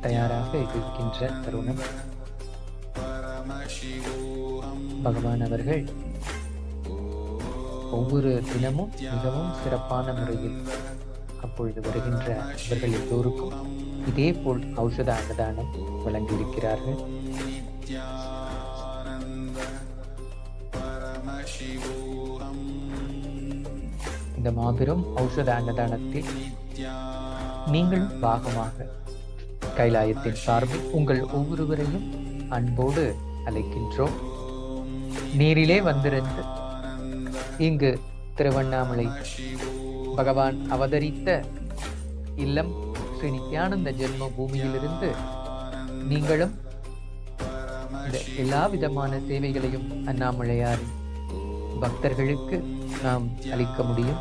தயாராக இருக்கின்ற தருணம். பகவான் அவர்கள் ஒவ்வொரு தினமும் மிகவும் சிறப்பான முறையில் அப்பொழுது வருகின்ற அவர்கள் எல்லோருக்கும் இதே போல் ஔஷத அன்னதானம் வழங்கியிருக்கிறார்கள். இந்த மாபெரும் ஔஷத அன்னதானத்தில் நீங்களும் பாகமாக கைலாயத்தின் சார்பில் உங்கள் ஒவ்வொருவரையும் அன்போடு அழைக்கின்றோம். நேரிலே வந்திருந்து இங்கு திருவண்ணாமலை பகவான் அவதரித்த இல்லம் ஸ்ரீ நித்யானந்த ஜென்ம பூமியிலிருந்து நீங்களும் இந்த எல்லா விதமான சேவைகளையும் அண்ணாமலையாரின் பக்தர்களுக்கு நாம் அளிக்க முடியும்.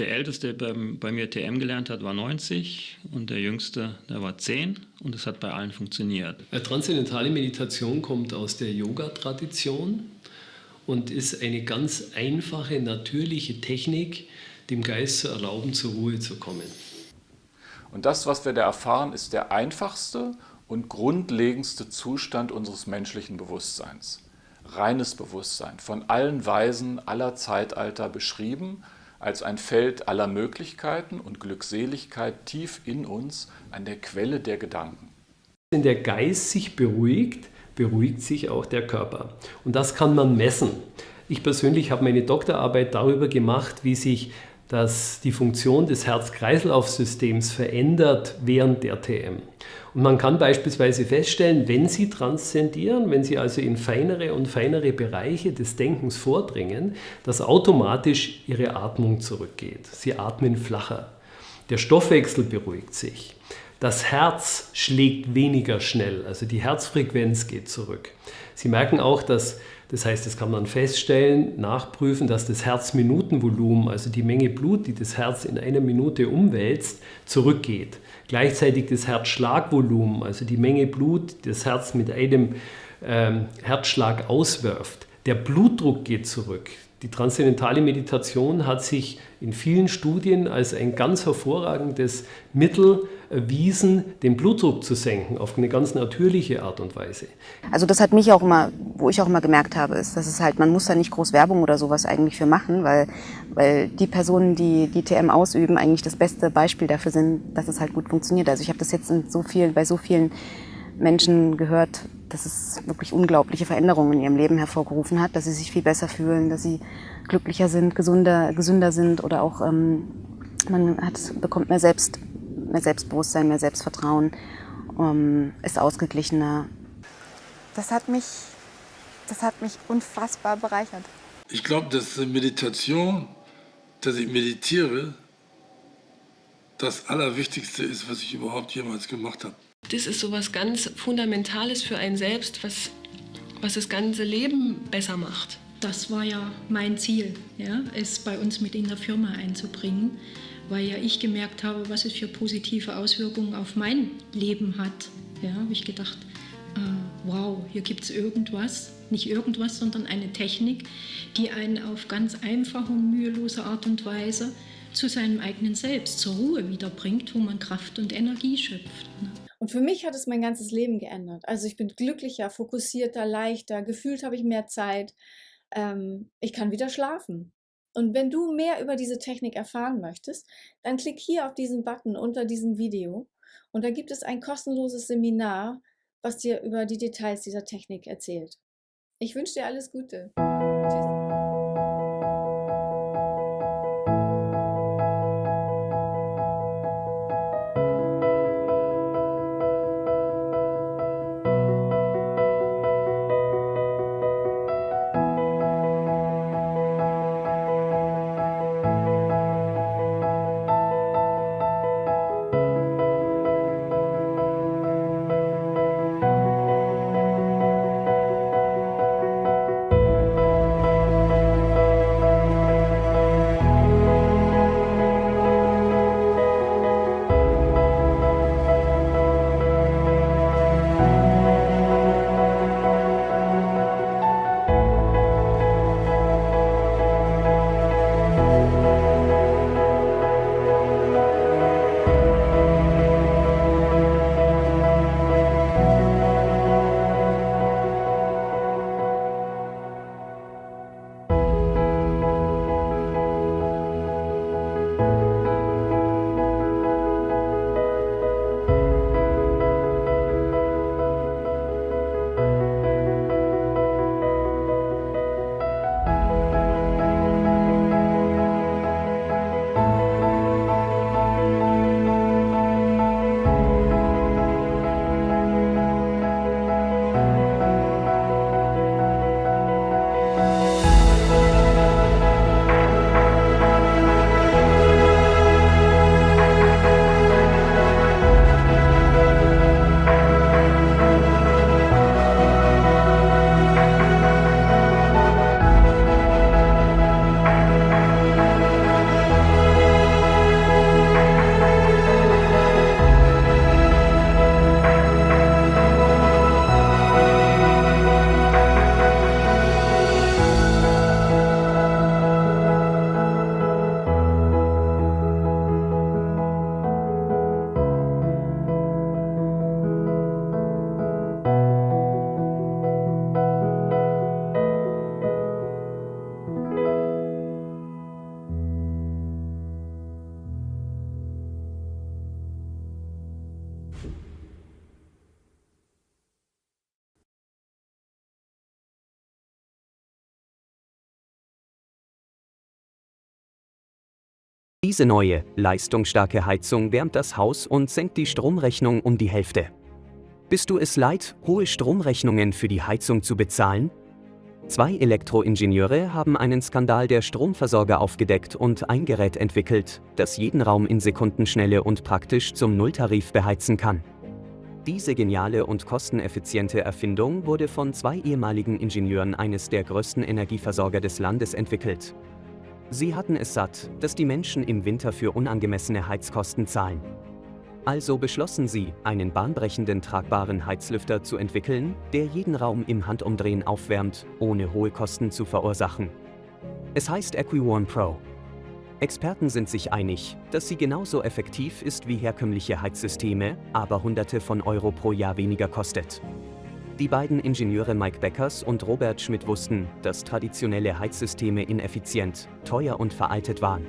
Der Älteste, der bei mir TM gelernt hat, war 90 und der Jüngste, der war 10 und es hat bei allen funktioniert. Transzendentale Meditation kommt aus der Yoga-Tradition und ist eine ganz einfache, natürliche Technik, dem Geist zu erlauben, zur Ruhe zu kommen. Und das, was wir da erfahren, ist der einfachste und grundlegendste Zustand unseres menschlichen Bewusstseins. Reines Bewusstsein, von allen Weisen aller Zeitalter beschrieben, als ein Feld aller Möglichkeiten und Glückseligkeit tief in uns, an der Quelle der Gedanken. Wenn der Geist sich beruhigt, beruhigt sich auch der Körper. Und das kann man messen. Ich persönlich habe meine Doktorarbeit darüber gemacht, wie sich die Funktion des Herz-Kreislauf-Systems verändert während der TM. Und man kann beispielsweise feststellen, wenn Sie transzendieren, wenn Sie also in feinere und feinere Bereiche des Denkens vordringen, dass automatisch Ihre Atmung zurückgeht. Sie atmen flacher. Der Stoffwechsel beruhigt sich. Das Herz schlägt weniger schnell, also die Herzfrequenz geht zurück. Sie merken auch, das heißt, das kann man feststellen, nachprüfen, dass das Herzminutenvolumen, also die Menge Blut, die das Herz in einer Minute umwälzt, zurückgeht. Gleichzeitig das Herzschlagvolumen, also die Menge Blut, die das Herz mit einem Herzschlag auswirft. Der Blutdruck geht zurück. Die transzendentale Meditation hat sich in vielen Studien als ein ganz hervorragendes Mittel erwiesen, den Blutdruck zu senken, auf eine ganz natürliche Art und Weise. Also das hat mich auch immer, wo ich auch immer gemerkt habe, ist, dass es halt, man muss da nicht groß Werbung oder sowas eigentlich für machen, weil die Personen, die TM ausüben, eigentlich das beste Beispiel dafür sind, dass es halt gut funktioniert. Also ich habe das jetzt bei so vielen Menschen gehört, dass es wirklich unglaubliche Veränderungen in ihrem Leben hervorgerufen hat, dass sie sich viel besser fühlen, dass sie glücklicher sind, gesünder sind oder auch bekommt mehr Selbstbewusstsein, mehr Selbstvertrauen, ist ausgeglichener. Das hat mich unfassbar bereichert. Ich glaube, dass Meditation, dass ich meditiere, das Allerwichtigste ist, was ich überhaupt jemals gemacht habe. Das ist so was ganz Fundamentales für einen selbst, was das ganze Leben besser macht. Das war ja mein Ziel, ja, es bei uns mit in der Firma einzubringen, weil ja ich gemerkt habe, was es für positive Auswirkungen auf mein Leben hat. Ja, habe ich gedacht, wow, hier gibt es irgendwas, nicht irgendwas, sondern eine Technik, die einen auf ganz einfache und mühelose Art und Weise zu seinem eigenen Selbst, zur Ruhe wiederbringt, wo man Kraft und Energie schöpft. Ne? Und für mich hat es mein ganzes Leben geändert. Also ich bin glücklicher, fokussierter, leichter, gefühlt habe ich mehr Zeit. Ich kann wieder schlafen. Und wenn du mehr über diese Technik erfahren möchtest, dann klick hier auf diesen Button unter diesem Video und da gibt es ein kostenloses Seminar, was dir über die Details dieser Technik erzählt. Ich wünsche dir alles Gute. Tschüss. Diese neue, leistungsstarke Heizung wärmt das Haus und senkt die Stromrechnung um die Hälfte. Bist du es leid, hohe Stromrechnungen für die Heizung zu bezahlen? 2 Elektroingenieure haben einen Skandal der Stromversorger aufgedeckt und ein Gerät entwickelt, das jeden Raum in Sekundenschnelle und praktisch zum Nulltarif beheizen kann. Diese geniale und kosteneffiziente Erfindung wurde von 2 ehemaligen Ingenieuren eines der größten Energieversorger des Landes entwickelt. Sie hatten es satt, dass die Menschen im Winter für unangemessene Heizkosten zahlen. Also beschlossen sie, einen bahnbrechenden tragbaren Heizlüfter zu entwickeln, der jeden Raum im Handumdrehen aufwärmt, ohne hohe Kosten zu verursachen. Es heißt AccuWarm Pro. Experten sind sich einig, dass sie genauso effektiv ist wie herkömmliche Heizsysteme, aber Hunderte von Euro pro Jahr weniger kostet. Die beiden Ingenieure Mike Beckers und Robert Schmidt wussten, dass traditionelle Heizsysteme ineffizient, teuer und veraltet waren.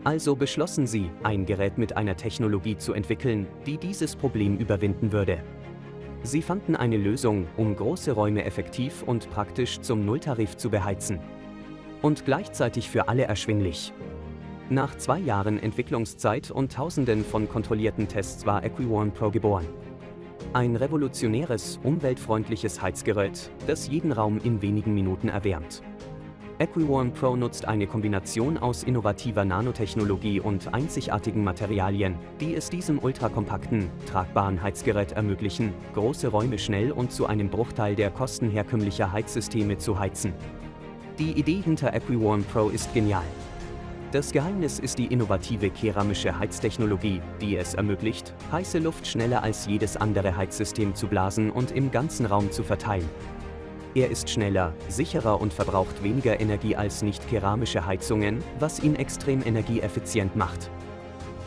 Also beschlossen sie, ein Gerät mit einer Technologie zu entwickeln, die dieses Problem überwinden würde. Sie fanden eine Lösung, um große Räume effektiv und praktisch zum Nulltarif zu beheizen. Und gleichzeitig für alle erschwinglich. Nach 2 Jahren Entwicklungszeit und Tausenden von kontrollierten Tests war AccuWarm Pro geboren. Ein revolutionäres, umweltfreundliches Heizgerät, das jeden Raum in wenigen Minuten erwärmt. AccuWarm Pro nutzt eine Kombination aus innovativer Nanotechnologie und einzigartigen Materialien, die es diesem ultrakompakten, tragbaren Heizgerät ermöglichen, große Räume schnell und zu einem Bruchteil der Kosten herkömmlicher Heizsysteme zu heizen. Die Idee hinter AccuWarm Pro ist genial. Das Geheimnis ist die innovative keramische Heiztechnologie, die es ermöglicht, heiße Luft schneller als jedes andere Heizsystem zu blasen und im ganzen Raum zu verteilen. Er ist schneller, sicherer und verbraucht weniger Energie als nicht-keramische Heizungen, was ihn extrem energieeffizient macht.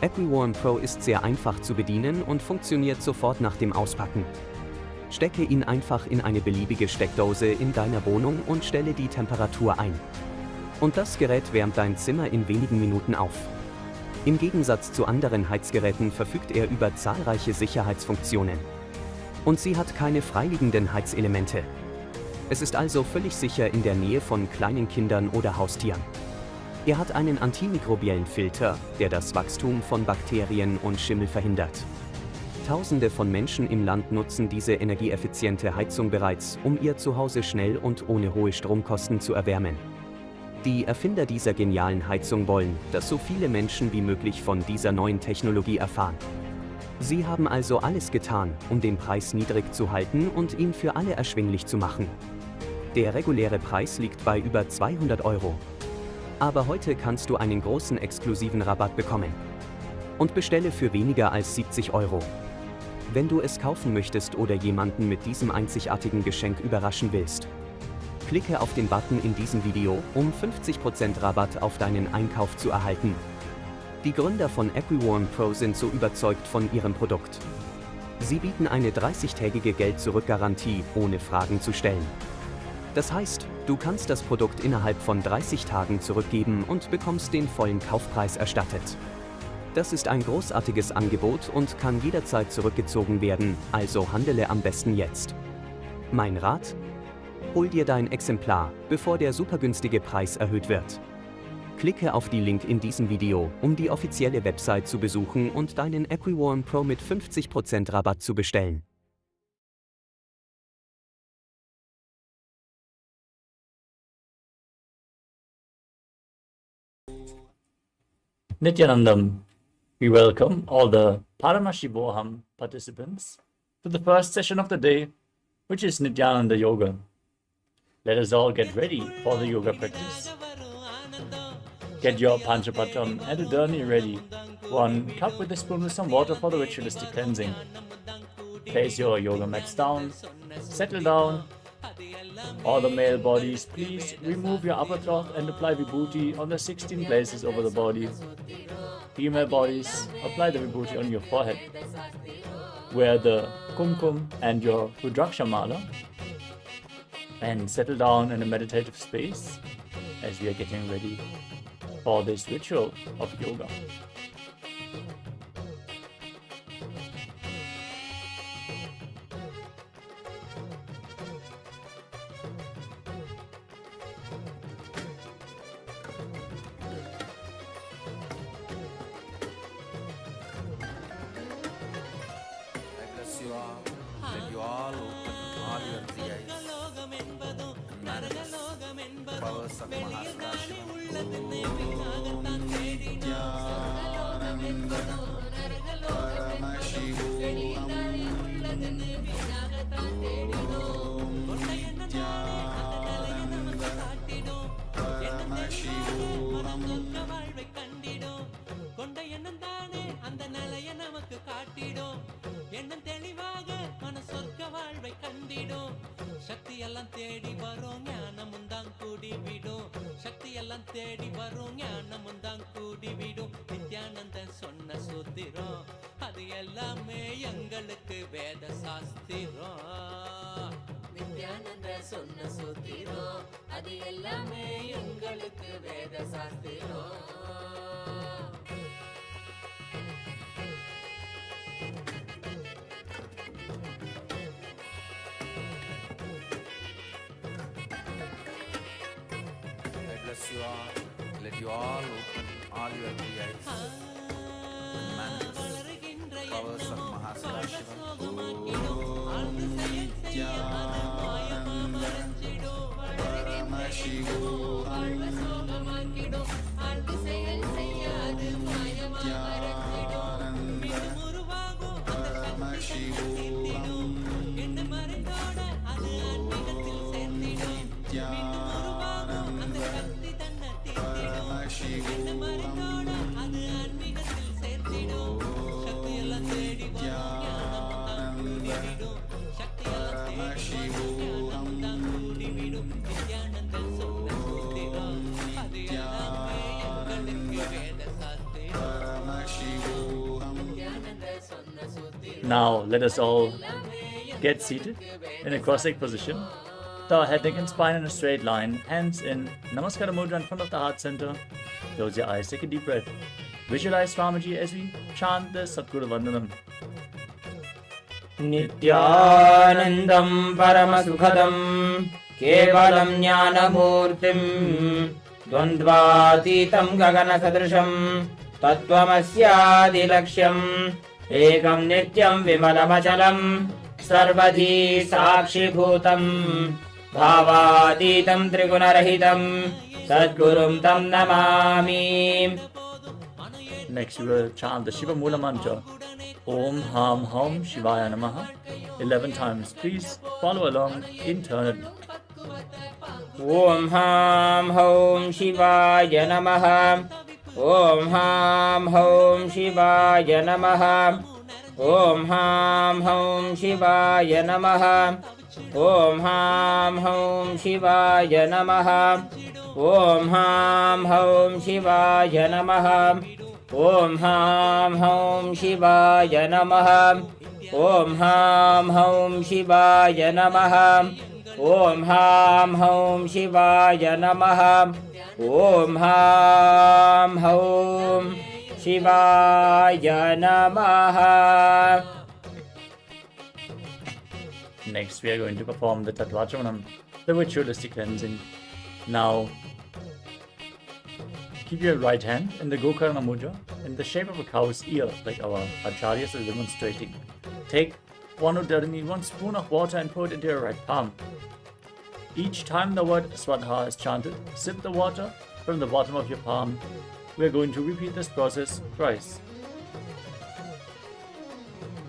AccuWarm Pro ist sehr einfach zu bedienen und funktioniert sofort nach dem Auspacken. Stecke ihn einfach in eine beliebige Steckdose in deiner Wohnung und stelle die Temperatur ein. Und das Gerät wärmt dein Zimmer in wenigen Minuten auf. Im Gegensatz zu anderen Heizgeräten verfügt er über zahlreiche Sicherheitsfunktionen. Und sie hat keine freiliegenden Heizelemente. Es ist also völlig sicher in der Nähe von kleinen Kindern oder Haustieren. Er hat einen antimikrobiellen Filter, der das Wachstum von Bakterien und Schimmel verhindert. Tausende von Menschen im Land nutzen diese energieeffiziente Heizung bereits, um ihr Zuhause schnell und ohne hohe Stromkosten zu erwärmen. Die Erfinder dieser genialen Heizung wollen, dass so viele Menschen wie möglich von dieser neuen Technologie erfahren. Sie haben also alles getan, um den Preis niedrig zu halten und ihn für alle erschwinglich zu machen. Der reguläre Preis liegt bei über 200 Euro. Aber heute kannst du einen großen exklusiven Rabatt bekommen. Und bestelle für weniger als 70 Euro. Wenn du es kaufen möchtest oder jemanden mit diesem einzigartigen Geschenk überraschen willst. Klicke auf den Button in diesem Video, um 50% Rabatt auf deinen Einkauf zu erhalten. Die Gründer von AccuWarm Pro sind so überzeugt von ihrem Produkt. Sie bieten eine 30-tägige Geld-Zurück-Garantie, ohne Fragen zu stellen. Das heißt, du kannst das Produkt innerhalb von 30 Tagen zurückgeben und bekommst den vollen Kaufpreis erstattet. Das ist ein großartiges Angebot und kann jederzeit zurückgezogen werden, also handele am besten jetzt. Mein Rat? Hol dir dein Exemplar, bevor der supergünstige Preis erhöht wird. Klicke auf die Link in diesem Video, um die offizielle Website zu besuchen und deinen AccuWarm Pro mit 50% Rabatt zu bestellen. Nithyananda, we welcome all the Paramashivoham participants to the first session of the day, which is Nithyananda Yoga. Let us all get ready for the yoga practice. Get your Panchapatam and a Dharni ready. 1 cup with a spoon with some water for the ritualistic cleansing. Place your yoga mats down, settle down. All the male bodies, please remove your upper cloth and apply vibhuti on the 16 places over the body. Female bodies, apply the vibhuti on your forehead. Wear the kumkum and your rudraksha mala. And settle down in a meditative space as we are getting ready for this ritual of yoga. கொண்ட எண்ணம் தானே அந்த நிலைய நமக்கு காட்டிடும். எண்ணம் தெளிவாக மன சொர்க்க வாழ்வை கண்டிடும். சக்தி எல்லாம் தேடி வரும் ஞானமும் தான் கூடிவிடும். சக்தி எல்லாம் தேடி வரும் ஞானமும் தான் கூடிவிடும். நித்யானந்தன் சொன்ன சூத்திரம் அது எல்லாமே எங்களுக்கு வேத சாஸ்திரம். நித்யானந்த சொன்ன சூத்திரம் அது எல்லாமே எங்களுக்கு வேத சாஸ்திரம். Let you all open all your three eyes and manifest the powers of Mahasakashiva. Now let us all get seated in a cross-legged position. The head, neck and spine in a straight line. Hands in Namaskara Mudra in front of the heart center. Close your eyes, take a deep breath. Visualize Swamiji as we chant the Satguru Vandanam. Nithyanandam Paramasukhadam Kevalam Jnanamurtim Dvandvatitam Gagana Sadrisham Tattvamasyaadilaksham Ekam Nityam Vimalamachalam Sarvadhi Sakshibhutam Bhavaditam Trigunarahitam Sadgurum Tam Namami. Next we will chant the Shiva Mula Mantra. Om Ham Hum Shivaya Namaha 11 times. Please follow along internally. Om Ham Hum Shivaya Namaha. Om Ham Hum Shivaya Namaha. Om Ham Hum Shivaya Namaha. Om Ham Hum Shivaya Namaha. Om Ham Hum Shivaya Namaha. Om Ham Hum Shivaya Namaha. Om Ham Hum Shivaya Namaha. Om Ham Hum Shivaya Namaha. Om Ham Hum Shivaya Namaha. Next we are going to perform the Tattvachamanam, the ritualistic cleansing. Now keep your right hand in the Gokarna Mudra in the shape of a cow's ear, like our acharyas are demonstrating. Take 1 uddarani, 1 spoon of water and pour it into your right palm. Each time the word Swadha is chanted, sip the water from the bottom of your palm. We are going to repeat this process thrice.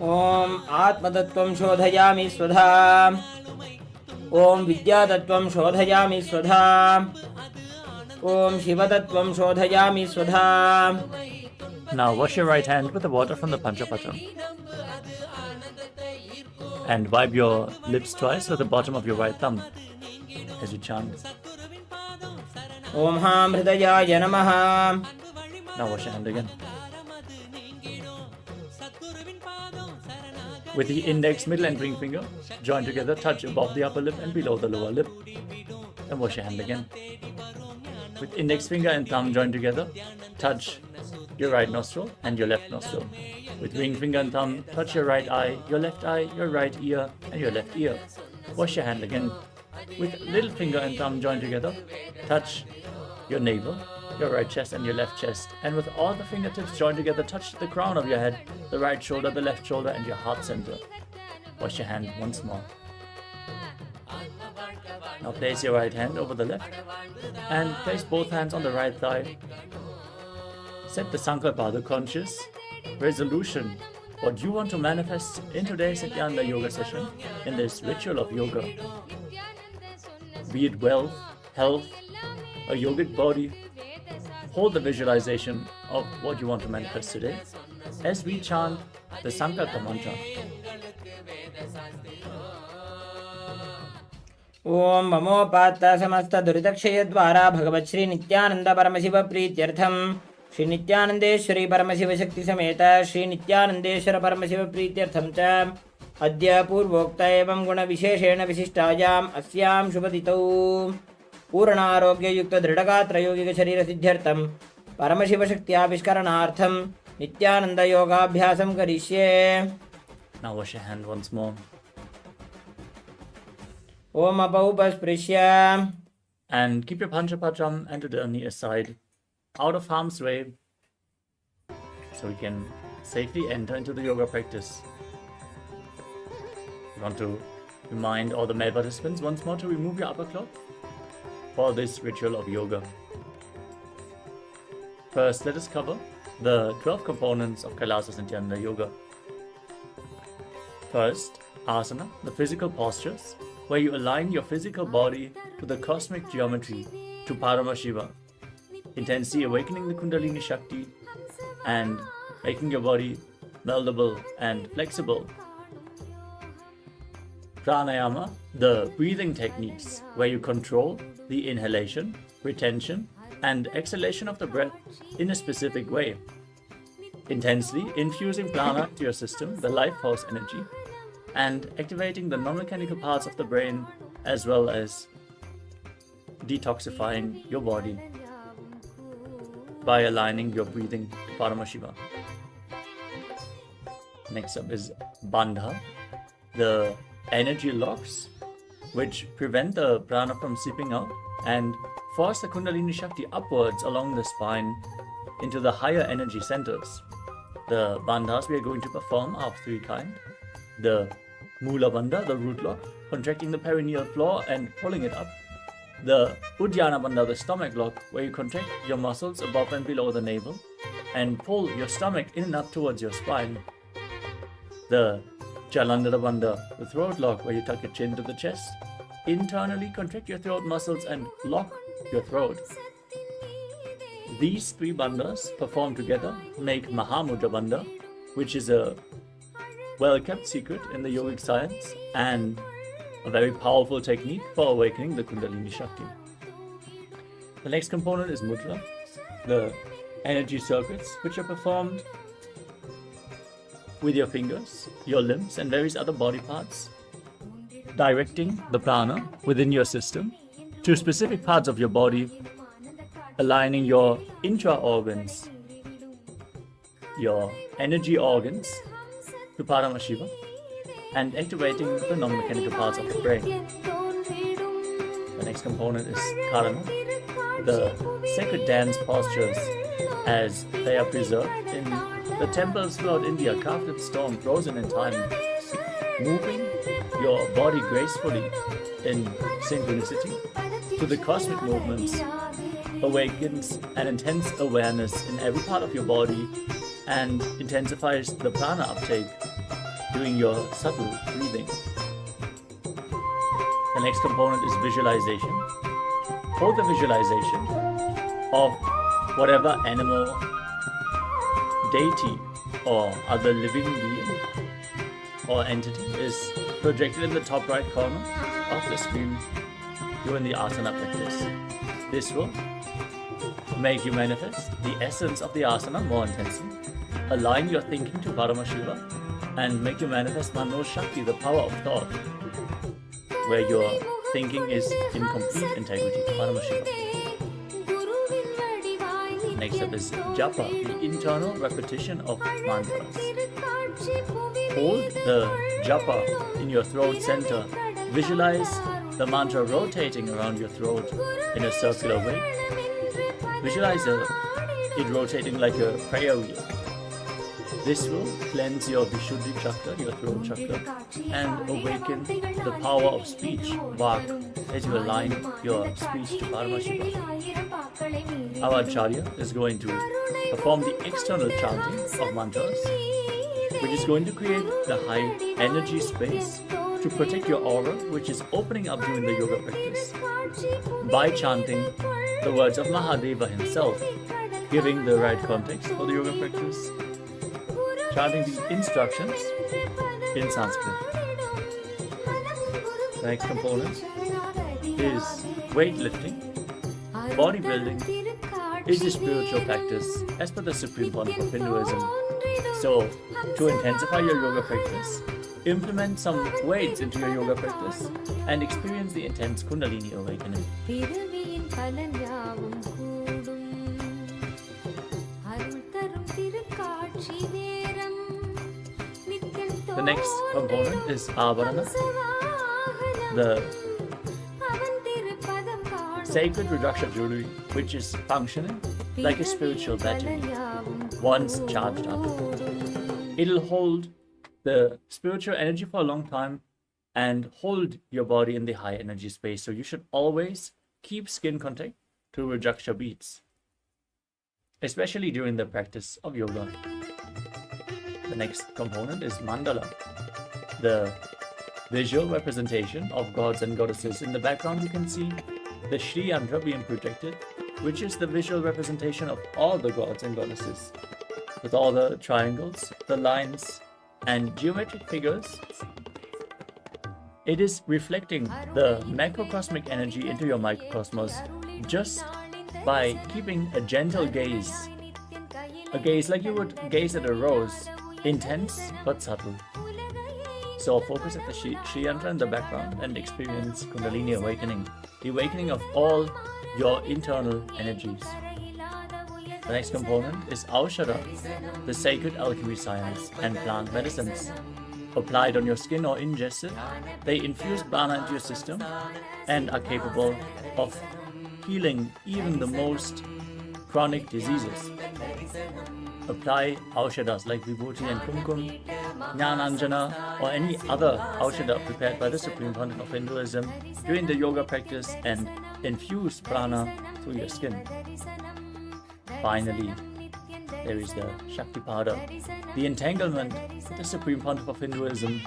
Om Atmatattvam Shodhayami Swadha. Om Vidyatattvam Shodhayami Swadha. Om Shivatattvam Shodhayami Swadha. Now wash your right hand with the water from the Panchapatam. And wipe your lips twice with the bottom of your right thumb as you chant. Om Ham Hridayaya Namaha. Now wash your hand again. With the index, middle and ring finger join together, touch above the upper lip and below the lower lip. And wash your hand again. With index finger and thumb joined together, touch your right nostril and your left nostril. With ring finger and thumb, touch your right eye, your right ear and your left ear. Wash your hand again. With little finger and thumb joined together, touch your navel, your right chest and your left chest. And with all the fingertips joined together, touch the crown of your head, the right shoulder, the left shoulder and your heart center. Wash your hand once more. Now place your right hand over the left and place both hands on the right thigh. Set the Sankalpa, the conscious resolution, what you want to manifest in today's Nithyananda yoga session, in this ritual of yoga. Be it wealth, health, a yogic body. Hold the visualization of what you want to manifest today as we chant the Sankalpa mantra. ओम ममोपात्त समस्त दुरितक्षय द्वारा भगवत श्री नित्यानंद परमशिव प्रीत्यर्थम श्री नित्यानंदेश्वरी परमशिव शक्ति समेत श्री नित्यानंदेश्वर परमशिव प्रीत्यर्थम च अद्य पूर्वोक्त एवं गुण विशेषेण विशिष्टायाम अस्याम शुभतिथौ पूर्णारोग्य युक्त दृढ़गात्र योगिक शरीर सिद्ध्यर्थम परमशिव शक्त्याविष्करणार्थम नित्यानंद योगाभ्यासम करिष्ये. Now wash your hand once more. Om apaupasprisya. And keep your Panchapatram and Tudani aside, out of harm's way, so we can safely enter into the yoga practice. We want to remind all the male participants once more to remove your upper cloth for this ritual of yoga. First, let us cover the 12 components of KAILASA Nithyananda yoga. First, asana, the physical postures, where you align your physical body to the cosmic geometry, to Paramashiva, intensely awakening the Kundalini Shakti and making your body meldable and flexible. Pranayama, the breathing techniques, where you control the inhalation, retention, and exhalation of the breath in a specific way, intensely infusing prana to your system, the life force energy, and activating the non-mechanical parts of the brain, as well as detoxifying your body by aligning your breathing to Paramashiva. Next up is Bandha, the energy locks which prevent the prana from seeping out and force the Kundalini Shakti upwards along the spine into the higher energy centers. The bandhas we are going to perform are of three kinds. The Mula Bandha, the root lock, contracting the perineal floor and pulling it up. The Uddiyana Bandha, the stomach lock, where you contract your muscles above and below the navel and pull your stomach in and up towards your spine. The Jalandhara Bandha, the throat lock, where you tuck your chin to the chest, internally contract your throat muscles and lock your throat. These three bandhas performed together make Mahamudra Bandha, which is a well-kept secret in the yogic science and a very powerful technique for awakening the Kundalini Shakti. The next component is Mudra, the energy circuits which are performed with your fingers, your limbs and various other body parts, directing the prana within your system to specific parts of your body, aligning your intra-organs, your energy organs to Paramashiva, and activating the non-mechanical parts of the brain. The next component is Karana, the sacred dance postures as they are preserved in the temples throughout India, carved in stone, frozen in time, moving your body gracefully in synchronicity to the cosmic movements, awakens an intense awareness in every part of your body and intensifies the prana uptake during your subtle breathing. The next component is visualization. For the visualization of whatever animal, deity or other living being or entity is projected in the top right corner of the screen during the asana practice. This will make you manifest the essence of the asana more intensely, align your thinking to Paramashiva, and make you manifest Mano Shakti, the power of thought, where your thinking is in complete integrity to Paramashiva. Next up is Japa, the internal repetition of mantras. Hold the Japa in your throat center. Visualize the mantra rotating around your throat in a circular way. Visualize it rotating like a prayer wheel. This will cleanse your Vishuddhi chakra, your throat chakra, and awaken the power of speech, vak, as you align your speech to Paramashiva. Our Acharya is going to perform the external chanting of mantras, which is going to create the high energy space to protect your aura, which is opening up during the yoga practice, by chanting the words of Mahadeva himself, giving the right context for the yoga practice, chanting these instructions in Sanskrit. The next component is weightlifting. Bodybuilding is a spiritual practice as per the Supreme Pontiff of Hinduism. So, to intensify your yoga practice, implement some weights into your yoga practice and experience the intense Kundalini awakening. The next component is Avarana, the sacred Rudraksha jewelry, which is functioning like a spiritual battery once charged up. It'll hold the spiritual energy for a long time and hold your body in the high energy space. So you should always keep skin contact to Rudraksha beads, especially during the practice of yoga. The next component is mandala, the visual representation of gods and goddesses. In the background you can see the Shri Yantra being projected, which is the visual representation of all the gods and goddesses, with all the triangles, the lines, and geometric figures. It is reflecting the macrocosmic energy into your microcosmos just by keeping a gentle gaze. A gaze like you would gaze at a rose, intense but subtle. So focus at the Shri Yantra in the background and experience Kundalini awakening, the awakening of all your internal energies. The next component is Aushadha, the sacred alchemy science and plant medicines. Applied on your skin or ingested, they infuse prana into your system and are capable of healing even the most chronic diseases. Apply Aushadhas like Vibhuti and Kumkum, Jnananjana, or any other Aushadha prepared by the Supreme Pontiff of Hinduism during the yoga practice and infuse prana through your skin. Finally, there is the Shaktipada, the entanglement with the Supreme Pontiff of Hinduism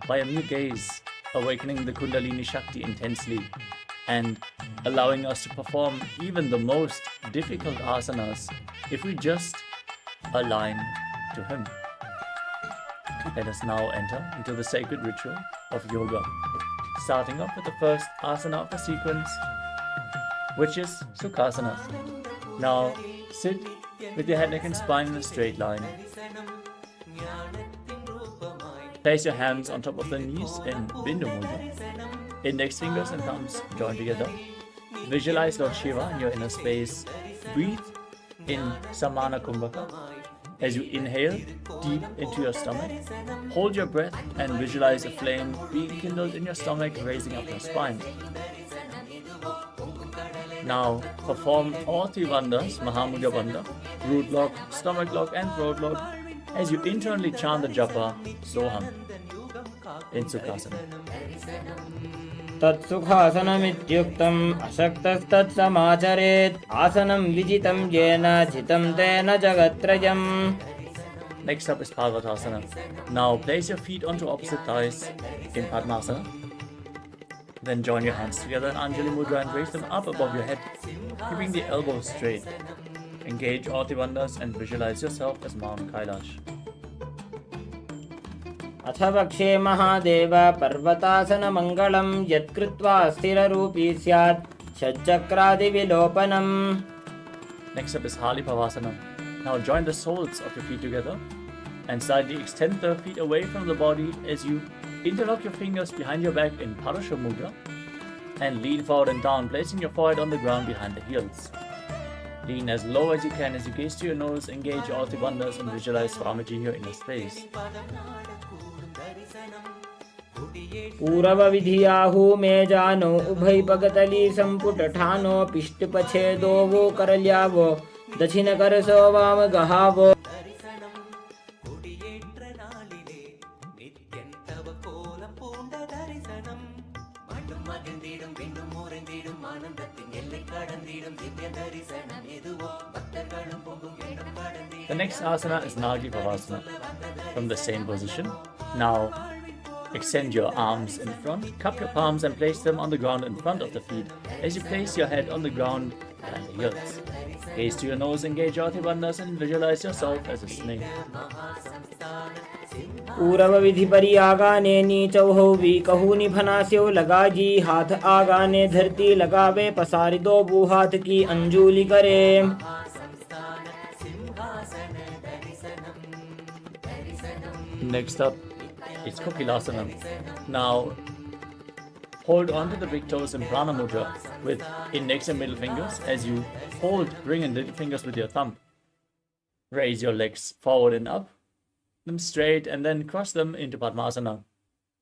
by a mere gaze, awakening the Kundalini Shakti intensely and allowing us to perform even the most difficult asanas if we just align to him. Let us now enter into the sacred ritual of yoga, starting off with the first asana of the sequence, which is Sukhasana. Now sit with your head, neck and spine in a straight line. Place your hands on top of the knees in Bindu Mudra. Index fingers and thumbs join together. Visualize Lord Shiva in your inner space. Breathe in Samana Kumbhaka. As you inhale deep into your stomach, hold your breath and visualize a flame being kindled in your stomach, raising up your spine. Now perform all three bandhas, Mahamudra Bandha, root lock, stomach lock and throat lock, as you internally chant the japa Soham in Sukhasana. तत्सुखासनमित्युक्तम् अशक्तस्तत्समाचरेत् आसनं विजितं येन जितं तेन जगत्त्रयम्. Next up is Parvatasana. Now place your feet onto opposite thighs in Padmasana. Then join your hands together in Anjali Mudra and raise them up above your head, keeping the elbows straight. Engage all the bandhas and visualize yourself as Mount Kailash. अथ वक्षे महादेव पर्वतासनमङ्गलं यत्कृत्वा स्थिररूपी स्यात् षट्चक्रादिविलोपनम्. Next up is Halipavasana. Now join the soles of your feet together and slightly extend the feet away from the body as you interlock your fingers behind your back in Parasha Mudra and lean forward and down, placing your forehead on the ground behind the heels. Lean as low as you can as you gaze to your nose, engage all the bandhas and visualize Swamiji in your inner space. पूर्वविधियाहु मे जानो उभयपगतली संपुटठानो पिष्टपछेदो वो करल्यावो दक्षिण करसो वाम गहावो. The next asana is Nagi Pavasana. From the same position, now extend your arms in front, cup your palms and place them on the ground in front of the feet. As you place your head on the ground, and the heels. Gaze to your nose, engage your bandhas and visualize yourself as a snake. पूरव विधि परि आगाने नीचौ वीकहू निफनास्यो लगाजी हाथ आगाने धरती लगावे पसारी दो बू हाथ की अंजुली करे. Next up, it's KAILASA. Now, hold on to the big toes in Prana Mudra with index and middle fingers as you hold ring and little fingers with your thumb. Raise your legs forward and up, them straight, and then cross them into Padmasana.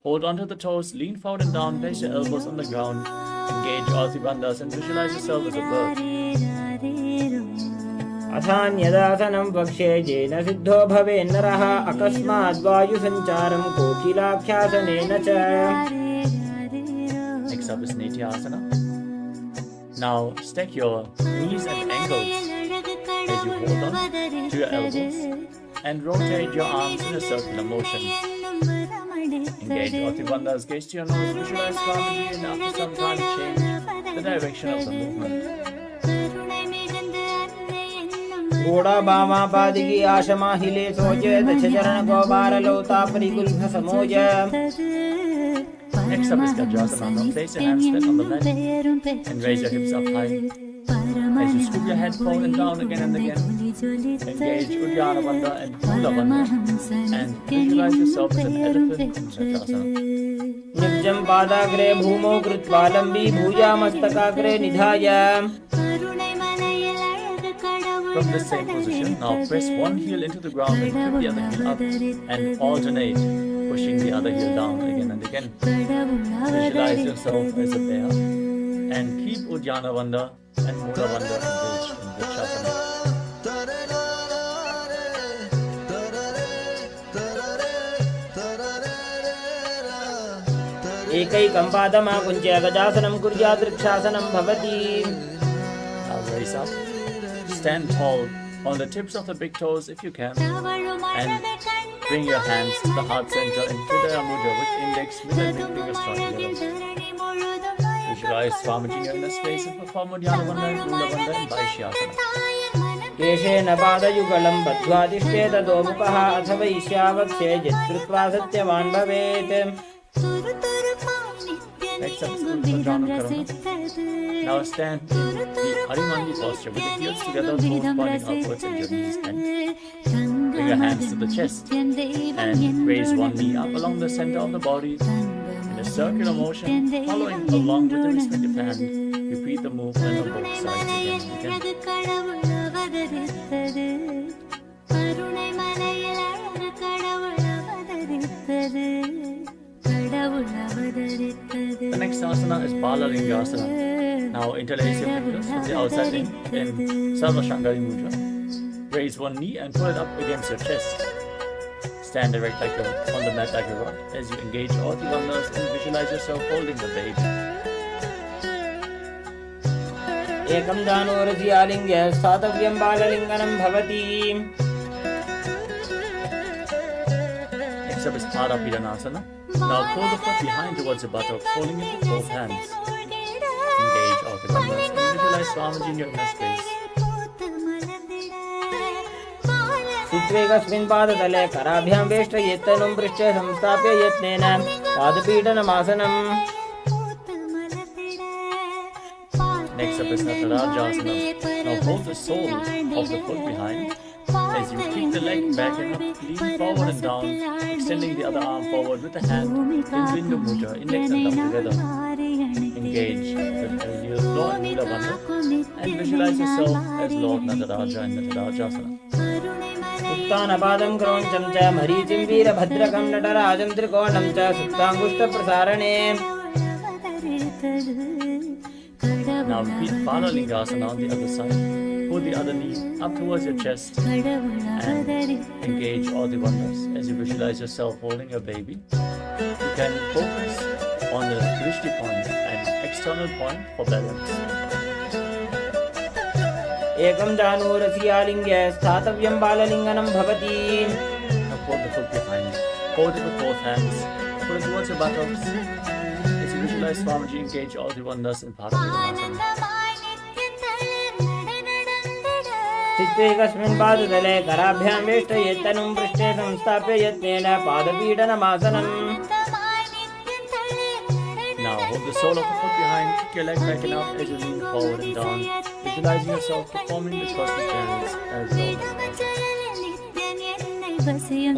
Hold on to the toes, lean forward and down, place your elbows on the ground, engage all three bandhas and visualize yourself as a bird. अथान्यदासनं वक्ष्ये येन सिद्धो भवेन्नरः अकस्माद्वायुसञ्चारं कोकिलाख्यासनेन च. Next up is Nithyananda. Now stack your knees and ankles as you hold on to your elbows and rotate your arms in a circular motion. Engage all three bandhas, gaze to your nose, visualize Swamiji, and after some time change the direction of the movement. घोड़ा बामा पादिकी आशमा हिले सोचे दक्ष चरण गोबार लोता परिकुल्भ समोज. Next up is Gajasana. Now place your hands flat on the mat and raise your hips up high. As you scoop your head forward and down again and again, engage Uddiyana Bandha and Mula Bandha and visualize yourself as an elephant in Gajasana. निजं पादाग्रे भूमौ कृत्वा लम्बी भुजा मस्तकाग्रे निधाय. From this same position, now press one heel into the ground and flip the other heel up and alternate, pushing the other heel down again and again. Visualize yourself as a bear and keep Uddiyana Bandha and Mula Bandha engaged in Vrikshasana. एकैकं पादमाकुञ्च्य गजासनं कुर्यात् वृक्षासनं भवति. Now raise up. Stand tall on the tips of the big toes if you can, and bring your hands to the heart center in Hridaya Mudra with index, middle and ring fingers joined together. Visualize Swamiji in the space and perform Uddiyana Bandha and Mula Bandha in Vaishyasana. केशेन पादयुगलं बद्ध्वा तिष्ठेत दोमुखः अथ वैश्यावक्षे यत्कृत्वा सत्यवान् भवेत्. Next up is Uddiyana Karana. Now stand in the Harimandi posture with the heels together, toes pointing upwards and your knees bent. Bring your hands to the chest and raise one knee up along the center of the body in a circular motion, following along with the respective hand. Repeat the movement on both sides again and again. The next asana is Balalingasana. Now interlace your fingers from the outside in Sarvashangari Mudra. Raise one knee and pull it up against your chest. Stand erect on the mat like a rock as you engage all the bandhas and visualize yourself holding the baby. एकं दानोरसि आलिङ्ग्य स्थातव्यं बाललिङ्गनं भवति. Next up is Paramashivoham. Now pull the foot behind towards the buttocks, holding it with both hands. Engage all the bandhas and visualize Swamiji in your inner space. सुत्वेकस्मिन् पादतले कराभ्यां वेष्टयेत्तनुं पृष्ठे संस्थाप्य यत्नेन पादपीडनमासनम्. Next up is Natarajasana. Now hold the sole of the foot behind as you kick the leg back and up, lean forward and down, extending the other arm forward with the hand in Bindu Mudra, index and thumb together. Engage the Lord Mula Bandha and visualize yourself as Lord Nataraja in Natarajasana. उत्तानपादं क्रौञ्चं च मरीचिं वीरभद्रकं नटराजं त्रिकोणं च सुप्ताङ्गुष्ठप्रसारणे. Now repeat Balalingasana on the other side. Pull the other knee up towards your chest and engage all the bandhas as you visualize yourself holding your baby. You can focus on the drishti point, an external point for balance. एकं जानुरस्यालिङ्ग्य स्थातव्यं बाललिङ्गनं भवति. Now fold the foot behind. Hold it with both hands. Put it towards your buttocks. As you visualize Swamiji, engage all the wonders in Paramashivoham. चित्ते कस्मिन् पादतले कराभ्यां वेष्टयेत्तनुं पृष्ठे संस्थाप्य यत्नेन पादपीडनमासनम्. Now hold the sole of the foot behind, kick your leg back and out as you lean forward and down, visualizing yourself performing the cosmic dance as well.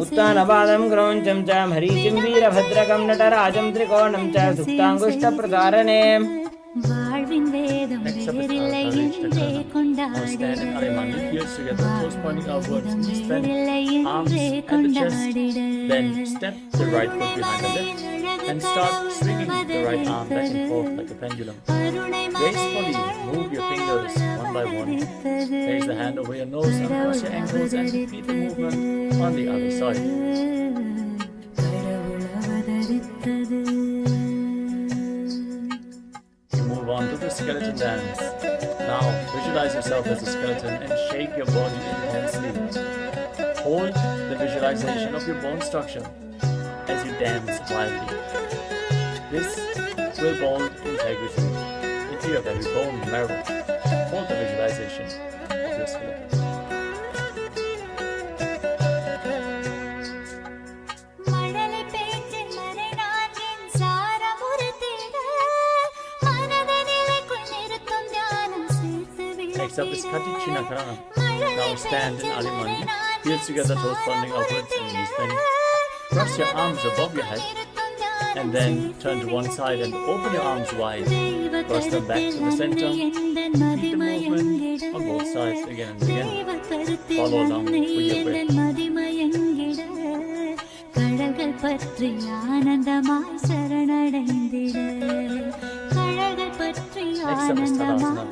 उत्तानपादं क्रौञ्चं च मरीचिं वीरभद्रकं नटराजं त्रिकोणं च सुप्ताङ्गुष्ठप्रसारणे. Next up is Now stand in Arimandi, heels together, toes pointing outwards, strength, arms and the chest. Then step the right foot behind the left and start swinging the right arm back and forth like a pendulum. Gracefully move your fingers one by one. Place the hand over your nose and cross your ankles and repeat the movement on the other side. Move on to the skeleton dance. Now visualize yourself as a skeleton and shake your body intensely. Hold the visualization of your bone structure as you dance wildly. This will build integrity into your very bone marrow. Hold the visualization of your skeleton. Next up is Kati Chinakarana. Now stand in Alimandi, heels together, toes pointing outwards and knees bent. Cross your arms above your head and then turn to one side and open your arms wide. Cross them back to the center. Repeat the movement on both sides again and again. Follow along with your breath. Next up is Tadasana.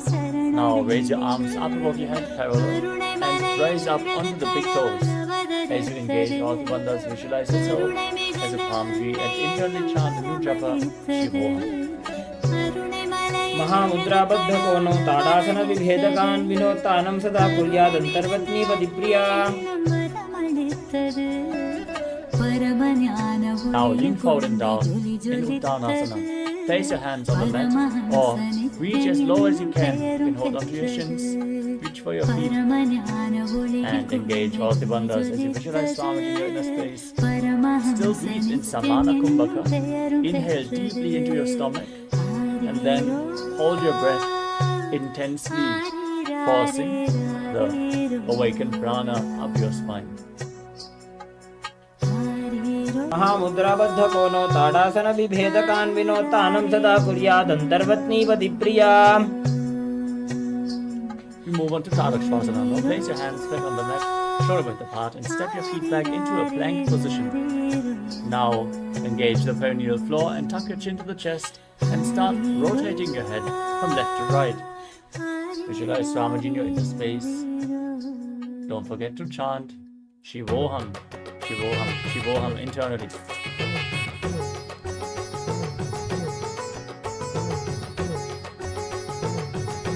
Now raise your arms up above your head parallel and rise up onto the big toes. As you engage all the wonders, visualize yourself as a palm tree and internally chant the new japa Shivoham. महामुद्राबद्धकोणौ tadasana विभेदकान् विनोत्तानं सदा कुर्यादन्तर्वत्नीपतिप्रिया. Now lean forward and down in Uttanasana. Place your hands on the mat or reach as low as you can. You can hold onto your shins, reach for your feet and engage all the bandhas as you visualize Swamiji in your inner space. Still breathe in Samana Kumbhaka. Inhale deeply into your stomach and then hold your breath intensely, forcing the awakened prana up your spine. महामुद्राबद्धकोणौ tadasana विभेदकान् विनोत्तानं सदा कुर्यादन्तर्वत्नीपतिप्रिया. We move on to Tadakshvasana. Now place your hands flat on the mat, shoulder width apart, and step your feet back into a plank position. Now engage the perineal floor and tuck your chin to the chest and start rotating your head from left to right. Visualize Swamiji in your inner space. Don't forget to chant Shivoham, Shivoham, Shivoham internally.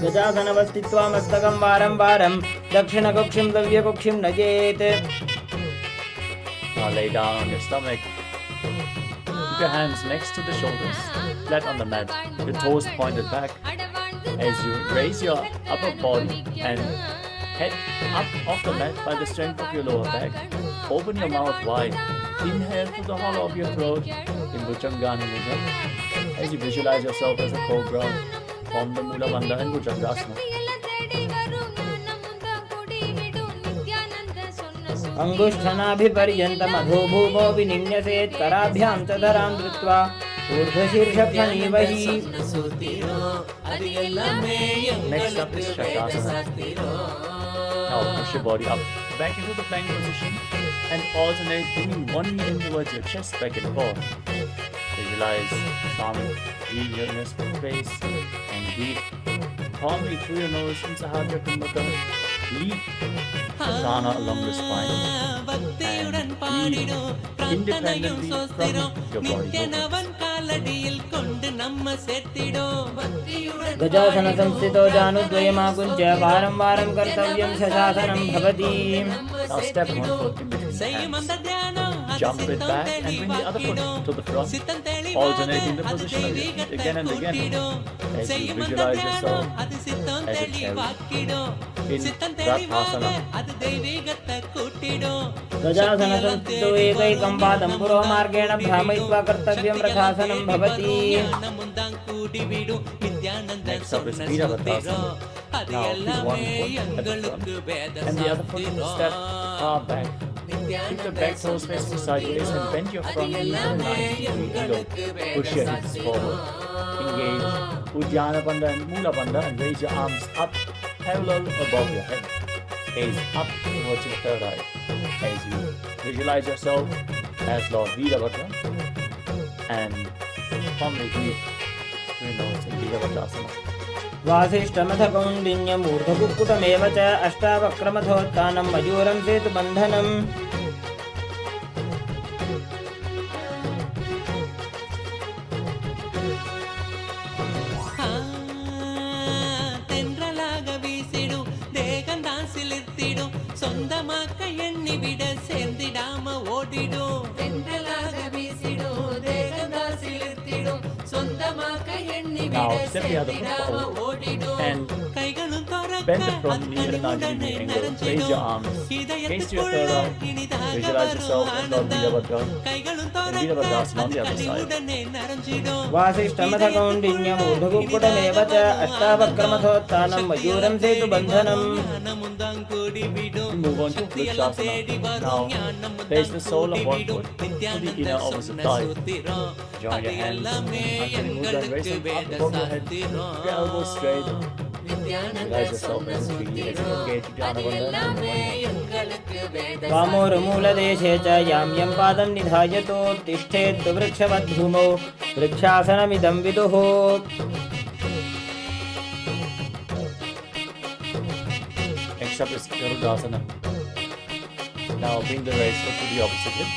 गजासनवस्थित्वा मस्तकं वारं वारं दक्षिणकक्षिं दव्यकक्षिं नयेत्. Now lay down on your stomach. Keep your hands next to the shoulders, flat on the mat, your toes pointed back. As you raise your upper body and head up off the mat by the strength of your lower back, open your mouth wide. Inhale through the hollow of your throat in Bhujangani Mudra. As you visualize yourself as a cobra, form the Mula Bandha and Bhujangasana. अङ्गुष्ठनाभिपर्यन्तमधोभूमो विनिन्यसेत् कराभ्यां च धरां धृत्वा ऊर्ध्वशीर्षफणीवहि. Next up is Shakasana. Now push your body up, back into the plank position and alternate bringing one knee in towards your chest back and forth. Visualize Swamiji in your inner space and breathe calmly through your nose in Sahasrara Kumbhaka. Lead the prana along the spine and breathe independently from your body. காலடியில் கொண்டு நம்ம சேர்த்திடும் பக்தியுடன் गजासन संस्थितो जानुद्वयमाकुञ्च वारं वारं कर्तव्यं शशासनं भवति Now step 1 foot in between the செய்யும் அந்த hands. தியானம் அது Jump it சித்தம் back and bring the other foot to the front, சித்தம் alternating the தெளிவாக அது position of your feet தெய்வீகத்தை again and again கூட்டிடும் as you செய்யும் அந்த visualize yourself தியானம் அது சித்தம் as a chariot தெளிவாக்கிடும் in சித்தம் that தெளிவாக asana. அது தெய்வீகத்தை கூட்டிடும் गजासन संस्थितो एकैकं पादं पुरोमार्गेण भ्रामयित्वा कर्तव्यं रथासनं भवति ஞானமுந்தான் கூடிவிடும் Nityananda Next up is Virabhadrasana. அது Now keep எல்லாமே one foot at the எங்களுக்கு front வேத and the other foot step far back. Keep the back toes facing sideways and bend your front knee to a 90-degree angle. Push your hips forward. Engage Uddiyana Bandha and Mula Bandha and raise your arms up parallel above your head. Gaze up towards your third eye as you visualize yourself as Lord Virabhadra and formally breathe through your nose in Virabhadrasana. वासिष्ठमथ कौण्डिन्यमूर्धकुक्कुटमेव च अष्टावक्रमथोत्थानं मयूरं सेतुबन्धनम् தென்றலாக வீசிடும் தேகந்தான் சிலிர்த்திடும் சொந்தமாக்க எண்ணிவிட சேர்ந்திடாம ஓடிடும் தென்றலாக வீசிடும் தேகந்தான் சிலிர்த்திடும் சொந்தமாக்க எண்ணிவிட Now step the other foot forward and bend the front knee at a 90-degree angle. Raise your arms. Gaze to your third eye. Visualize yourself as Lord Virabhadra and Virabhadrasana on the other side. वासिष्ठमथ कौण्डिन्यमूर्धकुक्कुटमेव च अष्टावक्रमथोत्थानं मयूरं सेतुबन्धनम् Move on to Vrikshasana. Now place the sole of one foot to the inner opposite thigh. Join your hands until you move and raise them up above your head. Keep your elbows straight. Visualize yourself as a tree as you engage Uddiyana Bandha. वामोर्मूलदेशे च यां यं पादं निधायतो तिष्ठेत् वृक्षवद्भूमौ वृक्षासनमिदं विदुः Next up is Garudasana. Now bring the right foot to the opposite hip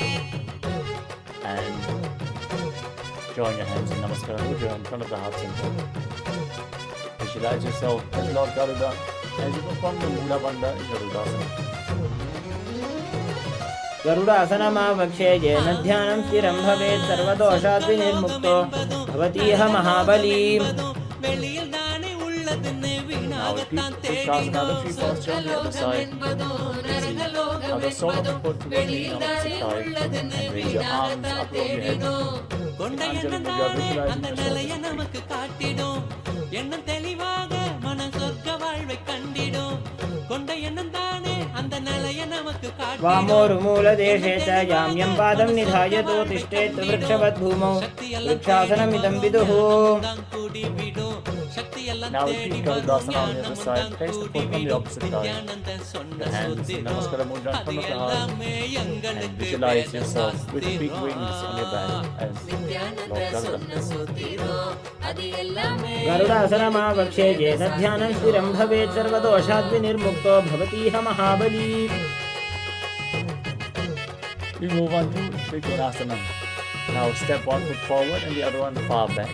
and join your hands in Namaskara Mudra in front of the heart center. Visualize yourself as Lord Garuda as you perform the Mula Bandha in Garudasana. गरुडासनमावक्षे येन ध्यानं स्थिरं भवेत् सर्वदोषात् विनिर्मुक्तो भवतीह महाबली Now repeat Vrikshasana, the tree posture on the other side. Now the sole of the foot to the knee on opposite thigh and raise your arms up over your head. In Anjali Mudra, visualizing yourself as a tree. எண்ணம் தெளிவாக மன சொர்க்க வாழ்வை கண்டிடும் கொண்ட எண்ணம் தானே அந்த நிலைய நமக்கு காட்டிடும் वामोर्मूलदेशे च यां यं पादं निधायतो तिष्ठेत् वृक्षवद्भूमौ वृक्षासनमिदं विदुः Now repeat Garudasana on the other side. Place the foot on the opposite thigh. Your hands in Namaskara Mudra in front of the heart and visualize yourself with big wings on your back as Lord Garuda. गरुडासनमावक्षे येन ध्यानं स्थिरं भवेत् सर्वदोषात् विनिर्मुक्तो भवतीह महाबली We move on to Trikonasana. Now step one foot forward and the other one far back.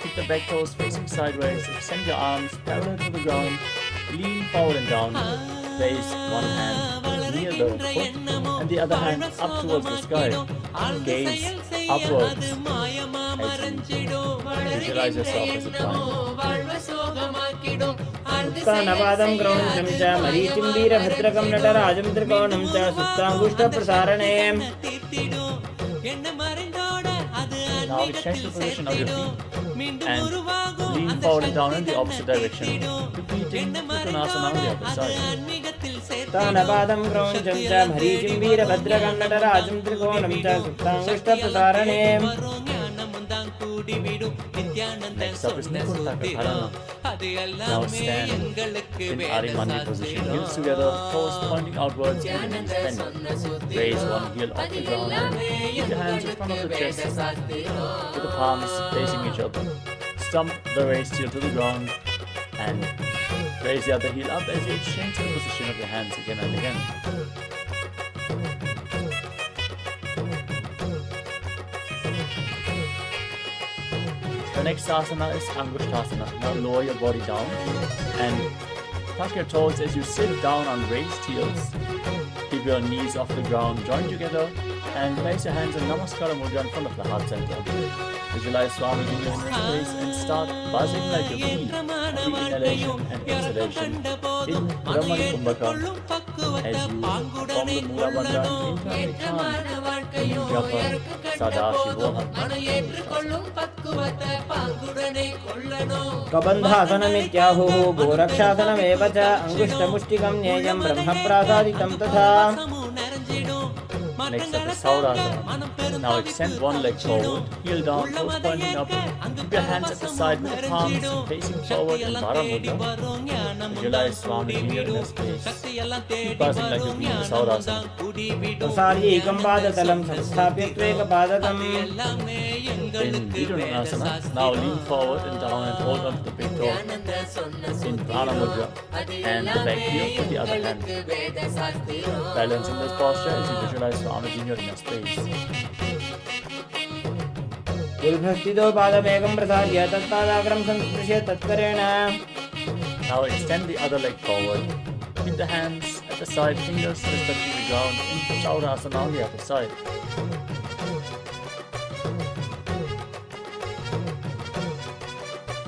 Keep the back toes facing sideways. Extend your arms parallel to the ground. Lean forward and down. Place one hand near the foot and the other hand up towards the sky. Gaze upwards as you visualize yourself as a triangle. उत्तानपादं क्रौञ्चं च मरीचिं वीरभद्रकं नटराजं त्रिकोणं च सुप्ताङ्गुष्ठप्रसारणे Now change the position of your feet and lean forward and down in the opposite direction. Repeating Trikonasana on the other side. उत्तानपादं क्रौञ्चं च मरीचिं वीरभद्रकं नटराजं त्रिकोणं च सुप्ताङ्गुष्ठप्रसारणे Next up is Nikunta. Now stand in Arimani position. Heels together, toes pointing outwards, and knees bending. Raise one heel off the ground and keep your hands in front of the chest with the palms facing each other. Stump the raised heel to the ground and raise the other heel up as you exchange the position of your hands again and again. The next asana is Angushtasana. Now lower your body down and tuck your toes as you sit down on raised heels. Keep your knees off the ground, join together, and place your hands in Namaskara Mudra in front of the heart center. Visualize Swamiji in your space and start buzzing like a bee. Every inhalation and exhalation in Paramashivoham as you form the Mula Bandha internally chant Japa Sadashivoham. कबन्धासनमित्याहुः गोरक्षासनमेव च अङ्गुष्ठमुष्टिकं ज्ञेयं ब्रह्मप्रासादितं तथा. Next up is Saurasana. Now extend one leg forward, heel down, toes pointing up. Keep your hands at the side with the palms facing forward in Varamudra. Visualize Swamiji in your space. Keep buzzing like a bee in Saurasana. प्रसार्यैकं पादतलं संस्थाप्य त्वेकपादकम्. In Nithyananda, now lean forward and down and hold on to the big toe. In Prana Mudra and the back heel with the other hand. Balance in this posture as you visualize Swamiji in your inner space. दीर्घस्थितो पादमेकं प्रसार्य तत्पादाग्रं संस्पृश्य तत्करेण. Now extend the other leg forward. Keep the hands at the side, fingers touching the ground in Saurasana on the other side.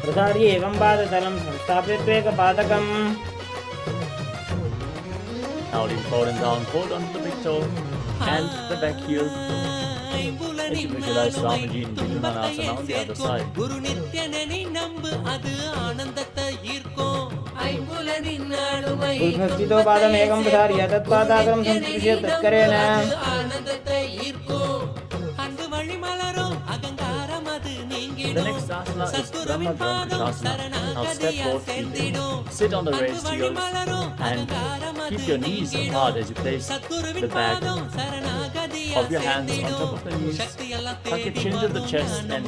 प्रसार्यैकं पादतलं संस्थाप्य त्वेकपादकम्. Now lean forward and down, hold on to the big toe and the back heel. As you visualize Swamiji in Nithyananda on the other side. दीर्घस्थितो पादमेकं प्रसार्य तत्पादाग्रं संस्पृश्य तत्करेण. The next asana is Brahma Granthasana. Now step both feet in. Sit on the raised heels and keep your knees apart as you place the back of your hands on top of the knees. Tuck your chin to the chest and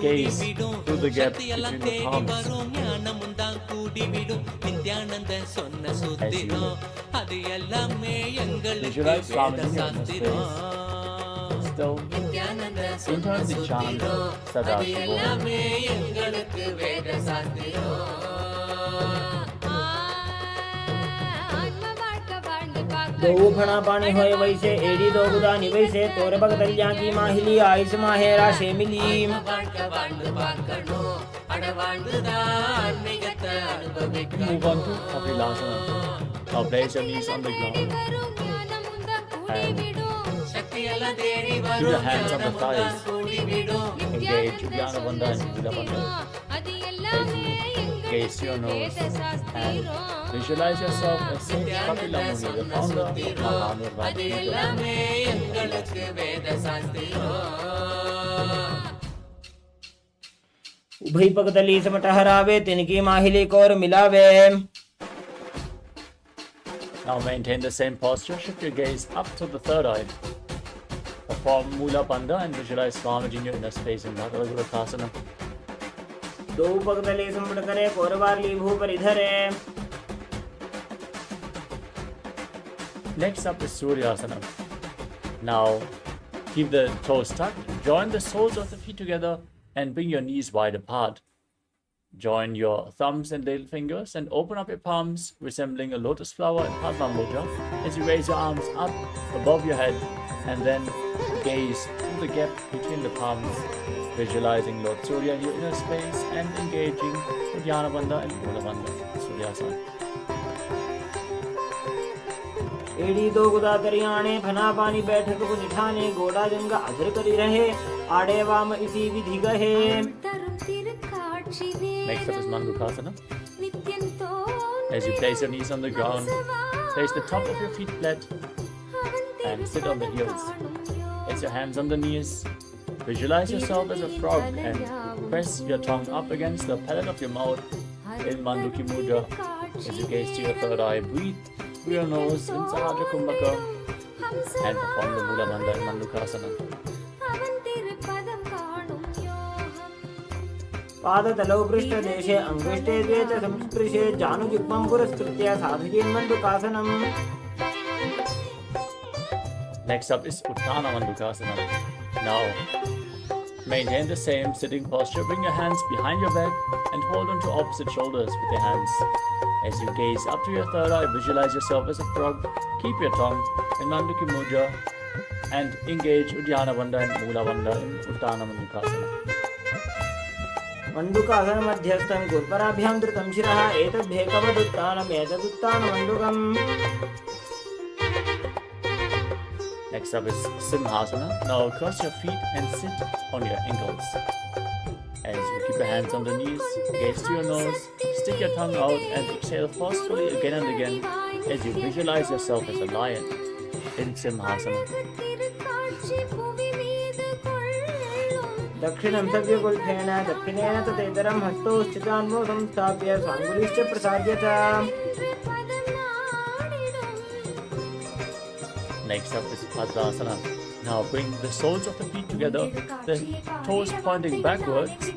gaze through the gap between the palms. As you visualize Swamiji in your space. Still, internally chant Sadashivoham. दो फणा पानी होए वैसे एड़ी दो गुदा निवैसे तोरे बगदलिया की माहिली ice माहेरा शेमिली. Move on to KAILASA. Now place your knees on the ground and keep your hands on the thighs. Engage Uddiyana Bandha and Mula Bandha. Gaze to your nose and visualize yourself as Saint Kapila Muni, the founder of उभय पगदली समट हरावे तिनकी माहिली core मिलावे. Now maintain the same posture, shift your gaze up to the third eye. Perform Mula Bandha and visualize Swamiji in your inner space in RETELECAST. दो पगदली समट करे कोरवारली भू पर इधरे. Next up is Suryasana. Now keep the toes tucked, join the soles of the feet together and bring your knees wide apart. Join your thumbs and little fingers and open up your palms, resembling a lotus flower in Padma Mudra as you raise your arms up above your head and then gaze through the gap between the palms, visualizing Lord Surya in your inner space and engaging Uddiyana Bandha and Mula Bandha. Suryasana. एड़ी दो गुदा करियाणे फना पानी बैठक को निठाने गोड़ा जंगा अधर करी रहे आड़े वाम इसी विधि गहे. Next up is Mandukasana. As you place your knees on the ground, place the top of your feet flat and sit on the heels. Place your hands on the knees. Visualize yourself as a frog and press your tongue up against the palate of your mouth in Manduki Mudra. As you gaze to your third eye, breathe through your nose in Sahadra Kumbhaka and perform the Mula Bandha in Mandukasana. पादतलौ पृष्ठदेशे अङ्गुष्ठे द्वे च संस्पृशे जानुयुग्मं पुरस्कृत्य साधयेन् मण्डूकासनम्. Next up is Uttana Mandukasana. Now Maintain the same sitting posture. Bring your hands behind your back and hold onto opposite shoulders with your hands. As you gaze up to your third eye, visualize yourself as a frog. Keep your tongue in Mandukya Mudra and engage Uddiyana Bandha and Mula Bandha in Uttana Mandukasana. Mandukasana मध्यस्थं गुरुपराभ्यां धृतं शिरः एतद्भेकवदुत्तानम् एतदुत्तानमण्डूकम्. Next up is Simhasana. Now cross your feet and sit on your ankles. As you keep your hands on the knees, gaze to your nose, stick your tongue out and exhale forcefully again and again as you visualize yourself as a lion in Simhasana. दक्षिणं सव्यगुल्फेन दक्षिणेन तथेतरं हस्तौ संस्थाप्य स्वाङ्गुलिश्च प्रसार्य च. Next up is Padmasana. Now bring the soles of the feet together, the toes pointing backwards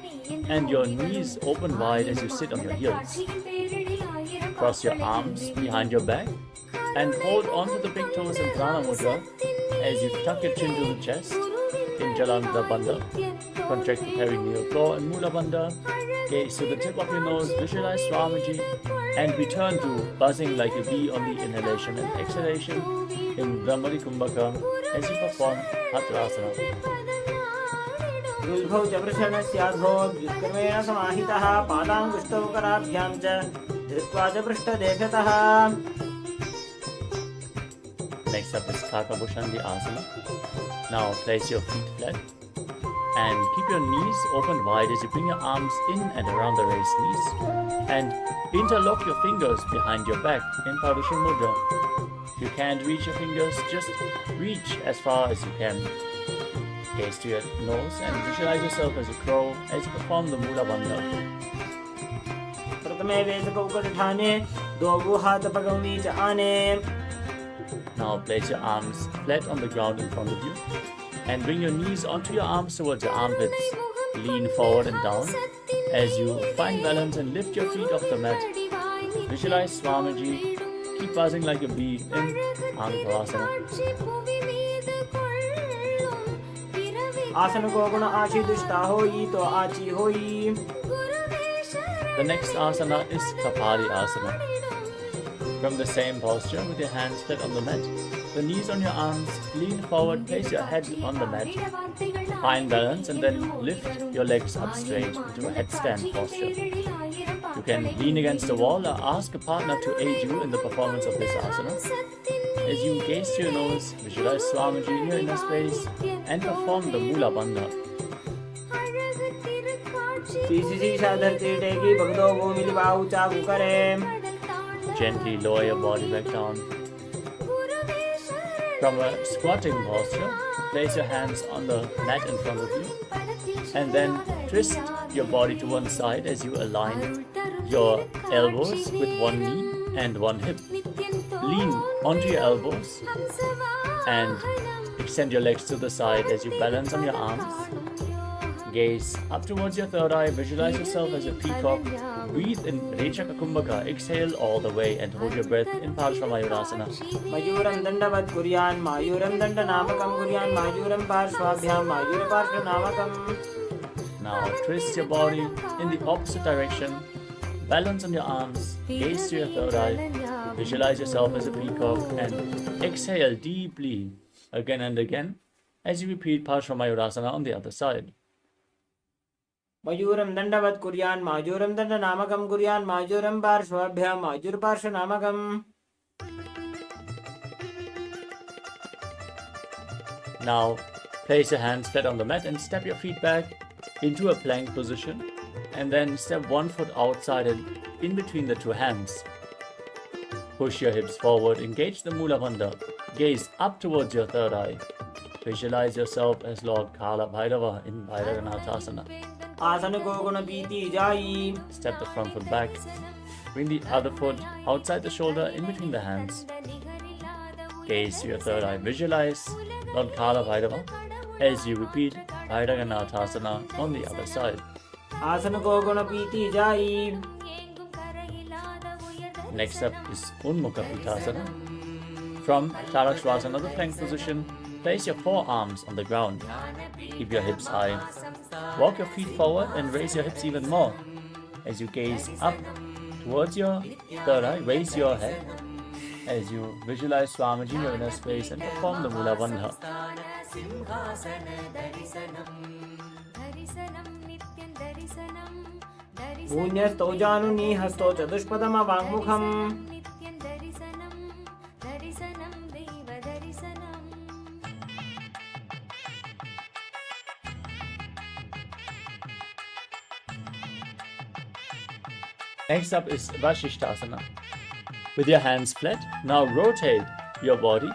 and your knees open wide as you sit on your heels. Cross your arms behind your back and hold onto the big toes in Prana Mudra as you tuck your chin to the chest in Jalandhara Bandha. Contract the perineal floor in Mula Bandha. Gaze to the tip of your nose, visualize Swamiji and return to buzzing like a bee on the inhalation and exhalation in Brahmari Kumbhaka as you perform Hatrasana. दुल्भौ च वृषणस्याधो व्युत्क्रमेण समाहितः पादाङ्गुष्ठौ कराभ्यां च धृत्वा च पृष्ठदेशतः. Next up is Kakabhushandi Asana. Now place your feet flat and keep your knees open wide as you bring your arms in and around the raised knees and interlock your fingers behind your back in Padusha Mudra. If you can't reach your fingers, just reach as far as you can. Gaze to your nose and visualize yourself as a crow as you perform the Mula Bandha. प्रथमे वेदकौकटठाने द्वौ हातपगौनी च आने. Now place your arms flat on the ground in front of you and bring your knees onto your arms towards your armpits. Lean forward and down as you find balance and lift your feet off the mat. Visualize Swamiji. Keep buzzing like a bee in Anupasana. आसन को गुण आची दुष्टा होई तो आची होई. The next asana is Kapali Asana. From the same posture with your hands flat on the mat, the knees on your arms, lean forward, place your head on the mat. Find balance and then lift your legs up straight into a headstand posture. You can lean against the wall or ask a partner to aid you in the performance of this asana. As you gaze to your nose, visualize Swamiji in your inner space and perform the Mula Bandha. Gently lower your body back down. From a squatting posture, place your hands on the mat in front of you and then twist your body to one side as you align your elbows with one knee and one hip. Lean onto your elbows and extend your legs to the side as you balance on your arms. Gaze up towards your third eye, visualize yourself as a peacock. Breathe in Rechaka Kumbhaka, exhale all the way and hold your breath in Parshvamayurasana. Mayuram Dandavat Kuryan, Mayuram Dandanamakam Kuryan, Mayuram Parshvabhyam, Mayura Parshvanamakam. Now twist your body in the opposite direction. Balance on your arms, gaze to your third eye, visualize yourself as a peacock and exhale deeply again and again as you repeat Parshvamayurasana on the other side. Mayuram Dandavat Kuryan, Majuram Dandanamakam Kuryan, Majuram Parshvabhyam, Majur Parshvanamakam. Now place your hands flat on the mat and step your feet back into a plank position and then step one foot outside and in between the two hands. Push your hips forward, engage the Mula Bandha, gaze up towards your third eye. Visualize yourself as Lord Kala Bhairava in Bhairavanatasana. Asana ko guna piti jai. Step the front foot back. Bring the other foot outside the shoulder in between the hands. Gaze to your third eye. Visualize Lord Kala Bhairava as you repeat Bhairavanatasana on the other side. Asana ko guna piti jai. Next up is Unmukha Pitasana. From Tarakshvasana, the plank position, place your forearms on the ground. Keep your hips high. Walk your feet forward and raise your hips even more. As you gaze up towards your third eye, raise your head. As you visualize Swamiji in your inner space and perform the Mula Bandha. Punyastau januni hastau chadushpadama vangmukham. Next up is Vashishthasana. With your hands flat, now rotate your body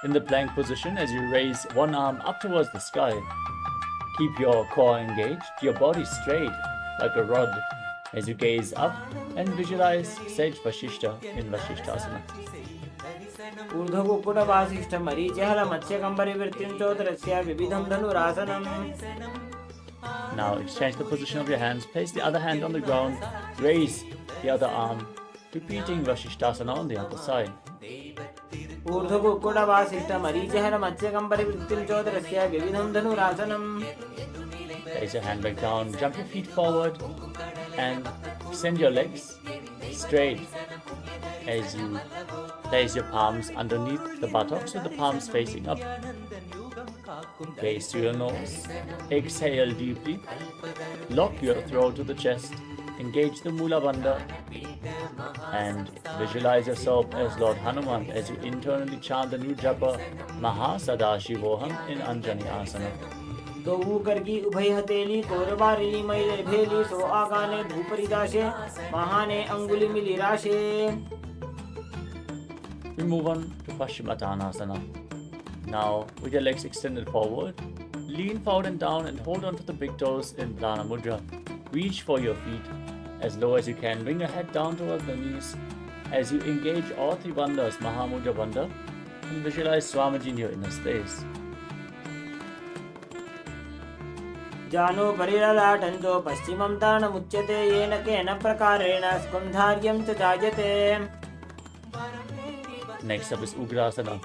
in the plank position as you raise one arm up towards the sky. Keep your core engaged, your body straight like a rod as you gaze up and visualize Sage Vashishta in Vashishthasana. Urdhva Kukuta Vasishta Marichhala Matsya Kambari Virtim Chodrasya Vibidham Dhanurasanam. Now exchange the position of your hands, place the other hand on the ground, raise the other arm, repeating Vashishthasana on the other side. Urdhva Kukuta Vasishta Marichhala Matsya Kambari Virtim Chodrasya Vibidham Dhanurasanam. Place your hand back down, jump your feet forward and extend your legs straight as you place your palms underneath the buttocks with the palms facing up. Gaze to your nose, exhale deeply, lock your throat to the chest, engage the Mula Bandha and visualize yourself as Lord Hanuman as you internally chant the new japa Mahasadashivoham in Anjani Asana. तो ऊकर की उभय हथेली कोरबारी मैले भेली सो आगाने भूपरि दाशे महाने अंगुली मिली राशे. We move on to Paschimottanasana. Now, with your legs extended forward, lean forward and down and hold on to the big toes in Prana Mudra. Reach for your feet as low as you can. Bring your head down towards the knees as you engage all three bandhas, Mahamudra Bandha, and visualize Swamiji in your inner space. जानो परिरलाटन्तो पश्चिमं तानमुच्यते येन केन प्रकारेण स्कन्धार्यं च जायते. Next up is Ugrasana.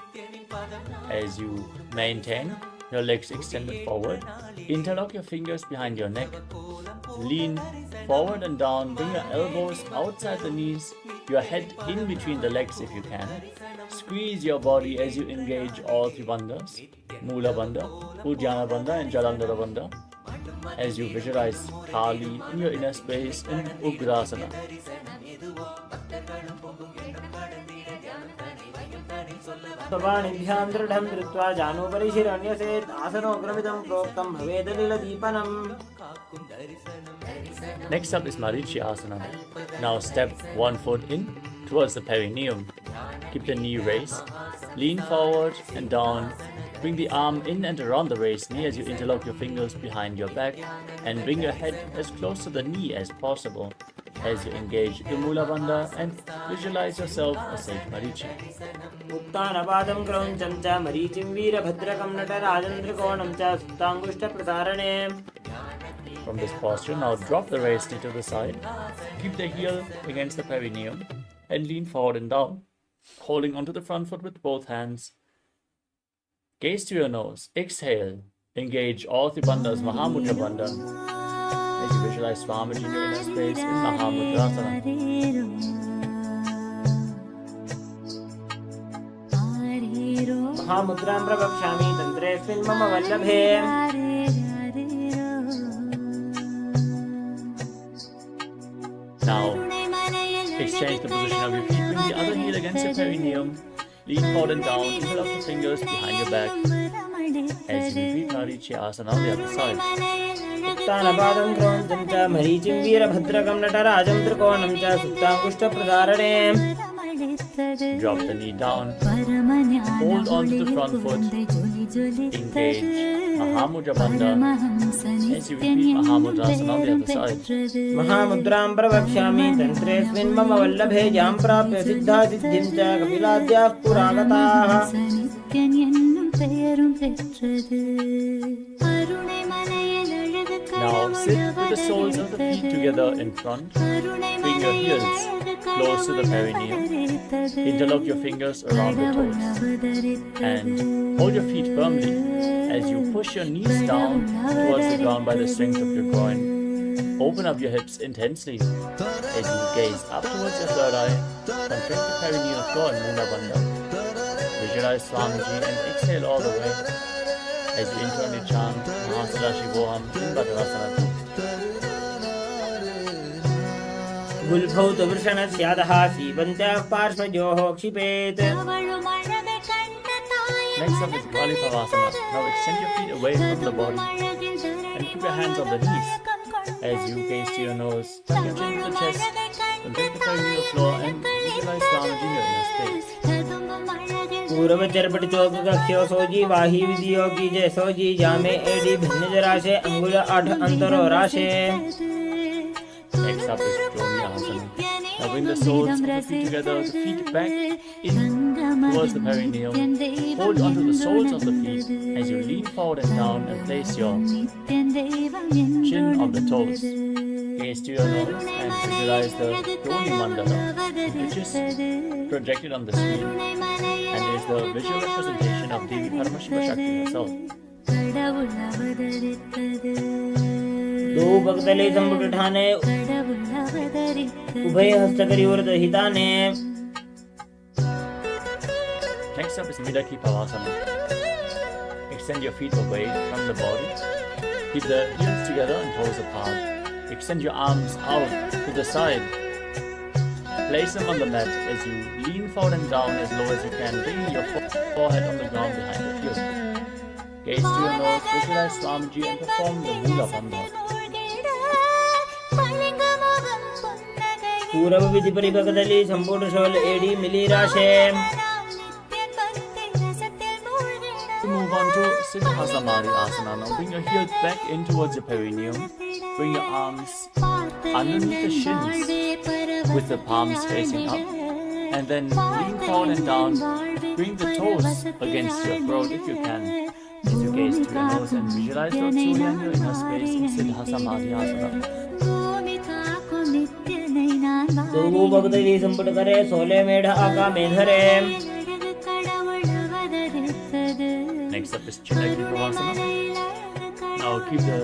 As you maintain your legs extended forward, interlock your fingers behind your neck, lean forward and down, bring your elbows outside the knees, your head in between the legs if you can. Squeeze your body as you engage all three bandhas, Mula Bandha, Uddiyana Bandha and Jalandhara Bandha, as you visualize Kali in your inner space in Ugrasana. तवाणिभ्यां दृढं धृत्वा जानो परिशिरण्यसेत् आसनोग्रमिदं प्रोक्तं भवेदलिलदीपनम्. Next up is Marichi Asana. Now step one foot in towards the perineum. Keep the knee raised. Lean forward and down. Bring the arm in and around the raised knee as you interlock your fingers behind your back and bring your head as close to the knee as possible as you engage the Mula Bandha and visualize yourself as Sage Marichi. उत्तानपादं क्रौञ्चं च मरीचिं वीरभद्रकं नटराजन्द्रकोणं च सुप्ताङ्गुष्ठप्रसारणे. From this posture, now drop the raised knee to the side. Keep the heel against the perineum and lean forward and down, holding onto the front foot with both hands. Gaze to your nose. Exhale. Engage all three bandhas, Mahamudra Bandha. As you visualize Swamiji in your inner space in Mahamudrasana. महामुद्रां प्रवक्ष्यामि तन्त्रेऽस्मिन् मम वल्लभे. Now, exchange the position of your feet. Bring the other heel against your perineum. Lean forward and down. Interlock your fingers behind your back. As you repeat Marichi Asana on the other side. उत्तानपादं क्रौञ्चं च मरीचिं वीरभद्रकं नटराजं त्रिकोणं च सुप्ताङ्गुष्ठप्रसारणे. Drop the knee down. Hold on to the front foot. Engage Mahamudra Bandha. As you repeat Mahamudrasana on the other side. महामुद्रां प्रवक्ष्यामि तन्त्रेऽस्मिन् मम वल्लभे यां प्राप्य सिद्धासिद्धिं च कपिलाद्याः पुरागताः. Now Now sit with the soles of the feet together in front. Bring your heels close to the perineum. Interlock your fingers around the toes. And hold your feet firmly as you push your knees down towards the ground by the strength of your groin. Open up your hips intensely as you gaze up towards your third eye. Contract the perineal floor in Mula Bandha. Visualize Swamiji and exhale all the way as you internally chant Paramashivoham in Bhadrasana 2. गुल्भौत वृषणस्यादः सीबन्त्याः पार्श्वयोः क्षिपेत्. Next up is Valipavasana. Now extend your feet away from the body and keep your hands on the knees as you gaze to your nose, tuck your chin to the chest, contract the perineal floor and visualize Swamiji in your inner space. पूर्व चरपट चौक कक्ष्यो सोजी वाही विधियो की जय सोजी जामे AD भिन्न जराशे अंगुल 8 अंतरो राशे. Next up is Asana. Now bring the soles of the feet together, the feet back in towards the perineum. Hold onto the soles of the feet as you lean forward and down and place your chin on the toes. Gaze to your nose and visualize the Doni Mandala, which is projected on the screen and is the visual representation of Devi Paramashiva Shakti herself. दो भक्तले संपुट ठाने उभय हस्तकरी वरदहिताने. Next up is Midaki Pavasana. Extend your feet away from the body. Keep the heels together and toes apart. Extend your arms out to the side. Place them on the mat as you lean forward and down as low as you can, bringing your forehead on the ground behind the heel. Gaze to your nose, visualize Swamiji and perform the Mula Bandha. पूर्व विधि परिभगदली संपूर्ण शोल एडी मिली राशे. To move on to Siddhasamari Asana. Now bring your heels back in towards your perineum. Bring your arms underneath the shins with the palms facing up. And then lean forward and down. Bring the toes against your throat if you can. As you gaze to your nose and visualize Lord Surya in your inner space in Siddhasamari Asana. दो भक्तली संपुट करे सोले मेढ़ आका मेधरे. Next up is Chinaki Pavasana. Now keep the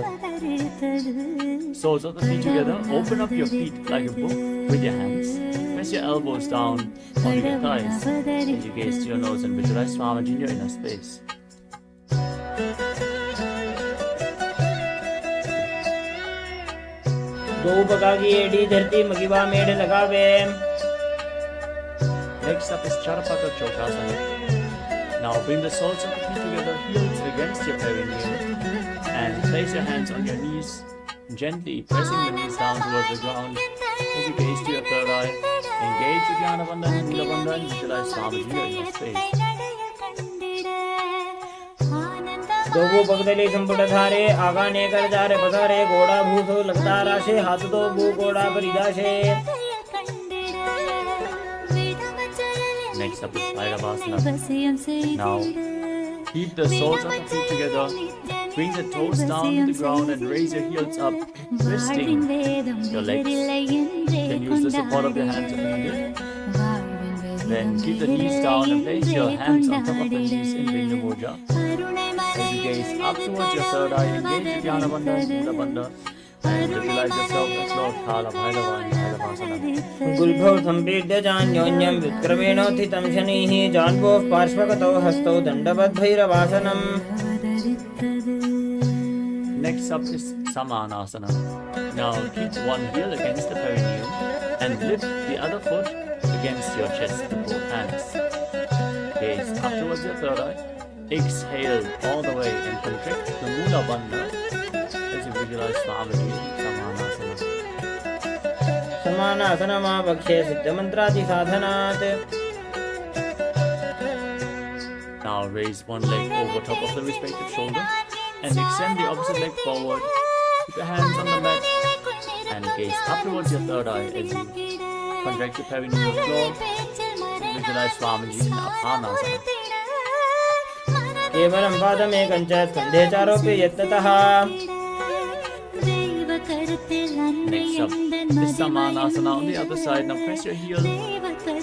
soles of the feet together. Open up your feet like a book with your hands. Press your elbows down on your thighs as you gaze to your nose and visualize Swamiji in your inner space. दो बका की AD धरती मगिवा मेढ़ लगावे. Next up is Charapaka Chokasana. Now bring the soles of the feet together, heels against your perineum, and place your hands on your knees, gently pressing the knees down towards the ground as you gaze to your third eye. Engage with Jnana Bandha and Mula Bandha and visualize Swamiji in your space. दो भक्तली संपुट धारे आगा ने कर जारे पधारे घोड़ा भूसो लगता राशे हाथ दो भू घोड़ा परिदाशे. Next up is Bhairavasana. Now, keep the soles of the feet together. Bring the toes down to the ground and raise your heels up, twisting your legs. You can use the support of your hands if needed. Then keep the knees down and place your hands on top of the knees in Bindu Mudra. As you gaze up towards your third eye, engage with Jnana Bandha and Mula Bandha. And visualize yourself as Lord Kala Bhairava in Bhairavasana. गुल्भौ संवेद्य जान्योन्यं विक्रमेणोत्थितं शनिः जान्वोः पार्श्वगतौ हस्तौ दण्डवद् भैरवासनम्. Next up is Samanasana. Now keep one heel against the perineum and lift the other foot against your chest with both hands. Gaze up towards your third eye. Exhale all the way and contract the Mula Bandha as you visualize Swamiji in Samanasana. समानासनमावक्षे सिद्धमन्त्रादि साधनात्. Now raise one leg over top of the respective shoulder and extend the opposite leg forward. Keep your hands on the mat and gaze up towards your third eye as you contract your perineal floor. Visualize Swamiji in Apanasana. केवलं पादमेकं च स्कन्धे चारोप्य यत्ततः. Next up, this Samanasana on the other side. Now press your heel,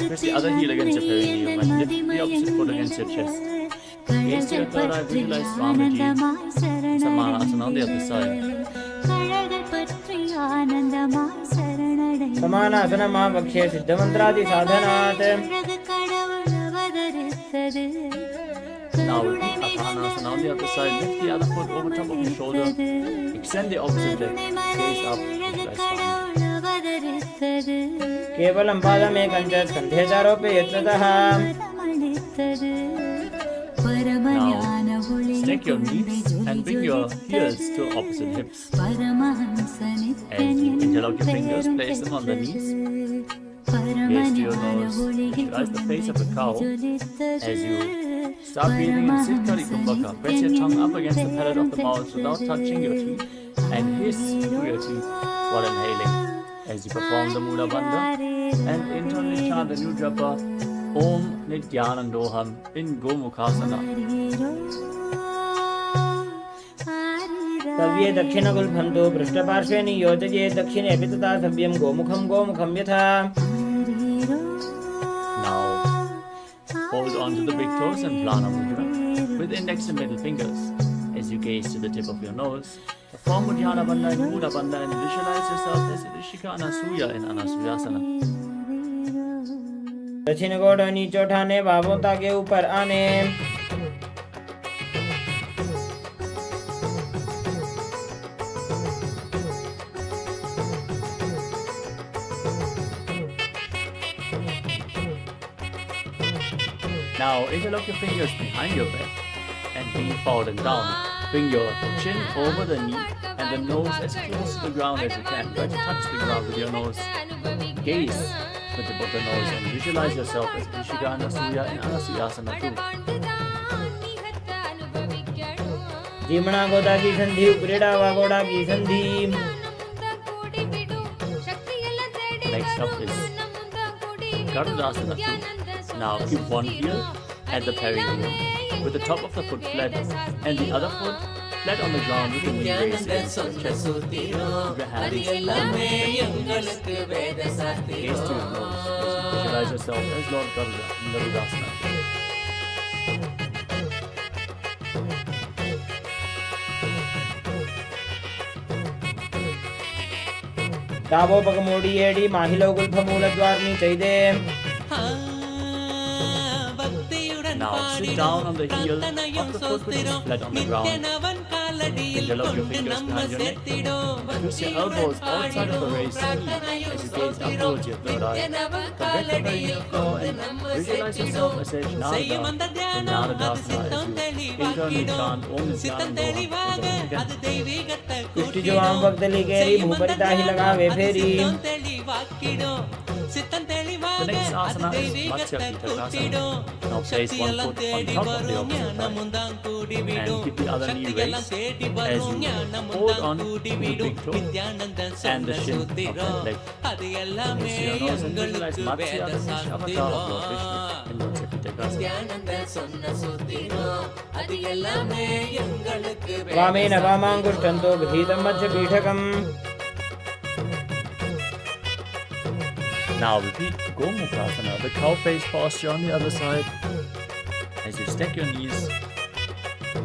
press the other heel against your perineum and lift the opposite foot against your chest. Gaze to your third eye, visualize Swamiji. Samanasana on the other side. समानासनं मा वक्ष्ये सिद्धमन्त्रादि साधनात् Now repeat Apanasana on the other side. Lift the other foot over top of your shoulder. Extend the opposite leg. Gaze up. Visualize Swamiji. केवलं पादमेकं च स्कन्धे चारोप्य यत्नतः Now stack your knees and bring your heels to opposite hips. As you interlock your fingers, place them on the knees. Gaze to your nose. Visualize the face of a cow. As you start breathing in Siddhkari Kumbhaka, press your tongue up against the palate of the mouth without touching your teeth and hiss through your teeth while inhaling. As you perform the Mula Bandha and internally chant the new japa Om Nithyanandoham in Gomukhasana. सव्ये दक्षिणगुल्फन्तो पृष्ठपार्श्वे नियोजये दक्षिणे अपि तथा सव्यं गोमुखं गोमुखं यथा Now hold on to the big toes and Plana Mudra with index and middle fingers. As you gaze to the tip of your nose, perform Uddiyana Bandha and Mula Bandha and visualize yourself as Rishika Anasuya in Anasuyasana. दक्षिण गोड़ नीचे उठाने बाहों ताके ऊपर आने Now interlock your fingers behind your back and lean forward and down. Bring your chin over the knee and the nose as close to the ground as you can. Try to touch the ground with your nose. Gaze with the tip of the nose and visualize yourself as Rishika Anasuya in Anasuyasana too. जीमणा गोदा की संधि उपरेड़ा वागोड़ा की संधि Next up is Garudasana 2. Now keep one heel at the perineum with the top of the foot flat and the other foot flat on the ground with the knee raised against your chest. Keep your hands on the gaze to your nose. Visualize yourself as Lord Garuda in Garudasana. दावोपगमोडी एडी माहिलो गुल्फमूलद्वारनी चैदे Now sit down on the heel of the foot which is flat on the ground. Interlock your fingers behind your neck. Twist your elbows outside of the raised knee as you gaze up towards your third eye. Come back to the floor and visualize yourself as a Narada in Naradasana as you internally chant Om Nithyanandoham. कुष्टि जो आम वक्त लिगेरी भूपरिता ही लगावे फेरी The next asana is Matsya Pitakasana. Now place one foot on top of the opposite thigh and keep the other knee raised as you hold on to the big toe and the shin of that leg. Raise your nose and visualize Matsya, the fish avatar of Lord Vishnu in Matsya Pitakasana. वामेन वामांगुष्ठन्तो गृहीतं मध्य पीठकम् Now repeat Gomukhasana, the cow face posture on the other side. As you stack your knees,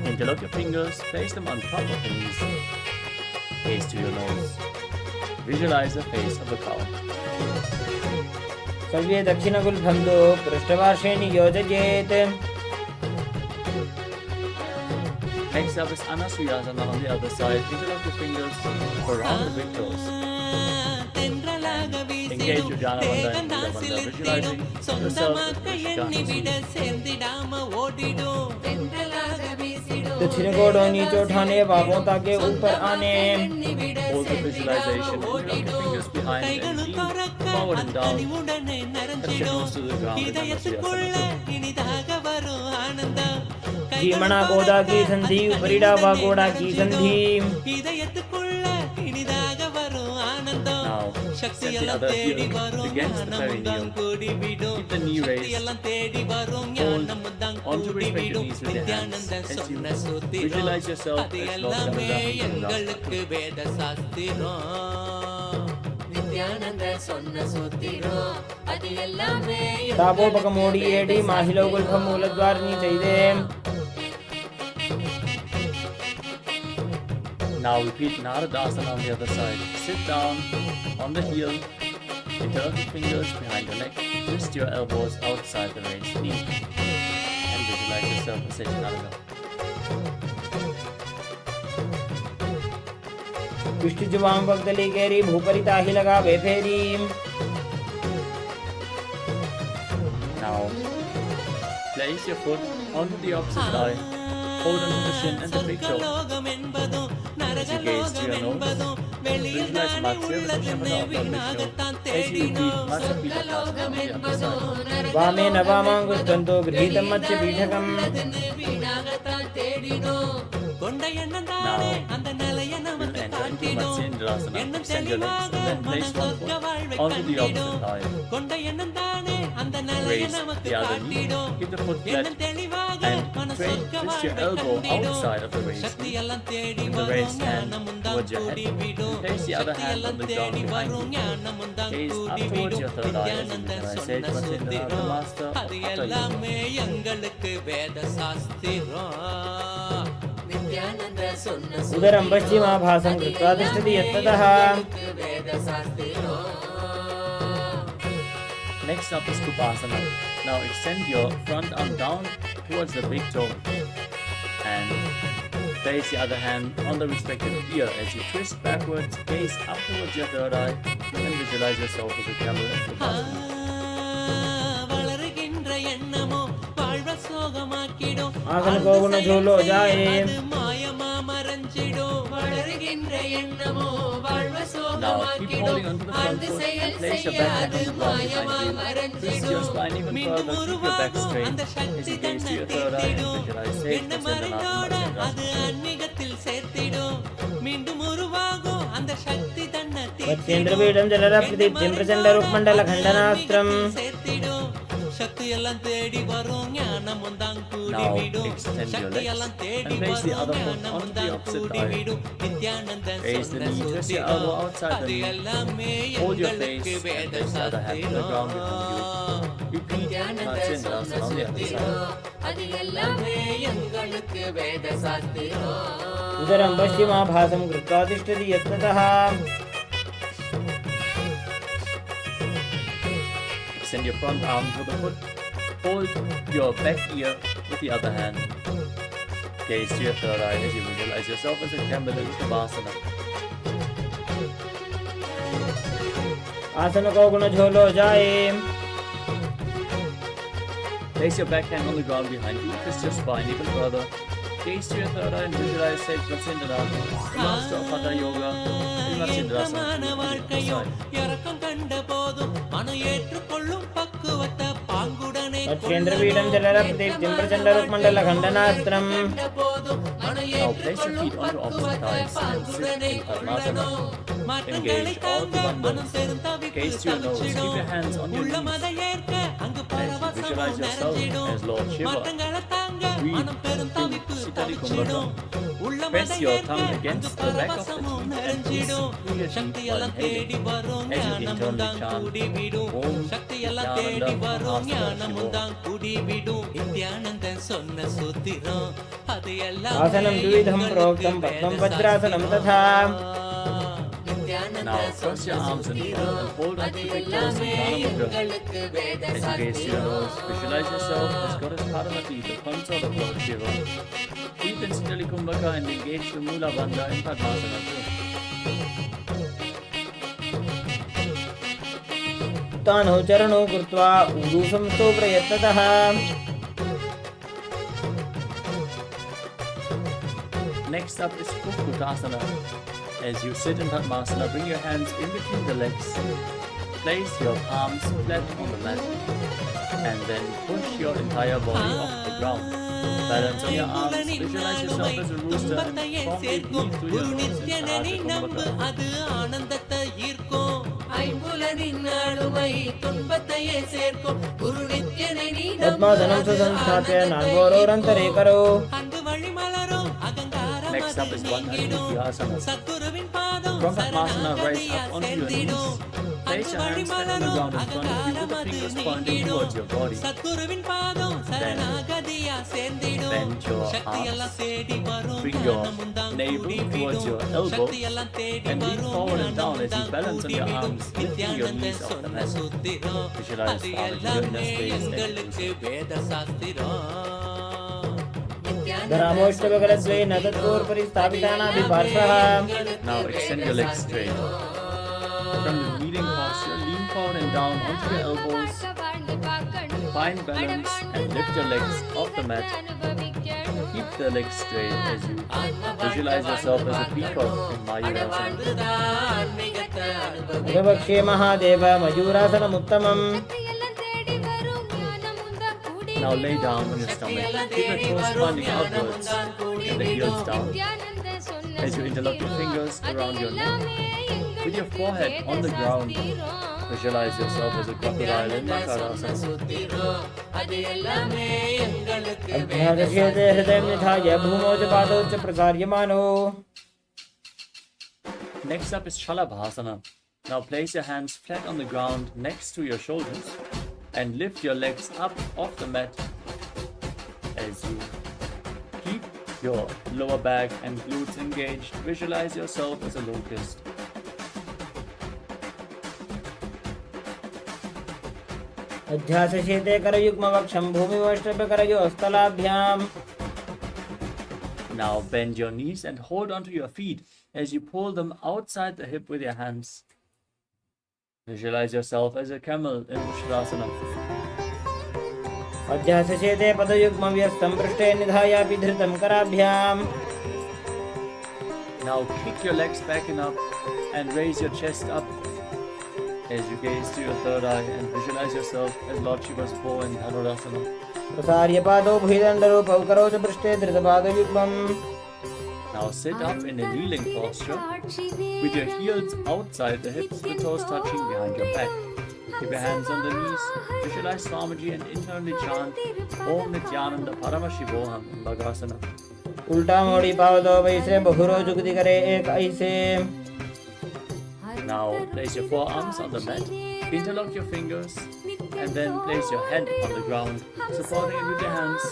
interlock your fingers, place them on top of the knees. Gaze to your nose. Visualize the face of the cow. सव्ये दक्षिणगुल्फन्तो पृष्ठपार्श्वे नियोजयेत् Next up is Anasuyasana on the other side. Interlock your fingers around the big toes. Engage your Jnana Bandha and Mula Bandha, visualizing yourself as Rishika दक्षिण गोड़ नीचे उठाने बाहों ताके ऊपर आने Hold the visualization, interlock your fingers behind and lean forward and down. Touch your nose to the ground in Anasuyasana. जीमणा गोदा की संधि उपरिड़ा वागोड़ा की संधि Now சக்தி Set the எல்லாம் other தேடி heel வரும் against the ஞானமும் தான் perineum. கூடி விடும் Keep the knee Sakthi raised. எல்லாம் தேடி வரும் Hold ஞானமும் தான் onto கூடி respect your விடும் knees with your hands Nithyanandan as you சொன்ன சூத்திரம் visualize yourself அது as Lord எல்லாமே Garuda in the last எங்களுக்கு வேத சாஸ்திரம் நித்யானந்தன் சொன்ன சூத்திரம் அது எல்லாமே तापोपकमोडियेडि माहिलो गुल्फमूलद्वारिणी चैदे Now repeat Naradasana on the other side. Sit down on the heel. Interlock your fingers behind your neck. Twist your elbows outside the raised knee. And visualize yourself as Nithyananda. विष्टुजुवां भक्तली केरी भूपरिता ही लगा बेफेरी Now place your foot onto the opposite thigh. Hold onto the shin and the big toe. As you gaze to your nose, visualize Matsya Vishamana of the Vishnu. As you repeat Matsya Pithakasana on the other side. वामे नवामाङ्गुष्टन्तो गृहीतं मत्स्य पीठकम् Now, we'll enter into Matsyendrasana. Extend your legs and then place one foot onto the opposite thigh. Raise the other knee, keep the foot flat, and twist your elbow outside of the raised knee. With the raised hand towards your head, and place the other hand on the ground behind you. Gaze up towards your third eye as you visualize Sage Matsyendra, the master of Hatha Yoga. எல்லாமே எங்களுக்கு வேத சாஸ்திரம் நித்யானந்த சொன்ன उदरं पश्चिमाभासं कृत्वा तिष्ठति यत्ततः வேத சாஸ்திரம் Next up is Kupasana. Now extend your front arm down towards the big toe and place the other hand on the respective ear as you twist backwards, gaze up towards your third eye and visualize yourself as a camel in Kupasana. வளருகின்ற எண்ணமோ வாழ்வ சோகமாக்கிடும் आसन को गुण झोलो जाए மாயமா மறைஞ்சிடும் வளருகின்ற எண்ணமோ வாழ்வ Now keep holding onto the front foot and place your back hand on the ground behind you. Twist your spine even further, keep your back straight as you gaze to your third eye and visualize Sage Matsyendra. அது ஆன்மீகத்தில் சேர்த்திடும் மீண்டும் உருவாகும் அந்த சக்தி தன்னை मत्स्येन्द्रपीठं जलरप्रदीप्तिं प्रचण्डरुक्मण्डलखण्डनास्त्रम् சேர்த்திடும் சக்தி எல்லாம் தேடி வரும் ஞானமும் தான் கூடி Now விடும் extend your சக்தி எல்லாம் legs தேடி and place the வரும் other foot ஞானமும் onto the தான் opposite கூடி thigh. விடும் நித்யானந்தன் Raise the சொன்ன knee, twist your elbow சூத்திரம் outside the அது knee. எல்லாமே Hold your எங்களுக்கு face and வேத place the other hand on the ground behind சாஸ்திரம் you. Repeat Matsyendrasana on the other side. அது எல்லாமே எங்களுக்கு வேத சாஸ்திரம் उदरं पश्चिमाभासं कृत्वा तिष्ठति यत्ततः Extend your front arm to the foot. Hold your back ear with the other hand. Gaze to your third eye as you visualize yourself as a camel in Savasana. आसन को गुण झोलो जाए Place your back hand on the ground behind you. Twist your spine even further. Gaze to your third eye and visualize Sage Matsyendra, the master of Hatha Yoga, in Matsyendrasana. வாழ்க்கையும் இறக்கம் கண்ட போதும் மன ஏற்றுக்கொள்ளும் பக்குவத்தை பாங்குடனே मत्स्येन्द्रपीठं जलरप्रदीप्तिं प्रचण्डरुक्मण्डलखण्डनास्त्रम् Now place your feet onto opposite thighs and sit in Paramashivoham. Engage all the bundles. Gaze to your nose. Keep your hands on your knees. As you visualize yourself as Lord Shiva. Breathe in Sitali Kumbhaka. Press your tongue against the back of the teeth and twist through your teeth while inhaling. As you internally chant Om Nithyananda ஞானமும் கூடி விடும் நித்யானந்தன் சொன்ன சூத்திரம் அது आसनं द्विविधं प्रोक्तं पद्मं वज्रासनं तथा Now cross your arms in front and hold on to the toes in Prana Mudra. As you gaze to your nose, visualize yourself as Goddess Parvati, the consort of Lord Shiva. Breathe in Sitali Kumbhaka and engage the Mula Bandha in Padmasana too. तानौ चरणौ कृत्वा ऊरुसं स्तोत्रयत्ततः Next up is Kukkutasana. As you sit in Padmasana, bring your hands in between the legs. Place your palms flat on the mat. And then push your entire body off the ground. Balance on your arms, visualize yourself as a rooster and strongly breathe through your nose in Sahasra Kumbhaka. அது ஆனந்தத்தை ஈர்க்கும் வாழ்வின் ஆளுமை துன்பத்தையே சேர்க்கும் குரு நித்யனை நீ பத்மாசனம் சுசம்ஸ்தாப்ய நான்கோரோரந்தரே கரோ. அங்கு வழி மலரும் அகங்காரம் Next up is one Nithyananda. சத்குருவின் பாதம் From Padmasana, rise up onto your knees. Place your hands flat on the ground in front of you with the fingers pointing towards your body. சத்குருவின் பாதம் சரணாகதியா சேர்ந்திடும் Bend your சக்தி எல்லாம் தேடி arms. வரும் Bring your navel towards your elbow and lean forward and down as you balance on your arms, lifting your knees off the mat. Visualize Swamiji in your space and எங்களுக்கு வேத சாஸ்திரம் धरामोष्टभगलद्वयेन तत्पूर्वपरि स्थापितानाभिपार्श्वः. Now extend your legs straight. From the kneeling posture, lean forward and down onto your elbows. Find balance and lift your legs off the mat. Keep the legs straight as you visualize yourself as a peacock in Mayurasana. भगवक्षे Mahadev मयूरासनमुत्तमम्. Now lay down on your stomach. Keep your toes pointing outwards and the heels down. As you interlock your fingers around your neck, with your forehead on the ground, visualize yourself as a crocodile in Makarasana. अभ्यागच्छेते हृदयं निधाय भूमौ च पादौ च प्रसार्यमानो. Next up is Shalabhasana. Now place your hands flat on the ground next to your shoulders and lift your legs up off the mat as you keep your lower back and glutes engaged. Visualize yourself as a locust. अध्यासशेते करयुग्मवक्षं भूमिमष्टभ्यकरयोस्तलाभ्याम्. Now bend your knees and hold onto your feet as you pull them outside the hip with your hands. Visualize yourself as a camel in Vishrasana. अध्यासशेते पदयुग्मव्यस्तं पृष्ठे निधायापि धृतं कराभ्याम्. Now kick your legs back and up and raise your chest up as you gaze to your third eye and visualize yourself as Lord Shiva's bow in Dhanurasana. प्रसार्य पादौ भुजदण्डरूपौ करो च पृष्ठे धृतपादयुग्मम्. Now sit up in a kneeling posture with your heels outside the hips, the toes touching behind your back. Keep your hands on the knees, visualize Swamiji and internally chant Om Nithyananda Paramashivoham in Bhagasana. उल्टा मोड़ी पावदो वैसे बहुरो जुगति करे एक ऐसे. Now place your forearms on the mat, interlock your fingers and then place your head on the ground, supporting it with your hands.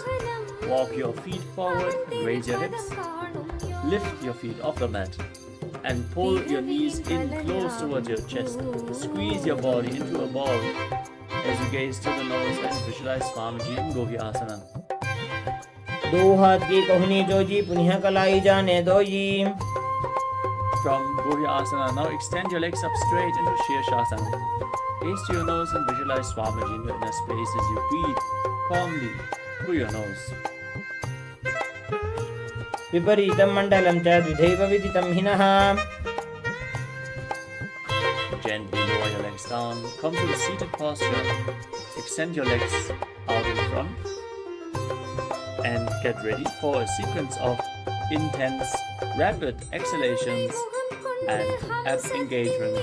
Walk your feet forward and raise your hips. Lift your feet off the mat and pull your knees in close towards your chest. Squeeze your body into a ball as you gaze to the nose and visualize Swamiji in Gohyasana. दो हाथ की कोहनी जोजी पुनः कलाई जाने दो जी. From Gohyasana, now extend your legs up straight into Shirshasana. Gaze to your nose and visualize Swamiji in your inner space as you breathe calmly through your nose. विपरीतं मण्डलं च द्विधैव विदितं हिनः. Gently lower your legs down. Come to the seated posture. Extend your legs out in front. And get ready for a sequence of intense, rapid exhalations and ab engagement.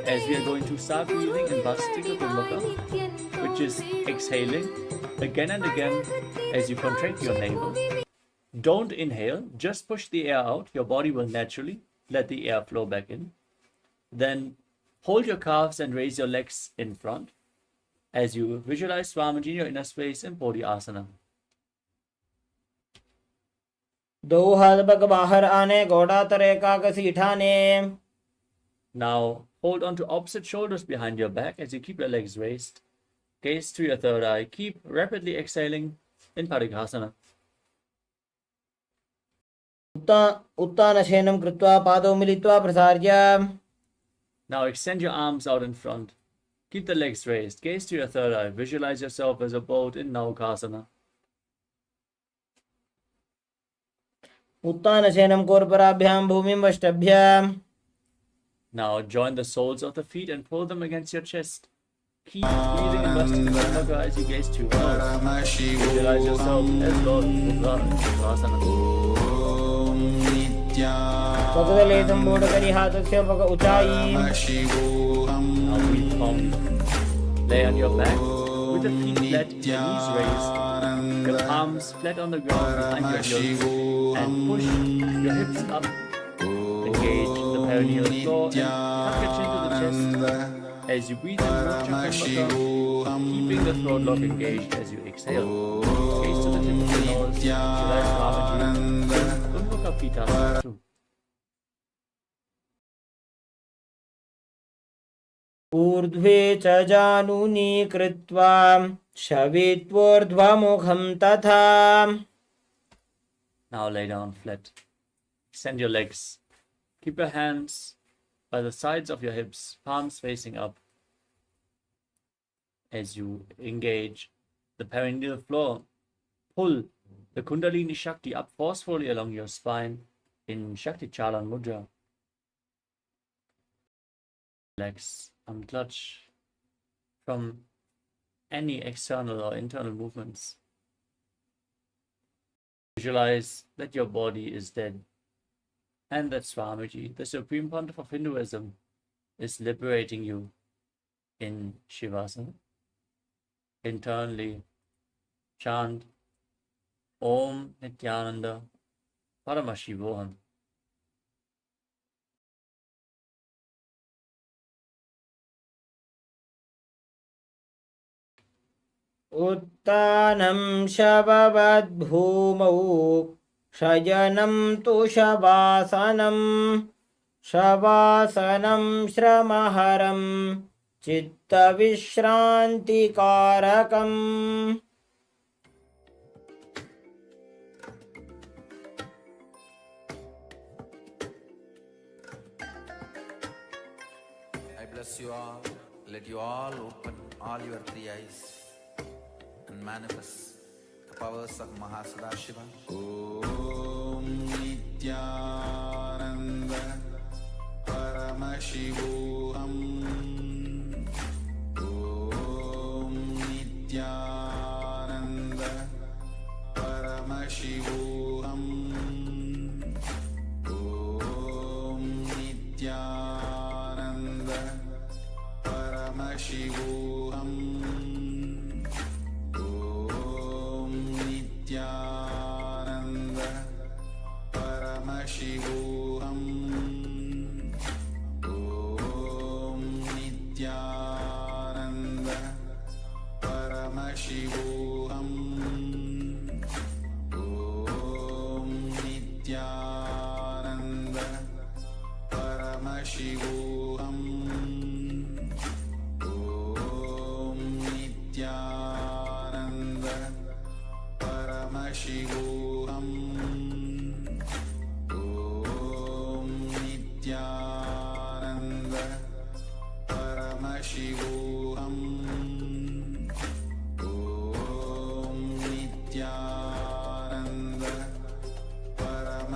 As we are going to start breathing in Vastika Kumbhaka, which is exhaling again and again as you contract your navel. Don't inhale, just push the air out. Your body will naturally let the air flow back in. Then hold your calves and raise your legs in front as you visualize Swamiji in your inner space in Bodhyasana. दो हाथ bug बाहर आने घोड़ा तरे काकसी ठाने. Now hold on to opposite shoulders behind your back as you keep your legs raised. Gaze to your third eye. Keep rapidly exhaling in Parighasana. उत्तानशयनं कृत्वा पादौ मिलित्वा प्रसार्य. Now extend your arms out in front. Keep the legs raised. Gaze to your third eye. Visualize yourself as a boat in Naukasana. उत्तानशयनं कोर्पराभ्यां भूमिं वष्टभ्याम्. Now join the soles of the feet and pull them against your chest. Keep breathing in Vastika as you gaze to your nose. Visualize yourself as Lord Buddha in Shavasana. स्वतले संबोध करी हाथस्य पग ऊंचाई. Now breathe calmly. Lay on your back with the feet flat, your knees raised, your palms flat on the ground behind your heels, and push your hips up. Engage the perineal floor and tuck your chin to the chest. As you breathe in, root your Kumbhaka, keeping the throat lock engaged as you exhale. Gaze to the tip of your nose, visualize Swamiji, Kumbhaka Pitasana 2. ऊर्ध्वे च जानुनी कृत्वा शवित्वोर्ध्वमुखं तथा. Now lay down flat. Extend your legs. Keep your hands by the sides of your hips, palms facing up. As you engage the perineal floor, pull the Kundalini Shakti up forcefully along your spine in Shakti Chalan Mudra. Relax, unclutch from any external or internal movements. Visualize that your body is dead and that Swamiji, the Supreme Pontiff of Hinduism, is liberating you in Shivasana. Internally, chant Om Nithyananda Paramashivoham. उत्तानं शववद्भूमौ शयनं तु शवासनं. शवासनं श्रमहरं चित्तविश्रान्तिकारकम्. I bless you all. Let you all open all your three eyes and manifest the powers of Mahasadashiva. Om Nithyananda Paramashivoham. Om Nithyananda Paramashivoham. Om Nithyananda Paramashivoham. Om Nithyananda Paramashivoham. Om Nithyananda Paramashivoham. Om Nithyananda Paramashivoham. Om Nithyananda Paramashivoham. Om Nithyananda Paramashivoham. Om Nithyananda Paramashivoham. Om Nithyananda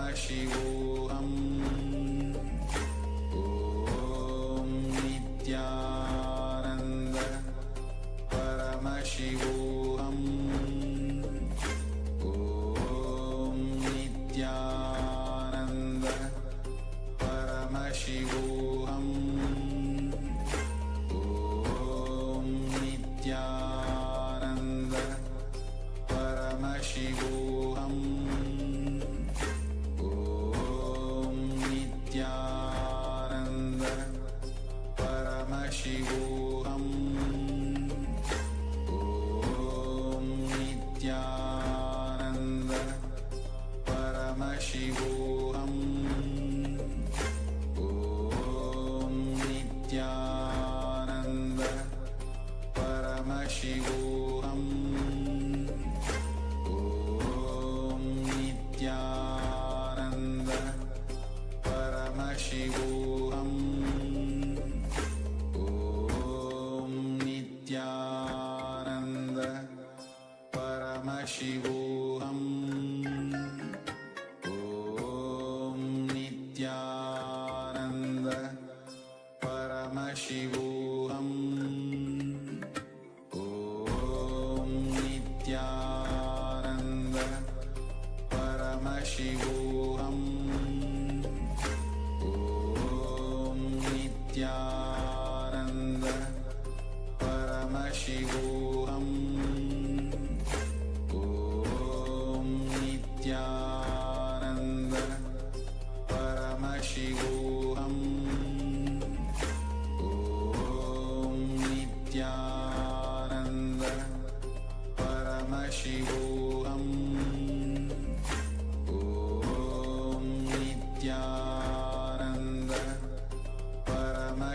Paramashivoham. Om Nithyananda Paramashivoham. Om Nithyananda Paramashivoham. Om Nithyananda Paramashivoham. Om Nithyananda Paramashivoham. Om Nithyananda Paramashivoham. Om Nithyananda Paramashivoham. Om Nithyananda Paramashivoham. Om Nithyananda Paramashivoham. Om Nithyananda Paramashivoham.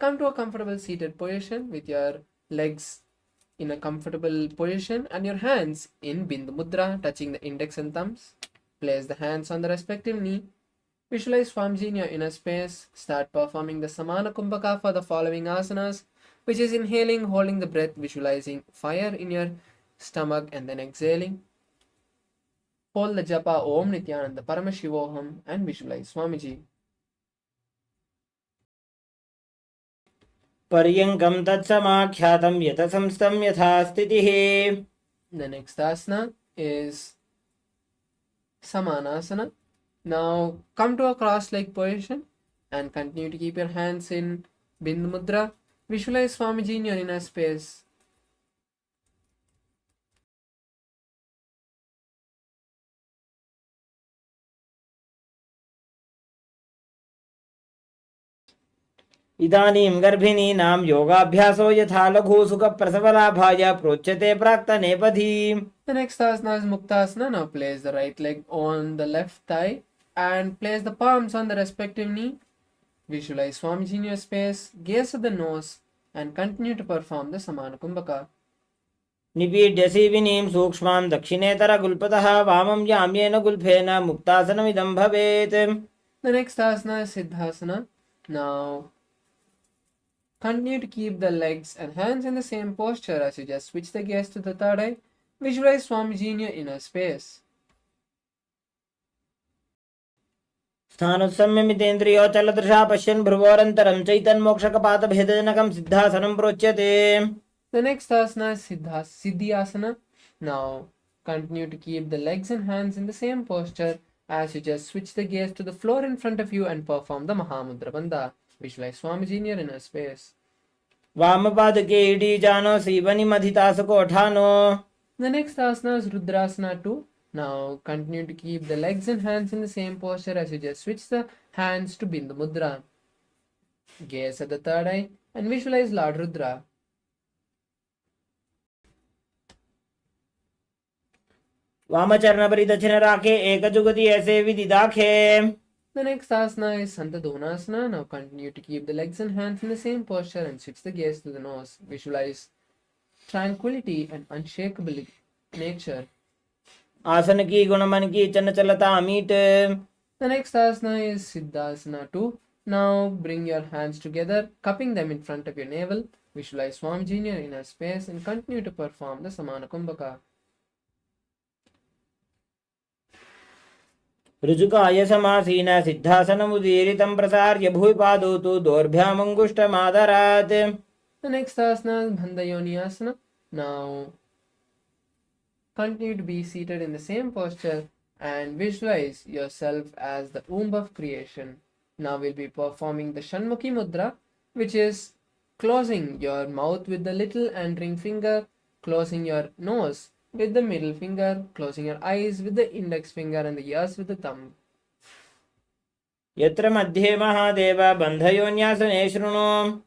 Come to a comfortable seated position with your legs in a comfortable position and your hands in Bindu Mudra, touching the index and thumbs. Place the hands on the respective knee. Visualize Swamiji in your inner space. Start performing the Samana Kumbhaka for the following asanas, which is inhaling, holding the breath, visualizing fire in your stomach, and then exhaling. Hold the japa Om Nithyananda Paramashivoham and visualize Swamiji. पर्यङ्कं तत्समाख्यातं यतसंस्थं यथा स्थितिः. The next asana is Samanasana. Now come to a cross-leg position and continue to keep your hands in Bindu Mudra. Visualize Swamiji in your inner space. इदानीं गर्भिणीनां योगाभ्यासो यथा लघु सुखप्रसवलाभाय प्रोच्यते प्राक्तनेपथि. The next asana is Muktasana. Now place the right leg on the left thigh and place the palms on the respective knee. Visualize Swamiji in your space, gaze at the nose and continue to perform the Samana Kumbhaka. निपीड्यसि विनीं सूक्ष्मां दक्षिणेतरगुल्पतः वामं याम्येन गुल्फेन मुक्तासनमिदं भवेत्. The next asana is Siddhasana. Now continue to keep the legs and hands in the same posture as you just switch the gaze to the third eye. Visualize Swamiji in your inner space. स्थानुसंयमितेन्द्रियोचलदृशा पश्यन् भ्रुवोरन्तरं चैतन्मोक्षकपातभेदजनकं सिद्धासनं प्रोच्यते. The next asana is Siddhyasana. Now continue to keep the legs and hands in the same posture as you just switch the gaze to the floor in front of you and perform the Mahamudra Bandha. Visualize Swamiji in your inner space. वामपादके इडीजानो सीवनिमधितासकोठानो. The next asana is Rudrasana 2. Now continue to keep the legs and hands in the same posture as you just switch the hands to Bindu Mudra. Gaze at the third eye and visualize Lord Rudra. वामचरणपरिदक्षिणराखे एकजुगति ऐसे विदिदाखे. The next asana is Santadonasana. Now continue to keep the legs and hands in the same posture and switch the gaze to the nose. Visualize tranquility and unshakable nature. आसन की गुणमन की चंचलता meet. The next asana is Siddhasana 2. Now bring your hands together, cupping them in front of your navel. Visualize Swamiji in your inner space and continue to perform the Samana Kumbhaka. ऋजुकाय समासीन सिद्धासनमुदीरितं प्रसार्य भूपादौ तु दोर्भ्यामङ्गुष्ठमादरात्. The next asana is Bandhayoniyasana. Now continue to be seated in the same posture and visualize yourself as the womb of creation. Now we'll be performing the Shanmukhi Mudra, which is closing your mouth with the little and ring finger, closing your nose with the middle finger, closing your eyes with the index finger and the ears with the thumb. यत्र मध्ये महादेव बन्धयोन्यासने शृणु.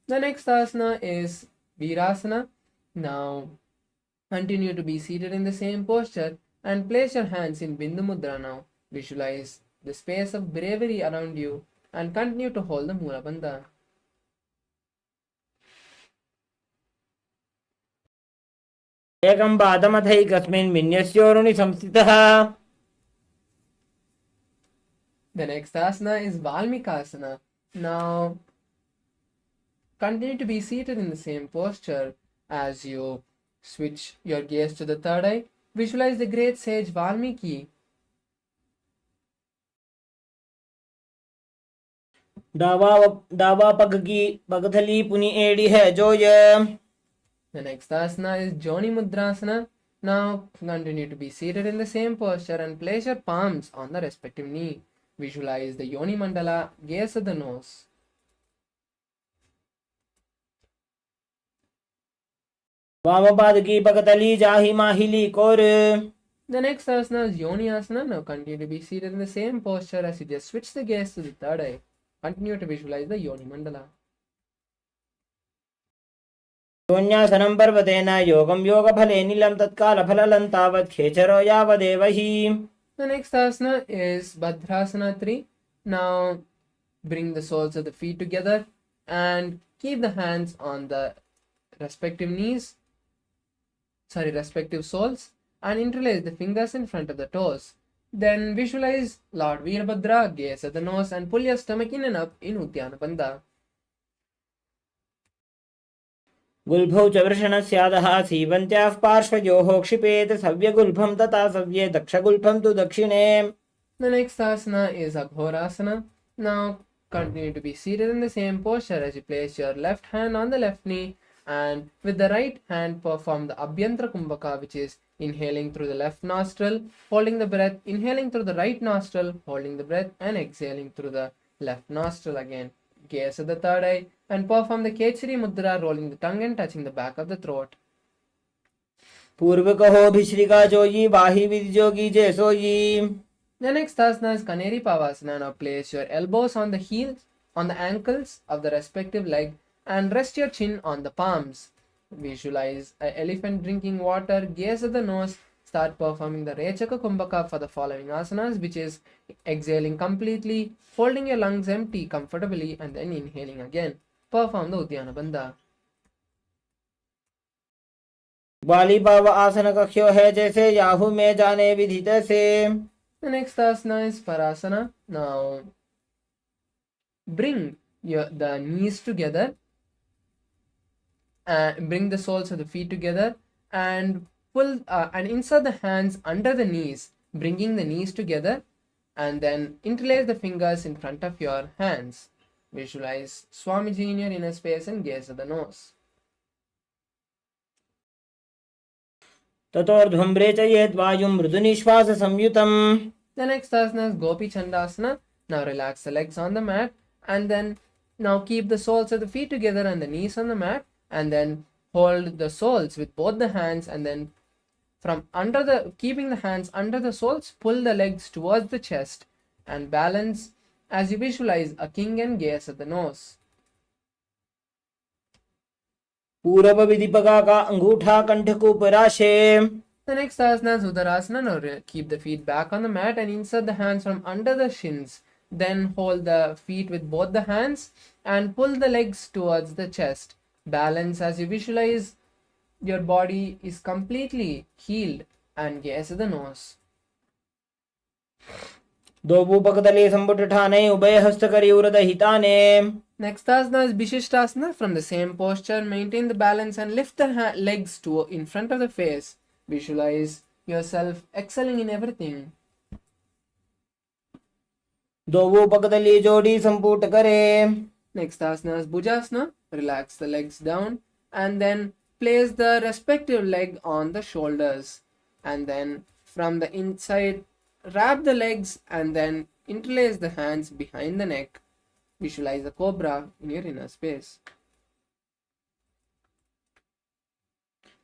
The next asana is Virasana. Now continue to be seated in the same posture and place your hands in Bindu Mudra now. Visualize the space of bravery around you and continue to hold the Mula Bandha. एकं पादमथैकस्मिन् विन्यस्योरुणि संस्थितः. The next asana is Valmikasana. Now continue to be seated in the same posture as you switch your gaze to the third eye. Visualize the great sage Valmiki. दावा पग की पगथली पुनि एड़ी है जोय. The next asana is Joni Mudrasana. Now continue to be seated in the same posture and place your palms on the respective knee. Visualize the Yoni Mandala, gaze at the nose. वामपाद की पगतली जाहि माहिली core. The next asana is Yoni Asana. Now continue to be seated in the same posture as you just switch the gaze to the third eye. Continue to visualize the Yoni Mandala. योन्यासनं पर्वतेन योगं योगफले नीलं तत्कालफलं तावत् खेचरो यावदेव हि. The next asana is Bhadrasana 3. Now bring the soles of the feet together and keep the hands on the respective soles, and interlace the fingers in front of the toes. Then visualize Lord Veerbhadra, gaze at the nose, and pull your stomach in and up in Uddiyana Bandha. गुल्भौ च वृषणस्यादः सीवन्त्याः पार्श्वयोः क्षिपेत सव्यगुल्भं तथा सव्ये दक्षगुल्भं तु दक्षिणे. The next asana is Aghorasana. Now continue to be seated in the same posture as you place your left hand on the left knee, and with the right hand perform the Abhyantra Kumbhaka, which is inhaling through the left nostril, holding the breath, inhaling through the right nostril, holding the breath, and exhaling through the left nostril again. Gaze at the third eye and perform the Kechari Mudra, rolling the tongue and touching the back of the throat. पूर्व कहो भिश्रिका जोई बाही विधि जोगी जैसोई. The next asana is Kaneri Pavasana. Now place your elbows on the ankles of the respective leg and rest your chin on the palms. Visualize an elephant drinking water, gaze at the nose, start performing the Rechaka Kumbhaka for the following asanas, which is exhaling completely, holding your lungs empty comfortably, and then inhaling again. Perform the Uddiyana Bandha. बाली पाव आसन कक्ष्यो है जैसे Yahoo में जाने विधित से. The next asana is Parasana. Now bring the knees together, and bring the soles of the feet together, and pull and insert the hands under the knees, bringing the knees together, and then interlace the fingers in front of your hands. Visualize Swamiji in your inner space and gaze at the nose. ततोर्ध्वं रेचयेत् वायुं मृदुनिश्वास संयुतम्. The next asana is Gopi Chandasana. Now relax the legs on the mat, and then now keep the soles of the feet together and the knees on the mat, and then hold the soles with both the hands, and then from keeping the hands under the soles, pull the legs towards the chest and balance as you visualize a king and gaze at the nose. पूर्व विधिपका का अंगूठा कंठ को पराशे. The next asana is Udarasana. Now keep the feet back on the mat and insert the hands from under the shins. Then hold the feet with both the hands and pull the legs towards the chest. Balance as you visualize your body is completely healed and gaze at the nose. दो भूपकतले संपुटठाने उभय हस्तकरी उरदहिताने. Next asana is Bishishtasana. From the same posture, maintain the balance and lift the legs in front of the face. Visualize yourself excelling in everything. दो भूपकतली जोड़ी संपुट करे. Next asana is Bhujasana. Relax the legs down and then place the respective leg on the shoulders, and then from the inside wrap the legs and then interlace the hands behind the neck. Visualize a cobra in your inner space.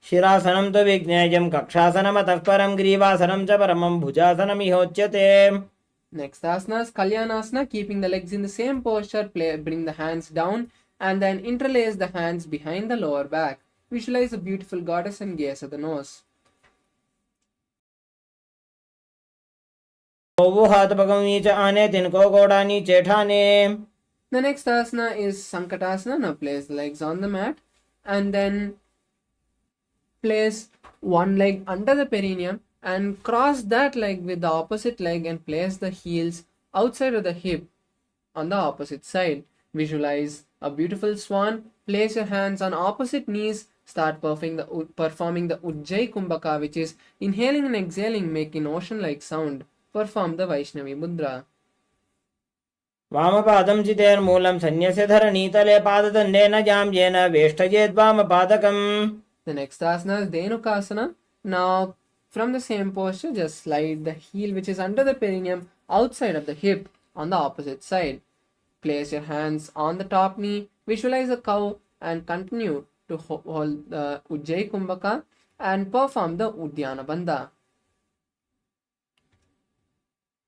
शिरासनं तु विज्ञेयं कक्षासनम् अतः परं ग्रीवासनं च परमं भुजासनमिहोच्यते. Next asana is Kalyanasana. Keeping the legs in the same posture, bring the hands down and then interlace the hands behind the lower back. Visualize a beautiful goddess and gaze at the nose. वो हाथ पगम नीचे आने तिनको गोड़ा नीचे ठाने. The next asana is Sankatasana. Now place the legs on the mat and then place one leg under the perineum and cross that leg with the opposite leg and place the heels outside of the hip on the opposite side. Visualize a beautiful swan. Place your hands on opposite knees. Start performing the Ujjayi Kumbhaka, which is inhaling and exhaling, making ocean-like sound. Perform the Vaishnavi Mudra. वामपादं चितेर्मूलं सन्न्यस्य धरणीतले पाददण्डेन जाम्येन वेष्टयेत् वामपादकम्. The next asana is Dhenukasana. Now from the same posture, just slide the heel which is under the perineum outside of the hip on the opposite side. Place your hands on the top knee. Visualize a cow and continue to hold the Ujjayi Kumbhaka and perform the Uddiyana Bandha.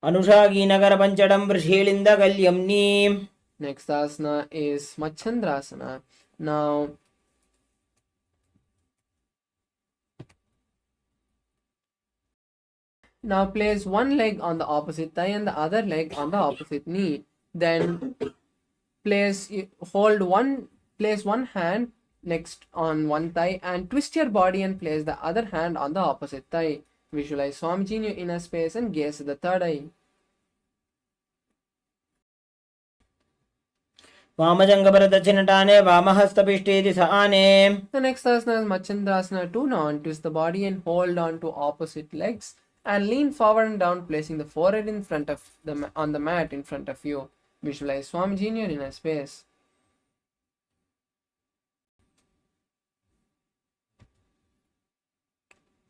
अनुषागी Nagar पंचडं वृषीलिंद गल्यम्नी. Next asana is Machandrasana. Now place one leg on the opposite thigh and the other leg on the opposite knee. Then place one hand next on one thigh and twist your body and place the other hand on the opposite thigh. Visualize Swamiji in your inner space and gaze at the third eye. वामजङ्गपरदक्षिणटाने वामहस्तपिष्ठेति स आने. The next asana is Machandrasana 2. Now twist the body and hold on to opposite legs and lean forward and down, placing the forehead in front of on the mat in front of you. Visualize Swamiji in your inner space.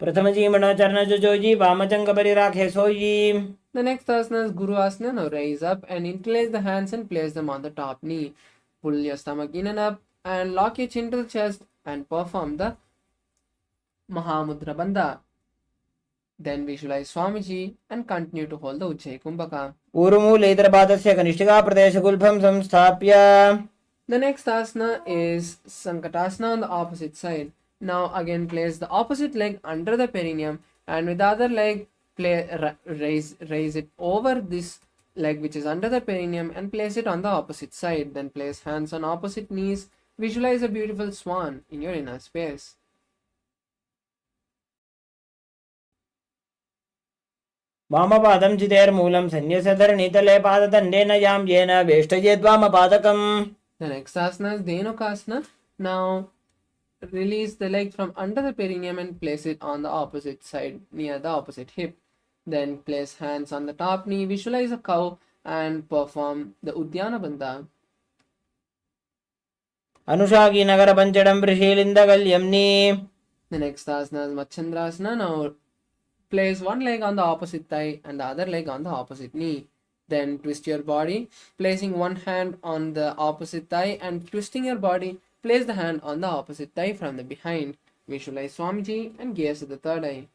प्रथमजीमणोचरणजुजोजी वामजङ्गपरिराखे सोयी. The next asana is Guru Asana. Now raise up and interlace the hands and place them on the top knee. Pull your stomach in and up and lock your chin to the chest and perform the Mahamudra Bandha. Then visualize Swamiji and continue to hold the Ujjayi Kumbhaka. ऊरुमूलेतरपादस्य कनिष्ठिकाप्रदेशगुल्फं संस्थाप्य. The next asana is Sankatasana on the opposite side. Now again place the opposite leg under the perineum and with the other leg raise it over this leg which is under the perineum and place it on the opposite side. Then place hands on opposite knees. Visualize a beautiful swan in your inner space. वामपादं चितेर्मूलं सन्न्यसधरणीतले पाददण्डेन यां येन वेष्टयेद्वामपादकम्. The next asana is Dhenukasana. Now release the leg from under the perineum and place it on the opposite side near the opposite hip. Then place hands on the top knee, visualize a cow and perform the Udyana Bandha. अनुषागी Nagar पंचडं वृषीलिन्दगल्यम्नि. The next asana is Machandrasana. Now place one leg on the opposite thigh and the other leg on the opposite knee. Then twist your body, placing one hand on the opposite thigh and twisting your body. Place the hand on the opposite thigh from the behind. Visualize Swamiji and gaze at the third eye.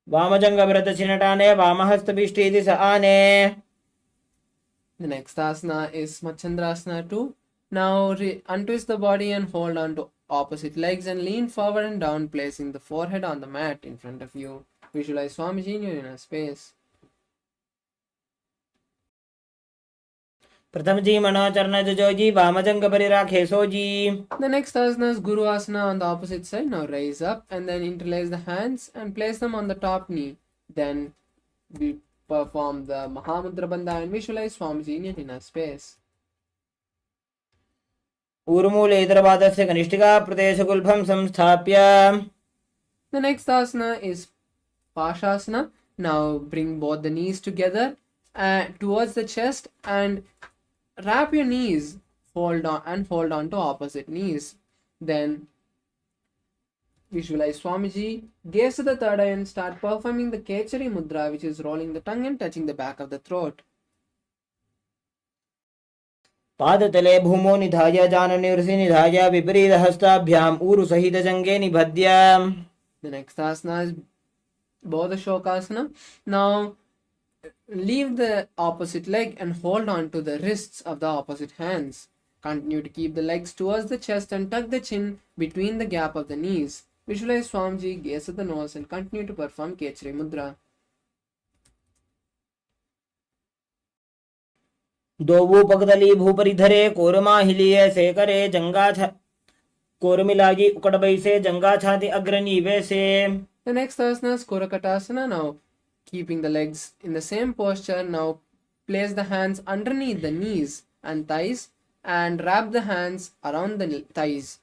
वामजङ्गपरदक्षिणटाने वामहस्तपिष्ठेति स आने. The next asana is Machandrasana 2. Now untwist the body and hold on to opposite legs and lean forward and down, placing the forehead on the mat in front of you. Visualize Swamiji in your inner space. प्रथमजीमणोचरणजुजोजी वामजङ्गपरिराखे sooji. The next asana is Guru Asana on the opposite side. Now raise up and then interlace the hands and place them on the top knee. Then we perform the Mahamudra Bandha and visualize Swamiji in your inner space. ऊरुमूलेतरपादस्य कनिष्ठिकाप्रदेशगुल्फं संस्थाप्य. The next asana is Pashasana. Now bring both the knees together towards the chest and wrap your knees, hold on to opposite knees. Then visualize Swamiji, gaze to the third eye and start performing the Kechari Mudra, which is rolling the tongue and touching the back of the throat. पादतले भूमो निधाय जाननिर्सि निधाय विपरीतहस्ताभ्याम् ऊरुसहितजङ्गे निबध्य. The next asana is Bodha Shokasana. Now leave the opposite leg and hold on to the wrists of the opposite hands. Continue to keep the legs towards the chest and tuck the chin between the gap of the knees. Visualize Swamiji, gaze at the nose and continue to perform Kechari Mudra. दोवु पगदली भूपरिधरे कोरमाहिलिये सेकरे जंगा कोरमिलागी उकड़बैसे जंगा छाति अग्रनीवे से. The next asana is Kurakatasana. Now keeping the legs in the same posture, now place the hands underneath the knees and thighs and wrap the hands around the thighs,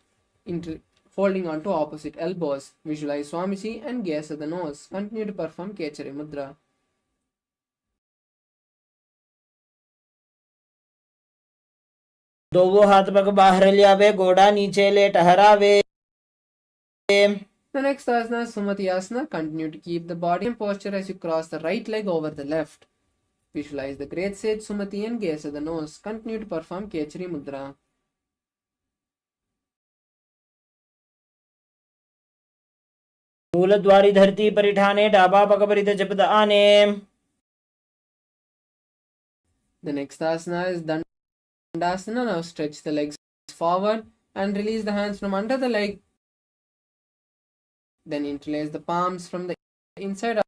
holding on to opposite elbows. Visualize Swamiji and gaze at the nose. Continue to perform Kechari Mudra. दोवो हाथ पग बाहर लियावे गोड़ा नीचे ले टहरावे. The next asana is Sumati Asana. Continue to keep the body in posture as you cross the right leg over the left. Visualize the great sage Sumati and gaze at the nose. Continue to perform Kechari Mudra. मूलद्वारी धरती परिठाने डाबा पग परिध जपद आने. The next asana is Dandasana. Now stretch the legs forward and release the hands from under the leg. Then interlace the palms from the inside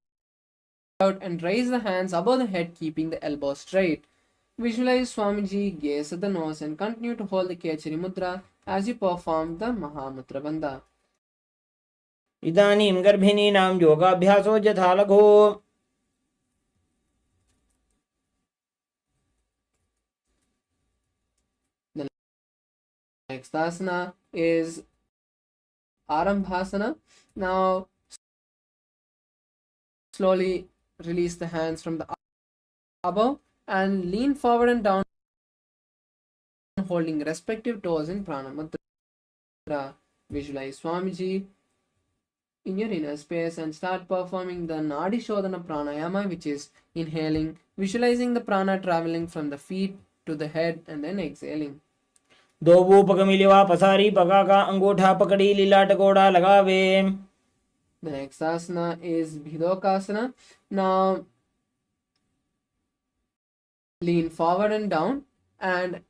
out and raise the hands above the head, keeping the elbows straight. Visualize Swamiji, gaze at the nose, and continue to hold the Kechari Mudra as you perform the Mahamudra Bandha. इदानीं गर्भिणीनां योगाभ्यासो यथा लघु. The next asana is Arambhasana. Now, slowly release the hands from the above and lean forward and down, holding respective toes in Pranamudra. Visualize Swamiji in your inner space and start performing the Nadi Shodhana Pranayama, which is inhaling, visualizing the prana traveling from the feet to the head and then exhaling. दो वो पग मिलवा पसारी पगा का अंगूठा पकड़ी लीला टकोड़ा लगावे. The next asana is Bhidokasana. Now, lean forward and down, and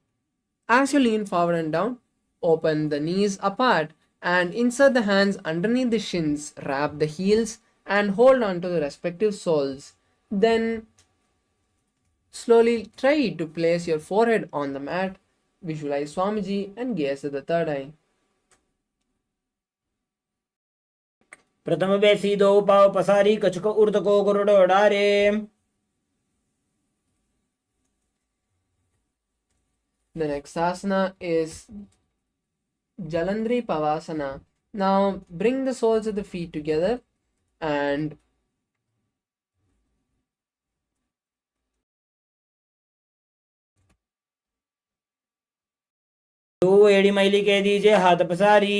as you lean forward and down, open the knees apart and insert the hands underneath the shins, wrap the heels and hold on to the respective soles. Then slowly try to place your forehead on the mat, visualize Swamiji and gaze at the third eye. प्रथम बेसी दो पाव पसारी कछुक उर्द को गुरुडो डारे. The next asana is Jalandhri Pavasana. Now bring the soles of the feet together and दो एड़ी मैली कह दीजिए हाथ पसारी.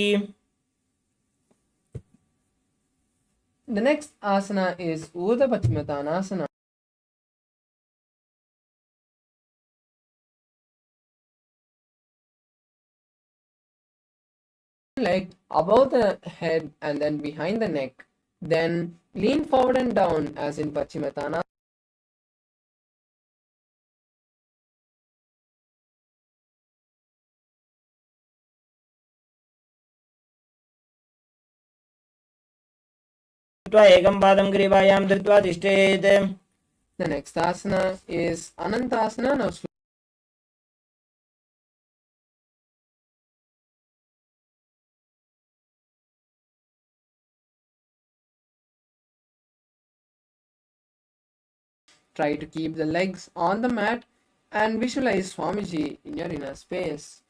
the next asana is Urdhva Paschimottanasana. Leg above the head and then behind the neck. Then lean forward and down as in Paschimottanasana. एकं पादं ग्रीवायां धृत्वा तिष्ठेत्. The next asana is Anantasana. Now try to keep the legs on the mat and visualize Swamiji in your inner space.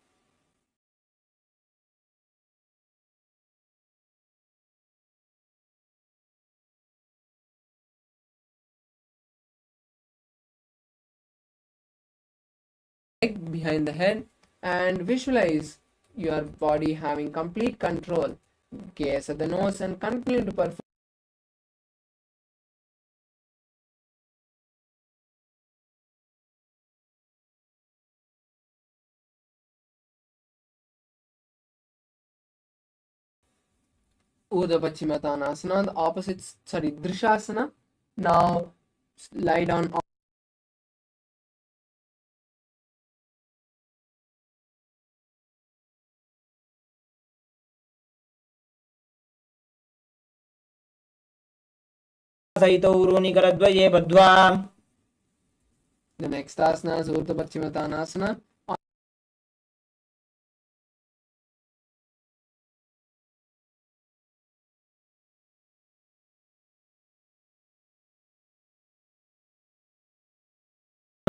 Leg behind the head and visualize your body having complete control. Gaze at the nose and continue to perform Urdhva Paschimottanasana, the opposite, Drishasana. Now lie down on सहितो उरुनिकरद्वये बद्ध्वा. the next asana is Urdhva Paschimottanasana.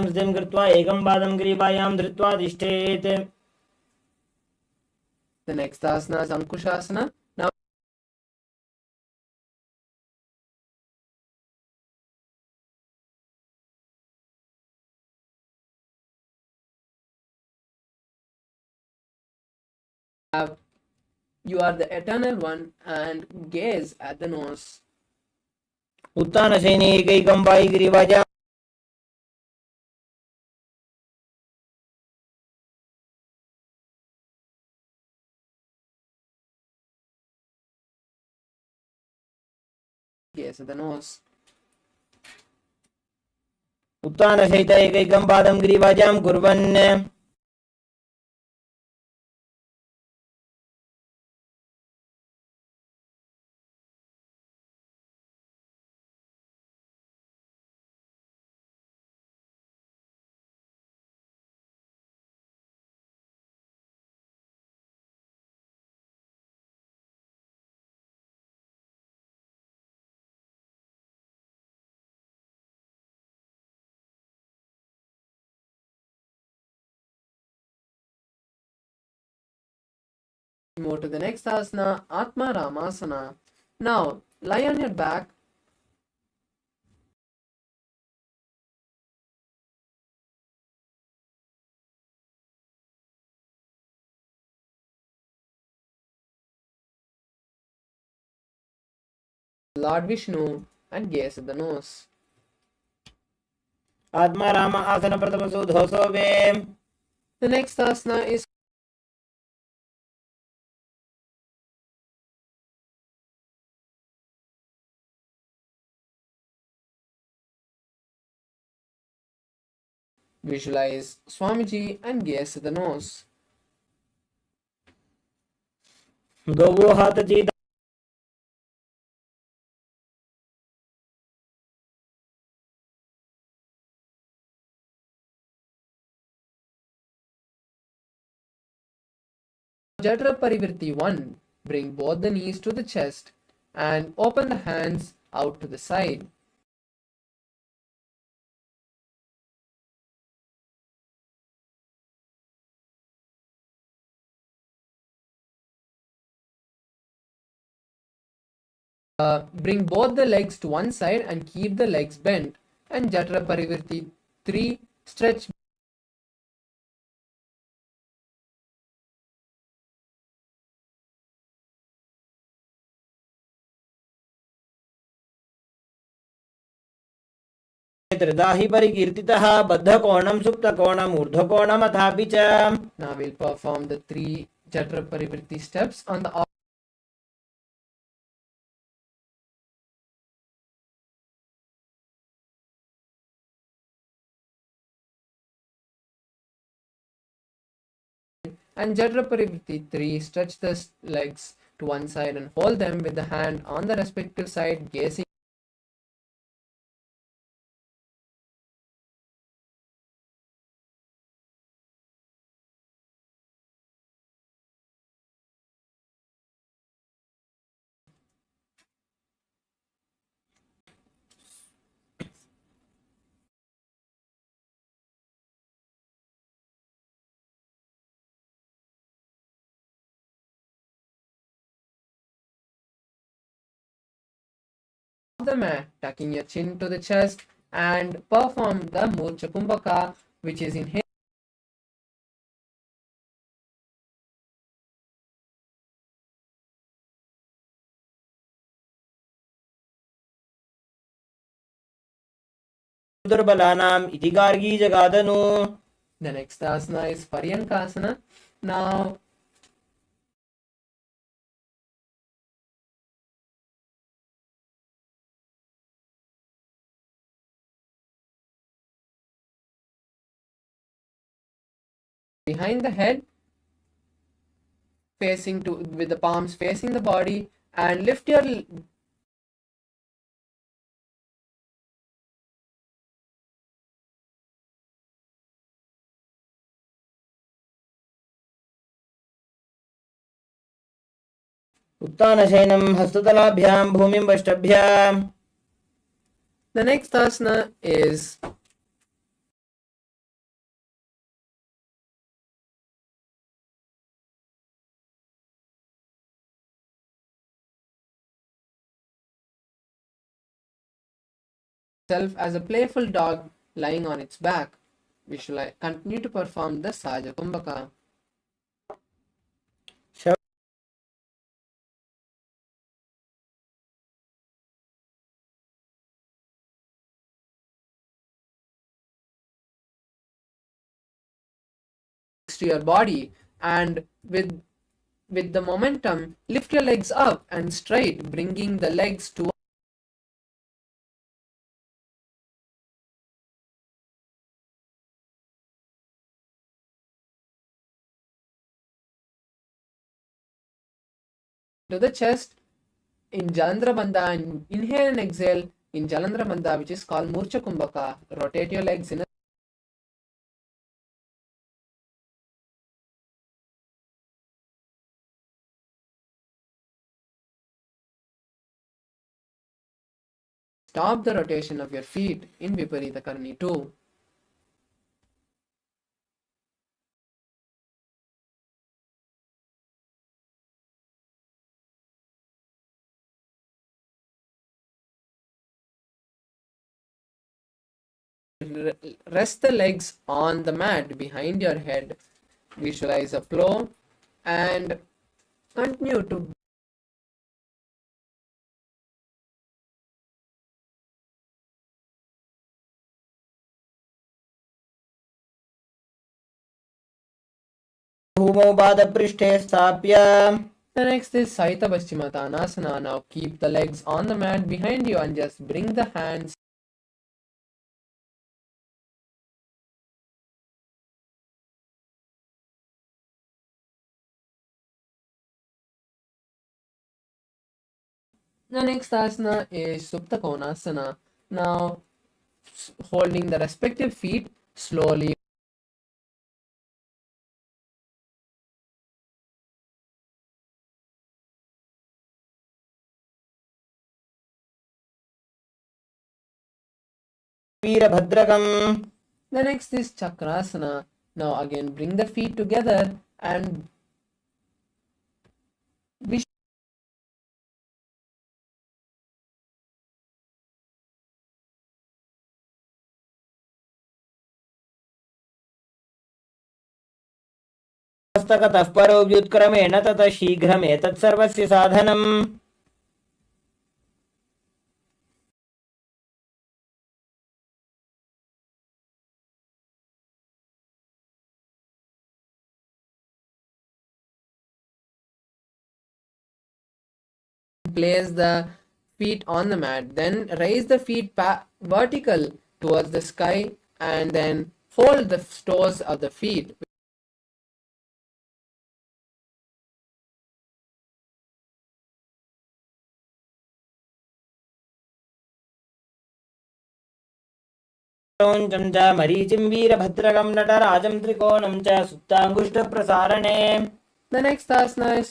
कृत्वा एकं पादं ग्रीवायां धृत्वा तिष्ठेत्. The next asana is Ankushasana. Now you are the eternal one and gaze at the nose. उत्तानशयने एकैकं Pai ग्रीवायां Gaze at the nose. उत्तानसहित एकैकं पादं ग्रीवायां कुर्वन्. Move to the next asana, Atma Ramasana. Now, lie on your back. Lord Vishnu and gaze at the nose. Atma Rama Asana Pratamasu Dhosove. The next asana is visualize Swamiji and gaze at the nose. Dovo Hatati. Jatra Parivirti 1. Bring both the knees to the chest and open the hands out to the side. Bring both the legs to one side and keep the legs bent. And Jatra Parivirti 3. Stretch. त्रिदाहि परिकीर्तितः बद्धकोणं सुप्तकोणम् ऊर्ध्वकोणमथापि च. Now we'll perform the 3 Jatra Parivirti steps on the and Jatra Parivirti 3. Stretch the legs to one side and hold them with the hand on the respective side, gazing. The mat, tucking your chin to the chest, and perform the Murcha Kumbhaka, which is inhale. Durbalanam iti gargi jagadanu. The next asana is Paryankasana. Now, behind the head, facing to with the palms facing the body, and lift your उत्तानशयनं हस्ततलाभ्यां भूमिं वष्टभ्याम्. The next asana is self as a playful dog lying on its back. We shall continue to perform the Saja Kumbhaka. To your body, and with the momentum, lift your legs up and straight, bringing the legs to the chest in Jalandhara Bandha, and inhale and exhale in Jalandhara Bandha, which is called Murcha Kumbhaka. Rotate your legs in a stop the rotation of your feet in Viparita Karni 2. Rest the legs on the mat behind your head. Visualize a flow and continue to भूमौ पादपृष्ठे स्थाप्य. The next is Saita Paschimottanasana. Now keep the legs on the mat behind you and just bring the hands The next asana is Supta Konasana. Now, holding the respective feet slowly. वीरभद्रकम्. The next is Chakrasana. Now again bring the feet together and हस्तकतः परो व्युत्क्रमेण ततः शीघ्रमेतत् सर्वस्य साधनम्. place the feet on the mat. Then raise the feet vertical towards the sky and then hold the toes of the feet. च मरीचिं वीरभद्रकं नटराजं त्रिकोणं च सुप्ताङ्गुष्ठप्रसारणे. The next asana is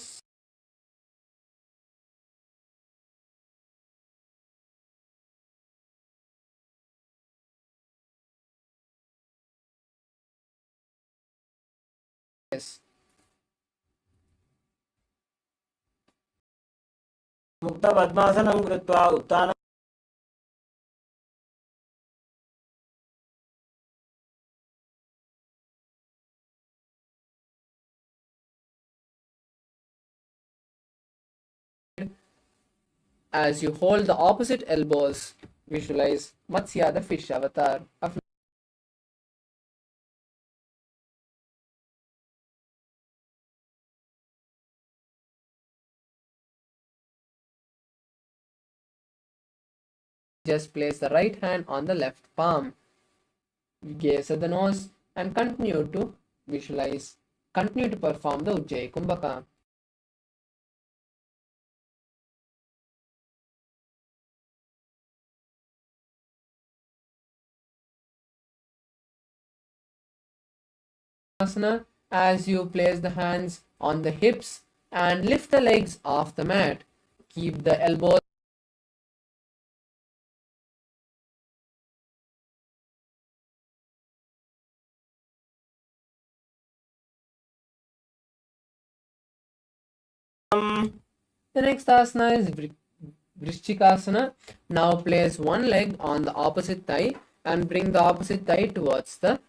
मुक्तपद्मासनं कृत्वा उत्थानं. as you hold the opposite elbows. Visualize Matsya, the fish avatar. Just place the right hand on the left palm. Gaze at the nose and continue to visualize. Continue to perform the Ujjayi Kumbhaka. Asana as you place the hands on the hips and lift the legs off the mat. Keep the elbows The next asana is Vrishchikasana. Now place one leg on the opposite thigh and bring the opposite thigh towards the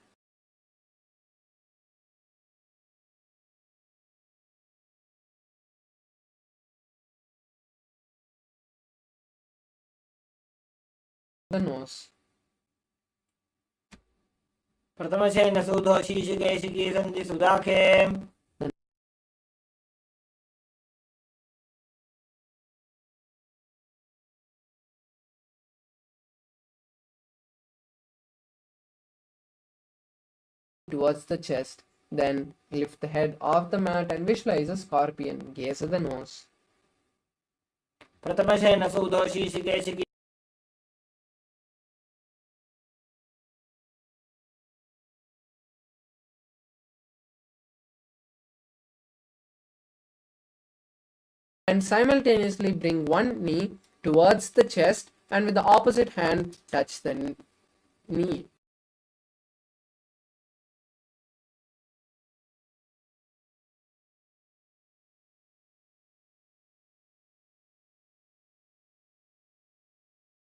nose. प्रथमशयन सूतो शीर्षकेशिकी सन्धि सुदाखे. Towards the chest. Then lift the head off the mat and visualize a scorpion. Gaze at the nose. प्रथमशयन सूतो शीर्षकेशिकी. And simultaneously bring one knee towards the chest and with the opposite hand touch the knee.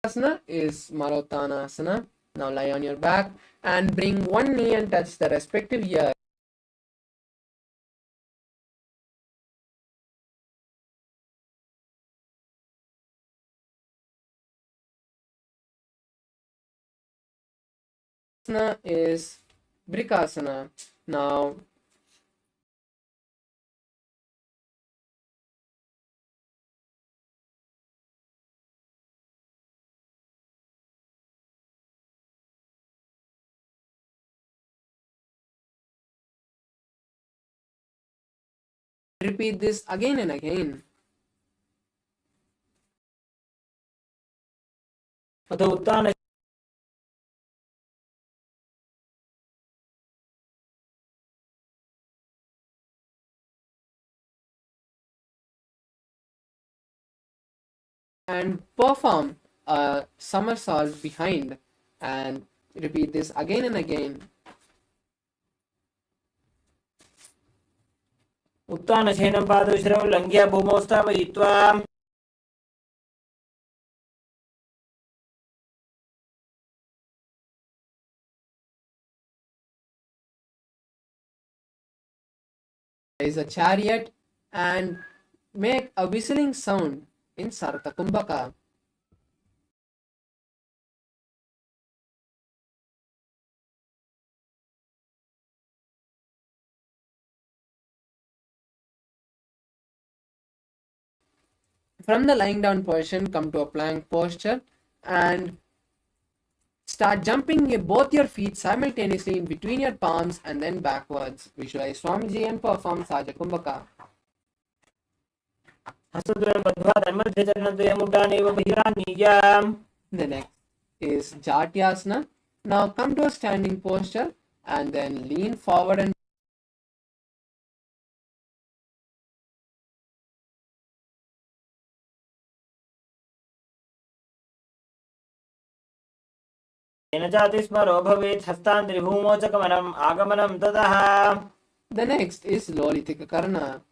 Asana is Marottanasana. Now lie on your back and bring one knee and touch the respective ear. Asana is Brikasana. Now repeat this again and again. अथ उत्तान And perform a somersault behind and repeat this again and again. उत्तानशयनं पादविश्रौ लङ्घ्य भूमौ स्थापयित्वा There is a chariot and make a whistling sound in Sarta Kumbhaka. From the lying down position, come to a plank posture and start jumping both your feet simultaneously in between your palms and then backwards. Visualize Swamiji and perform Saja Kumbhaka. The next is Jatyasana. Now come to a standing posture and then lean forward and येन जातिस्मरो भवेत् हस्तान्त्रिभूमौ च गमनम् आगमनं ततः. The next is Lolitika Karna.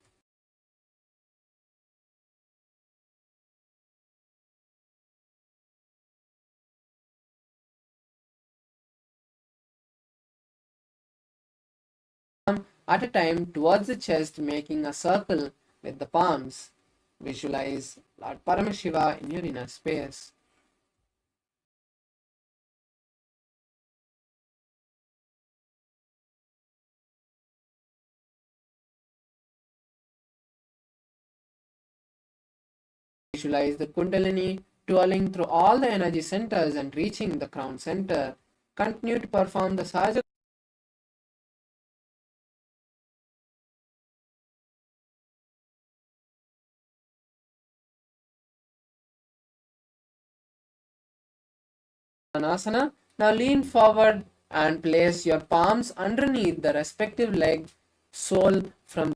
At a time towards the chest, making a circle with the palms. Visualize Lord Paramashiva in your inner space. Visualize the Kundalini twirling through all the energy centers and reaching the crown center. Continue to perform the Sahaja Asana. Now lean forward and place your palms underneath the respective leg sole from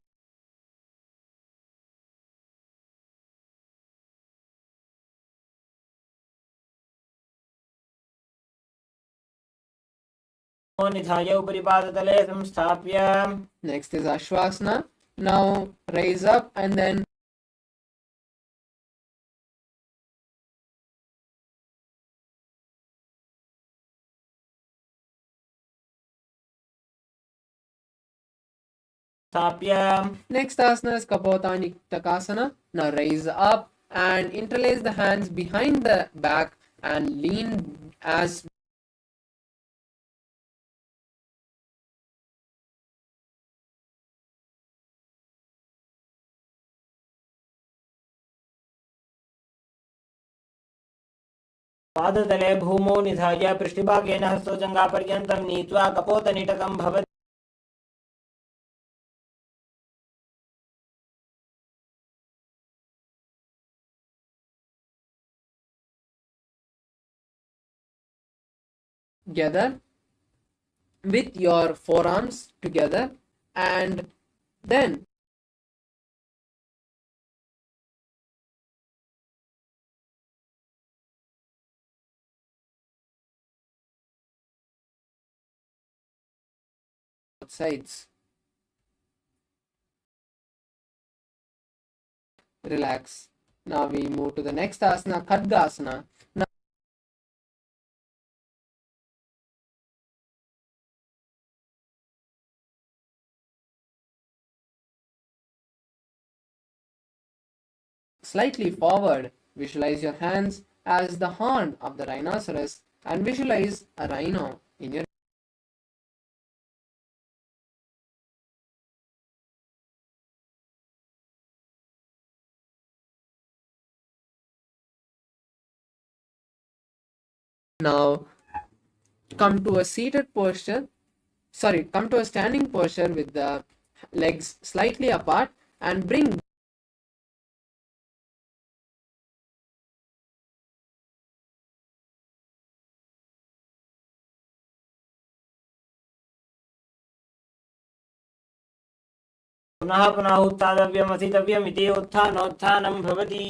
निधाय उपरि पादतले संस्थाप्य. Next is Ashwasana. Now raise up and then next asana is Kapotani Takasana. Now raise up and interlace the hands behind the back and lean as पादतले भूमौ निधाय पृष्ठभागेन हस्तो जङ्घापर्यन्तं नीत्वा कपोतनिटकं भवति. together with your forearms together and then both sides. Relax. Now we move to the next asana, Khadgasana. Now slightly forward. Visualize your hands as the horn of the rhinoceros and visualize a rhino in your now come to a seated posture. Come to a standing posture with the legs slightly apart and bring पुनः पुनः उत्थातव्यम् असितव्यम् इति उत्थानोत्थानं भवति.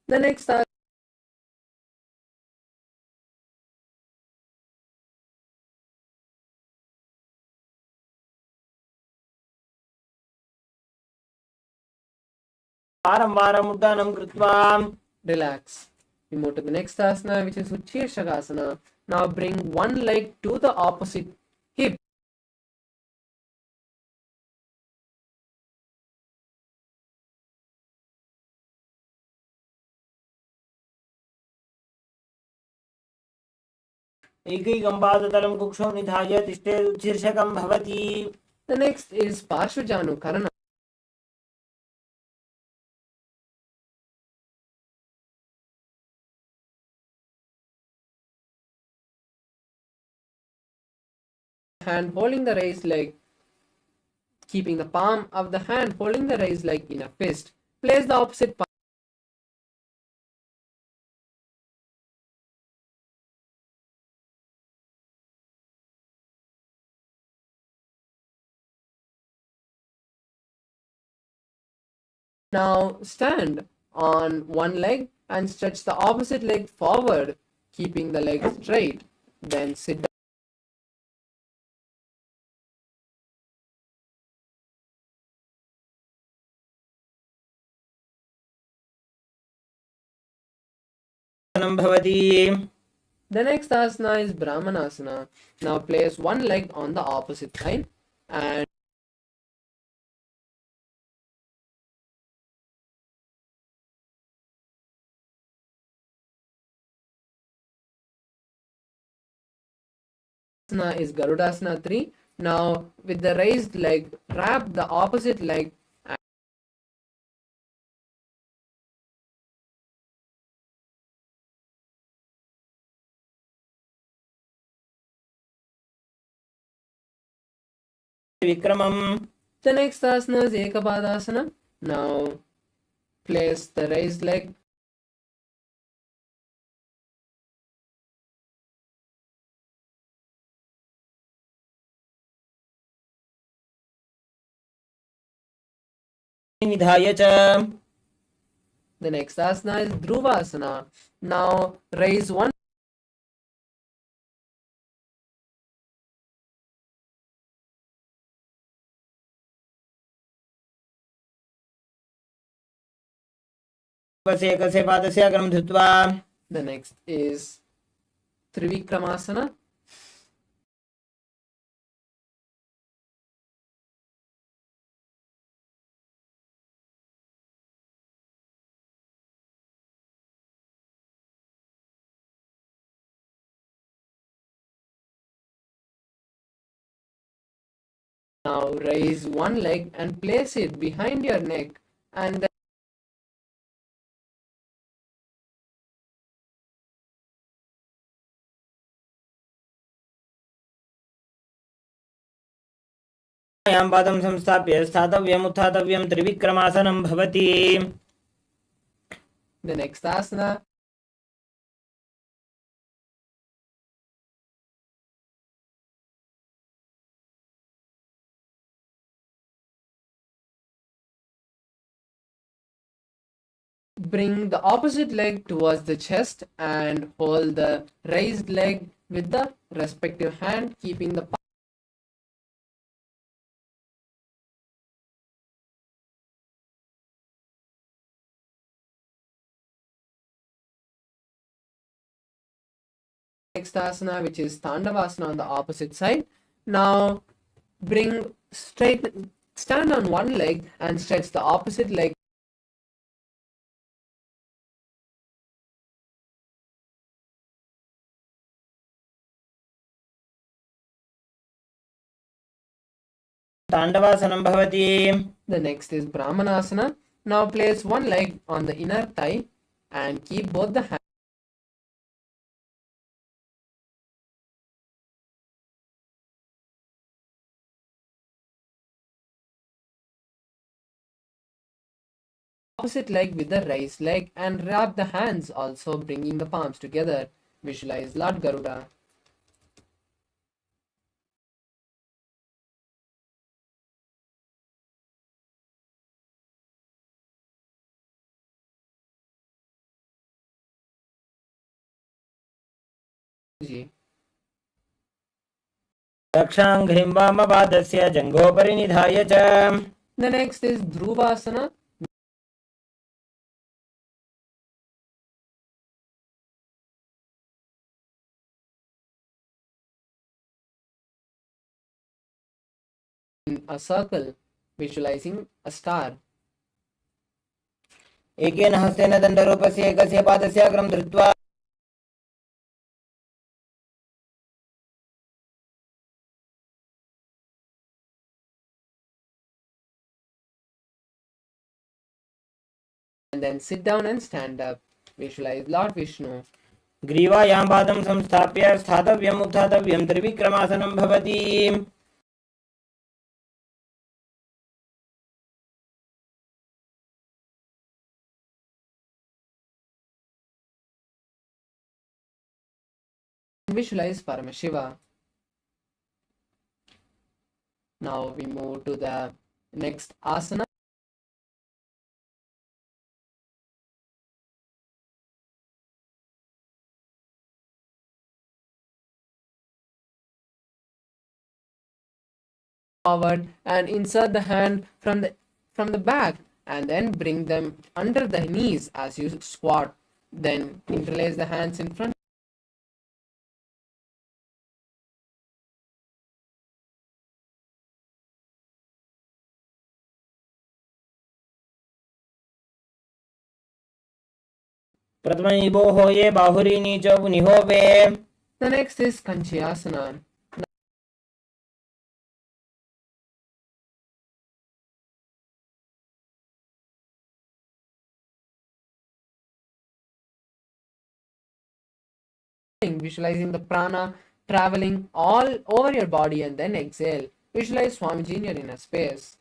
the next वारं वारम् उड्डयनं कृत्वा relax. We move to the next asana, which is Utshirshakasana. Now bring one leg to the opposite hip. एकैकं पादतलं कुक्षौ निधाय तिष्ठेत् उत्शीर्षकं भवति. The next is Parshvajanukarana. Hand holding the raised leg, keeping the palm of the hand holding the raised leg in a fist. Place the opposite palm. Now stand on one leg and stretch the opposite leg forward, keeping the leg straight. Then sit down. भवति. The next asana is Brahmanasana. Now place one leg on the opposite side and asana is Garudasana 3. Now with the raised leg, wrap the opposite leg Vikramam. The next asana is Ekapadasana. Now place the raised leg निधाय च. The next asana is Dhruvasana. Now raise one एकस्य पादस्य अग्रं धृत्वा. The next is Trivikramasana. Now raise one leg and place it behind your neck and then यां पादं संस्थाप्य स्थातव्यम् उत्थातव्यं त्रिविक्रमासनं भवति. the next asana bring the opposite leg towards the chest and hold the raised leg with the respective hand, keeping the next asana, which is Tandavasana on the opposite side. Now stand on one leg and stretch the opposite leg ताण्डवासनं भवति. The next is Brahmanasana. Now place one leg on the inner thigh and keep both the hands opposite leg with the raised leg and wrap the hands, also bringing the palms together. Visualize Lord Garuda. दक्षाङ्घ्रिं वामपादस्य जङ्घोपरि निधाय च. The next is Dhruvasana. In a circle, visualizing a star. एकेन हस्तेन दण्डरूपस्य एकस्य पादस्य अग्रं धृत्वा and then sit down and stand up. Visualize Lord Vishnu. ग्रीवायां पादं संस्थाप्य स्थातव्यम् उत्थातव्यं त्रिविक्रमासनं भवति. Visualize Paramashiva. Now we move to the next asana. Forward and insert the hand from the back and then bring them under the knees as you squat. Then interlace the hands in front. प्रथमैवोहो ये बाहुरीनी च मुनिहोवे. The next is Kanchyasana. Visualizing the prana traveling all over your body and then exhale. Visualize Swamiji in your inner space.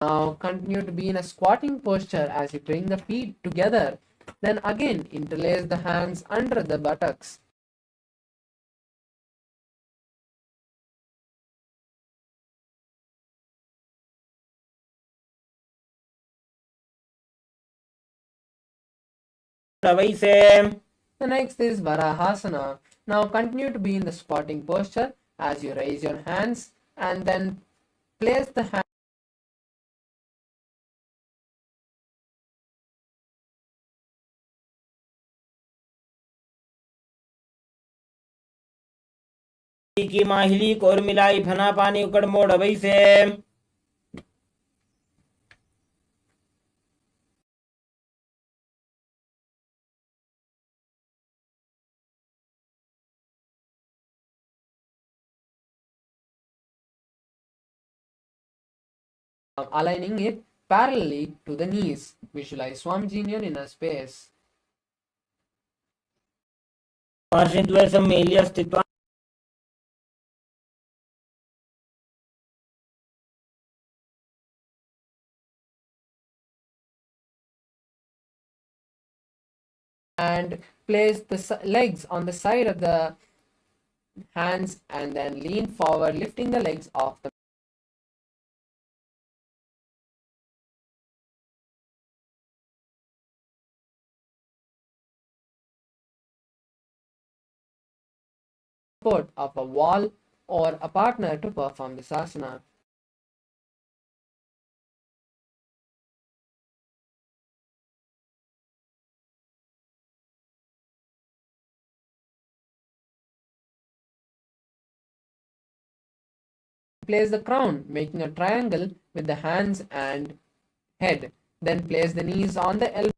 Now continue to be in a squatting posture as you bring the feet together. Then again interlace the hands under the buttocks. The next is Varahasana. Now continue to be in the squatting posture as you raise your hands and then place the hands की माहिली core मिलाई फना पानी उकड़ मोड़ वैसे. aligning it parallelly to the knees. Visualize Swamiji in your inner space. And place the legs on the side of the hands and then lean forward, lifting the legs off the support of a wall or a partner to perform this asana. place the crown, making a triangle with the hands and head. Then place the knees on the elbows.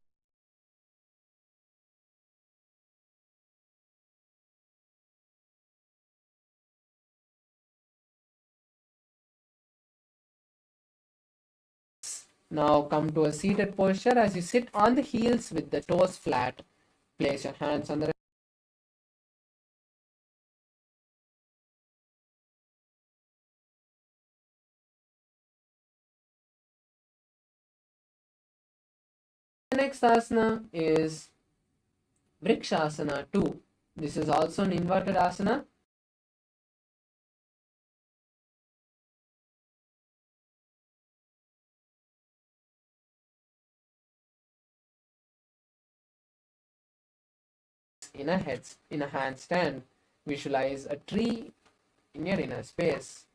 Now come to a seated posture as you sit on the heels with the toes flat. Place your hands on the next asana is Vrikshasana 2. This is also an inverted asana. In a handstand. Visualize a tree in your inner space.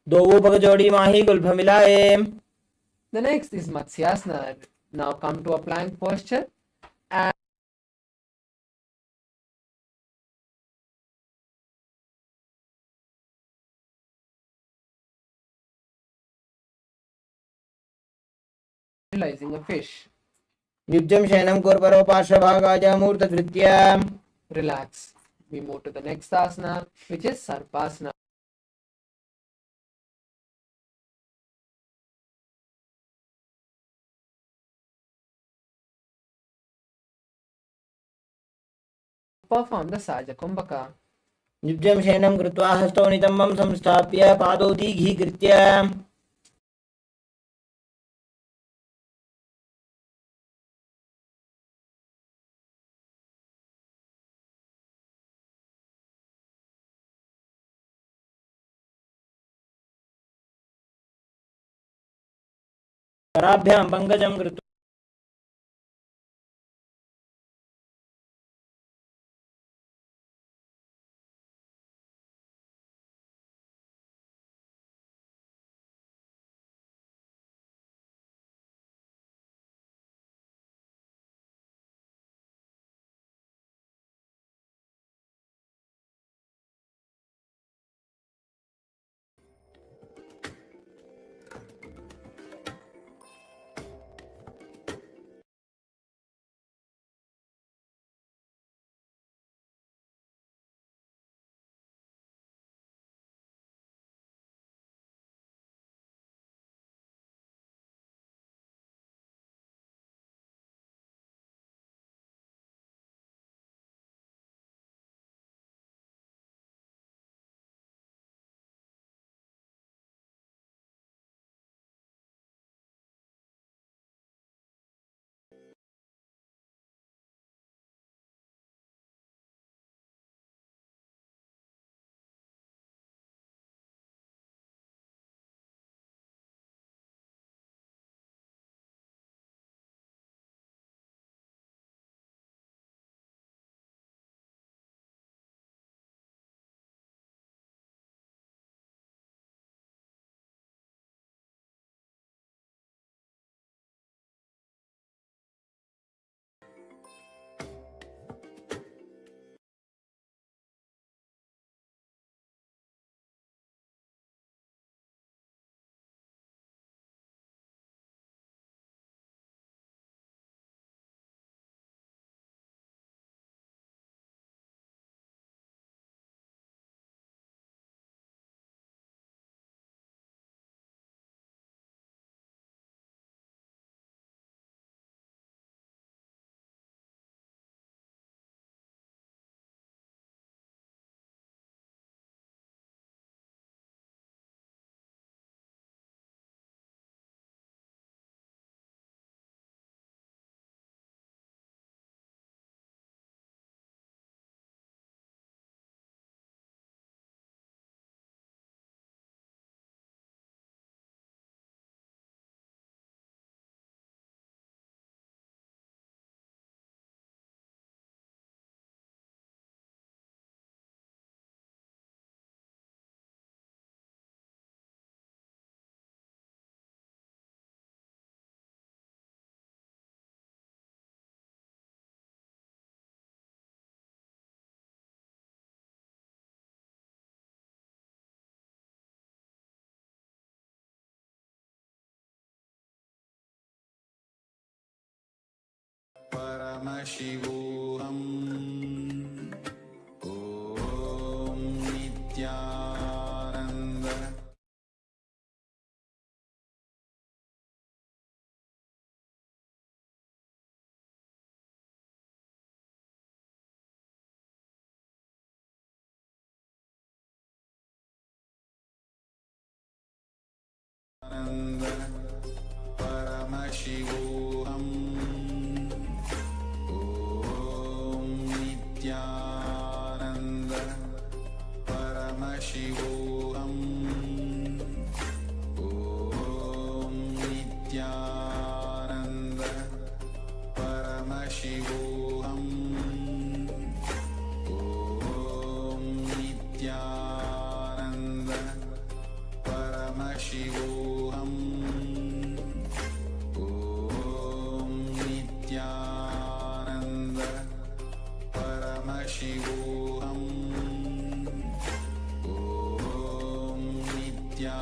दो पग जोड़ी माही Gulf मिलाए. The next is Matsyasana. Now come to a plank posture. And visualizing a fish. युज्यं शयनं कुर्वरो पार्श्वभागाय मूर्तकृत्य. Relax. We move to the next asana, which is Sarpasana. Perform the Sajakumbhaka. युज्यं शयनं कृत्वा हस्तौ नितम्बं संस्थाप्य पादौ दीघीकृत्य. कराभ्यां पङ्कजं कृत्वा Paramashivoham Om Nithyananda Paramashivoham Om Nithyananda Paramashivoham Om Nithyananda Paramashivoham Om Nithyananda Paramashivoham Om Nithyananda Paramashivoham Om Nithyananda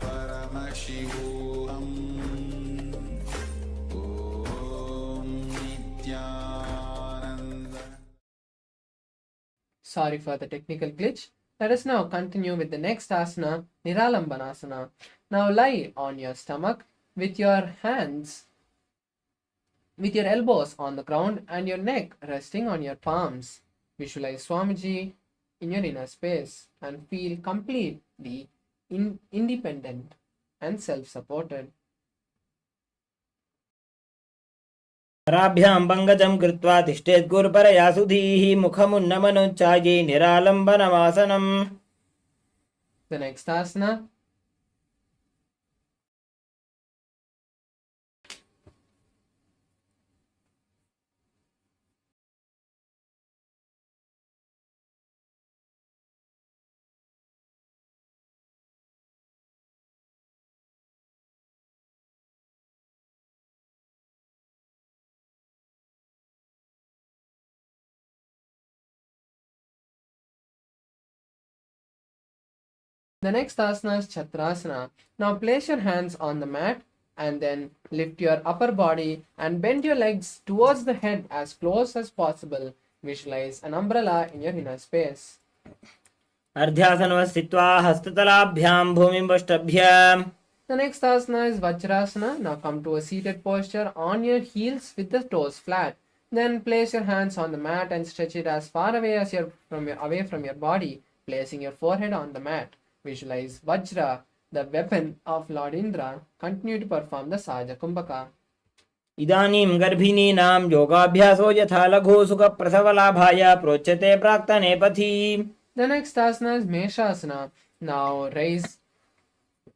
Paramashivoham Om Nithyananda. Sorry for the technical glitch. Let us now continue with the next asana, Niralambanasana. Now lie on your stomach with your hands, with your elbows on the ground and your neck resting on your palms. Visualize Swamiji in your inner space and feel completely independent and self-supported. कराभ्यां पङ्कजं कृत्वा तिष्ठेत् गुरुपरया सुधीः मुखमुन्नमनुच्चाये निरालम्बनमासनम्. The next asana, is Chakrasana. Now place your hands on the mat and then lift your upper body and bend your legs towards the head as close as possible. Visualize an umbrella in your inner space. अर्ध्यासनं स्थित्वा हस्ततलाभ्यां भूमिं वष्टभ्य. The next asana is Vajrasana. Now come to a seated posture on your heels with the toes flat. Then place your hands on the mat and stretch it as far away as away from your body, placing your forehead on the mat. Visualize Vajra, the weapon of Lord Indra. Continue to perform the Sahaja Kumbhaka. इदानीं गर्भिणीनां योगाभ्यासो यथा लघु सुखप्रसवलाभाय प्रोच्यते प्राक्तने पथि. The next asana is Meshasana. Now raise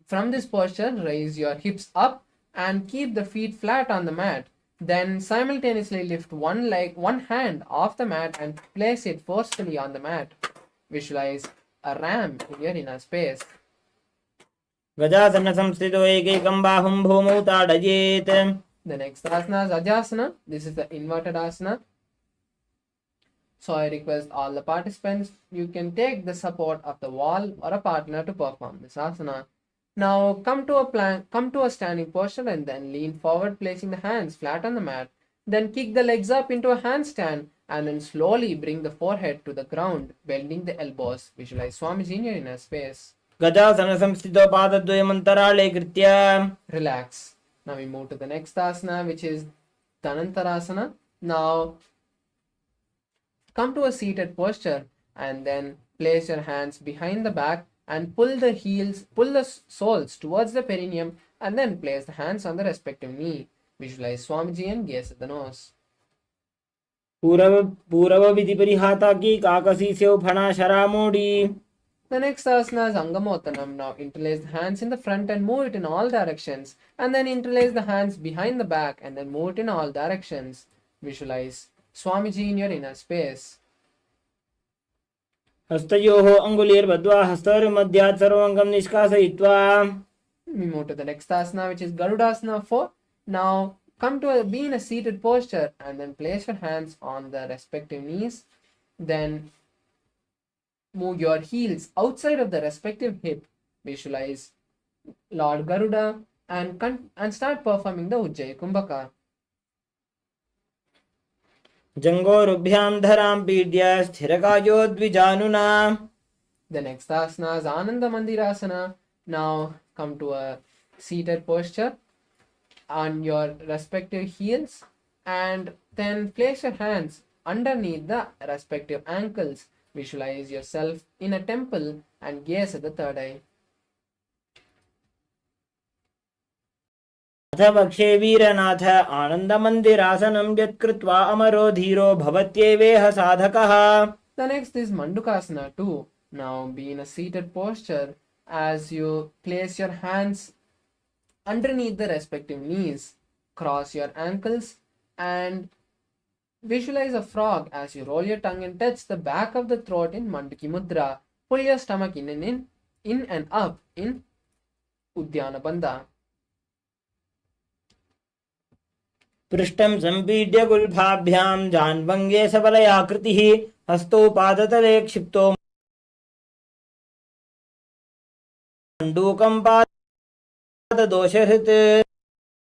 from this posture, raise your hips up and keep the feet flat on the mat. Then simultaneously lift one hand off the mat and place it forcefully on the mat. Visualize a ram in your inner space. गजासन संस्थितो एकैकं बाहुं भूमौ ताडयेत्. The next asana is Ajasana. This is the inverted asana. So I request all the participants, you can take the support of the wall or a partner to perform this asana. Now come to a standing posture and then lean forward, placing the hands flat on the mat. Then kick the legs up into a handstand and then slowly bring the forehead to the ground, bending the elbows. Visualize Swamiji in your inner space. गजासन संस्थितो पादद्वयम् अन्तराळे कृत्य. Relax. Now we move to the next asana, which is Dhanantarasana. Now come to a seated posture and then place your hands behind the back and pull the soles towards the perineum and then place the hands on the respective knee. Visualize Swamiji and gaze at the nose. पूरव विधि परिहाता की काकसी से फणा शरामोड़ी. The next asana is Angamottanam. Now interlace the hands in the front and move it in all directions. And then interlace the hands behind the back and then move it in all directions. Visualize Swamiji in your inner space. हस्तयोः अङ्गुलीर्बद्ध्वा हस्तयोर्मध्यात् सर्वङ्गं निष्कासयित्वा. We move to the next asana, which is Garudasana 4. Now come to be in a seated posture and then place your hands on the respective knees. Then move your heels outside of the respective hip. Visualize Lord Garuda and start performing the Ujjayi Kumbhaka. जङ्गोरुभ्यां धरां पीड्य स्थिरकायो द्विजानुना. The next asana is Ananda Mandirasana. Now come to a seated posture on your respective heels and then place your hands underneath the respective ankles. Visualize yourself in a temple and gaze at the third eye. अथ वक्षे वीरनाथ आनन्दमन्दिरासनं यत्कृत्वा अमरो धीरो भवत्येवेह साधकः. The next is Mandukasana 2. Now be in a seated posture as you place your hands underneath the respective knees. Cross your ankles and visualize a frog as you roll your tongue and touch the back of the throat in Manduki Mudra. Pull your stomach in and up in Uddiyana Bandha. पृष्ठं सम्पीड्य गुल्फाभ्यां जान्वङ्गे सबलयाकृतिः हस्तौ पादतले क्षिप्तो मण्डूकं पाददोषहृत्.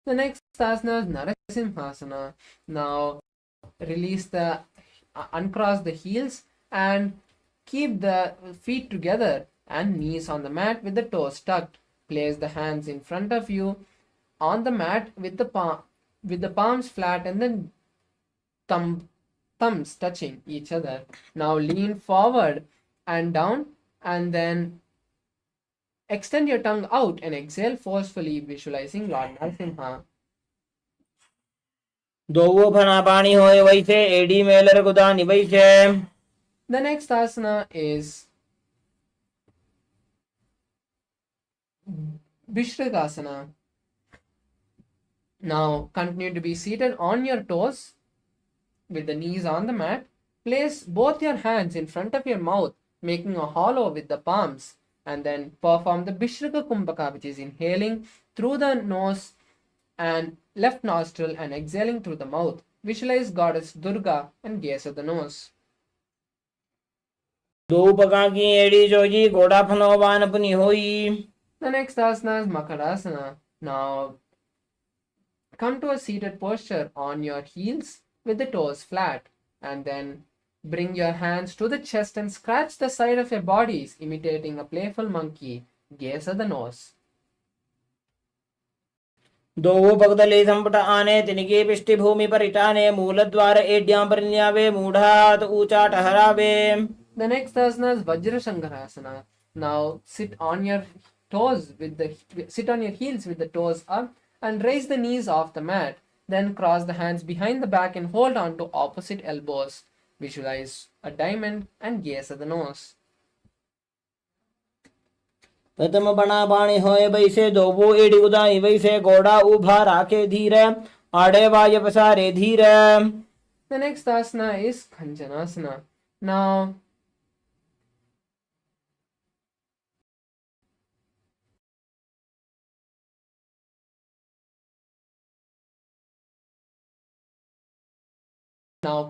The next asana is Narasimhasana. Now release uncross the heels and keep the feet together and knees on the mat with the toes tucked. Place the hands in front of you on the mat with the palms flat and the thumbs touching each other. Now lean forward and down and then extend your tongue out and exhale forcefully, visualizing Lord Narasimha. दोवो फनापानी होए वैसे AD Mailer गुदानी वैसे. The next asana is Vishrikasana. Now continue to be seated on your toes with the knees on the mat. Place both your hands in front of your mouth, making a hollow with the palms, and then perform the Vishrika Kumbhaka, which is inhaling through the nose and left nostril and exhaling through the mouth. Visualize goddess Durga and gaze at the nose. दो पका की AD Joji घोड़ा फनोवान पुनी होई. The next asana is Makarasana. Now come to a seated posture on your heels with the toes flat and then bring your hands to the chest and scratch the side of your bodies, imitating a playful monkey. Gaze at the nose. दोवो पगदले संपट आने तिनके पिष्टि भूमि पर इटाने मूलद्वार एड्यां पर न्यावे मूढ़ात ऊंचा ठहरावे. The next asana is Vajrashankarasana. Now sit on your heels with the toes up and raise the knees off the mat. Then cross the hands behind the back and hold on to opposite elbows. Visualize a diamond and gaze at the nose. प्रथम बना बाणी होए वैसे दोवो AD Udai वैसे घोड़ा उभा राखे धीरे आड़े वाय पसारे धीरे. The next asana is Khanjanasana. Now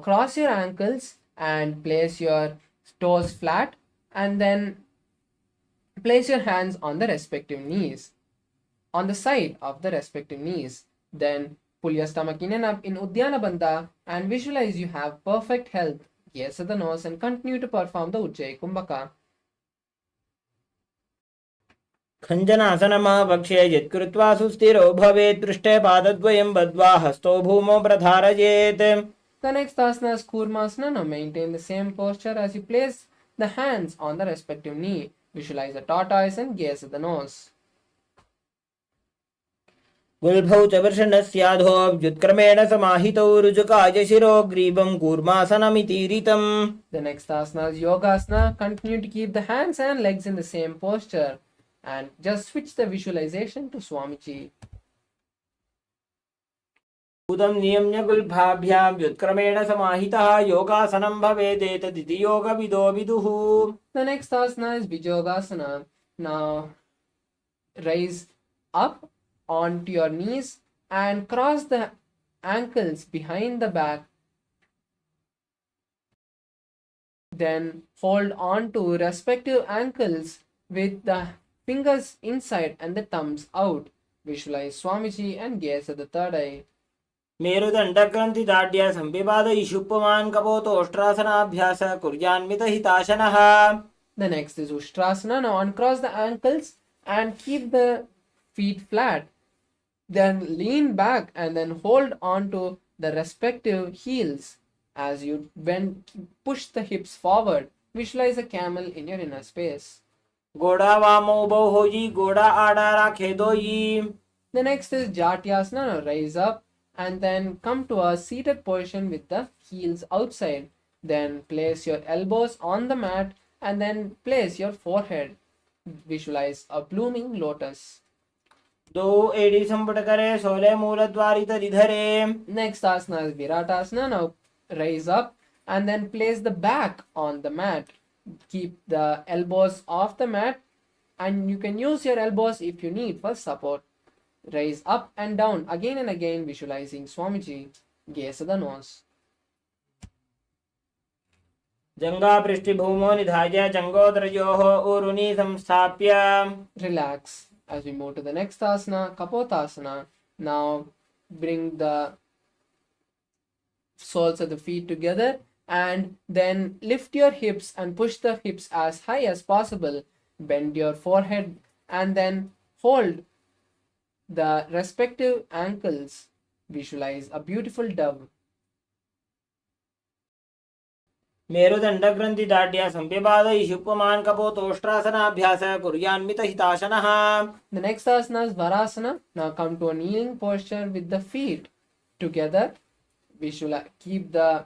cross your ankles and place your toes flat and then place your hands on the respective knees, on the side of the respective knees. Then pull your stomach in and up in Uddiyana Bandha and visualize you have perfect health. Gaze at the nose and continue to perform the Ujjayi Kumbhaka. खञ्जनासनमः पक्षे यत्कृत्वा सुस्थिरो भवेत् पृष्ठे पादद्वयं बद्ध्वा हस्तौ भूमौ प्रधारयेत्. The next asana is Kurmasana. Now maintain the same posture as you place the hands on the respective knee. Visualize a tortoise and gaze at the nose. गुल्भौ च वृषणस्याधो व्युत्क्रमेण समाहितौ रुजुकाय शिरो ग्रीवं कूर्मासनमिति रीतम्. The next asana is Yogasana. Continue to keep the hands and legs in the same posture and just switch the visualization to Swamiji. उदं नियम्य गुल्फाभ्यां व्युत्क्रमेण समाहितः योगासनं भवेदेतदिति योगविदो विदुः. The next asana is Vijogasana. Now rise up onto your knees and cross the ankles behind the back. Then hold on to respective ankles with the fingers inside and the thumbs out. Visualize Swamiji and gaze at the third eye. मेरुदण्डग्रन्थिदाढ्य संविवादयिषुप्पमान् कपोतोष्ट्रासनाभ्यास कुर्यान्वितहिताशनः. The next is Ustrasana. Now uncross the ankles and keep the feet flat. Then lean back and then hold on to the respective heels. As you bend, push the hips forward. Visualize a camel in your inner space. गोड़ा वामो बहुजी गोड़ा आड़ा राखे दोई. The next is Jatyasana. Now raise up and then come to a seated position with the heels outside. Then place your elbows on the mat and then place your forehead. Visualize a blooming lotus. दो एड़ी संपुट करे सोले मूलद्वारित रिधरे. Next asana is Viratasana. Now raise up and then place the back on the mat. Keep the elbows off the mat and you can use your elbows if you need for support. Raise up and down again and again, visualizing Swamiji. Gaze at the nose. जंगा पृष्ठभूमो निधाय जंगोदरयोः ऊरुनि संस्थाप्य. Relax. As we move to the next asana, Kapotasana. Now bring the soles of the feet together and then lift your hips and push the hips as high as possible. Bend your forehead and then hold the respective ankles. Visualize a beautiful dove. मेरुदण्डग्रन्थिदाढ्य संविवादयिषुप्पमान् कपोतोष्ट्रासनाभ्यास कुर्यान्वितहिताशनः. The next asana is Varasana. Now come to a kneeling posture with the feet together. Visualize, keep the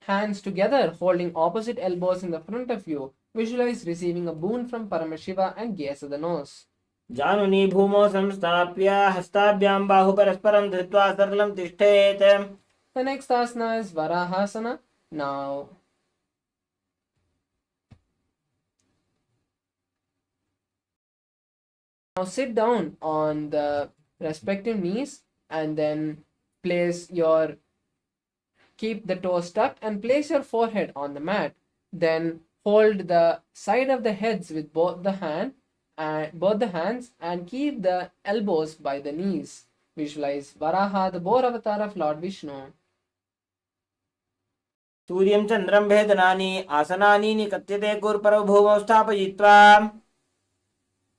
hands together, holding opposite elbows in the front of you. Visualize receiving a boon from Paramashiva and gaze at the nose. जानुनी भूमो संस्थाप्य हस्ताभ्यां बाहु परस्परं धृत्वा सरलं तिष्ठेत्. The next asana is Varahasana. Now sit down on the respective knees and then keep the toes tucked and place your forehead on the mat. Then hold the side of the heads with both the hands and keep the elbows by the knees. Visualize Varaha, the boar avatar of Lord Vishnu. सूर्यं चन्द्रं भेदनानि आसनानि निकत्यते कुर्परो भूमौ स्थापयित्वा.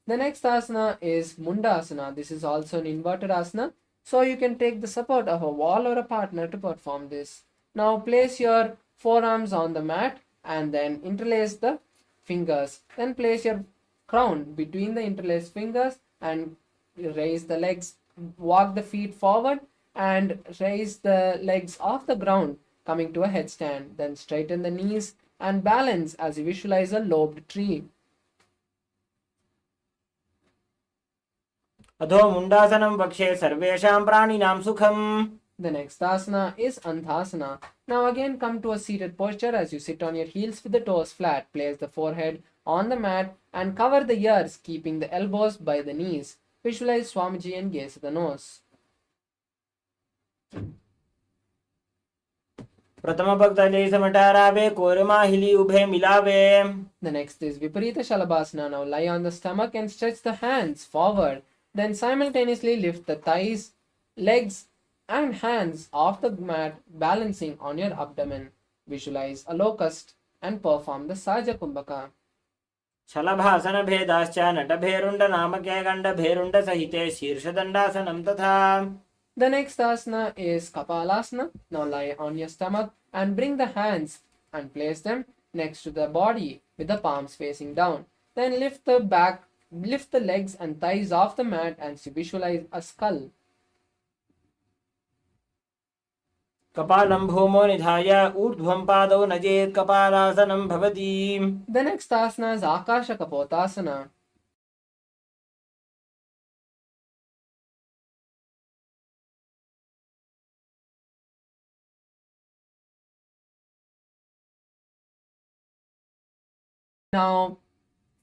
The next asana is Mundasana. This is also an inverted asana, so you can take the support of a wall or a partner to perform this. Now place your forearms on the mat and then interlace the fingers. Then place your crown between the interlaced fingers and raise the legs. Walk the feet forward and raise the legs off the ground, coming to a headstand. Then straighten the knees and balance as you visualize a lobed tree. अधो मुंडासनं वक्षे सर्वेषां प्राणिनां सुखम्. The next asana is Anthasana. Now again come to a seated posture as you sit on your heels with the toes flat. Place the forehead on the mat and cover the ears, keeping the elbows by the knees. Visualize Swamiji and gaze at the nose. प्रथम भक्तले समटारावे कोरमाहिली उभे मिलावे. The next is Viparita Shalabhasana. Now lie on the stomach and stretch the hands forward. Then simultaneously lift the thighs, legs and hands off the mat, balancing on your abdomen. Visualize a locust and perform the Saja Kumbhaka. शलभासन भेदाश्च नटभेरुण्ड नामके गण्डभेरुण्ड सहिते शीर्षदण्डासनं तथा. The next asana is Kapalasana. Now lie on your stomach and bring the hands and place them next to the body with the palms facing down. Then lift the legs and thighs off the mat and visualize a skull. कपालं भूमो निधाय ऊर्ध्वं पादौ नजेत् कपालासनं भवति. The next asana is Akasha Kapotasana. Now,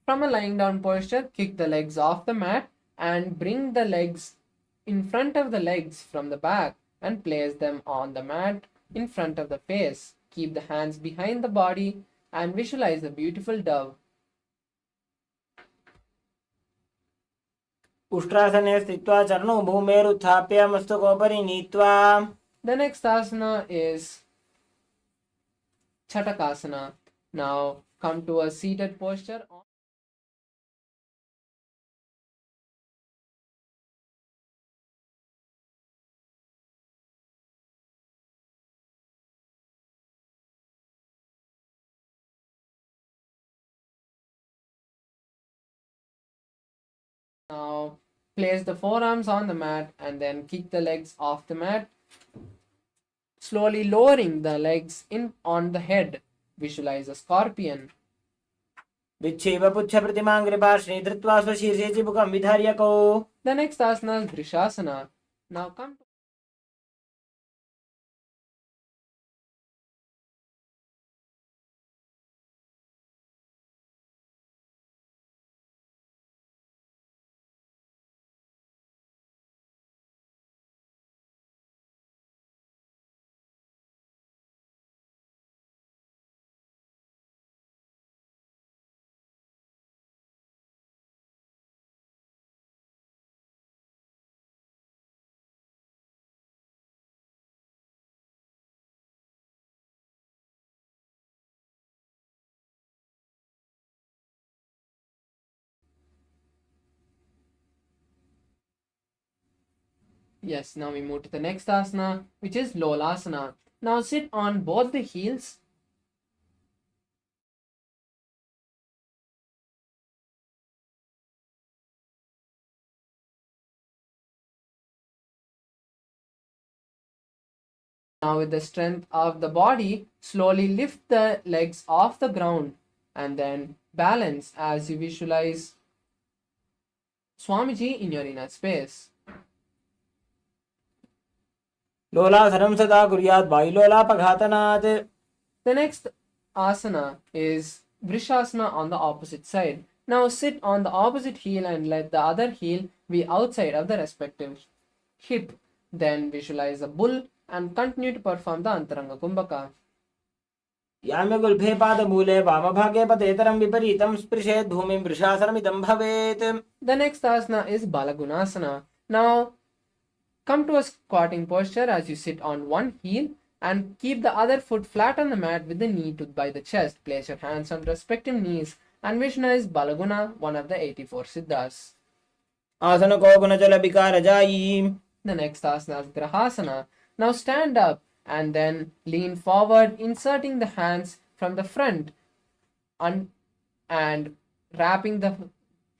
from a lying down posture, kick the legs off the mat and bring the legs in front of the legs from the back and place them on the mat in front of the face. Keep the hands behind the body and visualize a beautiful dove. उष्ट्रासने स्थित्वा चरणौ भूमेरुत्थाप्य मस्तकोपरि नीत्वा. The next asana is Chatakasana. Now come to a seated posture. Now place the forearms on the mat and then kick the legs off the mat, slowly lowering the legs in on the head. Visualize a scorpion. विच्छेव पुच्छ प्रतिमां कृपाश्री धृत्वा स्वशीर्षे चिबुकं विधार्य कौ. The next asana is Drishasana. Now come to Yes, now we move to the next asana, which is Lolasana. Now sit on both the heels. Now with the strength of the body, slowly lift the legs off the ground and then balance as you visualize Swamiji in your inner space. लोलासनं सदा कुर्यात् वायुलोलापघातनात्. The next asana is Vrishasana on the opposite side. Now sit on the opposite heel and let the other heel be outside of the respective hip. Then visualize a bull and continue to perform the Antaranga Kumbhaka. याम्यगुल्फे पादमूले वामभागे पतेतरं विपरीतं स्पृशेत् भूमिं वृषासनमिदं भवेत्. The next asana is Balagunasana. Now come to a squatting posture as you sit on one heel and keep the other foot flat on the mat with the knee by the chest. Place your hands on respective knees and visualize Balaguna, one of the 84 Siddhas. आसन को गुणजल विकार जायी. The next asana is Grahasana. Now stand up and then lean forward, inserting the hands from the front and wrapping the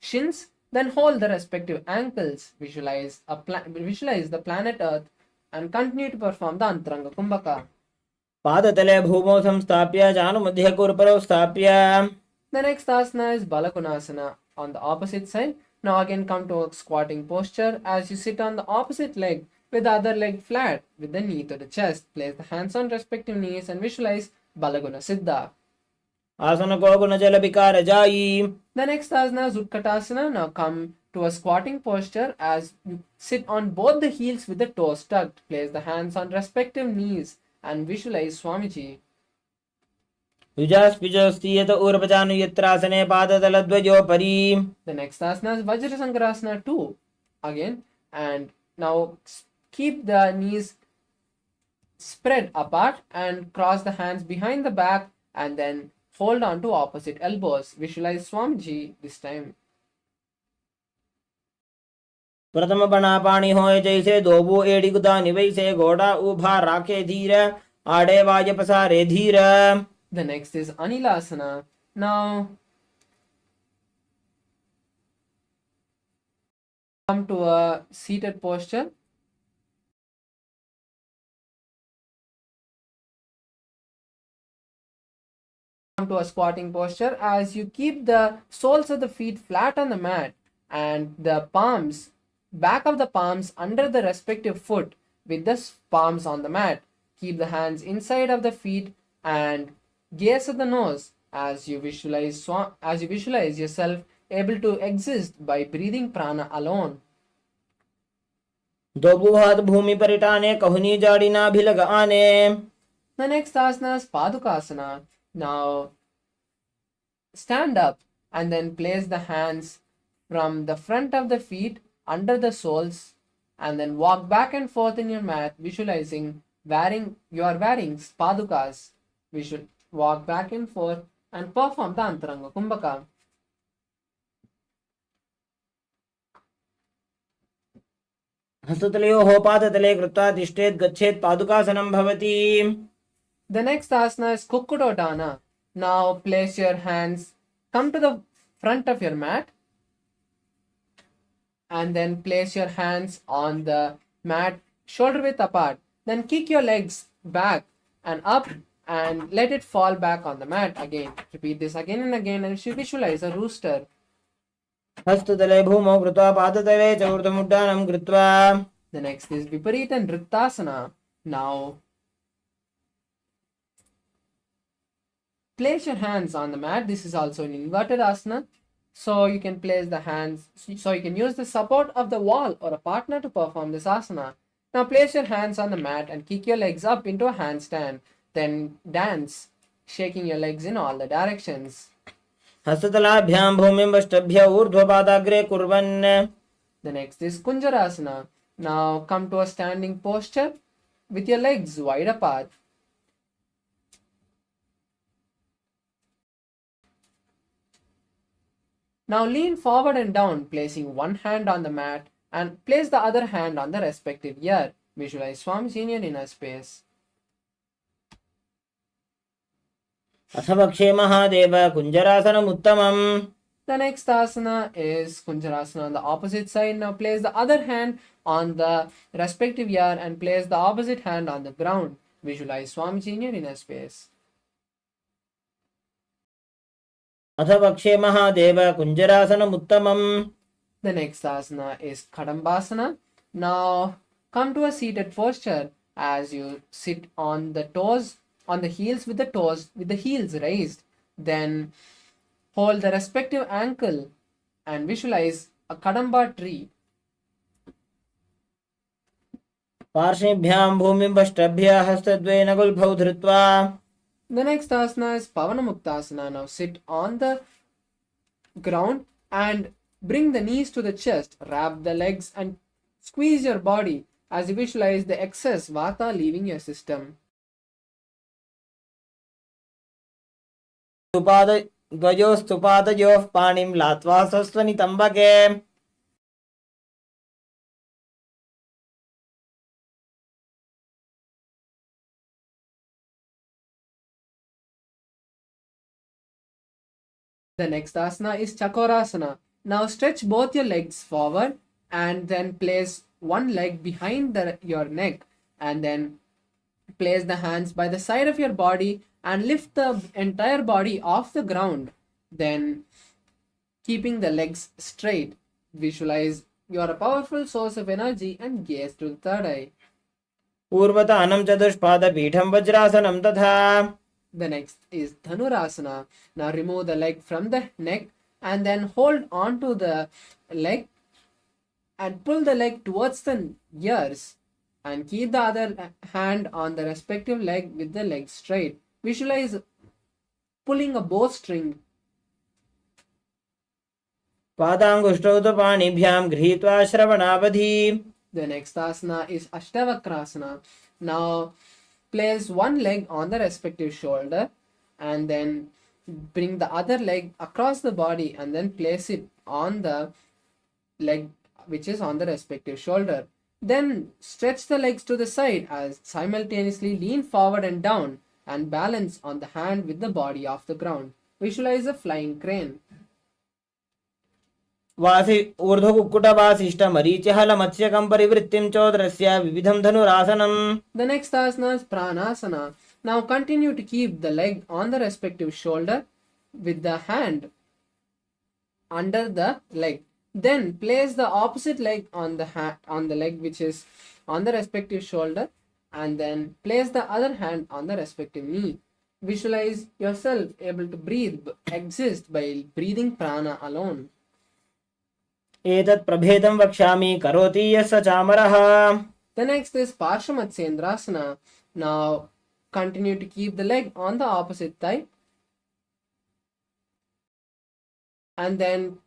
shins. Then hold the respective ankles. Visualize the planet Earth and continue to perform the Antaranga Kumbhaka. पादतले भूमौ संस्थाप्य जानुमध्ये कुरपरौ स्थाप्य. The next asana is Balakonasana on the opposite side. Now again come to a squatting posture as you sit on the opposite leg with the other leg flat with the knee to the chest. Place the hands on respective knees and visualize Balaguna Siddha. आसन को गुणजल विकार जायी. The next asana is Utkatasana. Now come to a squatting posture as you sit on both the heels with the toes tucked. Place the hands on respective knees and visualize Swamiji. युजास्पिजोस्तीयत ऊर्वजानुयत्रासने पादतलद्वयोपरि. The next asana is Vajrasankarasana 2 again, and now keep the knees spread apart and cross the hands behind the back and then hold on to opposite elbows. Visualize Swamiji this time. प्रथम बना पानी होए जैसे दोबू एड़ी गुदानी वैसे घोड़ा उभा राखे धीर आड़े वाज पसारे धीर. The next is Anilasana. Now come to a seated posture. Come to a squatting posture as you keep the soles of the feet flat on the mat and the palms, back of the palms under the respective foot with the palms on the mat. Keep the hands inside of the feet and gaze at the nose as you visualize yourself able to exist by breathing prana alone. दोबू हाथ भूमि पर टाने कहुनी जाड़ी ना भी लग आने. The next asana is Padukasana. Now stand up and then place the hands from the front of the feet under the soles, and then walk back and forth in your mat, visualizing you are wearing padukas. We should walk back and forth and perform the Antaranga Kumbhaka. हस्ततलयोः पादतले कृत्वा तिष्ठेत् गच्छेत् पादुकासनं भवति. The next asana is Kukkudodana. Now place your hands, come to the front of your mat, and then place your hands on the mat shoulder width apart. Then kick your legs back and up and let it fall back on the mat again. Repeat this again and again, and visualize a rooster. हस्ततले भूमौ कृत्वा पादतले च ऊर्ध्वमुड्डानं कृत्वा. The next is Viparita Nrittasana. Now place your hands on the mat. This is also an inverted asana. So you can place the hands, so you can use the support of the wall or a partner to perform this asana. Now place your hands on the mat and kick your legs up into a handstand. Then dance, shaking your legs in all the directions. हस्ततलाभ्यां भूमिं वष्टभ्य ऊर्ध्वपादाग्रे कुर्वन्. The next is Kunjarasana. Now come to a standing posture with your legs wide apart. Now lean forward and down, placing one hand on the mat and place the other hand on the respective ear. Visualize Swami's in your inner space. अथवक्षे Mahadev कुञ्जरासनम् उत्तमम्. The next asana is Kunjarasana on the opposite side. Now place the other hand on the respective ear and place the opposite hand on the ground. Visualize Swamiji in your inner space. अथवक्षे Mahadev कुञ्जरासनम् उत्तमम्. The next asana is Kadambasana. Now come to a seated posture as you sit on the toes, on the heels with the heels raised. Then hold the respective ankle and visualize a Kadamba tree. पार्श्वेभ्यां भूमिं वष्टभ्य हस्तद्वयेन गुल्फौ धृत्वा. The next asana is Pavanamuktasana. Now sit on the ground and bring the knees to the chest. Wrap the legs and squeeze your body as you visualize the excess vata leaving your system. द्वयोस्तुपादयोः पाणिं लात्वा स्वस्वनितम्बके. The next asana is Chakorasana. Now stretch both your legs forward and then place one leg behind your neck and then place the hands by the side of your body and lift the entire body off the ground. Then keeping the legs straight, visualize you are a powerful source of energy and gaze to the third eye. पूर्वतानं चतुष्पादपीठं वज्रासनं तथा. The next is Dhanurasana. Now remove the leg from the neck and then hold on to the leg and pull the leg towards the ears and keep the other hand on the respective leg with the leg straight. Visualize pulling a bowstring. पादाङ्गुष्ठौ तु पाणिभ्यां गृहीत्वा श्रवणावधि. The next asana is Ashtavakrasana. Now place one leg on the respective shoulder and then bring the other leg across the body and then place it on the leg which is on the respective shoulder. Then stretch the legs to the side as simultaneously lean forward and down and balance on the hand with the body off the ground. Visualize a flying crane. वासि ऊर्ध्वकुक्कुटवासिष्ठमरीचिहलमत्स्यकं परिवृत्तिं चोदरस्य विविधं धनुरासनम्. The next asana is Pranasana. Now continue to keep the leg on the respective shoulder with the hand under the leg. Then place the opposite leg on the leg which is on the respective shoulder and then place the other hand on the respective knee. Visualize yourself able to breathe, exist by breathing prana alone. एतत् प्रभेदं वक्ष्यामि करोति यस्य चामरः. The next is Parshamatsendrasana. Now continue to keep the leg on the opposite thigh and then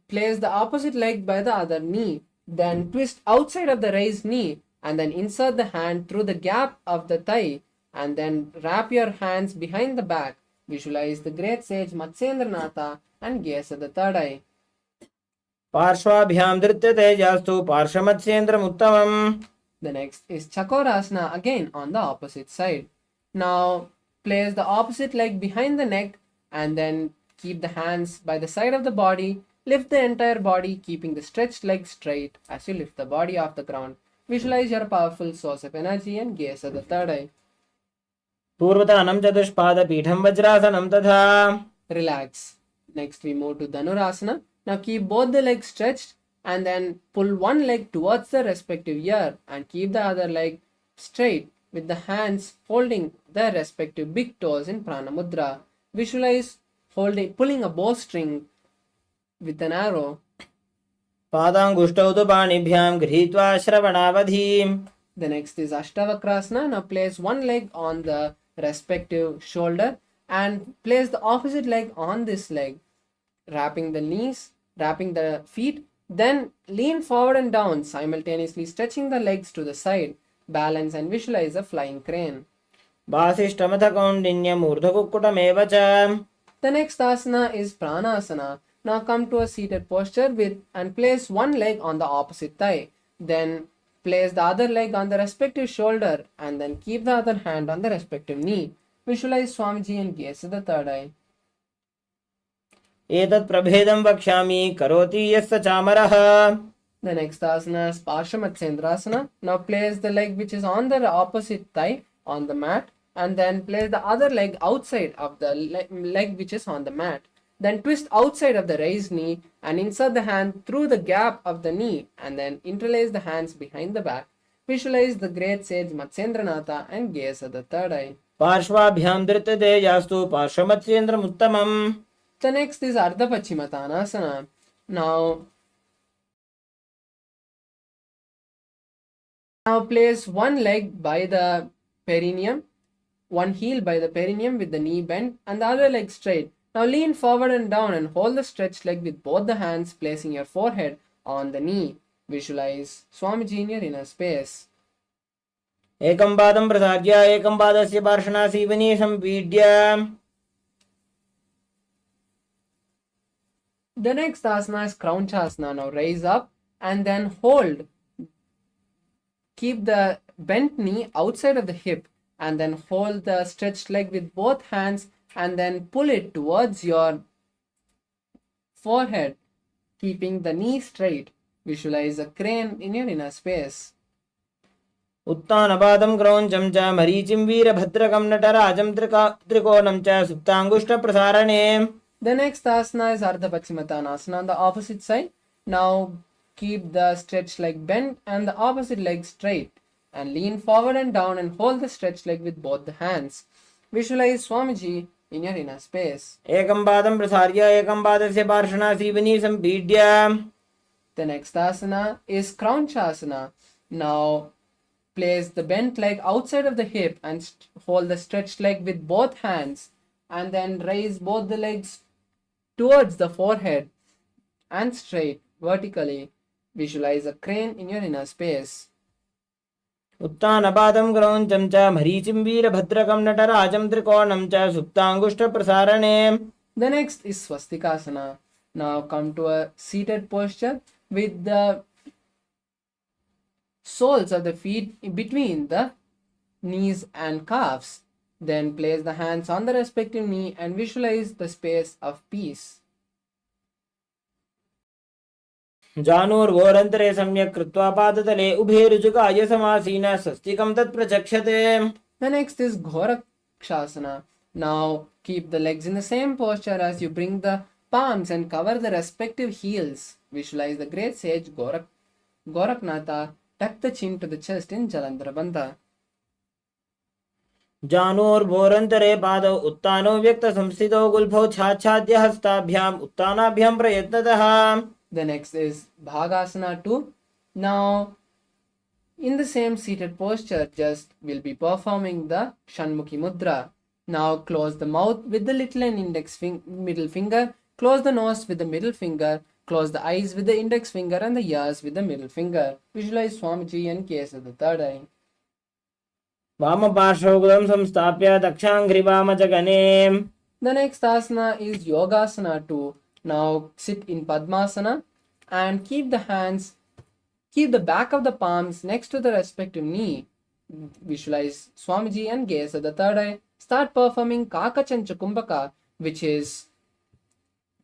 place the opposite leg by the other knee. Then twist outside of the raised knee and then insert the hand through the gap of the thigh and then wrap your hands behind the back. Visualize the great sage Matsyendranatha and gaze at the third eye. पार्श्वाभ्यां धृत्यते जास्तु पार्श्वमत्स्येन्द्रमुत्तमम्. The next is Chakorasana, again on the opposite side. Now place the opposite leg behind the neck and then keep the hands by the side of the body. Lift the entire body, keeping the stretched leg straight as you lift the body off the ground. Visualize your powerful source of energy and gaze at the third eye. पूर्वतानं चतुष्पादपीठं वज्रासनं तथा. Relax. Next we move to Dhanurasana. Now keep both the legs stretched and then pull one leg towards the respective ear and keep the other leg straight with the hands holding the respective big toes in Prana Mudra. Visualize pulling a bowstring with an arrow. पादाङ्गुष्टौ तु पाणिभ्यां गृहीत्वा श्रवणावधिम्. The next is Ashtavakrasana. Now place one leg on the respective shoulder and place the opposite leg on this leg, wrapping the knees, wrapping the feet. Then lean forward and down, simultaneously stretching the legs to the side. Balance and visualize a flying crane. वासिष्ठमथ कौण्डिन्यमूर्धकुक्कुटमेव च. The next asana is Pranasana. Now come to a seated posture and place one leg on the opposite thigh. Then place the other leg on the respective shoulder and then keep the other hand on the respective knee. Visualize Swamiji and gaze at the third eye. एतत् प्रभेदं वक्ष्यामि करोति यस्य चामरः. The next asana is Parshamatsendrasana. Now place the leg which is on the opposite thigh on the mat and then place the other leg outside of the leg which is on the mat. Then twist outside of the raised knee and insert the hand through the gap of the knee and then interlace the hands behind the back. Visualize the great sage Matsyendranatha and gaze at the third eye. पार्श्वाभ्यां धृत्यते जास्तु पार्श्वमत्स्येन्द्रमुत्तमम्. The next is Ardha Pachimatanasana. Now place one leg by the perineum, one heel by the perineum with the knee bent and the other leg straight. Now lean forward and down and hold the stretched leg with both the hands, placing your forehead on the knee. Visualize Swamiji in your inner space. एकं पादं प्रसार्य एकं पादस्य पार्श्वनासीवने संपीड्य. The next asana is Kraunchasana. Now raise up and then hold. Keep the bent knee outside of the hip and then hold the stretched leg with both hands and then pull it towards your forehead, keeping the knee straight. Visualize a crane in your inner space. उत्तानपादं क्रौञ्चं च मरीचिं वीरभद्रकं नटराजं त्रिकोणं च सुप्ताङ्गुष्ठप्रसारणे. The next asana is Ardha Pachimatanasana on the opposite side. Now keep the stretched leg bent and the opposite leg straight and lean forward and down and hold the stretched leg with both the hands. Visualize Swamiji in your inner space. एकं पादं प्रसार्य एकं पादस्य पार्श्वनासीवने संपीड्य. The next asana is Kraunchasana. Now place the bent leg outside of the hip and hold the stretched leg with both hands and then raise both the legs towards the forehead and straight vertically. Visualize a crane in your inner space. उत्तानपादं क्रौञ्चं च मरीचिं वीरभद्रकं नटराजं त्रिकोणं च सुप्ताङ्गुष्ठप्रसारणे. The next is Swastikasana. Now come to a seated posture with the soles of the feet in between the knees and calves. Then place the hands on the respective knee and visualize the space of peace. जानुर्वोरन्तरे सम्यक् कृत्वा पादतले उभे रुजुकाय समासीनः स्वस्तिकं तत्प्रचक्षते. The next is Gorakshasana. Now keep the legs in the same posture as you bring the palms and cover the respective heels. Visualize the great sage Goraknatha. Tuck the chin to the chest in Jalandhara Bandha. जानुर्वोरन्तरे पादौ उत्तानो व्यक्तसंस्थितौ गुल्फौ छाच्छाद्य हस्ताभ्याम् उत्तानाभ्यां प्रयत्नतः. The next is Bhagasana 2. Now, in the same seated posture, we'll be performing the Shanmukhi Mudra. Now, close the mouth with the little and middle finger. Close the nose with the middle finger. Close the eyes with the index finger and the ears with the middle finger. Visualize Swamiji and case of the third eye. वामपार्श्वगुलं संस्थाप्य दक्षाङ्घ्रिवामजगने. The next asana is Yogasana 2. Now sit in Padmasana and keep the back of the palms next to the respective knee. Visualize Swamiji and gaze at the third eye. Start performing Kakachancha Kumbhaka, which is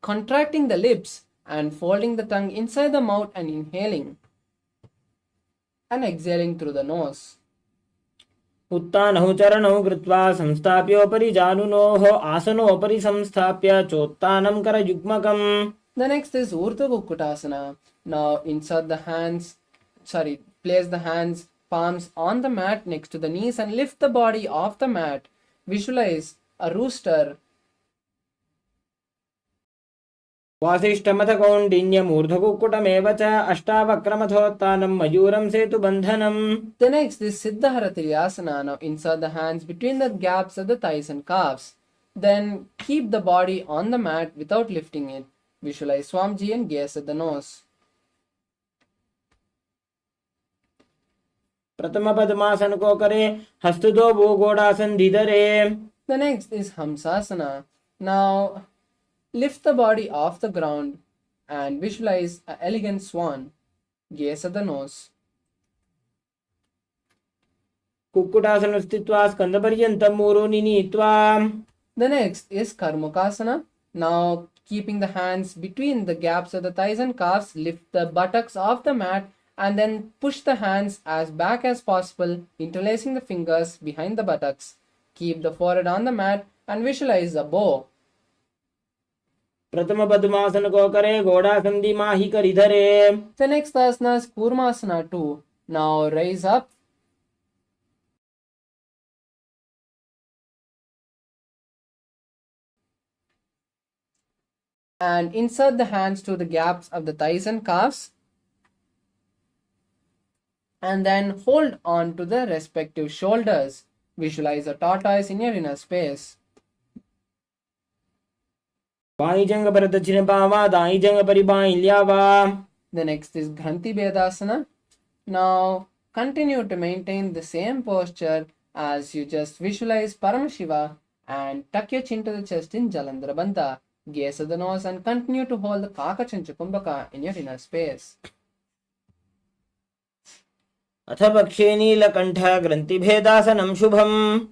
contracting the lips and folding the tongue inside the mouth and inhaling and exhaling through the nose. उत्तानौ चरणौ कृत्वा संस्थाप्योपरि जानुनोः आसनोपरि संस्थाप्य चोत्तानं करयुग्मकम्. The next is Urdhva Kukkutasana. Now place the hands, palms on the mat next to the knees and lift the body off the mat. Visualize a rooster. वासिष्ठमथ कौण्डिन्यमूर्ध्वकुक्कुटमेव च अष्टावक्रमथोत्तानं मयूरं सेतुबन्धनम्. The next is Siddhara Triasana. Now insert the hands between the gaps of the thighs and calves. Then keep the body on the mat without lifting it. Visualize Swamiji and gaze at the nose. प्रथम पद्मासन को करे हस्तदो वो गोडासन धीधरे. The next is Hamsasana. Now lift the body off the ground and visualize an elegant swan. Gaze at the nose. Kukkutasana स्थित्वा स्कंदपर्यन्तं मूरोनि नीत्वा. The next is Karmukasana. Now keeping the hands between the gaps of the thighs and calves, lift the buttocks off the mat and then push the hands as back as possible, interlacing the fingers behind the buttocks. Keep the forehead on the mat and visualize a bow. प्रथम पद्मासन को करे घोड़ासन दिमाही करि धरे. The next asana is Kurmasana 2. Now raise up. And insert the hands to the gaps of the thighs and calves. And then hold on to the respective shoulders. Visualize a tortoise in your inner space. By जंग पर दक्षिण पावा दाई जंग परि by ल्यावा. The next is Granthi Bedasana. Now continue to maintain the same posture as you just visualize Paramashiva and tuck your chin to the chest in Jalandhara Bandha. Gaze at the nose and continue to hold the Kakachancha Kumbhaka in your inner space. अथ पक्षे नीलकण्ठ ग्रन्थिभेदासनं शुभम्.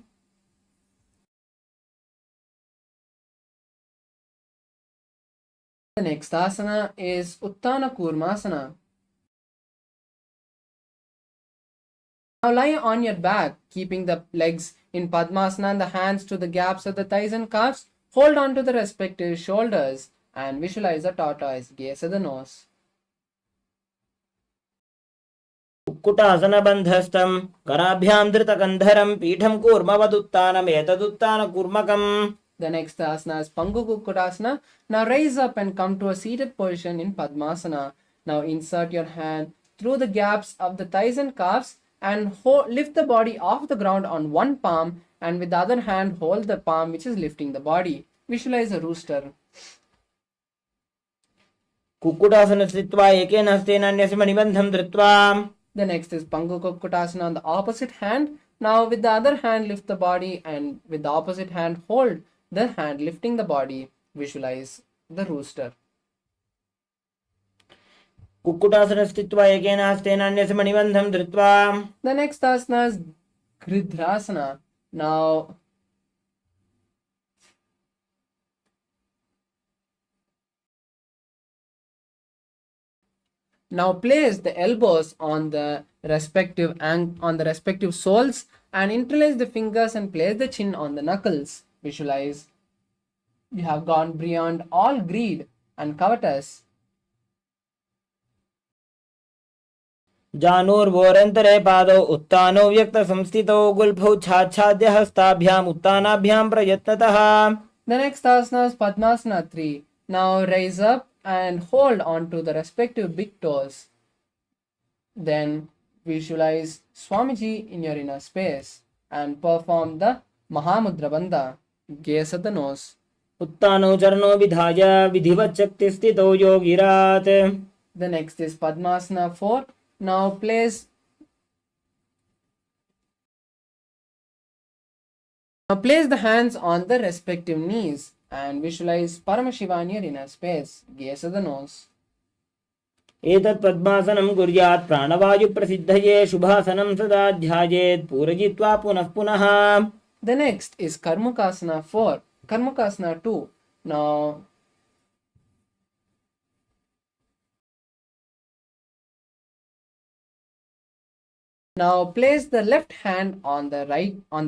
The next asana is Uttana Kurmasana. Now lie on your back, keeping the legs in Padmasana and the hands to the gaps of the thighs and calves. Hold on to the respective shoulders and visualize a tortoise. Gaze at the nose. Kukkutasana बन्धस्थं कराभ्यां धृतकन्धरं पीठं कूर्मवदुत्तानम् एतदुत्तानकूर्मकम्. The next asana is Pangu Kukkutasana. Now raise up and come to a seated position in Padmasana. Now insert your hand through the gaps of the thighs and calves and lift the body off the ground on one palm, and with the other hand hold the palm which is lifting the body. Visualize a rooster. Kukkutasana स्थित्वा एकेन हस्तेन अन्यस्य मणिबन्धं धृत्वा. The next is Pangu Kukkutasana on the opposite hand. Now with the other hand lift the body and with the opposite hand hold the hand lifting the body. Visualize the rooster. Kukkutasana स्थित्वा एकेन हस्तेन अन्यस्य मणिबन्धं धृत्वा. The next asana is Gridhrasana. Now place the elbows on the respective soles and interlace the fingers and place the chin on the knuckles. Visualize you have gone beyond all greed and covetous. जानूर्वोरन्तरे पादौ उत्तानौ व्यक्तसंस्थितौ गुल्फौ छाच्छाद्य हस्ताभ्याम् उत्तानाभ्यां प्रयत्नतः. The next asana is Padmasana 3. Now raise up and hold on to the respective big toes. Then visualize Swamiji in your inner space and perform the Mahamudra Bandha. Gaze at the nose. उत्तानो चरणो विधाय विधिवच्चक्तिस्थितो योगिरात्. The next is Padmasana 4. Now place the hands on the respective knees and visualize Paramashiva in your inner space. Gaze at the nose. एतत् पद्मासनं कुर्यात् प्राणवायुप्रसिद्धये शुभासनं सदा ध्यायेत् पूरयित्वा पुनः पुनः. The next is Karmakasana 4. Karmakasana 2. Now place the left hand on the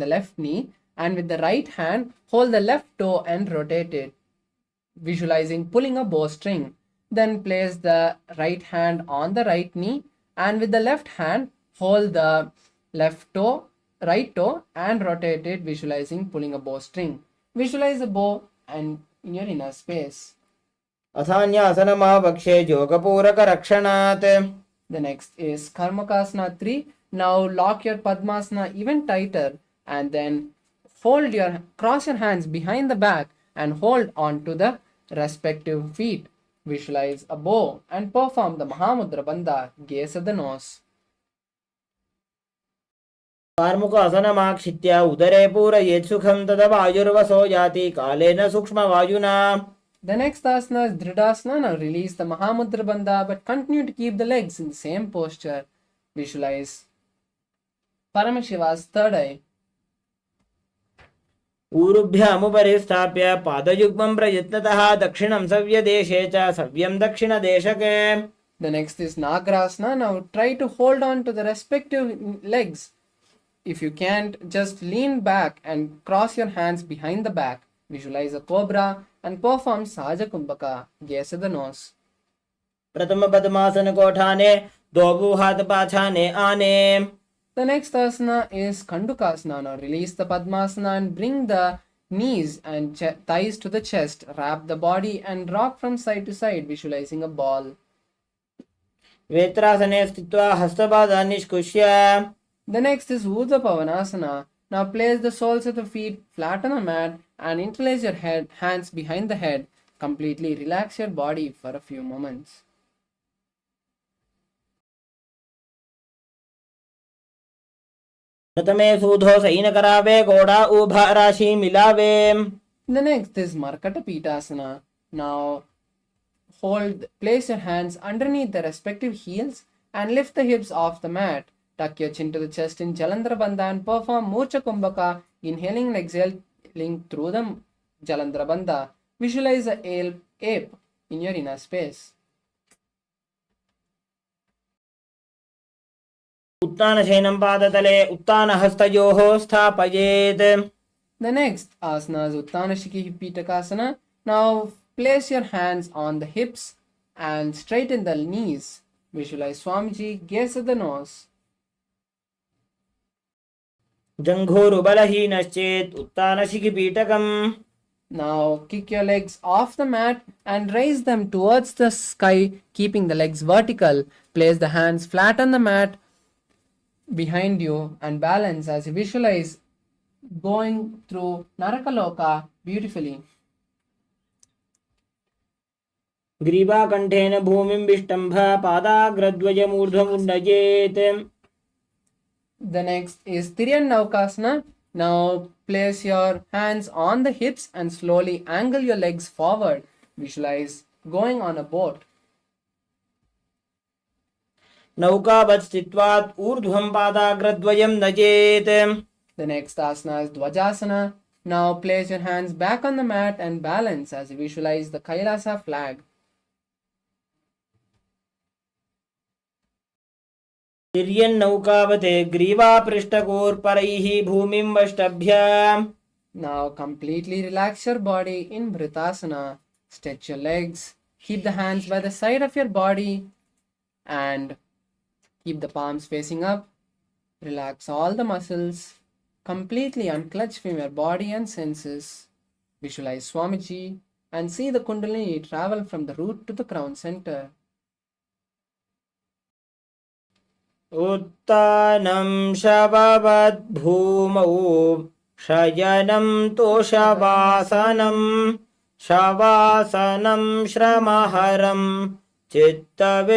left knee and with the right hand hold the left toe and rotate it, visualizing pulling a bowstring. Then place the right hand on the right knee and with the left hand hold the right toe and rotate it, visualizing pulling a bowstring. Visualize the bow and in your inner space. अथान्यासनमावक्षे योगपूरकरक्षणात्. The next is Karmakasana 3. Now lock your Padmasana even tighter and then cross your hands behind the back and hold on to the respective feet. Visualize a bow and perform the Mahamudra Bandha. Gaze at the nose. कार्मुकासनमाक्षित्य उदरे पूरयेत् सुखं तदा वायुर्वसो याति कालेन सूक्ष्मवायुना. The next asana is Dridasana. Now release the Mahamudra Bandha but continue to keep the legs in the same posture. Visualize Paramashiva's third eye. ऊरुभ्यामुपरि स्थाप्य पादयुग्मं प्रयत्नतः दक्षिणं सव्यदेशे च सव्यं दक्षिणदेशके. The next is Nagrasana. Now try to hold on to the respective legs. If you can't, just lean back and cross your hands behind the back. Visualize a cobra and perform Sahaja Kumbhaka. Gaze at the nose. प्रथम पद्मासन कोठाने दो हाथ पाछाने आने. The next asana is Kandukasana. Now release the Padmasana and bring the knees and thighs to the chest. Wrap the body and rock from side to side, visualizing a ball. वेत्रासने स्थित्वा हस्तपादान् निष्कुष्य. The next is Urdhva Pavanasana. Now place the soles of the feet flat on the mat and interlace your hands behind the head. Completely relax your body for a few moments. प्रथमे सूधो San करावे घोड़ा उभा राशि मिलावे. The next is Markata Pitasana. Now place your hands underneath the respective heels and lift the hips off the mat. Tuck your chin to the chest in Jalandhara Bandha and perform Murcha Kumbhaka, inhaling and exhaling through the Jalandhara Bandha. Visualize the ape in your inner space. उत्तानशयनं पादतले उत्तानहस्तयोः स्थापयेत्. The next asana is Uttanashiki Pitakasana. Now place your hands on the hips and straighten the knees. Visualize Swamiji, gaze at the nose. जङ्घोरुबलहीनश्चेत् उत्तानशिखिपीठकम्. Now kick your legs off the mat and raise them towards the sky, keeping the legs vertical. Place the hands flat on the mat behind you and balance as you visualize going through Narakaloka beautifully. ग्रीवाकण्ठेन भूमिं विष्टम्भ पादाग्रद्वयमूर्ध्वमुण्डयेत्. The next is Tiryanavakasana. Now place your hands on the hips and slowly angle your legs forward. Visualize going on a boat. नौकावत् स्थित्वात् ऊर्ध्वं पादाग्रद्वयं नयेत्. The next asana is Dvajasana. Now place your hands back on the mat and balance as you visualize the Kailasa flag. तिर्यन्नौकावते ग्रीवापृष्ठकोर्परैः भूमिं वष्टभ्य. Now completely relax your body in Vritasana. Stretch your legs. Keep the hands by the side of your body and keep the palms facing up. Relax all the muscles. Completely unclutch from your body and senses. Visualize Swamiji and see the Kundalini travel from the root to the crown center. उत्तानं शववद् भूमौ शयनं तोषवासनं शवासनं श्रमहरं चित्तविश्रान्तिकारणम्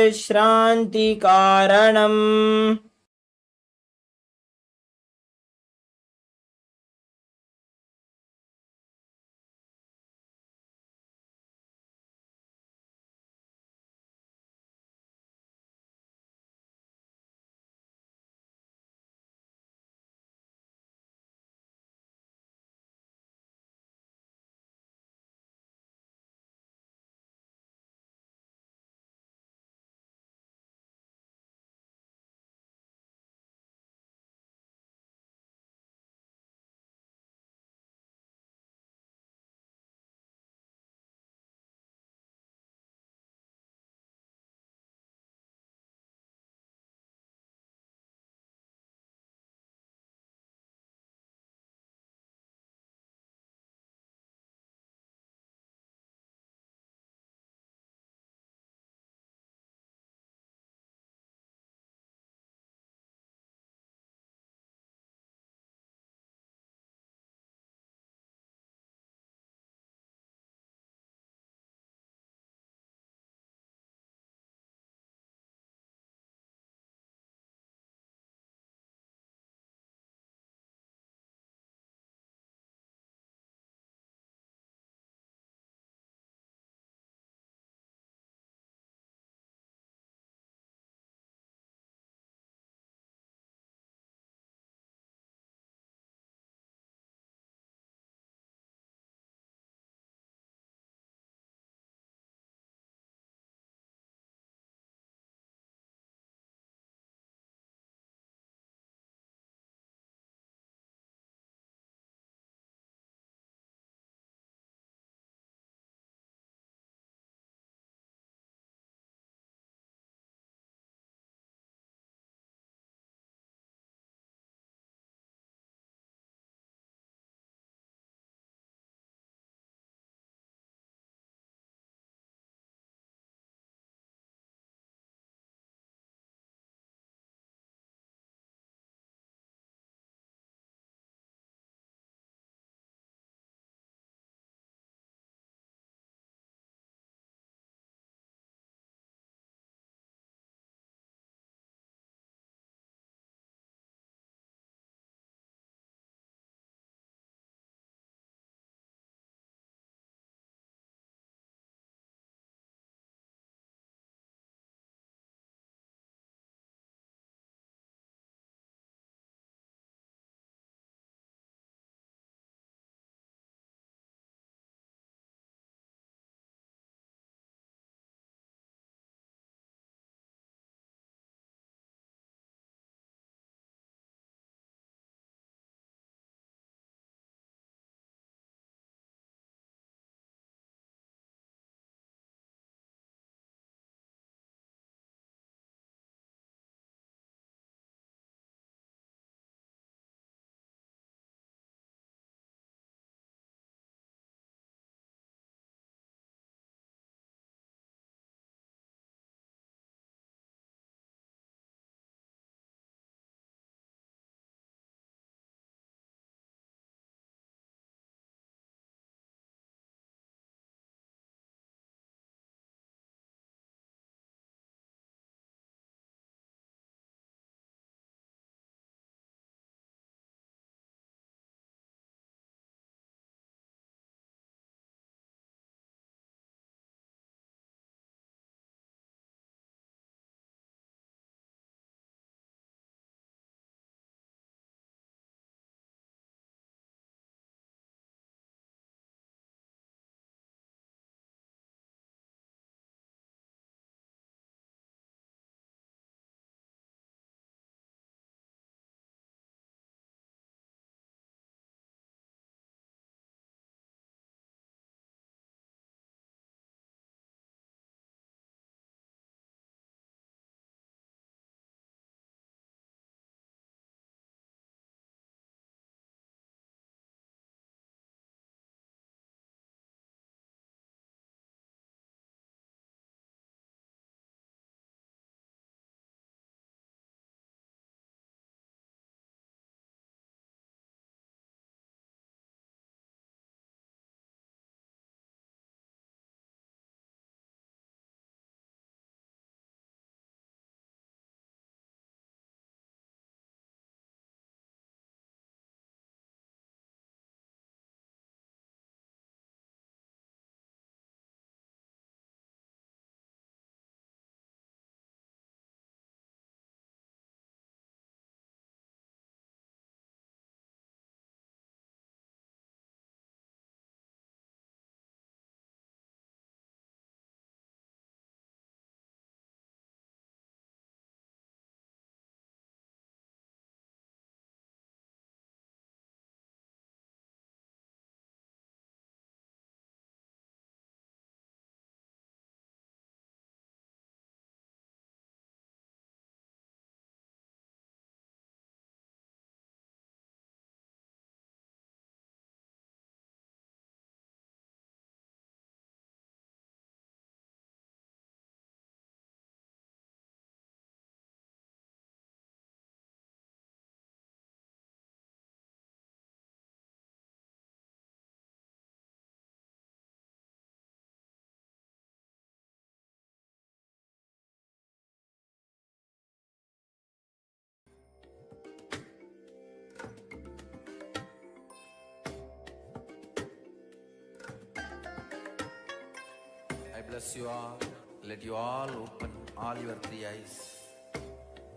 bless you all. Let you all open all your three eyes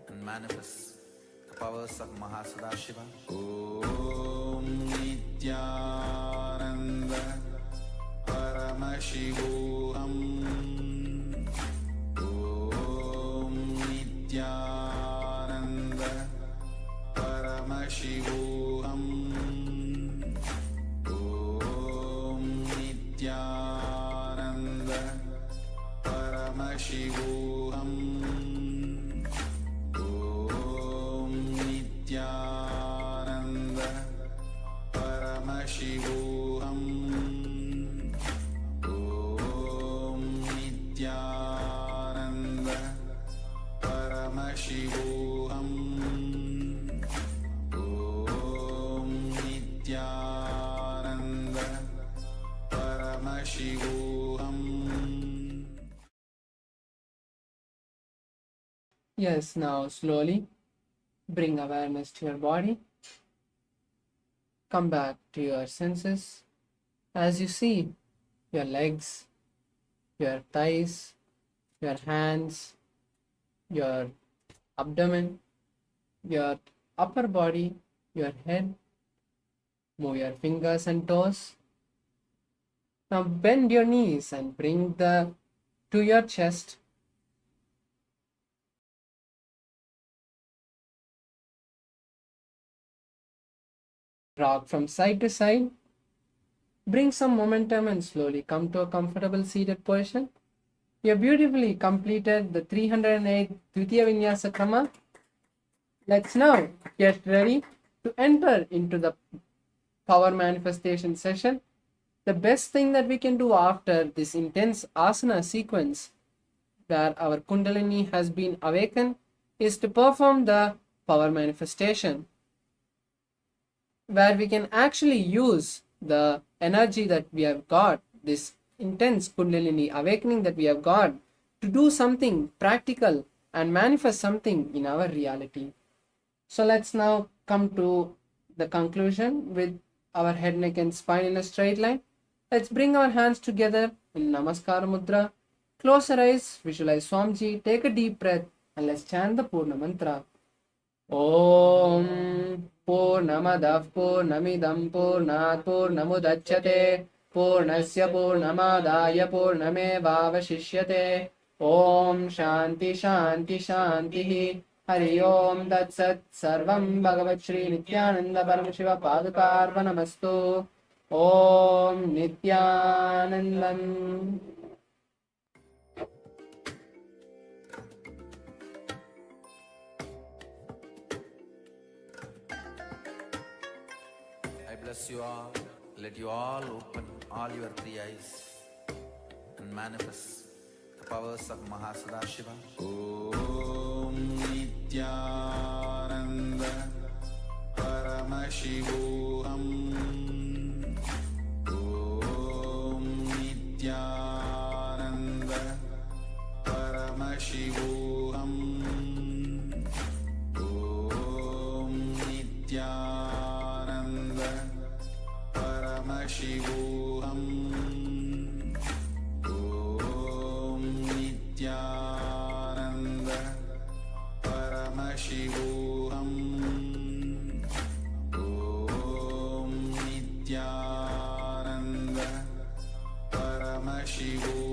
and manifest the powers of Mahasadashiva. Om Nithyananda Paramashivoham. Om Nithyananda Paramashivoham. Om Nithyananda Paramashivoham. Om Nithyananda Paramashivoham. Om Nithyananda Paramashivoham. Om Nithyananda Paramashivoham. Yes, now slowly bring awareness to your body. Come back to your senses as you see your legs, your thighs, your hands, your abdomen, your upper body, your head. Move your fingers and toes. Now bend your knees and bring to your chest. Rock from side to side. Bring some momentum and slowly come to a comfortable seated position. You have beautifully completed the 308 Dvitiya Vinyasa Krama. Let's now get ready to enter into the power manifestation session. The best thing that we can do after this intense asana sequence where our Kundalini has been awakened is to perform the power manifestation, where we can actually use the energy that we have got, this intense Kundalini awakening that we have got, to do something practical and manifest something in our reality. So let's now come to the conclusion with our head, neck and spine in a straight line. Let's bring our hands together in Namaskar Mudra. Close your eyes, visualize Swamiji, take a deep breath, and let's chant the Purna Mantra. Om Purnamadav Purnamidam Purnat Purnamudachyate Purnasya Purnamadaya Purnamevavashishyate. Om Shanti Shanti Shanti. Hari Om Tat Sat. Sarvam Bhagavat Shri Nithyananda Paramashiva Padukarvanamastu. Om Nithyanandam. I bless you all. Let you all open all your three eyes and manifest the powers of Mahasadashiva. Om Nithyananda Paramashivoham. Om Nithyananda Paramashivoham. Om Nithyananda Paramashivoham. Om Nithyananda Paramashivoham. Om Nithyananda Paramashivoham. Om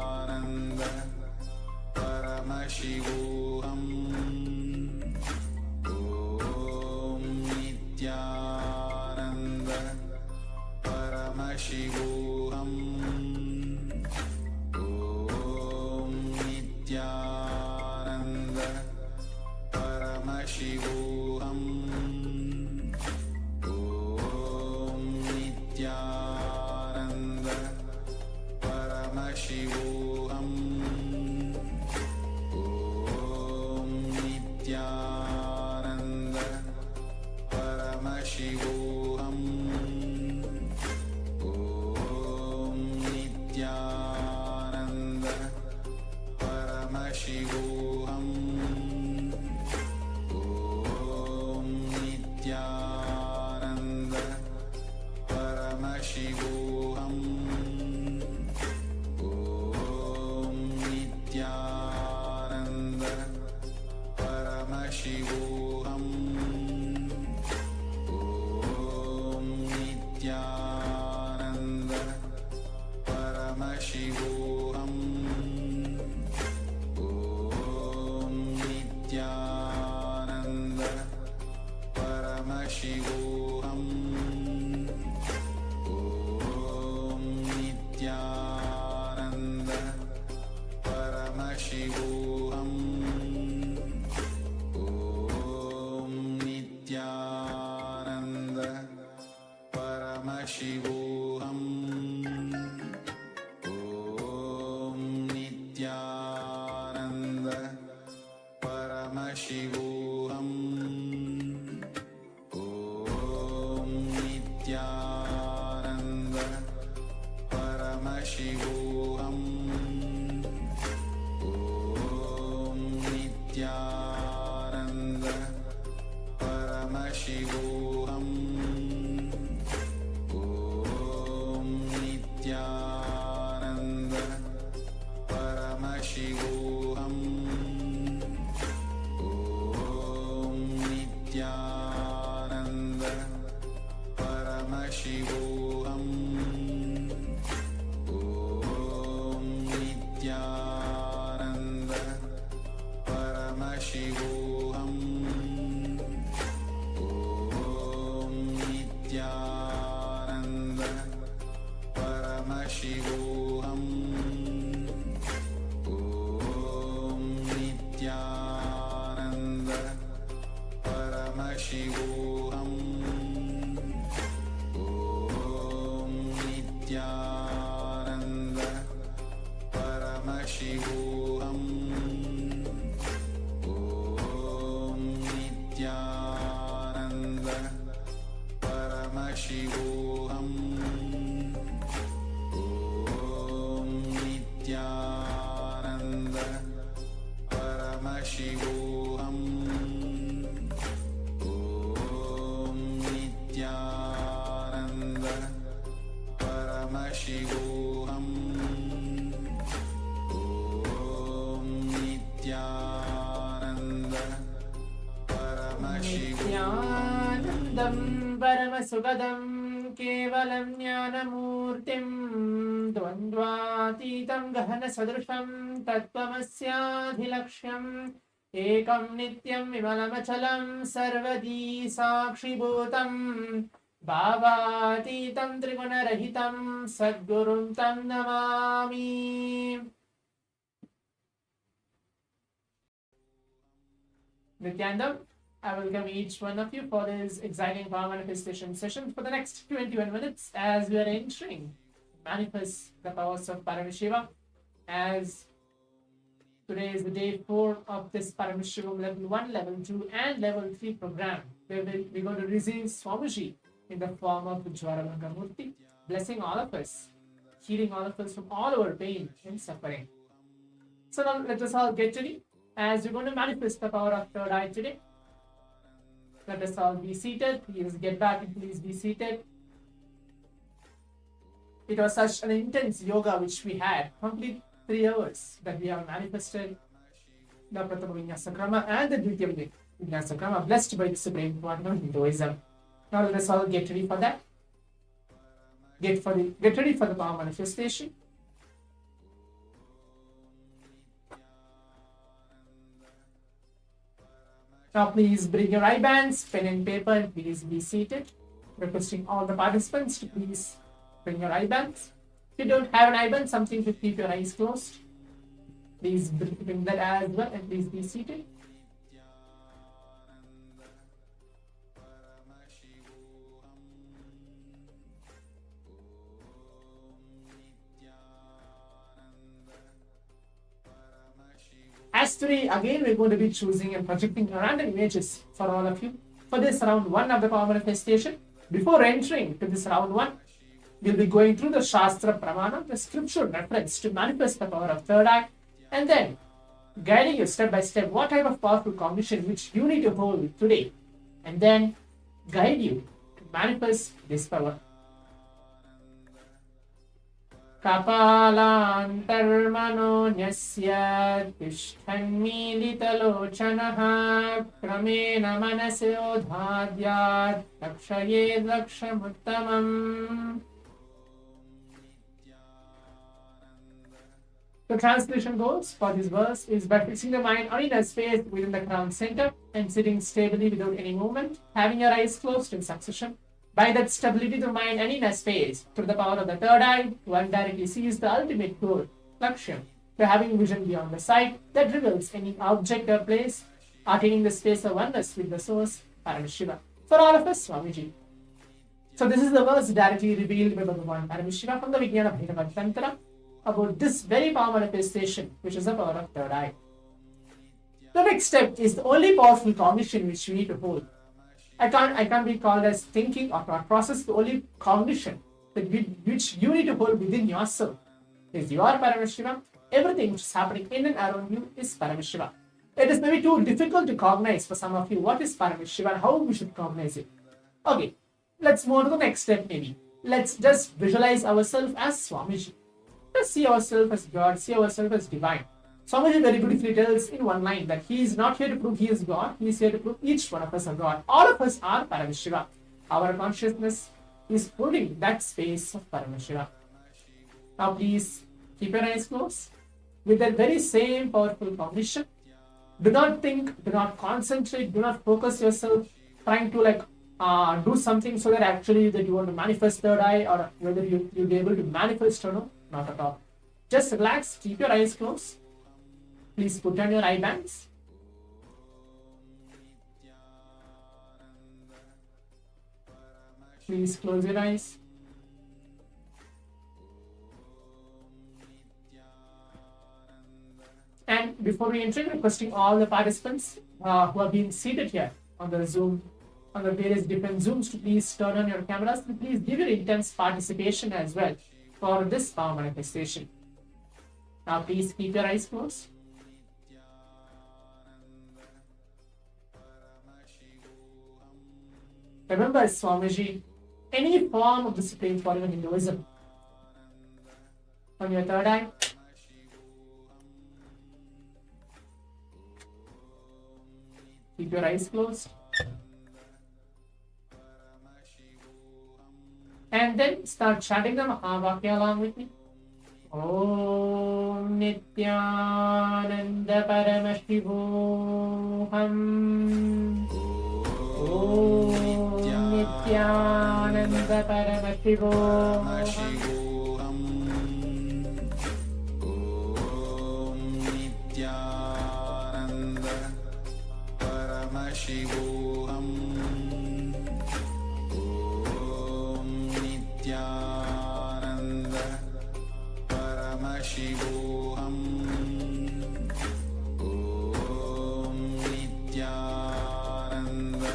Nithyananda Paramashivoham. Om Nithyananda Paramashivoham. Om Nithyananda Paramashivoham. Om Nithyananda Paramashivoham. Om Nithyananda Paramashivoham. Om Nithyananda Paramashivoham. Om Nithyananda Paramashivoham Om Nithyananda Paramashivoham Om Nithyananda Paramashivoham Om Nithyananda Paramashivoham Om Nithyananda Paramashivoham Om Nithyananda Paramashivoham Om Nithyananda Paramashivoham Om Nithyananda Paramashivoham Om Nithyananda Paramashivoham Om Nithyananda Paramashivoham Om Nithyananda Paramashivoham Om Nithyananda Paramashivoham Om Nithyananda Paramashivoham Om Nithyananda Paramashivoham Om Nithyananda Paramashivoham Nithyanandam Paramasukadam Kevalam Jnanamurtim Dvandvatitam Gahana Sadrusham Tattvamasyaadhilaksham Ekam Nityam Vimalamachalam Sarvadi Sakshibhutam Bhavatitam Trigunarahitam Sadgurum Tam Namami. Nithyanandam, I welcome each one of you for this exciting power manifestation session for the next 21 minutes as we are entering manifest the powers of Paramashiva, as today is the day 4 of this Paramashivoham Level 1, Level 2 and Level 3 program, where we're going to receive Swamiji in the form of Jwaralanka Murti, blessing all of us, healing all of us from all our pain and suffering. So now let us all get ready as we're going to manifest the power of third eye today. Let us all be seated. Please get back and please be seated. It was such an intense yoga which we had, complete 3 hours, that we have manifested the Pratama Vinyasakrama and the Dvitiya Vinyasakrama, blessed by the Supreme Pontiff of Hinduism. Now let us all get ready for that. Get ready for the power manifestation. Now please bring your eye bands, pen and paper, and please be seated. Requesting all the participants to please bring your eye bands. If you don't have an eye band, something to keep your eyes closed, please bring that as well, and please be seated. As today, again, we're going to be choosing and projecting random images for all of you for this round 1 of the power manifestation. Before entering to this round 1, we'll be going through the Shastra Pramana, the scriptural reference to manifest the power of third eye, and then guiding you step by step what type of powerful cognition which you need to hold today, and then guide you to manifest this power. Kapalantarmanonyasya tishthanmilitalochanaha kramena manasodhadyad lakshayed lakshamuttamam. The translation goes for this verse is by fixing the mind on inner space within the crown center and sitting stably without any movement, having your eyes closed in succession. By that stability of mind and inner space, through the power of the third eye, one directly sees the ultimate goal, Lakshyam, to having vision beyond the sight that reveals any object or place, attaining the space of oneness with the source, Paramashiva. For all of us, Swamiji. So this is the verse directly revealed by Bhagavan Paramashiva from the Vijnana Bhairava Tantra about this very power manifestation, which is the power of third eye. The next step is the only powerful cognition which we need to hold. I can't be called as thinking or thought process. The only cognition which you need to hold within yourself is your Paramashiva. Everything which is happening in and around you is Paramashiva. It is maybe too difficult to cognize for some of you what is Paramashiva and how we should cognize it. Okay, let's move to the next step maybe. Let's just visualize ourselves as Swamiji. Let's see ourselves as God, see ourselves as divine. Swamiji very beautifully tells in one line that he is not here to prove he is God, he is here to prove each one of us are God. All of us are Paramashiva. Our consciousness is holding that space of Paramashiva. Now please keep your eyes closed. With that very same powerful cognition, do not think, do not concentrate, do not focus yourself trying to do something so that actually that you want to manifest third eye or whether you'll be able to manifest or no, not at all. Just relax, keep your eyes closed. Please put on your eye bands. Please close your eyes. And before we enter, requesting all the participants who have been seated here on the Zoom, on the various different Zooms, to please turn on your cameras and please give your intense participation as well for this power manifestation. Now please keep your eyes closed. Remember, Swamiji, any form of the Supreme Pontiff of Hinduism. On your third eye, keep your eyes closed. And then start chanting the Mahavakya along with me. Om Nithyananda Paramashivoham. Om Nithyananda Paramashivoham. Paramashivoham. Om Nithyananda Paramashivoham. Om Nithyananda Paramashivoham. Om Nithyananda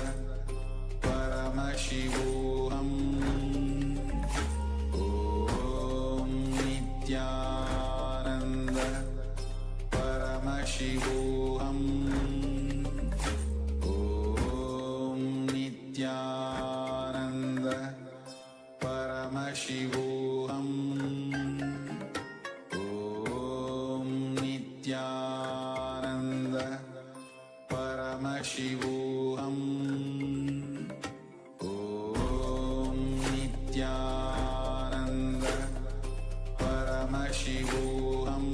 Paramashivoham. Nithyananda Paramashivoham. Om Nithyananda Paramashivoham. Om Nithyananda Paramashivoham. Om Nithyananda Paramashivoham. Om Nithyananda Paramashivoham.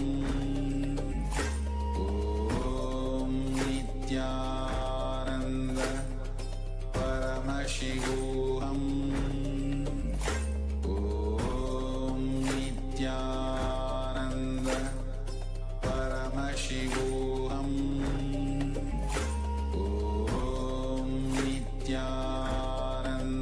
Om Nithyananda Paramashivoham. Om Nithyananda Paramashivoham. Nithyananda Paramashivoham. Om Nithyananda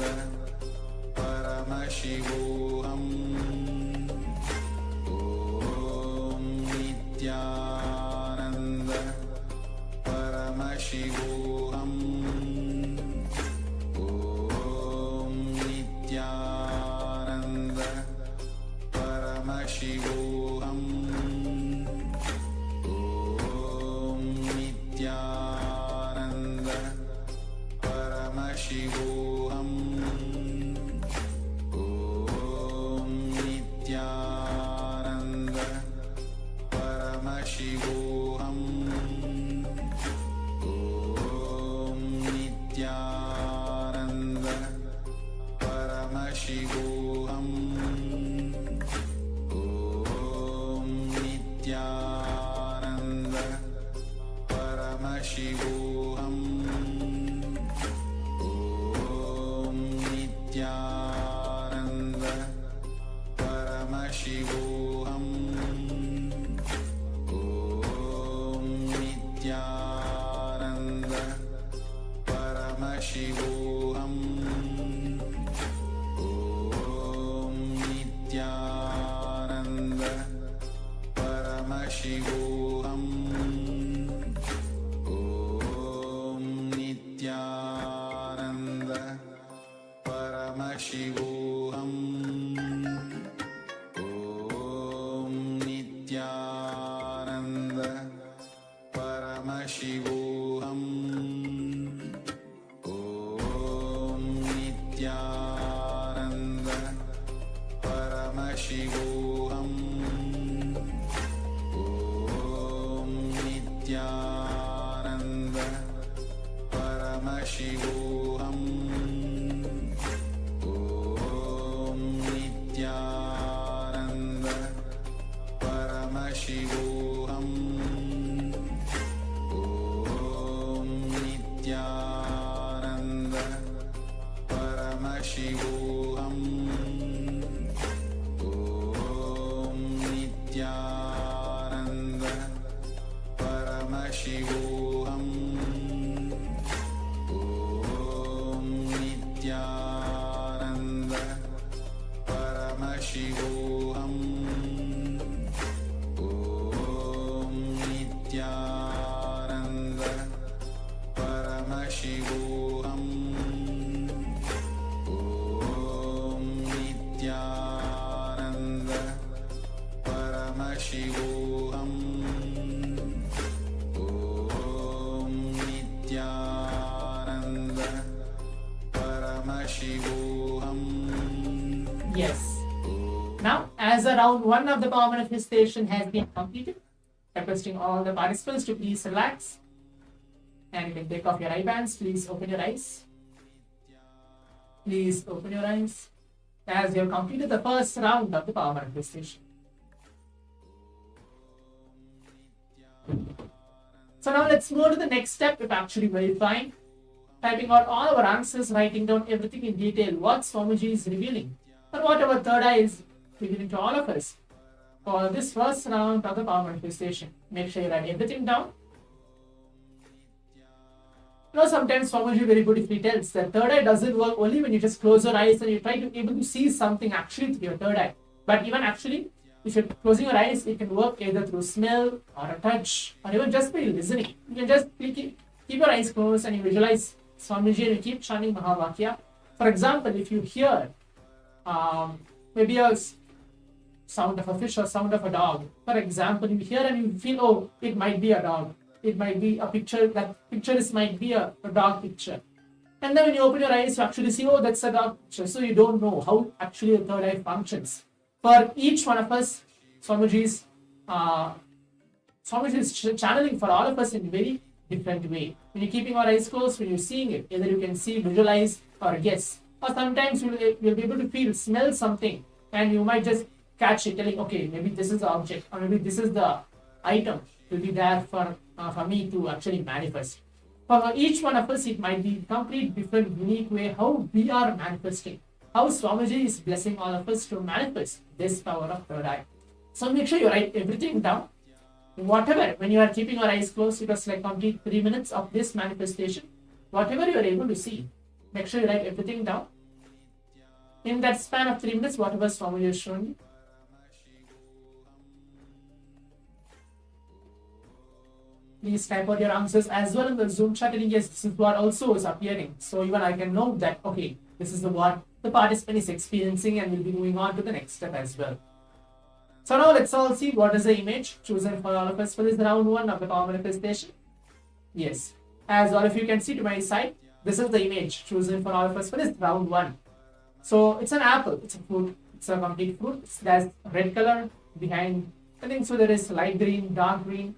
Paramashivoham. Om Nithyananda Paramashivoham. Om Nithyananda Paramashivoham. Om Nithyananda Paramashivoham. Om Nithyananda Paramashivoham. Paramashivoham Om Nithyananda Paramashivoham Om Nithyananda Paramashivoham Om Nithyananda Paramashivoham Om Nithyananda Paramashivoham Om Nithyananda Paramashivoham Om Nithyananda Paramashivoham Om Nithyananda Paramashivoham. Yes. Now, as a round 1 of the power manifestation has been completed, requesting all the participants to please relax. And you can take off your eye bands. Please open your eyes. Please open your eyes. As you have completed the first round of the power manifestation. So now let's move to the next step of actually verifying. Typing out all our answers, writing down everything in detail, what Swamiji is revealing, and what our third eye is revealing to all of us for this first round of the power manifestation. Make sure you write everything down. You know, sometimes Swamiji very beautifully tells that third eye doesn't work only when you just close your eyes and you try to be able to see something actually through your third eye. But even actually, if you're closing your eyes, it can work either through smell or a touch or even just by listening. You can just keep your eyes closed and you visualize Swamiji and you keep chanting Mahavakya. For example, if you hear maybe a sound of a fish or sound of a dog, for example, you hear and you feel, oh, it might be a dog. It might be a picture, that picture might be a dog picture. And then when you open your eyes, you actually see, oh, that's a dog picture. So you don't know how actually the third eye functions. For each one of us, Swamiji is channeling for all of us in a very different way. When you're keeping our eyes closed, when you're seeing it, either you can see, visualize, or guess. Or sometimes you'll be able to feel, smell something, and you might just catch it, telling, okay, maybe this is the object, or maybe this is the item will be there for me to actually manifest. For each one of us, it might be complete different, unique way how we are manifesting. How Swamiji is blessing all of us to manifest this power of third eye. So make sure you write everything down. Whatever, when you are keeping your eyes closed, it was like complete 3 minutes of this manifestation. Whatever you are able to see, make sure you write everything down. In that span of 3 minutes, whatever Swamiji has shown you. Please type out your answers as well in the Zoom chat, and yes, this is what also is appearing. So even I can know that, okay, this is what the participant is experiencing, and we'll be moving on to the next step as well. So now let's all see what is the image chosen for all of us for this round 1 of the power manifestation. Yes, as all of you can see to my side, this is the image chosen for all of us for this round 1. So it's an apple, it's a fruit, it's a complete fruit. It has red color behind, I think so there is light green, dark green.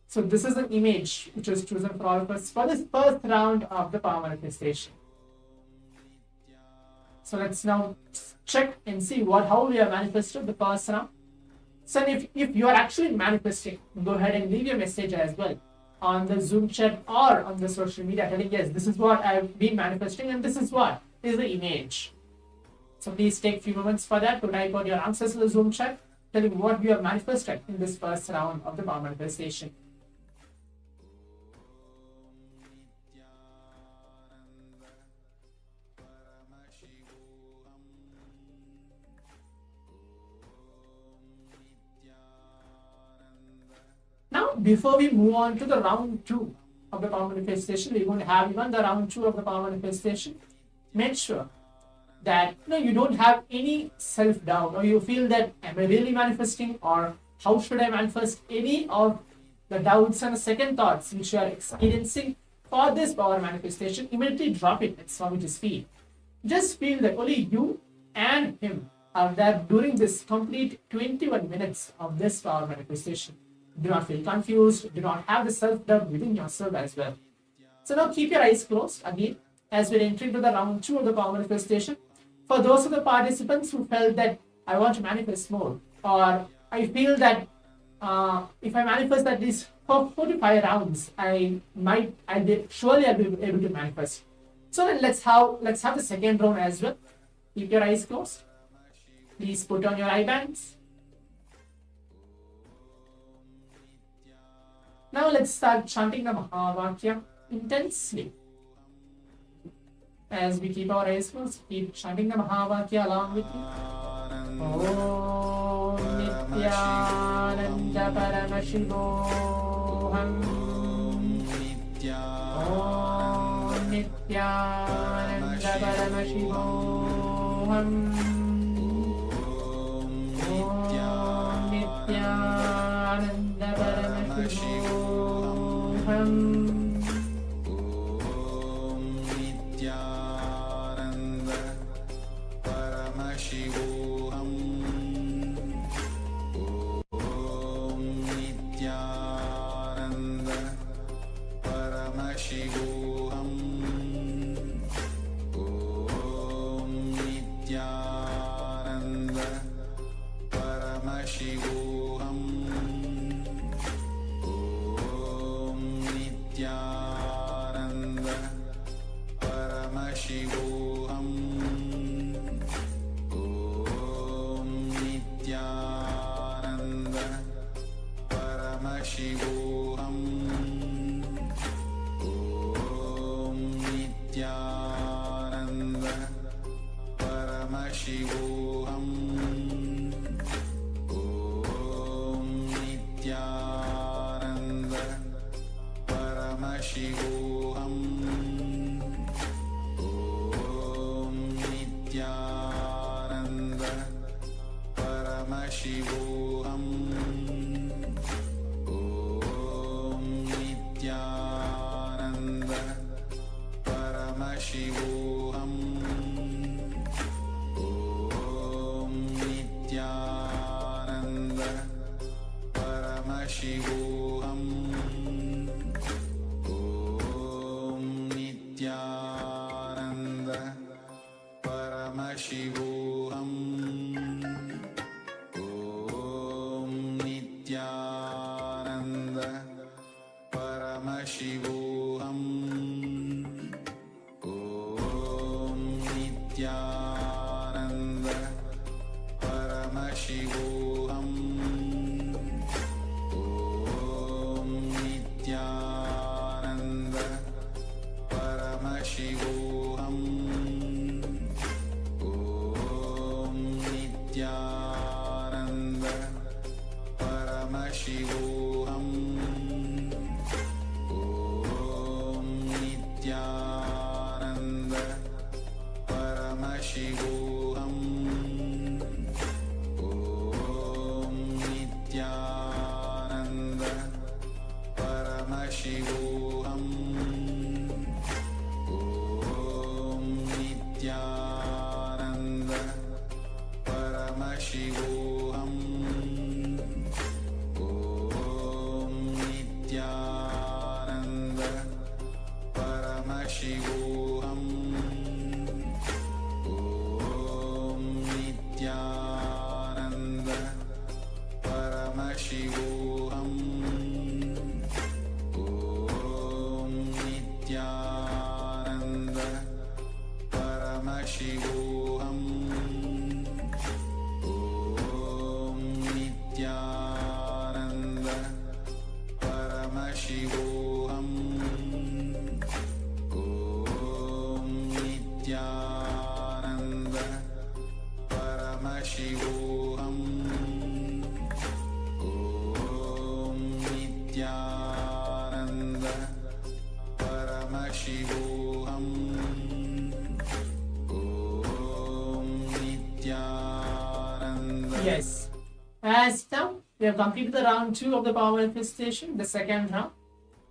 So this is an image which was chosen for all of us for this first round of the power manifestation. So let's now check and see how we have manifested the first round. So if you are actually manifesting, go ahead and leave your message as well on the Zoom chat or on the social media telling, yes, this is what I've been manifesting and this is what is the image. So please take a few moments for that to type out your answers in the Zoom chat, telling what you have manifested in this first round of the power manifestation. Now, before we move on to the round 2 of the power manifestation, we're going to have even the round 2 of the power manifestation. Make sure that you don't have any self-doubt, or you feel that am I really manifesting, or how should I manifest, any of the doubts and the second thoughts which you are experiencing for this power manifestation. Immediately drop it at Swamiji's feet. Just feel that only you and him are there during this complete 21 minutes of this power manifestation. Do not feel confused. Do not have the self-doubt within yourself as well. So now keep your eyes closed again as we're entering to the round 2 of the power manifestation. For those of the participants who felt that I want to manifest more, or I feel that if I manifest at least 4 to 5 rounds, I'll be able to manifest. So then let's have the second round as well. Keep your eyes closed. Please put on your eye bands. Now let's start chanting the Mahavakya intensely. As we keep our eyes closed, keep chanting the Mahavakya along with me. Om Nithyananda Paramashivoham. Om Nithyananda Paramashivoham. Om Nithyananda Paramashivoham. Yes. As now we have completed the round 2 of the power manifestation, the second round.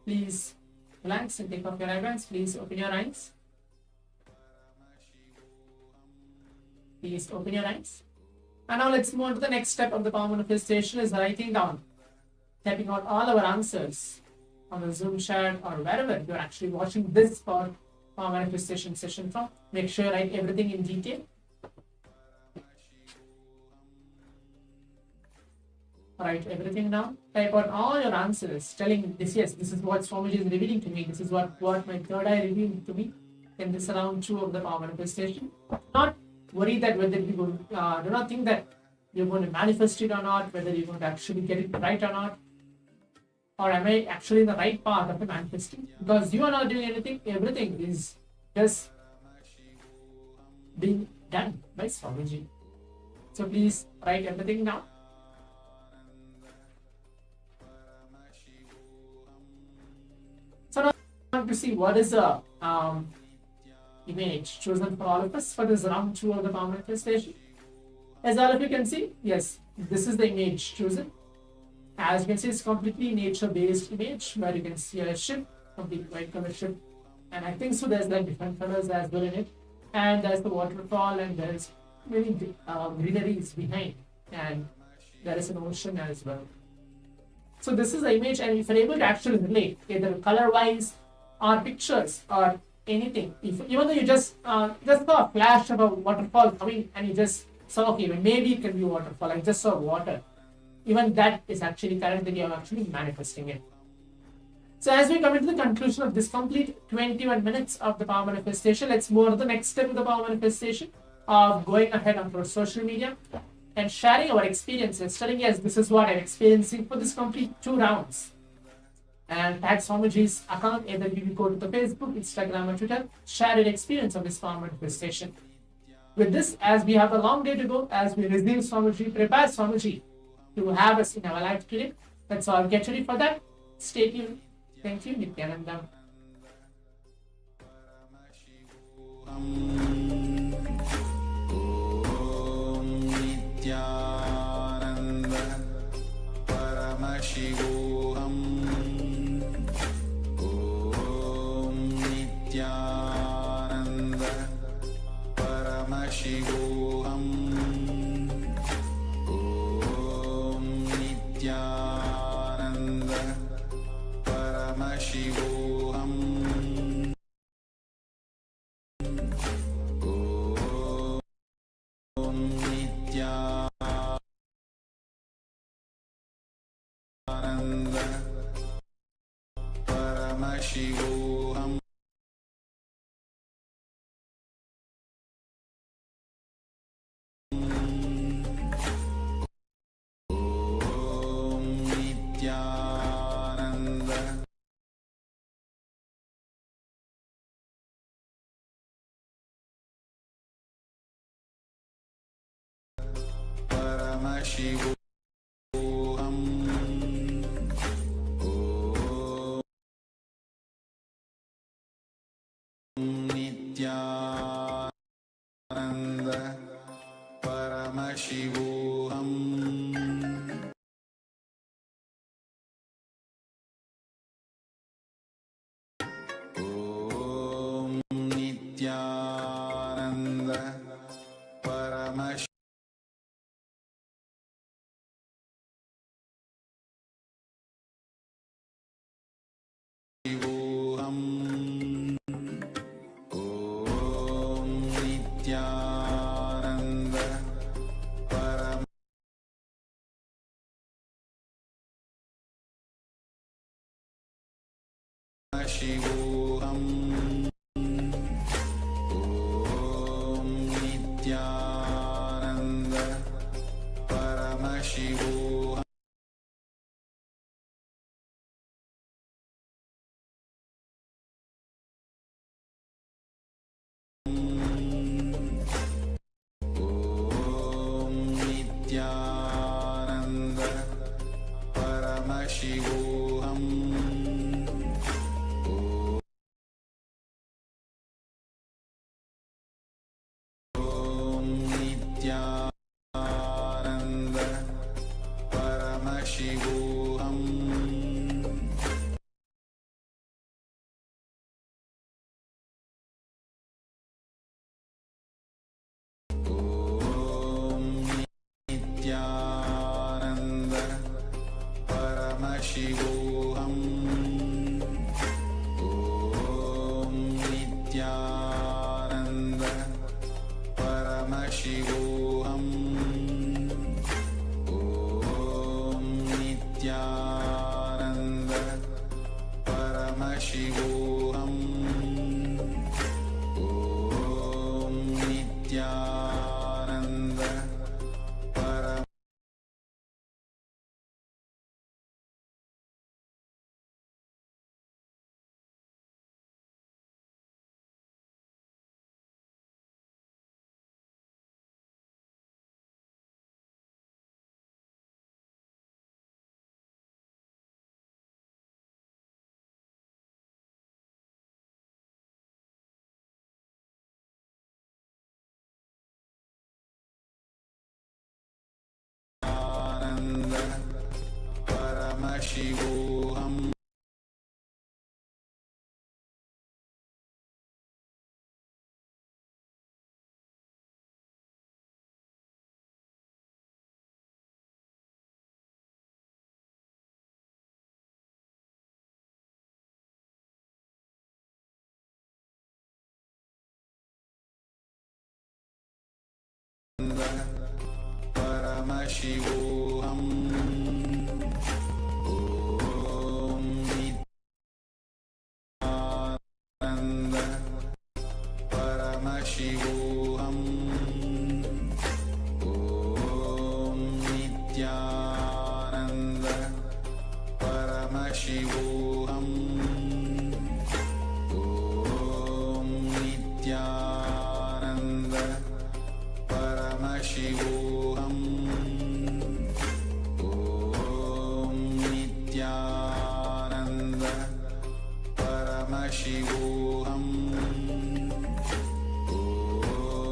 Please relax and take off your eyebrows. Please open your eyes. Please open your eyes. And now let's move on to the next step of the power manifestation, is writing down, typing out all our answers on the Zoom chat or wherever you're actually watching this power manifestation session from. Make sure you write everything in detail. Write everything down. Type out all your answers, telling this, yes, this is what Swamiji is revealing to me. This is what my third eye revealed to me in this round 2 of the power manifestation. Not worry that whether you do not think that you're going to manifest it or not, whether you're going to actually get it right or not, or am I actually in the right path of the manifesting? Because you are not doing anything, everything is just being done by Swamiji. So please write everything down. So now I want to see what is the image chosen for all of us for this round 2 of the power manifestation. As all of you can see, yes, this is the image chosen. As you can see, it's completely nature-based image where you can see a ship, complete white color ship, and I think so there's like different colors as well in it, and there's the waterfall, and there's many greeneries behind, and there is an ocean as well. So this is the image, and if you're able to actually relate either color-wise or pictures or anything, even though you just saw a flash of a waterfall coming and you just saw, okay, maybe it can be waterfall, I just saw water. Even that is actually correct, that you are actually manifesting it. So as we come into the conclusion of this complete 21 minutes of the power manifestation, let's move on to the next step of the power manifestation of going ahead onto our social media and sharing our experiences, telling yes, this is what I'm experiencing for this complete 2 rounds. And tag Swamiji's account, either you go to the Facebook, Instagram or Twitter, share your experience of this power manifestation. With this, as we have a long day to go, as we receive Swamiji, prepare Swamiji to have us in our life today. Let's all get ready for that. Stay tuned. Thank you, Nithyananda. Nithyananda Paramashivoham Om Nithyananda Paramashivoham Om Nithyananda Paramashivoham Om Nithyananda Paramashivoham Om Nithyananda Paramashivoham Om Nithyananda Paramashivoham Om Nithyananda Paramashivoham Om Nithyananda Paramashivoham Om Nithyananda Paramashivoham Om Nithyananda Paramashivoham Nithyananda Paramashivoham Om Nithyananda Paramashivoham Om Nithyananda Paramashivoham Paramashivoham Om Nithyananda Paramashivoham Om Nithyananda Paramashivoham Om Nithyananda Paramashivoham Om Nithyananda Paramashivoham Om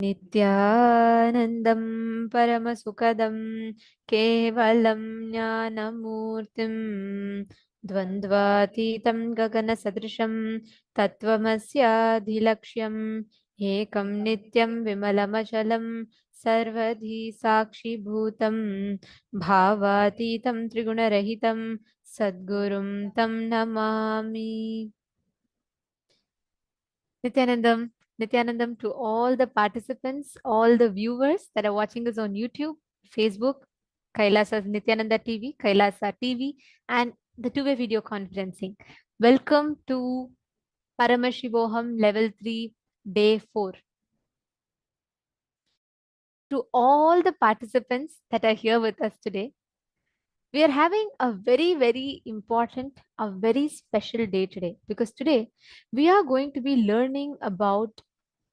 नित्यानन्दं परमसुखदं केवलं ज्ञानमूर्तिं द्वन्द्वातीतं गगनसदृशं तत्त्वमस्याधिलक्ष्यम् एकं नित्यं विमलमचलं सर्वधी साक्षिभूतं भावातीतं त्रिगुणरहितं सद्गुरुं तं Namami. Nithyanandam to all the participants, all the viewers that are watching us on YouTube, Facebook, KAILASA Nithyananda TV, KAILASA TV, and the two-way video conferencing. Welcome to Paramashivoham Level 3, Day 4. To all the participants that are here with us today, we are having a very, very important, a very special day today, because today we are going to be learning about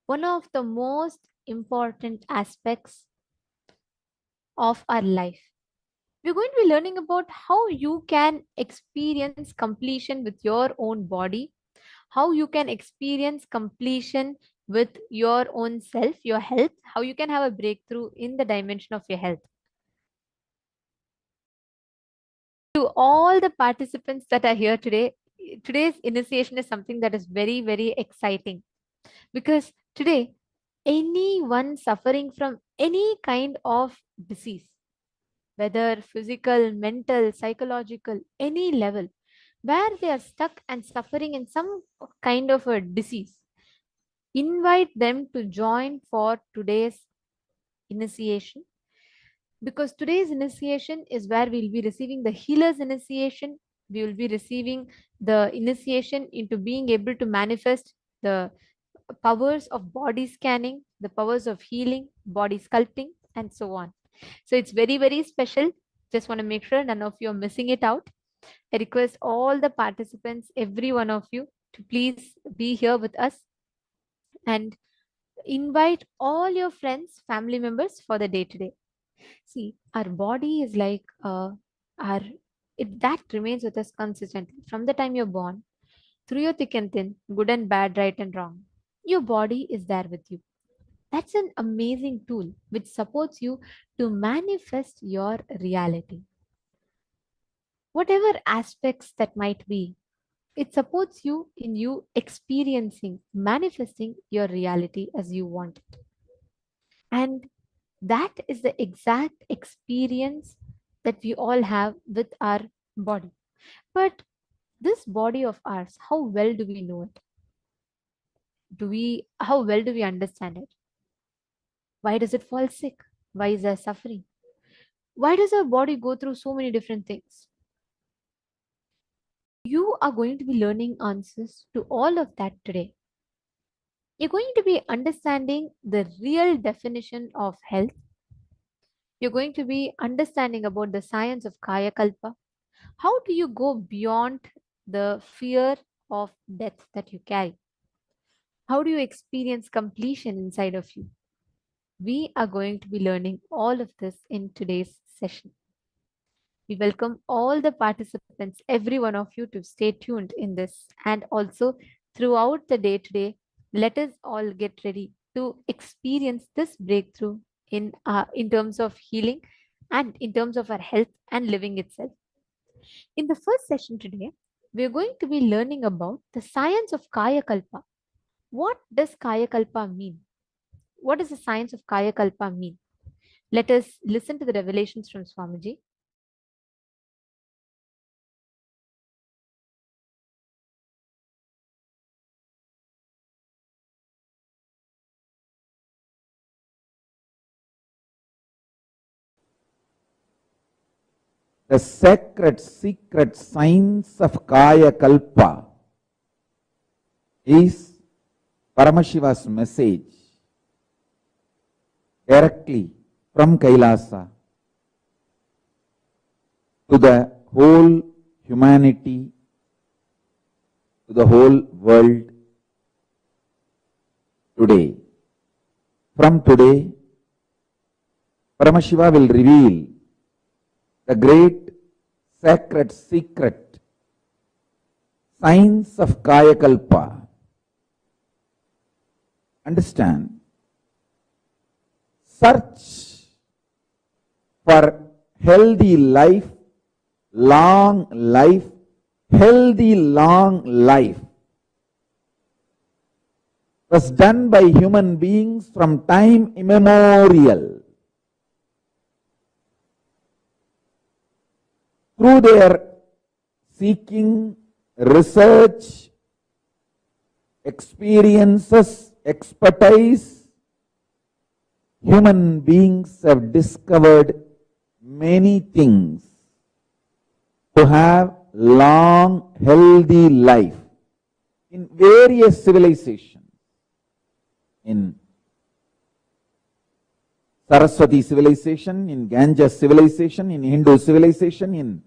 one of the most important aspects of our life. We're going to be learning about how you can experience completion with your own body, how you can experience completion with your own self, your health, how you can have a breakthrough in the dimension of your health. To all the participants that are here today, today's initiation is something that is very, very exciting, because today anyone suffering from any kind of disease, whether physical, mental, psychological, any level, where they are stuck and suffering in some kind of a disease, invite them to join for today's initiation, because today's initiation is where we'll be receiving the healer's initiation. We will be receiving the initiation into being able to manifest the powers of body scanning, the powers of healing, body sculpting, and so on. So it's very, very special. Just want to make sure none of you are missing it out. I request all the participants, every one of you, to please be here with us and invite all your friends, family members for the day today. See, our body is like that remains with us consistently from the time you're born, through your thick and thin, good and bad, right and wrong. Your body is there with you. That's an amazing tool which supports you to manifest your reality. Whatever aspects that might be, it supports you in you experiencing, manifesting your reality as you want it. And that is the exact experience that we all have with our body. But this body of ours, how well do we know it? How well do we understand it? Why does it fall sick? Why is there suffering? Why does our body go through so many different things? You are going to be learning answers to all of that today. You're going to be understanding the real definition of health. You're going to be understanding about the science of Kaya Kalpa. How do you go beyond the fear of death that you carry? How do you experience completion inside of you? We are going to be learning all of this in today's session. We welcome all the participants, every one of you, to stay tuned in this. And also throughout the day today, let us all get ready to experience this breakthrough in terms of healing and in terms of our health and living itself. In the first session today, we are going to be learning about the science of Kaya Kalpa. What does Kaya Kalpa mean? What does the science of Kaya Kalpa mean? Let us listen to the revelations from Swamiji. The sacred secret science of Kaya Kalpa is Paramashiva's message directly from Kailasa to the whole humanity, to the whole world today. From today, Paramashiva will reveal the great sacred secret science of Kaya Kalpa. Understand, search for healthy life, long life, healthy long life was done by human beings from time immemorial. Through their seeking, research, experiences, expertise, human beings have discovered many things to have long, healthy life in various civilizations. In Saraswati civilization, in Ganges civilization, in Hindu civilization, in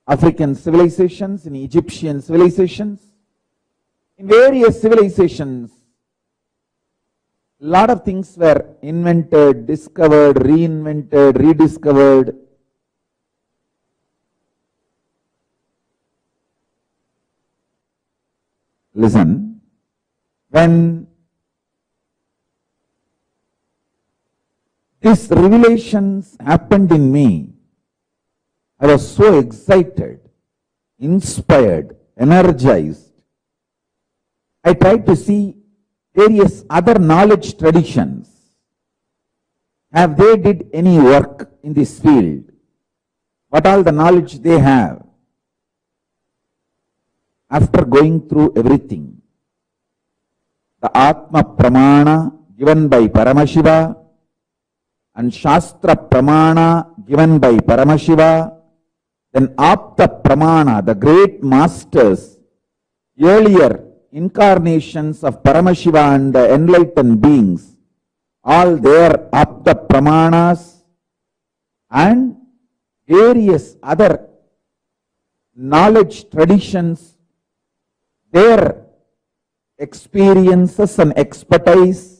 African civilizations, in Egyptian civilizations, in various civilizations, a lot of things were invented, discovered, reinvented, rediscovered. Listen, when these revelations happened in me, I was so excited, inspired, energized. I tried to see various other knowledge traditions. Have they did any work in this field? What all the knowledge they have? After going through everything, the Atma Pramana given by Paramashiva and Shastra Pramana given by Paramashiva, then Apta Pramana, the great masters, earlier incarnations of Paramashiva and the enlightened beings, all their Apta Pramanas and various other knowledge traditions, their experiences and expertise.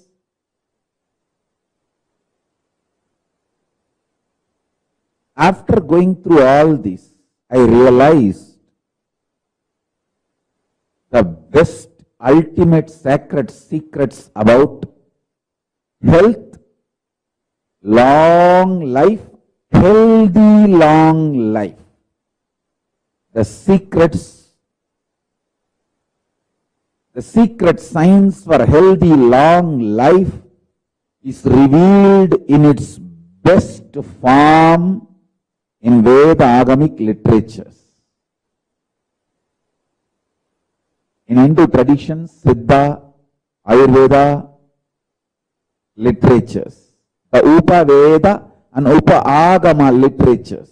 After going through all this, I realized the best, ultimate sacred secrets about health, long life, healthy long life. The secrets, the secret science for healthy long life is revealed in its best form in Veda Agamic literatures. In Hindu traditions, Siddha, Ayurveda literatures, the Upa Veda and Upa Agama literatures.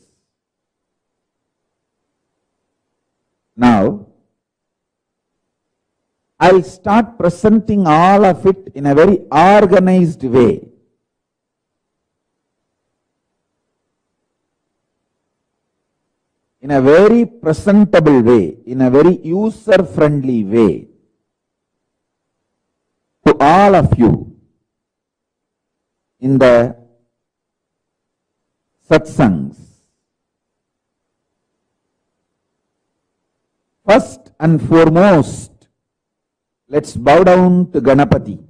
Now, I'll start presenting all of it in a very organized way. In a very presentable way, in a very user-friendly way, to all of you in the satsangs. First and foremost, let's bow down to Ganapati,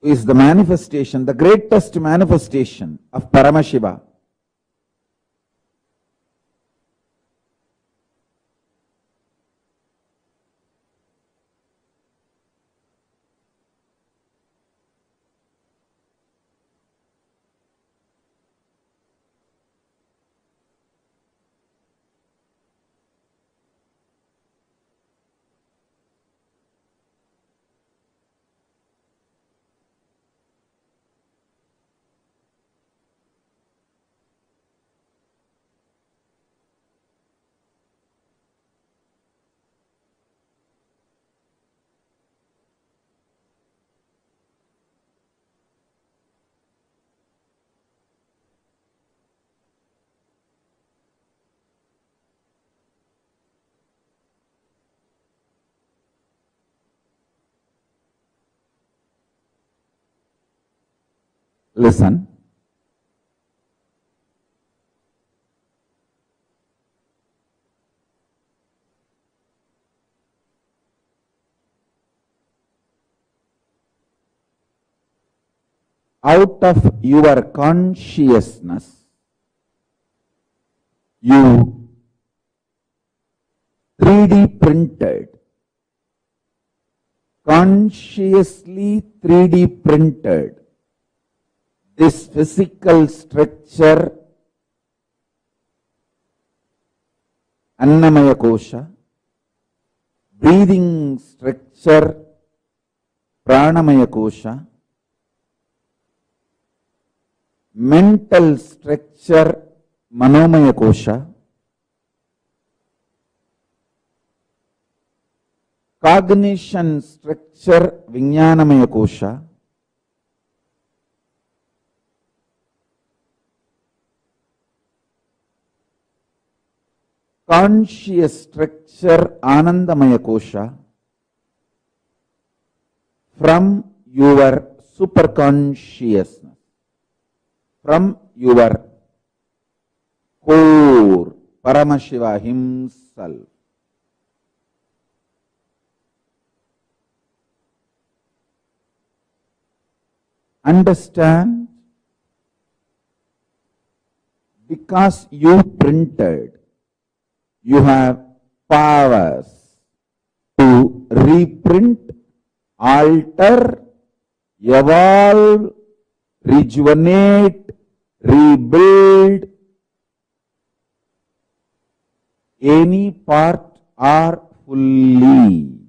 who is the manifestation, the greatest manifestation of Paramashiva. Listen. out of your consciousness, you 3D printed, consciously 3D printed this physical structure, Annamaya Kosha, breathing structure, Pranamaya Kosha, mental structure, Manomaya Kosha, cognition structure, Vijnanamaya Kosha, conscious structure, Anandamaya Kosha, from your superconsciousness, from your core, Paramashiva himself. Understand? Because you printed, you have powers to reprint, alter, evolve, rejuvenate, rebuild any part or fully.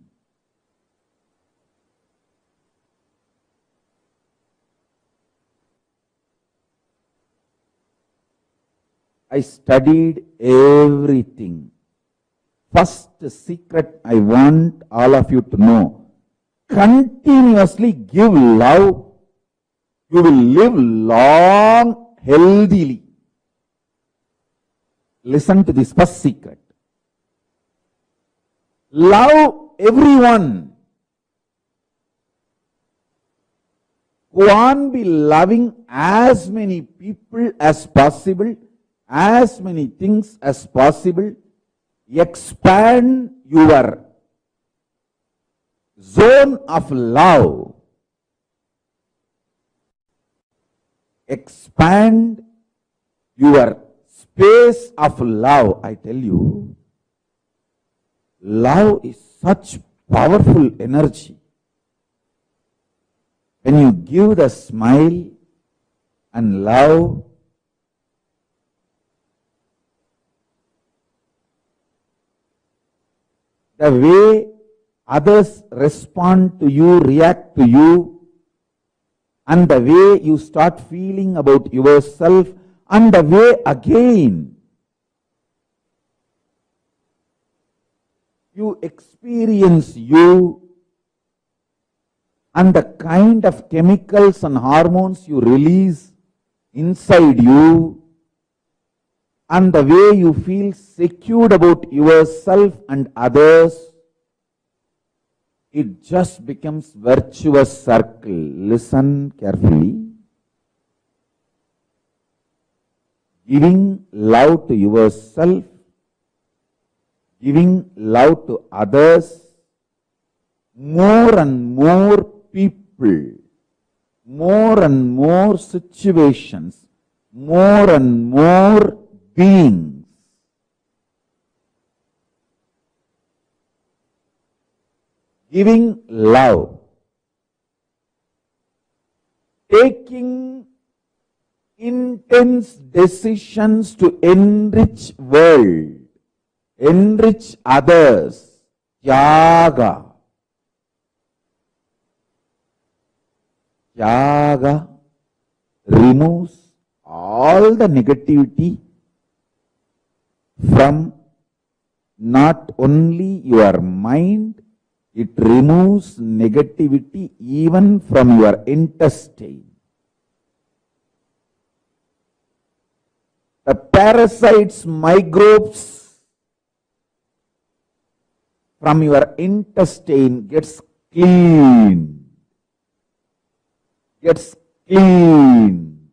I studied everything. First secret I want all of you to know. Continuously give love. You will live long, healthily. Listen to this first secret. Love everyone. Go on be loving as many people as possible, as many things as possible. Expand your zone of love. Expand your space of love. I tell you, love is such powerful energy. When you give the smile and love, the way others respond to you, react to you, and the way you start feeling about yourself, and the way again you experience you, and the kind of chemicals and hormones you release inside you, and the way you feel secure about yourself and others, it just becomes virtuous circle. Listen carefully. Giving love to yourself, giving love to others, more and more people, more and more situations, more and more beings. Giving love, taking intense decisions to enrich world, enrich others, Tyaga. Tyaga removes all the negativity from not only your mind, it removes negativity even from your intestine. The parasites, microbes from your intestine gets cleaned. Gets cleaned.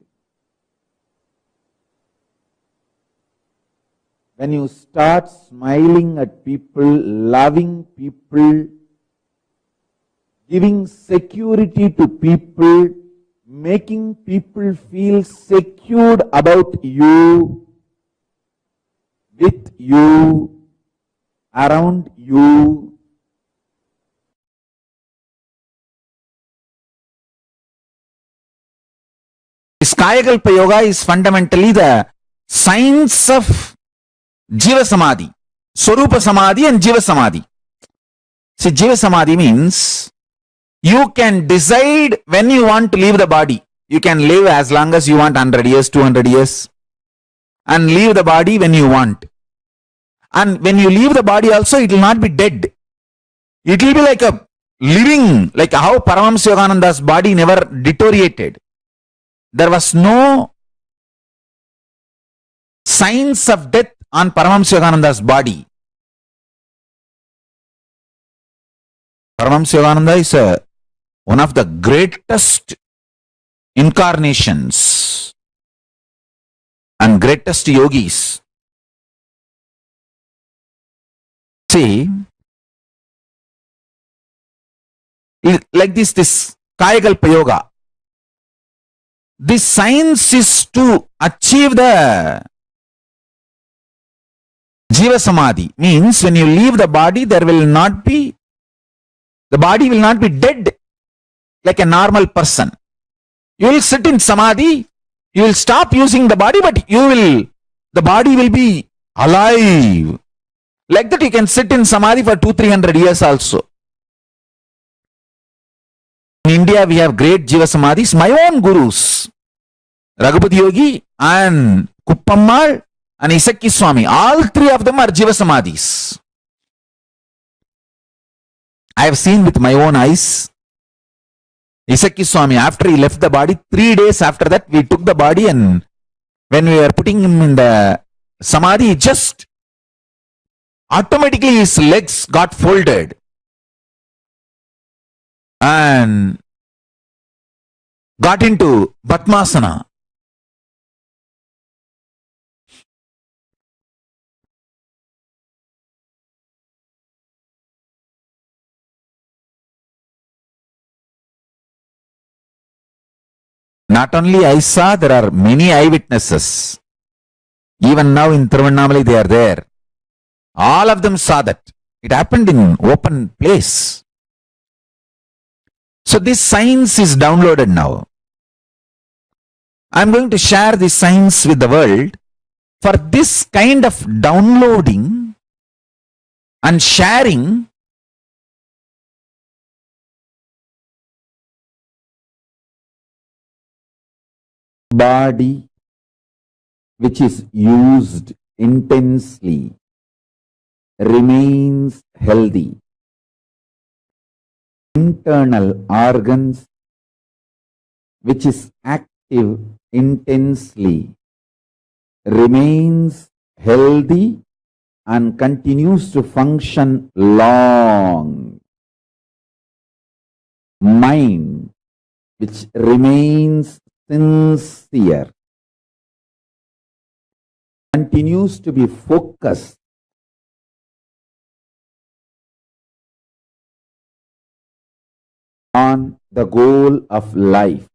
When you start smiling at people, loving people, giving security to people, making people feel secured about you, with you, around you. This Kayakalpa Yoga is fundamentally the science of Jiva Samadhi, Swarupa Samadhi and Jiva Samadhi. See, Jiva Samadhi means you can decide when you want to leave the body. You can live as long as you want, 100 years, 200 years, and leave the body when you want. And when you leave the body also, it will not be dead. It will be like a living, like how Paramahamsa Yogananda's body never deteriorated. There was no signs of death on Paramahamsa Yogananda's body. Paramahamsa Yogananda is one of the greatest incarnations and greatest yogis. See, like this Kayakalpa Yoga. This science is to achieve the Jiva Samadhi. Means when you leave the body, the body will not be dead like a normal person. You will sit in Samadhi, you will stop using the body, but the body will be alive. Like that you can sit in Samadhi for 200-300 years also. In India, we have great Jiva Samadhis. My own gurus, Raghupati Yogi and Kuppammal and Isakki Swami, all three of them are Jiva Samadhis. I have seen with my own eyes. Isakki Swami, after he left the body, 3 days after that, we took the body, and when we were putting him in the Samadhi, just automatically his legs got folded and got into Padmasana. Not only I saw, there are many eyewitnesses. Even now in Tiruvannamalai they are there. All of them saw that. It happened in open place. So this science is downloaded now. I am going to share this science with the world. For this kind of downloading and sharing, body which is used intensely remains healthy. Internal organs which is active intensely remains healthy and continues to function long. Mind which remains sincere continues to be focused on the goal of life.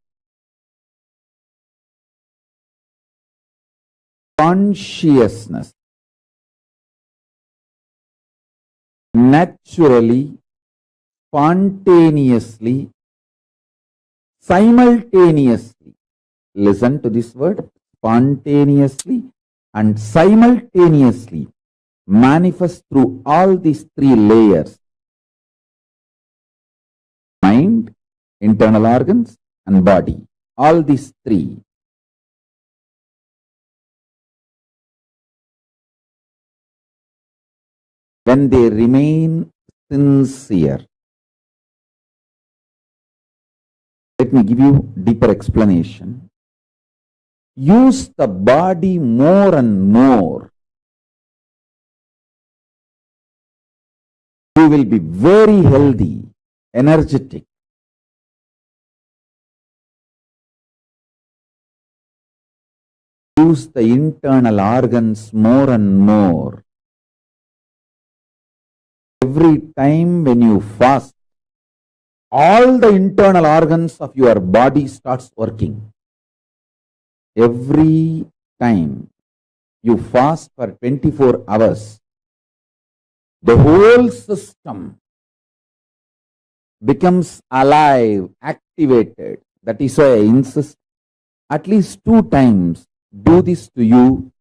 Consciousness naturally, spontaneously, simultaneously, listen to this word, spontaneously and simultaneously manifest through all these three layers: mind, internal organs and body. All these three. When they remain sincere. Let me give you deeper explanation. Use the body more and more. You will be very healthy, energetic. Use the internal organs more and more. Every time when you fast, all the internal organs of your body starts working. Every time you fast for 24 hours, the whole system becomes alive, activated. That is why I insist at least 2 times do this to you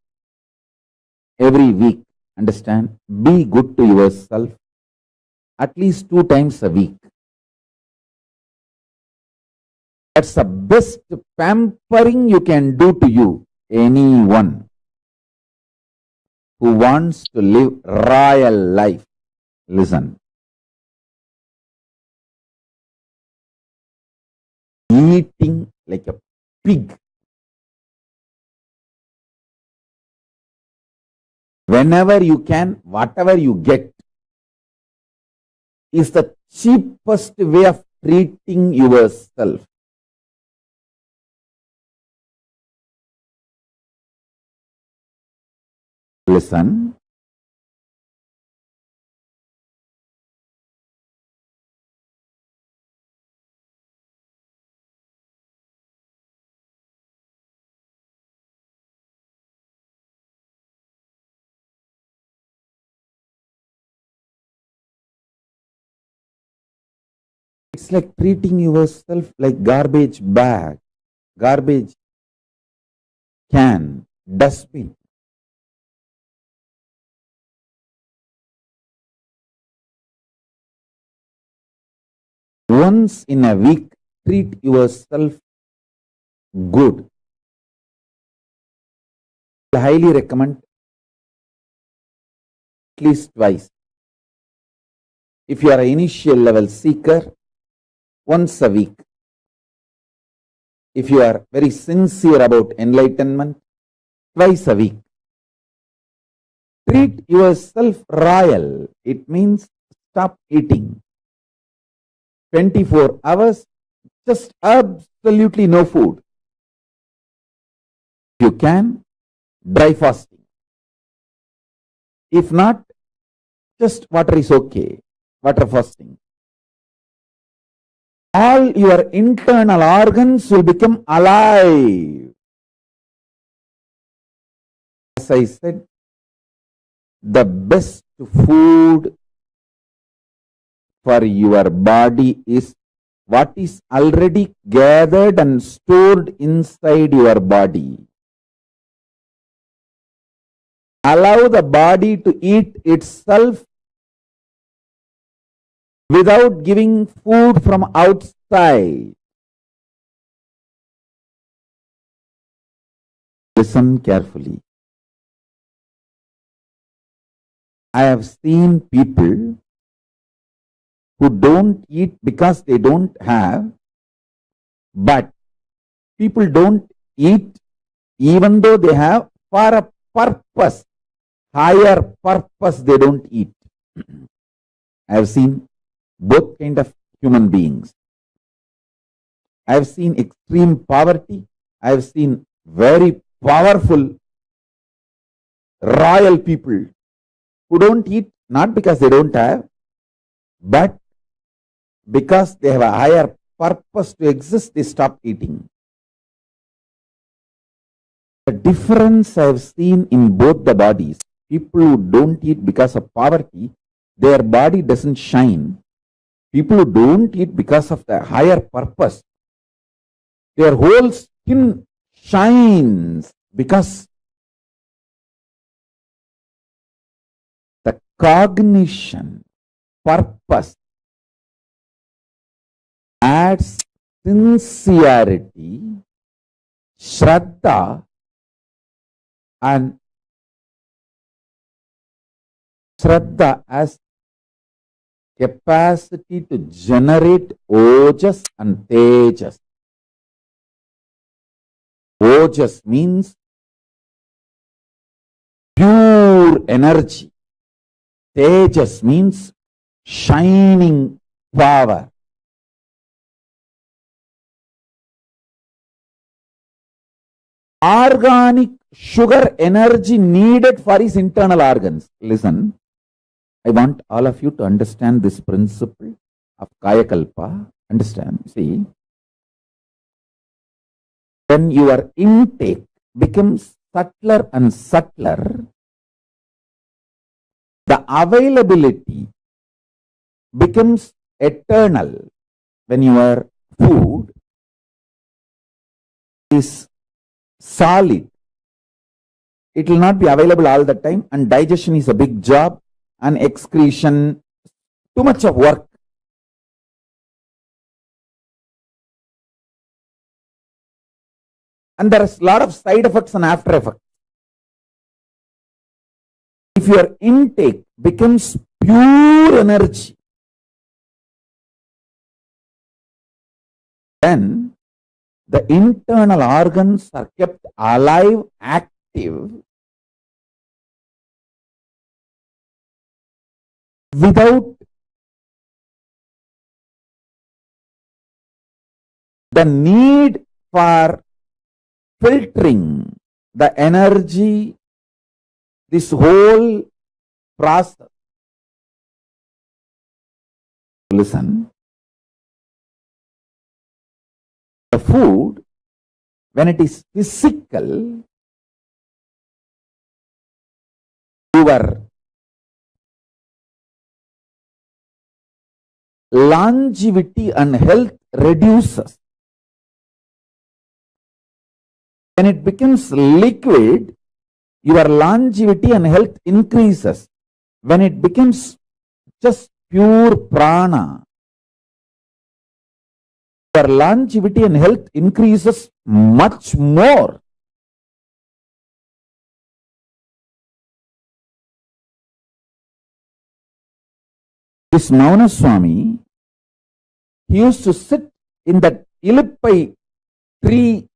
every week. Understand? Be good to yourself at least 2 times a week. That's the best pampering you can do to you. Anyone who wants to live royal life, listen. Eating like a pig. Whenever you can, whatever you get, is the cheapest way of treating yourself. Listen. It's like treating yourself like garbage bag, garbage can, dustbin. Once in a week, treat yourself good. I highly recommend at least twice. If you are an initial level seeker, once a week. If you are very sincere about enlightenment, twice a week. Treat yourself royal. It means stop eating. 24 hours, just absolutely no food. If you can, dry fasting. If not, just water is okay. Water fasting. All your internal organs will become alive. As I said, the best food for your body is what is already gathered and stored inside your body. Allow the body to eat itself without giving food from outside. Listen carefully. I have seen people who don't eat because they don't have, but people don't eat even though they have for a purpose, higher purpose they don't eat. I have seen both kind of human beings. I have seen extreme poverty. I have seen very powerful royal people who don't eat not because they don't have, but because they have a higher purpose to exist, they stop eating. The difference I have seen in both the bodies, people who don't eat because of poverty, their body doesn't shine. People who don't eat because of the higher purpose, their whole skin shines because the cognition, purpose adds sincerity, shraddha, and shraddha as capacity to generate ojas and tejas. Ojas means pure energy. Tejas means shining power. Organic sugar energy needed for his internal organs. Listen, I want all of you to understand this principle of Kayakalpa. Understand? See, when your intake becomes subtler and subtler, the availability becomes eternal. When your food is solid, it will not be available all the time, and digestion is a big job, and excretion, too much of work. And there is a lot of side effects and after effects. If your intake becomes pure energy, then the internal organs are kept alive, active, without the need for filtering the energy, this whole process. Listen, the food, when it is physical, your longevity and health reduces. When it becomes liquid, your longevity and health increases. When it becomes just pure prana, your longevity and health increases much more. This Mauna Swami, he used to sit in that Ilippai tree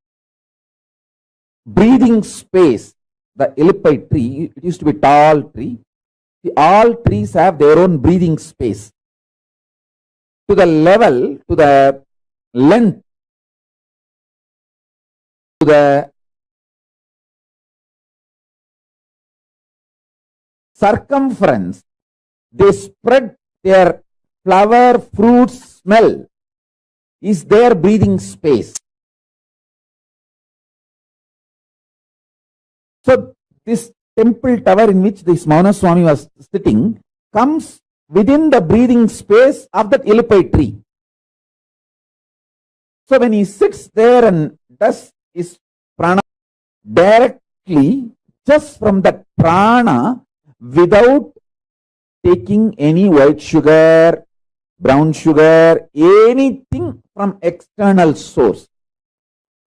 breathing space. The Ilippai tree, it used to be a tall tree. All trees have their own breathing space. To the level, to the length, to the circumference, they spread their flower, fruit, smell is their breathing space. So this temple tower in which this Mauna Swami was sitting comes within the breathing space of that Ilippai tree. So when he sits there and does his prana directly, just from that prana, without taking any white sugar, brown sugar, anything from external source,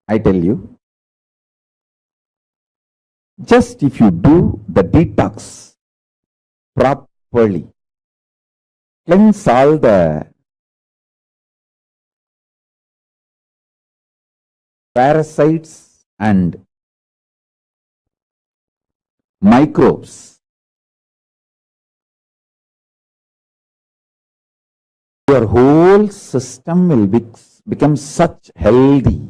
I tell you, just if you do the detox properly, cleanse all the parasites and microbes, your whole system will become such healthy.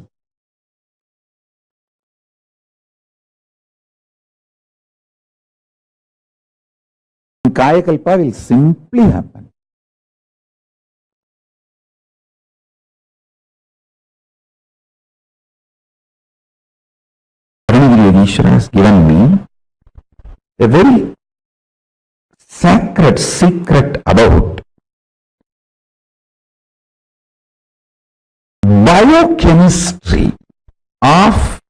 Kayakalpa will simply happen. Ishvara has given me a very sacred secret about biochemistry of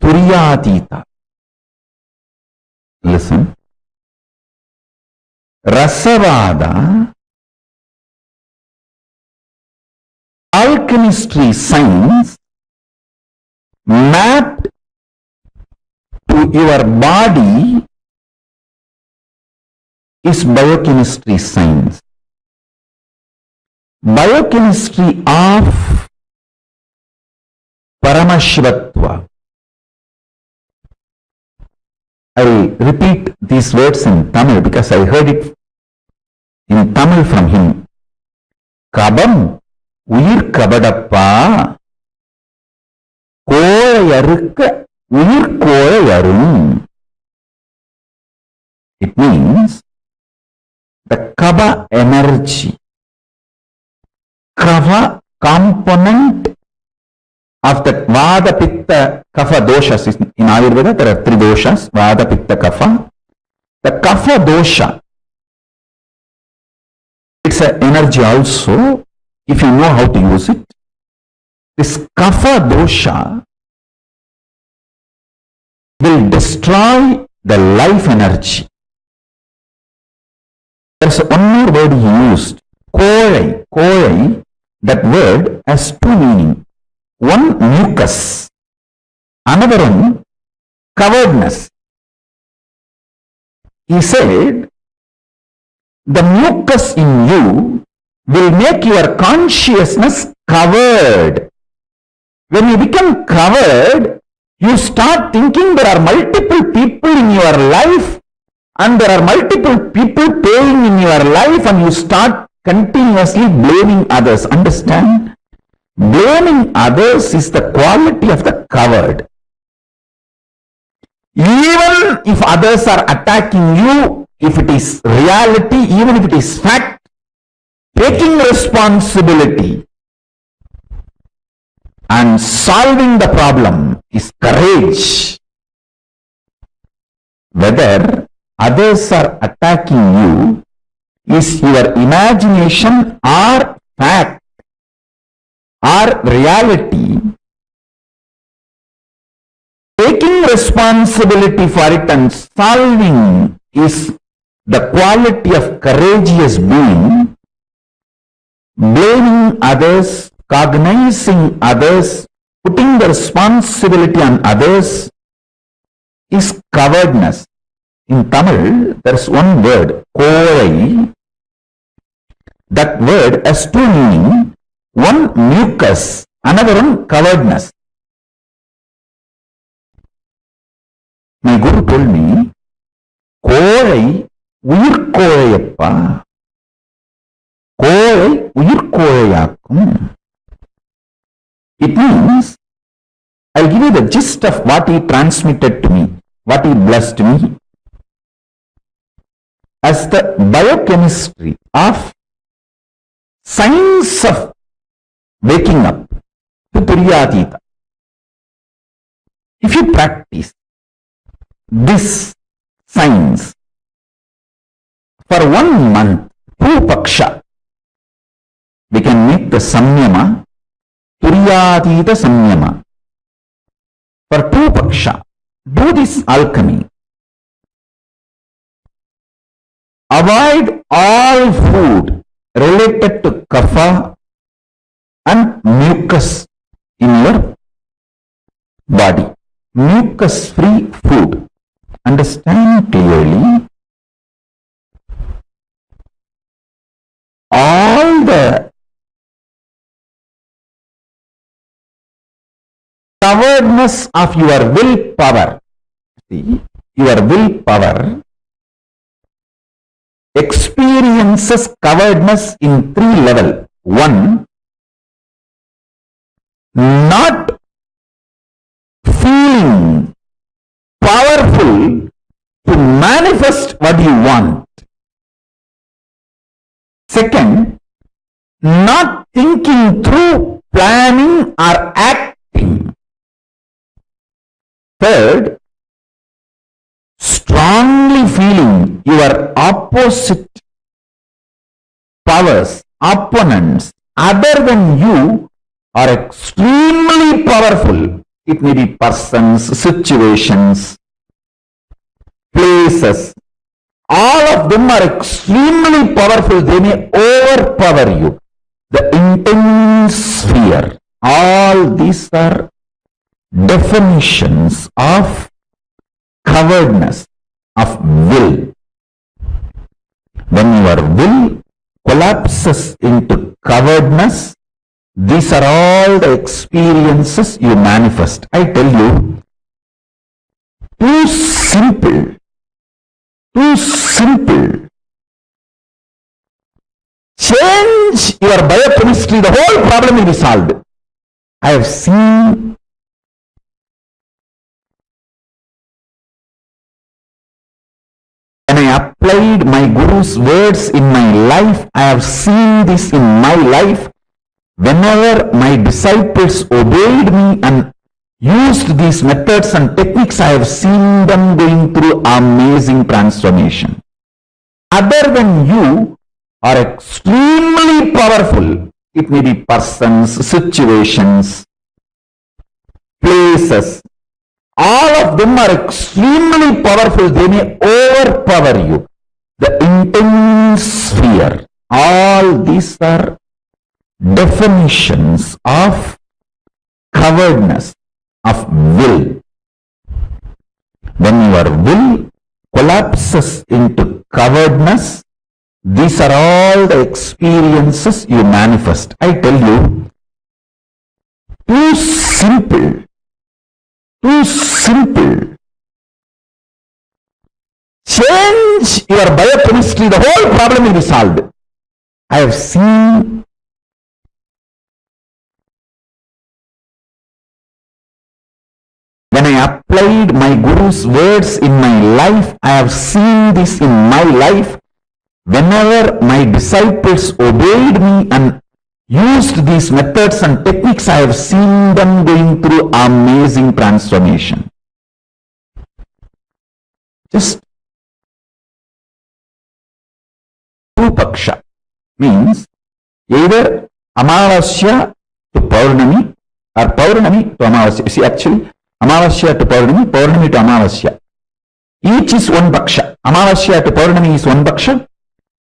Turyatita. Listen. Rasavada, alchemistry science mapped to your body is biochemistry science. Biochemistry of Paramashivatva. I will repeat these words in Tamil because I heard it in Tamil from him. Kabam uyir kabadappa koyarukka uyir koyarum. It means the Kaba energy kapha component of the Vada, Pitta, Kapha doshas. In Ayurveda, there are three doshas, Vada, Pitta, Kapha. The Kapha dosha, it's an energy also, if you know how to use it. This Kapha dosha will destroy the life energy. There's one more word he used, Kolai. Kolai, that word has two meanings. One, mucus. Another one, coveredness. He said, the mucus in you will make your consciousness covered. When you become covered, you start thinking there are multiple people in your life and there are multiple people paying in your life, and you start continuously blaming others. Understand? Blaming others is the quality of the covered. Even if others are attacking you, if it is reality, even if it is fact, taking responsibility and solving the problem is courage. Whether others are attacking you is your imagination or fact or reality, taking responsibility for it and solving is the quality of courageous being. Blaming others, cognizing others, putting the responsibility on others is cowardness. In Tamil, there is one word, Kolai. That word has two meanings. One, mucus. Another one, cowardness. My guru told me, Kolai, uyirkolayappa. Kolai, uyirkolayakkum. It means, I'll give you the gist of what he transmitted to me, what he blessed me. As the biochemistry of science of waking up to Turyatita. If you practice this science for 1 month, Pupaksha, we can make the Samyama, Turyatita Samyama. For Pupaksha, do this alchemy. Avoid all food related to kapha and mucus in your body. Mucus-free food. Understand clearly. All the cowardness of your willpower, see, your willpower experiences cowardness in 3 levels. 1, not feeling powerful to manifest what you want. Second, not thinking through, planning or acting. Third, strongly feeling your opposite powers, opponents, other than you are extremely powerful. It may be persons, situations, places. All of them are extremely powerful. They may overpower you. The intense fear. All these are definitions of cowardness, of will. When your will collapses into cowardness, these are all the experiences you manifest. I tell you, too simple. Too simple. Change your biochemistry, the whole problem will be solved. I have seen when I applied my guru's words in my life, I have seen this in my life. whenever my disciples obeyed me and used these methods and techniques, I have seen them going through amazing transformation. Other than you are extremely powerful. It may be persons, situations, places. All of them are extremely powerful. They may overpower you. The intense fear. All these are definitions of cowardness, of will. When your will collapses into cowardness, these are all the experiences you manifest. I tell you, too simple. Too simple. Change your biochemistry, the whole problem will be solved. I have seen when I applied my Guru's words in my life, I have seen this in my life. Whenever my disciples obeyed me and used these methods and techniques, I have seen them going through amazing transformation. Just two paksha means either Amavasya to Paurnami or Paurnami to Amavasya. See, actually, Amavasya to Paurnami, Paurnami to Amavasya. Each is one paksha. Amavasya to Paurnami is one paksha.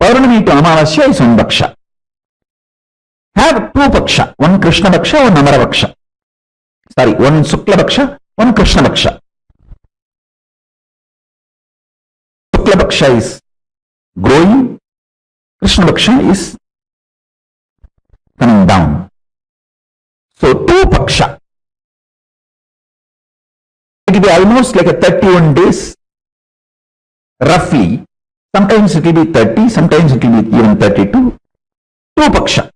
Paurnami to Amavasya is one paksha. Have two paksha, one Krishna paksha, one Amara paksha. Sorry, one Sukla paksha, one Krishna paksha. Sukla paksha is growing, Krishna paksha is coming down. So two paksha. It will be almost like a 31 days, roughly. Sometimes it will be 30, sometimes it will be even 32. Two paksha.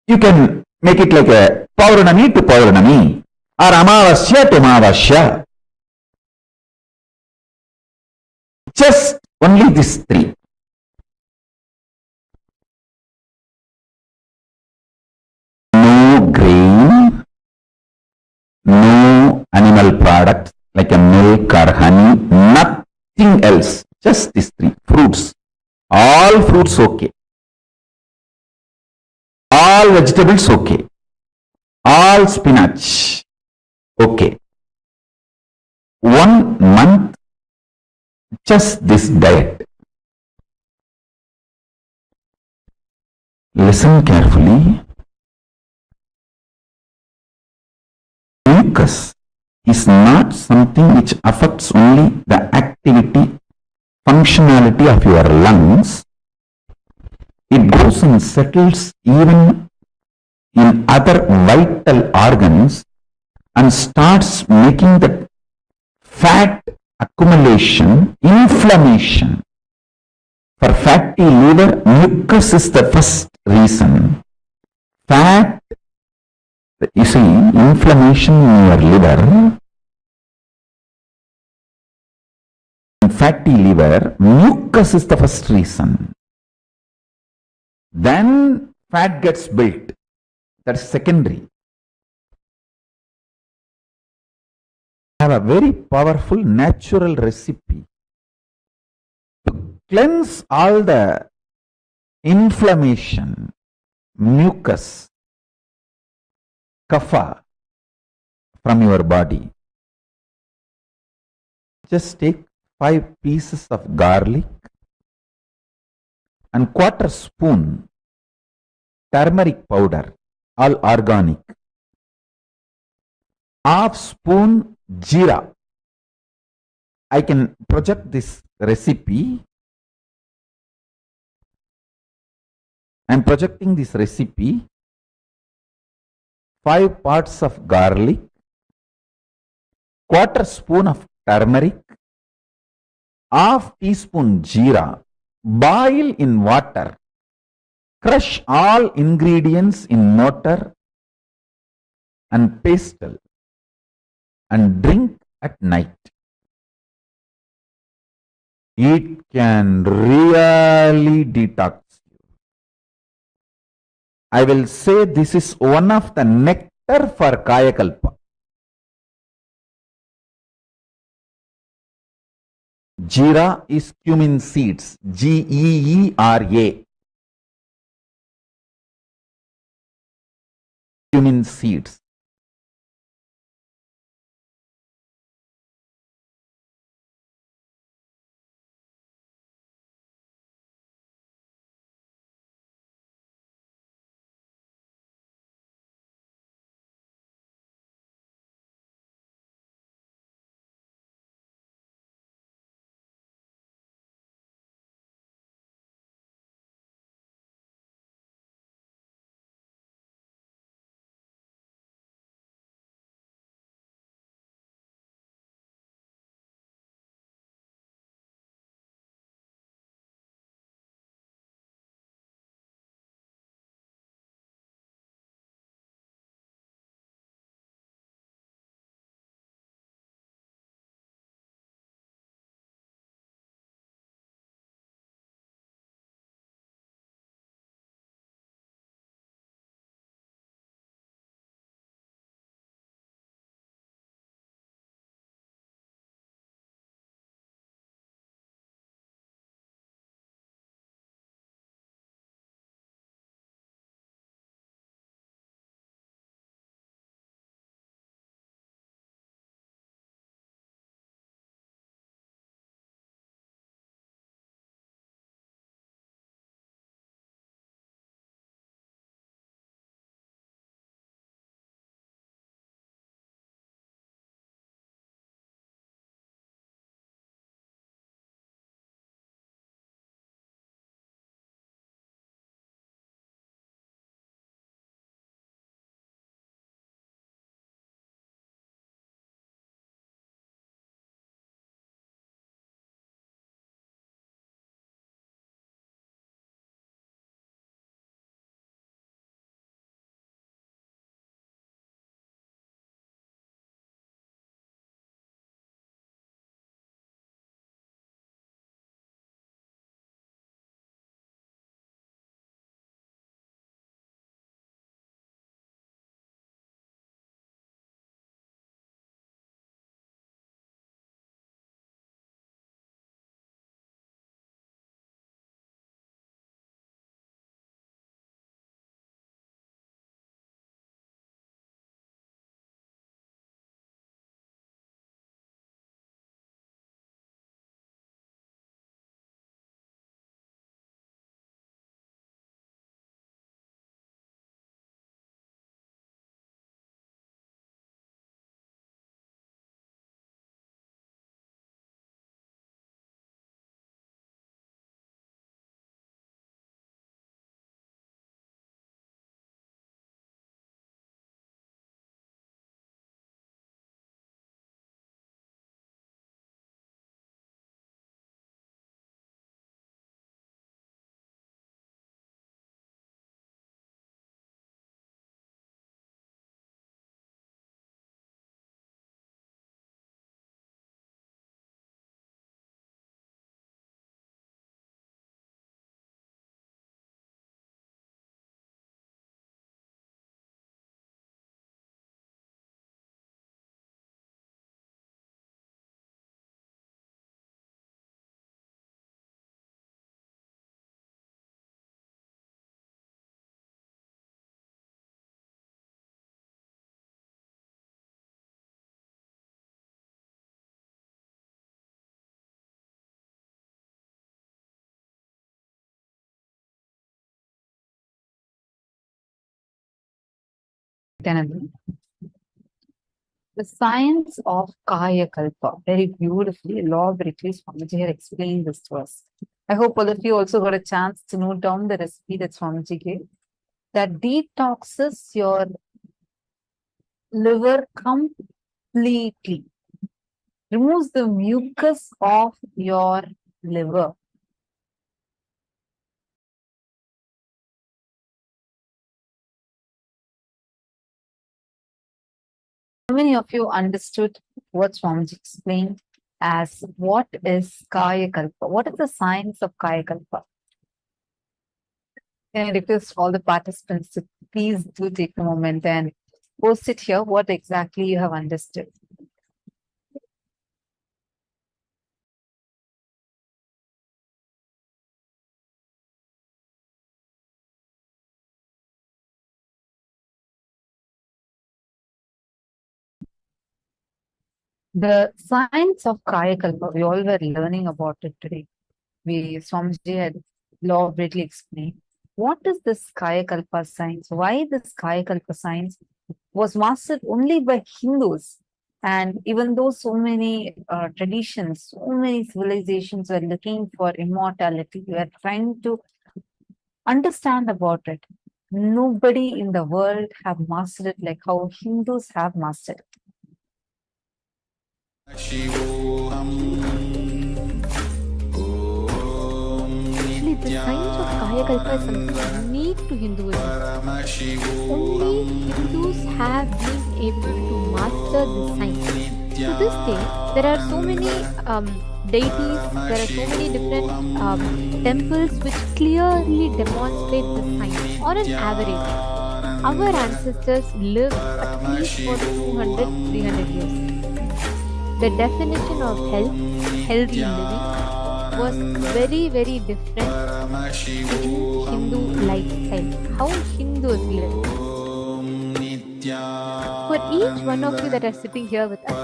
You can make it like a Paurnami to Paurnami or Amavasya to Amavasya. Just only these three. No grain, no animal products like a milk or honey, nothing else. Just these three. Fruits. All fruits okay. All vegetables okay. All spinach okay. 1 month, just this diet. Listen carefully. Mucus is not something which affects only the activity, functionality of your lungs. It goes and settles even in other vital organs and starts making the fat accumulation, inflammation. For fatty liver, mucus is the first reason. Fat, you see, inflammation in your liver, fatty liver, mucus is the first reason. Then fat gets built. That's secondary. I have a very powerful natural recipe to cleanse all the inflammation, mucus, kapha from your body. Just take 5 pieces of garlic and 1/4 spoon turmeric powder, all organic. 1/2 spoon jeera. I can project this recipe. I am projecting this recipe. 5 parts of garlic, 1/4 spoon of turmeric, 1/2 teaspoon jeera. Boil in water. Crush all ingredients in mortar and pestle and drink at night. It can really detox you. I will say this is one of the nectar for Kayakalpa. Jeera is cumin seeds, Geera. Cumin seeds. Nithyananda. The science of Kayakalpa, very beautifully, Lord Brickley Swamiji had explained this to us. I hope all of you also got a chance to note down the recipe that Swamiji gave. That detoxes your liver completely, removes the mucus of your liver. How many of you understood what Swamiji explained as what is Kayakalpa? What is the science of Kayakalpa? Can I request all the participants to please do take a moment and post it here what exactly you have understood. The science of Kayakalpa, we all were learning about it today. Swamiji had elaborately explained. What is this Kayakalpa science? Why this Kayakalpa science was mastered only by Hindus? And even though so many traditions, so many civilizations were looking for immortality, we are trying to understand about it. Nobody in the world have mastered it like how Hindus have mastered it. Actually, the science of Kayakalpa is something unique to Hinduism. Only Hindus have been able to master this science. To this day, there are so many deities, there are so many different temples which clearly demonstrate this science. On an average, our ancestors lived at least for 200-300 years. The definition of health, healthy living, was very, very different in Hindu lifestyle. How Hindus live. For each one of you that are sitting here with us,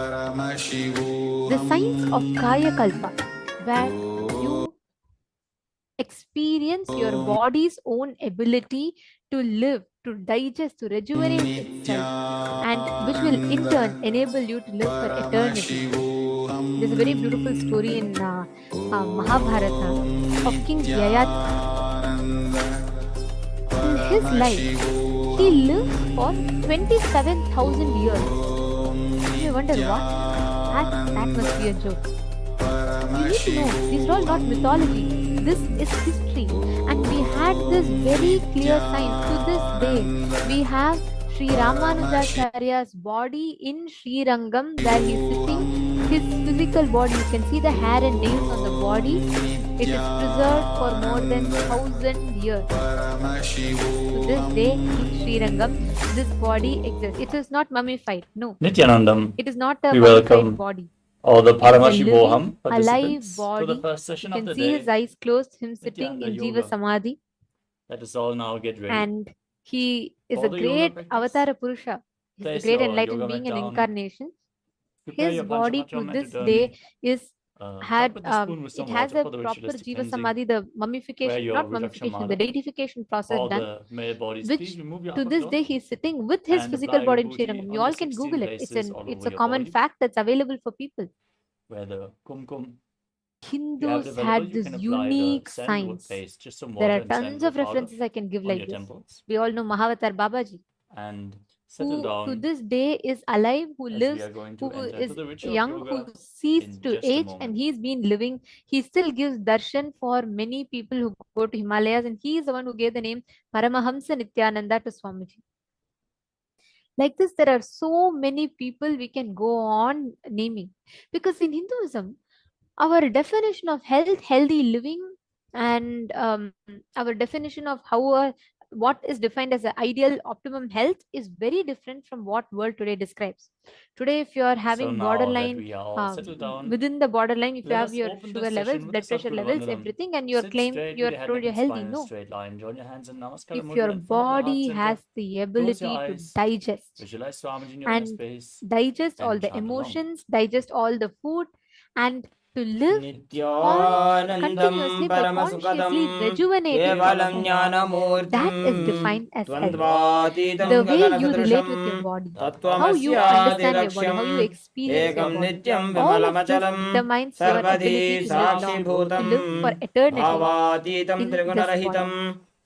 the science of Kayakalpa, where you experience your body's own ability to live, to digest, to rejuvenate itself, and which will in turn enable you to live for eternity. There's a very beautiful story in Mahabharata of King Yayati. In his life, he lived for 27,000 years. You wonder what? That must be a joke. You need to know, these are all not mythology. This is history. And we had this very clear sign. To this day, we have Sri Ramanujacharya's body in Sri Rangam, where he is sitting. His physical body, you can see the hair and nails on the body. It is preserved for more than 1,000 years. To this day, in Sri Rangam, this body exists. It is not mummified. No. Nithyanandam, It is not a we mummified welcome body. all the It is a Paramashivoham living, participants alive to the body. first session You of can the see day. his eyes closed, him sitting Nithyananda in Jiva Yoga. Samadhi. Let us all now get ready. And he is For a the yoga great practice, Avatara Purusha. He's a place great your enlightened yoga being, mat an down. incarnation. Prepare His your body to Panchamatrya this metadurni. day is Tap with the spoon with it some has water a for the proper ritualist, Jiva cleansing Samadhi, the where mummification, your not Rudraksha mummification, the mala. deification process All done, the male bodies, which please remove your to upper this cloth day he's sitting with his and physical apply body in Sri vibhuti Rangam. on You the all can 16 Google it. places all It's over a your common body fact that's available for people. where the kumkum. If you have it Hindus available, had you this can apply the unique sandalwood science. paste, just some There water are and tons sandalwood of powder references I can give on like your this. temples We all know Mahavatar Babaji, and settle who to down this day is alive, who as we lives, are going to who enter is into the ritual of young, who yoga ceased in to just a age, moment. and he's been living. He still gives darshan for many people who go to Himalayas, and he is the one who gave the name Paramahamsa Nithyananda to Swamiji. Like this, there are so many people we can go on naming, because in Hinduism, our definition of health, healthy living, and our definition of what is defined as an ideal optimum health is very different from what world today describes. Today, if you are So having now that borderline, we are all settled down, within the borderline, if you let have us your open sugar this levels, session with the blood pressure Sadguru levels, Vandanam. everything, and you're Sit claim straight you're with your head, told neck, you're and healthy. spine in a No. straight line. Join your hands in Namaskara If Mudra your and fill up your heart body center. has the Close your ability to eyes. digest Visualize Swamiji in your inner and space digest all and the chant along. emotions, digest all the food, and to live Nityanandam continuously but Paramasukadam consciously rejuvenate Kevalam itself. That is Jnanamurtim defined as health. Dvandvatitam The way you relate Gaganasudrisham with your body, how you understand your body, Tattvamasyadiraksham how you experience your Ekam body, Nityam all of this Vimalamachalam determines your ability Sarvadi to live long, to live for Sakshibhutam eternity Bhavatitam in this body. Trigunarahitam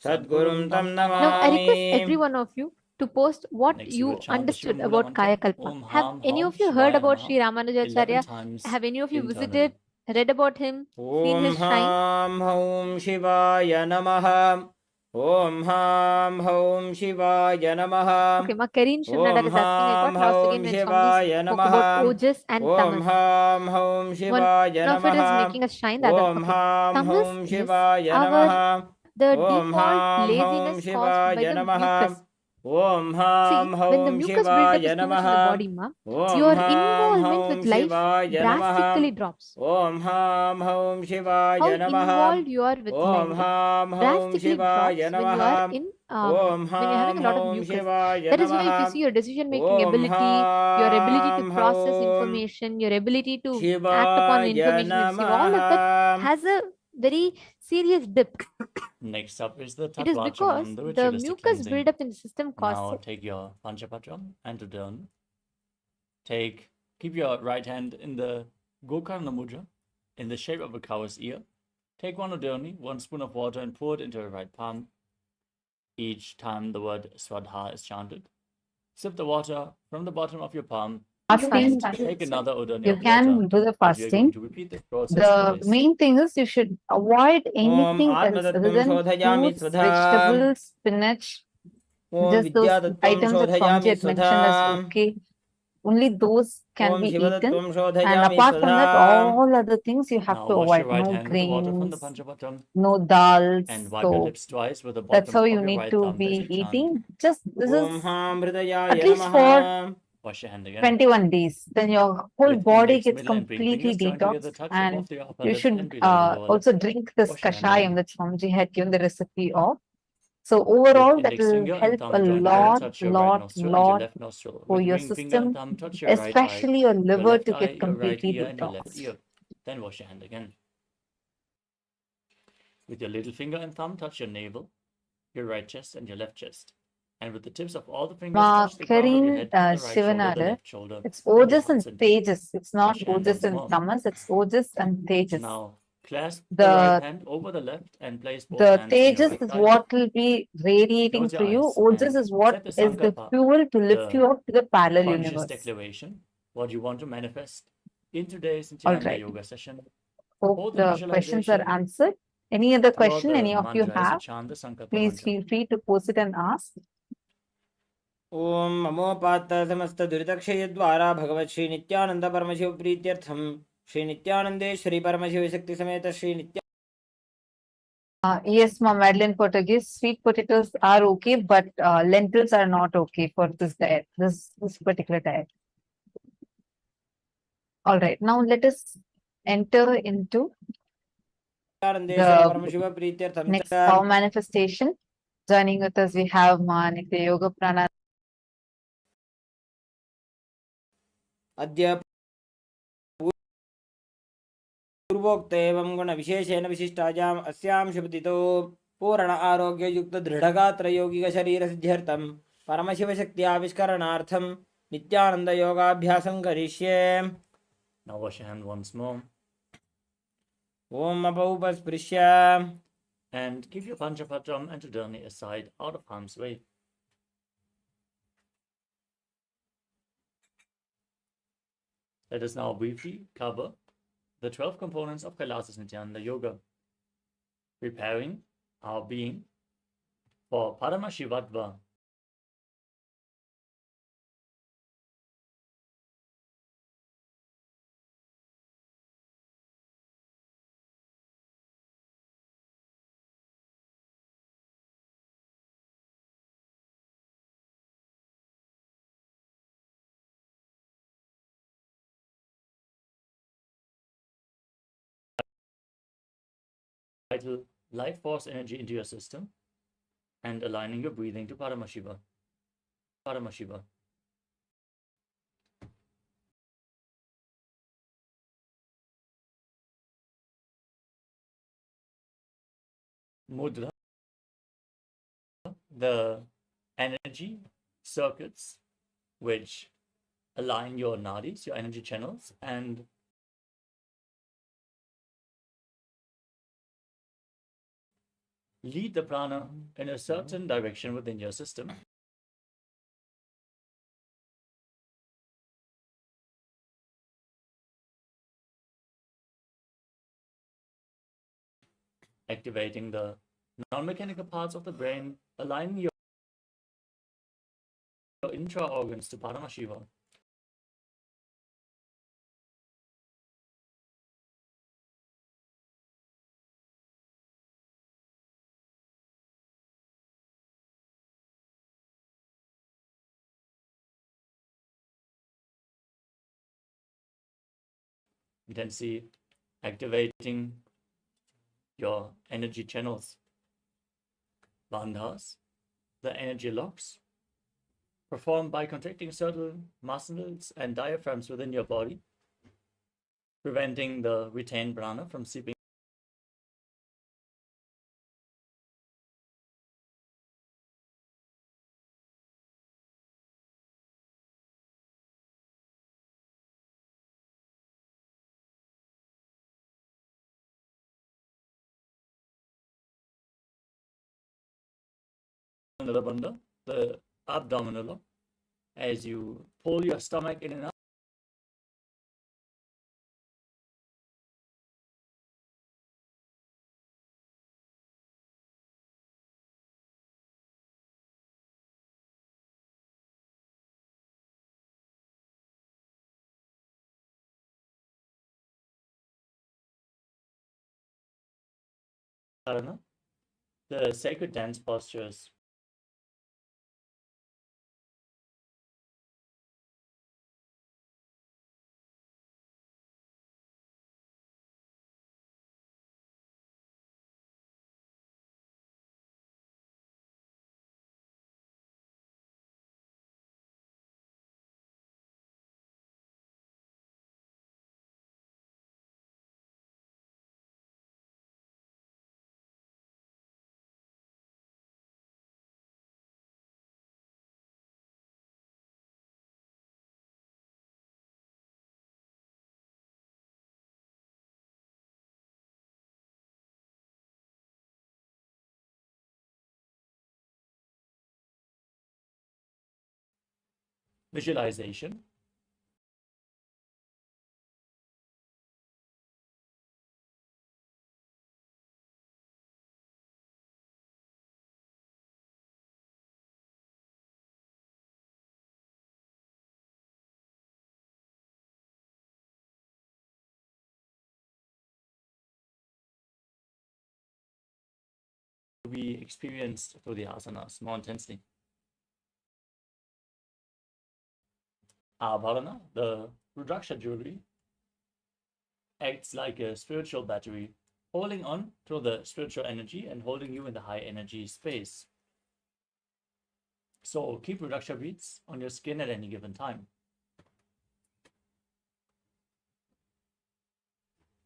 Sadgurum Tam Now, I request every Namami. one of you to post what Next, you will you chant the Shiva understood Mula about mantra. Kaya Kalpa. Om Have Ham any Ham of you heard Shivaya about Namaha Sri 11 Ramanujacharya? times Have any of you internally. visited, read about him, seen his shrine? Om Haum Shivaya Namaha. Om Ham Haum Shivaya Namaha. Okay, Karin Om Shivnadar is asking. I Ham got lost Haum again when Swamiji Shivaya spoke about Namaha. Ojas and Om Tamas. Ham Haum One Shivaya of it is Namaha. making us shine, the other. Om Okay. Ham Tamas Haum is Shivaya our Namaha. the Om default Ham Hum laziness caused by Shivaya the Namaha. mucus. Om See, Ham when the Hum mucus buildup Shivaya is too much in the Namaha. body, ma, Om your Ham involvement Hum with life Shivaya drastically Namaha. drops. Om Ham Hum Shivaya How Namaha. involved you are with Om life Ham Hum drastically Shivaya drops when you are Namaha. in Om when you're having Ham a lot of Hum mucus. Shivaya That is why if you Namaha. see your decision making Om ability, your ability to Ham process Hum information, your ability to act upon the Shivaya information you receive, all of that Namaha. has a very serious dip. Next up is the It is because Tattwachamam, the the ritualistic mucus cleansing. buildup in the system causes Now it. take your Panchapatram and Udon. Keep your right hand in the Gokarna Mudra, in the shape of a cow's ear. Take one Udoni, 1 spoon of water, and pour it into your right palm. Each time the word Swadha is chanted, sip the water from the bottom of your palm. Fasting, And take another Udoni you of can water. do the As we are going fasting. to repeat this process The twice. main thing is you should avoid Om anything else other Atmatattvam than Shodhayami fruits, Svadha. vegetables, spinach, Om just those Vidyatattvam items that Swamiji Shodhayami had mentioned as Svadha. okay. Only those can Om be eaten. Shivatattvam And Shodhayami apart from that, Svadha. all other things you have Now to wash your avoid. right No hand with the water from the grains, Panchapatram no dals. and wipe your So lips twice with the that's bottom how of you your need right to thumb as be we chant. eating. Just this Om is Ham at Hridayaya least for Namaha. Wash your hand again. 21 days. Then your whole With body index, gets middle, and ring completely fingers joined together, detoxed, touch and above the upper you lip should and below the lower lip. also drink this Wash your hand kashayam again. that Swamiji had given the recipe of. So With overall, that index will finger and help a thumb joined together, lot, touch your right nostril and your lot left nostril. for With your ring finger and system, thumb, touch your right eye, especially your your liver left to eye, get your right completely ear, and your left detoxed. ear. Then wash your hand again. With your little finger and thumb, touch your navel, your right chest, and your left chest. And with the tips of all the fingers, touch the crown of your head, the right shoulder, the left shoulder, It's and your Ojas heart and center. Tejas. It's not Wash your hand Ojas once and more. Tamas. It's Ojas and Tejas. Now clasp the right The hand over the left and place both the hands on your Tejas right is thigh. what will be radiating Close your through you. eyes Ojas and is what set the is the sankalpa, fuel to lift the you up to the parallel conscious universe. declaration, what you want to manifest in today's All Nithyananda right. yoga session. Hope Hold the the questions are visualization answered. Any other throughout question the any of you mantra as you have, chant the sankalpa please mantra. feel free to post it and ask. ओम ममोपात्त समस्त दुरितक्षयद्वारा भगवत् श्री नित्यानंद परमशिव प्रीत्यर्थम श्री नित्यानंदेश्वरी परमशिव शक्ति समेत श्री नित्या Yes, Ma'am, Madeline Portuguese, sweet potatoes are okay, but lentils are not okay for this diet, this particular diet. All right, now let us enter into नित्यानंदेश्वरी the Paramshiva प्रीत्यर्थम next power manifestation. Joining with us, we have Nithya Yoga Prana. अद्य पूर्वोक्त एवं गुण विशेषेण विशिष्टायाम् अस्यां शुभतिथौ पूर्ण आरोग्ययुक्त दृढगात्र यौगिक शरीर सिद्ध्यर्थं परमशिव शक्ति आविष्करणार्थं नित्यानंद योगाभ्यासं करिष्ये. Now wash your hand once more. Om अपौपस्पृश्य and keep your Panchapatram and Tudani aside out of harm's way. Let us now briefly cover the 12 components of KAILASA's Nithyananda Yoga, preparing our being for Paramashivoham. Vital life force energy into your system and aligning your breathing to Paramashiva. Paramashiva. Mudra, the energy circuits which align your nadis, your energy channels, and lead the prana in a certain direction within your system. Activating the non-mechanical parts of the brain, aligning your intra-organs to Paramashiva. intensely activating your energy channels. Bandhas, the energy locks, performed by contracting certain muscles and diaphragms within your body, preventing the retained prana from seeping the bandha, the abdominal lock, as you pull your stomach in and out. The sacred dance postures. Visualization. We experienced through the asanas more intensely. Abharana, the Rudraksha jewelry, acts like a spiritual battery, holding on to the spiritual energy and holding you in the high energy space. So keep Rudraksha beads on your skin at any given time.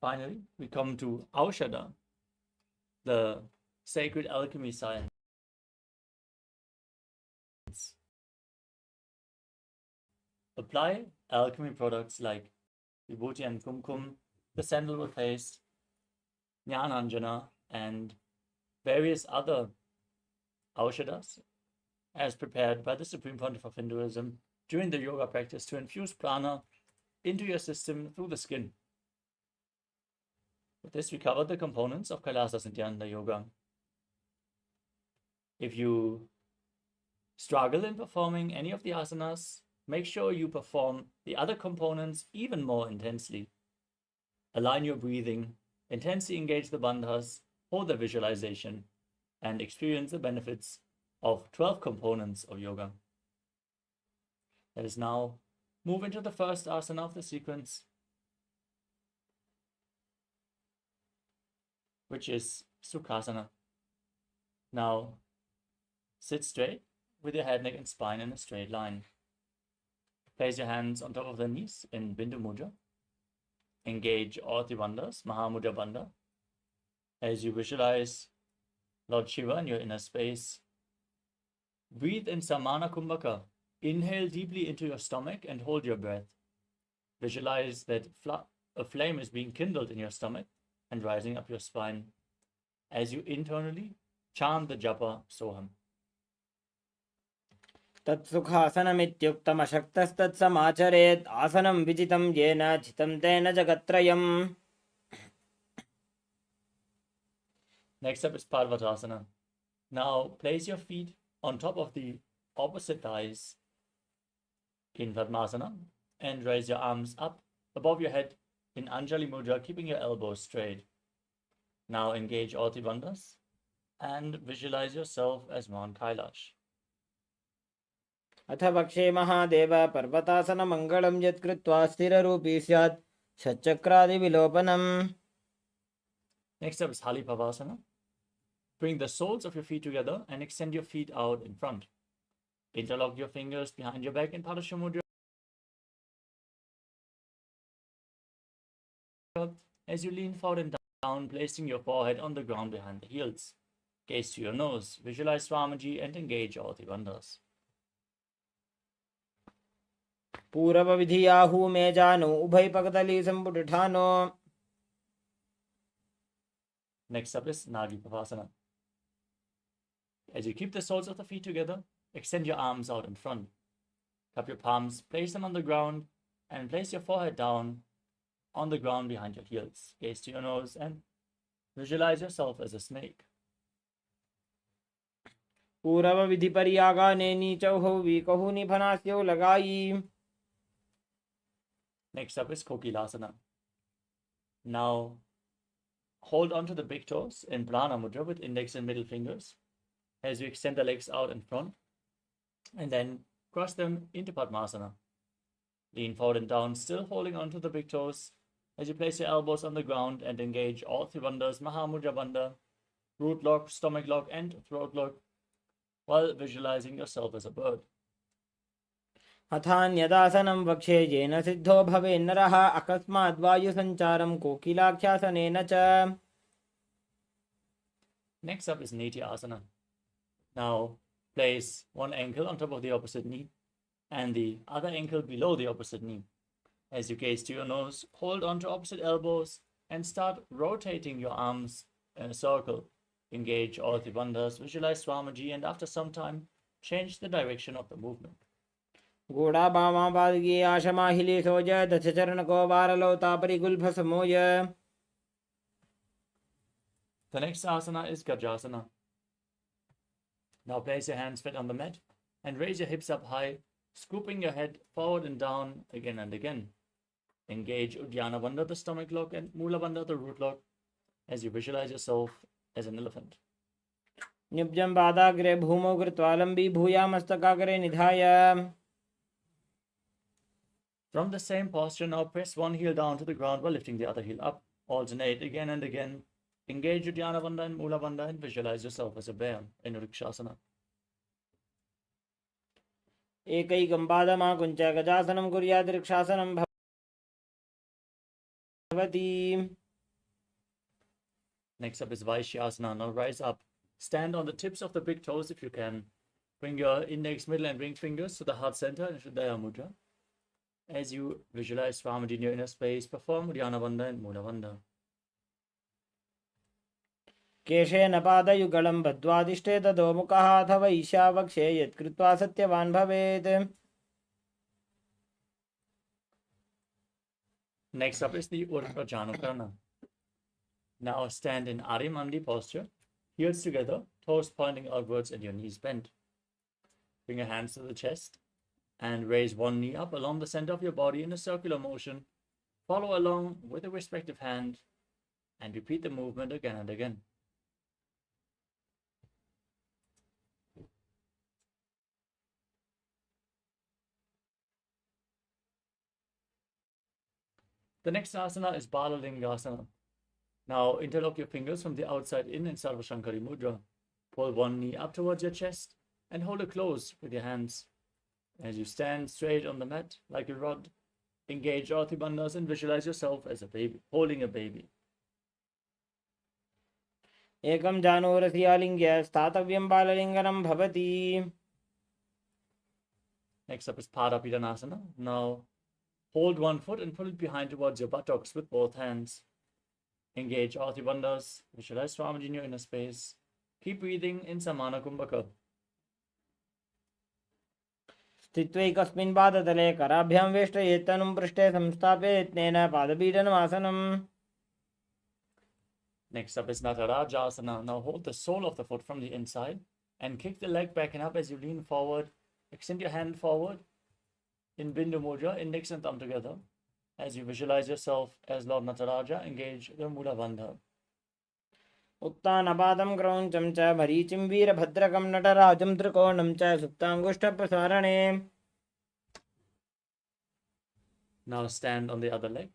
Finally, we come to Aushadha, the sacred alchemy science. Apply alchemy products like Vibhuti and Kumkum, the sandalwood paste, Jnananjana, and various other Aushadhas as prepared by the Supreme Pontiff of Hinduism during the yoga practice to infuse prana into your system through the skin. With this, we covered the components of KAILASA Nithyananda Yoga. If you struggle in performing any of the asanas, make sure you perform the other components even more intensely. Align your breathing, intensely engage the bandhas, hold the visualization, and experience the benefits of 12 components of yoga. Let us now move into the first asana of the sequence, which is Sukhasana. Now, sit straight with your head, neck, and spine in a straight line. Place your hands on top of the knees in Bindu Mudra. Engage all three bandhas, Mahamudra Bandha. As you visualize Lord Shiva in your inner space, breathe in Samana Kumbhaka. Inhale deeply into your stomach and hold your breath. Visualize that a flame is being kindled in your stomach and rising up your spine as you internally chant the japa Soham. तत्सुखासनमित्युक्तमशक्तस्तत्समाचरेत् आसनं विजितं येन जितं तेन जगत्त्रयम्. Next up is Parvatasana. Now place your feet on top of the opposite thighs in Padmasana and raise your arms up above your head in Anjali Mudra, keeping your elbows straight. Now engage all three bandhas and visualize yourself as Mount Kailash. अथ पक्षे महादेव पर्वतासनमङ्गलं यत्कृत्वा स्थिररूपी स्यात् षट्चक्रादिविलोपनम्. Next up is Halipavasana. Bring the soles of your feet together and extend your feet out in front. Interlock your fingers behind your back in Padasha Mudra as you lean forward and down, placing your forehead on the ground behind the heels. Gaze to your nose, visualize Swamiji and engage all the bandhas. पूर्वविधियाहू मे जानो उभयपकतली सम्पुटिठानो. Next up is Nagipavasana. As you keep the soles of the feet together, extend your arms out in front. Cup your palms, place them on the ground, and place your forehead down on the ground behind your heels. Gaze to your nose and visualize yourself as a snake. पूर्वविधिपर्यागाने नीचौहौ विकहु निफनास्यौ लगाई. Next up is KAILASA. Now, hold on to the big toes in Prana Mudra with index and middle fingers as you extend the legs out in front and then cross them into Padmasana. Lean forward and down, still holding on to the big toes as you place your elbows on the ground and engage all three bandhas, Mahamudra Bandha, root lock, stomach lock, and throat lock, while visualizing yourself as a bird. अथान्यदासनं वक्षे येन सिद्धो भवेन्नरः अकस्मात् वायुसञ्चारं कोकिलाख्यासनेन च. Next up is Nithyananda. Now place one ankle on top of the opposite knee and the other ankle below the opposite knee. As you gaze to your nose, hold on to opposite elbows and start rotating your arms in a circle. Engage all the bandhas, visualize Swamiji, and after some time, change the direction of the movement. घोड़ा बामा पादगी आशमाहिले सोज दशचरण को वारलौता परिगुल्फ समोज. The next asana is Gajasana. Now place your hands flat on the mat and raise your hips up high, scooping your head forward and down again and again. Engage Uddiyana Bandha, the stomach lock, and Mula Bandha, the root lock, as you visualize yourself as an elephant. निब्जं पादाग्रे भूमौ कृत्वा लम्बी भूया मस्तकाग्रे निधाय. From the same posture, now press one heel down to the ground while lifting the other heel up. Alternate again and again. Engage Uddiyana Bandha and Mula Bandha and visualize yourself as a bear in Vrikshasana. एकैकं पादमाकुञ्च गजासनं कुर्यात् वृक्षासनं भवति. Next up is Vaishyasana. Now rise up. Stand on the tips of the big toes if you can. Bring your index, middle, and ring fingers to the heart center in Shuddhaya Mudra. As you visualize Swamiji in your inner space, perform Uddiyana Bandha and Mula Bandha. केशेन पादयुगलं बद्ध्वादिष्टे ततो मुखः अथवा ईशावक्षे यत्कृत्वा सत्यवान् भवेत्. Next up is the Urdhva Janukarana. Now stand in Arimandi posture, heels together, toes pointing outwards and your knees bent. Bring your hands to the chest and raise one knee up along the center of your body in a circular motion. Follow along with the respective hand and repeat the movement again and again. The next asana is Balalingasana. Now interlock your fingers from the outside in Sarva Shankari Mudra. Pull one knee up towards your chest and hold it close with your hands. As you stand straight on the mat like a rod, engage all three bandhas and visualize yourself as a baby, holding a baby. एकं जानूरस्यालिङ्ग्य स्थातव्यं बाललिङ्गनं भवति. Next up is Padapidanasana. Now hold one foot and pull it behind towards your buttocks with both hands. Engage all three bandhas. Visualize Swamiji in your inner space. Keep breathing in Samana Kumbhaka. स्थित्वैकस्मिन् पादतले कराभ्यां वेष्टयेत् तनुं पृष्ठे संस्थाप्य यत्नेन पादपीडनमासनम्. Next up is Natarajasana. Now hold the sole of the foot from the inside and kick the leg back and up as you lean forward. Extend your hand forward in Bindu Mudra, index and thumb together. As you visualize yourself as Lord Nataraja, engage the Mula Bandha. उत्तानपादं क्रौञ्चं च मरीचिं वीरभद्रकं नटराजं त्रिकोणं च सुप्ताङ्गुष्ठप्रसारणे. Now stand on the other leg.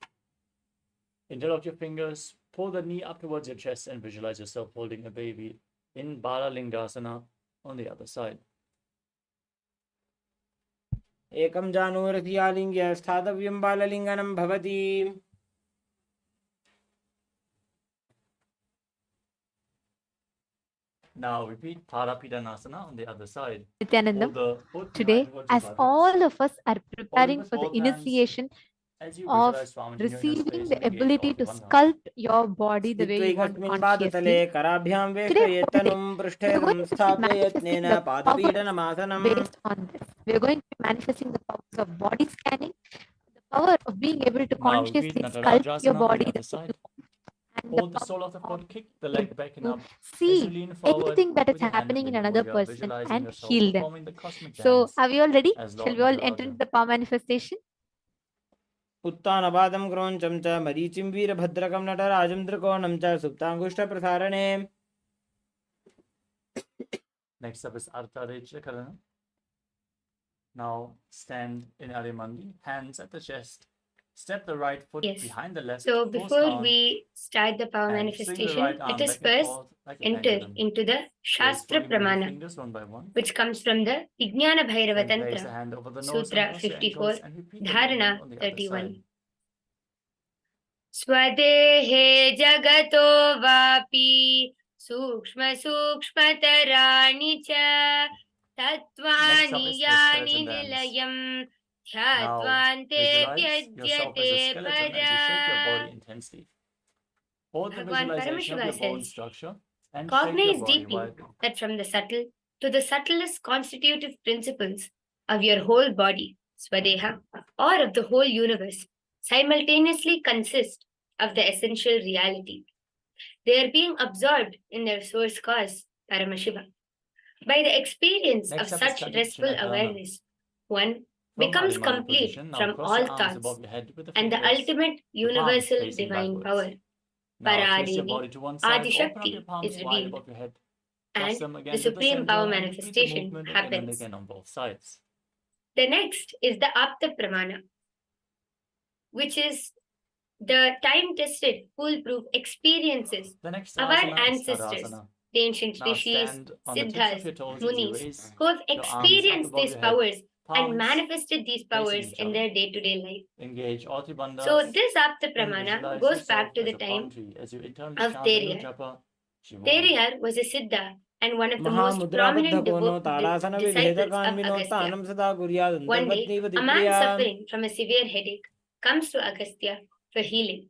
Interlock your fingers, pull the knee up towards your chest, and visualize yourself holding a baby in Balalingasana on the other side. एकं जानुरथियालिङ्ग्य स्थातव्यं बाललिङ्गनं भवति. Now repeat Parapidanasana on the other side. Nithyananda, today, as all of us are preparing for the initiation of receiving the ability to sculpt your body the way you want consciously, today we are going to be manifesting the power based on this. We are going to be manifesting the powers of body scanning, the power of being able to Now repeat consciously sculpt your Natarajasana on body the other the side. and Hold the sole of the foot, kick the leg back and up. As you see lean forward, anything that is with your hand happening in middle, another you are person visualizing and yourself heal them. performing the cosmic So, dance are we all ready? as Shall Lord we all Nataraja. enter into the power manifestation? उत्तानपादं क्रोञ्चं च मरीचिं वीरभद्रकं नटराजं त्रिकोणं च सुप्ताङ्गुष्ठप्रसारणे. Next up is Artha Karana. Now stand in Arimandi, hands at the chest. Step the right foot behind the left. So toes before down, we start the power and swing the manifestation, right arm let us back and first forth like a enter pendulum. into the Gracefully Shastra move your Pramana, fingers one by one. which comes from the Vijnana Bhairava Then place a Tantra, hand over the nose Sutra and cross your 54, ankles and repeat the Dharana movement on the other 31. side. Swadehe jagato vapi sukshma sukshmataraani cha tattvani yani nilayam Now dhyatvante visualize yourself as a vyajyate skeleton as you shake your para. body intensely. Hold the Bhagwan visualization of your Paramashiva bone says, structure and shake your cognize body deeply widely. that from the subtle to the subtlest constitutive principles of your whole body, Swadeha, or of the whole universe, simultaneously consist of the essential reality. They are being absorbed in their source cause, Paramashiva. By the experience Next of up is such Katik restful Chinadana. awareness, one From becomes Arimandi complete position, now from cross all your arms thoughts above your head with the and the fingers, ultimate the palms universal facing divine backwards. power. Now twist your Paradevi, body to one side, open up your Adishakti palms is wide revealed, above your head, cross and them the again to the supreme center, power and repeat the manifestation movement again and happens. again on both sides. The next is the Apta Pramana, which is the time-tested, foolproof experiences The next of our asana is ancestors, Tadasana. the ancient Now rishis, stand on the tips of siddhas, your toes as you munis, raise who have your arms up experienced above these your head, powers and palms manifested these powers facing each in other. their day-to-day life. Engage all three bandhas. So this Apta and Pramana visualize goes yourself back to as the a palm time tree as you internally of chant the new Teriyar. japa, Shivoham. Teriyar was a siddha and one of the most महामुद्राबद्ध prominent कोनो ताड़ासन disciples विभेदकान् of Agastya. विनोत्तानं सदा कुर्यात् One day, अन्तर्वत्नीव a man दिप्रिया. suffering from a severe headache comes to Agastya for healing.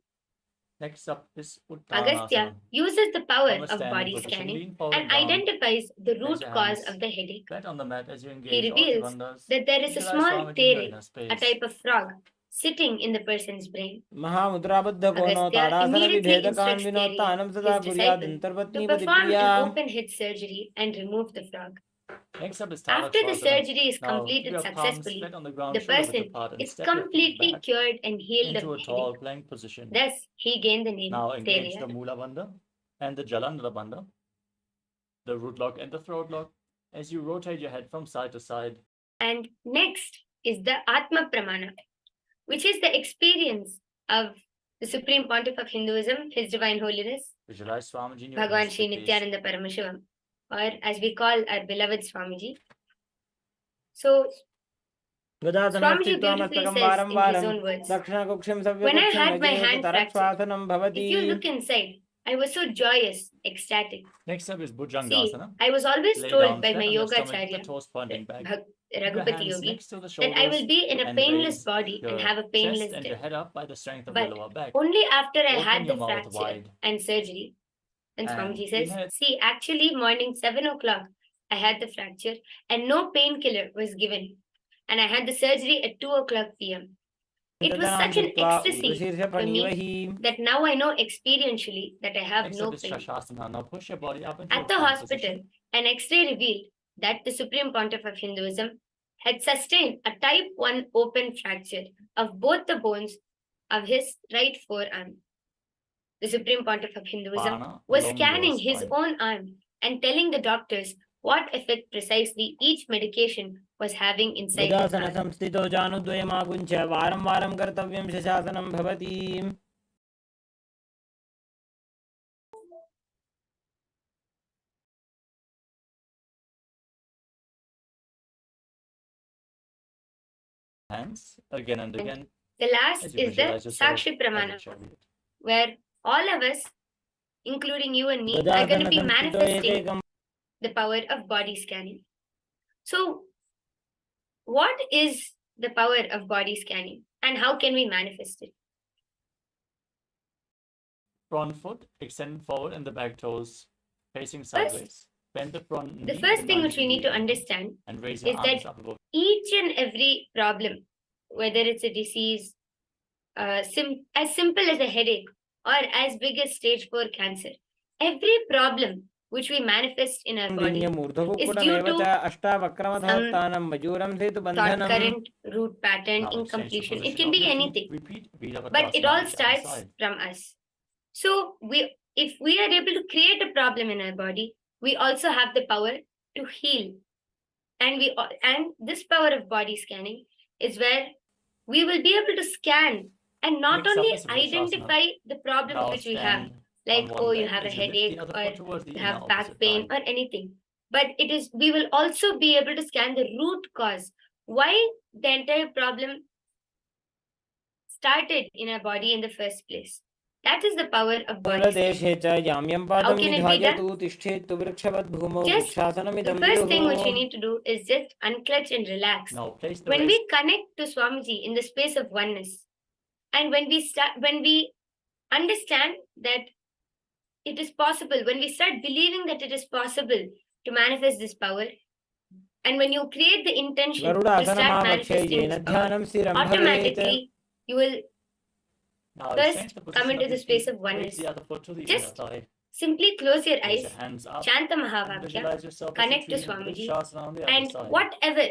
Next up is Agastya Uttanasana. uses the power From a of standing body position, scanning lean forward and down. identifies the Place root your cause hands of the headache. flat on the mat as you He engage all three reveals bandhas. that there is a Visualize small Swamiji in your tere, inner a space. type of frog, sitting in the person's brain. महामुद्राबद्ध कोनो Agastya ताड़ासन immediately विभेदकान् instructs विनोत्तानं Teriyar, सदा his कुर्यात् disciple, to अन्तर्वत्नीव perform दिप्रिया. an open head surgery and remove the frog. Next up is After the Tarakshvasana. surgery is Now keep completed your palms successfully, flat on the ground, the shoulder width person apart, and is step your feet completely back cured and healed of into a the tall headache. plank position. Thus, he gained the name Now engage the Teriyar. Mula Bandha and the Jalandhara Bandha, the root lock and the throat lock, as you rotate your head from side to side. And next is the Atma Pramana, which is the experience of the Supreme Pontiff of Hinduism, His Divine Holiness, Visualize Swamiji in your Bhagwan inner Sri space. Nithyananda Paramashivoham, or as we call our beloved Swamiji. So, गदासनं Swamiji स्थित्वा beautifully मस्तकं says वारं in his वारं own words, दक्षिणकुक्षिं when I सव्यकुक्षिं had my यजेत hand fractured, तरक्श्वासनं भवति. if you look inside, I was so joyous, ecstatic. Next up is See, Bhujangasana. I was always Lay told down by flat my on your yoga stomach with the acharya, toes pointing back. Keep your Raghupati hands Yogi, next to the that I will shoulders be in a and painless raise body and your have a painless chest and your death. head up by the strength of But your lower back. only after I Open had your the mouth fracture wide and surgery. And and Swamiji says, inhale. see, actually morning 7 o'clock, I had the fracture and no painkiller was given. And I had the surgery at 2 o'clock p.m. It was such an ecstasy for me that now I know experientially that I have Next no up is pain. Shashasana. Now push your body up into At a the plank hospital, position. an X-ray revealed that the Supreme Pontiff of Hinduism had sustained a type 1 open fracture of both the bones of his right forearm. The Supreme Pontiff of Hinduism Prana, was long scanning your his spine. own arm and telling the doctors what effect precisely each medication was having inside his गदासन arm. संस्थितो जानुद्वयमागुञ्च वारं वारं कर्तव्यं शशासनं भवति. hands again and again. The last as you is the visualize yourself Sakshi as a Pramana, chariot. where all of us, including you and me, are going to be manifesting the power of body scanning. So, what is the power of body scanning and how can we manifest it? Front foot extend forward and the back toes facing sideways. Bend the front knee The first at a thing which 90 we need to degree angle understand and raise is your arms that up above. each and every problem, whether it's a disease, as simple as a headache or as big as stage 4 cancer, every problem which we manifest in our body is due to some thought current, root pattern, Now let's change the incompletion. It position can of be your feet. anything, Repeat but it all Virabhadrasana each other starts side. from us. So if we are able to create a problem in our body, we also have the power to heal. And this power of body scanning is where we will be able to scan and not Next up only is Virabhadrasana. identify the problems Now which we stand have, like, on one oh, you leg have a as you lift the headache other or foot towards the you inner have back opposite pain thigh. or anything. But we will also be able to scan the root cause. Why the entire problem started in our body in the first place. That is the power of body scanning. How can it be done? Just the first thing which we need to do is just unclutch and relax. Now place the When wrist. we connect to Swamiji in the space of oneness, and when we understand that it is possible, when we start believing that it is possible to manifest this power, and when you create the intention to start manifesting this power, automatically you will Now let's first change the come position into of the your space feet. of oneness. Raise the other foot to the Just inner thigh. simply close your Raise eyes, your hands up. chant the And Mahavakya, visualize yourself as a connect to tree and Swamiji, Vrikshasana on the other and side. whatever,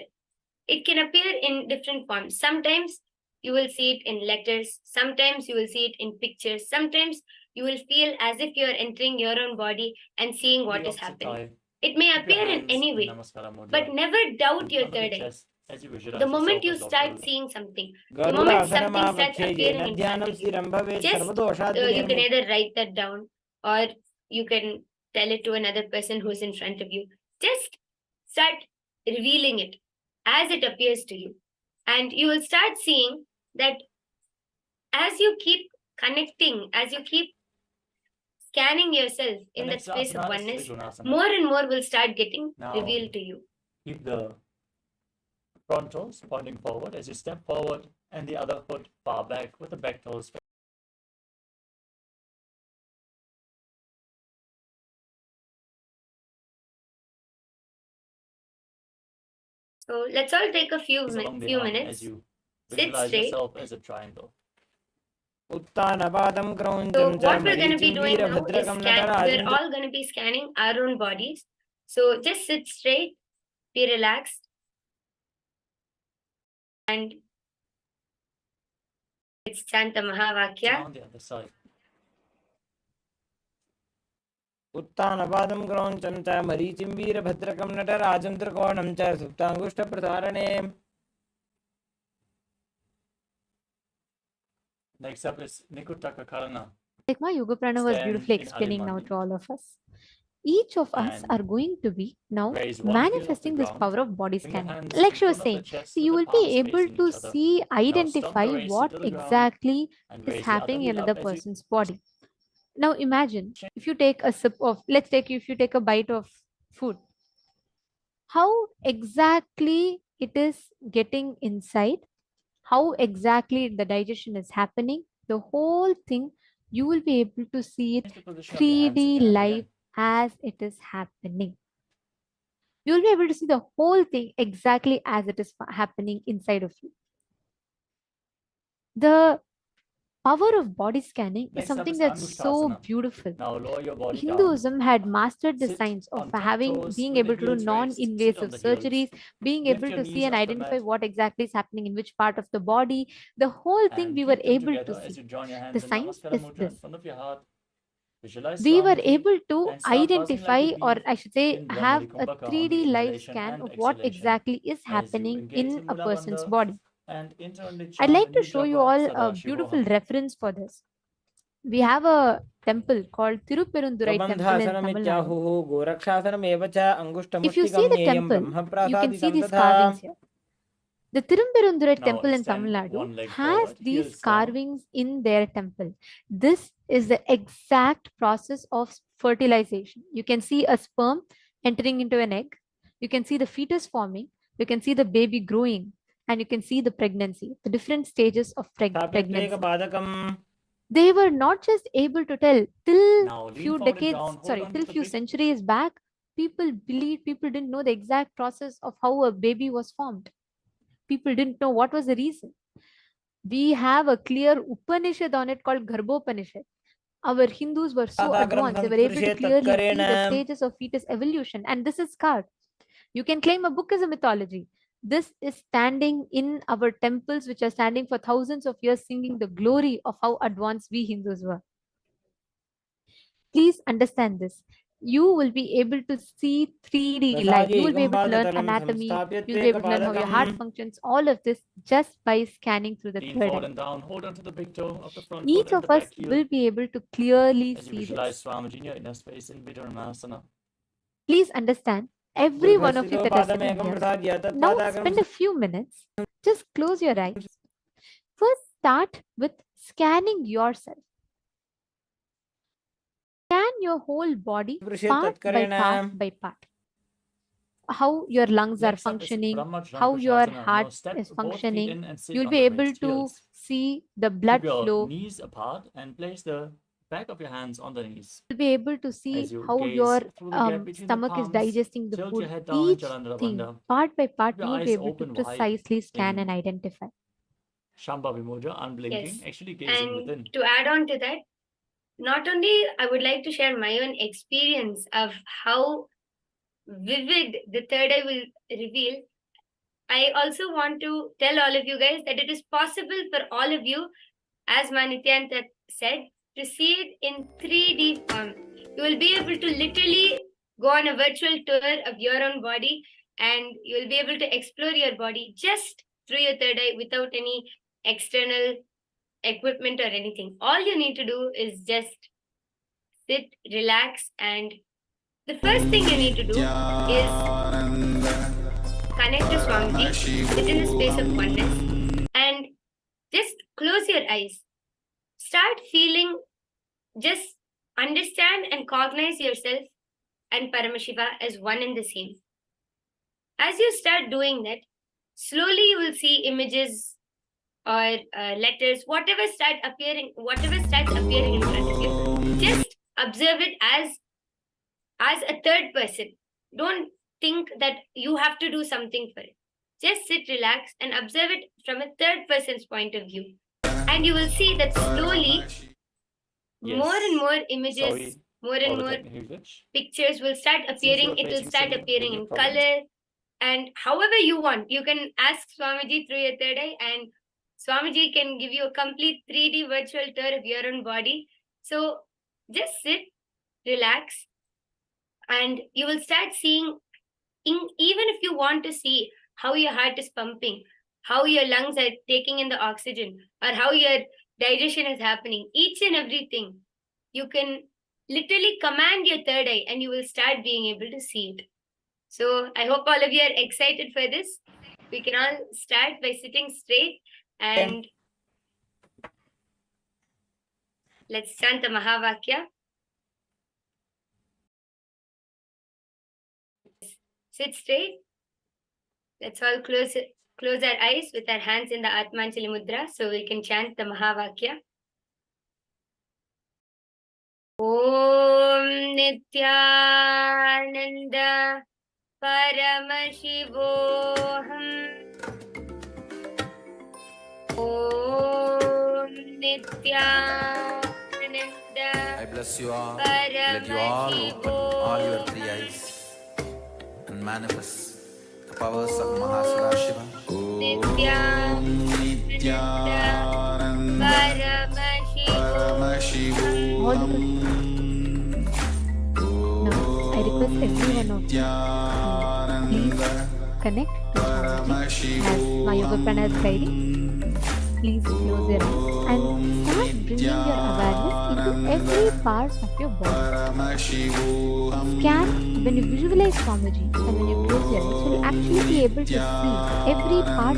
it can appear in different forms. Sometimes you will see it in letters, sometimes you will see it in pictures, sometimes you will feel as if you are entering your own body and seeing what The is opposite happening. thigh. It may Keep your appear in hands any in way, Namaskara mudra. but never doubt In your front of the third eye. chest as you visualize The moment you yourself as Lord start Garuda. seeing something, the moment something starts appearing in front of you, just you can either write that down or you can tell it to another person who's in front of you. Just start revealing it as it appears to you. And you will start seeing that as you keep connecting, as you keep scanning yourself in that next space of asana is oneness, Trigunasana. more and more will start getting Now, revealed to you. Keep the front toes pointing forward as you step forward and the other foot far back with the back toes. So let's all take a few Along the few arm minutes. as you Sit visualize straight. yourself as a triangle. So what we're going to be doing now is we're all going to be scanning our own bodies. So just sit straight, be relaxed, and it's chant the Mahavakya. On the other side. उत्तानपादं क्रौञ्चं च मरीचिं वीरभद्रकं नटराजं त्रिकोणं च सुप्ताङ्गुष्ठप्रसारणे. Next up is Nikutaka Karana. Like my yoga prana was Stand beautifully in explaining now Adimani. to all of us. Each of us And are going to be now raise one heel off the manifesting this ground. power of body Bring your scanning. hands Like in she was front of the saying, chest so with you the will palms be able facing to each other. see, Now stop the identify waist what to the ground exactly and is raise the other happening in heel another up as you person's body. Now imagine if you take a sip of, let's take if you take a bite of food, how exactly it is getting inside, how exactly the digestion is happening, the whole thing, you will be able to see it Change the position of your hands 3D again and live again. as it is happening. You will be able to see the whole thing exactly as it is happening inside of you. The power of body scanning is Next up something is that's so Angushtasana. beautiful. Now lower your body down. Hinduism had mastered the Sit science of on top having, toes being with the able to do heels raised. Sit non-invasive on the heels. surgeries, being Lift able your to knees see and off the identify mat. what exactly is happening in which part of the body. The whole thing And we were keep them able together to as see. you join your The hands in science Namaskara is mudra in this. front of your heart. Visualize We were Swamiji able to and start buzzing like a identify, or bee I should say, in have Brahmari a Kumbhaka on 3D the live inhalation scan and of what exhalation exactly is as you happening engage in the a person's Mulabandha body. and internally I'd chant like the to show you Nijapa all a Sada beautiful Shivoham. reference for this. We have a temple called Tirupperundurai temple in Tamil Nadu. प्रबन्धासनमित्याहुः गोरक्षासनमेव च If you see अङ्गुष्ठमुष्टिकं the ज्ञेयं temple, you can see ब्रह्मप्रासादितं these तथा. carvings here. The Tirumperundurai Now temple in stand Tamil one Nadu leg has forward, these heels down. carvings in their temple. This is the exact process of fertilization. You can see a sperm entering into an egg. You can see the fetus forming. You can see the baby growing. And you can see the pregnancy, the different stages of pregnancy. They were not just able to tell till few decades, till few centuries back, people didn't know the exact process of how a baby was formed. People didn't know what was the reason. We have a clear Upanishad on it called Garbhopanishad. Our Hindus were so advanced, they were able to clearly see the stages of fetus evolution, and this is carved. You can claim a book as a mythology. This is standing in our temples, which are standing for thousands of years, singing the glory of how advanced we Hindus were. Please understand this. You will be able to see 3D life. You will be able to learn anatomy. You'll be able to learn how your heart functions. All of this just by scanning through the Lean third forward eye. and down. Hold on to the big toe of the front Each foot and of the us back heel. will be able to clearly As you see visualize this. Swamiji in your inner space in Vidramasana. Please understand, every one of you that are sitting here, now spend a few minutes, just close your eyes. First, start with scanning yourself. Scan your whole body part by part by part. How your lungs are Next up is functioning, Brahma how your Jankarshasana. Now heart step is both feet in functioning. and sit You'll on be the able raised to heels. see the blood Keep your flow. knees apart and place the back of your hands on the knees. You'll be able to see As you how gaze your through the gap between the stomach is palms, digesting the tilt food. your head down in Each Chalandra thing, Bandha. part by part, Keep your you will be eyes able to open wide precisely scan in and identify. Shambhavi Mudra, unblinking, Yes. actually gazing And within. to add on to that, not only I would like to share my own experience of how vivid the third eye will reveal, I also want to tell all of you guys that it is possible for all of you, as Nithyananda said, to see it in 3D form. You will be able to literally go on a virtual tour of your own body, and you will be able to explore your body just through your third eye without any external equipment or anything. All you need to do is just sit, relax, and the first thing you need to do is connect to Swamiji, sit in a space of oneness, and just close your eyes. Start feeling, just understand and cognize yourself and Paramashiva as one and the same. As you start doing that, slowly you will see images or letters, whatever starts appearing in front of you. Just observe it as a third person. Don't think that you have to do something for it. Just sit, relax, and observe it from a third person's point of view. And you will see that slowly, more and more images, more and more pictures will start appearing. It will start appearing in color. And however you want, you can ask Swamiji through your third eye, and Swamiji can give you a complete 3D virtual tour of your own body. So just sit, relax, and you will start seeing, even if you want to see how your heart is pumping, how your lungs are taking in the oxygen, or how your digestion is happening, each and everything, you can literally command your third eye and you will start being able to see it. So I hope all of you are excited for this. We can all start by sitting straight and let's chant the Mahavakya. Sit straight. Let's all close our eyes with our hands in the Atmanjali Mudra so we can chant the Mahavakya. Om Nithyananda Paramashivoham. Om Nithyananda. I bless you all. Let you all open all your three eyes and manifest the powers of Mahashiva. Om Nithyananda Paramashivoham. I request every one of you to please connect to Swamiji as my yoga prana is guiding. Please close your eyes and start bringing your awareness into to every part of your body. Scan, when you visualize Swamiji and when you close your eyes, you'll actually be able to see every part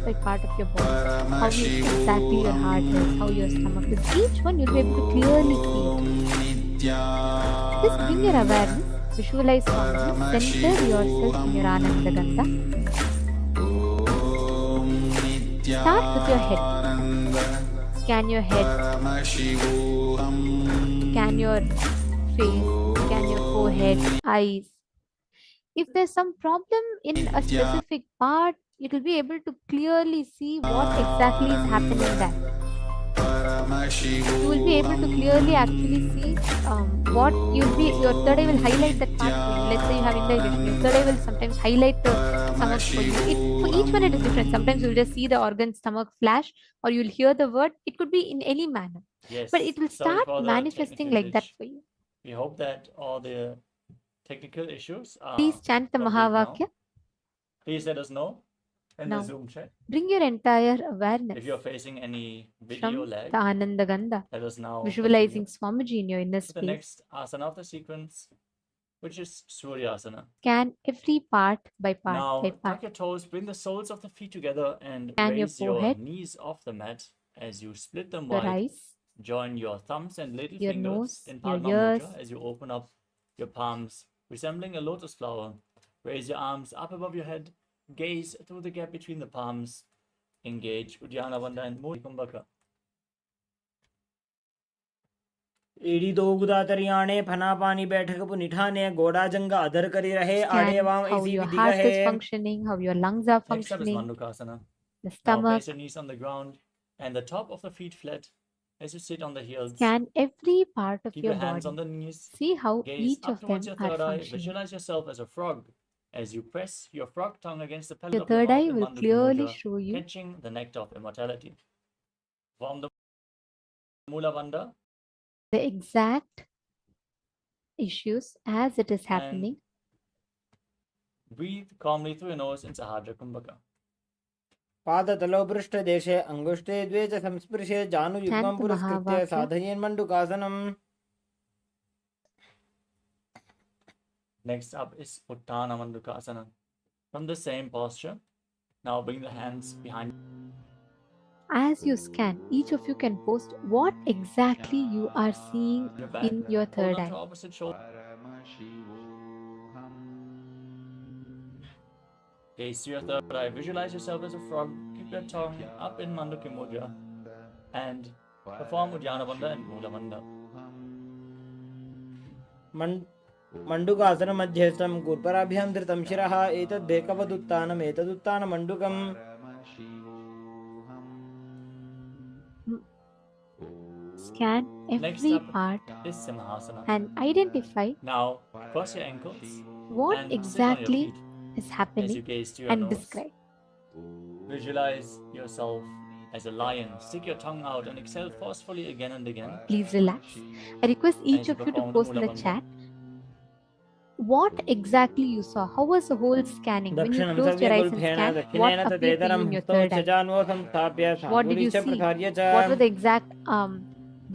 by part of your body. How exactly your heart is, how your stomach is. Each one you'll be able to clearly see it. Just bring your awareness, visualize Swamiji, center yourself in your Ananda Gandha. Start with your head. Scan your head. Scan your face. Scan your forehead, eyes. If there's some problem in a specific part, you will be able to clearly see what exactly is happening there. You will be able to clearly actually see what your third eye will highlight that part for you. Let's say you have indigestion, your third eye will sometimes highlight the stomach for you. For each one it is different. Sometimes you'll just see the organ stomach flash, or you'll hear the word. It could be in any manner. Yes. But it will Sorry start for the manifesting technical like that glitch. for you. We hope that all the technical issues are Please chant the complete now. Mahavakya. Please let us know in Now, the Zoom chat. bring your entire awareness If you're facing any video from lag, the Ananda Gandha, let us now visualizing continue Swamiji in your inner to the space. next asana of the sequence, which is Suryasana. Scan every part by part Now, by part. tuck your toes, bring the soles of the feet together, and Scan your raise your forehead, knees off the mat as you split them your wide. eyes, Join your thumbs and little your fingers nose, in your Padma ears. Mudra as you open up your palms, resembling a lotus flower. Raise your arms up above your head, gaze through the gap between the palms, engage Uddiyana Bandha and Mudra Kumbhaka. एड़ी दो गुदा तरियाणे फना पानी बैठक पुनिठाने गोड़ा जंगा अधर करी रहे आड़े Scan वाम how ऐसी your विधि heart is कहे functioning, how your lungs are Next up is functioning, Mandukasana. the Now stomach. place your knees on the ground and the top of the feet flat as you sit on the heels. Scan every part of Keep your your hands body. on the knees. See how Gaze each up of towards them your are third eye. functioning. Visualize yourself as a frog as you press your frog tongue against the pedal Your of your third mouth eye in will Mandukya clearly Mudra, show you catching the nectar of immortality. Form the Mula Bandha the exact issues as it is and happening. breathe calmly through your nose in Sahadra Kumbhaka. पादतलो पृष्ठदेशे अङ्गुष्ठे द्वे च संस्पृशे जानुयुग्मं Chant the पुरस्कृत्य Mahavakya. साधयेन् मण्डुकासनम् Next up is Uttana Mandukasana. From the same posture, now bring the hands behind. As you scan, each of you can post what exactly you are seeing Your back. in your Hold third on to eye. opposite shoulder. Gaze to your third eye. Visualize yourself as a frog. Keep your tongue up in Mandukya Mudra and perform Uddiyana Bandha and Mula Bandha. मण्डुकासन मध्यस्थं गुर्पराभ्यां धृतं शिरः एतद्भेकवदुत्थानम् एतदुत्थानमण्डुकम् Scan Next every up part is Simhasana. and identify Now cross your ankles what and sit on your exactly feet is as you happening gaze to your and nose. describe. Visualize yourself as a lion. Stick your tongue out and exhale forcefully again and again. Please relax. I request each As you of you to perform the post in Mula the Bandha. chat what exactly you saw. How was the whole scanning? When you दक्षिणं closed your eyes and सव्यगुल्फेन scanned, what दक्षिणेन appeared to you तदेतरं in your हस्तौ third eye? चजान्वो संस्थाप्य What did you साङ्गुलीश्च see? प्रसार्य What was च the exact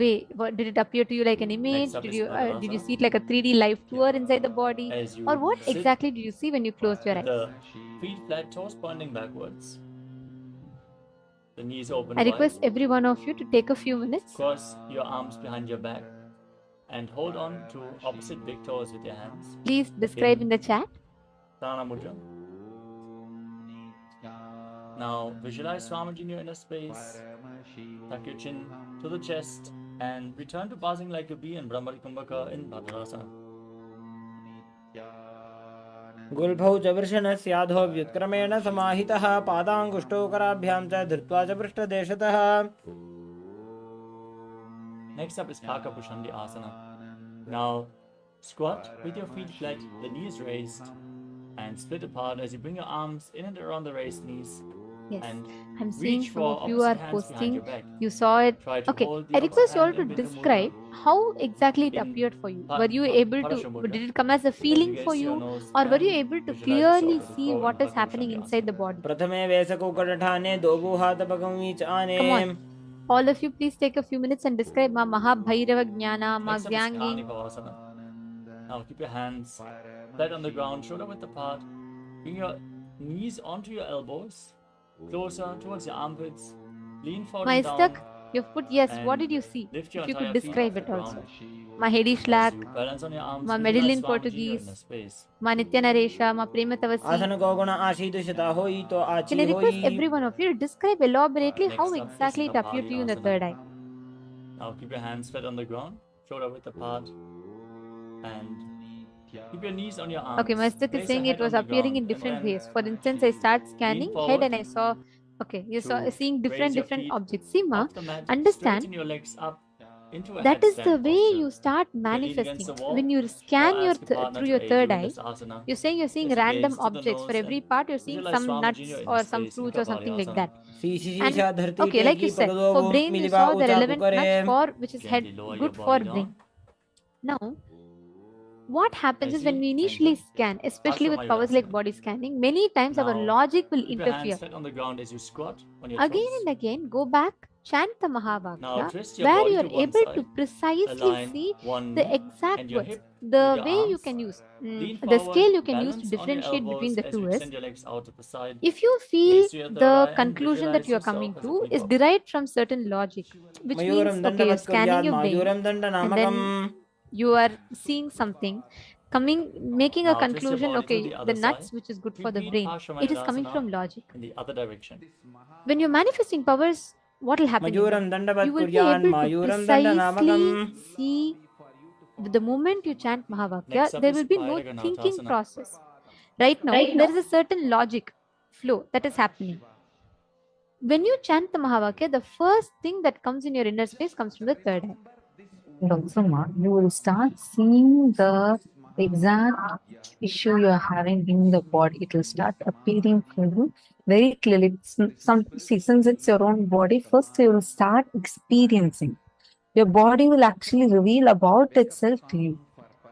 way? What did it appear to you like an image? Next up Did is you Bhadrasana. see it like a 3D live tour inside the body? As you Or what sit exactly did you see when you closed your with eyes? the feet flat, toes pointing backwards. The knees open I wide. request every one of you to take a few minutes. Cross your arms behind your back and hold on to opposite big toes with your hands. Please describe in the chat. Uttana Mudra. Now visualize Swamiji in your inner space. Tuck your chin to the chest and return to pausing like a bee in Brahmari Kumbhaka in Bhadrasana. गुल्फौ च वृषणस्याधो व्युत्क्रमेण समाहितः पादाङ्गुष्ठौ कराभ्यां च धृत्वा च पृष्ठदेशतः Next up is Paka Pushandi Asana. Now squat with your feet flat, the knees raised, and split apart as you bring your arms in and around the raised knees. Yes, And I'm seeing reach some for of you are opposite hands behind posting. your back. You saw it. Try to Okay, hold the I request you all opposite to hand in Bindhu describe Mudra. how exactly it In appeared for you. Pa- Were you Pa- able to? Parashu Mudra. Did it come as a As you feeling gaze for to your you, nose or were you and able to visualize yourself clearly as a see crow what in is Paka happening Pushandi inside the Asana. body? प्रथमे वेसकुकटठाने दो गुहातपकं वीच आने Come on. All of you, please take a few minutes and describe Ma Mahabhairava Jnana, Ma Next up is Vyangi. Pranipavasana. Now keep your hands flat on the ground, shoulder width apart. Bring your knees onto your elbows, closer towards your armpits. Lean forward and Maestak, down. you've put yes. What And did you see? lift your If you could entire feet off describe the it also. ground. Ma Hedi As Shlak, you balance on your arms, Ma visualize Medellin Swamiji in your Portuguese, inner space. Ma Nithyananda, Ma Prematavasi. आसन को गुण आशीतुषता होई तो Can Aachi I request होई. every one of you to describe elaborately how Next up is exactly it appeared to you in the Kapali third eye? Now keep your hands flat on the ground, shoulder width apart, and keep your knees on your arms. Okay, Maestak is Place saying your it head was on the appearing ground, in and different then ways. For instance, I start scanning head forward and I saw, okay, you're to seeing raise your different feet objects. See, Ma, off the mat, understand straighten your legs up into a that is the headstand way posture. you start You can lean against manifesting. the wall When you or scan your ask a partner through to your aid third you in eye, this asana. you're saying you're seeing As you random gaze to the objects. For nose every and part, you're seeing visualize some Swamiji nuts in your inner or some space in fruits or something like Kapali that. शीशीशा And धरती okay, like you techy said, पगदो for वो brain, you मिलिवा saw the ऊंचा relevant पुकरे. nuts for which is head, Gently lower good your for body brain. down. Now, what happens As is when you we initially enter scan, especially with Ardha powers like Mayurasana. body scanning, many times our Now logic will keep your hands interfere. flat on the ground as you squat on your Again toes. and again, go back, chant the Now Mahavakya, twist your where body you to are one able to side. precisely Align see one the knee exact and your words, hip with the your way you arms. can use, Lean the forward, scale you can use to balance on your differentiate between elbows the as two you is, extend your legs out to the side. if you feel Gaze to your third the eye and conclusion that visualize you are yourself coming as a to is peacock. derived from certain logic, which मयूरम means, दंड okay, you're मत scanning your brain Mayuram दंड and Namkum. then you are seeing something, making a Now twist your conclusion, body to okay, the the other nuts, side. which is good for the Repeat brain, it is coming from Paramashivoham logic. in the other direction. When you're manifesting powers, what will happen? मयूरम दंड You मत will be able to Mayuram दंड नामकम. precisely see the moment you chant Mahavakya, Next up there is will be no thinking Bhairaganatha. process. Right now, there is a certain logic flow that is happening. When you chant the Mahavakya, the first thing that comes in your inner space comes from the third eye. And also, Ma, you will start seeing the exact issue you are having in the body. It will start appearing for you very clearly. Since it's your own body, first you will start experiencing. Your body will actually reveal about itself to you.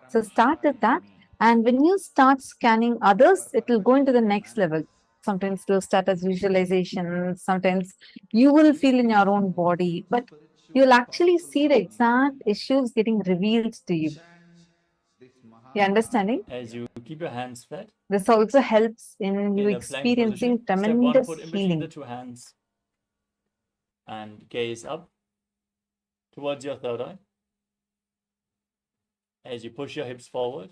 So start with that. And when you start scanning others, it will go into the next level. Sometimes it will start as visualization. Sometimes you will feel in your own body, but you'll actually see the exact issues getting revealed to you. You understanding? As you keep your hands flat. This also helps in you In a plank experiencing position. Step one, tremendous put in between healing. the two hands and gaze up towards your third eye. As you push your hips forward.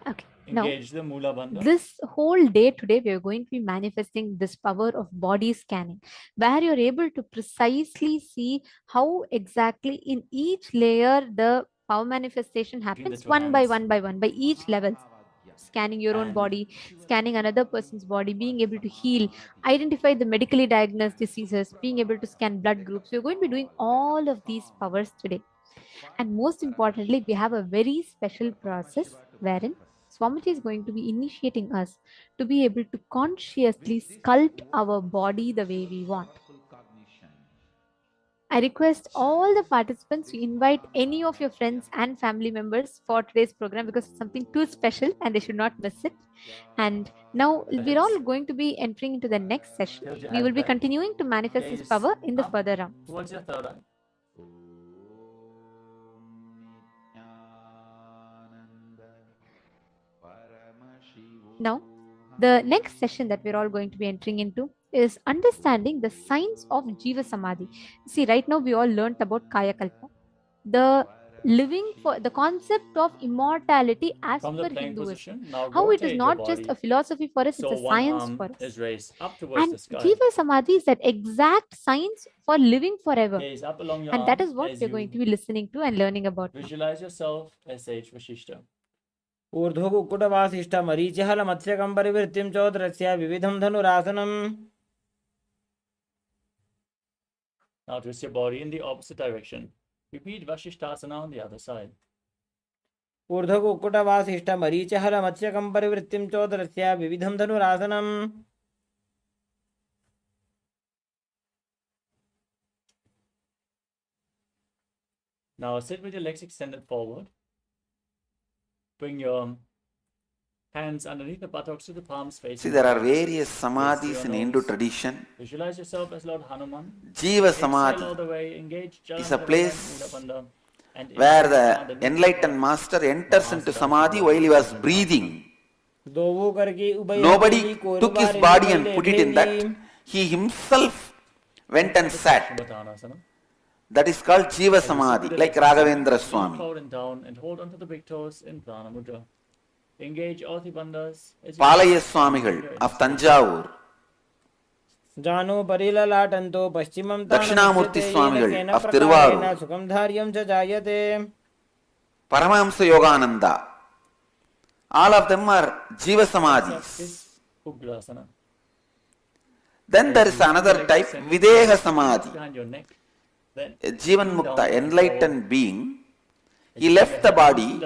Okay. Engage Now, the Mula Bandha. this whole day today, we are going to be manifesting this power of body scanning, where you're able to precisely see how exactly in each layer the power manifestation happens one by one by each level. Scanning your own body, scanning another person's body, being able to heal, identify the medically diagnosed diseases, being able to scan blood groups. We're going to be doing all of these powers today. And most importantly, we have a very special process wherein Swamiji is going to be initiating us to be able to consciously sculpt our body the way we want. I request all the participants to invite any of your friends and family members for today's program because it's something too special and they should not miss it. And now we're all going to be entering into the next session. We will be continuing to manifest this power in the further round. Towards your third eye. Now, the next session that we're all going to be entering into is understanding the science of Jiva Samadhi. See, right now we all learnt about Kaya Kalpa, the living for the concept of immortality as From the per plank Hinduism. position, now How it is rotate your not just body. a philosophy for us, So it's a one science arm for us. is raised up towards And the sky. Jiva Samadhi is that exact science for living forever. Gaze up along your And that arm is what as we're you going to be listening to and learning about now. visualize yourself as Sage Vashishta. ऊर्ध्वकुक्कुटवासिष्ठ मरीचिहल मत्स्यकं परिवृत्तिं चोदरस्य विविधं धनुरासनम्. Now twist your body in the opposite direction. Repeat Vashishtasana on the other side. ऊर्ध्वकुक्कुटवासिष्ठ मरीचिहल मत्स्यकं परिवृत्तिं चोदरस्य विविधं धनुरासनम्. Now sit with your legs extended forward. Bring your Hands underneath the buttocks to the palms facing. See, there are forward. various samadhis in Hindu tradition. Visualize yourself as Lord Hanuman. Jiva Exhale all Samadhi the way, engage is a Jalandhara place Bandha, Mula Bandha, and where the enlightened master enters into samadhi while he was breathing. Nobody took his body and put it in that. He himself went and sat. That is called Jiva Samadhi, like Raghavendra Swami. Forward and down and hold onto the big toes in Prana Mudra. Engage all the bandhas. Palaya Swamigal of Tanjavur. Jano Parilatanto Paschimam Dakshinamurti Swamigal of Tiruvarur. Sukam Dharyam Jayate. Paramahamsa Yogananda. All of them are Jiva Samadhis. Ugrasana. Then there is another type, Videha Samadhi. Behind your neck. Then A Jivan Mukta, enlightened being, he left the body,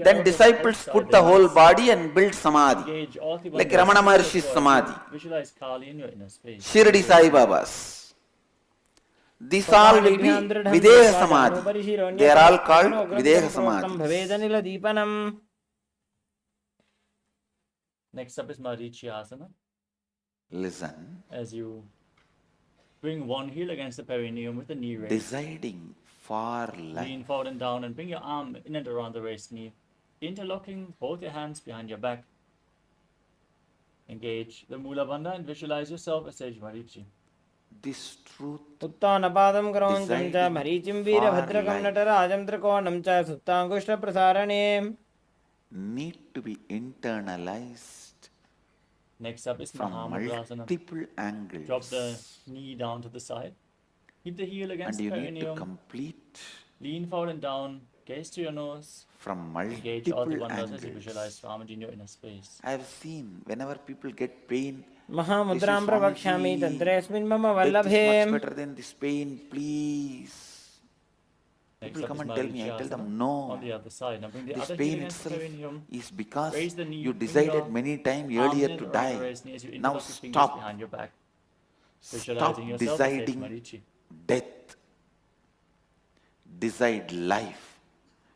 then disciples put the whole body and built Samadhi, like Ramana Maharshi's Samadhi, visualize Kali in your inner space. Shirdi Sai Baba's. These all will be Videha Samadhi. They are all called Videha Samadhi. Next up is Marichyasana. Listen. As you bring one heel against the perineum with the knee raised. Deciding for life. Lean forward and down and bring your arm in and around the raised knee. Interlocking both your hands behind your back. Engage the Mula Bandha and visualize yourself as Sage Marichi. This truth Uttanapadam Kroncham cha Marichim Veera Bhadrakam Natarajam Trikonam cha Suptangushta Prasarane. Need to be internalized. Next up is from Mahamudrasana. Multiple angles. Drop the knee down to the side. Hit the heel against And the you need to perineum. complete Lean forward and down. Gaze to your nose. from Engage all the multiple bandhas as you angles. visualize Swamiji in your inner space. I have seen whenever people get pain, Mahamudram Pravakshami Tantresmin Mama death is Vallabhe. much better than this pain, please. Next People up come is and tell me, I tell them, Marichyasana no. on the other side. Now bring the This other heel pain against the itself perineum. is because Raise the knee, you bring decided your many times arms earlier in to and around the die. raised knee as you Now interlock your fingers stop. behind your back. Stop Visualizing yourself as Sage deciding Marichi. death. Decide life.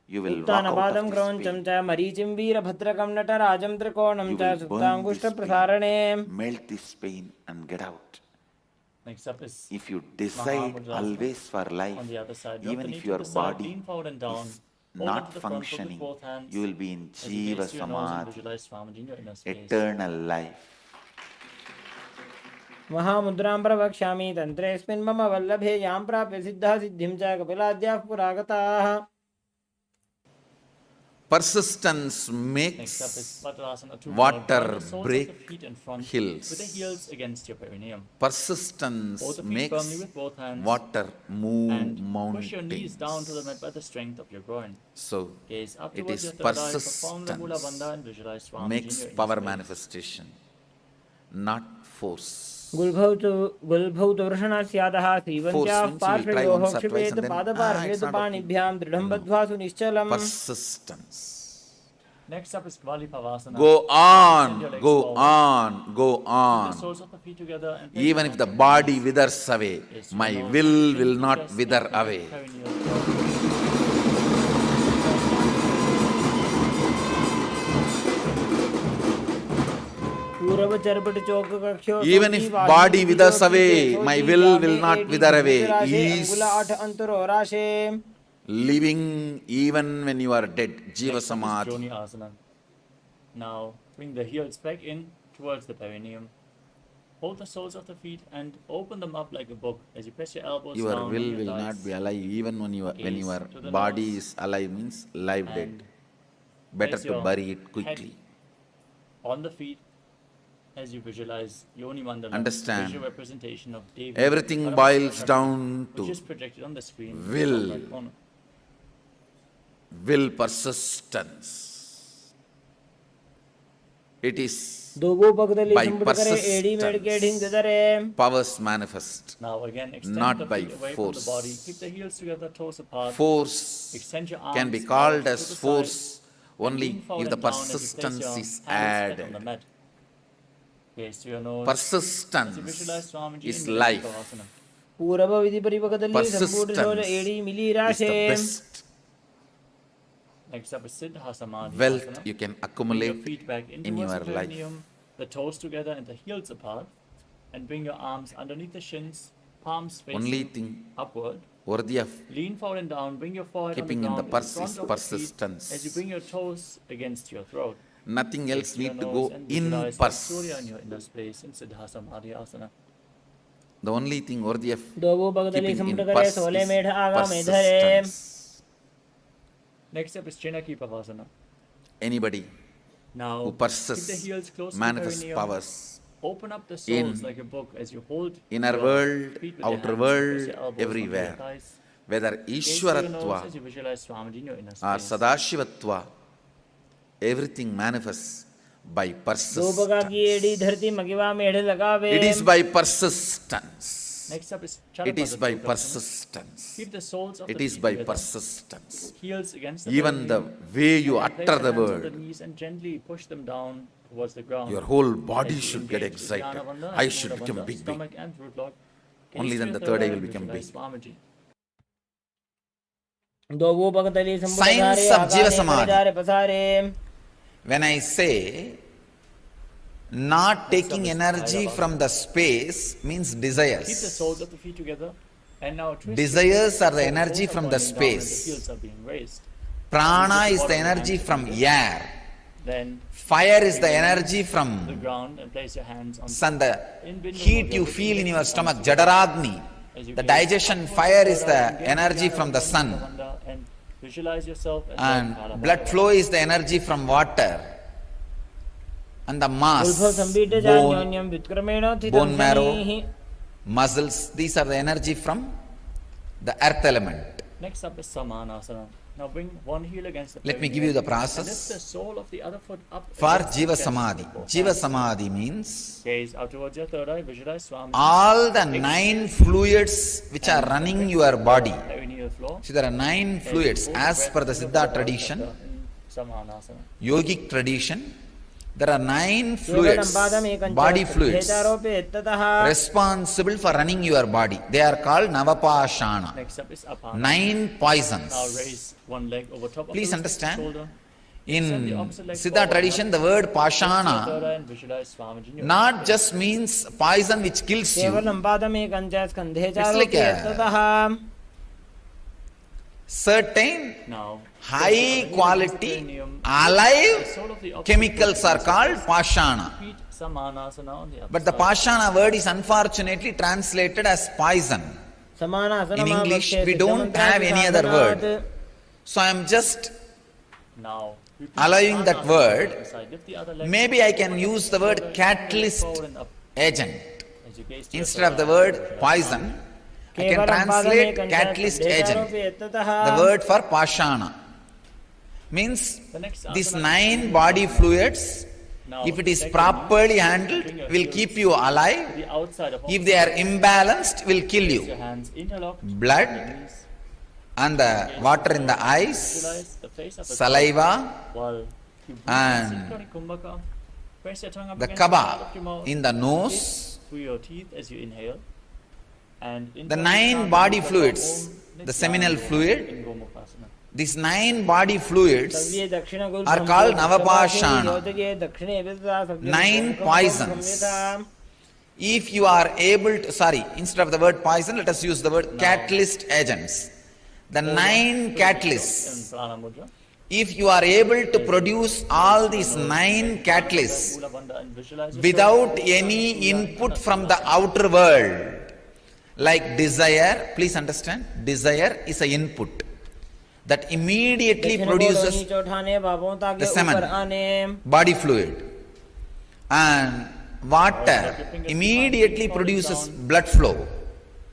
You will walk out Uttanapadam of this Kroncham pain. cha Marichim Veera Bhadrakam Natarajam Trikonam You cha will burn this Suptangushta pain, Prasarane. melt this pain and get out. Next up is If you decide Mahamudrasana. always for life, On the other side, drop even the knee if to your the side, body lean forward and down. is Hold onto not the front foot with functioning, both hands you will be in as you Jiva gaze to your nose and Samadhi, visualize Swamiji in your inner space. eternal life. महामुद्रां प्रवक्ष्यामि तन्त्रेऽस्मिन् मम वल्लभे यां प्राप्य सिद्धा सिद्धिं च कपिलाद्याः पुरागताः. Persistence Next up makes is Patrasana 2. water Join the soles of the break feet in front hills. with the heels against your perineum. Persistence Hold the feet makes firmly with both hands water move and push your knees down mountains. to the mat by the strength of your groin. So Gaze up it towards is your third eye, perform the Mula persistence Bandha and visualize Swamiji in makes your inner power space. manifestation, not force. गुल्भौ तोर्षणा स्यादः श्रीवन्त्याः Force means you will try पार्श्वयोः once or twice क्षिपेत and then, पादपार्श्वेत it's not okay. पाणिभ्यां दृढं बद्ध्वा सुनिश्चलम्. Persistence. Next up is Kvali Pavasana. Go Extend your on, legs go forward. on, go Keep the on. soles of the feet together and place Even your if the hands body withers away, Gaze to my your nose, will chin to not chest, wither neck, away. perineal. Purav Charpat Chowk कक्ष्यो Even if body withers away, my will not wither away. Is अंगुल आठ अंतरो राशे. living even when you are dead. Jiva Next up is Samadhi. Joni Asana. Now bring the heels back in towards the perineum. Hold the soles of the feet and open them up like a book as you press your elbows Your down on will your will thighs. not be alive even when your Gaze to the body nose is alive means live dead. and Better place to your bury it head quickly. on the feet as you visualize Yoni Mandala, Understand. visual representation of Devi. Everything Paramashivoham boils Level, down which to is projected on the screen. will. in the top right corner. Will persistence. It is दोगो पगदली by संबुट करे एड़ी मेड़ के ढिंग दरे. powers manifest, Now again, extend not the by feet away force. from the body. Keep the heels together, toes apart. Force Extend your arms can be out called to as the side force and only lean forward if the and down as you place persistence your is hands back on the added. mat. Gaze to your nose. Persistence as you visualize Swamiji is in life. Pavasana. पूरव विधि परिपकदली संपूर्ण soul Persistence एड़ी मिली is the राशे. best. Next up is Siddha Samadhi wealth Asana. you can Bring your accumulate feet back into in the your life. perineum, the toes together and the heels apart, and bring your arms underneath the shins, palms facing Only thing upward. worthy of Lean forward and down, bring your forehead keeping on in the the ground purse in is front of the feet persistence. as you bring your toes against your throat. Nothing else Fix your need to nose go and in visualize the purse. Surya in your inner space in Siddha Samadhi Asana. The only thing worthy of दोबू बगदली keeping in समुद्र करे purse Sole is मेढ आगा में धरे persistence. Next up is Chinaki Pavasana. Anybody Now, who keep the persists heels close to the manifests perineum. powers Open up the in soles like a book as you hold inner your world, feet with your outer hands, world, press your elbows onto your everywhere. thighs. Whether Gaze to your nose Ishwaratva as you visualize Swamiji in your inner or space. Sadashivatva, everything manifests by दो persistence. बगा की एड़ी धरती मगिवा मेढ लगावे It is by persistence. Next up is It is Charapada by Trikonasana. persistence. Keep the soles of It the is feet by together. persistence. Heels against the Even the perineum. way you And place utter your the hands on the word, knees and gently push them down towards the ground. your whole body As you should get engage excited. Uddiyana Bandha I and should Mudra become Bandha, big. stomach and root lock. Only Gaze then to the your third eye eye will and become visualize big. Swamiji. दोबू बगदली समुद्र Science धारे of Agha Jiva में Samadhi. जारे पसारे When I say not taking energy from the space means Keep the desires. soles of the feet together. And now twist Desires your are the toes, energy toes are from the pointing down and space. the heels are being raised. Prana Use is the bottom energy hand from to air. Then Fire is the bring your energy hands to the from ground and place your hands on sun. The in Bindu heat Mudra, you which feel in index your and stomach, thumbs together. Jadaragni. As you The gaze digestion upwards fire to is the the right, engage energy Uddiyana from the Bandha, sun. Bandha, and visualize yourself as And Lord blood Paramashivoham. flow is the energy from water. And the mass, उल्फो संबीटे bone, जान्योन्यम व्युत्क्रमेण bone थितं marrow, शनिः muscles, these are the energy from the earth element. Next up is Samanasana. Now bring one heel against the Let me perineum give you the and lift process. the sole of the other foot up For against the Jiva chest Samadhi. with both Jiva hands. Samadhi means Gaze out towards your third eye, visualize Swami. all the 9 fluids which are running your body. Perineal flow. See, there are 9 fluids as per the Siddha tradition, Samanasana. yogic tradition. There are 9 केवलं fluids, पादमेकञ्च body fluids, हेतारोपेत्ततः responsible for running your body. They are called Navapashana. Next up is Apana. 9 Now poisons. raise one leg over top Please of the understand. shoulder. In Send the opposite leg Siddha forward, tradition, the up. word Raise your third Pashana eye and visualize Swamiji in your not face. just means poison which kills you. केवलं पादमेकञ्च स्कन्धे It's like a चारोपेत्ततः certain Now, high quality alive chemicals are called Pashana. repeat Samanasana on the other But the side. Pashana word is unfortunately translated as poison. In English, we don't have any other word. So I am just Now, repeat allowing that Samanasana on word. the other side. Lift the other leg Maybe I can use the word catalyst forward and up. agent. As you gaze to your Instead of the third eye, word visualize poison, I can केवलं translate पादमेकञ्च catalyst स्कन्धे agent. चारोपेत्ततः The word for Pashana means The next these asana is 9 body fluids, Now, if it is second, properly handled, bring your will heels keep you to alive. the outside of If they are imbalanced, will kill Place your you. hands interlocked. Blood and the water in the eyes, Visualize the face of a saliva, while you breathe and Siddhikari Kumbhaka. Press your tongue up the against the kaba side of your mouth. in the Breathe nose. through your teeth as you inhale. And The internally 9 chant body Om fluids, Nithyananda the seminal fluid, in Gomukhasana. these 9 body fluids सव्ये दक्षिणगुल् are called Navapashana. 9 9 poisons. If you are able to, instead of the word poison, let us use the word catalyst agents. The 9 catalysts. In Prana Mudra. If you are able to produce all these 9 catalysts Mula Bandha and visualize yourself without any input from the outer world, like desire, please understand, desire is an input that immediately produces the semen, body fluid, and water immediately produces blood flow.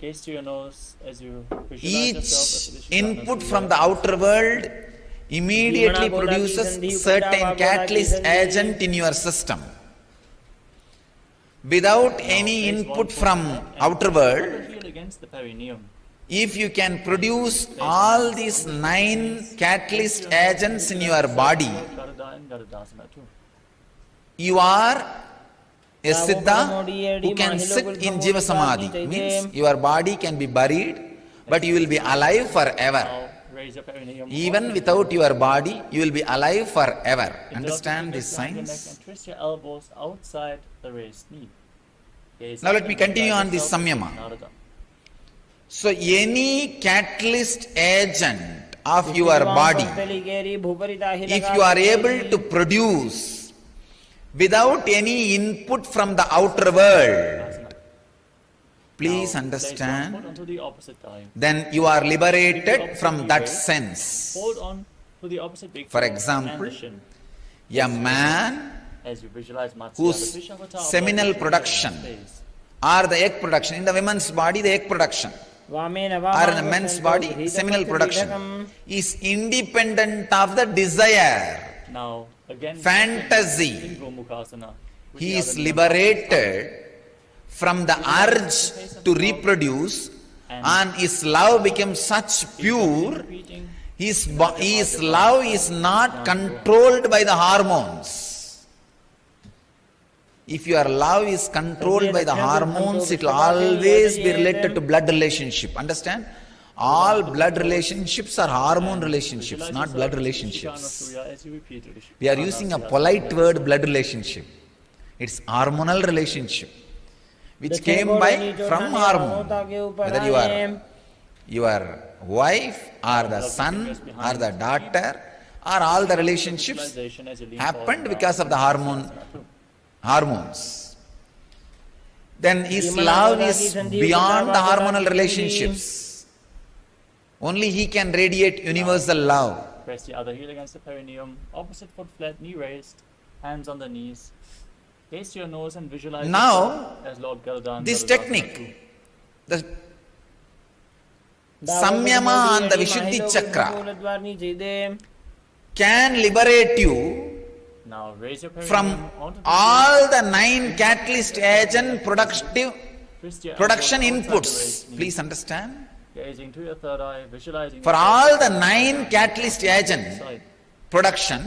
Gaze to your nose as you visualize Each yourself as input from the outer world immediately produces certain catalyst agent in your system. Without any input from outer world, heel against the perineum. if you can produce all these 9 catalyst agents in your body, Garada and Garadasana too. you are a Siddha who can sit in Jiva Samadhi. Means your body can be buried, but you will be alive forever. raise your perineum. Even without your body, you will be alive forever. Interlock your Understand fingers this behind your neck science? and twist your elbows outside the raised knee. Gaze Now up let me and continue visualize on this yourself as samyama. Narada. So any catalyst agent of your body, if you are able to produce without any input from the outer world, please understand, Onto the opposite thigh. then you are liberated from that sense. Hold on to the opposite big For toe example, and the shin. a man As you visualize Matsya, the whose fish avatar seminal above the production face. or the egg production, in the women's body the egg production, or in the men's body seminal production, is independent of the desire, Now, again, fantasy. in Gomukhasana, with He the is other knee. liberated from the urge to reproduce, and his love becomes such pure. His love is not controlled by the hormones. If your love is controlled by the hormones, it will always be related to blood relationship. Understand? All blood relationships are hormone relationships, not blood relationships. We are using a polite word, blood relationship. It's hormonal relationship, which came by from hormone. Whether you are your wife or the son or the daughter, or all the relationships happened because of the hormones. Then his love is beyond the hormonal relationships. Only he can radiate universal love. Press the other heel against the perineum, opposite foot flat, knee raised, hands on the knees. Gaze to your nose and visualize Now, as Lord Garudan. this technique, the Samyama and the Vishuddhi Chakra, can liberate you Now raise your perineum from onto the all the 9 catalyst agent production twist your elbows outside the inputs. raised knee. Please understand. Gazing to your third eye, visualizing For all the 9 catalyst agent production,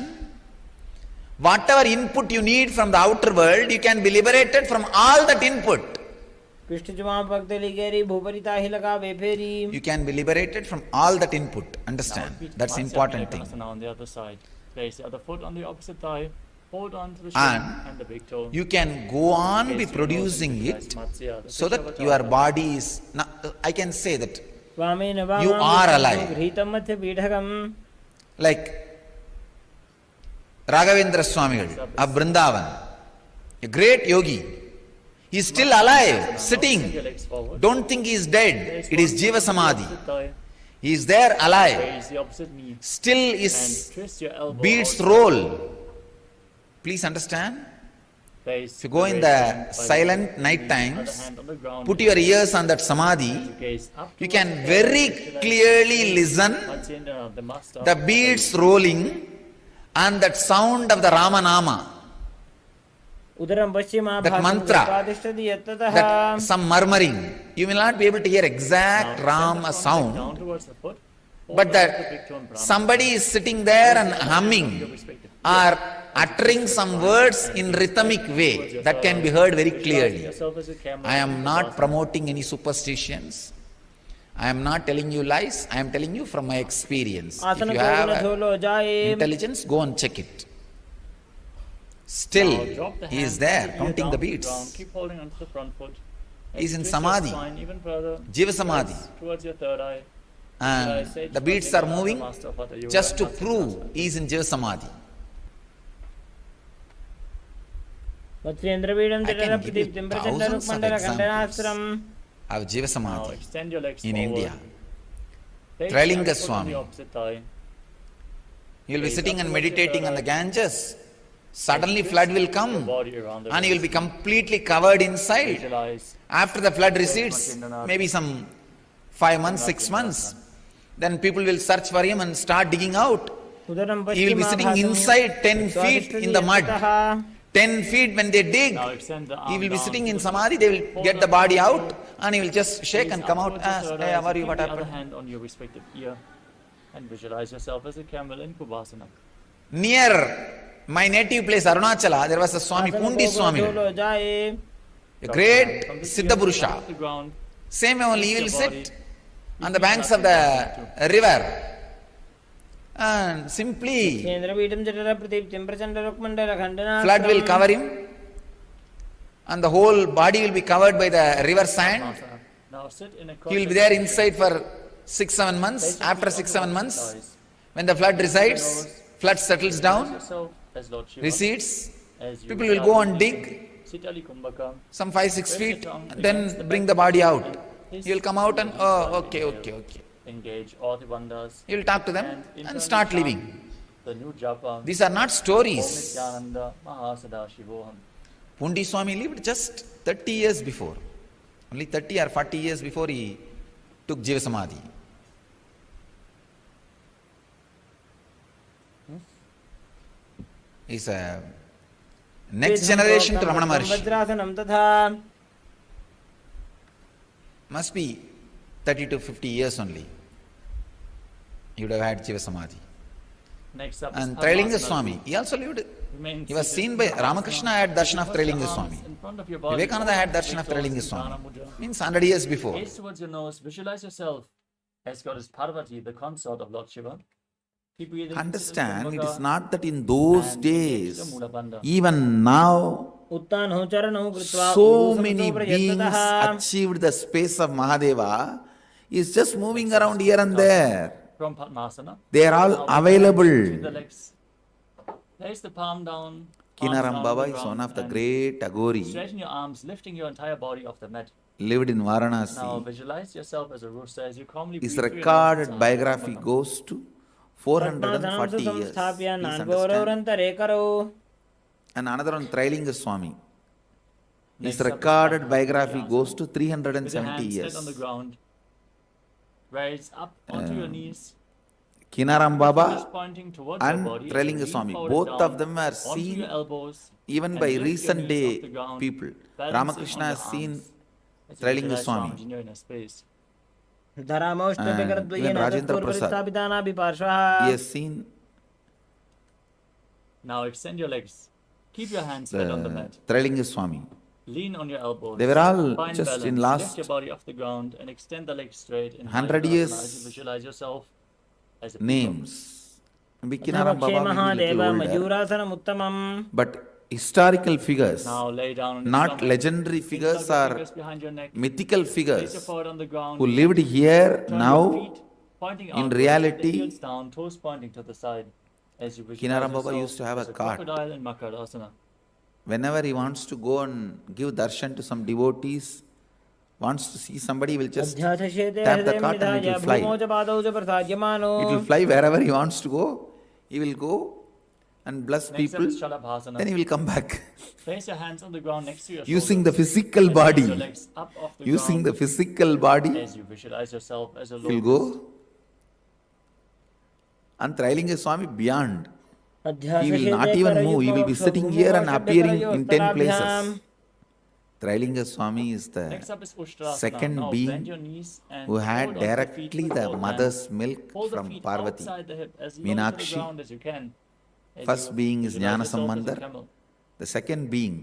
whatever input you need from the outer world, you can be liberated from all that input. You can be liberated from all that input. Understand? That's the important thing. Now on the other side. Place the other foot on the opposite thigh. Hold on to the shin and the big toe. You can go on be producing it so that your body is, I can say that you are alive. Like Raghavendra Swamigal of Vrindavan, a great yogi. He is still alive, sitting. Don't think he is dead. It is Jiva Samadhi. He is there alive. Raise the opposite knee. Still his And twist your elbow beats outside. roll. Please understand. Face If you go in the silent night times, put your ears on that Samadhi, you can very clearly listen the beats rolling and that sound of the Ramanama, that mantra, that some murmuring. You will not be able to hear exact Rama sound, Down towards the foot. but that somebody is sitting there and humming or uttering some words in rhythmic way, that can be heard very clearly. I am not promoting any superstitions. I am not telling you lies. I am telling you from my experience. If you have intelligence, go and check it. Still, he is there, counting the beats. Keep holding onto the front foot. He is in Twist your Samadhi, spine even further. Jiva Samadhi. Gaze towards your third eye. And the beats are moving just to prove he is in Jiva Samadhi. I can give you thousands of examples of Jiva Now Samadhi extend your legs in forward. India. Place Trilinga your foot on Swami. the opposite thigh. You will be sitting and meditating on the Ganges. Suddenly flood will come and you will be completely covered inside. Visualize. After the flood recedes, maybe some 5 months, 6 months, then people will search for him and start digging out. He will be sitting inside 10 feet in the mud. 10 feet when they dig, Now extend the arm he will be down sitting in towards the Samadhi, foot. they will Hold get on the to body the out toe. and he will just shake Gaze and come up out. towards your third Hey, eye. how are you? Keep What the other happened? hand on your respective ear and visualize yourself as a camel in Kubasana. Near my native place, Arunachala, there was a Swami, Pundi Swami, a great Siddha Purusha. Same way only, he will sit on the banks of the river And simply flood flood will cover him and the whole body will be covered by the river sand. Now sit in a He will be there inside for 6-7 months. After 6-7 months, when the flood resides, flood settles down, recedes, people will go and dig some 5-6 feet, then bring the body out. He will come out and, oh, okay. Engage all the wonders. He will talk to them and start living. The new japa. These are not stories. Nithyananda Mahasadashivoham. Pundi Swami lived just 30 years before. Only 30 or 40 years before he took Jiva Samadhi. He's a next generation to Ramana Maharshi. Must be 30 to 50 years only. He would have had Jiva Samadhi. Next up And is Trailinga Paramashivoham. Swami, he also lived. Remain He was seated. seen by Ramakrishna had darshan of Trailinga Swami. In front of your body. Vivekananda had darshan of Trailinga Swami. Means 100 years before. Gaze towards your nose. Visualize yourself as Goddess Parvati, the consort of Lord Shiva. Keep breathing. Understand, it is not that in those days, Mula Bandha. even now, so many beings achieved the space of Mahadeva, is just moving around here and there. From Padmasana. They are all Now, available. between the legs. Place the palm down. palms Kinaram down Baba on the is one ground of the and great Agori, straighten your arms, lifting your entire body off the mat. lived in Now Varanasi. visualize yourself as a rooster as you calmly His breathe through your nose recorded and biography goes to 440 years. Please understand. And another one, Trailinga Swami. His Next up is recorded biography goes to With your 370 hands years. set on the ground. Raise up onto your knees. Kinaram Baba Fingers pointing towards your and body as you Trailinga lean Swami, forward both down of them are onto seen your elbows even and by lift your recent knees day off the ground, people. balancing Ramakrishna on has your seen arms as you Trailinga visualize Swami. Swamiji in your space. And even Rajendra Prasad, he has seen Now extend your legs. Keep your hands flat on the the mat. Trailinga Swami. Lean on your elbows. They were all Find just balance. in Lift last your body off the ground and extend the legs straight in 100 Mayurasana years as you visualize yourself as a names. Maybe Kinaram Baba may be little older. But historical figures, Now lay down on your not stomach. legendary Insert figures your or fingers behind your neck. mythical Place your figures forehead on the ground. who lived here Turn your now, feet pointing in outwards, the reality, heels down, toes pointing to the side. As you Kinaram visualize Baba yourself used to have as a cart. crocodile in Makarasana. whenever he wants to go and give darshan to some devotees, wants to see somebody, he will just tap the cart and it will fly. It will fly wherever he wants to go. He will go and bless Next up people, is Shalabhasana. then he will come back. Place your hands on the ground next to your Using the shoulders. physical As you lift your body, legs up off the using the ground. physical body, As you visualize yourself as a he will lotus. go. And Trailinga Swami beyond. He will not even move. He will be sitting here and appearing in 10 places. Trailinga Swami is the Next up is Ushtrasana. second Now being bend your knees and who hold had onto the feet directly with the both mother's hands. milk Hold the from feet Parvati. outside the hip as low to the Meenakshi. ground as you can. As First you being is visualize Jnana yourself as a Sambandar. camel. The second being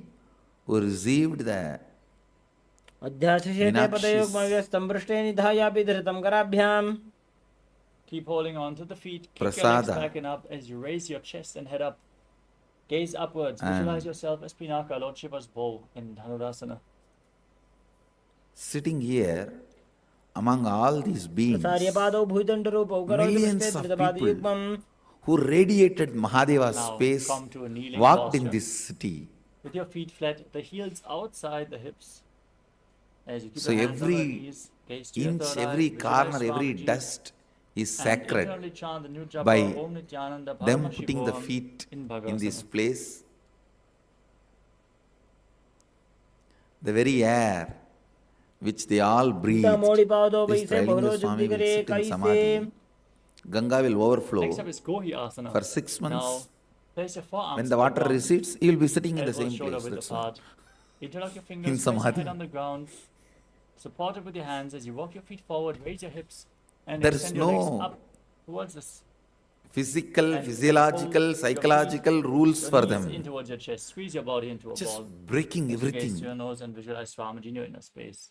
who received the Keep holding on to the feet. Kick your legs Prasada. back and up as you raise your chest and head up. Gaze upwards. And Visualize yourself as Pinaka, Lord Shiva's bow in Dhanurasana. sitting here among all these beings, millions of people who radiated Mahadeva's Now space come to a kneeling walked in posture. this city. With your feet flat, the heels outside the hips. As you keep So your hands on your every knees, gaze to your inch, third eye, every visualize corner, every Swamiji, dust is and sacred internally chant the new japa, by Om Nithyananda them putting the Paramashivoham feet in in this Bhagavasana. place. The very air which they all breathed, this Trailinga Swami will sit in Samadhi. Ganga will overflow Next up is Gohi Asana. for 6 Now, months. place your forearms When the on water ground. recedes, he will be sitting in the Elbows same shoulder place. width That's all. apart. Interlock your fingers, In place your Samadhi. head on the ground. Support it with your hands as you walk your feet forward, raise your hips, and There is extend your legs no up towards this. Physical, And physiological, pull your psychological feet, rules your for knees them. in towards your chest. Squeeze your body into a Just ball. breaking As you gaze everything. to your nose and visualize Swamiji in your inner space.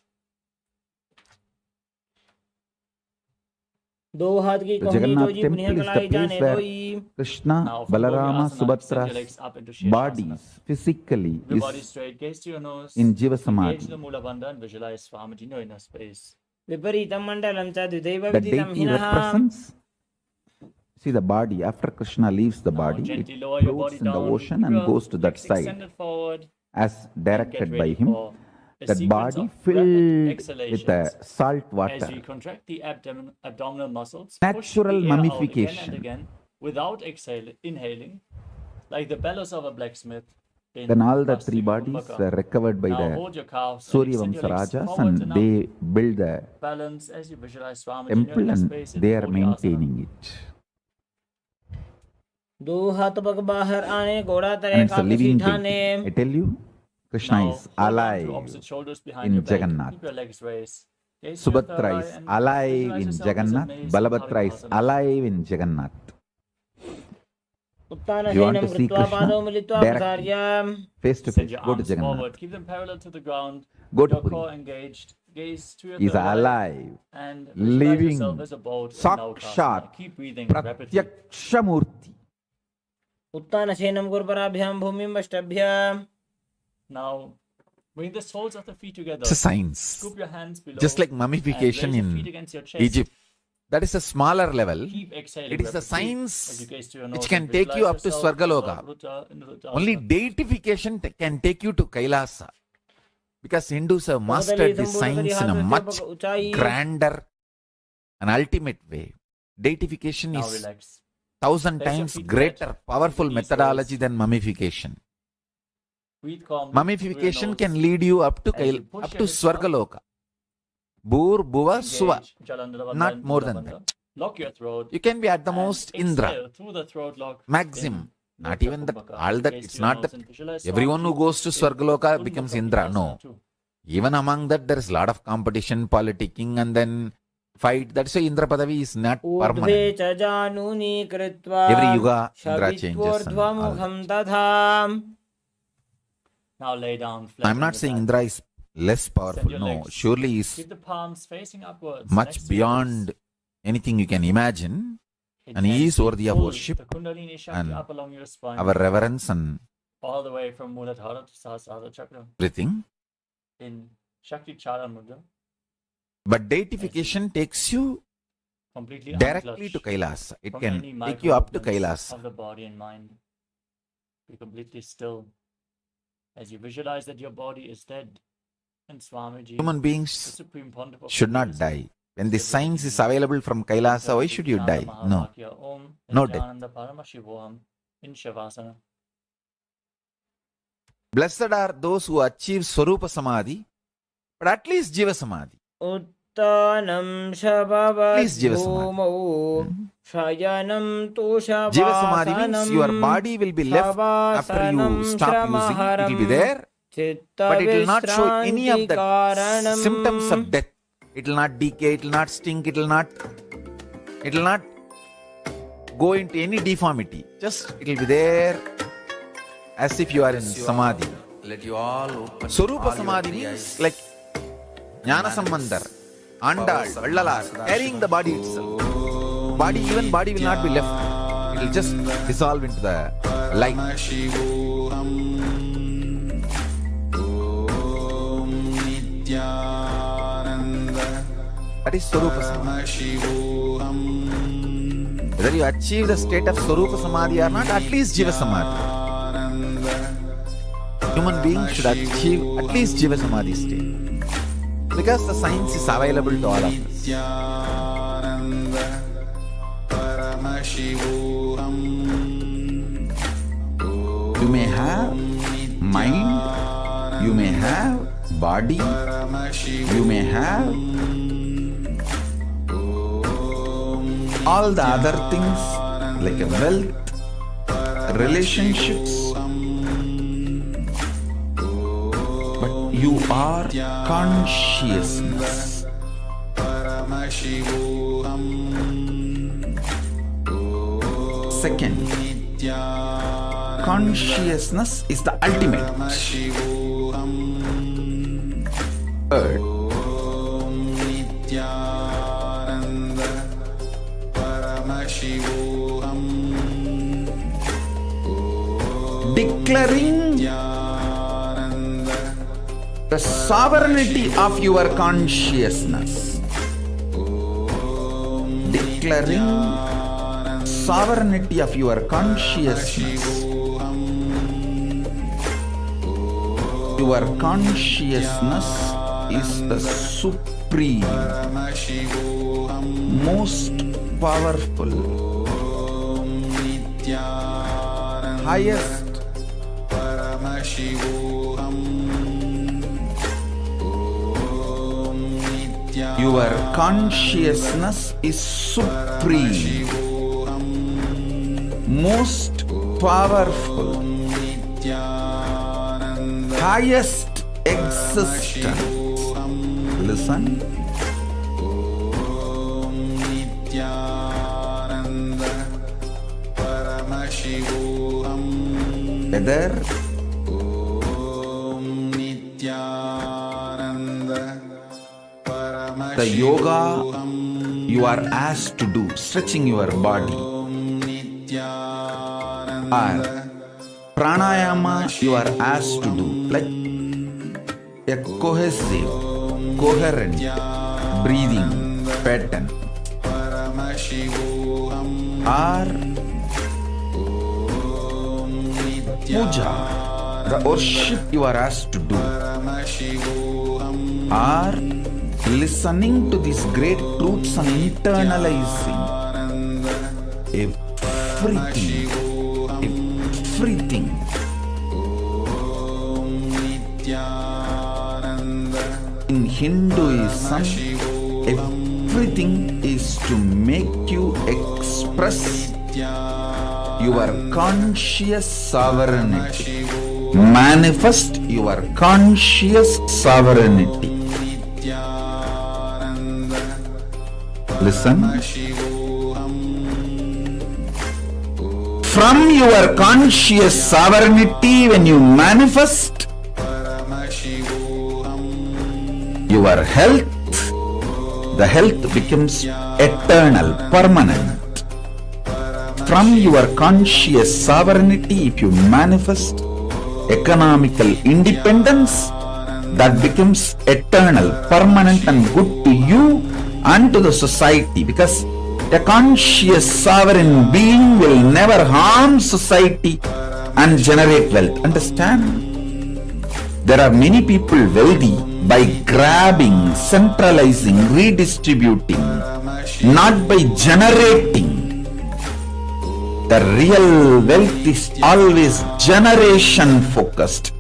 दो हाथ की The कोहनी Jagannath दो जी temple Punia is the कलाई place जाने where दो ई Krishna, Now from Balarama, Yogasana, send your legs Subhadra's up into Shirshasana. bodies physically Keep your body is straight, gaze to your nose. in Jiva Engage Samadhi. the Mula Bandha and visualize Swamiji in your inner space. विपरीतं मण्डलं च द्विदैव The विदितं deity हिनः represents, see the body, after Krishna leaves the Now body, gently it lower your floats body in the down. ocean Keep and your goes to that legs side. extended forward. As directed Get by ready him. for a That sequence body of filled rapid with the exhalations. salt As water. you contract the abdominal muscles, Natural push the air out again mummification. and again without inhaling, like the bellows of a blacksmith. In Then all the three Varsity bodies Kumbhaka. were recovered by Now the hold your calves and Surya extend your Vamsa legs Rajas, forwards and up. they build the Balance as you visualize Swamiji in your temple inner and space in they are Bodhi Asana. maintaining it. दो हाथ पग बाहर आने घोड़ा And तरे it's a काके living सीठाने deity. I tell you, Krishna Now is hold on to alive opposite shoulders behind in your back. Jagannath. Keep your legs raised. Gaze to your third Subhadra eye is and alive visualize in yourself as Jagannath. amazing Balabhadra is Parikasana. alive in Jagannath. You want उत्तानशयनं to see कृत्वा Krishna पादौ मिलित्वा directly, प्रसार्य face to Send face. your Go to arms Jagannath. forward. Keep them parallel to the ground. Go to Your Puri. core engaged. Gaze to your He is third eye alive, and visualize living, yourself as a boat in Sakshat, Naukasana. Keep breathing rapidly. Pratyakshamurti. उत्तानशयनं गुरुपराभ्यां भूमिं अष्टभ्य Now bring the soles of the feet together. It's a science. Scoop your hands below. Just like and mummification raise your feet in against your chest. Egypt. That is a smaller level. Keep exhaling It is a rapidly science as you gaze to your which nose can and take you visualize up to yourself Swargaloka. in Rudrasana. Only deification can take you to Kailasa. Because Hindus have mastered this science in a much grander and ultimate way. Deification Now is relax. 1,000 Place your times feet greater, flat. powerful Keep the knees methodology raised. than mummification. Breathe calmly Mummification through your can nose. lead you up to As you push up your to hips up, Swargaloka. Bur, Bhuva, Suva. engage Jalandhara Bandha Not and more Mula than Bandha. that. Lock your throat. You can be at the and most exhale Indra. through the throat lock. Maximum. in Not Mudra even that. Kumbhaka. All that. Gaze It's to your not nose that. and visualize Everyone who Swamiji goes to in Swargaloka Mudra becomes Kumbhaka Indra. Asana No. too. Even among that, there is a lot of competition, politicking, and then fight. That's why Indra Padavi is not ऊर्ध्वे permanent. च जानूनि कृत्वा Every yuga, Indra changes. And all शवित्वोर्ध्वमुखं that. तथा Now lay down flat. I'm on not your saying back. Indra is less Send powerful. your No. legs. Surely he is Keep the palms facing upwards. much next to your hips. beyond anything you can imagine. And he is Intensely worthy of pull worship the Kundalini Shakti and up along your spine. our reverence and All the way from Muladhara to Sahasrara Chakra. everything. In Shakti Chara Mudra. But deification takes you Completely directly unclutched to Kailasa. It from can any take you up to micro-movements Kailasa. of the body and mind. Be completely still as you visualize that your body is dead. And Swamiji, Human the beings Supreme Pontiff of should not Hinduism, die. When this science is available from Kailasa, why should you die? No. No death. Nithyananda Paramashivoham in Shavasana. Blessed are those who achieve Swarupa Samadhi, but at least Jiva Samadhi. उत्तानं Please, Jiva शववद्भूमौ शयनं Jiva Samadhi means your तुषवासनं body will be left after you stop using. It will be there, but it will not show any of the symptoms of death. It will not decay, it will not stink, it will not go into any deformity. Just it will be there as if you are in Samadhi. Let you all open Swarupa all your Samadhi three means eyes. like Jnana Sambandhar, Andal, Vallalar, carrying the body itself. Body will not be left. It will just dissolve into the light. That is Swarupa Samadhi. Whether you achieve the state of Swarupa Samadhi or not, at least Jiva Samadhi. Human beings should achieve at least Jiva Samadhi state. Because the science is available to all of us. You may have mind, you may have body, you may have all the other things like a wealth, relationships, but you are consciousness. Second, consciousness is the ultimate. Third, declaring the sovereignty of your consciousness. Declaring sovereignty of your consciousness. Your consciousness is the supreme, most powerful, highest, your consciousness is supreme, most powerful, highest existence. Listen. Whether the yoga you are asked to do, stretching your body, or pranayama you are asked to do, like a cohesive, coherent breathing pattern, or puja, the worship you are asked to do, or listening to these great truths and internalizing everything. In Hinduism, everything is to make you express your conscious sovereignty, manifest your conscious sovereignty. Listen. From your conscious sovereignty, when you manifest your health, the health becomes eternal, permanent. From your conscious sovereignty, if you manifest economical independence, that becomes eternal, permanent and good to you and to the society, because a conscious sovereign being will never harm society and generate wealth. Understand? There are many people wealthy by grabbing, centralizing, redistributing, not by generating. The real wealth is always generation focused,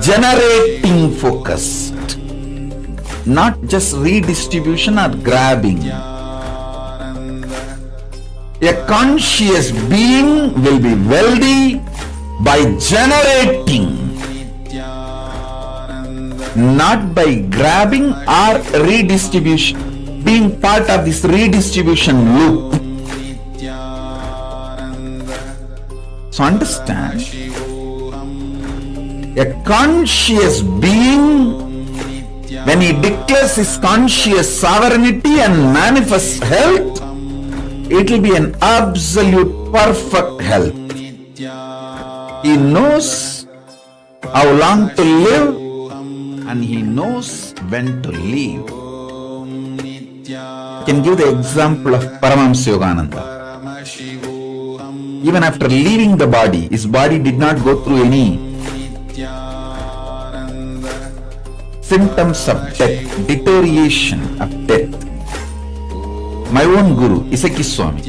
generating focused, not just redistribution or grabbing. A conscious being will be wealthy by generating, not by grabbing or redistribution, being part of this redistribution loop. So understand, a conscious being, when he declares his conscious sovereignty and manifests health, it will be an absolute perfect health. He knows how long to live and he knows when to leave. I can give the example of Paramashivoham. Even after leaving the body, his body did not go through any symptoms of death, deterioration of death. My own guru, Isaki Swami,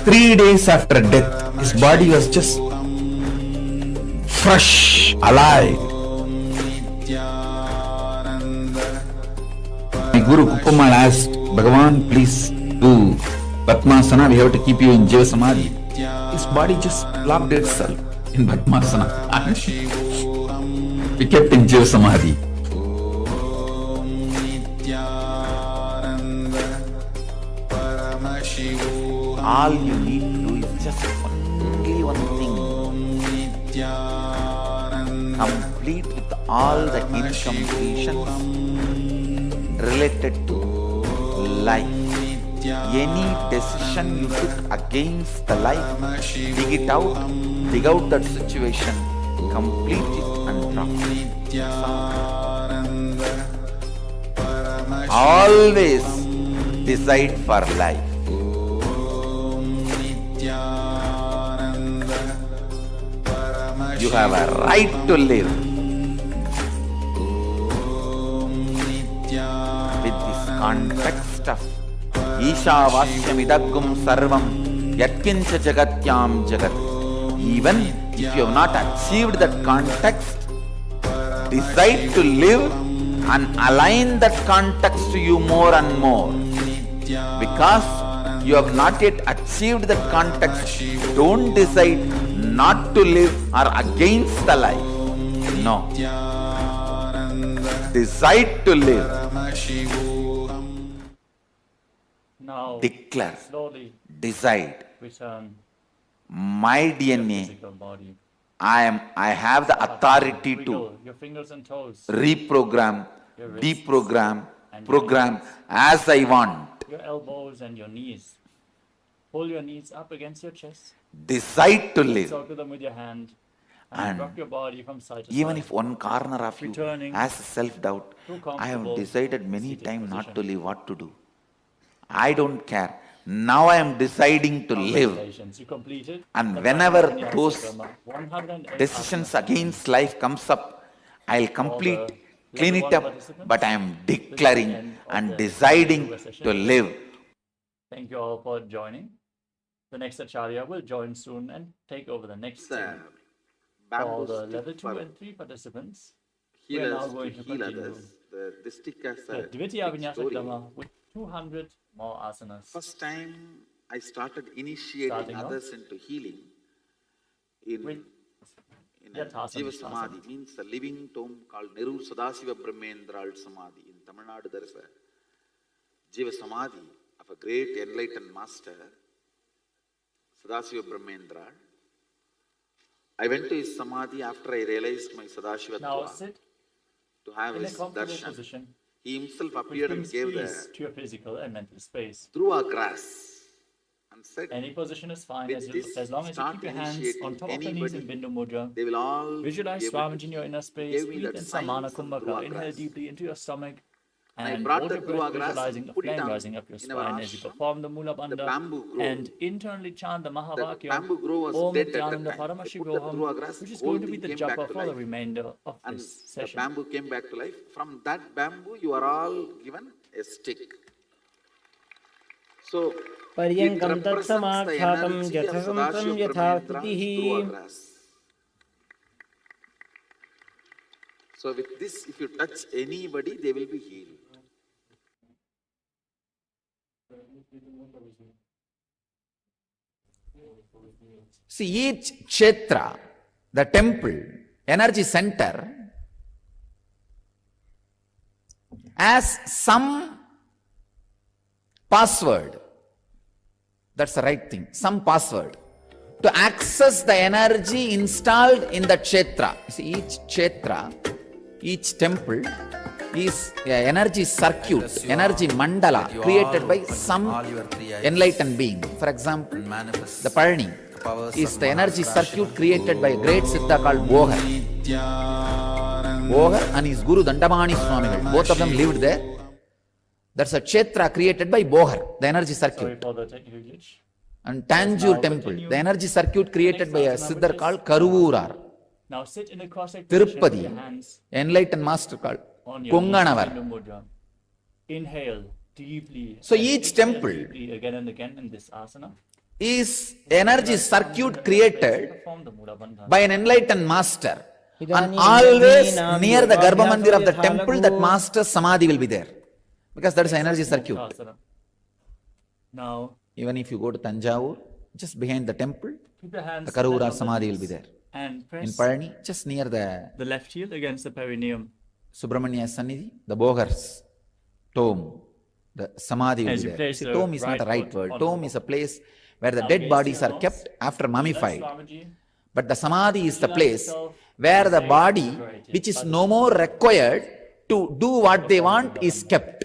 3 days after death, his body was just fresh, alive. My guru Kukumal asked, Bhagavan, please do Padmasana, we have to keep you in Jiva Samadhi. His body just locked itself in Padmasana. We kept in Jiva Samadhi. All you need to do is just only one thing. Complete with all the incompletions related to life. Any decision you took against the life, dig it out, dig out that situation, complete it and drop it. Always decide for life. You have a right to live. With this context of Ishavashyamidagum sarvam yatkincha jagatyam jagat. Even if you have not achieved that context, decide to live and align that context to you more and more. Because you have not yet achieved that context, don't decide not to live or against the life. No. Decide to live. Now, Declare. slowly Decide. return My to your DNA, physical body. I have the authority to Wiggle your fingers and toes, reprogram, your wrists, deprogram, and program as I want. your elbows and your knees. Pull your knees up against your chest. Decide to live. Circle them with your hand and And rock your body from side to even side. if one corner of you Returning has self-doubt, to I have comfortable decided many seated times not position. to live, what to do. I don't care. Now I am deciding to live. Congratulations, you completed And the whenever Vinyasa those Karma, 108 decisions asanas. against life comes up, I'll complete, the clean level it one up, participants, but I am this is the declaring end of and the deciding yoga session. to live. Thank you all for joining. The next Acharya will join soon and take over the next thing. For the level 2 and 3 participants, we are now going to continue the Dvitiya Vinyasa Krama with 200 more asanas. First time I started initiating Starting off others into healing in Yathasana Jiva Shasana. Samadhi, means a living tomb called Neru Sadasiva Brahmendral Samadhi. In Tamil Nadu there is a Jiva Samadhi of a great enlightened master, Sadasiva Brahmendral. I went to his Samadhi after I realized my Now Sadashivatva sit to have in a his comfortable darshan. position, He himself which appeared and brings gave peace the to your physical and mental space. Dhruva grass and said, Any position is fine with this, as long as you start keep your hands initiating on top of your knees in anybody. Bindu Mudra. They will all Visualize be able Swamiji to in your inner He space. gave me Breathe that in Samana science of Kumbhaka. Dhruva Inhale grass. deeply into your stomach. I And brought hold the your Dhruva breath, grass visualizing and a put it flame on rising up your in our spine as you ashram. perform the Mula Bandha bamboo grove. and internally chant the The Mahavakya bamboo grove was Om dead at that Nithyananda time. I put the Paramashivoham, Dhruva grass, which is whole going to be thing the came back japa to for the life. remainder of And this the session. bamboo came back to life. From that bamboo, you are all given a stick. So, it पर्यङ्कं represents the तत्समाख्यातं energy of यथसंतं Sadashiva यथा Brahmendra's स्थितिः Dhruva grass. So, with this, if you touch anybody, they will be healed. See, each kshetra, the temple, energy center, has some password. That's the right thing. Some password to access the energy installed in the kshetra. See, each kshetra, each temple is an energy circuit, energy mandala created by some enlightened being. For example, the Parni is the energy circuit created by a great Siddha called Bohar. Bohar and his Guru Dandamani Swamigal, both of them lived there. That's a kshetra created by Bohar, the energy Sorry circuit. for the technical glitch. And Tanjore now temple, continue the energy circuit created by a next asana, Siddhar which is called Karuvurar. Now sit in a cross-legged position with Tirupati, your hands enlightened master called on your knees in Konganavar. Bindu Mudra. Inhale deeply. So and each exhale temple deeply again and again in this asana. Is energy circuit created Perform the Mula Bandha. by an enlightened master. And always near the Garbha Mandir of the temple, that master's samadhi will be there. Because that is an energy circuit. Asana. Now Even if you go to Tanjavur, just behind the temple, keep your hands the Karura flat on the samadhi will knees be there. and In press Parni, just near the the left heel against the perineum. Subramanya Sannidhi, the Bogar's tomb, the samadhi will As be you there. place See, the tomb is not a right right foot word. on Tomb the is a place where the Now dead gaze bodies to are your kept nose. after Bless mummified. Swamiji. But the samadhi is the Visualize place yourself where the saying, body, "Liberated which is by the no more required to do what they want, is kept.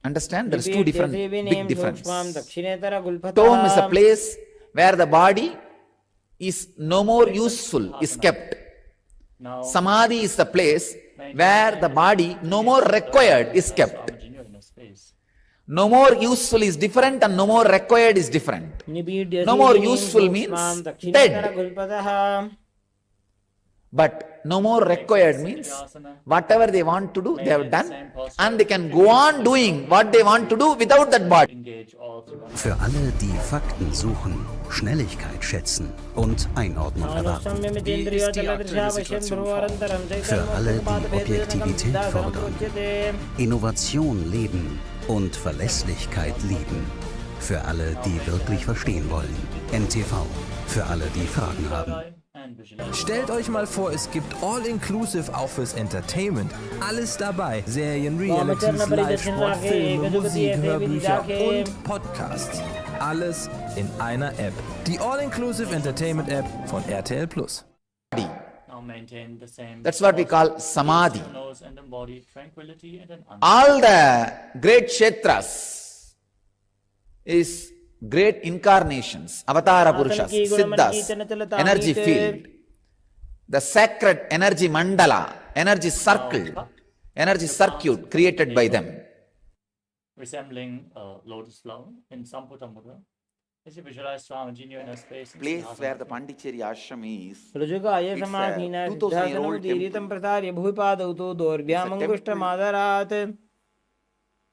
Understand? There's two different big difference. Tome Tome is a place where the body is no more useful, is kept. Samadhi is the place where the body no more required is kept. No more useful is different and no more required is different. No more useful means dead. But no more required means whatever they want to do, they have done, and they can go on doing what they want to do without that body. Für alle, die Fakten suchen, Schnelligkeit schätzen und Einordnung erwarten. Wie ist die aktuelle Situation vor Ort? Für alle, die Objektivität fordern, Innovation leben und Verlässlichkeit lieben. Für alle, die wirklich verstehen wollen. NTV. Für alle, die Fragen haben. Stellt euch mal vor, es gibt All-Inclusive auch fürs Entertainment. Alles dabei. Serien, Realities, Live-Sport, Filme, Musik, Hörbücher und Podcasts. Alles in einer App. Die All-Inclusive Entertainment App von RTL+. That's what we call Samadhi. All the great Kshetras is great incarnations, Avatara Purushas, Siddhas, energy field, the sacred energy mandala, energy circle, energy circuit created by them. Resembling a lotus flower in Samputa Mudra. As you visualize Swamiji in a space. Place where the Pondicherry ashram is, Rajugaya it's a Samadhina 2000-year-old Siddhasanam temple. Pratarya Bhuvipadautu Dorbhyamangusha Madarat.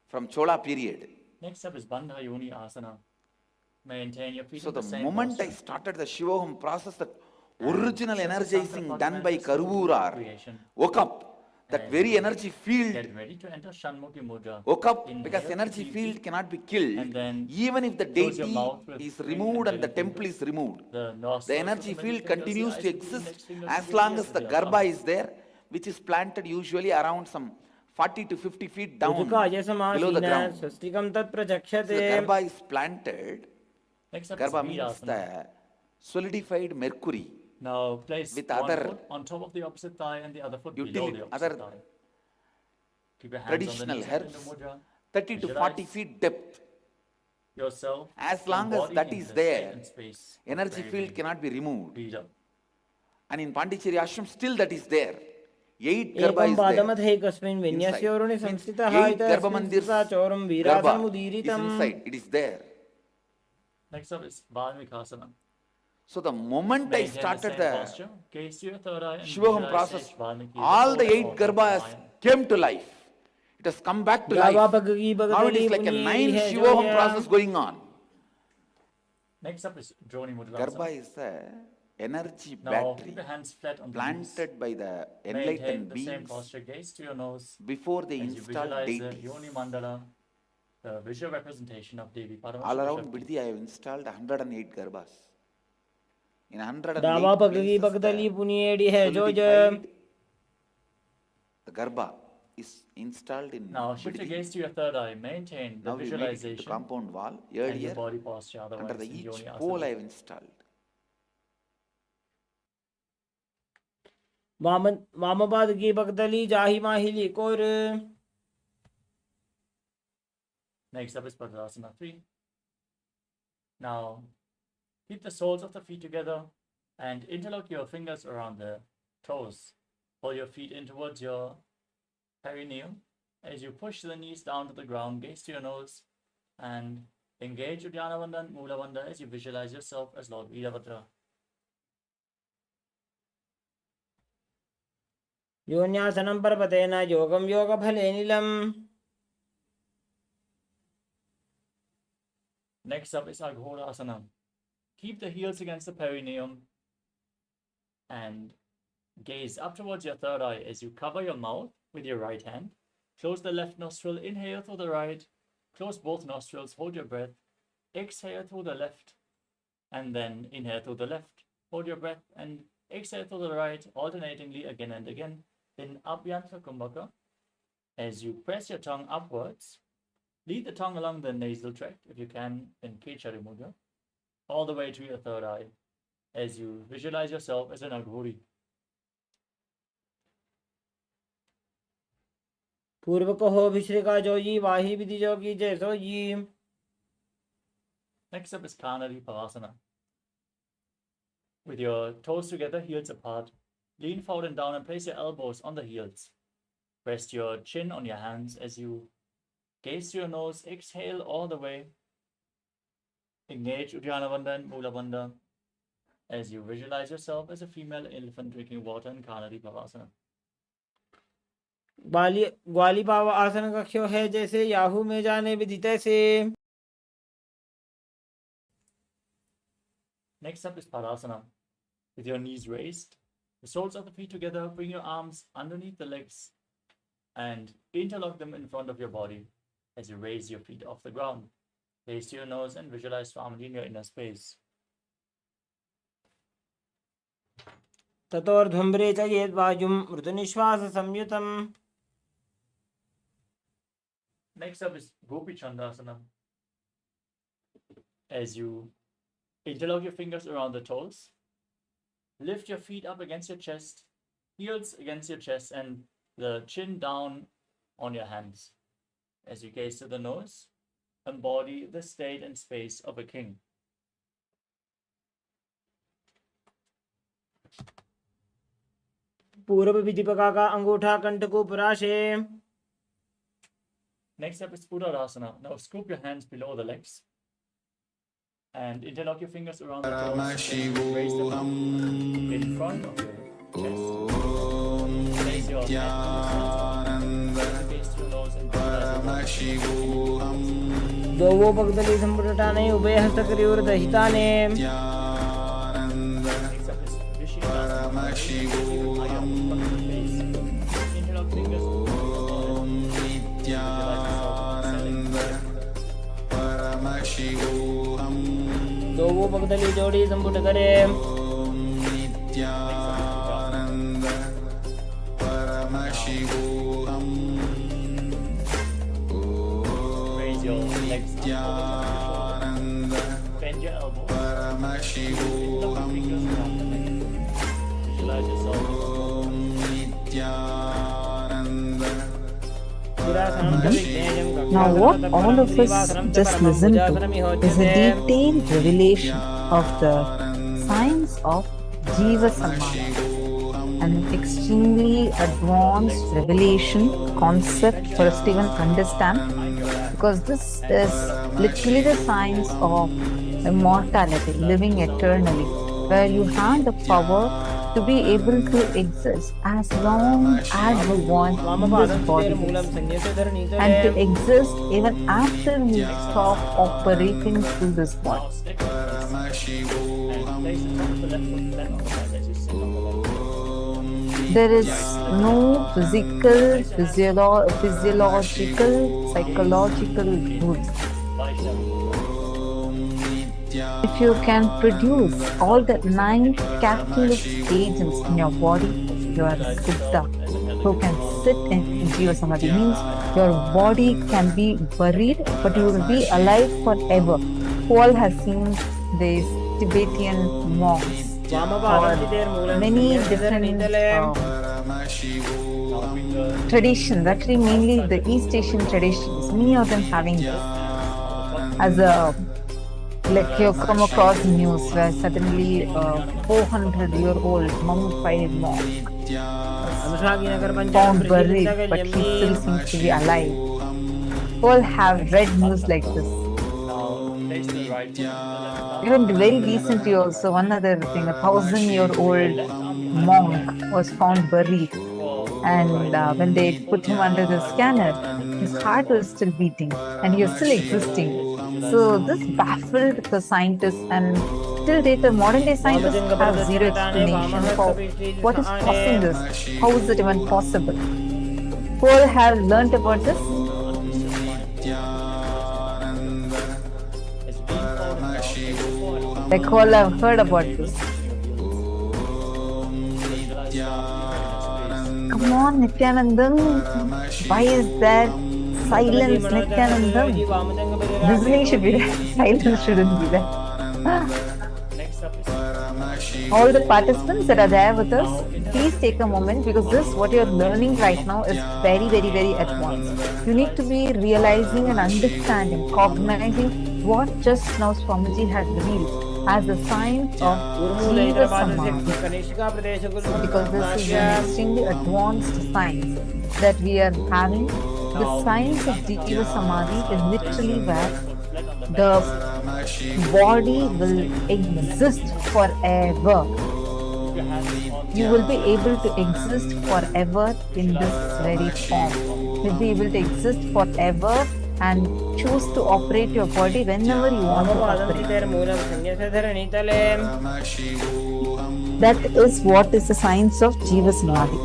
From Chola period. Next up is Bandha Yoni Asana. Maintain your feet So in the the same moment I posture. started the Shivoham process, that original energizing done by Karuvurar woke up. That very energy field Get ready to enter Shanmukhi Mudra. woke up Inhale because energy deeply, field cannot be killed. and then Even if the close your deity mouth with is ring removed and and the belly temple fingers. is removed, The the nostrils of energy the middle field fingers, the continues eyes to of the index exist fingers as to long the as the thumb. garba is there, which is planted usually around some 40 to 50 feet down Rajugaya below the Samadhina ground. Swastikam Tat So the Prajakshate. garba is planted. Next up Garba is means Virasana. the solidified mercury Now place with one other foot on top of the opposite thigh and the other foot below the utility, opposite other thigh. Keep your hands traditional on the knees and in herbs, the mudra. 30 to 40 Visualize feet depth. yourself As long as that is embodying the there, state and space of energy craving, field cannot be removed. freedom. And in Pondicherry ashram, still that is there. 8 garba Ekam is there. Padamathekasmin Vinyasyoruni Means Samstitaha 8 garba mandirs, Ita Chorum garba Virasan is Mudiritam. inside. It is there. Next up is Valmikasana. So the moment I Maintain the started same the posture. Gaze to your third eye and Shivoham visualize process, each Valmiki all the before 8 or garbas behind. came to life. It has come back to Gava life. Bhagagi Now it is Bhagadali like a Punyeri 9 hai Shivoham Joya. process going on. Next up is Droni Mudra. Garba is a energy Now battery keep your hands flat on the knees. planted by the Maintain enlightened the same beings posture. Gaze to your nose. before they As you installed visualize the deities. Yoni Mandala, the visual representation of Devi All Paramashivoham. around Biddi, I have installed 108 garbas. In 108 Dava Bhagagi places, Bhagadali the Punyeri hai Joya. solidified the garba is installed in Now shift your Biddi. gaze to your third eye. Maintain the Now we make it into visualization compound wall. and your Earlier, body posture. under Otherwise, the in each Yoni pole Asana. I have installed. Vamabadagi Bhagadali Jahi Mahili Kor. Next up is Padmasana 3. Now, keep the soles of the feet together and interlock your fingers around the toes. Pull your feet in towards your perineum. As you push the knees down to the ground, gaze to your nose and engage Uddiyana Bandha and Mula Bandha as you visualize yourself as Lord Veerabhadra. Yonyasanam Parvatena Yogam Yoga Bhalenilam. Next up is Aghodasana. Keep the heels against the perineum and gaze up towards your third eye as you cover your mouth with your right hand. Close the left nostril, inhale through the right, close both nostrils, hold your breath, exhale through the left, and then inhale through the left, hold your breath, and exhale through the right, alternatingly again and again. In Abhyantara Kumbhaka, as you press your tongue upwards, lead the tongue along the nasal tract, if you can, in Kechari Mudra, all the way to your third eye, as you visualize yourself as an Aghori. पूर्व कहो भिश्रिका जोई वाही विधि जोगी जय सोई. Next up is Kanari Pavasana. With your toes together, heels apart, lean forward and down and place your elbows on the heels. Rest your chin on your hands as you gaze through your nose, exhale all the way. Engage Uddiyana Bandha and Mula Bandha as you visualize yourself as a female elephant drinking water in Kanari Pavasana. ग्वाली पाव आसन कक्ष्यो है जैसे Yahoo में जाने विधि तैसे. Next up is Padasana. With your knees raised, the soles of the feet together, bring your arms underneath the legs and interlock them in front of your body as you raise your feet off the ground. Gaze to your nose and visualize Swamiji in your inner space. ततोर्ध्वम्रे च येद्वायुं मृदुनिश्वास संयुतम्. Next up is Gopi Chandasana. As you interlock your fingers around the toes, lift your feet up against your chest, heels against your chest, and the chin down on your hands. As you gaze to the nose, embody the state and space of a king. पूर्व विधिपका का अंगूठा कंठ को पराशे. Next up is Uddarasana. Now scoop your hands below the legs and interlock your fingers around the toes. Raise them up in front of your chest. Place your hands to your nose and दोवो पगदली संपुटाने उभय हस्तकरियोर दहिताने. Next up is Rishikasana. Interlock fingers. दोवो पगदली जोड़ी संपुट करे. Raise your legs up over top of your shoulders. Bend your elbows. Interlock your fingers around the neck. Visualize yourself. Now what all of us just listened to is a detailed revelation of the science of Jiva Samana, an extremely advanced revelation concept for us to even understand, because this is literally the science of immortality, living eternally, where you have the power to be able to exist as long as you want in this body and to exist even after you stop operating through this body. There is no physical, physiological, psychological rules. If you can produce all the 9 catalyst agents in your body, you are Siddha, who can sit in Jiva Samadhi. Means your body can be buried, but you will be alive forever. Who all has seen these Tibetan monks or many different traditions, actually mainly the East Asian traditions, many of them having this as a, like you come across news where suddenly a 400-year-old mummified monk found buried, but he still seems to be alive. All have read news like this. Even very recently also, one other thing, a 1,000-year-old monk was found buried, and when they put him under the scanner, his heart was still beating and he was still existing. So this baffled the scientists, and till date the modern day scientists have zero explanation for what is causing this. How is it even possible? Who all have learnt about this? Like who all have heard about this? Come on, Nithyananda. Why is there silence, Nithyananda? Listening should be there. Silence shouldn't be there. Next up is All the participants that are there with us, please take a moment because this, what you're learning right now, is very, very, very advanced. You need to be realizing and understanding, cognizing what just now Swamiji has revealed as the science of Jiva Samadhi. Because this is an extremely advanced science that we are having. The science of Jiva Samadhi is literally where the body will exist forever. You will be able to exist forever in this very form. You'll be able to exist forever and choose to operate your body whenever you want to operate. That is what is the science of Jiva Samadhi.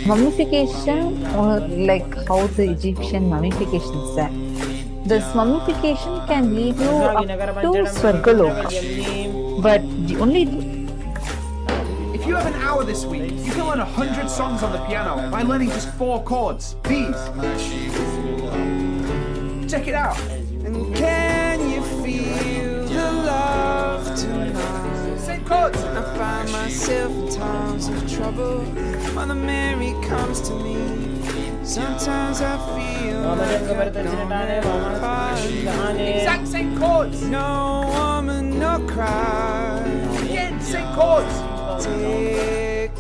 Mummification, or like how the Egyptian mummification is there. This mummification can lead you up to Swargaloka. But the only... If you have an hour this week, you can learn 100 songs on the piano by learning just 4 chords. These. Check it out. And can you feel the love tonight? Same chords. I find myself in times of trouble. Mother Mary comes to me. Sometimes I feel like I don't ever find. Exact same chords. No woman, no cry. Again, same chords. Take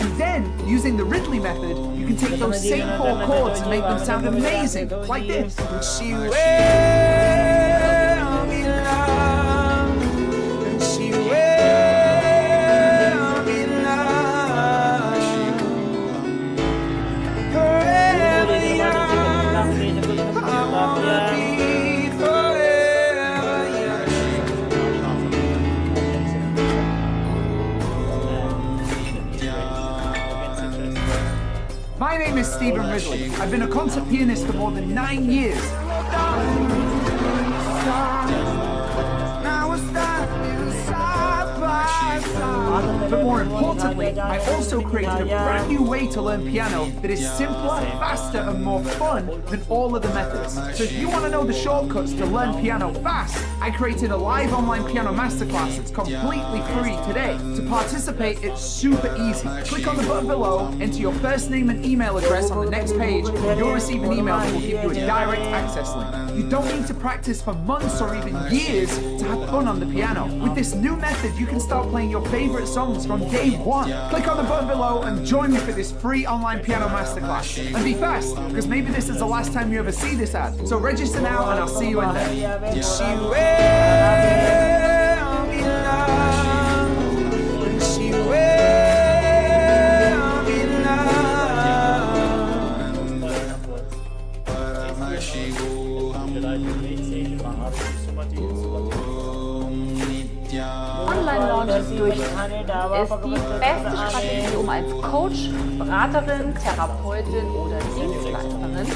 And then, using the Ridley method, you can take those same 4 chords and make them sound amazing, like this. She will be loved, and she will be loved. Forever young, I wanna be forever young. My name is Stephen Ridley. I've been a concert pianist for more than 9 years. Now we're standing side by side. But more importantly, I also created a brand new way to learn piano that is simpler, faster, and more fun than all other methods. So if you want to know the shortcuts to learn piano fast, I created a live online piano masterclass that's completely free today. To participate, it's super easy. Click on the button below, enter your first name and email address on the next page, and you'll receive an email that will give you a direct access link. You don't need to practice for months or even years to have fun on the piano. With this new method, you can start playing your favorite songs from day one. Click on the button below and join me for this free online piano masterclass. And be fast, because maybe this is the last time you ever see this ad. So register now and I'll see you in there. She will be loved, and she will be Online-Launches durchzuführen ist die beste Strategie, um als Coach, Beraterin, Therapeutin oder Dienstleisterin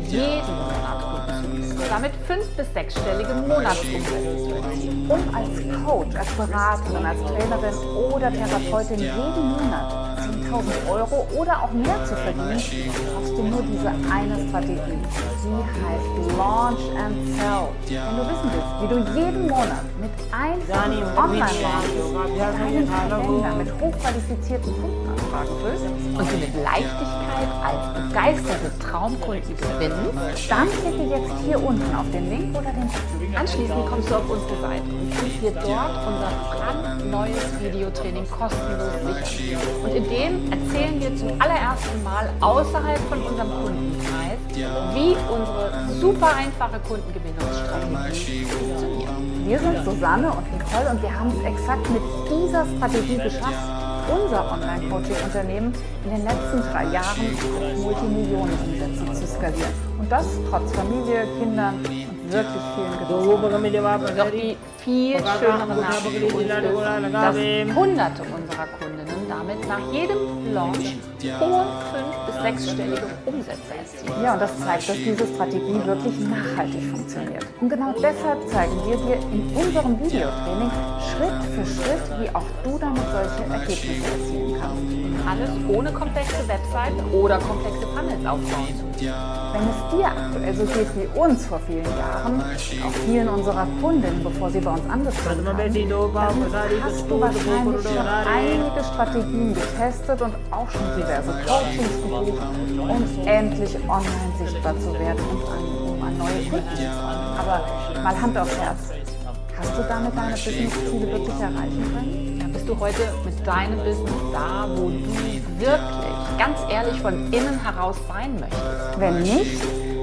jeden Monat Kunden zu gewinnen. Damit 5- bis 6-stellige Monatsumsätze zu erzielen. Um als Coach, als Beraterin, als Trainerin oder Therapeutin jeden Monat 10.000 Euro oder auch mehr zu verdienen, brauchst du nur diese eine Strategie. Die heißt Launch and Sell. Wenn du wissen willst, wie du jeden Monat mit einfachen Online-Launches deinen Kalender mit hochqualifizierten Kundenanfragen füllst und sie mit Leichtigkeit als begeisterte Traumkunden gewinnst, dann klicke jetzt hier unten auf den Link oder den Button. Anschließend kommst du auf unsere Seite und kannst dir dort unser brandneues Videotraining kostenlos sichern. Und in dem erzählen wir zum allerersten Mal außerhalb von unserem Kundenkreis, wie unsere super einfache Kundengewinnungsstrategie funktioniert. Wir sind Susanne und Nicole und wir haben es exakt mit dieser Strategie geschafft, unser Online-Coaching-Unternehmen in den letzten 3 Jahren auf Multimillionenumsätze zu skalieren. Und das trotz Familie, Kindern und wirklich vielen Geduld. Doch die viel schönere Nachricht für uns ist, dass Hunderte unserer Kundinnen damit nach jedem Launch hohe 5- bis 6-stellige Umsätze erzielen. Ja, und das zeigt, dass diese Strategie wirklich nachhaltig funktioniert. Und genau deshalb zeigen wir dir in unserem Videotraining Schritt für Schritt, wie auch du damit solche Ergebnisse erzielen kannst. Und alles ohne komplexe Webseiten oder komplexe Funnels aufbauen zu müssen. Wenn es dir aktuell so geht wie uns vor vielen Jahren, auch vielen unserer Kundinnen, bevor sie bei uns angefangen haben, dann hast du wahrscheinlich schon einige Strategien getestet und auch schon diverse Coachings gebucht, um endlich online sichtbar zu werden und um an neue Kunden zu kommen. Aber mal Hand aufs Herz. Hast du damit deine Business-Ziele wirklich erreichen können? Ja, bist du heute mit deinem Business da, wo du wirklich, ganz ehrlich, von innen heraus sein möchtest? Wenn nicht,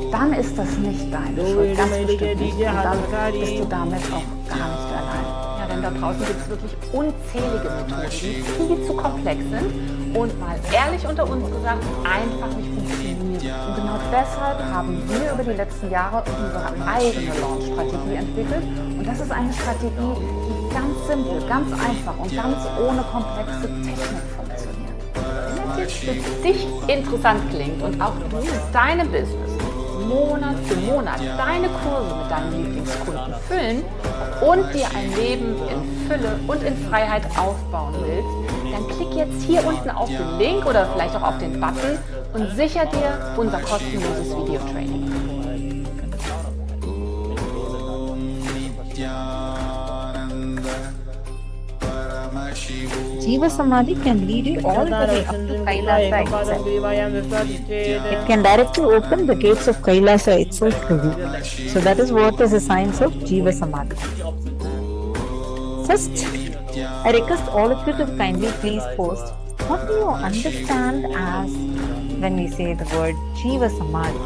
dann ist das nicht deine Schuld, ganz bestimmt nicht. Und dann bist du damit auch gar nicht allein. Ja, denn da draußen gibt es wirklich unzählige Methoden, die viel zu komplex sind und mal ehrlich unter uns gesagt, einfach nicht funktionieren. Und genau deshalb haben wir über die letzten Jahre unsere eigene Launch-Strategie entwickelt. Und das ist eine Strategie, die ganz simpel, ganz einfach und ganz ohne komplexe Technik funktioniert. Wenn das jetzt für dich interessant klingt und auch du deine Business Monat für Monat deine Kurse mit deinen Lieblingskunden füllen und dir ein Leben in Fülle und in Freiheit aufbauen willst, dann klick jetzt hier unten auf den Link oder vielleicht auch auf den Button und sicher dir unser kostenloses Videotraining. Jiva Samadhi can lead you all the way up to KAILASA itself. It can directly open the gates of KAILASA itself to you. So that is what is the science of Jiva Samadhi. First, I request all of you to kindly please post what do you understand as when we say the word Jiva Samadhi.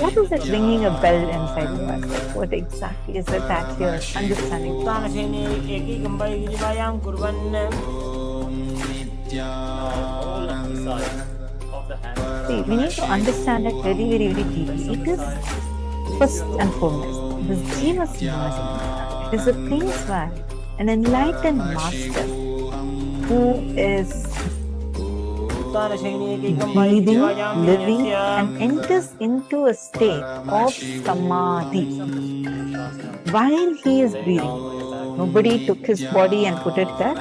What is it ringing a bell inside your head? What exactly is it that you're understanding? See, we need to understand it very, very, very deeply. It is first and foremost, this Jiva Samadhi is a place where an enlightened master who is breathing, living, and enters into a state of samadhi. While he is breathing, nobody took his body and put it there.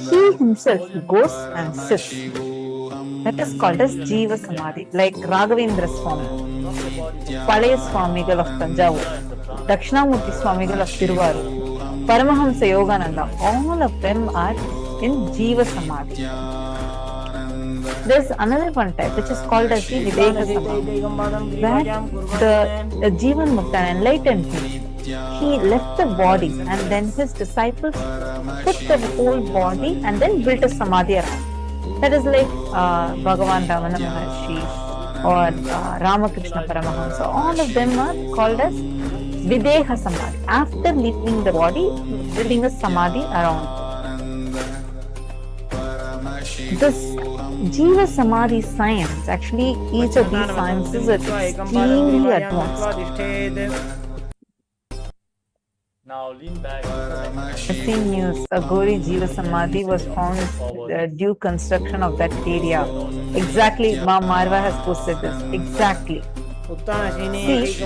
He himself goes and sits. That is called as Jiva Samadhi, like Raghavendra Swami, Palaya Swamigal of Tanjavur, Dakshinamurti Swamigal of Tiruvarur, Paramahamsa Yogananda, all of them are in Jiva Samadhi. There is another one type which is called as the Videka Samadhi, where the Jivan Mukta, enlightened being, he left the body and then his disciples put the whole body and then built a Samadhi around. That is like Bhagavan Ramana Maharshi or Ramakrishna Paramahamsa. All of them are called as Videha Samadhi. After leaving the body, building a Samadhi around. This Jiva Samadhi science, actually each of these sciences are extremely advanced. Now lean back. The same news, Agori Jiva Samadhi was found due construction of that area. Exactly, Ma Marva has posted this. Exactly. See,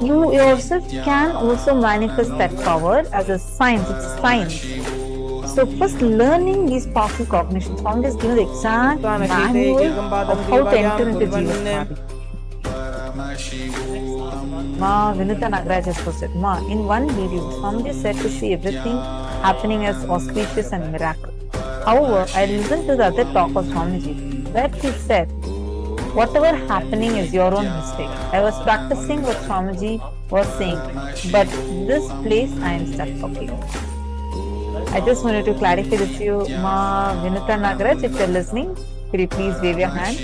you yourself can also manifest that power as a science. It's a science. So first, learning these powerful cognitions, found is given the exact manual of how to enter into Jiva Samadhi. Ma Vinita Nagaraj has posted, Ma, in one video, Swamiji said to see everything happening as auspicious and miracle. However, I listened to the other talk of Swamiji, where he said, whatever happening is your own mistake. I was practicing what Swamiji was saying, but this place I am stuck. Okay. I just wanted to clarify this to you, Ma Vinita Nagaraj, if you're listening, could you please wave your hand?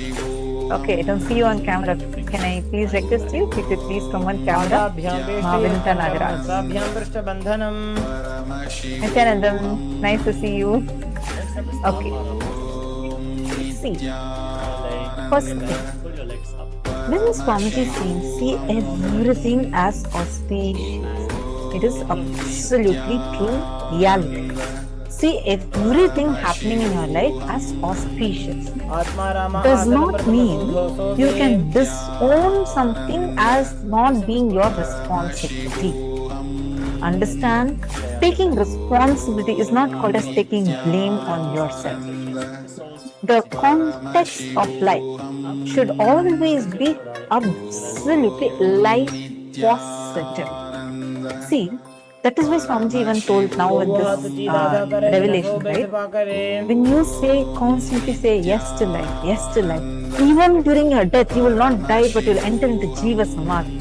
Okay, I don't see you on camera. Can I please request you? If you could please come on camera. Ma Vinita Nagaraj. Nithyananda, nice to see you. Okay. See. First thing, when Swamiji is saying, see everything as auspicious. It is absolutely true reality. See everything happening in your life as auspicious. Does not mean you can disown something as not being your responsibility. Understand? Taking responsibility is not called as taking blame on yourself. the context of life should always be absolutely life positive. See, that is why Swamiji even told now in this revelation, right? When you constantly say yes to life, even during your death, you will not die, but you will enter into Jiva Samadhi.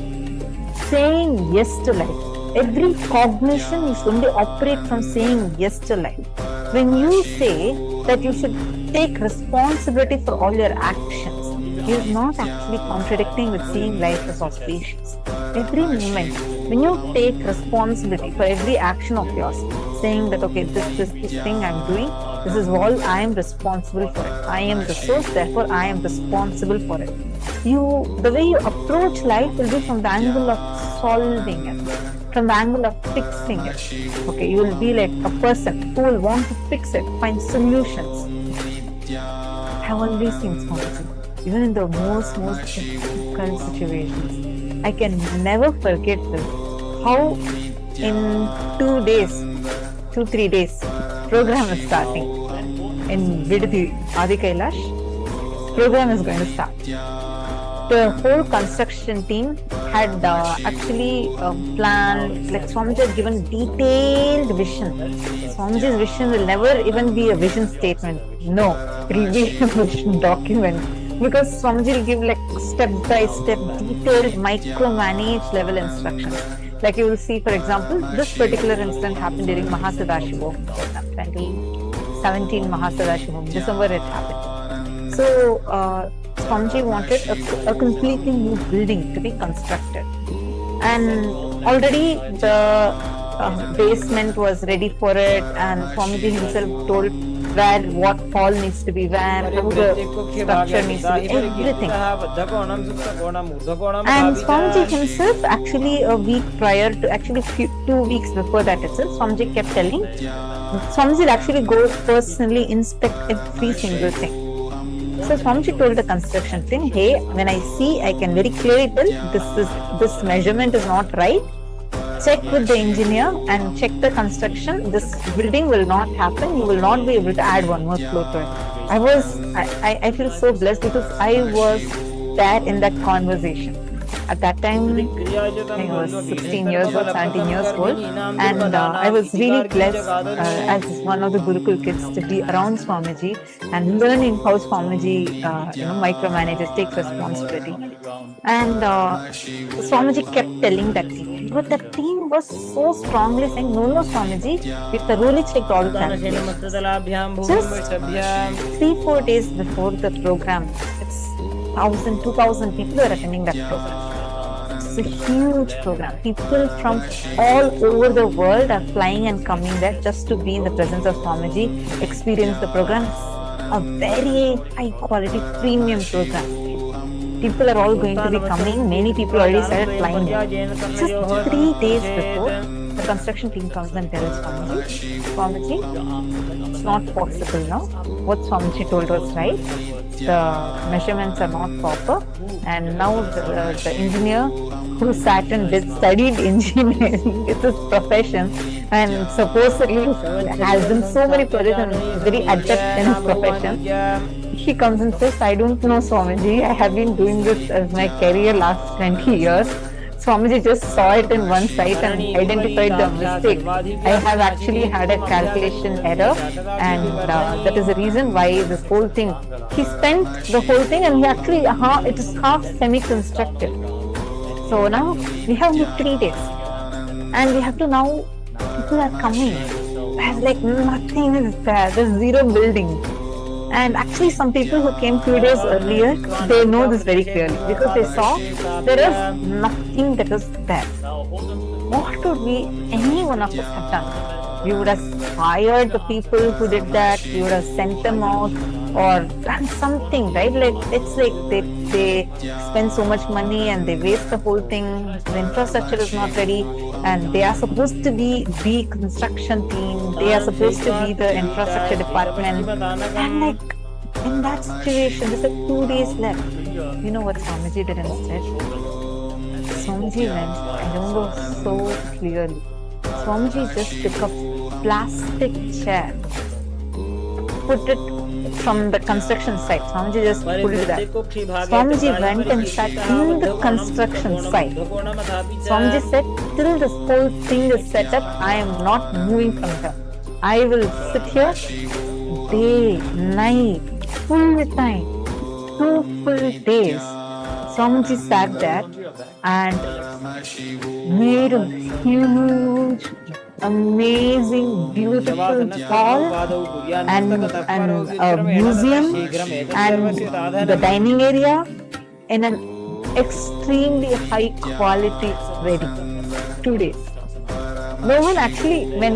Saying yes to life. Every cognition you should only operate from saying yes to life. When you say that you should take responsibility for all your actions, you are not actually contradicting with seeing life as auspicious. Every moment, when you take responsibility for every action of yours, saying that okay, this thing I am doing, this is all I am responsible for it. I am the source, therefore I am responsible for it. The way you approach life will be from the angle of solving it, from the angle of fixing it. Okay, you will be like a person who will want to fix it, find solutions. I have always seen Swamiji, even in the most difficult situations. I can never forget this. How in 2-3 days, program is starting in Vidhi Adi Kailash. Program is going to start. The whole construction team had actually planned, like Swamiji had given detailed vision. Swamiji's vision will never even be a vision statement. No, it will be a vision document. Because Swamiji will give like step-by-step, detailed, micromanaged level instructions. Like you will see, for example, this particular incident happened during Mahasadashivoham, 2017 Mahasadashivoham, December it happened. So, Swamiji wanted a completely new building to be constructed. And already the basement was ready for it, and Swamiji himself told what hall needs to be where, how the structure needs to be, everything. And Swamiji himself, actually a week prior to, actually 2 weeks before that itself, Swamiji kept telling, Swamiji will actually go personally inspect every single thing. So Swamiji told the construction team, hey, when I see, I can very clearly tell this measurement is not right. Check with the engineer and check the construction. This building will not happen. You will not be able to add one more floor to it. I feel so blessed because I was there in that conversation. At that time, I was 16 years old, 17 years old, and I was really blessed as one of the Gurukul kids to be around Swamiji and learning how Swamiji micromanages, takes responsibility. And Swamiji kept telling that team, but the team was so strongly saying, no, Swamiji, we thoroughly checked all the calculations. Just 3-4 days before the program, it's 1,000-2,000 people are attending that program. It's a huge program. People from all over the world are flying and coming there just to be in the presence of Swamiji, experience the program. It's a very high quality premium program. People are all going to be coming. Many people already started flying there. Just 3 days before, the construction team comes and tells Swamiji, it's not possible now. What Swamiji told was right. The measurements are not proper, and now the engineer who sat and studied engineering, it's his profession, and supposedly has done so many projects and very adept in his profession. He comes and says, I don't know, Swamiji, I have been doing this as my career last 20 years. Swamiji just saw it in one site and identified the mistake. I have actually had a calculation error, and that is the reason why this whole thing, he spent the whole thing and he actually, it is half semi-constructed. So now we have 3 days and we have to now, people are coming. There's like nothing is there, there's zero building. And actually some people who came 2 days earlier, they know this very clearly because they saw there is nothing that is there. What would any one of us have done? We would have fired the people who did that, we would have sent them out or done something, right? Like it's like they spend so much money and they waste the whole thing. The infrastructure is not ready, and they are supposed to be the construction team, they are supposed to be the infrastructure department, and like in that situation there's like 2 days left. You know what Swamiji did instead? Swamiji went, I remember so clearly, Swamiji just took a plastic chair, put it from the construction site. Swamiji just pulled that. Swamiji went and sat in the construction site. Swamiji said, till this whole thing is set up, I am not moving from here. I will sit here day, night, full time, 2 full days. Swamiji sat there and made a huge, amazing, beautiful hall and a museum and the dining area in an extremely high quality ready. 2 days. No one actually, when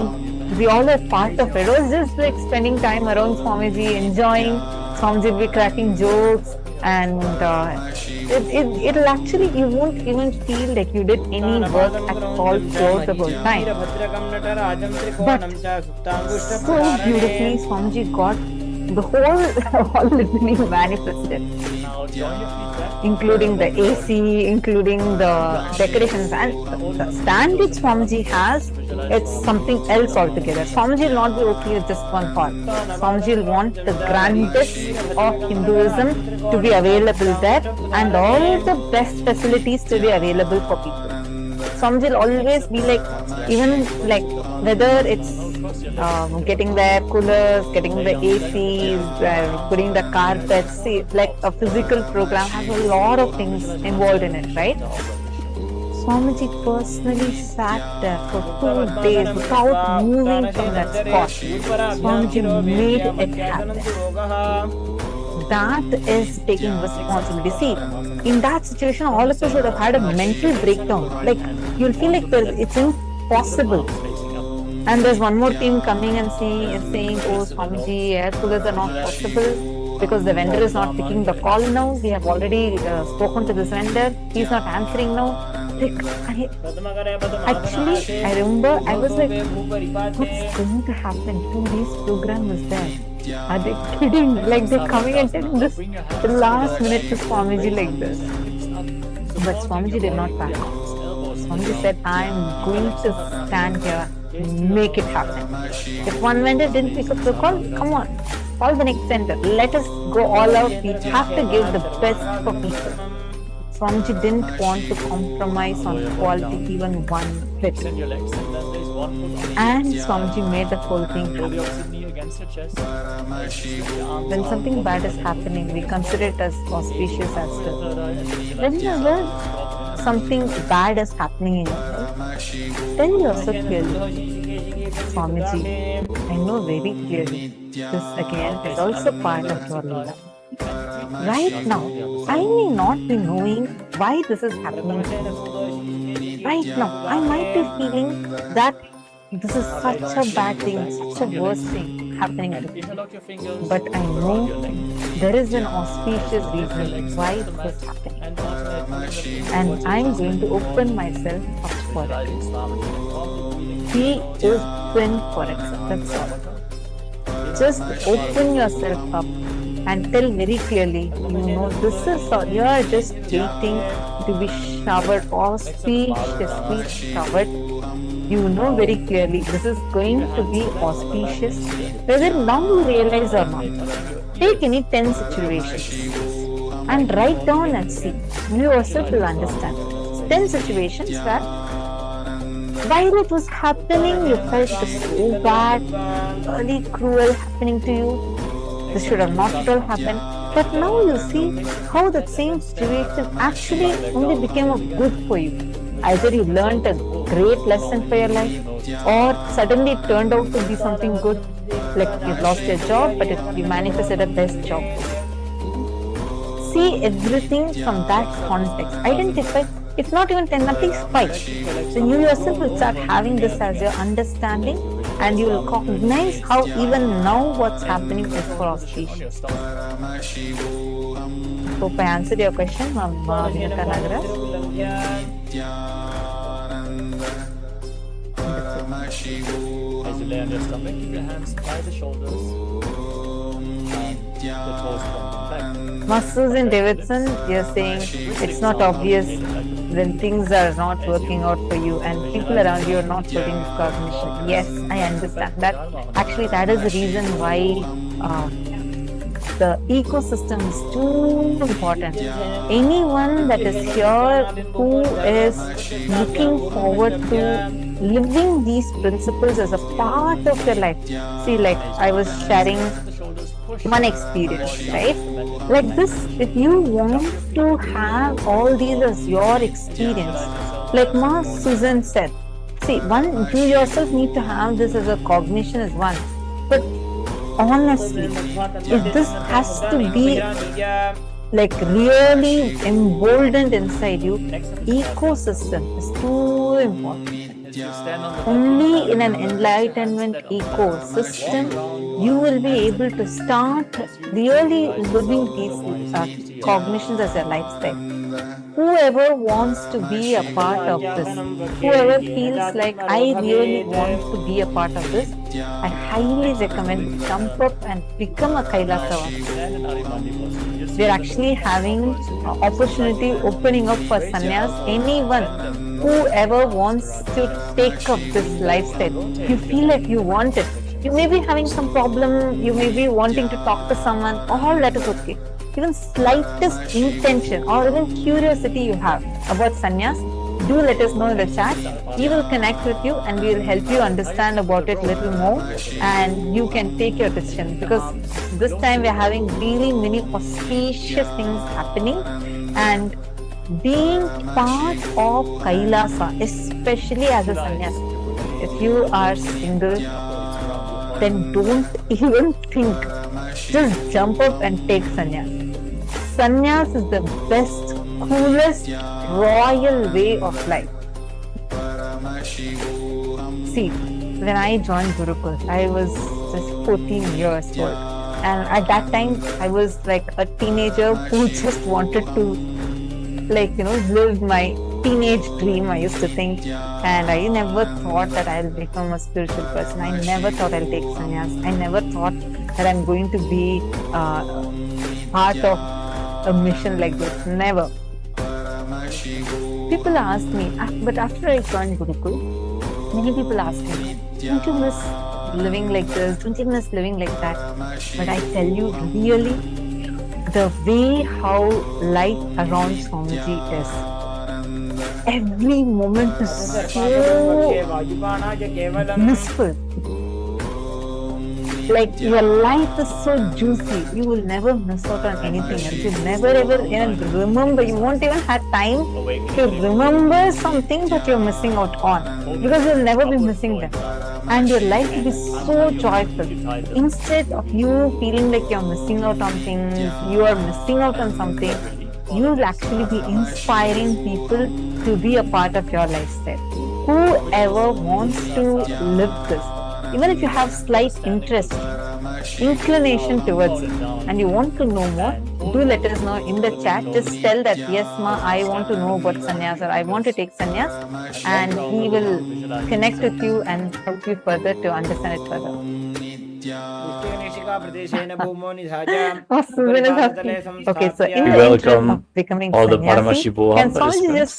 we all are part of it, was just like spending time around Swamiji, enjoying. Swamiji will be cracking jokes, and it'll actually, you won't even feel like you did any work at all throughout the whole time. But so beautifully, Swamiji got the whole litany manifested, including the AC, including the decorations, and the stand which Swamiji has, it's something else altogether. Swamiji will not be okay with just one hall. Swamiji will want the grandest of Hinduism to be available there, and all the best facilities to be available for people. Swamiji will always be like, even like whether it's getting the air coolers, getting the ACs, putting the carpets, see, like a physical program has a lot of things involved in it, right? Swamiji personally sat there for 2 days without moving from that spot. Swamiji made it happen. That is taking responsibility. See, in that situation, all of us would have had a mental breakdown. Like, you'll feel like it's impossible. And there's one more team coming and saying, oh, Swamiji, air coolers are not possible because the vendor is not picking the call now. We have already spoken to this vendor. He's not answering now. Like, I remember, I was like, what's going to happen? 2 days program was there. Are they kidding? Like, they're coming and telling this the last minute to Swamiji like this. But Swamiji did not back off. Swamiji said, I'm going to stand here, make it happen. If one vendor didn't pick up the call, come on, call the next vendor. Let us go all out. We have to give the best for people. Swamiji didn't want to compromise on quality even one bit. And Swamiji made the whole thing happen. When something bad is happening, we consider it as auspicious as well. Whenever something bad is happening in your life, tell yourself clearly, Swamiji, I know very clearly, this again is also part of your life. Right now, I may not be knowing why this is happening to me. Right now, I might be feeling that this is such a bad thing, such a worse thing happening to me. But I know there is an auspicious reason why this is happening. And I'm going to open myself up for it. Be open for it. That's all. Just open yourself up and tell very clearly, this is all. You are just waiting to be showered, auspiciously showered. You know very clearly this is going to be auspicious, whether now you realize or not. Take any 10 situations and write down and see. You yourself will understand. 10 situations where while it was happening, you felt it was so bad, really cruel happening to you. This should have not at all happened. But now you see how that same situation actually only became a good for you. Either you learned a great lesson for your life, or suddenly it turned out to be something good, like you lost your job, but you manifested a best job. See everything from that context. Identify, if not even 10, at least 5. Then you yourself will start having this as your understanding, and you will recognize how even now what's happening is for auspicious. Hope I answered your question, Nithyananda. As you lay on your stomach, keep your hands by the shoulders and the toes pointing back. Masters in Davidson, you're saying it's not obvious when things are not working out for you and people around you are not putting recognition. Yes, I understand that. Actually, that is the reason why the ecosystem is too important. Anyone that is here who is looking forward to living these principles as a part of their life. See, like I was sharing one experience, right? Like this, if you want to have all these as your experience, like Ma Susan said, see, one, you yourself need to have this as a cognition as one. But honestly, if this has to be like really emboldened inside you, ecosystem is too important. Only in an enlightenment ecosystem, you will be able to start really living these cognitions as a lifestyle. Whoever wants to be a part of this, whoever feels like I really want to be a part of this, I highly recommend jump up and become a KAILASA. We are actually having an opportunity opening up for sannyas. Anyone, whoever wants to take up this lifestyle, you feel like you want it. You may be having some problem, you may be wanting to talk to someone, all that is okay. Even slightest intention or even curiosity you have about sannyas, do let us know in the chat. We will connect with you and we will help you understand about it a little more, and you can take your decision, because this time we are having really many auspicious things happening, and being part of KAILASA, especially as a sannyas, if you are single, then don't even think. Just jump up and take sannyas. Sannyas is the best, coolest, royal way of life. See, when I joined Gurukul, I was just 14 years old. And at that time, I was like a teenager who just wanted to, live my teenage dream, I used to think. And I never thought that I'll become a spiritual person. I never thought I'll take sannyas. I never thought that I'm going to be part of a mission like this. Never. People ask me, but after I joined Gurukul, many people ask me, don't you miss living like this? Don't you miss living like that? But I tell you, really, the way how life around Swamiji is, every moment is so blissful. Like your life is so juicy, you will never miss out on anything else. You'll never ever even remember, you won't even have time to remember something that you're missing out on, because you'll never be missing them. And your life will be so joyful. Instead of you feeling like you're missing out on things, you are missing out on something, you will actually be inspiring people to be a part of your lifestyle. Whoever wants to live this, even if you have slight interest, inclination towards it, and you want to know more, do let us know in the chat. Just tell that, yes ma, I want to know about sannyas, or I want to take sannyas, and he will connect with you and help you further to understand it further. Okay, so in the interest of becoming all the sannyasi, Paramashivoham can Swamiji just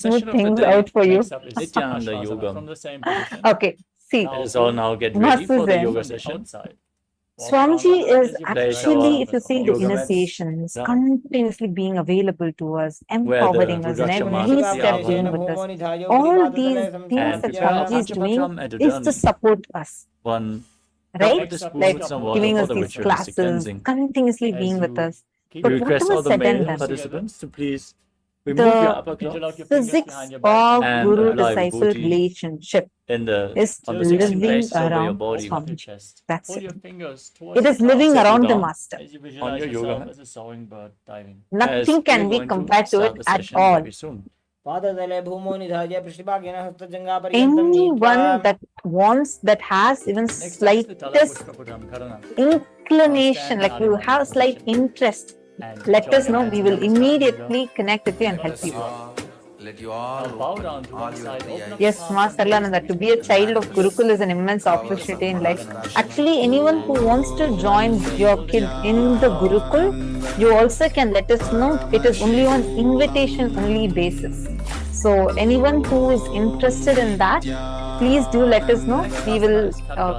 smooth things out for you? Nithyananda Yoga. Okay, see, Let us all now get ready for the yoga session. Swamiji is actually, if you see the initiations, continuously being available to us, empowering us in every step, being with us. All these things that Swamiji is doing is to support us. Right? Like giving us these classes, continuously being with us. But whatever said and done, participants to please remove your upper the cloth physics of guru-disciple relationship is living around Swamiji. That's it. It is living around the master. on your yoga mat. Nothing can be compared to it at all. Anyone that wants, that has even slightest inclination, like you have slight interest, let us know. We will immediately connect with you and help you. Let you all open all your three eyes. Yes, Sarlananda, to be a child of Gurukul is an immense opportunity in life. Actually, anyone who wants to join your kid in the Gurukul, you also can let us know. It is only on invitation only basis. So anyone who is interested in that, please do let us know. We will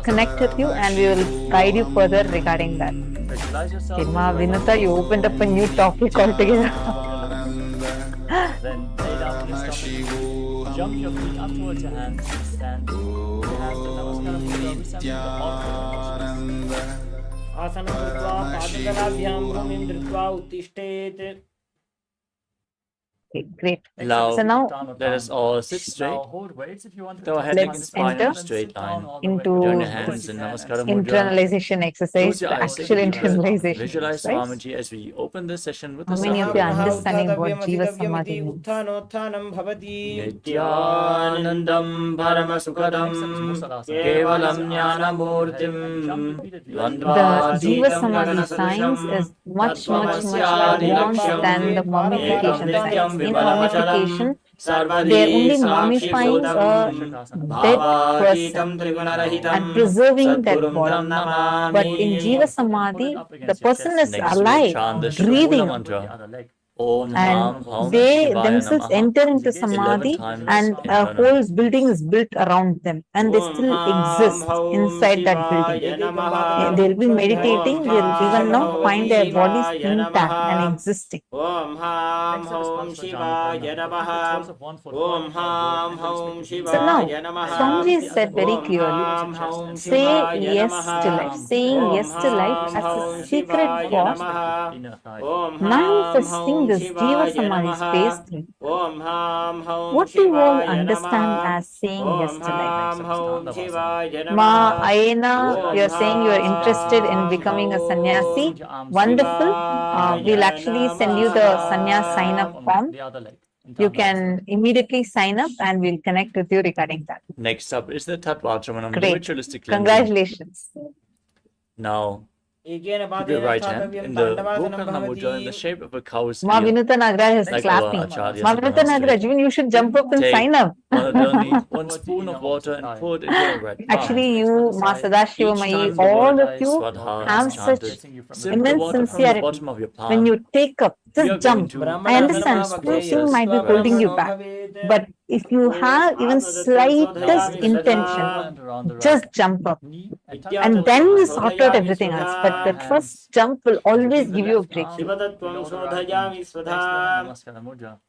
connect with you and we will guide you further regarding that. Visualize yourself. Okay, Ma Vinuta, you opened up a new topic altogether. Then lay down on your stomach. Jump your feet up towards your hands. Stand. Your hands to Namaskara Mudra. We send the all आसनं कृत्वा पादतलाभ्यां भूमिं धृत्वा उत्तिष्ठेत्. Okay, great. Now, So now let us all sit straight. Throw our head against the spine in a straight line. into Join your hands in Namaskara Mudra. internalization exercise, Close your the eyes. actual internalization Visualize exercise. Swamiji as we open this session with How the many of you are Sahasrara. understanding what Jiva Samadhi means? उत्थानोत्थानं भवति Nithyanandam Paramasukadam Kevalam Jnanamurtim The Jiva Samadhi science is much advanced than the mummification science. In mummification, they are only mummifying a dead person and preserving that body. But in Jiva Samadhi, the person is alive, breathing. And they themselves enter into samadhi and a whole building is built around them and they still exist inside that building. They'll be meditating, they'll even now find their bodies intact and existing. Om Ham Hom Shivaya Namaha. Om Ham Hom So Shivaya now, Namaha. Swamiji said very clearly, say yes to life. Saying yes to life as a secret cause, manifesting this Jiva Samadhi space thing. What do you all understand as saying yes to life? Ma Ayena, you're saying you're interested in becoming a sannyasi. Wonderful. We'll actually send you the sannyas sign up form. You can immediately sign up and we'll connect with you regarding that. Next up is the Tattvachamanam, the Great. ritualistic cleansing. Congratulations. Now, keep your right hand in the Gokarna Mudra in the shape of a cow's Ma ear. Vinuta Nagraj is Like clapping. our acharyas Ma have Vinuta Nagraj, demonstrated. even you should jump up and Take sign up. one spoon of water and pour it into your right palm. Actually, you, Ma Sadashivamai, Each time the all word of you Swadha have is such chanted, sip the immense water from the sincerity. bottom of your palm. When you take up, We are just going jump. to I understand something might be holding you back. But if you have even slightest intention, just jump up. And then you sort out everything else. But the first jump will always give you a breakthrough.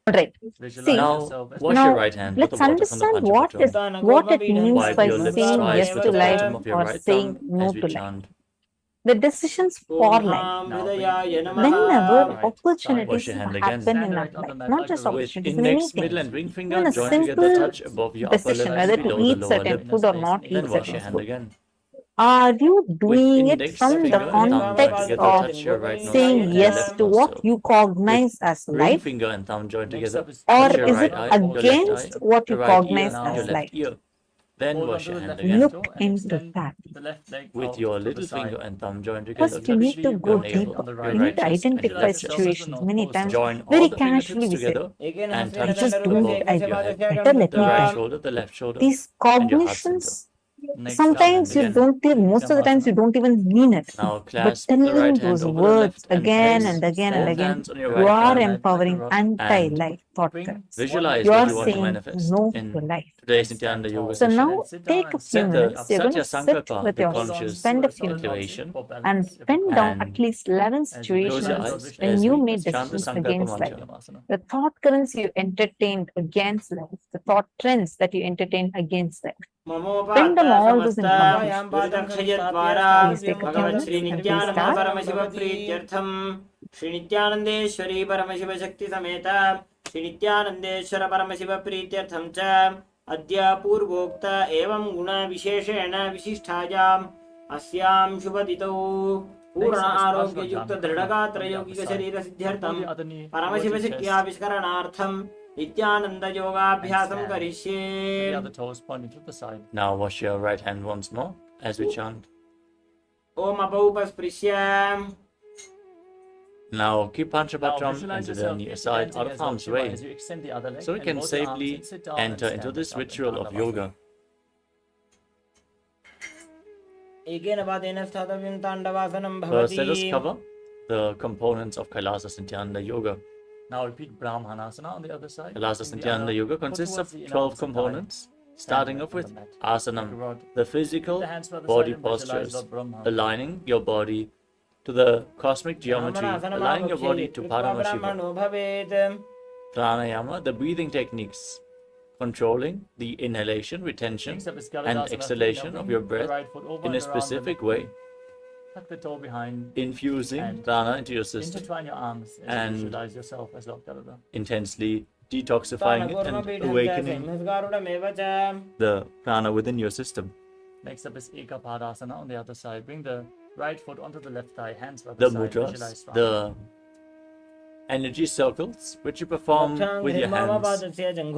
Alright. See, Now, wash your right hand with let's the water from the understand what it means Wipe by your lips saying twice yes with to the life bottom of your or right saying thumb no as we to life. chant. The decisions for life. Whenever opportunities Wash your hand happen again. in our life, not just With opportunities, in index, middle, anything. and ring finger Even a join together, simple touch above your upper decision lip whether below to the eat lower certain lip. food or not eat Then wash certain your hand food. again. Are you doing it index from finger the and thumb join context together, of touch your right nostril saying and your yes left to what nostril. you cognize as Ring life, finger and thumb join together, or touch your is right it eye, your left against eye, what you your right ear, cognize your as left life? ear. Then wash your hand again. Look into that. With your little finger and thumb join together, First, you need to touch go your navel, deeper. your You right need to chest, and your identify left chest. situations. Many times, Join all very the casually, we fingertips say, together and I touch just don't, above I your head. better let The me right think. shoulder, the left shoulder, These and your heart center. cognitions, sometimes you don't, most of the times you don't even mean it. Now But clasp the telling right hand those over the words left and again place and again and both again, hands on your you right are thigh empowering anti-life thought currents. Visualize You what are you want to saying manifest no in to life. today's Nithyananda Yoga So session. now take a few Set the minutes, you're going to sit Satya with the your conscious spend a few minutes activation, and pen down and at least 11 close your situations eyes when as you we made chant the decisions Sankalpa against life. mantra. The thought currents you entertained against life, the thought trends that you entertained against life. Spend on all those information. Please take a few minutes and please start. Shri नित्यानंदेश्वरी Paramshiva शक्ति समेत श्री नित्यानंदेश्वर परमशिव प्रीत्यर्थं च अद्य पूर्वोक्त एवं गुण विशेषेण विशिष्टायाम् अस्यां शुभदितौ पूर्ण आरोग्य युक्त दृढगात्र यौगिक शरीर सिद्ध्यर्थं परमशिव शक्ति आविष्करणार्थं नित्यानंद योगाभ्यासं करिष्ये. Now wash your right hand once more as we chant. Om अपौपस्पृश्य. Now keep Panchapatram into the near side out of harm's way, so we can safely enter into this ritual of yoga. First, let us cover the components of KAILASA Nithyananda Yoga. Now repeat Brahmanasana on the other side. KAILASA Nithyananda Yoga consists of 12 components, starting off with asanam, the physical body postures, aligning your body to the cosmic geometry, aligning your body to Paramashiva. Pranayama, the breathing techniques, controlling the inhalation, retention, and exhalation of your breath in a specific way. Tuck the toe behind. Infusing prana into your system Intertwine your arms as you and visualize yourself as Lord Garuda. intensely detoxifying it and awakening the prana within your system. Next up is Ekapadasana on the other side. Bring the right foot onto the left thigh, hands by The the side. mudras, Visualize Swami. the energy circles which you perform with your hands,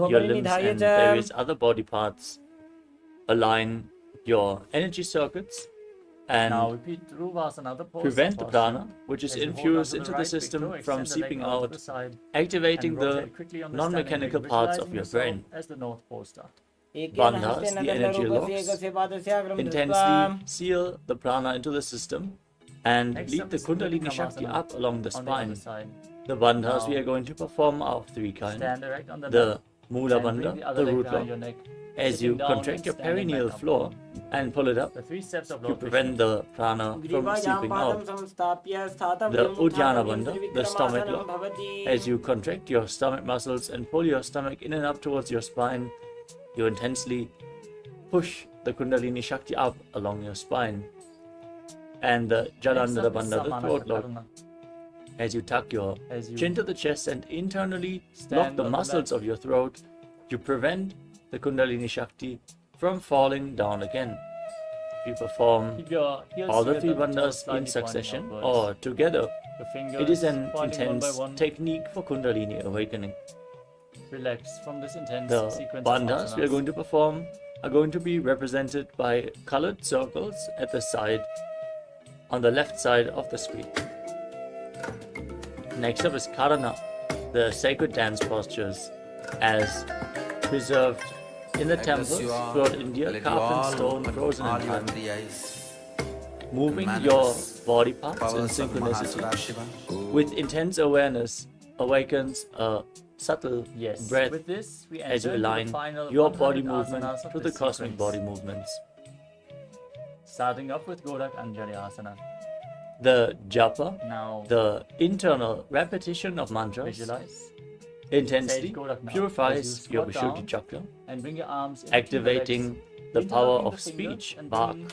your limbs, and various other body parts, align your energy circuits and Now repeat Dhruvasana, the pose prevent the of prana, Asana. which is As you hold infused onto into right the big system toe, from extend the leg seeping out to out, the side, activating and the rotate quickly on the standing non-mechanical leg, parts of visualizing your yourself brain. as the North Pole star. Bandhas, the energy locks, intensely seal the prana into the system and Next lead up the is Kundalini Shakti Uttanasana up along the on the other spine. side. The bandhas Now, we are going to perform are of three kinds. Stand erect on the The mat. Mula And bring Bandha, the other the leg root behind lock. your neck. As Sitting you down contract and your standing perineal back up. floor and pull it up The 3 steps of to Lord prevent Vishnu. the prana from seeping out. The Uddiyana Bandha, the stomach lock. As you contract your stomach muscles and pull your stomach in and up towards your spine, you intensely push the Kundalini Shakti up along your spine. And the Jalandhara Bandha, the throat lock. As you tuck your chin to the chest and internally lock the muscles of your throat, you prevent the Kundalini Shakti from falling down again. If you perform Keep your heels all the three together, toes bandhas slightly in pointing succession outwards. or together, The fingers it is an pointing one by intense one. technique for Kundalini awakening. Relax from this intense The sequence bandhas of we are asanas. going to perform are going to be represented by colored circles at the side, on the left side of the screen. Next up is Karana, the sacred dance postures, as preserved in the I bless temples you all. throughout India, Let you carved in all stone, open frozen all in your time, 3 eyes. moving and your manifest body the parts in powers of synchronicity. Mahasudashiva. With intense awareness, awakens a subtle Yes. breath With this, we as you enter into the align final your 100 body asanas movement of to the this cosmic sequence. body movements. Starting off with Gorak Anjali Asana. The japa, Now, the internal repetition of mantras, visualize. intensely Say Gorak now. purifies As you your squat Vishuddhi down chakra, and bring your arms in activating the between power legs, of interlocking the fingers speech, and Bhak, bring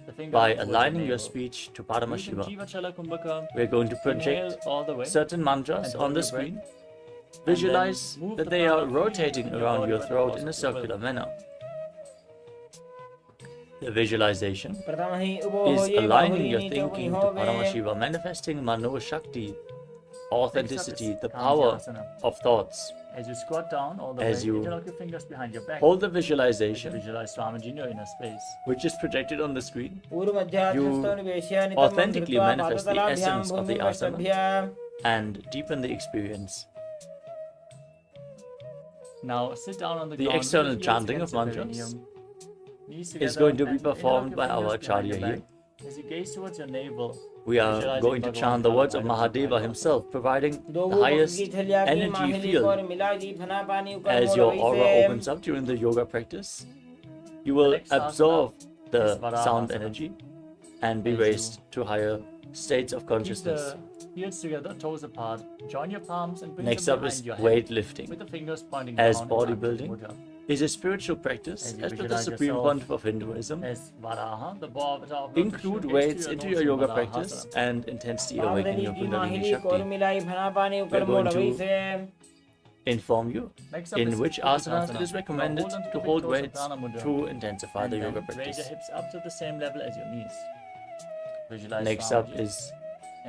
the finger by towards aligning your navel. speech to Breathe in Paramashiva. Jiva Chala Kumbhaka. We're going to Inhale project all the way. certain mantras and on hold the your breath. screen. And Visualize then move that the they are prana rotating in your around body your by the throat force in a of your will. circular manner. The visualization Pratamahi is ubohoye aligning your bahuri thinking to nityo Paramashiva, manifesting Mano Shakti, authenticity, is the Kamya power Asana. of thoughts. As you squat down all the As way, you interlock your fingers behind your back. hold the As you visualization, visualize Swamiji in your inner space. which is projected on the screen, पूर्वमध्यात्मस्थानिवेश्य authentically नितम्बं manifest the कृत्वा essence of the asana भूमिर्वष्टभ्य and deepen the experience. Now sit down on the The ground. external with your heels chanting of against the mantras perineum. Knees is together going to be and interlock performed your by fingers our behind your Acharya here. back. As you gaze towards your navel, We are visualizing going to Bhagavan chant the words of Kalabhaiva Mahadeva himself, providing the दोवो highest की थलिया की energy माहिली core field. मिला जी फना पानी उकर As मोड़ your वही aura से opens up during the yoga practice, you will next asana absorb the is Varaha sound asana. energy and be As raised to higher states of keep consciousness. the heels together, toes apart. Join your palms and bring Next them up behind is your head. weightlifting. With the fingers pointing As down and chanting bodybuilding Buddha. is a spiritual practice, As you as per the visualize Supreme yourself Pontiff of Hinduism. as Varaha, the bow avatar of Lord Include Vishnu, weights gaze to into nose your in yoga Varaha practice asana. and intensely awaken पावदली your की Kundalini माहिली core Shakti. मिलाई फना पानी We उकर are मोड़ going वही to से inform you Next up in is which Uttanasana. asanas it is Now recommended hold on to the big hold toes of weights Prana Mudra. to intensify the And yoga then raise practice. your hips up to the same level as your knees. Visualize Next up Swamiji is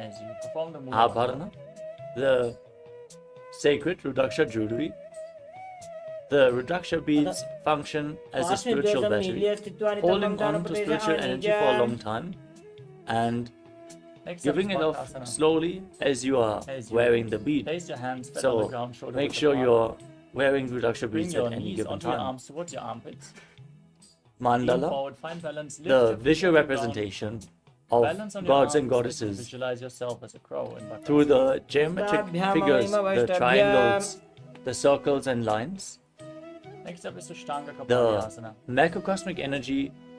as you perform the Mula Abharana, the sacred Rudraksha jewelry. The Rudraksha beads function as a spiritual battery, holding on to spiritual energy for a long time and Next up giving is it off Bakasana. slowly as you are As you wearing the bead. Place your hands flat on the So ground, shoulder make width sure apart. you're wearing Rudraksha Bring beads your at any knees given onto your time. arms towards your armpits. Lean Mandala, forward, find balance. Lift the your feet visual off the ground. representation Balance of on your gods and arms as you goddesses visualize yourself as a crow in Bakasana. through the geometric figures, the triangles, the circles and lines. Next up is Ashtanga The Kapalabhasana. macrocosmic energy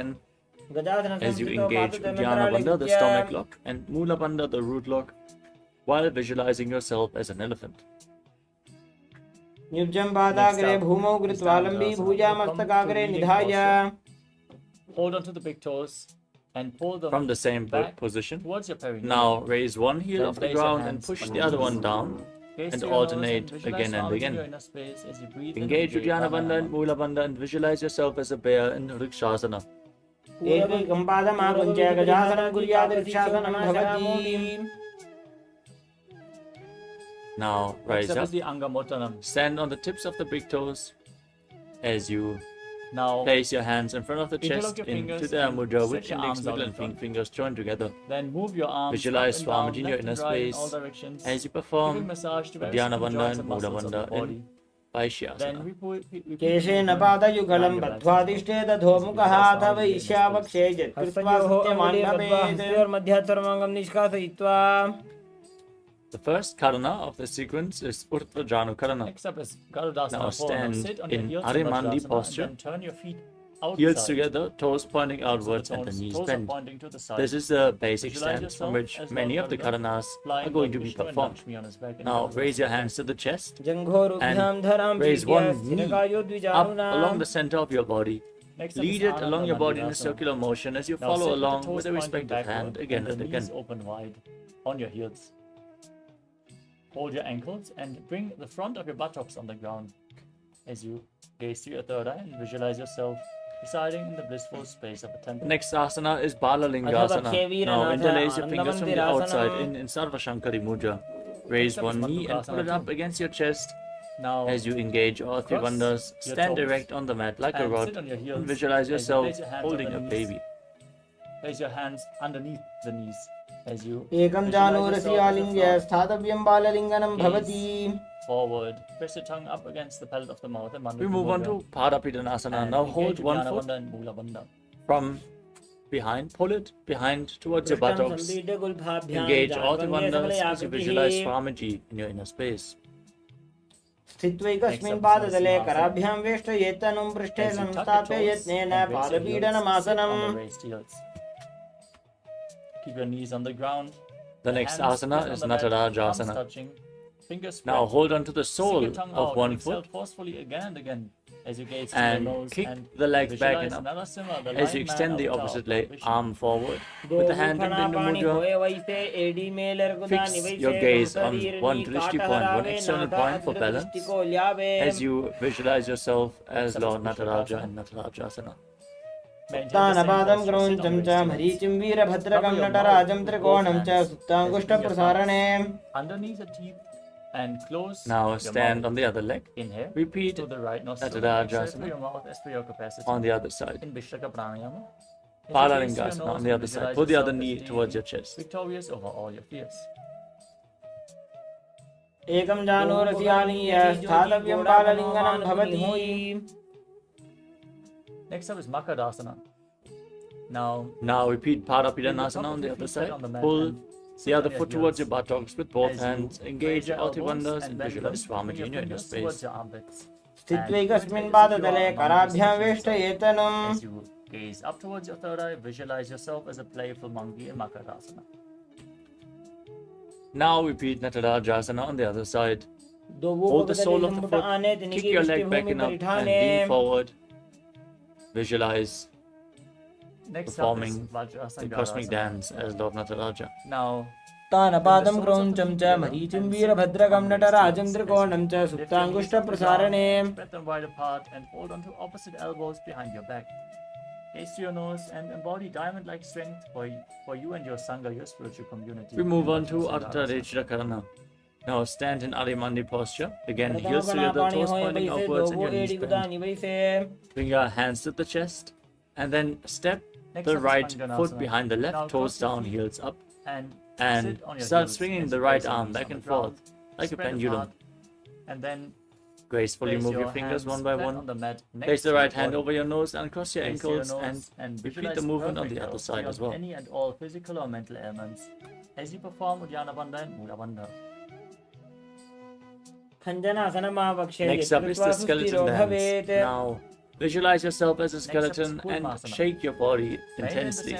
again as you engage Uddiyana Bandha, the stomach lock, and Mula Bandha, the root lock, while visualizing yourself as an elephant. Nirjam Badagre Bhumau Gritvalambi Bhuja Mastakagre Nidhaya. Hold onto the big toes and pull them from the same position towards your perineum. Now raise one heel off the ground and push the other one down and alternate again and again. Engage Uddiyana Bandha and Mula Bandha and visualize yourself as a bear in Rikshasana. Now rise up, stand on the tips of the big toes as you Now place your hands in front of the chest your into fingers the and mudra set with your index, arms middle out in and front. fingers joined together. Then move your arms Visualize up and down, Swamiji in your left inner and right in all space directions, as you perform giving massage to various Dhyana different Bandha joints and and Mudra muscles of your Bandha in body. Vaishyasana. Then repeat केशेन movement पादयुगलं around your legs. बद्ध्वादिष्टे दधोमुखः अथ वैश्यावक्षे कृत्वा सत्यमाङ्गमेतयोर्मध्यात्तरमाङ्गं निष्कासयित्वा. The first karana of the sequence is Urdhva Janu Karana. Next up is Garudasana. Now stand sit on your in heels Arimandi Vajrasana, posture. and then turn your feet Heels outside. together, toes pointing outwards So the and the knees toes are bent. pointing to the side. This is the basic Visualize stance from yourself which as many Lord of the Garuda, karanas flying are going like to be Vishnu and performed. Lakshmi on his back and Now down. raise your hands to the chest जङ्घोरुभ्यां धरां and raise प्रीत्या one knee स्थिरकायो up द्विजानुना. along the center of your body. Next up Lead is it along Ananda your body in a Mandidasana. circular motion as you Now follow sit with the along toes with a pointing respective backward hand again the and again. knees open wide on your heels. Hold your ankles and bring the front of your buttocks on the ground as you gaze to your third eye and visualize yourself residing in the blissful space of a temple. Next asana is Balalingasana. Now interlace your fingers from the outside in Sarvashankari Mudra. Raise one knee and pull it up against your chest. Now, as you engage all three cross wonders, your stand toes erect on the mat like a and rod sit on your heels and visualize as you yourself place your hands holding on a the knees. baby. Place your hands underneath the knees as you एकं जानूरसि आलिङ्ग्य स्थातव्यं बाललिङ्गनं भवति. Forward, press your tongue up against the palate of the mouth and We move on to Parapidanasana. Now hold one foot from behind, pull it behind towards your buttocks. Engage all the wonders as you visualize Swamiji in your inner space. स्थित्वैकस्मिन् पादतले कराभ्यां वेष्टयेत्तनुं पृष्ठे संस्थाप्य यत्नेन पादपीडनमासनम्. Keep your knees on the ground. The next asana is Natarajasana. Now hold on to the sole of one foot forcefully again and again as you gaze and your nose kick and the leg back and up. Narasimha, the As you lion extend man the avatar opposite of leg, Vishnu. arm forward, with the hand in Bindu Mudra. Fix your gaze on one drishti point, one external point for balance, as you visualize yourself as Lord Nataraja in Natarajasana. तानपादं क्रौञ्चं च मरीचिं वीरभद्रकं नटराजं त्रिकोणं च सुप्ताङ्गुष्ठप्रसारणे. Underneath the teeth and close. Now stand on the other leg. Inhale. Repeat to the right nostril. Exhale through Natarajasana your mouth as per your capacity. on the other side. In Vishraka Pranayama. Palalingasana on the other side. Put the other knee towards your chest. Victorious over all your fears. एकं जानूरसि आलिङ्ग्य स्थातव्यं बाललिङ्गनं भवति. Next up is Makadasana. Now repeat Parapidanasana on the other side. Pull the other foot towards your buttocks with both hands. Engage all the wonders and visualize Swamiji in your inner space. स्थित्वैकस्मिन् पादतले कराभ्यां वेष्टयेत्तनुम्. As you gaze up towards your third eye, visualize yourself as a playful monkey in Makadasana. Now repeat Natarajasana on the other side. Hold the sole of the foot, kick your leg back and up and lean forward. Visualize performing the cosmic dance as Lord Nataraja. Now, तानपादं क्रौञ्चं च मरीचिं वीरभद्रकं नटराजं त्रिकोणं च सुप्ताङ्गुष्ठप्रसारणे. spread them wide apart and hold onto opposite elbows behind your back. Gaze to your nose and embody diamond-like strength for you and your Sangha, your spiritual community. We move on to Ardha Rechira Karana. Now stand in Arimandi posture. Again, heels together, toes pointing upwards and your knees bent. Bring your hands to the chest and then step the right foot behind the left, toes down, heels up, and start swinging the right arm back and forth like a pendulum. And then gracefully move your fingers one by one. Place the right hand over your nose and cross your ankles and repeat the movement on the other side as well. Any and all physical or mental ailments as you perform Uddiyana Bandha and Mula Bandha. Next up is the skeleton dance. Now, visualize yourself as a skeleton and shake your body intensely.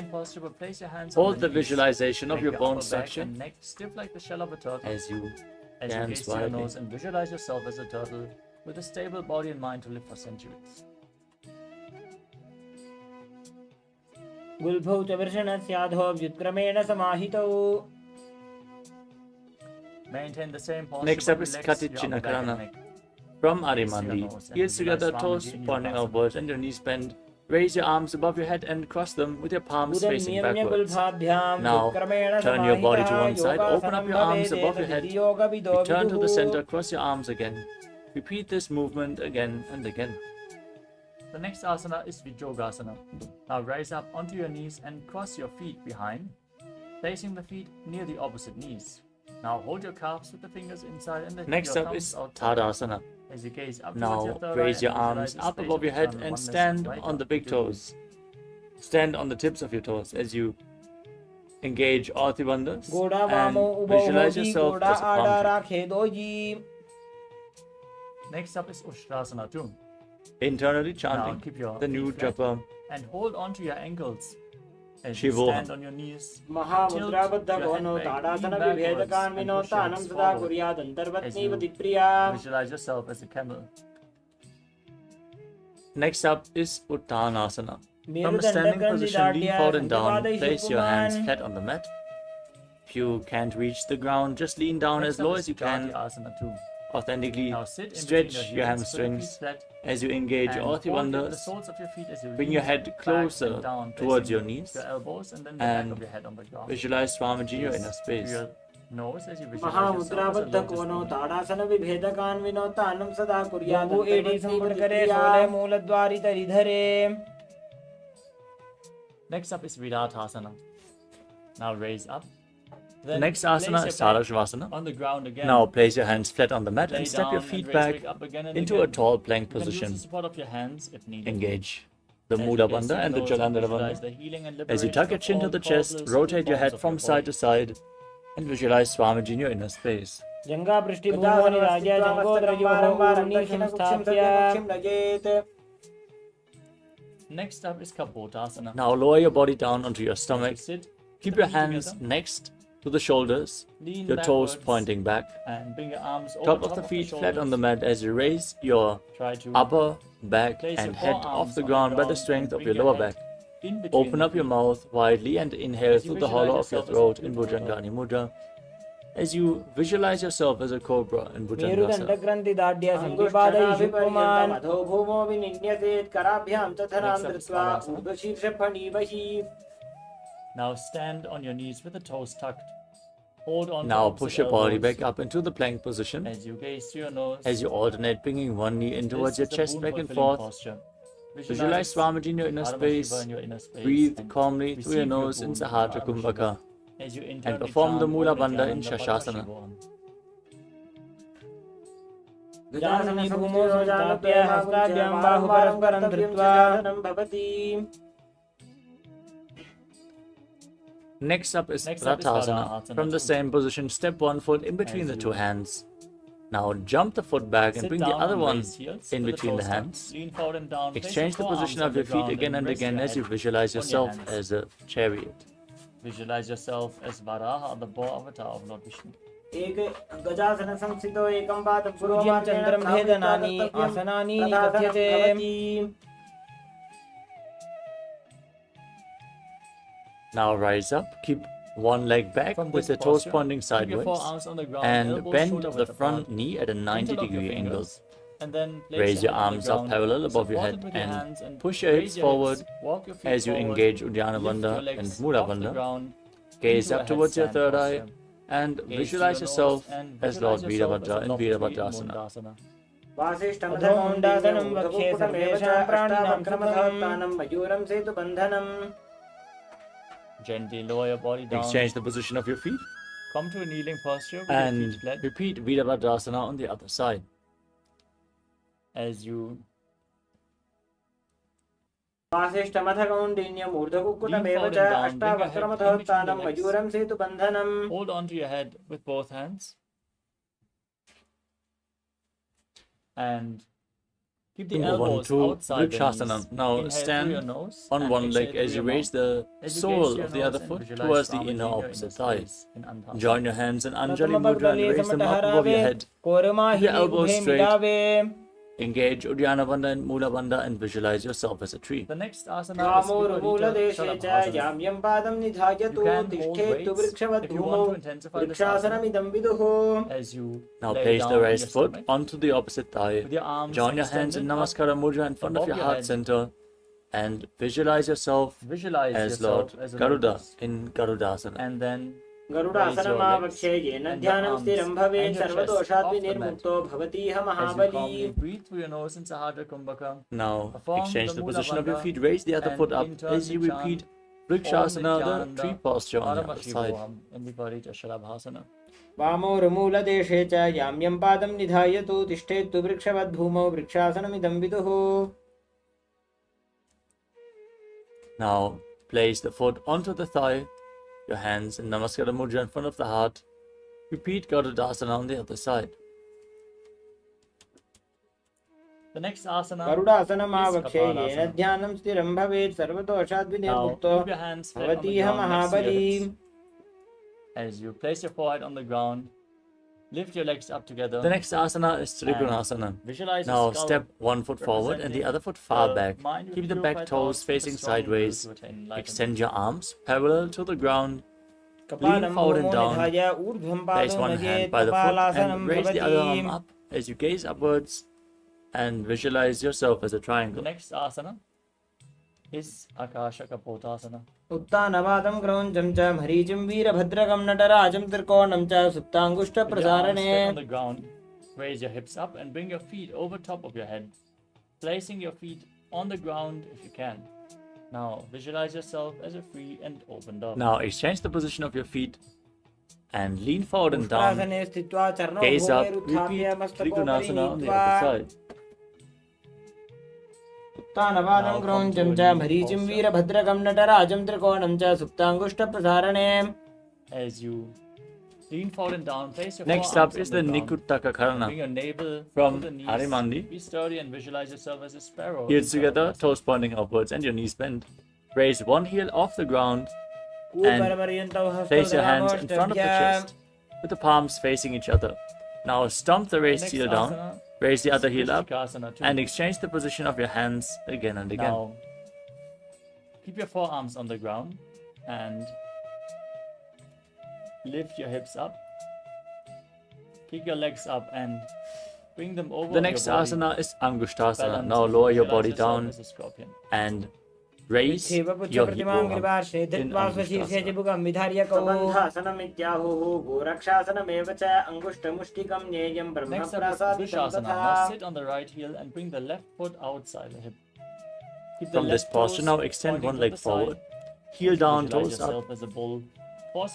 Hold the visualization of your bone structure Stiff like the shell of a turtle. as you As you dance gaze to your wildly. nose and visualize yourself as a turtle with a stable body and mind to live for centuries. गुल्फौ च वृषणस्याधो व्युत्क्रमेण समाहितौ. Maintain the same posture. Next but up is relax your upper Katichina back and Karana. neck. From Nose Arimandi, and heels together, visualize toes Swamiji in pointing Yogasana. outwards and your knees bent. Raise your arms above your head and cross them with your palms facing backwards. Now, turn your body to one side, open up your arms above your head, return to the center, cross your arms again. Repeat this movement again and again. The next asana is Vijogasana. Now rise up onto your knees and cross your feet behind, placing the feet near the opposite knees. Now hold your calves with the fingers inside and Next up is Tadasana. As you gaze up Now raise your arms up above your head and stand on the big toes. Stand on the tips of your toes as you engage all three bandhas and visualize yourself as a palm tree. Next up is Ustrasana too. Internally Now chanting keep your the new feet flat japa and hold on to your ankles. As you Shivoham. stand on your knees, Mahamudra Tadasana Vibhedakan Vinotanam Sada Kuryad Antarvatni Vadipriya. Visualize yourself as a camel. Next up is Uttanasana. From a standing position, lean forward and down. Place your hands flat on the mat. If you can't reach the ground, just lean down as low as you can. Authentically stretch your hamstrings as you engage all three bandhas. Bring your head closer towards your knees and visualize Swamiji in your inner space. Mahamudra Kono Tadasana Vibhedakan Vinotanam Sada Kuryad Antarvatni Mooladwari Taridhare. Next up is Vidathasana. Now raise up. The next asana is Sarasvasana. On the ground again. Now place your hands flat on the mat Lay and step your down feet and back raise up again and into again. a tall plank You can use position. the support of your hands if needed. Engage the As you Mula place Bandha and the your nose, Jalandhara visualize the Bandha. healing and As you liberation tuck your of chin to all the chest, causeless rotate your head forms of from your side to side and visualize Swamiji in your inner space. Janga Prishti Bhuvani Raja Jangodra Yogamurni Samstapya. Next up is Kapotasana. Now lower your body down onto your stomach. Sit. Keep your hands next to the shoulders, Lean your toes backwards pointing back. And bring your arms over Top of the feet flat on the mat as you raise your Try to upper back place and your head forearms off the on the ground by the ground strength and of your bring lower your back. head in between Open the up your feet. mouth widely and inhale As you through the hollow of visualize your yourself throat as in a cobra. Bhujangani Mudra. As you visualize yourself as a cobra in Merudanda Bhujangasana. Grandhi Dadya Sambipada Ishupuman Madho Bhumo Vininyaset Karabhyam Tathanam Dritva Urdhashirsha Phanivahi. Now stand on your knees with the toes tucked. Hold on. Now to push opposite your body elbows. back up into the plank position As you gaze to your nose. as you alternate bringing one knee in towards your This is the chest back boon and fulfilling forth. posture. Visualize Swamiji in your inner Paramashiva space. in your inner space Breathe and calmly through your receive your nose in boon from Sahasrara Paramashiva. Kumbhaka As you and internally perform the chant Mula Om Bandha in Nithyananda Shashasana. Paramashivoham. Gajasani Bhumo Samstapya Hastabhyam Bahu Parasparam Dhritva Bhavati. Next up is Next up is Rathasana. Radhasana From the too. same position, step one foot in between As the you two hands. Now jump the foot back and Sit bring the down other on one raised heels in with the between the toes tucked. hands. Lean forward and down. Place Exchange the your position forearms of your on the feet ground again and rest again your as you head visualize on your yourself hands. as a chariot. Visualize yourself as Varaha, the boar avatar of Lord Vishnu. एक गजासन संस्थितो एकं पादं पूर्वं चन्द्रं भेदनानि आसनानि कथ्यते. Now rise up, keep one leg back From with this the toes posture, pointing keep your sideways forearms on the ground, and elbows bend shoulder the width front apart. knee at a 90 Interlock your degree angle. fingers, and then place Raise your head on the arms up ground, parallel above your support head it with your and hands push your hips raise forward walk your feet as you forward, engage Uddiyana lift your Bandha legs and Mula off the Bandha. ground Gaze into a up towards your headstand third eye posture. and Gaze to visualize your nose yourself and as Lord visualize yourself Veerabhadra as in a Lord Veerabhadrasana. Mundasana. वासिष्ठमधमोण्डासनं वक्षे सर्वेषां प्राणिनां सुखं मयूरं सेतुबन्धनम्. Gently lower your body down. Exchange the position of your feet Come to a kneeling posture with your and feet flat. repeat Veerabhadrasana on the other side. As you वासिष्ठमथकौण्डिन्यम् ऊर्ध्वकुक्कुटमेव च अष्टावक्रमथोत्थानं मयूरं सेतुबन्धनम्. hold on to your head with both hands and keep the Move on elbows to outside the Vrikshasana. knees. Now Inhale through stand your nose on and one exhale leg through as you your raise mouth. the As you gaze sole to your of the nose other and foot visualize towards the Swamiji in inner your opposite inner thigh. space in Antasana. Join your hands in Anjali Mudra and raise them up above your head. Keep your elbows straight. Engage Uddiyana Bandha and Mula Bandha and visualize yourself as a tree. The next asana is वामोरुमूलदेशे च Shalavasana. याम्यं पादं निधायतु You can hold तिष्ठेत्तु weights वृक्षवत् if you भूमौ want to intensify this वृक्षासनमिदं विदुः. As you Now lay place down the on right your foot stomach, onto the opposite thigh. with your arms Join your hands in extended up Namaskara Mudra in front of above your your heart head. center and visualize yourself Visualize as yourself Lord as a Garuda lotus. in Garudasana. And then गरुडासनमावक्षे येन ध्यानं स्थिरं भवेत् सर्वदोषात् विनिर्मुक्तो भवतीह महाबली. Breathe through your nose into Sahadra Kumbhaka. Now, exchange the position of your feet. Raise the other foot up as you repeat Vrikshasana, the tree posture on the other side. वामोर्मूलदेशे च यां यं पादं निधायतु तिष्ठेत्तु वृक्षवद्भूमौ वृक्षासनमिदं विदुः. Now, place the foot onto the thigh, your hands in Namaskara Mudra in front of the heart. Repeat Garudasana on the other side. The next asana गरुडासनमावक्षे येन ध्यानं स्थिरं भवेत् सर्वदोषात् विनिर्मुक्तो भवतीह महाबली. As you place your forehead on the ground, lift your legs up together. The next asana is Trigunasana. Now step one foot forward and the other foot far back. Keep the back toes facing sideways. Extend your arms parallel to the ground. Lean forward and down. Place one hand by the foot and raise the other arm up as you gaze upwards and visualize yourself as a triangle. The next asana is Akasha Kapotasana. उत्तानवादं क्रौञ्चं च मरीचिं वीरभद्रकं नटराजं त्रिकोणं च सुप्ताङ्गुष्ठप्रसारणे. On the ground, raise your hips up and bring your feet over top of your head, placing your feet on the ground if you can. Now visualize yourself as a free and open dove. Now exchange the position of your feet and lean forward and down. Gaze up, repeat Trigunasana on the other side. उत्तानवादं क्रौञ्चं च मरीचिं वीरभद्रकं नटराजं त्रिकोणं च सुप्ताङ्गुष्ठप्रसारणे. As you lean forward and down, place your next up is the Nikuttaka Karana. Bring your navel from Harimandi. Be sturdy and visualize yourself as a sparrow. Heels together, toes pointing upwards and your knees bent. Raise one heel off the ground and place your hands in front of the chest with the palms facing each other. Now stomp the raised heel down. Raise the other heel up and exchange the position of your hands again and again. Now, keep your forearms on the ground and lift your hips up. Kick your legs up and bring them over. The next asana is Angushtasana. Now lower your body down and raise your hip over in Angushtasana. Now sit on the right heel and bring the left foot outside the hip. From this posture, now extend one leg forward, heel down, toes up.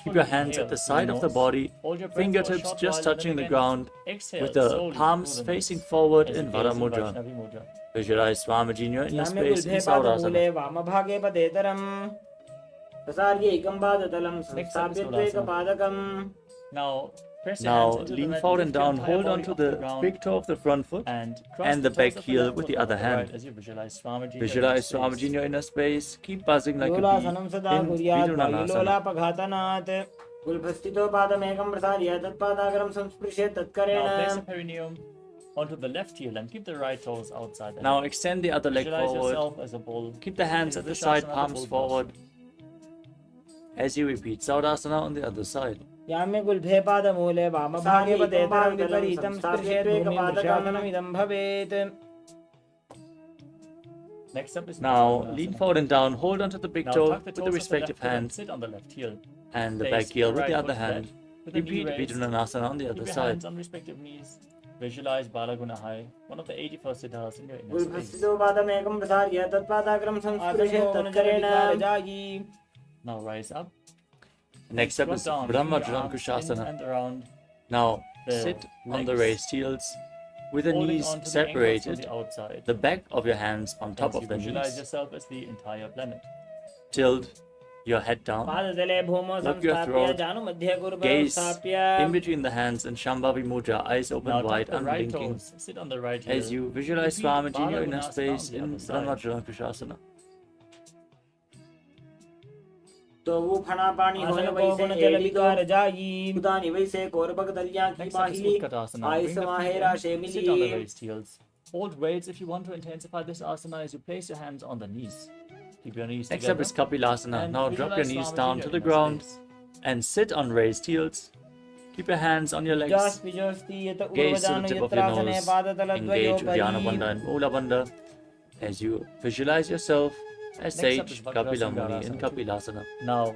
Keep your hands at the side of the body, fingertips just touching the ground, with the palms facing forward in Vara Mudra. Visualize Swamiji in your inner space in Saurasana. Now lean forward and down, hold on to the big toe of the front foot and the back heel with the other hand. Visualize Swamiji in your inner space, keep buzzing like a bee in Vidunanasana. Now place the perineum onto the left heel and keep the right toes outside. Now extend the other leg forward. As a bull. Keep the hands at the side, palms forward. As you repeat Saurasana on the other side. Now lean forward and down, hold onto the big toe with the respective hands and the back heel with the other hand. Repeat Vidunanasana on the other side. Visualize Balagunahai, one of the 81st siddhas in your inner space. Now rise up. Next up is Brahmajalankushasana. Now sit on the raised heels with the knees separated, the back of your hands on top of the knees. Visualize yourself as the entire planet. Tilt your head down, look your throat, gaze in between the hands and Shambhavi Mudra, eyes open wide, unblinking, as you visualize Swamiji in your inner space in Brahmajalankushasana. तो वो फना पानी होने वैसे एड़ी का रजाई उदानी वैसे कोरबक दलियां की बाहिली आई समाहेरा शेमिली. Hold weights if you want to intensify this asana as you place your hands on the knees. Keep your knees together. Next up is Kapilasana. Now drop your knees down to the ground and sit on raised heels. Keep your hands on your legs. Gaze to the tip of your nose. Engage Uddiyana Bandha and Mula Bandha as you visualize yourself as Sage Kapila Muni in Kapilasana. Now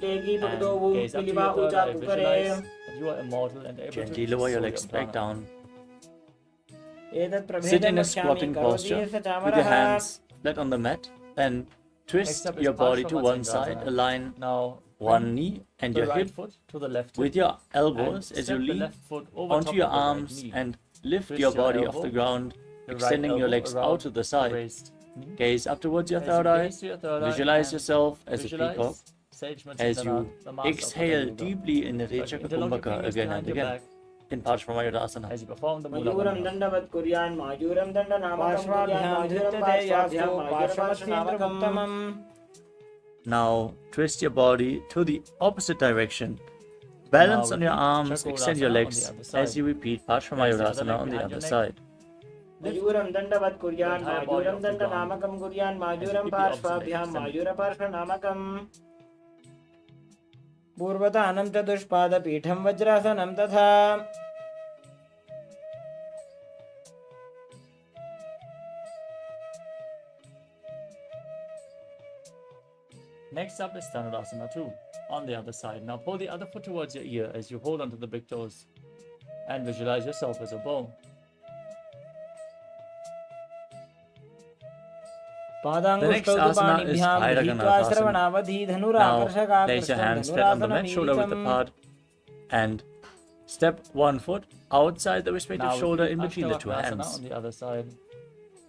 gaze up to your third eye, visualize that you are immortal and able to lower your soul legs prana. back down. Sit Sit in a squatting posture with your hands flat on the mat and Twist your body to one side, align now one knee and your hip with your elbows as you lean onto your arms and lift your body off the ground, extending your legs out to the side. Gaze up towards your third eye, visualize yourself as a peacock. As you exhale deeply in Rechaka Kumbhaka again and again in Paramashivoham. As you perform the Mayuram dandavat kuryan majuram dandanamam kuryan majuram parshvasnamakam. Now twist your body to the opposite direction. Balance on your arms, extend your legs as you repeat Paramashivoham on the other side. Mayuram dandavat kuryan majuram dandanamakam kuryan majuram parshvabhyam majura parshvanamakam. पूर्वतानं चतुष्पादपीठं वज्रासनं तथा Next up is Dhanurasana 2 on the other side. Now pull the other foot towards your ear as you hold onto the big toes and visualize yourself as a bow. The next asana is Bhairaganasana. Now place your hands flat on the mat, shoulder width apart, and step one foot outside the respective shoulder in between the two hands. On the other side,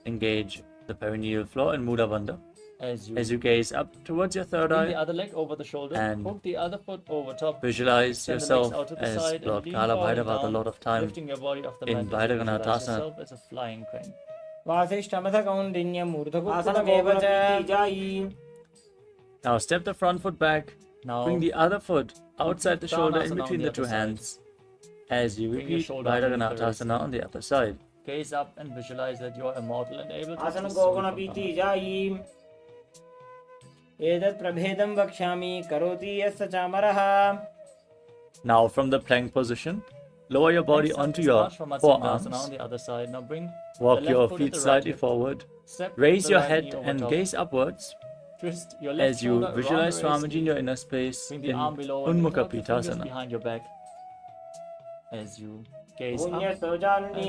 engage the perineal floor in Mudra Bandha. As you gaze up towards your third eye, the other leg over the shoulder, and hook the other foot over top. Visualize yourself as Lord Kala Bhairava, the Lord of Time, in Bhairaganasana as a flying crane. Now step the front foot back. Now bring the other foot outside the shoulder in between the two hands as you repeat Bhairaganasana on the other side. Gaze up and visualize that you are immortal and able to Now from the plank position, lower your body onto your forearms. On the other side. Now walk your feet slightly forward. Raise your head and gaze upwards as you visualize Swamiji in your inner space in Unmukha Pitasana. Behind your back as you gaze up and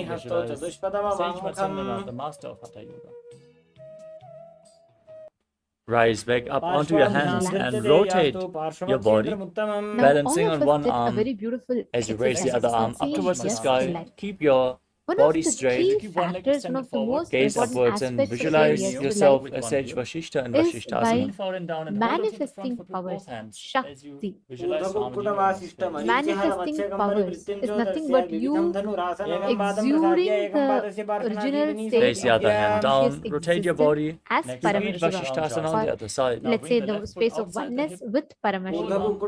visualize Sage the master of Hatha Yoga. Rise back up onto your hands and rotate your body, balancing on one arm as you raise the other arm up towards the sky. Keep your body straight, gaze upwards and visualize yourself as Sage Vashishta and Vashishthasana. Manifesting powers, Shakti. Manifesting powers is nothing but you exuding the original state. Place the other hand down, rotate your body, as repeat Vashishthasana on the other side. Let's say the space of oneness with Paramashivoham.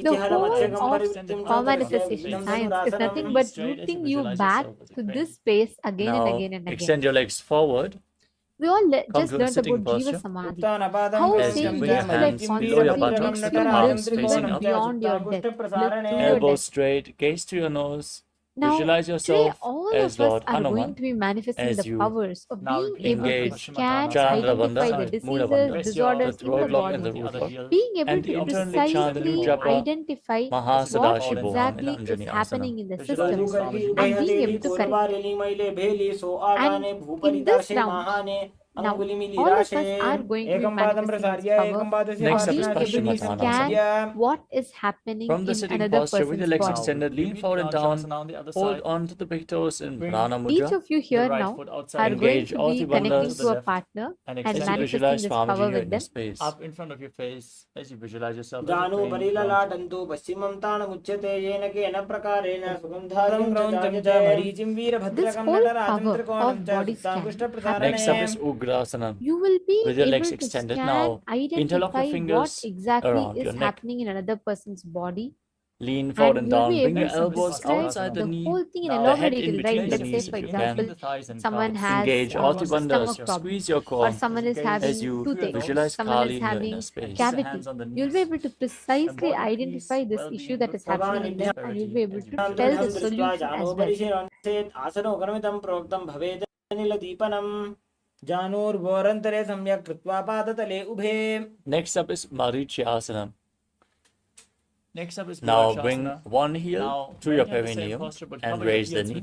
The whole of power manifestation science is nothing but rooting you back to this space again and again and again. Extend your legs forward. We all just learned about Jiva Samadhi. How saying yes to like constantly live beyond your death. Elbows straight, gaze to your nose. Now, visualize yourself all as of Lord us are Hanuman going to be manifesting as the you powers of being able to engage scan, Chandra identify Bandha, the Mula diseases, Bandha, disorders the in the roadblock and the body, rootblock, being able and to internally chant the new precisely japa identify what Mahasadashivoham exactly in is Anjani happening Asana. in the system and being able to correct. And in this round, now, all of us are going to be manifesting this power Next of up is being able to Paschimottanasana. scan what is happening From the in sitting another posture with the person's legs body. extended, lean forward and down, hold on to the big toes in Prana Each Mudra. of you here now are going Engage to all be the connecting bandhas to a partner and as you manifesting visualize this Swamiji power here in with the them. space. Up in front of your face as you visualize yourself as a Danu crane. parilalatantu paschimam tanamujyate yena kena prakarena sugandharam krauntam cha maricim veera This bhadrakam whole natarajan power of trikonam body cha scan sustangushta Next up prasarane. is Ugrasana. You will be With your able legs to extended scan, now, interlock identify your what fingers exactly around is your neck. happening in another person's body. Lean forward and You'll down. be Bring able your to elbows describe outside the the knee, whole thing in the elaborate head in detail, right? between the Let's say, knees for if you can. example, someone has Engage all the stomach bandhas. problem, Squeeze your or core someone is as having you toothache, visualize someone Kali is in your having inner space. cavity. You'll be able to precisely identify this issue that is happening in them, and you'll be able to tell the solution as well. asano karmitam proktam bhavet niladīpanam janur vorantare samyak krutva padatale ubhe. Next up is Marichyasana. Now bring one heel to your perineum and raise the knee.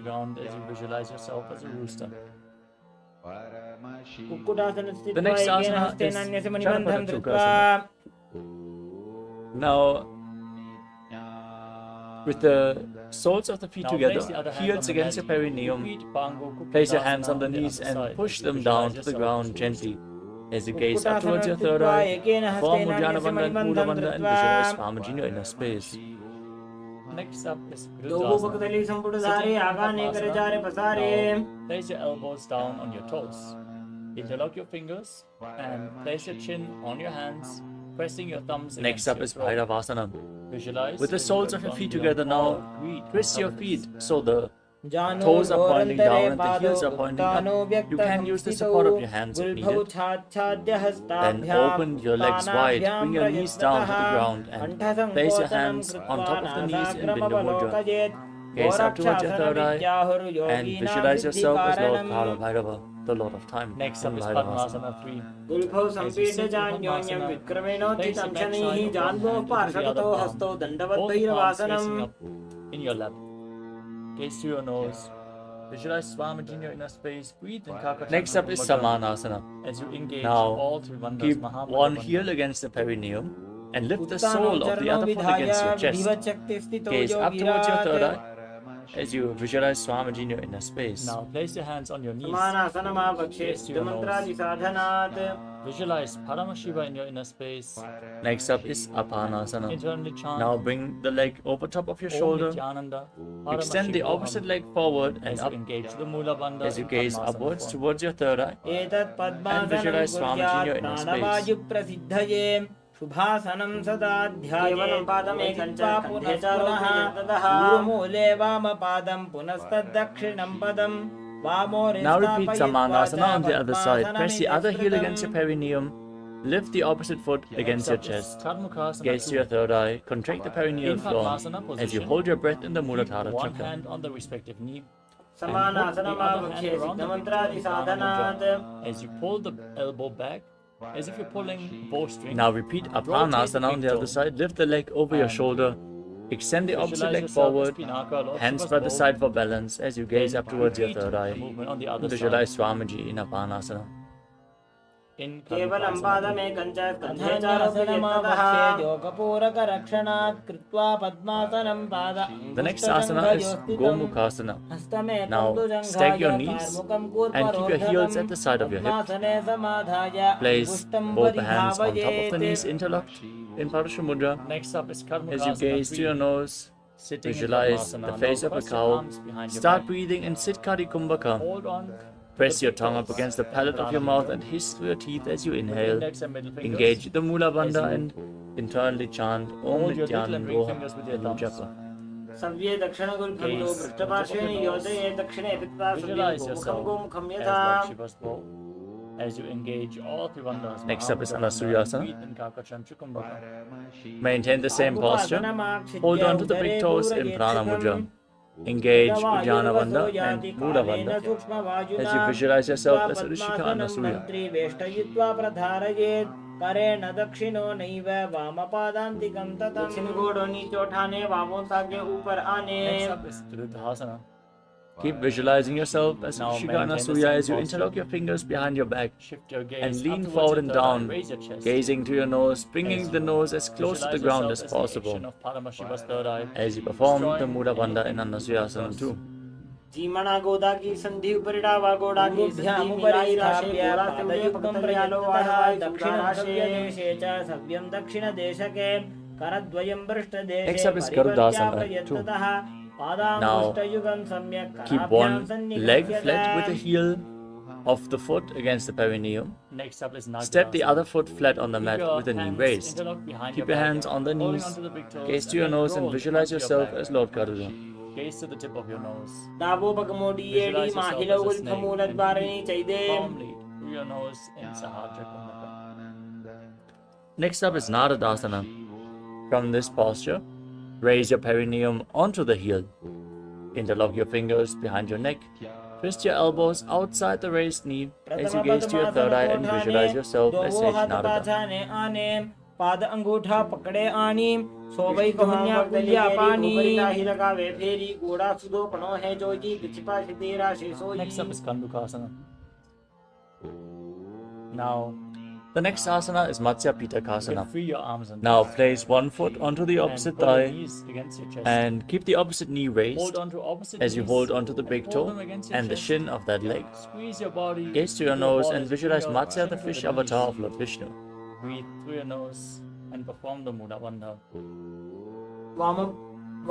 the ground as you visualize yourself as a rooster. The next asana is Janapada Chukrasana. Now, with the soles of the feet together, heels against your perineum, place your hands on the knees and push them down to the ground gently. As you gaze up towards your third eye, form Uddiyana Bandha and Mula Bandha and visualize Swamiji in your inner space. Next up is Now, place your elbows down on your toes. Interlock your fingers and place your chin on your hands, pressing your thumbs. Next up is Bhairavasana. Visualize with the soles of your feet together now. Twist your feet so the toes are pointing down and the heels are pointing up. You can use the support of your hands if needed. Then open your legs wide, bring your knees down to the ground and place your hands on top of the knees in Bindu Mudra. Gaze up towards your third eye and visualize yourself as Lord Kala Bhairava, the Lord of Time. Next up is Padmasana 3. As you sit in Padmasana, place your back side of one hand into the other palm. Both palms facing up in your lap. Gaze to your nose. Visualize Swamiji in your inner space. Breathe in Kakachakra. Next up is Samanasana. As you engage all three bandhas, keep one heel against the perineum and lift the sole of the other foot against your chest. Gaze up towards your third eye as you visualize Swamiji in your inner space. Now place your hands on your knees. Gaze to your nose. Visualize Paramashiva in your inner space. Next up is Apanasana. Internally chant. Now bring the leg over top of your shoulder. Extend the opposite leg forward and up. Engage the Mula Bandha as you gaze upwards towards your third eye. And visualize Swamiji in your inner space. शुभासनं सदाध्याये पादमेकञ्चा पुनः गुरुमूले वामपादं पुनस्तद्दक्षिणं पदं वामोरे. Now repeat Samanasana on the other side. Press the other heel against your perineum. Lift the opposite foot against your chest. Gaze to your third eye. Contract the perineal floor as you hold your breath in the Muladhara One chakra. hand on the respective knee. As you pull the elbow back, as if you're pulling bowstring. Now repeat Apanasana on the other side. Lift the leg over your shoulder. Extend the opposite leg forward. Hands by the side for balance as you gaze up towards your third eye. Visualize Swamiji in Apanasana. केवलं पादमेकञ्च स्कन्धेचारस्य योगपूरकरक्षणात् कृत्वा पद्मासनं पाद. The next asana is Gomukhasana. Now stack your knees and keep your heels at the side of your hips. Place both hands on top of the knees interlocked in Parashu Mudra. Next up is Karmakasana. As you gaze to your nose, visualize the face of a cow. Start breathing in Siddhkari Kumbhaka. Hold on. Press your tongue up against the palate of your mouth and hiss through your teeth as you inhale. Engage the Mula Bandha and internally chant Om Nithyananda Japa. Visualize yourself as Lord Shiva's bow. As you engage all three bandhas. Next up is Anasuyasana. Maintain the same posture. Hold on to the big toes in Prana Mudra. Engage Uddiyana Bandha and Mula Bandha as you visualize yourself as Rishika Anasuya. Next up is Dridhasana. Keep visualizing yourself as Rishika Anasuya as you interlock your fingers behind your back and lean forward and down, gazing to your nose, bringing the nose as close to the ground as possible as you perform the Mula Bandha in Anasuyasana too. जीमणा गोदा की संधि उपरिडावा गोड़ा की संधि मिलाई स्थाप्य पादयुक्तं प्रयत्नतः दक्षिणदेशे च सव्यं दक्षिणदेशके करद्वयं पृष्ठदेशे परिवर्त्याप्रयत्नतः. Now, keep one leg flat with the heel of the foot against the perineum. Step the other foot flat on the mat with the knee raised. Keep your hands on the knees. Gaze to your nose and visualize yourself as Lord Garuda. Gaze to the tip of your nose. Visualize yourself as a snake and breathe calmly through your nose in Sahasrara Kumbhaka. Next up is Naradasana. From this posture, raise your perineum onto the heel. Interlock your fingers behind your neck. Twist your elbows outside the raised knee as you gaze to your third eye and visualize yourself as Sage Narada. पाद अंगूठा पकड़े आनी सोबई कहुन्या कुलिया पानी ही लगावे फेरी गोड़ा सुदो पनो है Joji बिचपा सितेरा शेसोई. Next up is Kandukasana. Now The next asana is Matsya Pitakasana. Free your arms and Now place one foot onto the opposite pull your thigh knees against your chest. and keep the opposite knee raised Hold on to opposite as you knees. hold onto the big Hold toe them against your and the chest. shin of that leg. Squeeze your body. Gaze to your Your nose ball and is visualize your Matsya, chin the to fish the avatar knees. of Lord Vishnu. Breathe through your nose and perform the Mudra Bandha.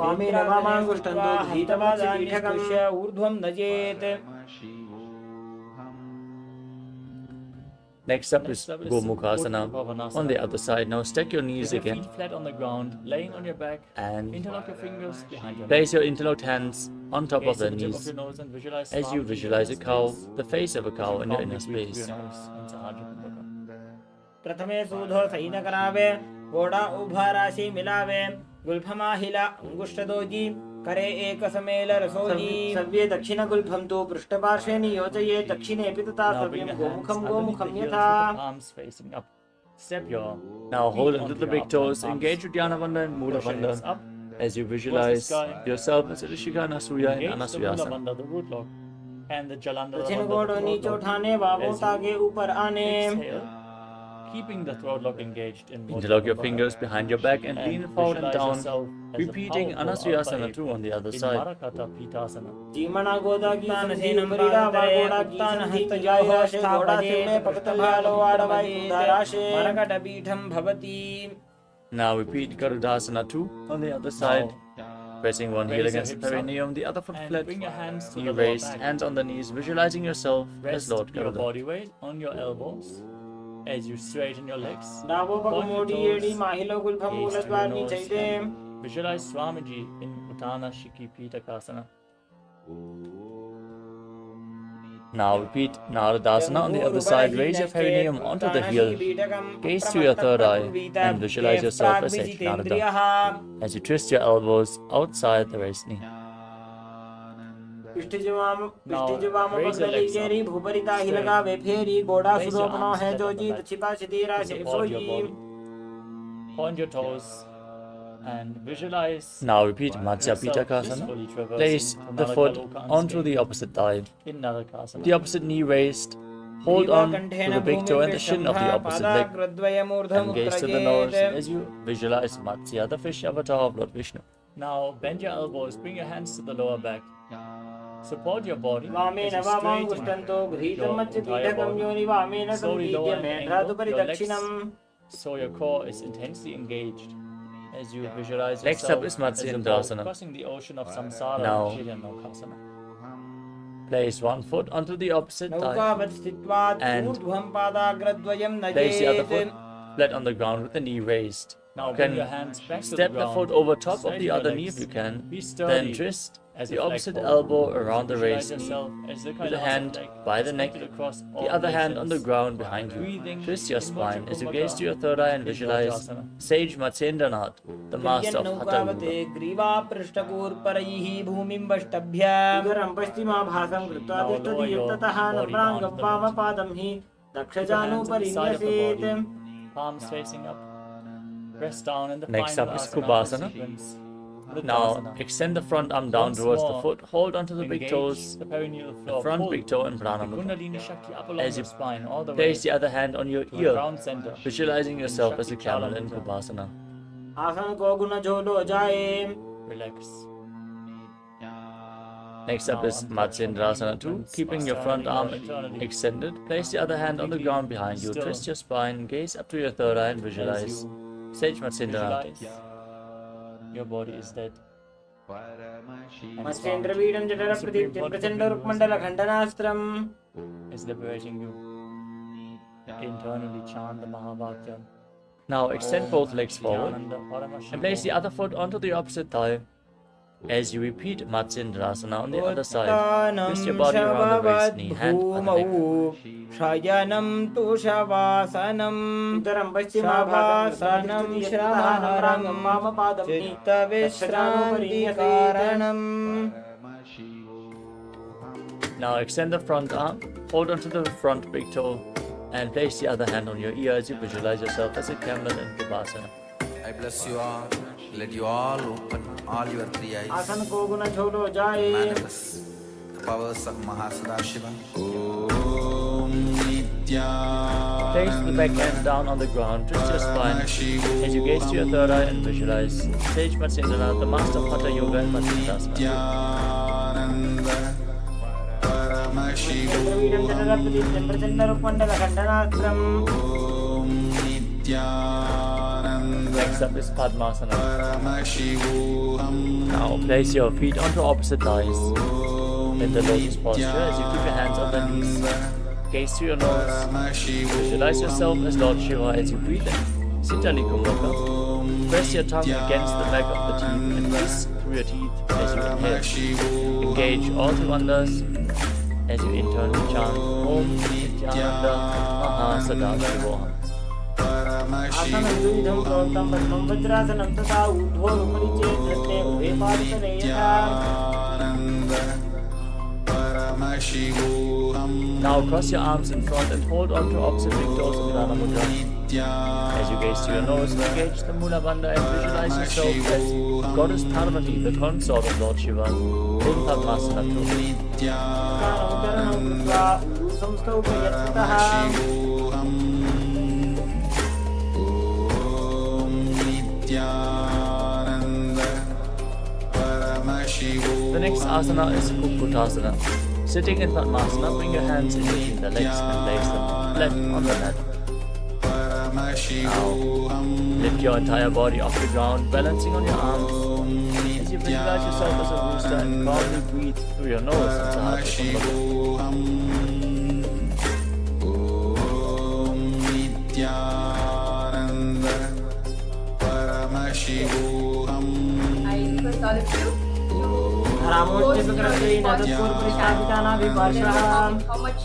वामेन वामाङ्गुष्ठन्तो गृहीतपादान्यस्पृश्य ऊर्ध्वं नजेत्. Next up is Gomukhasana on the other side. Now stack your knees With your again feet flat on the ground, laying on your back, and interlock your fingers behind your place your interlocked hands on top Gaze of the to the tip of knees your nose and visualize as you Swamiji visualize a in cow, space. the face of a cow in your Calmly inner breathe through space. your nose in Sahaj Kumbhaka. प्रथमे सूधो San करावे घोड़ा उभा राशि मिलावे गुल्फमा हिला अंगुष्ठदोजी करे एक समेल रसोजी सव्ये दक्षिण गुल्फम तो पृष्ठपार्श्वे नियोजये दक्षिणे तथा Now bring सव्यं your गोमुखम hands underneath गोमुखम the heels यथा. with the palms facing up. Step your Now hold feet onto onto the your big upper toes, palms. engage Uddiyana Bandha and Mula Push your hips Bandha up as you towards the visualize sky. yourself as a Rishika Anasuya in Engage the Mula Anasuyasana. Bandha, the root lock, and the Jalandhara दक्षिण Bandha, घोड़ the throat नीचे lock. उठाने बाबों As you तागे ऊपर आने. exhale, keeping the throat lock engaged in Interlock your Mudra fingers Bandha. behind your back and lean forward and visualize down, yourself as a repeating powerful Anasuyasana alpha too on the other in side. Marakata Pitasana. जीमना गोदा की संधि उपरिड़ा वागोड़ा की संधि जायराशे घोड़ा सिर में पकतभालो आडवाई धाराशे मरकट पीठम भवति. Now repeat Garudasana too on the other side. Pressing one heel Raise your against the hips up perineum, the other foot and flat, bring your hands to knee the lower raised, back. hands on the knees, visualizing yourself as Rest Lord your Garuda. body weight on your elbows as you straighten your legs. डाबो पग Point your मोड़ी toes. एड़ी माहिलो Gulfam Gaze to your मूलद्वार nose नीचे दे. and visualize Swamiji in Uttana Shiki Pitakasana. Now repeat Naradasana on the other side. Raise your perineum onto the heel. Gaze to your third eye and visualize yourself as H Narada as you twist your elbows outside the raised knee. पिष्टिजवाम पिष्टिजवाम raise your पगली legs up. केरी भूपरिता हिलगा वे फेरी गोड़ा Place your सुरोपनो arms है flat जो on the Jeet mat. छिपा सिद्धीरा से Support your सोई. body. Point your toes and visualize Now repeat Matsya yourself Pitakasana. peacefully traversing Place from the foot Narakaloka onto the unscathed opposite thigh, in Narakasana. the opposite knee raised. Hold on to the big toe and the shin of the opposite leg. And gaze to the nose as you visualize Matsya, the fish avatar of Lord Vishnu. Now bend your elbows, bring your hands to the lower back. Support your body as women you वामां straighten गुष्टन्तो गृहीतं your much entire पीठकं body. योनि women Slowly lower संपीड्य an मेढ्रातुपरि angle, your legs, दक्षिणम्. so your core is intensely engaged as you visualize Next yourself up is as a boat Matsyendasana. crossing the ocean of samsara Now, in Shiryanokasana. place one foot onto the opposite thigh नौकावत् स्थित्वा and ऊर्ध्वं पादाग्रद्वयं place the other foot नजेत्. flat on the ground with the knee raised. Now You bring can your hands back to step the the ground. foot over top of Straighten the your other knee legs. if you can. Be Then sturdy twist as the a opposite flagpole. elbow around the Visualize raised knee. yourself as the With the Kailasa hand flag by the neck, extended across all the other hand on the nations. ground behind you. Breathing Twist your in spine as you gaze to your Vajrakumbhaka, third eye and in visualize Vajrasana. Sage Matsyendranath, the master of Hatha नौकावते Yoga. ग्रीवा पृष्ठकूर्परैः भूमिं वष्टभ्य उदरं पश्चिमाभासं कृत्वा Now तिष्ठति lower your युक्ततः body नम्राङ्गं down to the वामपादं हि Put your hands दक्षजानुपरि at the side of the न्यसेत्. body, palms facing up. Press down in the Next final up is asana of the Kubhasana. sequence. Now Vrittasana. extend the front arm down Once towards the more, foot. Hold onto the big engage toes, the perineal the floor. front Pull big toe and the pranamukha. Kundalini Shakti up along As you your spine, all the way place the other hand on your to the ear, crown center. visualizing yourself as a Shakti camel in Chalamudra. Kubhasana. आसन को गुण झोलो जाए. Relax. Next up is Matsyendrasana 2. Keeping your front arm extended, place the other hand on the ground behind you. Twist your spine, gaze up to your third eye and visualize Sage Matsyendranath. Visualize your body is dead. मत्स्येन्द्रवीडं जठरप्रदीप्तिं प्रचण्डरुक्मण्डलखण्डनास्त्रम्. Is liberating you. Internally chant the Mahavakya. Now extend both legs forward Nithyananda, Paramashivoham. and place the other foot onto the opposite thigh. As you repeat Matsyendrasana on the other side, twist your body around the waist, knee, hand on the neck. शयनं तु शवासनं उदरं पश्चिमाभासनं श्रवणं चित्तविश्रान्तिकारणम्. Now extend the front arm, hold onto the front big toe, and place the other hand on your ear as you visualize yourself as a camel in Kubhasana. I bless you all. Let you all open all your three eyes. आसन को गुण झोलो जाए. Manifest the powers of Mahasada Shiva. Om Nithyananda. Place the back hand down on the ground, twist your spine as you gaze to your third eye and visualize Sage Matsyendra, the master of Hatha Yoga and Next up is Padmasana. Now place your feet onto opposite thighs in the lotus posture as you keep your hands on the knees. Gaze to your nose. Visualize yourself as Lord Shiva as you breathe in. Sitali Kumbhaka. Press your tongue against the back of the teeth and whisk through your teeth as you inhale. Engage all the wonders as you internally chant Om Nithyananda Mahasadaशिवोहम. आसनं द्विविधं प्रोक्तं पद्मं वज्रासनं तथा ऊर्ध्वोपरि चेत् नृत्ये उभे पादतले यथा. Now cross your arms in front and hold on to opposite big toes in Udana Mudra. As you gaze to your nose, engage the Mula Bandha and visualize yourself as Goddess Parvati, the consort of Lord Shiva, in Padmasana too. The next asana is Kukkutasana. Sitting in Padmasana, bring your hands in between the legs and place them flat on the mat. Now, lift your entire body off the ground, balancing on your arms. As you visualize yourself as a rooster and calmly breathe through your nose in Sahasrara I request all of you how much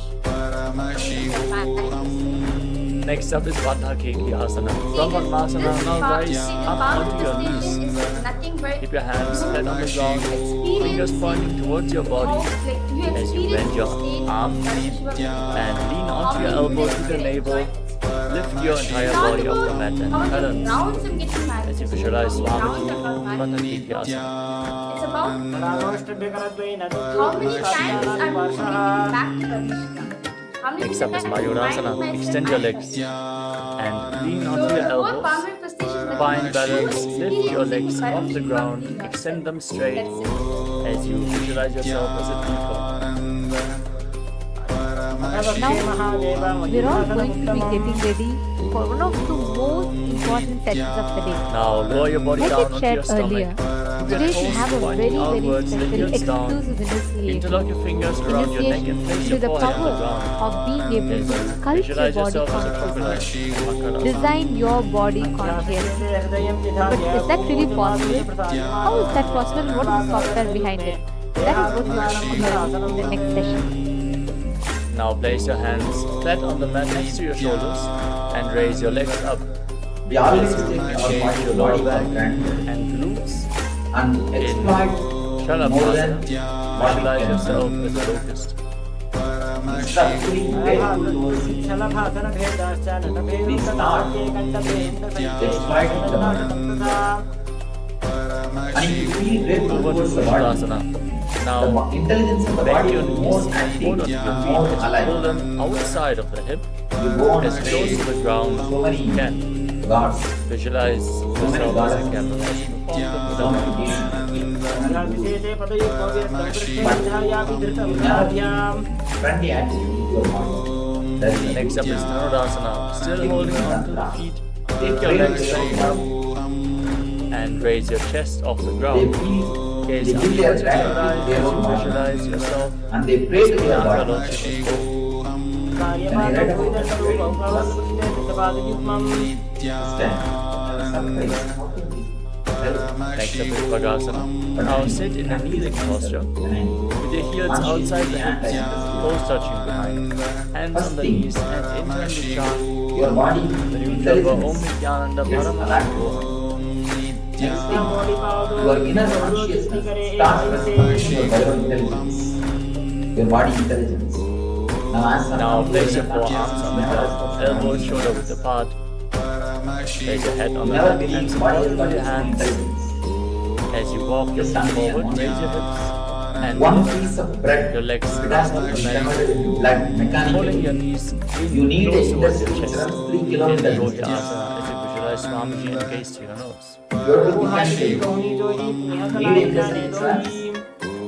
Next up is Bandha Keki Asana. From Padmasana, now rise up onto your knees. Keep your hands flat on the ground, fingers pointing towards your body as you bend your arms and lean onto your elbow to the navel. Lift your entire body off the mat and balance as you visualize Swamiji in Bandha Keki Asana. It's about how many times I'm moving back to Parishika. Next up is Mayurasana. Extend your legs and lean onto your elbows. Find balance, lift your legs off the ground, extend them straight as you visualize yourself as a peacock. Now, we're all going to be getting ready for one of the most important sessions of the day. Now lower your body down onto your stomach. Today we have a very, very special exclusive initiation. Interlock your fingers around your neck and place your the forehead on the power ground. of being able to sculpt your Visualize body yourself as a consciously. crocodile. Design your body consciously. But is that really possible? How is that possible? What is the software behind it? That is what we will learn in the next session. Now place your hands flat on the mat next to your shoulders and raise your legs up. We always take Engage our your body lower for back granted and glutes. and In exploit more Shalabhasana, than what we visualize can yourself as a locust. Instead of feeling grateful towards it, we start exploiting the body. And if you feel grateful Over to towards the body, Shavasana. Now, the intelligence of the bend body your is knees more and active hold onto your and feet more as you pull alive. them outside of the hip You go on as a close stage to the ground so as you many can. gods, Visualize so many yourself as a goddesses, camel as you perform so the many Mudra. deities. Friendly attitude to your body. That's the Next up is Dhanurasana. Still holding on to the feet. Take your legs straight up and raise your chest off the ground. Gaze they give their upwards with your gratitude eyes to their as own you body. visualize yourself And they pray to their after body. Lord Shiva's bow. When I read about that very Next up is Bhagasana. Now sit in a kneeling posture with your heels outside the hips, toes touching behind, hands on the knees, and internally chant your body the new intelligence Om Nithyananda gets Paramashivoham. Next thing, your inner consciousness starts responding to your bio-intelligence, your body intelligence. Now place your forearms on the belt, elbows shoulder width apart. Place your head on the back and support with your hands. As you walk your feet forward, raise your hips and one piece of bread, your legs it has to be converted into blood pulling mechanically. your knees You need close a towards your industry which chest. runs 3 In kilometers. Nithyananda, as you visualize Swamiji engaged to your nose. Your mechanically need a industry which runs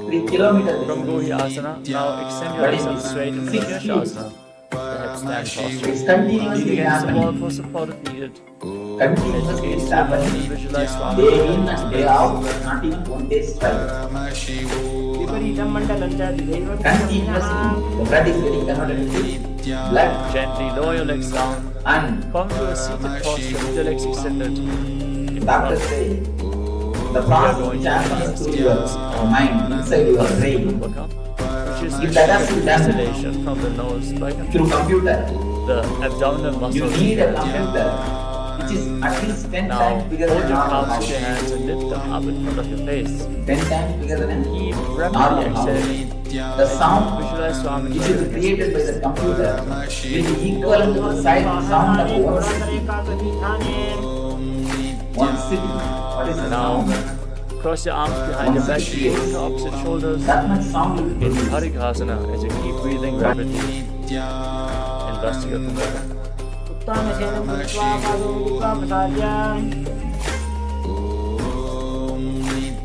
3 kilometers. From Gohyasana, now extend your legs up straight into 6 Shirshasana. The headstand posture. It's continuously Lean against the happening. wall for support if needed. Continuously Gaze it's to your nose, happening. visualize Day Swamiji in in and day space. out, not even one day strike. Continuously, the blood is getting converted into blood. Gently lower your legs down and come to a seated posture with your legs extended. Doctors say the process which happens through your mind, inside your brain, Which is if that has to be done exhalation from the nose by through computer, the abdominal you muscles. need a computer which is at least 10 Now times bigger hold than your normal palms with house. your hands and lift them up in front of your face. 10 times bigger than a Keep rapidly normal house. exhaling. The sound Visualize Swamiji which is created by the computer will be equivalent to the sound of one city. What is the Now sound? cross your arms behind your back, reaching to opposite shoulders. That much sound will be In produced. Harikasana as you keep breathing rapidly. And Vastika Kumara.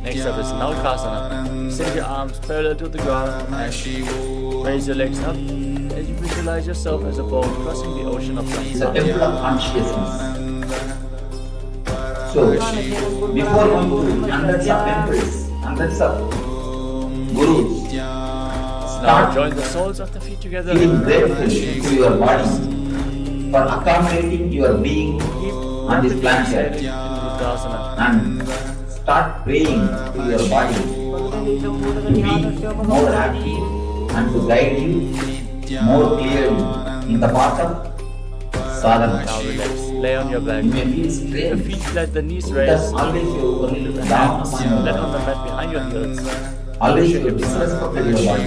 Next up is Naukasana. Send your arms parallel to the ground and raise your legs up as you visualize yourself as a boat crossing the ocean of It's a Samsara. temple of consciousness. So, before going to hundreds of temples, hundreds of gurus, Now start join the soles of the feet together. feeling grateful to your body for accommodating your being on this planet and start praying to your body to be more active and to guide you more clearly in the path of sadhana. Now relax. Lay on your back. You may feel Your strange feet flat, the knees because raised. always you The look down hands upon your flat on the body. mat behind your heels. Always you disrespected your body.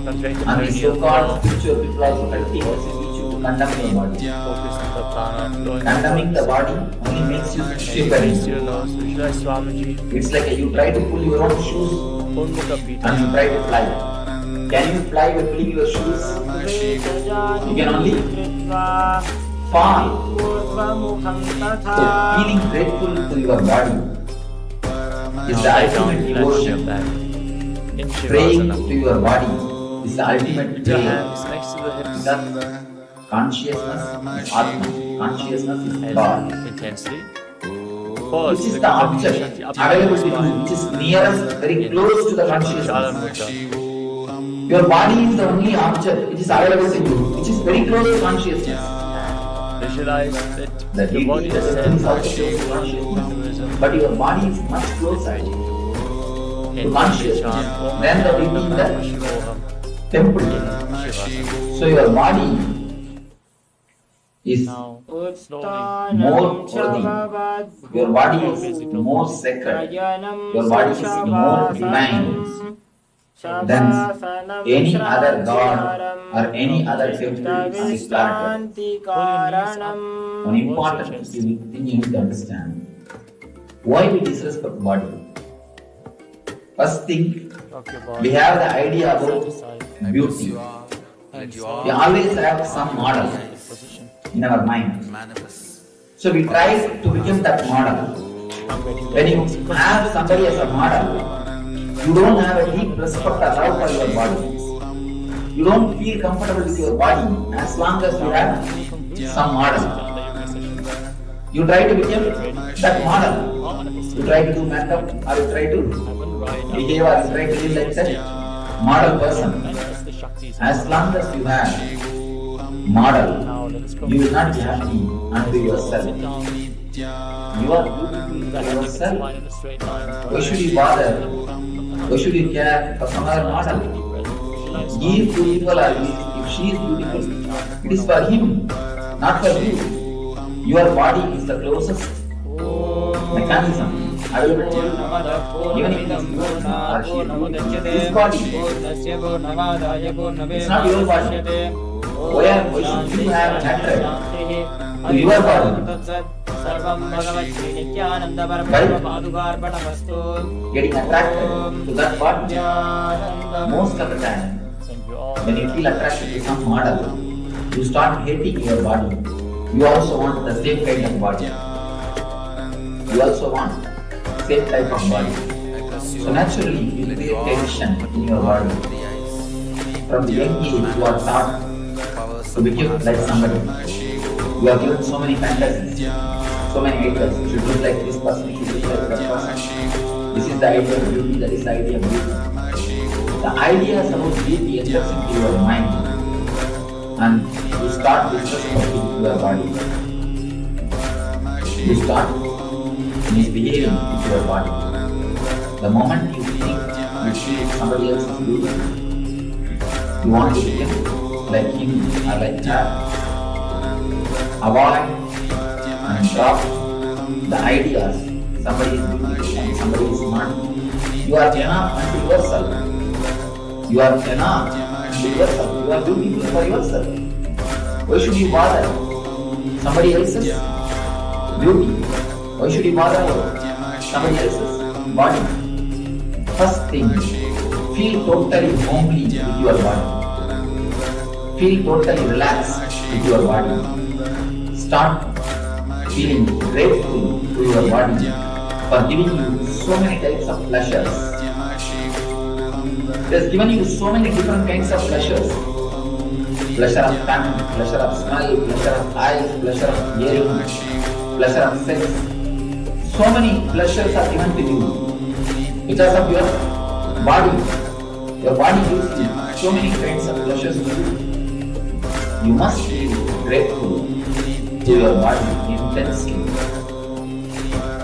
Contract the And the perineal so-called wall. spiritual people also continuously teach you to condemn your body. Focus on the prana flowing Condemning the upwards. body only makes you Raise shivering. your nose. Visualize Swamiji. It's like you try to pull your own shoes Unmukha Pita. and you try to fly. Can you fly by pulling your shoes? You can only fall. So feeling grateful to your body is the Now lay down ultimate flat on your devotion. back. In Praying Shivasana. to your body is the ultimate With your prayer. hands next to the hips. That consciousness is Atma. Consciousness is As God. intensely. Pause. Which is the object available to you, which is nearest, very close to the consciousness. Your body is the only object which is available to you, which is very close to consciousness. Visualize that The your body deity is is set also by close to consciousness, Hinduism. but your body is much closer to In consciousness Chant, than the deity in the Paramashivoham temple. Shivasana. So your body is Now, slowly more worthy. Your body is more sacred. Your body is more divine than any other god or any other temple on this planet. One important thing you need to understand. Why we disrespect body? First thing, we have the idea about beauty. We always have some model in our mind. So we try to become that model. When you have somebody as a model, you don't have a deep respect or love for your body. You don't feel comfortable with your body as long as you have some model. You try to become that model. You try to do makeup or you try to behave or you try to live like that model person. As long as you have model, you will not be happy unto yourself. You are beautiful to yourself. Why should you bother? Why should you care for some other model? He is beautiful or if she is beautiful, it is for him, not for you. Your body is the closest mechanism available to you. Even if it is good or she is good, this body, it's not your body. Why should you have hatred to your body? Getting attracted to that body. Most of the time, when you feel attracted to some model, you start hating your body. You also want the same kind of body. You also want same type of body. So naturally, you create tension in your body. From the young age, you are taught to become like somebody. You are given so many fantasies, so many ideas. You should look like this person, you should look like that person. This is the idea of beauty, that is the idea of beauty. The ideas about beauty enters into your mind and you start disrespecting your body. You start misbehaving with your body. The moment you think you see somebody else's beauty, you want to become like him or like her. Avoid and drop the ideas somebody is beautiful and somebody is not. You are enough unto yourself. You are enough unto yourself. You are beautiful for yourself. Why should you bother somebody else's beauty? Why should you bother somebody else's body? First thing, feel totally homely with your body. Feel totally relaxed with your body. Start feeling grateful to your body for giving you so many types of pleasures. It has given you so many different kinds of pleasures. Pleasure of tongue, pleasure of smell, pleasure of eyes, pleasure of hearing, pleasure of sex. So many pleasures are given to you because of your body. Your body gives you so many kinds of pleasures to you. You must feel grateful to your body intensely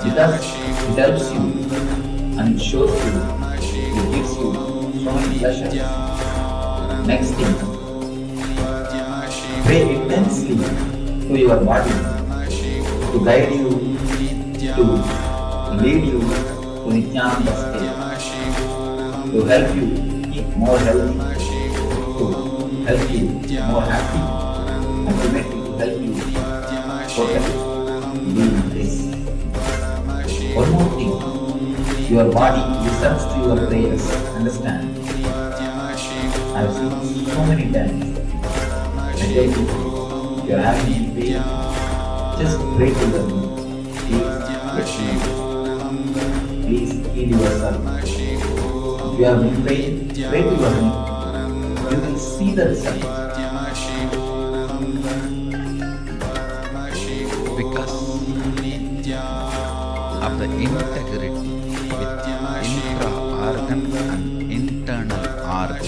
because it helps you and it shows you, it gives you so many pleasures. Next thing, pray intensely to your body to guide you, to lead you to Nithyananda state, to help you keep more healthy, to help you more happy, ultimately to help you totally be in this. One more thing, your body listens to your prayers, understand? I have seen so many times. I tell you, if you are having any pain, just pray to your knee. Please heal yourself. If you have been praying, pray to your knee. You will see the result. Because of the integrity with intra-organ and internal organ.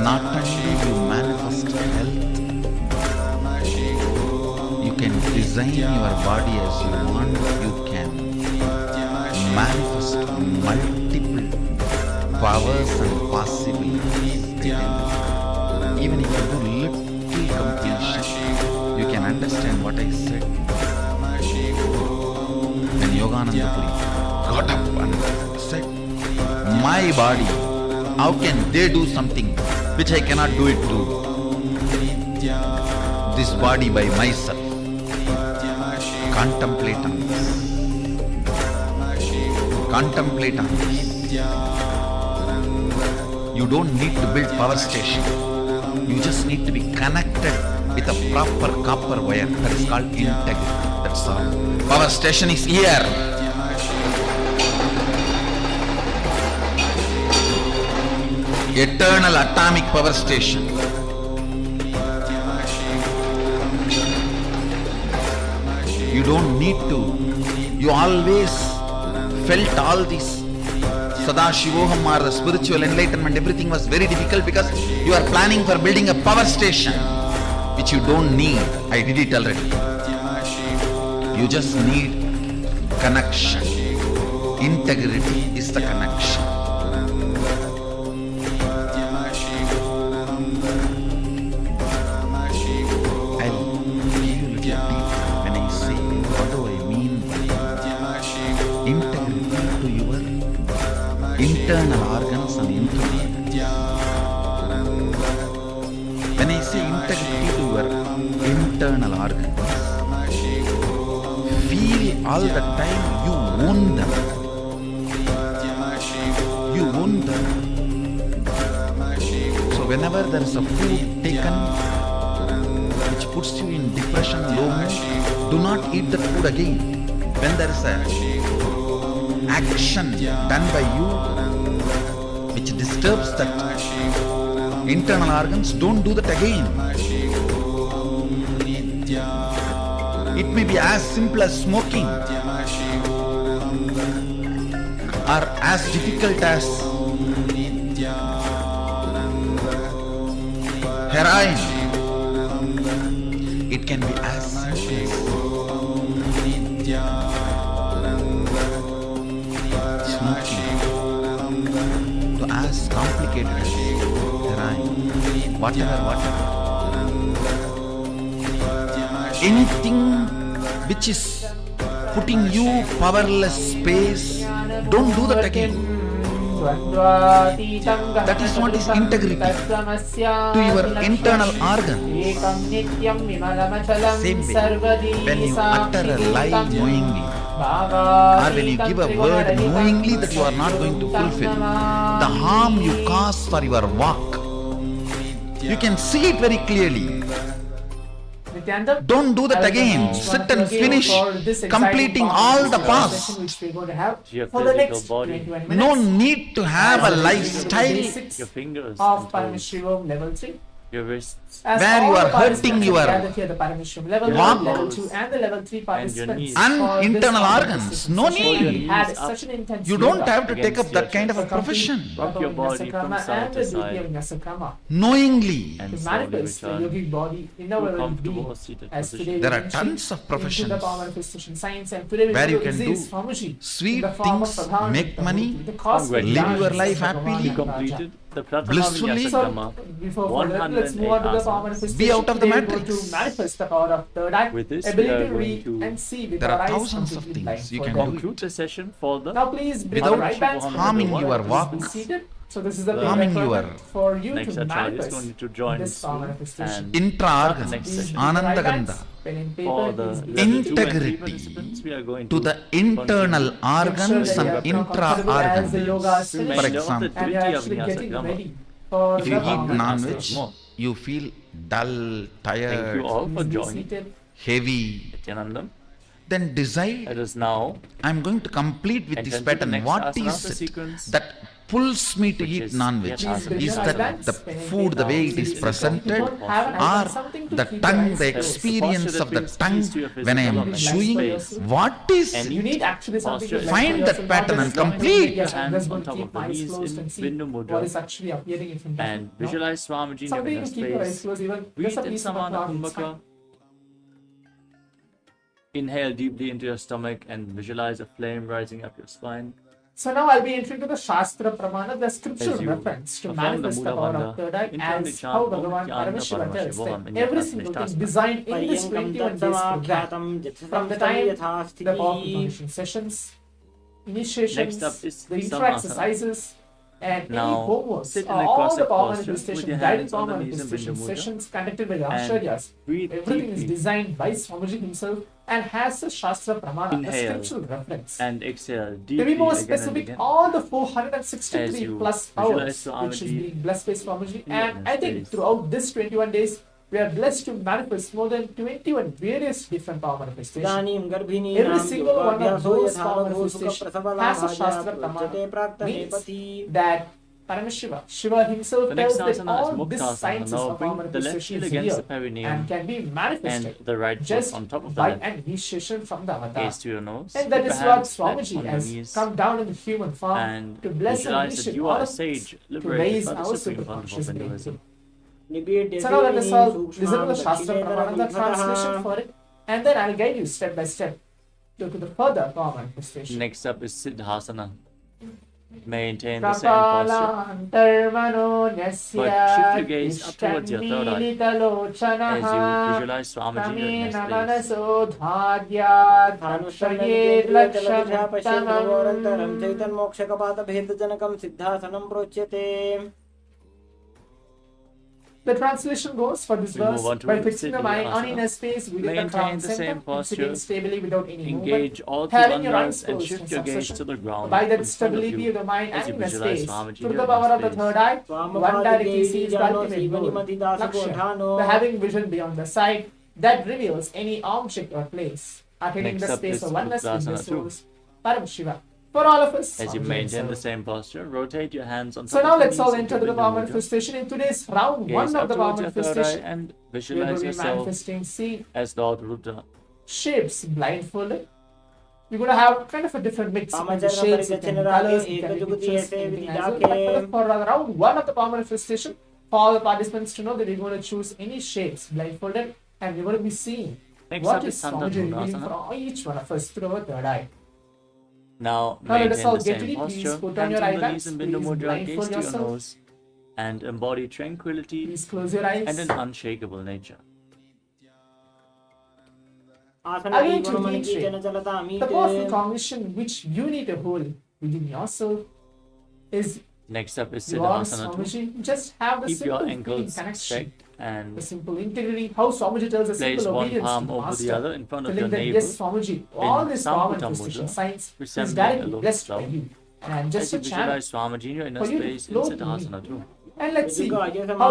Not only you manifest health, you can design your body as you want, you can manifest multiple powers and possibilities. Even if you do little completion, you can understand what I said. When Yogananda Puri got up and said, my body, how can they do something which I cannot do it to this body by myself? Contemplate on this. Contemplate on this. You don't need to build power station. You just need to be connected with a proper copper wire. That is called integrity. That's all. Power station is here. Eternal atomic power station. You don't need to. You always felt all this Sadashivoham or the spiritual enlightenment, everything was very difficult because you are planning for building a power station which you don't need. I did it already. You just need connection. Integrity is the connection. I'll give you a little deep when I say what do I mean by integrity to your internal organs and intra When I say integrity to your internal organs, feel all the time you own them. You own them. So whenever there is a food taken which puts you in depression, low mood, do not eat that food again. When there is a action done by you which disturbs that internal organs, don't do that again. It may be as simple as smoking, or as difficult as heroin. It can be as simple as smoking, to as complicated as heroin. Whatever. Anything which is putting you powerless space, don't do that again. That is what is integrity to your internal organ. Same way, when you utter a lie knowingly, or when you give a word knowingly that you are not going to fulfill, the harm you cause for your walk, you can see it very clearly. Don't do that again. Sit and finish completing all the past. No need to have a lifestyle Your fingers of and toes, Paramashivoham Level 3. your wrists, where you are hurting your walk Level 2 and the Level 3 participants and for this internal conference organs. session No had need. such an intense You don't yoga have to take up that kind of a accompanied profession. rock your body from Nasakrama side and to the side, Nithyananda Nasakrama Knowingly. and to slowly manifest the return yogic body in to our a well-being. comfortable seated As today position. we There are mentioned tons of into professions the power manifestation science, and today we where you will can release do Swamiji sweet in the form of things, Pradhan make money, the cosmic live your dance life of happily, Bhagavan Raja. Completed the Pratama blissfully. Vinyasakrama, Before further, let's move on to the power manifestation. Be out of the Today we're going matrix. to manifest the power of third eye, With this, we ability are to going read to and see with There our are eyes thousands of completely things blind you for can them. do conclude the session for the Now please bring without the right bands harming Level your 1 walk, be seated. So this is the harming prerequisite for you next to acharya is manifest going to join this power soon, manifestation. and intra next organs, session Ananda Gandha, Pen and for paper, the please be level 2 and 3 integrity participants, we are going to the internal continue. organs Make sure that and you are intra comfortable as the organs. yoga is For finished example, and you are actually getting ready for if you the eat power non-veg, manifestation. you feel dull, Thank you tired, all for Please be joining. seated. heavy. Nithyananda, Then decide, let us now I'm going to complete with this enter the pattern. next What asana of is the it sequence, that pulls me to which eat is non-veg? yet asana. Is that the food, the way it is Now, presented, don't have an or something to the keep tongue, your the eyes closed. experience The of the posture that tongue brings peace to your when I am physical and chewing? mental space. What is And You it? need actually something to Posture. Find that pattern and complete. Yes, I'm Hands just on going to top keep of the my eyes knees closed in and see Bindu Mudra, what is actually appearing in front of and me. No? visualize Swamiji Something in to a keep your eyes space. closed, even just Breathe a in piece of a Samana cloud, it's Kumbhaka. fine. Inhale deeply into your stomach and visualize a flame rising up your spine. So now I'll be entering to the Shastra Pramana, the scriptural As you reference to perform the manifest the Mula power Bandha, of third eye, internally as chant how Om Bhagavan Nithyananda Paramashiva tells Paramashivoham that in your every Atma single thing Nishtasana. designed in this 21 days program, from the time the power preparation sessions, initiations, Next up is the intro Samasana. exercises, and any Now, homeworks, sit in a all the cross-legged power posture with manifestation, your guided hands power on the knees in manifestation Bindu Mudra, sessions conducted by the and Acharyas. breathe Everything is deeply. designed by Swamiji himself and has the Shastra Pramana, the Inhale scriptural reference. and exhale To deeply be more again and specific, again. all the As 463 you plus visualize hours which is Swamiji being blessed by Swamiji, in and your I think space. throughout this 21 days we are blessed to manifest more than 21 various different power manifestations. Every single one of those power manifestations has a Shastra Pramana, means that Paramashiva, Shiva himself The tells next that asana is all these Muktasana. sciences Now of power bring the left manifestation heel is against here the perineum and can be manifested and the right foot just on top of the by left. an initiation from the avatar. Gaze to your nose. And that Keep is your what hands flat Swamiji on your has knees. come down in the human form And to bless and visualize that initiate you all are a of us sage to liberated raise by the our Supreme Pontiff of superconscious Hinduism. brain. So now let us all listen to the Shastra Pramana, the translation for it, and then I'll guide you step by step to the further power manifestation. Next up is Siddhasana. Maintain the same posture, but shift your gaze up towards your third eye as you visualize Swamiji in your next place. The translation goes for this We move verse, on to by fixing the mind on Siddhi inner space within the Maintain crown the center, same and posture. sitting stably without any Engage movement, all three having your eyes bandhas and closed shift in your gaze succession. to the ground By in that front of stability you of the mind as and you inner visualize space, Swamiji through in the your power of the space. third eye, one directly sees the ultimate goal, Lakshya, the having vision beyond the sight, that reveals any object or place, attaining Next the up space is of oneness with the Uttanasana 2. source, Paramashiva. For all of us, As you Swamiji maintain the himself. same posture, rotate your hands on top So of now your let's all knees enter into the power Bindu Mudra. manifestation in today's round Gaze one up of the power towards your third eye manifestation. and We are visualize going to be yourself manifesting, see, as Lord Rudra. shapes blindfolded. We're going to have kind of a different mix. It can be shades, it can be colors, it can be pictures, anything as well. But for round one of the power manifestation, for all the participants to know that we're going to choose any shapes blindfolded, and we're going to be seeing Next what up is is Swamiji revealing Sandhanurasana. for each one of us through our third eye. Now Now let us maintain all the get same ready. Please posture, put on hands your on eye the knees bags. in Bindu Please Mudra, blindfold gaze to your yourself. nose, and embody tranquility Please close your eyes. and an unshakable nature. Again to reiterate, the powerful cognition which you need to hold within yourself is Next up is you are Siddhasana 2. Swamiji. Just have the Keep your simple feeling ankles connection, straight and the simple integrity. How Swamiji tells a place simple one obedience to palm the over master, the other in front of telling your that navel yes, Swamiji, all in this power Samputa manifestation Mudra, science is resembling a directly lotus blessed by flower. you, and just As you a channel visualize Swamiji in your inner for you to space in flow through me. Siddhasana 2. And let's see how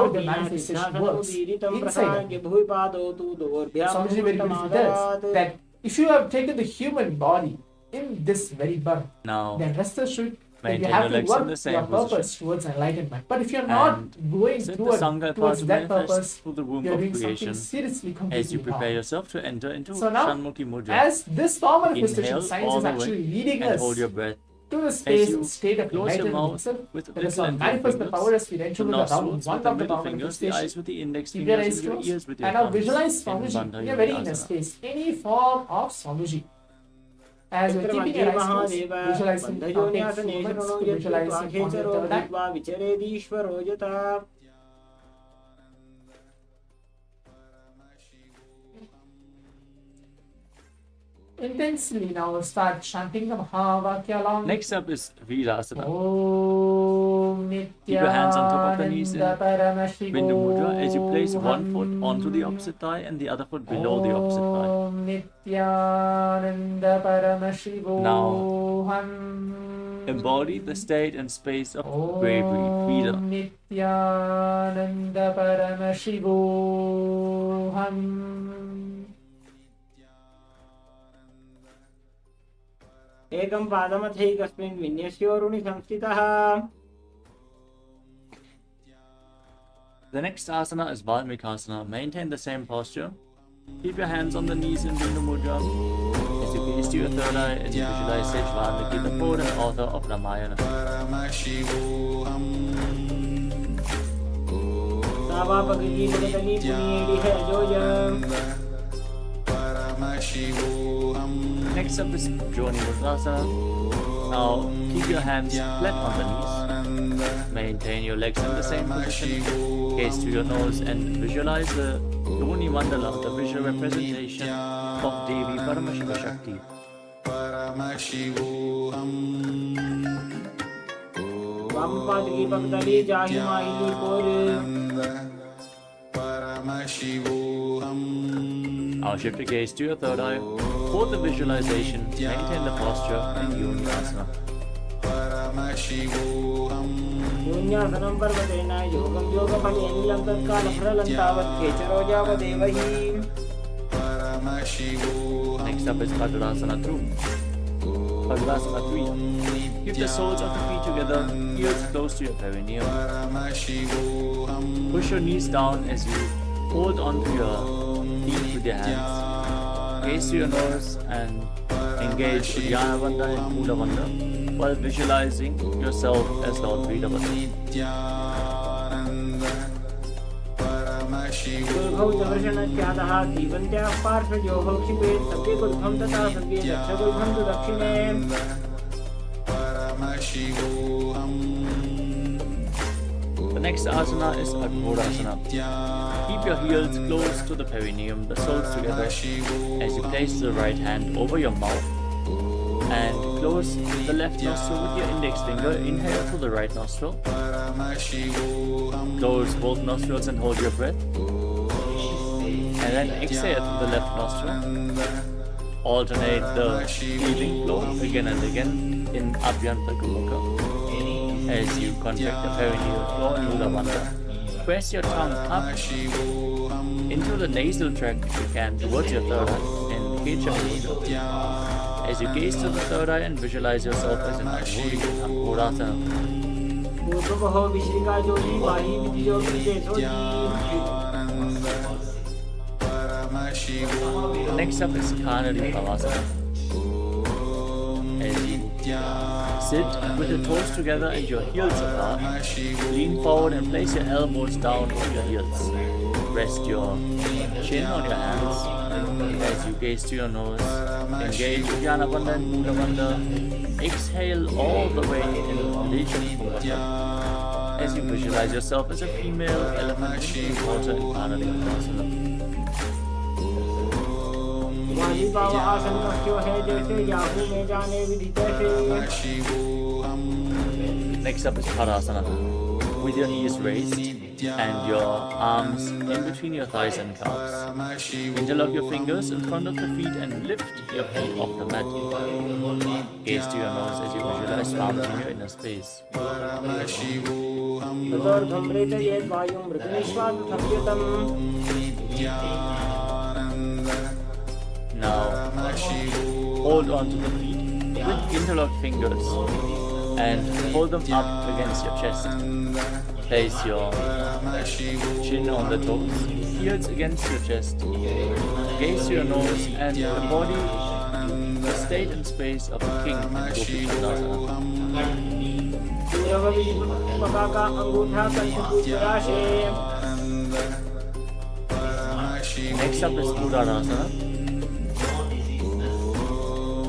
the manifestation works inside of you. Swamiji very beautifully tells that if you have taken the human body in this very birth, Now, then rest assured that you maintain have your to legs in work the same your purpose position. towards enlightenment. But if you're not And going sit the towards Sankalpa that manifest purpose, through the womb you're of doing creation something seriously as you completely prepare wrong. yourself to enter into So now, Shanmukhi Mudra. as this power manifestation Inhale science all is the actually way leading and us hold your breath. to the As space you and state of close your enlightenment mouth itself, with let us little all and manifest the fingers, power as we enter the into the round nostrils one with the of the middle power fingers, the eyes manifestation. with the index Keep your fingers, eyes and your closed ears with your and now thumbs visualize in Swamiji Bandha in your very inner Yogasana. space, any form of Swamiji. As you're keeping your eyes closed, visualize him. Take a few moments to visualize him on your third eye. Intensely now start chanting the Mahavakya along. Next up is Virasana. Om Keep your hands on top of the knees in Nithyananda Bindu Mudra as you place one foot onto the opposite thigh and the other foot below the opposite thigh. Om Nithyananda Paramashivoham Embody the state and space of bravery, Vida. Nithyananda Paramashivoham. एकं पादमथैकस्मिन् विन्यस्योरुणि संस्थितः. The next asana is Valmikasana. Maintain the same posture. Keep your hands on the knees in Bindu Mudra. As you gaze to your third eye and you visualize Sage Valmiki, the poet and author of Ramayana. Next up is Joni Mudrasana. Now keep your hands flat on the knees. Maintain your legs in the same position. Gaze to your nose and visualize the Yoni Mandala, the visual representation of Devi Paramashiva Shakti. Now shift your gaze to your third eye. For the visualization, maintain the posture in Yoni-asana. शून्यासनं पर्वतेन योगं योगफलेन लङ्कालफलं तावत् खेचरोजावदेवहि. Next up is Bhadrasana 2. Bhadrasana 3. Keep the soles of the feet together, heels close to your perineum. Push your knees down as you hold onto your feet with your hands. Gaze to your nose and engage Uddiyana Bandha and Mula Bandha while visualizing yourself as Lord Vedavata. दुर्भौ चवर्षणत्यादः दीपन्त्याः पार्श्वयोः क्षिपेत् सव्यगुल्भं तथा सव्ये दक्षगुल्भं तु दक्षिणे. The next asana is Aghodasana. Keep your heels close to the perineum, the soles together, as you place the right hand over your mouth and close the left nostril with your index finger, inhale through the right nostril. Close both nostrils and hold your breath. And then exhale through the left nostril. Alternate the breathing flow again and again in Abhyanta Kumukha. As you contract the perineal floor in Mula Bandha. Press your tongue up into the nasal tract if you can towards your third eye in Kecha Mudra. As you gaze to the third eye and visualize yourself as an Anjali Ankurasana. Next up is Kanadi Pavasana. As you sit with your toes together and your heels apart, lean forward and place your elbows down on your heels. Rest your chin on your hands as you gaze to your nose. Engage Uddiyana Bandha and Mula Bandha. Exhale all the way in Legion Pungata as you visualize yourself as a female elephant in the water in Kanadi Pavasana. Next up is Parasana. With your knees raised and your arms in between your thighs and calves. Interlock your fingers in front of the feet and lift your feet off the mat. Gaze to your nose as you visualize palms in your inner space. Now, hold on to the feet with interlocked fingers and hold them up against your chest. Place your chin on the toes, heels against your chest. Gaze to your nose and embody the state and space of a king in Gopi Chandasana. Next up is Uddanasana.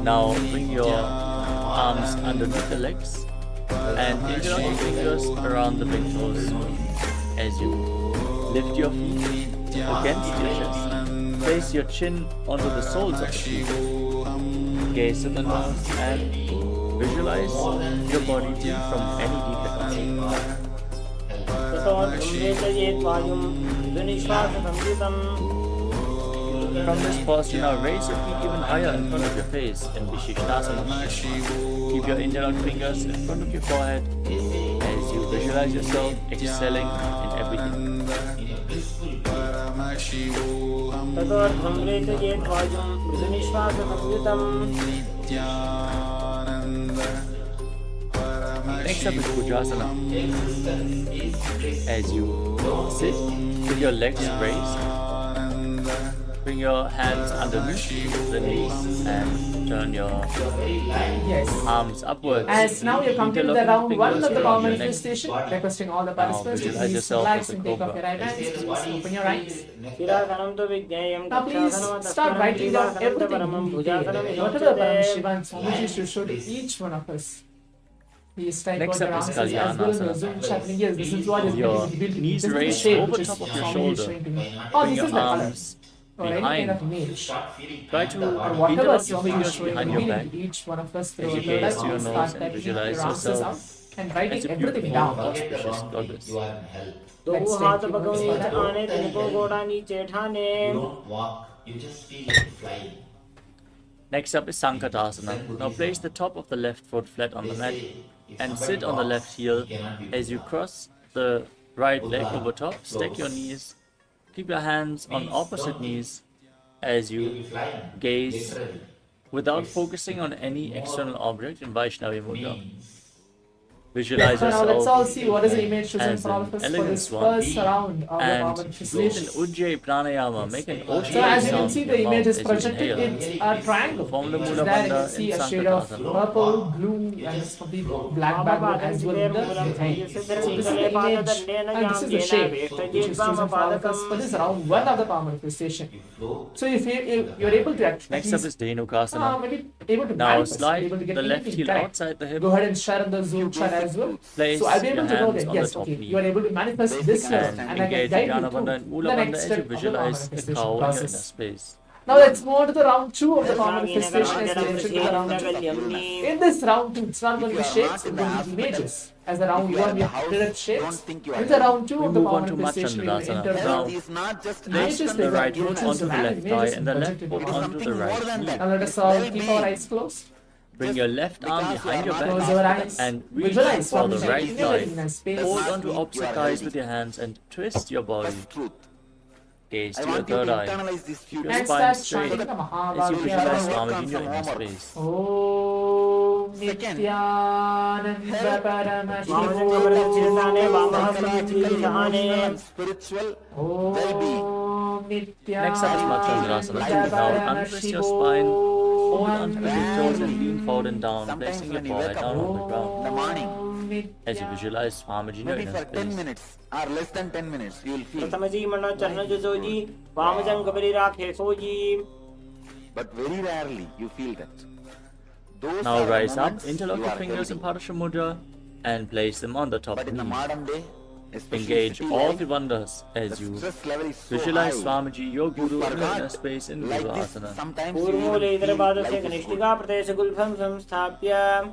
Now bring your arms underneath the legs and interlock your fingers around the big toes as you lift your feet against your chest. Place your chin onto the soles of the feet. Gaze to the nose and visualize your body free from any defects. From this posture, now raise your feet even higher in front of your face in Vishishtasana. Keep your interlocked fingers in front of your forehead as you visualize yourself excelling in everything. Next up is Pujasana. As you sit with your legs raised, bring your hands underneath the knees and turn your arms upwards. As now you complete the round 1 of the power around your neck. manifestation, requesting all the participants to visualize please yourself relax as a and take off cobra. your right hands. Please open your eyes. Now please start writing down everything. Whatever the Paramashiva and Swamiji should show to each one of us. Please type Next out your up is answers as well as your Kalyanasana. Zoom chat. Yes, this is what is Your going to be built. knees This is the raised shape over which is top of your Swamiji shoulder. showing to me. Oh, Bring this your is the color. arms Or any behind. kind of nail. Try to Or whatever interlock your Swami is fingers showing behind the your meaning back to each one of us as through you the gaze light. to your Start nose and typing visualize your answers out yourself and as writing a everything beautiful, down. auspicious goddess. Let's take you one step back. Don't walk, you just feel like flying. Next up is Sankatasana. Now place the top of the left foot flat on the mat and sit on the left heel as you cross the right leg over top, stack your knees, keep your hands on opposite knees as you gaze without focusing on any external object in Vaishnavi Mudra. Visualize So now let's all yourself see what is the image chosen as for all an of us for elegant this swan first round of the and power breathe in manifestation. Ujjayi Pranayama, make an ocean So as you can sound see, in the your image mouth is as you projected inhale. in a triangle. Form the Which is Mula there you can Bandha see in a shade of Sankatasana. purple, blue, and it's complete black background as well in the behind. So this is the image, and this is the shape which is chosen for all of us for this round 1 of the power manifestation. So if you're able to at Next up least is Dhenukasana. maybe able to Now manifest, slide able to get the left anything heel correct. outside the hip. Go ahead and share in the Zoom chat as well. Place So I'll be able your to know hands that on yes, the top okay, knee. you are able to manifest this here, And and I can engage guide you Jnana through Bandha and Mula the Bandha next as step you of the power visualize a manifestation cow in your inner process. space. Now let's move on to the round 2 of the power manifestation as mentioned in the round 2. In this round 2, it's not going to be shapes, it's going to be images. As the round 1, we have direct shapes. In the round 2 of the power manifestation, we will enter the Place the right foot onto the left thigh and the left foot onto the right knee. Now let us all keep our eyes closed. Bring your left arm behind your Close your back eyes. and reach Visualize for the Swamiji right in your thigh. inner space. Hold onto opposite thighs with your hands and twist your body. Gaze to your third eye. Your And spine start straight chanting the as you visualize Mahavakya. Swamiji in your inner space. Om Nithyananda Paramashivoham spiritual Om Next up is Matsyendrasana. Now untwist your spine, hold onto the big toes and lean forward and down, placing your forehead down on the ground. As you visualize Swamiji in your maybe inner for 10 space. minutes or less than 10 minutes you will feel, प्रथमजी मनो चरण जोजी वामजंग कबरी राखे sooji. but very rarely you feel that. Those Now are rise up, moments interlock you your are fingers in healthy. Padasha Mudra and place them on the top But in the knee. modern day, especially Engage city all life, the wonders as the you stress level is so visualize high. Swamiji, your Guru, in your forgot inner space in like Guru this, Asana. sometimes you पूर्वमूले will feel इतरपादस्य life is good. कनिष्ठिका प्रदेशगुल्फं संस्थाप्य.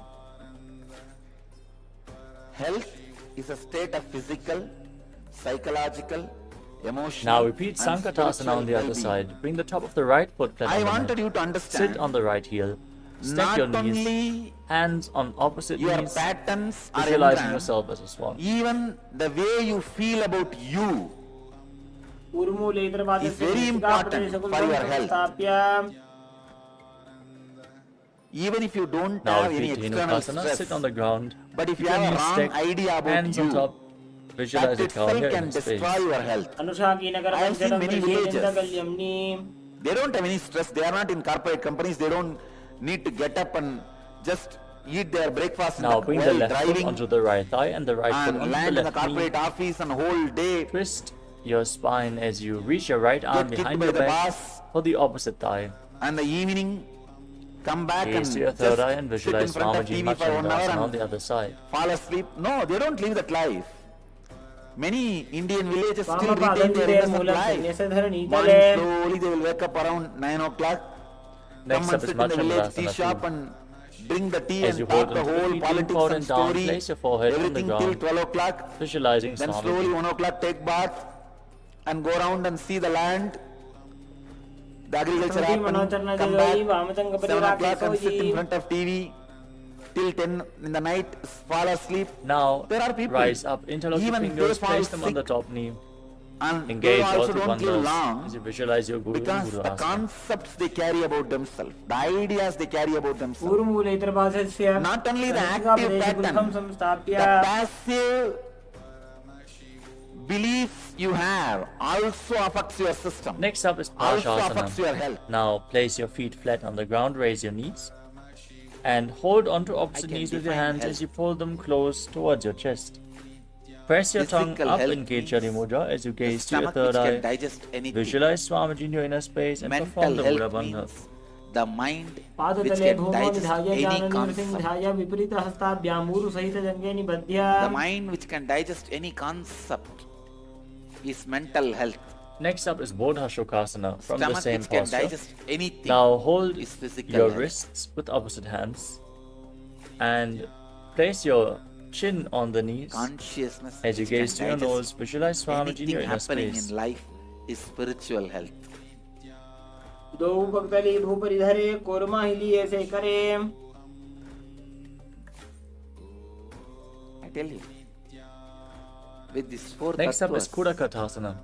Health is a state of physical, psychological, emotional, Now repeat and Sankatasana on the other spiritual side. Bring the top of the right foot flat I on the wanted mat. you to understand Sit on the right heel. Step not your knees, only hands on opposite your knees, patterns are visualizing entranced, yourself as a swan. even the way you feel about you पूर्वमूले इतरपादस्य is very कनिष्ठिका important for प्रदेशगुल्फं your health. संस्थाप्य. Even if you don't Now have any repeat external Dhenukasana, stress, sit on the ground, but if keep you your have a knees wrong stacked, idea about hands on you, top, visualize that it down itself here can in space. destroy your health. अनुशाकीनगर I have seen पंचदं many प्रजेन्द्र villages. कल्यम्नि. They don't have any stress. They are not in corporate companies. They don't need to get up and just eat their breakfast in Now the bring the while left foot driving onto the right thigh and the right foot and onto the land in the left knee. corporate office and whole day Twist your spine as you reach your right arm get kicked behind by your the back boss, for the opposite thigh. and the evening come back Gaze and to your third just eye and sit in visualize front of Swamiji TV for 1 hour Matsyendrasana on and the other side. fall asleep. No, they don't live that life. Many Indian villages still retain वामपादं their दिदे innocent मूलं life. सन्न्यासधरणि Morning तले. slowly they will wake up around 9 o'clock, Next come up and is sit in the village tea Matsyendrasana shop 2. and drink the tea As you and talk hold the onto the whole feet, lean politics forward and and down, story, place your forehead on the everything till ground, 12 o'clock. visualizing Then slowly Swamiji. 1 o'clock take bath and go around and see the land, the agriculture प्रथमजी मनो happening, चरण come Joji back, वामजंग कबरी 7 राखे o'clock and sit in sooji. front of TV till 10 in the night, fall asleep. Now There are people, rise up, interlock your even fingers, they fall place them on the sick top knee. and they Engage all also the don't live wonders long as you visualize your Guru in because Guru the Asana. concepts they carry about themselves, the ideas they carry about themselves. पूर्वमूले इतरपादस्य Not only the कनिष्ठिका active प्रदेशगुल्फं pattern, संस्थाप्य. the passive beliefs you have also affects your system. Next up is Also affects your Parashasana. health. Now place your feet flat on the ground, raise your knees, and hold onto opposite can knees with your define hands health. as you pull them close towards your chest. Press your tongue Physical up health in Kechari means Mudra as you the gaze to your stomach third which can eye. digest anything. Visualize Swamiji in your inner space and perform Mental the Mudra health Bandha. means the mind which पादतले can भूमो digest विधाय any ज्ञाननिवृत्तिं concept. विधाय विपरीतहस्ताभ्यामूरु सहित Jange निबध्य. The mind which can digest any concept is mental health. Next up is Bodha Shokasana from the Stomach same which can posture. digest anything Now hold is physical your health. wrists with opposite hands and place your chin on the knees. Consciousness As you which can gaze to your digest nose, visualize Swamiji in anything your inner happening space. in life is spiritual health. दो भक्तली भूपरिधरे कोरमा हिली ऐसे करे. I tell you. With these four Next up is tattvas, Kudakatasana.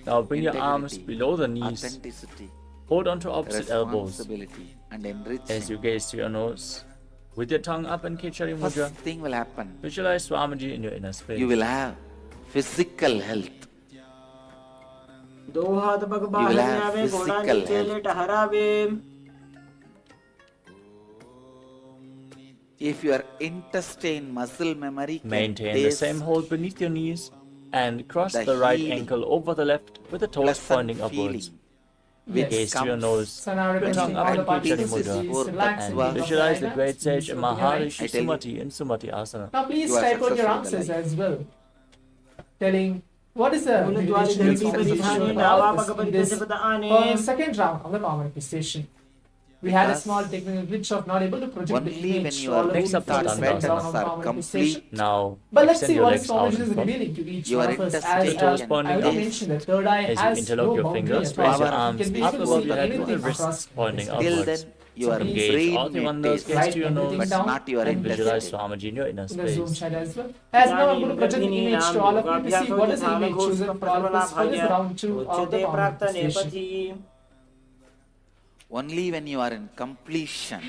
Now bring your arms integrity, below the knees. authenticity, Hold onto opposite elbows responsibility, and enriching. as you gaze to your nose. With your tongue up in Kechari First Mudra, thing will happen. visualize Swamiji in your inner space. You will have physical health. दो हाथ पग You बाहर will have आवे घोड़ा physical नीचे health. ले टहरावे. If your intestine muscle memory can Maintain the taste same hold beneath your knees and cross the the right healing, ankle over the left with the toes pleasant pointing upwards. feeling Yes. Gaze to your comes nose. So now Your requesting tongue all up the in Kechari participants Mudra please relax and and visualize the great please sage open your Maharishi eyes. Sumati in Sumati Asana. Now please You are type out your successful in answers life. as well, telling What is the meditation in this second round of the power manifestation? We had a small technical glitch of not able to project the Only when image your next up patterns are complete, now but let's see your what legs is out is in front. revealing to each Your one of us. intestine As toes I pointing already up. mentioned, the third eye As you has interlock no your boundary fingers, at all. raise your It arms can be up able to above see your head with anything the wrists across pointing this. till upwards. then your Engage brain all the may wonders taste, gets to your nose, but not your and visualize intestine. Swamiji in your inner In the zoom space. chat as well. As now I'm going to project the image to all of you to see what is the image chosen for all of us for this round 2 of the power manifestation. Only when you are in completion,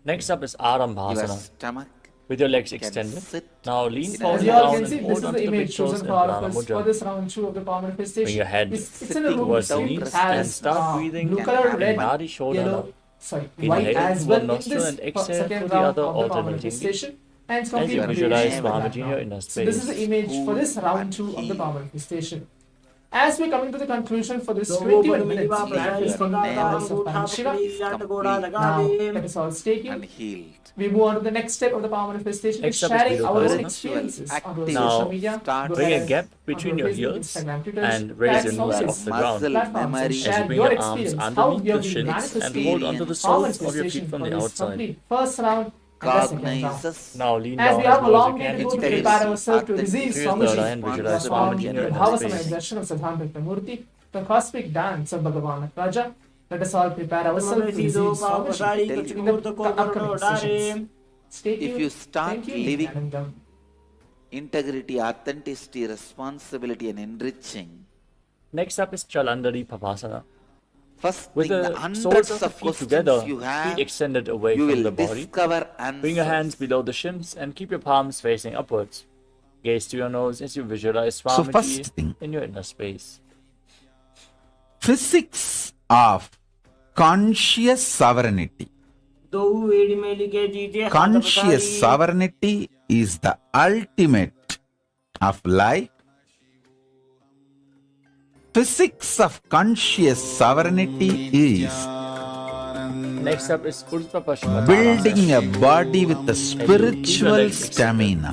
Next up is your Arambhasana. stomach With your legs can extended. sit Now lean in a forward As you all down can and see, this hold is onto the the big image toes chosen in for all of Prana us for Mudra. this round 2 of the power manifestation. Bring your head It's in a room towards the which knees has and start breathing blue color, in red, Nadi Shodhana. yellow, sorry, white Inhale as through well one in nostril this and exhale second through the round other of the power alternatingly. manifestation. And it's As you complete visualize creation of the Swamiji in your background. inner So this is the space. image for this round 2 of the power manifestation. As we're coming to the conclusion for this 21 minutes, manifesting the powers of Paramashiva. Now, let us all stay tuned. We move on to the next step of the power manifestation, is Next up is sharing our own Virupasana. experiences on those Now, social media. Go bring a ahead gap and between on your Facebook, heels Instagram, Twitter, and raise your platforms, knees off the ground. platforms, and As you share bring your your arms experience, how underneath you have the been shins and manifesting hold onto the power soles of your manifestation feet from for the this outside. complete first round and the second round. cognizes Now lean As down we as have a low as long you way can to go into to space. prepare ourselves to receive Through your third eye Swamiji and from visualize Swamiji in your the inner Bhavasamaya space. Darshan of Siddhanta Murti, the cosmic dance of Bhagavan Raja. Let us all prepare ourselves to receive Swamiji in the upcoming sessions. Stay tuned. if you start Thank you, living Nithyananda. integrity, authenticity, responsibility, and enriching, Next up is Chalandari Pavasana. first With thing, the the soles hundreds of the of feet questions together, you have, feet extended away you from will the body. discover Bring your hands answers. below the shins and keep your palms facing upwards. Gaze to your nose as you visualize So Swamiji first thing, in your inner space. physics of conscious sovereignty. Conscious sovereignty is the ultimate of life. Physics of conscious sovereignty is Next up is Urdhva Paschimottanasana. building a body with a As you keep your spiritual legs extended, stamina.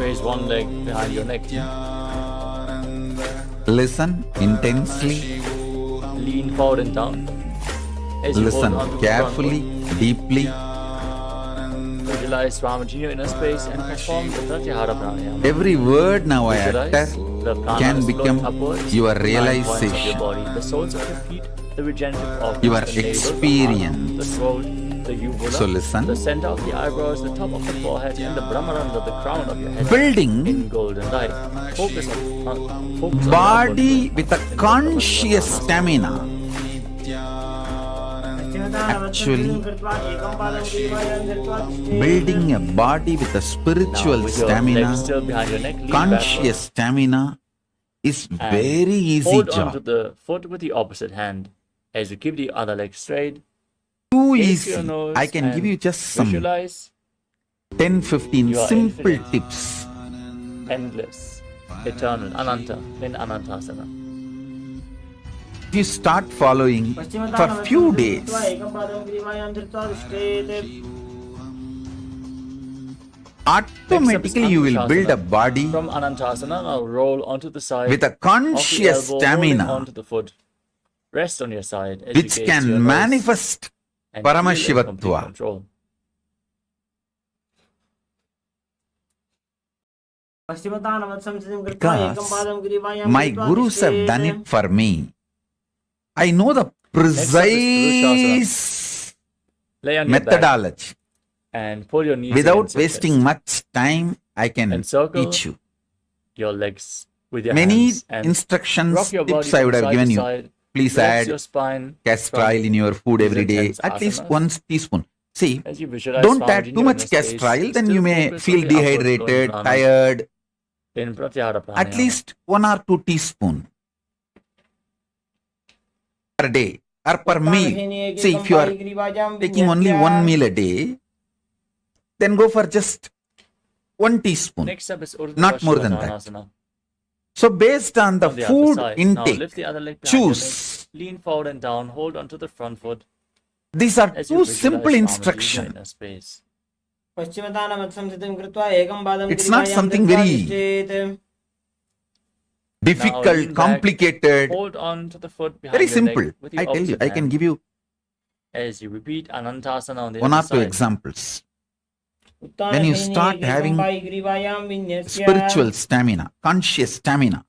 raise one leg behind your neck. Listen intensely, Lean forward and down. As you listen hold on to the carefully, deeply. Visualize Swamiji in your inner space and perform the Pratyahara Pranayama. Every word now I Visualize utter the prana can is flowing become upwards your to the 9 points of realization, your body, the soles of your feet, the regenerative organs, your the navel, the heart, experience. the throat, the uvula, So listen. the center of the eyebrows, the top of the forehead, and the Brahmaranda, the crown of your head. Building in golden light. Focus on focus body with a conscious stamina. Actually, building a body with a spiritual Now, with your stamina, legs still behind your neck, lean conscious stamina is and very easy hold onto job. the foot with the opposite hand as you keep the other leg straight. Too Gaze to your easy. nose I can give and you just some visualize 10-15 you are simple infinite. tips. Endless, eternal, Ananta in Anantasana. If you start following for few days, automatically you will build a body From Anantasana, now roll onto the side with a conscious of the elbow, rolling stamina onto the foot. Rest on your side as which you gaze to your can nose manifest and feel in complete Paramashivatva. control. Because my gurus have done it for me. I know the precise Lay on your back methodology. and pull your knees Without against your wasting chest. much time, I can Encircle teach you. your legs with your Many hands and instructions, rock your body tips I from would have side given to you. side. Please Relax add your spine castor from oil in your food these every day, intense at least asanas. 1 teaspoon. See, As you visualize don't Swamiji add in too your much inner castor space, oil, then still you may focus feel on the upward flowing dehydrated, prana tired. in Pratyahara At Pranayama. least 1 or 2 teaspoon per day or per meal. See, if you are taking only 1 meal a day, then go for just 1 teaspoon, Next up is Urdhva not more than that. Paschimottanasana. So based on the On the other food side. Now intake, lift the other leg behind your neck, choose. lean forward and down, hold onto the front foot. These are As you 2 visualize simple Swamiji in your instructions. inner space. It's not something very difficult, complicated. Hold on to the foot behind Very your simple. neck with the I tell you, opposite I can hand. give you As you repeat Anantasana on the one or other two side. examples. When you start having spiritual stamina, conscious stamina,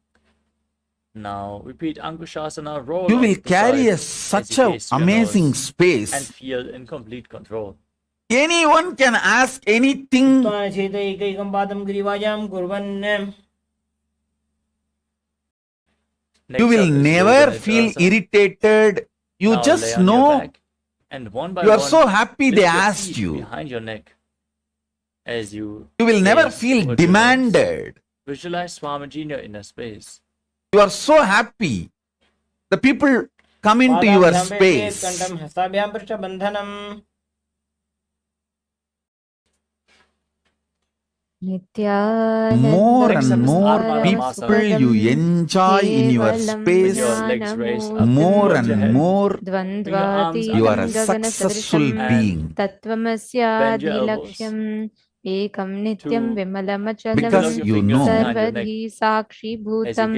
Now repeat Ankushasana, roll you on will to the carry side such as you an gaze to your amazing nose space. and feel in complete control. Anyone can ask anything. You will never feel irritated. You Now just lay on your know back, and one by you are one, so happy lift they your asked feet you. behind your neck. As you You will never gaze feel towards your nose. demanded. Visualize Swamiji in your inner space. You are so happy. The people come into your space. More and more people you enjoy in your space, more and more you are a successful being. Ekam nityam vimalachalam Because you know sarvadhi sakshi bhutam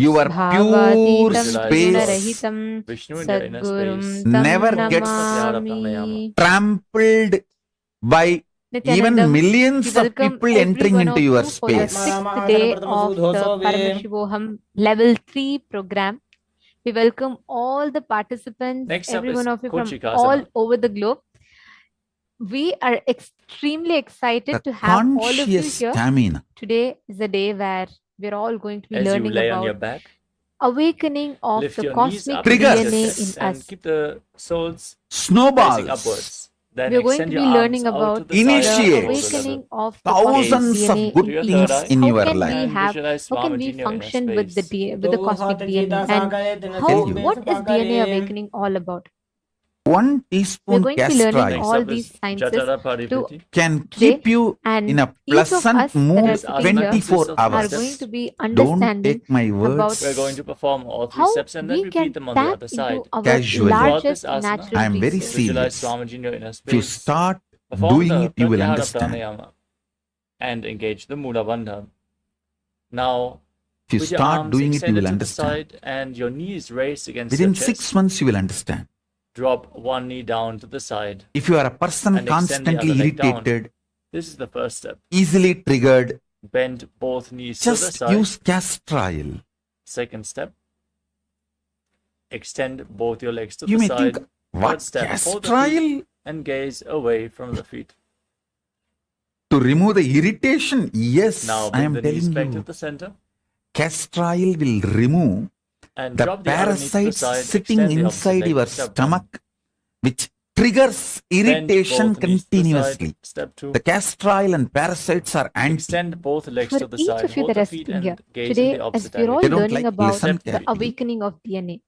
your pure space sadgurum never tam gets namami. trampled by even Nithyanandam, millions we of welcome people every entering one into of your you for the space. 6th day of the Paramashivoham Level-3 program. We welcome all the participants, Next up every is one of you from Kochikasana. all over the globe. We are extremely excited to have all of you Conscious here. stamina. Today is a day where we're all going to be As you learning lay on your about back, awakening of lift the your knees cosmic up to your DNA chest in and us. keep the soles Snowballs. facing upwards. Then We're going extend to be your learning arms out about to the side Initiate and awakening level. of the thousands cosmic of DNA good in your things third eye in how your can life. we and have visualize how can we Swamiji in your inner function with the space. with the cosmic DNA, and how Tell you. what is DNA awakening all about? 1 We're teaspoon going to be castor learning oil Next all up these is sciences Jatara to Paripati. can today, keep you and in a each of pleasant us that are mood This sitting asana here 24 consists of 5 are hours. going to steps. be Don't understanding take my about words We're going to perform all 3 how steps and then we can repeat them on the tap other into side. our casually. Throughout this largest asana, natural I am very resources. visualize serious. Swamiji in your inner If you space. start Perform doing the it, you will Pratyahara understand. Pranayama and engage the Mula Bandha. Now, If you with your start arms doing it, you extended will to the understand. side and your knees raised against Within your 6 chest, months, you will understand. drop one knee down to the side If you are a person and extend the constantly other leg down. irritated, This is the first step. easily triggered, Bend both knees to the just side. use castor oil. Second step. Extend both your legs to You the may side. think, what, Third step. Hold the castor feet oil? and gaze away from the feet. To remove the irritation, yes, Now I bring am the knees telling back to you. the center Castor oil will remove and the drop the other knee to the parasites side. sitting Extend the opposite inside leg. your Step 1. stomach, which triggers Bend irritation both knees to the continuously. side. Step 2. The castor oil and parasites are anti. Extend both legs For to the each side. of you Hold that the are feet sitting and here gaze in today, the as opposite we're all They don't learning like about listen the carefully. awakening of DNA,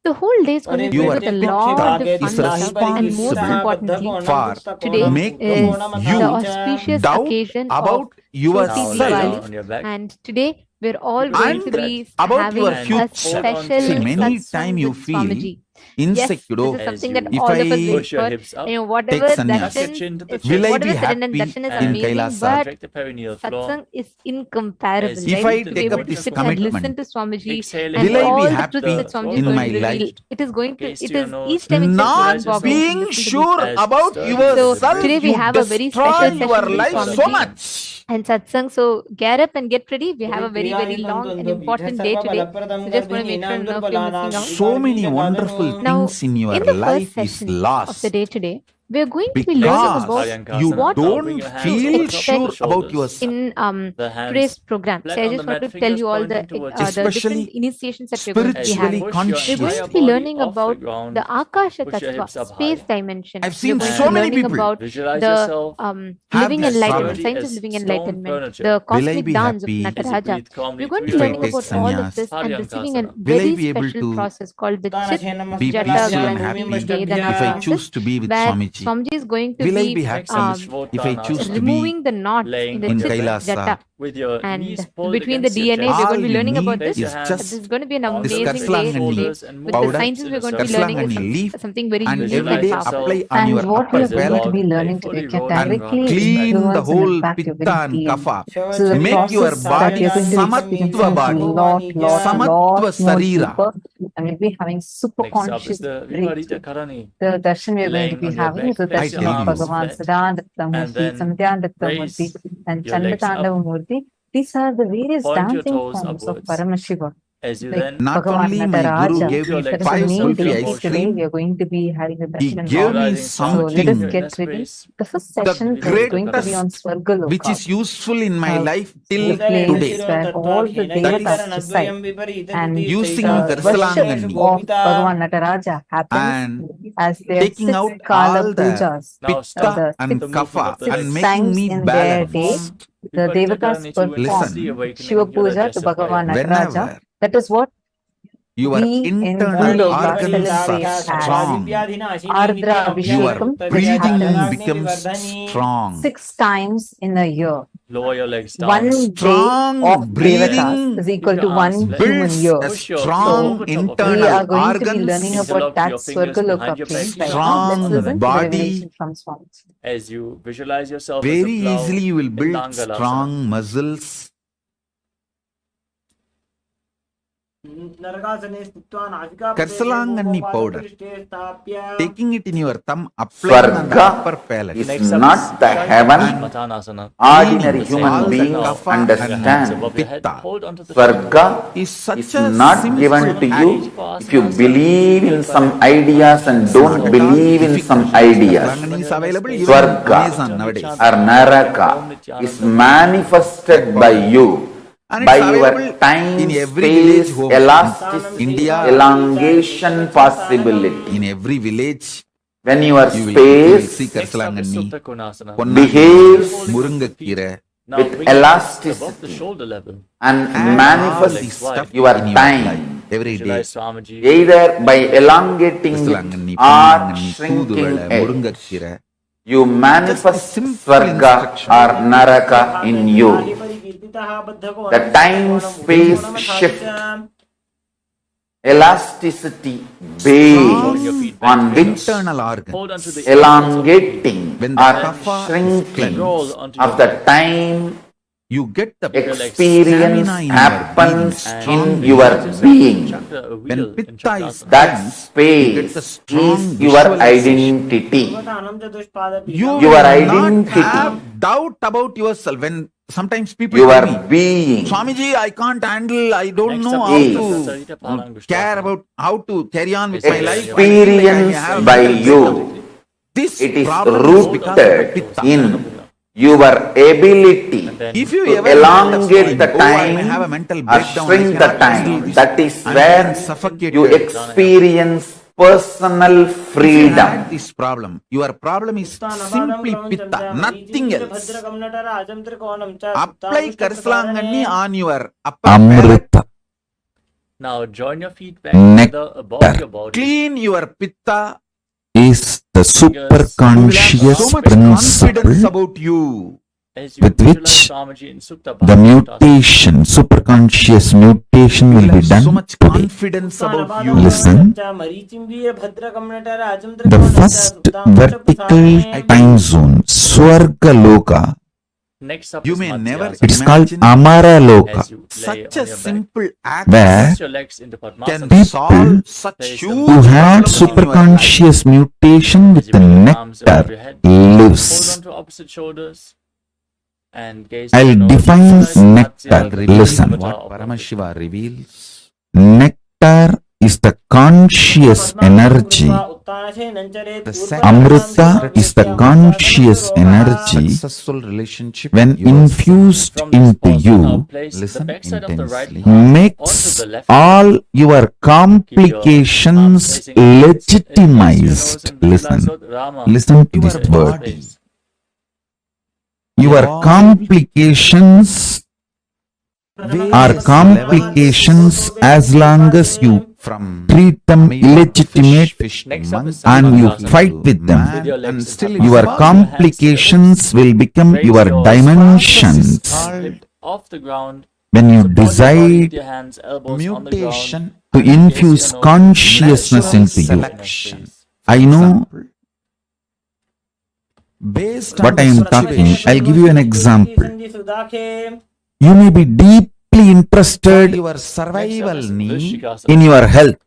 the whole day is going to be Your filled with a lot of thought fun is stuff, and most responsible importantly, for today making is you the auspicious doubt occasion of about Shruti yourself Diwali, on your back. and today we're all going to and be about having your a future. special See, many satsang time you with feel Swamiji. Yes, insecure. this is As something you that If all of us I wait push your for. hips up, You know, whatever take sannyas, tuck your darshan chin to the is, will I whatever be said and happy darshan is in amazing, KAILASA? but Contract the perineal floor. satsang is incomparable, As If right? I To be take able up to this sit and commitment, listen to Swamiji Exhale and will I be all the happy truths that Swamiji is in going my to reveal. life? It is going to, Gaze it to your is nose. each time it's just Not mind-boggling to being listen to these sure things. As about sturdy yourself, Today we you have a very destroy special your session with life so Swamiji much. and satsang. So get up and get ready. We have a very, very long and important day today. So just want to make sure none of you are missing out. So many wonderful Now, things in your in the first life is session of lost the day today, we are going to be learning because about you what don't Bring your hands feel over top of sure the about shoulders. yourself. in The hands today's program. flat So I on just the want mat, to tell you fingers all the pointing towards the Especially different initiations that we're going to be As you spiritually having. push your We're going conscious. to entire be body learning off the about ground. the Akasha Push your Tattva, hips up space high. dimension. I've seen We're going so to be many learning people about Visualize the yourself have living this enlightenment, problem. science of as living stone enlightenment, furniture. the Will I cosmic be dance of happy As you Nataraja. breathe calmly We're going to through be if I your learning take nose. about all of sannyas? this and receiving a Paryankasana. Will I very be able special to process called the Chit be Jata peaceful and Glanti happy Vedana if I process, choose to be with where Swamiji? Swamiji is going to Will I be be Next happy up is if I choose to be removing the knots laying in the on in your Chit back. KAILASA? Jata. with your And knees pulled between the against your DNA, chest. we're going to be learning about Place this. your hands This is going to be an on the amazing day Karsalanganni today. shoulders and With the powder, sciences we're going to be Karsalanganni learning is leaf, something very and unique every and day powerful. apply on And your what upper we are going palate to be learning today can directly and clean the influence and whole impact your pitta and very being. kapha. So the Make your process that body you're going to be samatva experiencing body, is a lot samatva more sarira. deeper, and we'll be having super Next up is conscious the breakthrough. Viparita Karani. The darshan we are going to Laying be on your having is the back, place darshan your of arms Bhagavan flat, Sadandatta and Murti, then Samdhyandatta raise Murti, and your legs up. Chandatandava Murti. These are the various Point your dancing toes forms of upwards. Paramashiva. As you Like then Not Bhagavan only my Guru Nataraja. gave me That is the 5 main kulfi deity ice today. cream, We are going to be having a he darshan gave of. me So let us something, get ready. The first session is going to be on greatest, Swargaloka, which is useful in my life till the place today. where all the That devatas is reside, and using the the worship Karsalanganni of Bhagavan Nataraja happens and as their taking 6 out Kala all the pujas, Now pitta stop and the movement kapha of the and legs. making times me in their day. balanced. The Viparita devatas Karani to witness perform the awakening Shiva your Puja to digestive Bhagavan fire. Nataraja. Whenever That is what your we in internal Bhuloka organs are celebrate as strong, Ardra your Abhishekam, which breathing happens becomes strong. 6 times in a year. Lower your legs down. 1 day Strong of devatas breathing is equal Keep to your arms 1 flat. human builds year. a Push your strong over top of your We internal are going to be organs, learning about Interlock that your fingers Swargaloka behind your back. place Keep right your now. arms Let's strong listen to the body. revelation from Swami. As you visualize yourself as a Very plow easily you will in build Nangalasana. strong muscles. Karsalanganni powder, taking it in your thumb, applying on the upper Swarga palate. is Next up not is the heaven Matanasana. ordinary Same human all the beings now. kapha and Your hands understand. above your head. pitta. Hold onto the Swarga Is such is a not simple given to act. you if you believe in some ideas and Not don't at all believe in difficult. some ideas. Karsalanganni is available even in Swarga Amazon nowadays. or Naraka is manifested by you And by it's your available time, in every village space, home. elasticity, India, elongation possibility. in every village, When your you will see space Next up is Karsalanganni, Supta Konasana. behaves Murungakkira, Now with bring your hands above the elasticity shoulder level. and and all manifest this stuff your in your time life every day. Visualize Swamiji. either by elongating it Karsalanganni, or Ponnanganni, shrinking Tooduvala, it. Murungakkira. You manifest Swarga or Naraka in you. The time-space shift, elasticity based on which Internal organ. Hold onto the elongating When the or kapha shrinking roll onto of your the back. time You get the experience stamina in your happens being, in strong your being. being. Chakra, a When wheel in pitta is Chakasana. That tense, you get the space strong is your visualization. identity. You Your will not identity. have doubt about yourself. When sometimes people Your tell me, being Swamiji, I can't handle, I don't Next know up how is to care about how to carry on with my life. experienced by you. This It is problem is because of the rooted pitta. in your ability If you to ever elongate the I time may have a mental or breakdown, shrink I the cannot time. handle this. That is I'm where getting suffocated. you experience personal If you freedom. had this problem, your problem is simply pitta, nothing else. Apply Karsalanganni on your upper palate. Amrita, Now join your feet back together above your body. Clean your pitta. is the You will have superconscious so much confidence principle about you. As you with visualize which Swamiji in Sukta the mutation, superconscious mutation will be So done much today. confidence about you. Listen, the first vertical time zone, Swargaloka, Next up You is may never Matsyasana. it's called imagine Amara Loka, As you lay such on a your back, simple act where press your legs into can Padmasana. solve such Place huge them who had problems in your life. superconscious mutation As with you the bring your arms above nectar your head, hold lives. on to opposite shoulders and gaze I'll down. define nectar. I'll reveal Listen, what Paramashiva reveals. nectar is the conscious energy. Amrita is the conscious energy Successful relationship when yours. infused into you, Listen intensely. makes all your complications legitimized. Listen to this word. Your complications are complications as long as you treat them illegitimate and you fight with them. Your complications will become your dimensions. off the ground. when you Support your body decide with your hands, elbows on the ground. to infuse consciousness into you. I know what I am talking. I'll give you an example. You may be deeply interested your survival need in your health.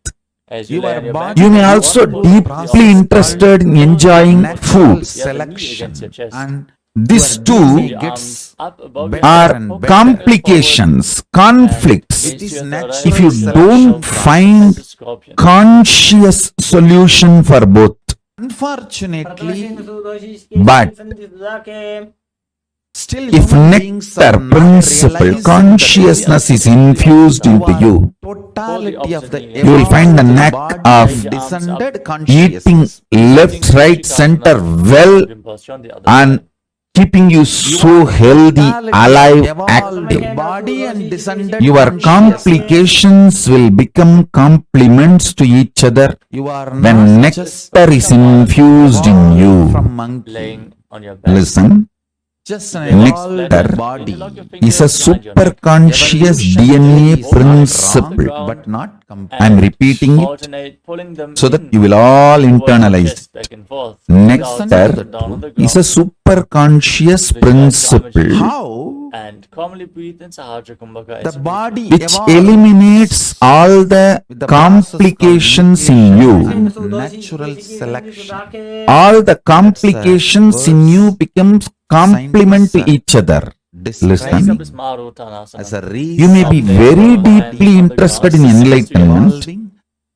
As you, lay on your back, You may also deeply interested in enjoying food. selection and These two are complications, conflicts. If you don't find conscious solution for both. Unfortunately, But if nectar principle, consciousness is infused into you, you will find the knack of eating left, right, center well and keeping you so healthy, alive, active. body and descended Your complications will become complements to each other when nectar is infused in you. laying on your back. Listen. Nectar is a superconscious DNA principle, but not I'm repeating it so that you will all internalize it. Nectar is a superconscious principle And calmly breathe in Sahasrara Kumbhaka. the body which eliminates all the complications in you. natural selection. All the complications in you becomes complement to each other. Listen, As a you may be very deeply interested in enlightenment.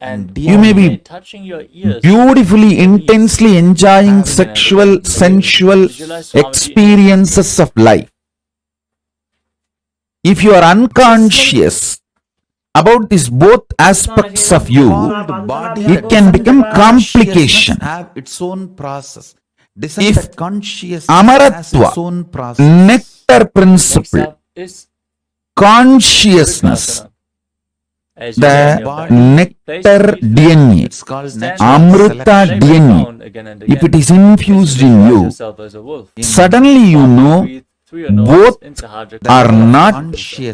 And You may be touching your ears. beautifully, intensely enjoying sexual, sensual experiences of life. If you are unconscious about these both aspects of you, it can become complication. Have its own process. If conscious Amaratva, nectar principle, consciousness, the nectar DNA, Amrita DNA, if it is infused in you, suddenly you know both are not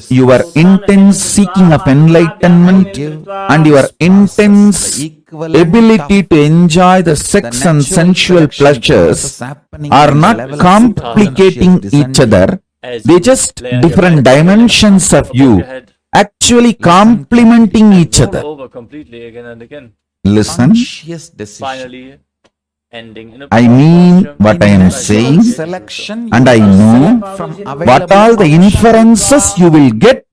your intense seeking of enlightenment and your intense ability to enjoy the sex and sensual pleasures are not complicating each other. They just different dimensions of you actually complementing each other. Over completely again and again. Listen, Finally, ending in a I mean what I am saying, and I know what all the inferences you will get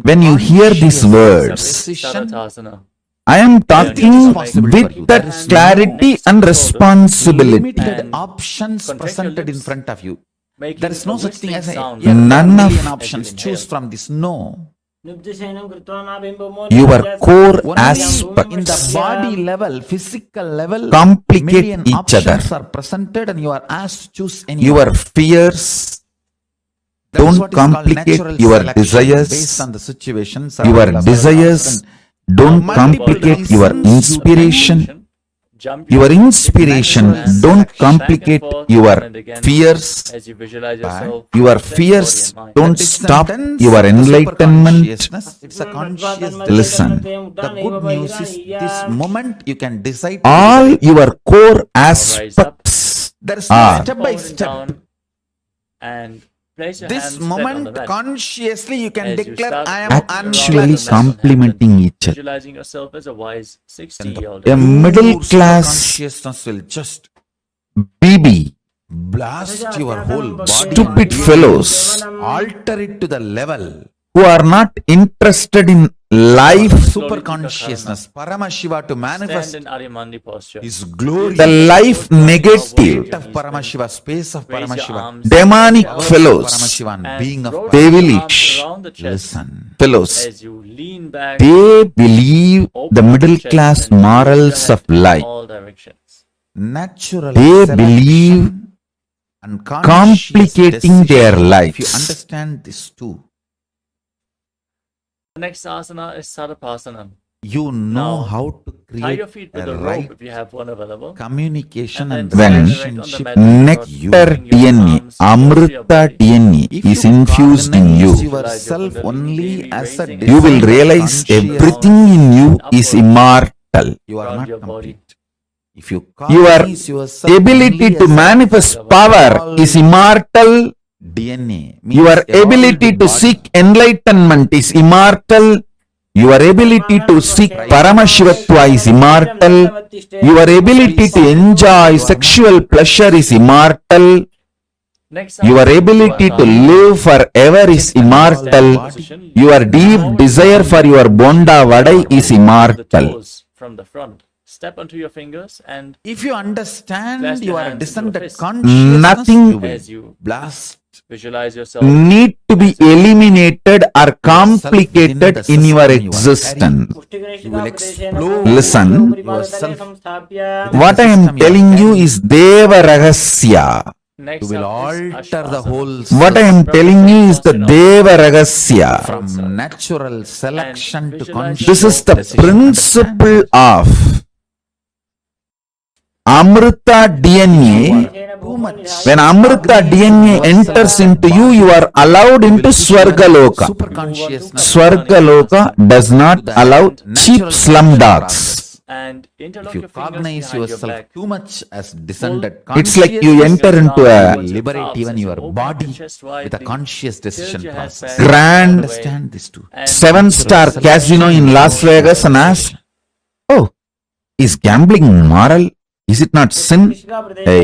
when you hear these words. Sharatasana. I am talking with that clarity and responsibility. limited options presented in front of you. There is no such thing as a None of million options. Choose from this. No. your core In aspects the body level, physical level, complicate million each other. options are presented and you are asked to choose any. Your fears That is don't what is called complicate natural your selection desires. based on the situations. Your desires don't complicate your inspiration. Your inspiration don't complicate your fears. As you visualize yourself, Your fears don't stop your enlightenment. It's a conscious. Listen, The good news is this moment you can decide. all your core aspects There is no are step by step. and place your This hands flat on the moment mat. consciously you can As you declare start I am actually unclassed. complementing each other. Visualizing yourself as a wise 60-year-old. A middle class Consciousness will just BB, blast your whole body. stupid fellows Alter it to the level. who are not interested in life, Super consciousness. Paramashiva to manifest Stand in Arimandi posture. His glory. the life negative, of Paramashiva, space of Raise your Paramashiva. arms demonic above fellows, Paramashiva and and being of rotate They will your eat. arms around the chest Listen. fellows, as you lean back. they believe open the up middle chest class and move your morals head of in life. all directions. Natural They selection believe and complicating their If you lives. understand this too, The next asana is Sarapasana. you know how to Tie your create feet with a a right rope if you have one available. communication and then when slide right on the mat nectar DNA, Amrita DNA is infused in you, yourself only as a you will realize everything in you is immortal. You are not complete. If you your ability to manifest power is immortal DNA. Your ability to seek enlightenment is immortal. Your ability to seek Paramashivatva is immortal. Your ability to enjoy sexual pleasure is immortal. Your ability to live forever is immortal. Your deep desire for your Bonda Vadai is immortal. From the front. Step onto your fingers and if you understand clasp your your hands into descended a fist. consciousness, Nothing you will as you blast visualize yourself need to be eliminated or complicated in your existence. You will explode. Listen, what I am telling you is Deva Ragasya. You will alter the whole system. What I am telling you is the Deva Ragasya. From natural selection to consciousness. This is the principle of Amrita DNA. When Amrita DNA enters into you, you are allowed into Swargaloka. Swargaloka does not allow cheap slum dogs. and interlock If you your fingers cognize behind your yourself back. too much as descended It's like consciousness, you enter into a liberate even your body with a conscious decision process. Grand Understand this too. 7-star casino in Las Vegas and ask, "Oh, is gambling moral? Is it not sin?" Hey,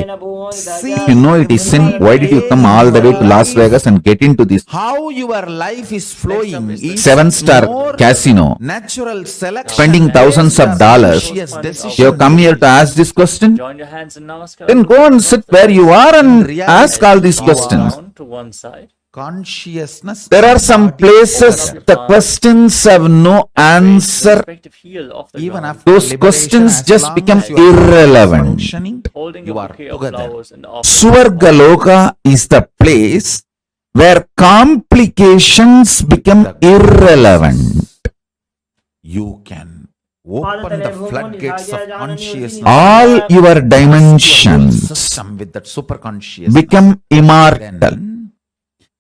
you know it is sin. Why did you come all the way to Las Vegas and get into this? How your life is flowing is 7-star casino. Natural selection. Spending thousands of dollars. You have come here to ask this question? Join your hands in namaskar. Then go and sit where you are and ask all these questions. Down to one side. Consciousness. There are some places the questions have no answer. Even after those questions just become irrelevant. You are together. Swargaloka is the place where complications become irrelevant. You can open the floodgates of consciousness. All your dimensions with that superconscious become immortal.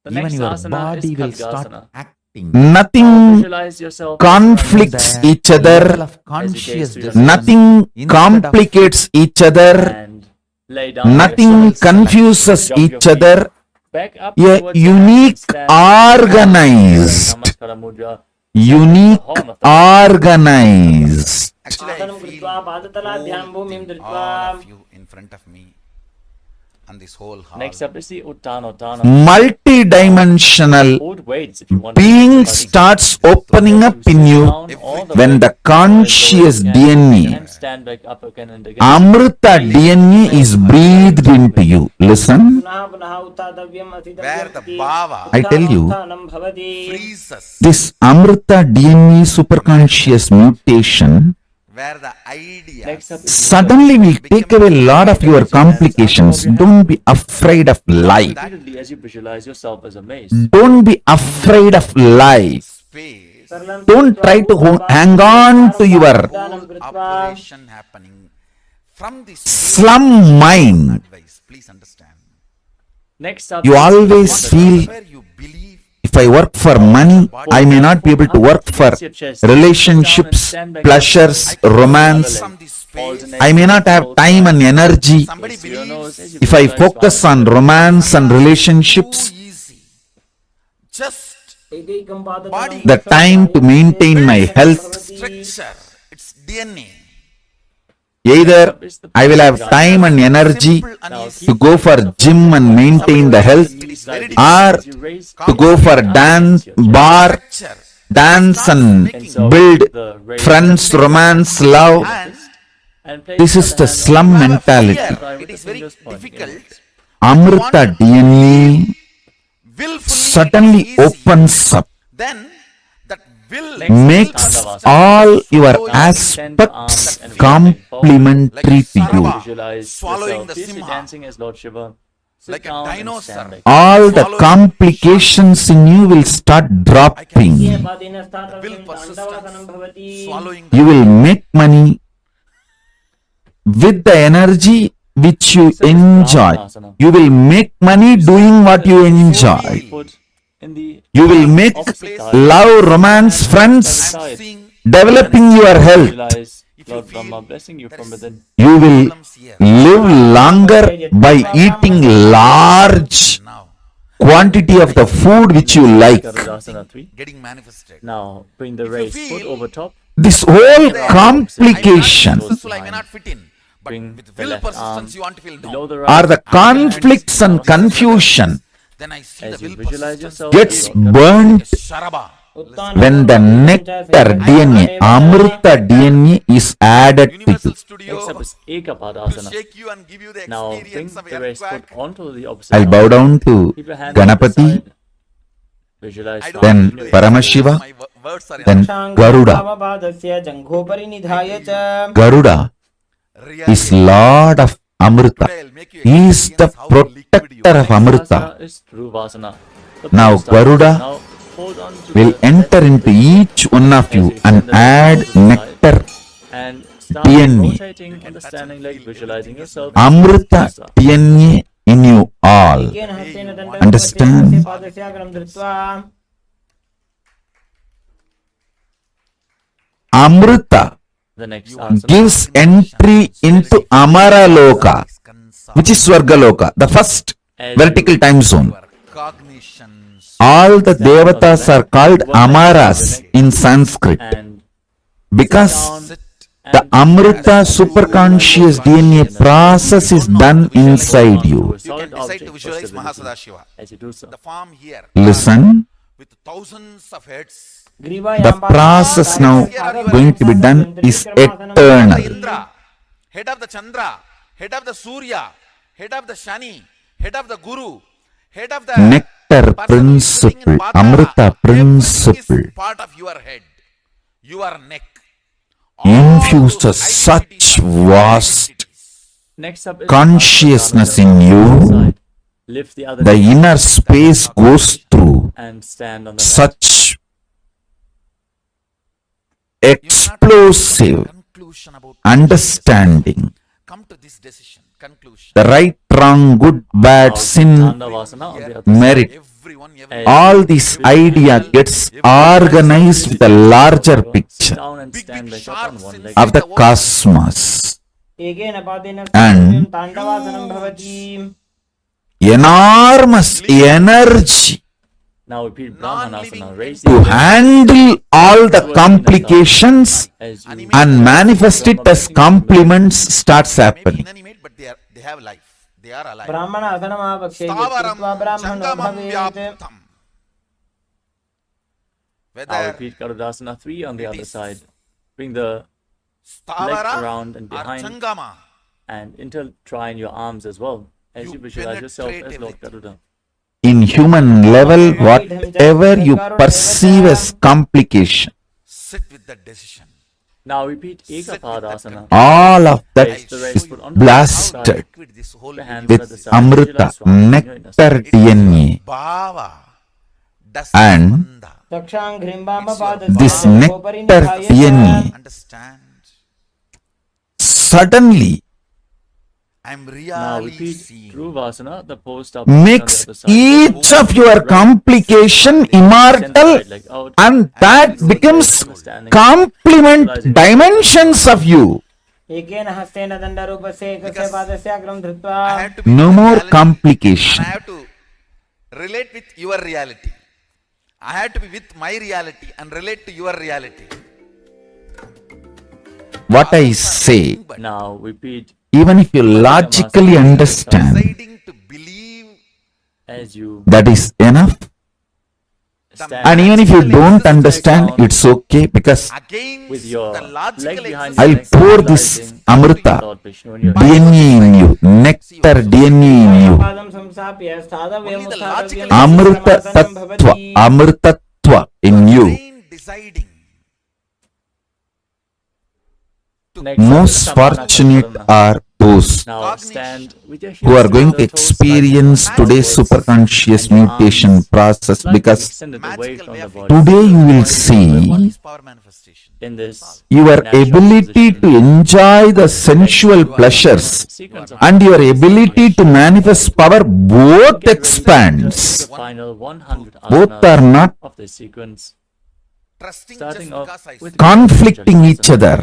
Even your body will start acting. Nothing conflicts each other. Nothing complicates each other. Nothing confuses each other. A unique, organized. Unique, organized. All of you in front of me. And this whole hall. Next up is the Uttanotana. Multi-dimensional being starts opening up in you when the conscious DNA, Amrita DNA is breathed into you. Listen, Where the Bhava I tell you, freezes, this Amrita DNA superconscious mutation where the idea suddenly will take away a lot of your complications. Don't be afraid of life. Repeatedly as you visualize yourself as a maze. Don't be afraid of life. Don't try to hang on to your operation happening from this slum mind. advice. Please understand. Next up You is always feel, if I work for money, I may not be able to work for relationships, pleasures, romance. I may not have time and energy. If I focus on romance and relationships, Just the time to maintain my health, structure, it's DNA. either I will have time and energy to go for gym and maintain the health, or to go for dance, bar, dance and build friends, romance, love. This is the slum mentality. It is very difficult. Amrita DNA suddenly opens up, Then that will makes all your aspects complementary to you. visualize swallowing yourself the fiercely Simha. dancing as Lord Shiva. Sit like a down and dinosaur. stand like all the complications in you will start dropping. Swallowing You will make money with the energy which you enjoy. You will make money doing what you enjoy. foot in the You will make love, romance, friends, developing your health. visualize Lord Brahma blessing you from within. You will live longer by eating large quantity of the food which you like. Garudasana 3. getting manifested. Now bring the raised foot over top. This whole complication Successful, I may not fit in. But Bring with the will left arm persistence, you want to feel below no. the are right. the conflicts and confusion Then I see As the you will visualize persistence yourself, gets you are burnt Sharaba. when the nectar DNA, Amrita DNA is added to you. Universal Studio Next up is to Ekapadasana. shake you and give you the Now bring experience of the raised foot earthquake. onto the opposite I'll bow arm. down to Keep your hands at the Ganapati, side. Visualize I don't then want to do it. Paramashiva, My words are then Garuda. Garuda is Lord of Amrita. He is the protector of Amrita. Vasana is true Vasana. The Now pose starts. Garuda Now hold on to will the enter left into foot each one of as you extend and the left add arm to the side. nectar, And start DNA. rotating on the standing leg, visualizing yourself. Amrita DNA in you all. Understand? Amrita The next asana. gives entry into Amara Loka, which is Swarga Loka, the first vertical time zone. All the devatas are called Amaras in Sanskrit And because the Amrita superconscious DNA process is done inside you. solid Decide to object visualize for stability. Mahasadashiva. As you do so. The farm here Listen, with thousands of heads. the process now going to be done is eternal. Indra, head of the Chandra, head of the Surya, head of the Shani, head of the Guru, head of the Nectar person principle, sitting in Pata. Amrita principle Everything is part of your head, your neck. infuses such vast Next up is consciousness in you. Lift the other The knee inner space goes through and stand on the right. such explosive understanding. Come to this decision, conclusion. The right, wrong, good, bad, sin, Dandavasana on the other merit. side. All this idea gets organized with a larger Sit picture down and stand back up on one leg. of the cosmos and enormous energy Now repeat Brahmanasana. Raise to handle all the complications as you and manifest it as compliments starts happening. Inanimate, but they have life. They are alive. ब्राह्मणासनमावक्षे Stavaram यत्कृत्वा ब्राह्मणो Changamam भवेत् Vyaptam. now Whether repeat Garudasana 3 on the other side. Bring the leg Stavara around and or behind Changama, and intertwine your arms as well as you visualize yourself penetrate as Lord everything. Garuda. In human level, whatever you perceive as complication, sit with that decision. Now repeat Ekapadasana. all of that Place the right is foot on the blasted Liquid, this whole The hands at the with side. Amrita, Visualize Swami in your inner nectar side. DNA. Bhava. And Dasambandha. दक्षां घ्रिम्बाम्बपादस्य this उपरि nectar निधाय च DNA Understand? suddenly I'm Now really repeat seeing. Dhruv Vasana, the post up makes on the other side. each of your complication Send the immortal, right leg out. and that becomes complement dimensions of you. एकेन हस्तेन दण्डरूपस्य एकस्य पादस्य अग्रं धृत्वा I have to be No with more reality, complication. and I have to relate with your reality. I have to be with my reality and relate to your reality. What I say, Now repeat even if you logically understand, Deciding to believe as you that is enough. stand And even if you don't understand, it's okay because with your the logical leg behind I'll your neck, pour this visualizing Amrita Lord Vishnu in your DNA in you, nectar DNA in you. पादं संस्थाप्य स्थातव्यम् उत्थातव्यम् Amrita Tattva, Amritattva in you. deciding next Most Samana fortunate Karana. are those Now stand with your who are heels going together, to toes experience slightly today's forwards, superconscious and your mutation arms process, slightly because extended away from the body. today you will see In this your natural ability position, to enjoy the sensual pleasures sequence of and your ability to manifest power both the expands. final 100 Both are asanas not of this sequence, starting off with conflicting each other.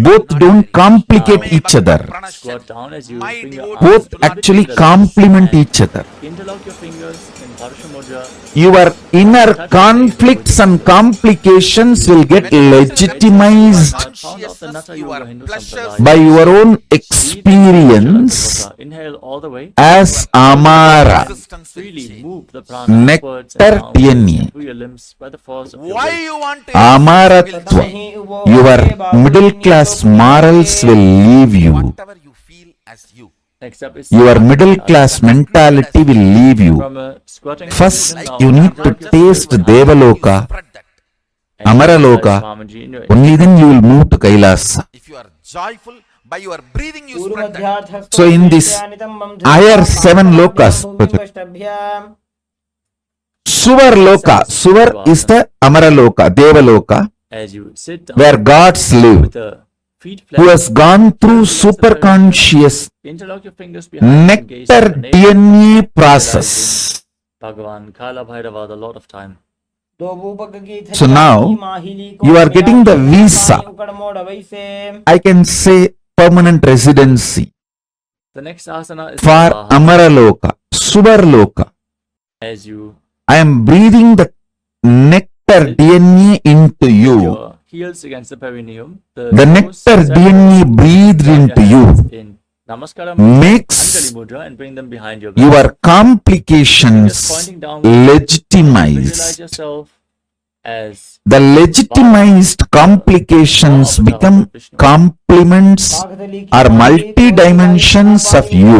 Both don't complicate each other. Squat down as you bring your Both arms actually between the legs complement and each other. interlock your fingers in Parsha Mudra. Your inner conflicts and complications will get legitimized by your own experience Inhale all the way. as Amara, Freely move the prana nectar upwards and downwards DNA. through your limbs by the force of your will. Amaratva, your middle class morals will leave you. Next up is Your middle class mentality will leave you. from a squatting First, position. Now you need to interlock your taste fingers Devaloka, and Amaraloka. Swamiji in your Only then you will move to Kailasa. If you are joyful, by your breathing you spread that. So in this higher 7 lokas, Suvar Suvar is the Amaraloka, Devaloka, as you sit down where gods live, with the feet flat. who has gone through superconscious Interlock your fingers behind and gaze nectar at the navel, DNA process. Bhagavan Kala Bhairava the Lord of Time. So now you are getting the visa. I can say permanent residency The next asana is for Vaha. Amaraloka, Suvarloka. As you I am breathing the nectar DNA into you. your heels against the perineum, The toes nectar separate, DNA breathed your into hands you in Namaskara Mudra, makes Anjali Mudra, and bring them behind your back. your complications Just pointing downwards, visualize legitimized. yourself as The legitimized complications become complements or multi-dimensions of you.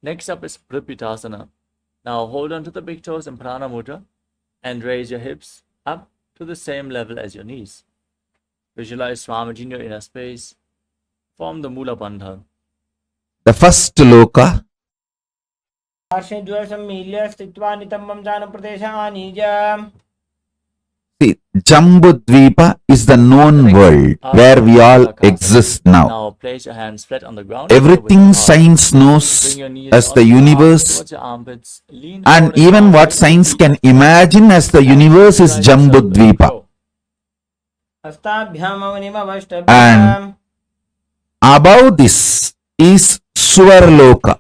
Next up is Pripyitasana. Now hold on to the big toes in Prana Mudra and raise your hips up to the same level as your knees. Visualize Swamiji in your inner space. Form the Mula Bandha. The first loka, see, Jambudvipa is the known world where we all exist now. Now place your hands flat on the ground. Everything science knows Bring your knees as the all the way out universe, towards your armpits. Lean and forward even down what towards science your can feet. imagine as the universe is Visualize yourself in Jambudvipa. flow. And above this is Suvarloka.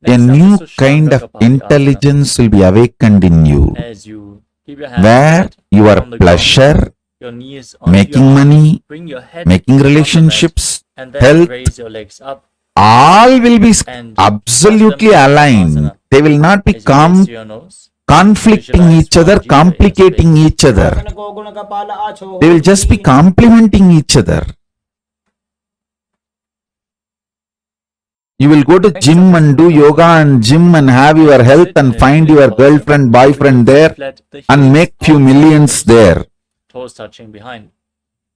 A new kind of intelligence will be awakened in you, As you keep your hands where flat your on the ground, pleasure, your knees onto making your arms, money, bring your head making above the mat, relationships, and then health, raise your legs up all will be and absolutely cross them into aligned. Padmasana. They will not be As you raise your nose, conflicting visualize each other, Swamiji in your inner complicating space. each other. They will just be complementing each other. You will go to gym and do yoga and gym and have your health and find your girlfriend, boyfriend there and make few millions there. Toes touching behind.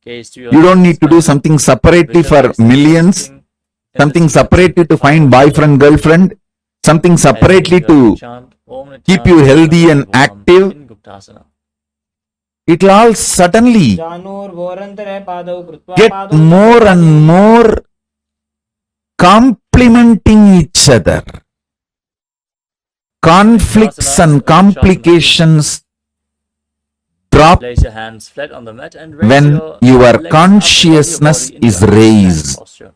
Gaze to your You don't legs need to do and something separately for visualize the millions, sitting in the something sequence separately to of find boyfriend, girlfriend, something as you separately visually to chant Om keep you healthy and Nithyananda active. in Guptasana. It will all suddenly get more and more complementing each other. Conflicts and complications drop Place your hands flat on the mat and raise when your your legs up consciousness above your body is into a handstand raised. posture.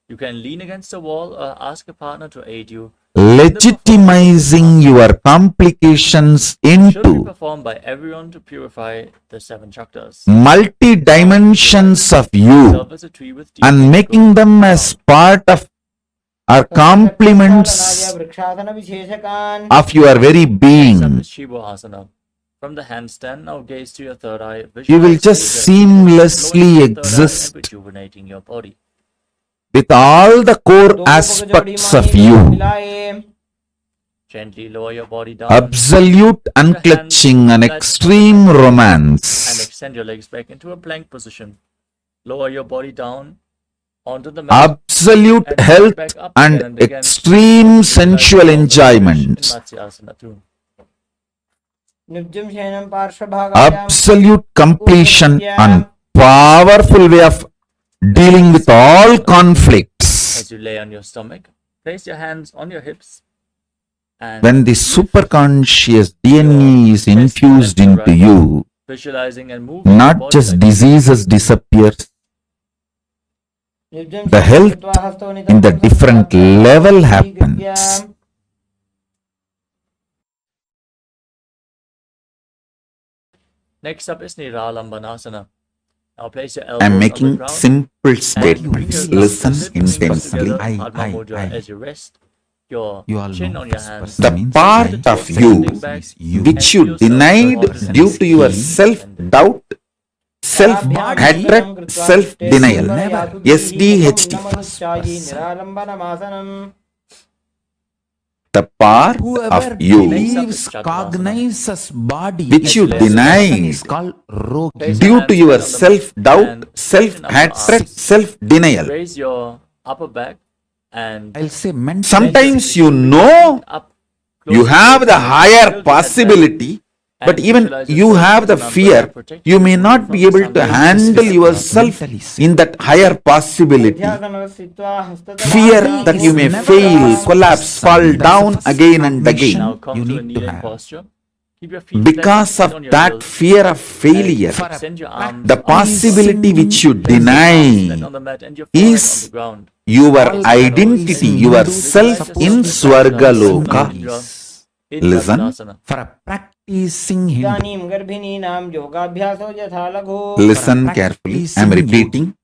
You can lean against the wall or ask a partner to aid you. Legitimizing your complications Should be into performed by everyone to purify the 7 chakras. multi-dimensions of you Yourself as a tree with deep and roots making growing them down. as part of or complements of your very Next up being. is Shivohasana. From the handstand, now gaze to your third eye. You will Visualize just Surya seamlessly flowing through your third eye exist and rejuvenating your body. with all the core aspects of you. Gently lower your body down. Absolute unclutching and extreme and romance. extend your legs back into a plank position. lower your body down onto the mat. Absolute and health back up and again again. extreme sensual enjoyments. Matsyasana too. Absolute completion and powerful way of dealing with all conflicts. As you lay on your stomach, place your hands on your hips. And When the superconscious DNA is infused into you, visualizing and moving your not body just like diseases disappear, the health in the different level happens. Next up is Niralambanasana. Now place your elbows I'm on the making ground simple and statements. bring your Listen thumbs and fingers intensely. together, Padma Mudra, as you rest your chin on your hands. The part of you which you denied due to your self-doubt, self-hatred, self-denial. SDHD. The part of you cognizes body which you denied due to your self-doubt, self-hatred, self-denial. Raise your upper back and I'll say mentally. Sometimes you know you have the higher possibility, but even you have the fear, you may not be able to handle yourself in that higher possibility. Fear that you may fail, collapse, fall down again and again. now come to a kneeling posture. Keep your feet Because flat of on your that heels fear of failure, and extend your arms the possibility which you flat deny on the mat and your forehead on the is ground. your identity, yourself in Swargaloka. Listen. For a practicing Hindu, Listen carefully. I am repeating.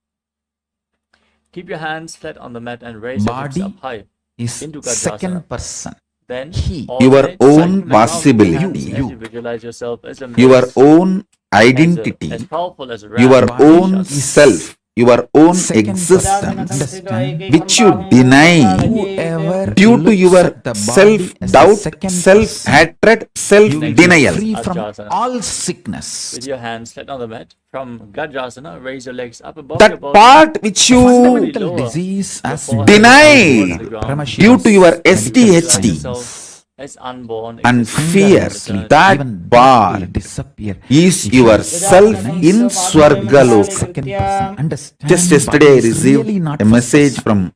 Keep your hands flat on the mat and raise your hips body up high is into second Gajrasana. person. Then Your alternate own side and mouth possibility, hands as you visualize yourself as a your mace, own as identity, powerful as a your ram. own self, your own existence, which you deny due to your self-doubt, self-hatred, self-denial. Free from Ajasana. all sickness. With your hands flat on the mat, from Gajrasana, raise your legs up above your That body. part which you Fundamental disease as deny Towards the due to your Visualize SDHD yourself as unborn, and existing fear, return. that part disappear. is yourself in Swargaloka. Second person. Understand. Just yesterday I received a message from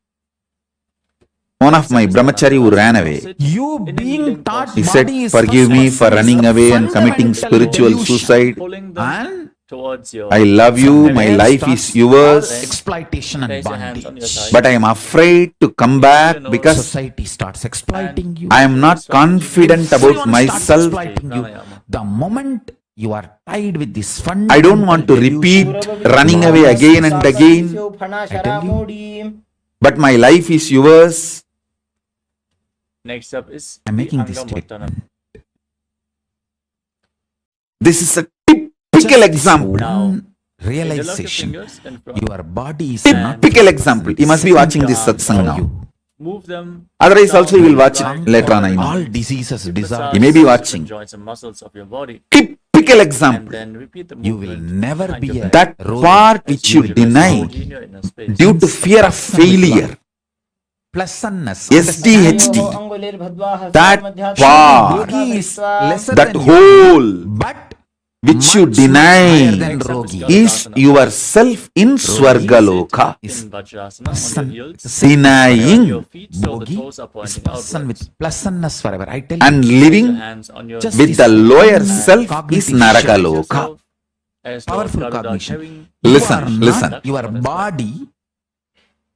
one of my brahmachari who ran away. You being taught He said, "Forgive me for running away and committing spiritual suicide. Pulling them and towards your I love you, my life is yours, exploitation and place your hands on your bondage. side. but I am afraid to come back because Society starts exploiting you. I am not confident about Everyone starts myself. exploiting you. The moment you are tied with this I don't want to repeat running away again and again, but my life is yours." Next up is I'm making the this Angam statement. Vattanam. This is a typical example. Now, realization fingers in front. your body is not Typical example. You must be watching this satsang now. Move them. Otherwise also you will watch it down, later on. I all know. diseases Massage dissolve. You may be the watching. joints and muscles of your body, Typical and example. then repeat the You will movement never behind be your a back. That part which you deny In your inner space. due to fear of failure, Pleasantness. SDHD, that part, Yogi is lesser that than whole but which you much deny higher than Rogi. is yourself in Swargaloka. In Vajrasana, on person your heels, Denying your feet so the Bogi toes are is pointing person outwards. with pleasantness forever. I tell you. and Your living hands on your Just with the lower self is cognitive Narakaloka. as Powerful Lord Garuda cognition. carrying Listen, You are listen. not- your body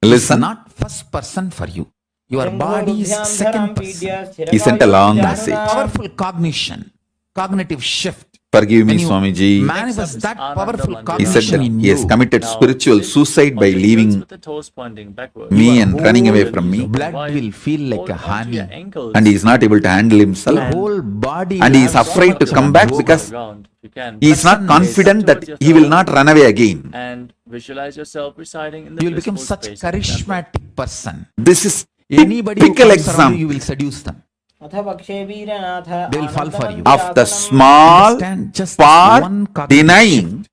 Listen. is not first person for you. Your body is second person. He sent a long message. Powerful cognition, cognitive shift. Forgive me, When you Swamiji. manifest that powerful He said cognition that in he has you, committed Now, spiritual suicide by on your heels leaving with the toes pointing backwards. me and your running away whole from me, blood will feel like Hold a onto honey. your ankles and he is not able to handle Your himself, whole body and will he is have so afraid to much come of back yoga. because ground. You can he is not confident that he will not run away again. and visualize yourself residing in the You will become blissful such space of example. charismatic person. This is Anybody who typical comes around you, you example will seduce them. They will fall for you. of the small Understand just part one cognitive denying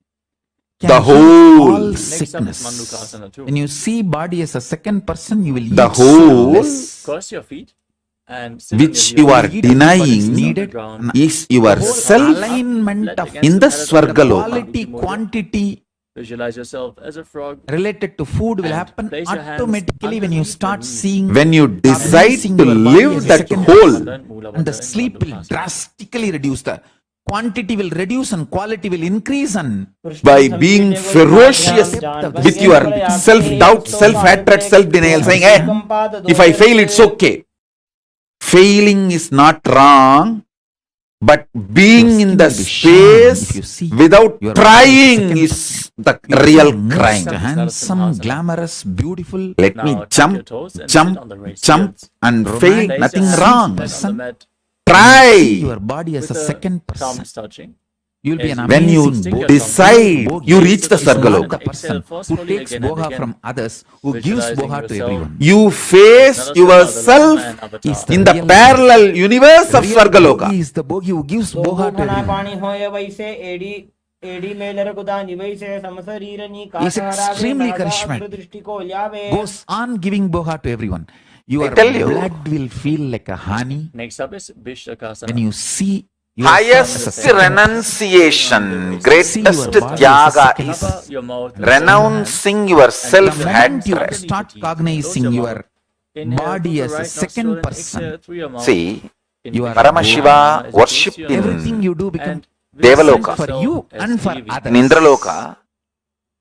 the whole Next up is sickness. Mandukasana too. When you see body as a second person, you will The eat whole less. cross your feet and sit Which on you your are heels. denying Needed is your self-alignment in the Swargaloka. Quality, quantity Visualize yourself as a frog. related to food will happen place your hands automatically when you underneath start your knees. seeing, When you decide cognizing to your body live as a that second whole, person, and the sleep will drastically reduce. The quantity will reduce and quality will increase, and by being ferocious with your self-doubt, self-hatred, self-denial, saying, hey, if I fail, it's okay. Failing is not wrong, but being in the space without trying is the real crime. handsome, glamorous, beautiful. Let me jump, and fail, nothing wrong. Try. Your body as a second person. Touching. You'll be an When you amazing decide, you reach the Is not Sargaloka. the person who takes boha from others, who gives boha to everyone. You face yourself in the parallel universe of Swargaloka. He is the bogi who gives boha to everyone. He is extremely charismatic. Goes on giving boha to everyone. Your tell you. blood will feel like a honey Next up is Bishakasana. when you see Highest renunciation, greatest tyaga is renouncing your the moment you self-hatred. start cognizing your body as a second person. See, You are Paramashiva worshipped everything in you do becomes Devaloka. for you and for others. In Indraloka,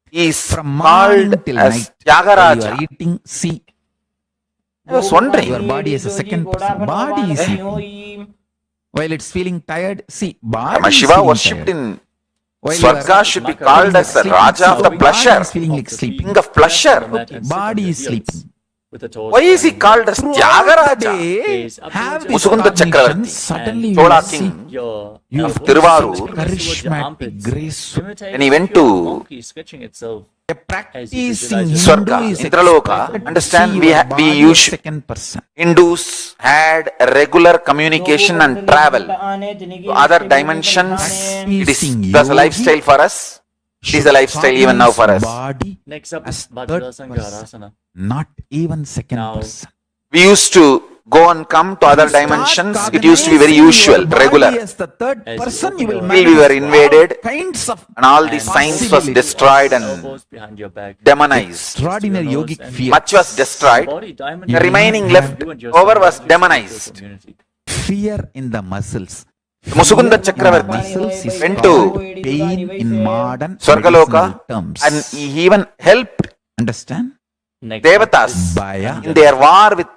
he is From morning called till as night, while you are Tyagaraja. eating, see, I was wondering, your body as a second person. Body is sleeping. While it's feeling tired, see, body is Paramashiva feeling worshipped tired. in While you are Swarga should be feeling called like as the sleeping, Raja of the body pleasure, is feeling like sleeping. king of pleasure. Body is sleeping. Why is he called as Tyagaraja? Musukunda Chakravarti, Suddenly you Chola will see king you of Tiruvarur, charismatic, graceful. when he went to A practicing Swarga, Hindu is Indraloka, expected to understand see we your we body as use second person. Hindus had a regular communication and travel to other dimensions. It was a lifestyle for us. It is a lifestyle even now for us. Body Next up as is third Vajrasana person, Garasana. not even second person. We used to go and come to other dimensions. It used to be very usual, regular. As the third person, you will Till we were invaded kinds of and all the science was destroyed and Elbows behind your back. demonized. extraordinary yogic fear. Much was destroyed. Body diamond. The remaining left over was demonized. Fear in the muscles. Musukunda Chakravarti went to pain in modern Swargaloka medicinal terms. and he even helped Understand? Next up Devatas is Baya. in their war with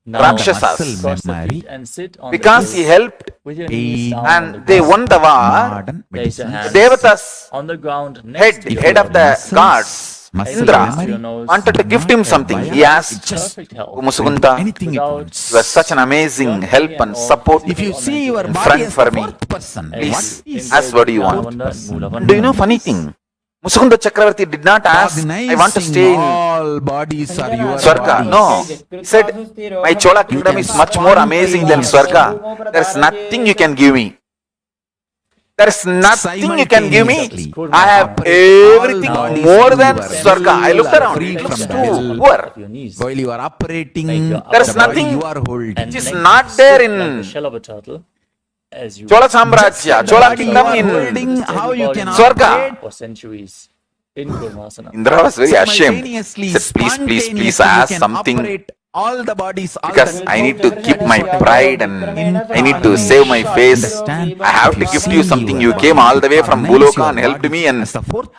now Rakshasas. cross the memory. feet and sit on Because the he heels helped with your knees down on the and they ground. won the war. Modern Place your medicine. hands Devatas on the ground next to head your of the muscles, gods, muscle Indra, memory, wanted to gift him something. He asked, perfect health. "Oh, Musukunda, anything it Without wants. you are such an amazing help and support If you see your and body friend as for the me. fourth person, Please, what is ask what do you want." want? Do you know funny thing? Musukunda Chakravarti did not ask, I want to stay in all bodies are your Swarga. bodies. No. He said, my Chola kingdom is much more amazing than Swarga. There is nothing you can give me. There is nothing you can give me. I have everything more than Swarga. I looked around. It looks too poor. While you are operating, There is the body nothing you are holding. which is not there Like the in shell of a turtle. As you Chola Samrajya, Chola body you kingdom are in holding, how you can Swarga. operate for centuries in Kurmasana. Indra was very ashamed. simultaneously, He said, please, please, please, spontaneously, I ask you can something operate all the bodies, all because the I need to keep my pride and I need to save my face. I have to gift you something. You came all the way from Bhuloka and helped me and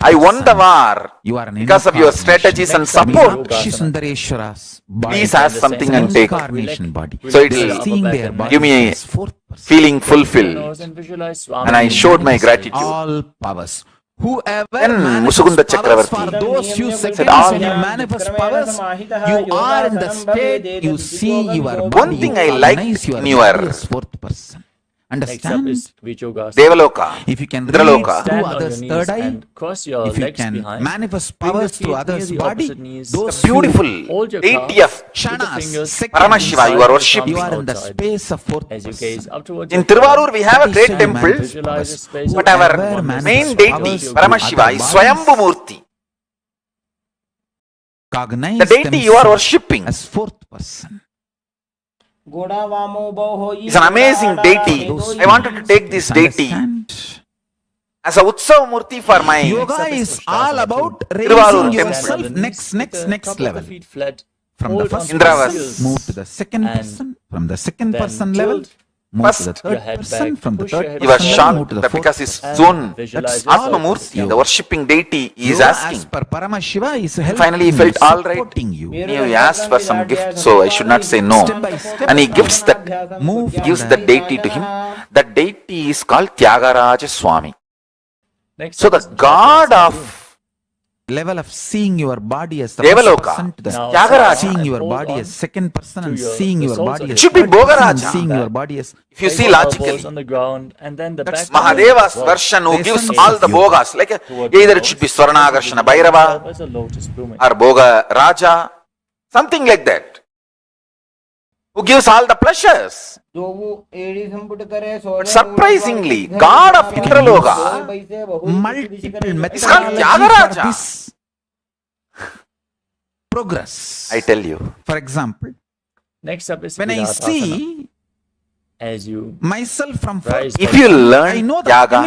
I won the war you are an because of your strategies and support. Meenakshi Sundareswara's body. Please ask something and take. Incarnation body. So it They are will seeing their body give me a as fourth person. feeling fulfilled And visualize and I showed my gratitude. All powers. Whoever Then manifests Musukunda powers Chakravarti for those few said, seconds all when you manifest powers, you are in the state, you see your body, One thing I you liked recognize your in your body as fourth person. Understand? Next up is Vijogasana. Devaloka. If you can read Stand through on your others' knees third eye, and cross your if you legs can behind. manifest Bring the powers feet through near others' the body, opposite knees. those Beautiful. few Hold your deity calf. of Put the Kshanas, fingers seconds, Paramashiva, you are worshipping. You are in the outside. space of fourth As you person. gaze up towards In your third Tiruvarur, we have a great eye, temple, visualize a space but of our oneness main with deity, your Paramashiva, is Swayambhu Murti. Cognize The deity you are worshipping as fourth person. It's an amazing deity. I wanted to take this deity as a Utsav Murti for my Yoga is all about Tiruvarur raising yourself temple. next level. From the first person, move to the second person. From the second person level, move to the third person. From the third He was person level, shocked move to the that fourth because his person. zone, That's Atma Murti, the worshipping deity, he is Yoga asking. as Per Paramashiva is helping finally he you, felt all right. supporting you. He asked for some gift, so I should not say no. And he gives that, he gives the deity to him. That deity is called Tyagaraja Swami. So the god of level of seeing your body as the first person to the Tyagaraja, seeing your body as second person and seeing your body as third person and seeing your body as, if you see logically, on the ground, and then the that's back Mahadeva's version who gives all the bhogas, like either it should be Swarnagarshana Bhairava or Bhoga Raja, something like that, who gives all the pleasures. But surprisingly, God of Indraloka, multiple methods, is called Tyagaraja. Progress. I tell you. For example, Next up is when I Viratasana. see As you myself from rise if by you sun, learn Tyaga,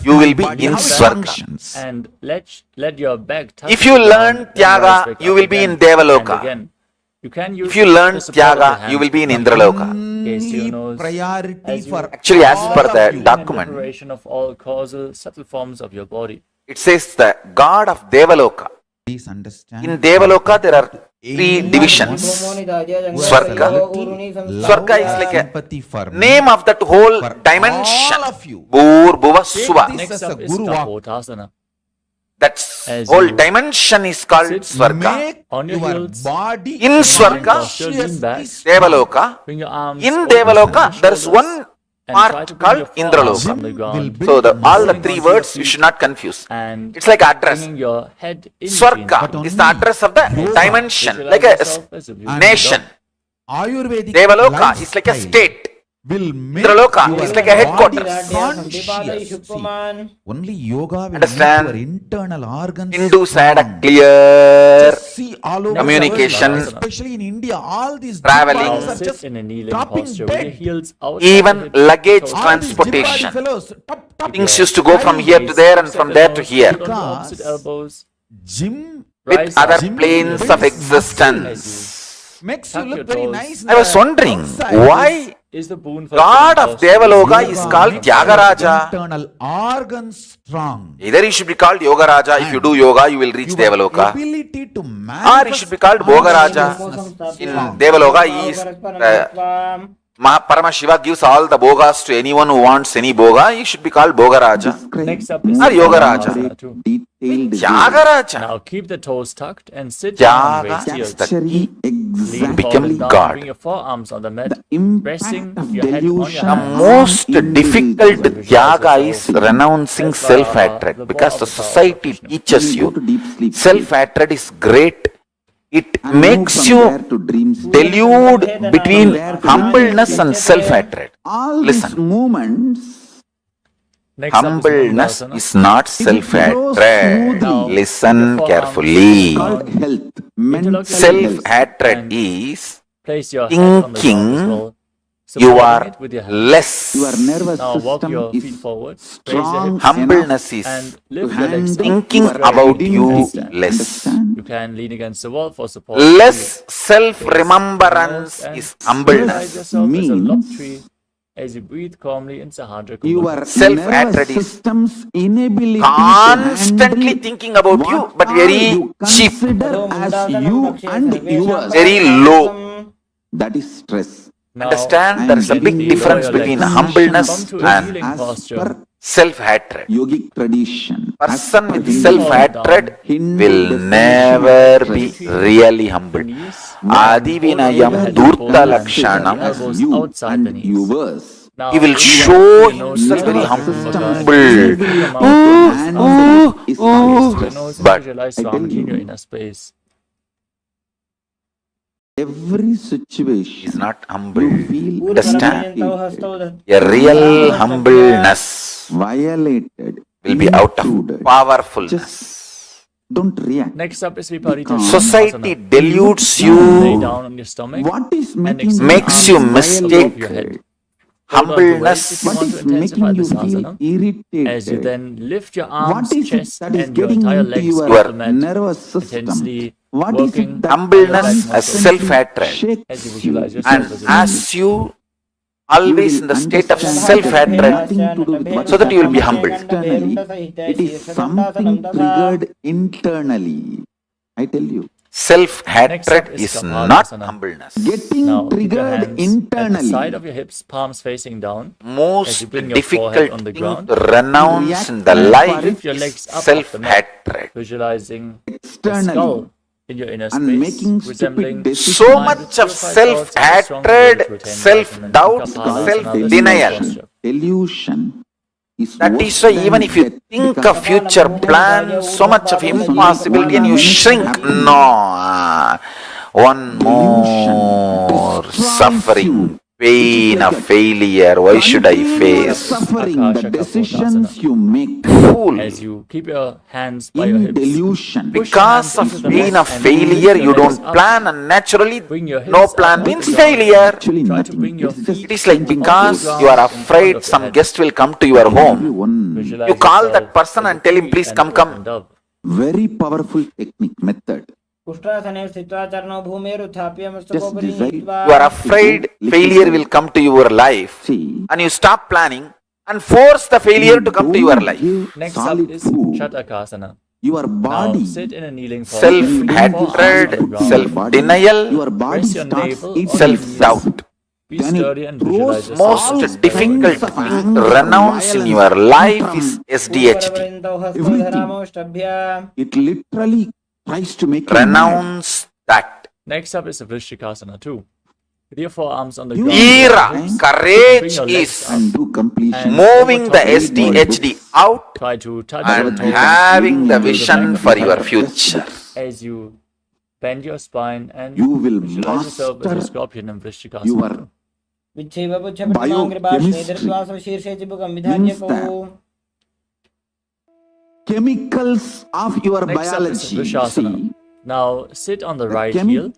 you will be in Swarga. and let your back touch If you the learn ground and rise Tyaga, back you up will be again in Devaloka. and again. You can use If you learn the support of Tyaga, your you will be in hands. Indraloka. Gaze to your nose. As you Actually, as per the in document, liberation of all causal subtle forms of your body. it says the God of Devaloka. In Devaloka, there are three divisions. Swarga. Swarga is like a name of that whole dimension. Bhur, Bhuva, Suva. Next up is Kapotasana. That whole dimension is called Swarga. On your heels, In Swarga, lean back, Devaloka. bring your arms In over Devaloka, your there is shoulders, one and try part to bring your called forearms on the Indraloka. ground. So all the three words you should not confuse. And It's like address. bringing your head in Swarga is the address of the dimension, Visualize like yourself as a a beautiful nation. Ayurvedic Devaloka is like a state. Indraloka is like a headquarters. Only yoga will Understand? make your internal organs Hindus had a strong. clear Just see all over communication, the world, especially in India, all these traveling, big bodies are Sit just in a kneeling dropping posture with your dead. heels outside even the hips, luggage toes All these big body transportation. fellows, top Things used to go from here to there and from there to here on the opposite elbows. gym with Rise other up. planes of existence. makes you Tuck look your very toes. nice. in I was the wondering outside. why Is the boon for God sitting of posture. Devaloka is called Tyagaraja. Internal organs strong. Either he should be called Yogaraja. If you do yoga, you will reach Your Devaloka. ability to Or he manifest should be called Bhogaraja. In Devaloka, he is Paramashiva gives all the bhogas to anyone who wants any bhoga. He should be called Bhogaraja Next up is or Yogaraja. Padmasana too. Tyagaraja. Now keep the toes tucked and sit down. Raise Tyaga the is the heels. key Lean become forward down. God. Bring your forearms on the mat. Resting your head on your The hands. most difficult Tyaga is renouncing self-hatred, because the society teaches you self-hatred is great. It makes you delude between humbleness and self-hatred. Listen, Next up is humbleness Padmasana. is not self-hatred. Listen carefully. Self-hatred is Place your head on the ground as thinking well. you Supporting are it with your hands. less. Now walk your feet forward. Raise your hips Humbleness is and lift your legs up. thinking Spread about your you hands down. less. You can lean against the wall for support. Less self-remembrance is humbleness. Yourself as a lop tree as you breathe calmly in Sahadra Kumbhaka. Self-hatred is constantly thinking about you, but very cheap, very low. That is stress. Now, Understand? There is a big gently difference lower your between legs. humbleness Come to a and kneeling posture. self-hatred. Yogic tradition. Person with self-hatred will never be really humble. Adivinayam durta lakshanam. Elbows outside the knees. Now, he will show himself very humble. But visualize Swamiji in your inner space. Every situation is not humble. Understand? A real humbleness violated will be out of powerfulness. Don't react. Next up is Viparita. Society Asana. dilutes Lay you, down on your stomach What is and making extend makes arms you above mistake your head. humbleness. Hold on to weight if you want to intensify making you this feel asana. irritated? As you then lift your arms, What is it chest, that is and your getting entire into legs your off the mat, nervous system? intensely What is working it that Humbleness as constantly self-hatred. shakes as you visualize you? yourself And as a as you always in the state of self-hatred, so that you will be humble. Externally, it is something triggered internally. I tell you. Self-hatred is is Kapalabhasana. not humbleness. Getting Now, keep your triggered hands at the internally. side of your hips, palms facing down. As Most you bring your forehead difficult on the thing ground. to renounce in the And life lift your is legs up off the mat, self-hatred. visualizing the Externally. skull in your inner And space, making resembling stupid decisions. So mind with much of purified thoughts and a strong will self-hatred, to attain self-doubt, enlightenment. Kapala asana, the self-denial. skull posture. Illusion is That worse is why even than if you death think because of future plans, so much of impossibility and you shrink. No, one more suffering, pain of failure. Why should I face? suffering the Akasha decisions Kapodasana. you make Fool. As you keep your hands by your in hips, delusion. Because of into the pain mat of and failure, lift your you legs don't up. plan, and naturally, Bring your hips no up plan off means the ground. failure. Actually Try to nothing. bring your It's just feet It is like off the because ground you are in front afraid of your some head. guest will come to your home. One Visualize You call yourself that person as and a tell him, free please and come, open come. dove. very powerful technique method. कुष्ठासने स्थित्वा चरणौ भूमेरुत्थाप्य Just मस्तकोपरि decide. नीत्वा You are afraid failure will come to your life, See, and you stop planning and force the failure to come to your don't life. give Next up solid is food. Shatakasana. Your Now body, sit in a kneeling posture. Bring your forearms on the Self-hatred, ground. self-denial, your body Rest your starts navel on your itself. knees. Be Then sturdy it and visualize throws yourself all as most a sturdy difficult kinds of thing to anger, renounce in violence, your life tantrum, is SDHD. It literally tries to make you Renounce that. Next up is a Vrishikasana too. With your forearms on the You ground. Ira, Bring courage your legs is up and do completion. and moving over the top of your SDHD out Try to touch and your toes having the to vision back of for your your head. future. As you bend your spine and You will visualize yourself as a master scorpion in Vrishikasana. your biochemistry. Means that chemicals of your Next up is biology. Vrishasana. See, Now sit on the right chemi- heel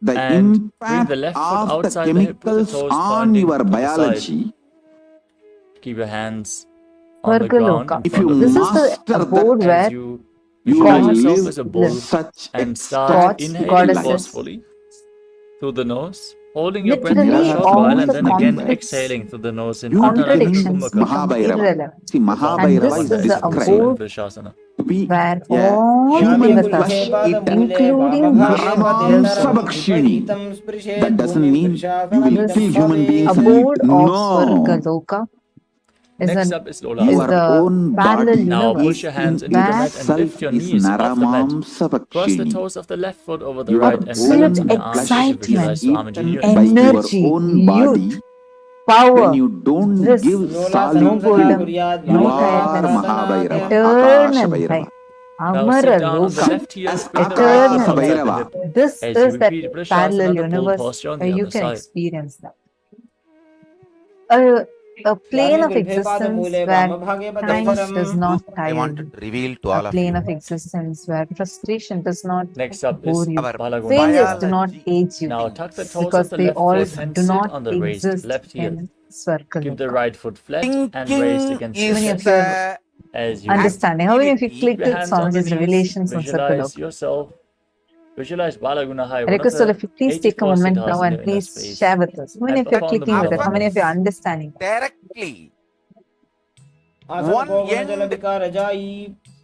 the and bring impact the left foot of the outside the hip with the chemicals toes on pointing your to the side. biology. Keep your hands on the Vargaloka. ground. If you This is master the that, abode As where you you visualize will yourself live as a bull such and start gods, inhaling goddesses. forcefully through the nose, holding your breath for a Literally short all while and the then again conflicts, exhaling through the nose in contradictions become Mahabhairava. irrelevant. See, And Mahabhairava this is is the described abode Vrishasana. to be where a all human devatas, flesh eater. including Naramamsabhakshini. That doesn't mean you will this kill human beings and abode eat. of No. Swargaloka is, Next up is is Lolasana. the own parallel body Now universe push your hands into the where mat and lift your is knees off the mat. Cross the Naramamsabhakshini. toes of the left foot over the Your right and absolute balance on your arms as you excitement, visualize Swamiji in your Eaten by inner your energy, own body. youth, power, When you don't bliss, give no solid boredom, food, no you are tiredness, Mahabhairava, eternal Akasha life, Now sit Amara down on the Loka, left heel, As bring the right foot eternal outside the Akasha hip. This As you is that repeat Vrishasana, parallel the pull universe posture on where the you other can side. experience that. A plane of existence where time does not I tire wanted you. to reveal to A all of plane you. of existence where frustration does not Next up bore is you. Our Balaguna. Failures do not biology age you Now tuck the toes because of the they left all foot and do sit not on the raised exist left heel. in Keep the Swargaloka. right foot flat and raised Thinking against your How many of chest. you are As you understanding? How many of you activity. keep clicked your with hands on the Swamiji's knees, revelations on visualize Swargaloka? yourself. Visualize Balagunahai, I one of request all the of you, please take a 84 moment siddhas now in and your inner please space. share with us. How many And of you are perform the clicking with it? How many of you are Mudra understanding? Directly. One end,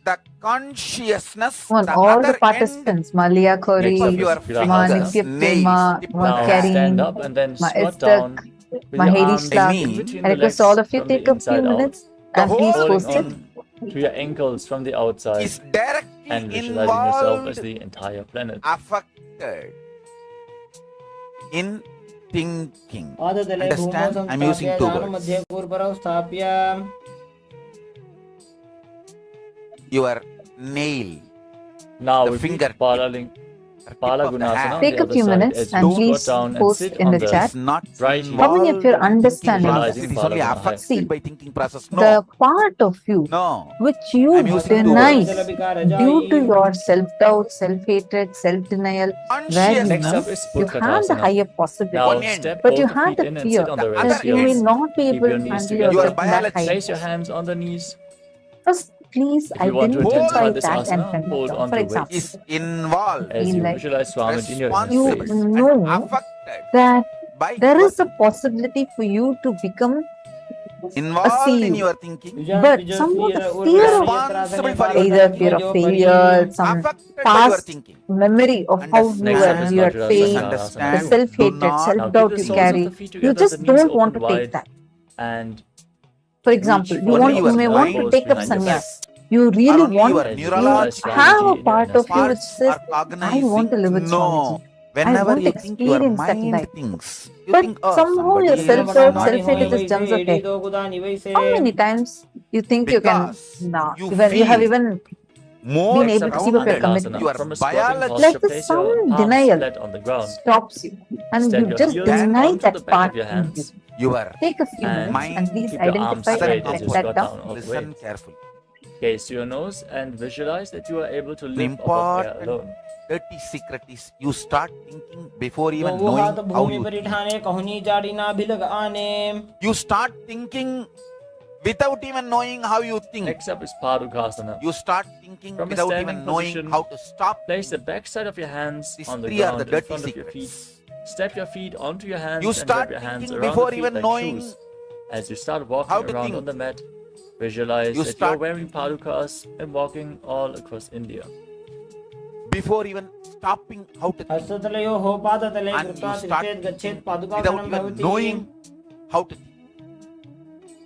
the consciousness, Come on, the all the other end, participants, Malia Next Kori, up of is your Ma Grahasana. fingers, Nipyapte, Ma nails. Now Kareen, stand up and then Ma squat Istak, down with Ma your Hedi arms I Shlak. in mean, between I the request legs all of you from the take a few inside out, minutes the and please whole post holding it. on to your ankles from the outside is directly and visualizing yourself as involved, the entire planet. affected in thinking. Understand? I'm using two words. Your nail. Now the finger. Take a few minutes and please post in the chat how many of you are understanding this. It is only affected by thinking process. No. The part of you which you deny due to your self-doubt, self-hatred, self-denial, where you have the higher possibility, but you have the fear that you may not be able to handle yourself in that higher. Place your hands on the knees. First, please identify that and hold on for to example, is involved as you visualize Swami in your inner you space. know that there is a possibility for you to become a involved in CEO, your thinking. but somehow the fear of either fear of failure, some past memory of how you had failed, the self-hatred, self-doubt you carry, you just don't want to take that. And for example, you may want to take up sannyas. You really want, you have a part of you which says, I want to live with Swamiji. I want to experience that life. But somehow your self-doubt, self-hatred just jumps okay. How many times you think you can, you have even been able to keep up your commitment? Like there's some denial stops you and you just deny that part in you. Take a few minutes and please identify and write that down. Listen carefully. Gaze to your nose and visualize that you are able to live above air alone. Dirty secret is you start thinking before even knowing how you think. You start thinking without even knowing how you think. Next up is Padukasana. You start thinking without even knowing how to stop. Place the back side of your hands on the three are ground the in dirty front of your feet. Step your feet onto your hands You and start wrap your hands thinking around before the feet even like knowing shoes. As you start walking how to around think. on the mat, visualize You that start you're wearing padukas and walking all across India. Before even stopping how to think. And you start thinking without even knowing how to think.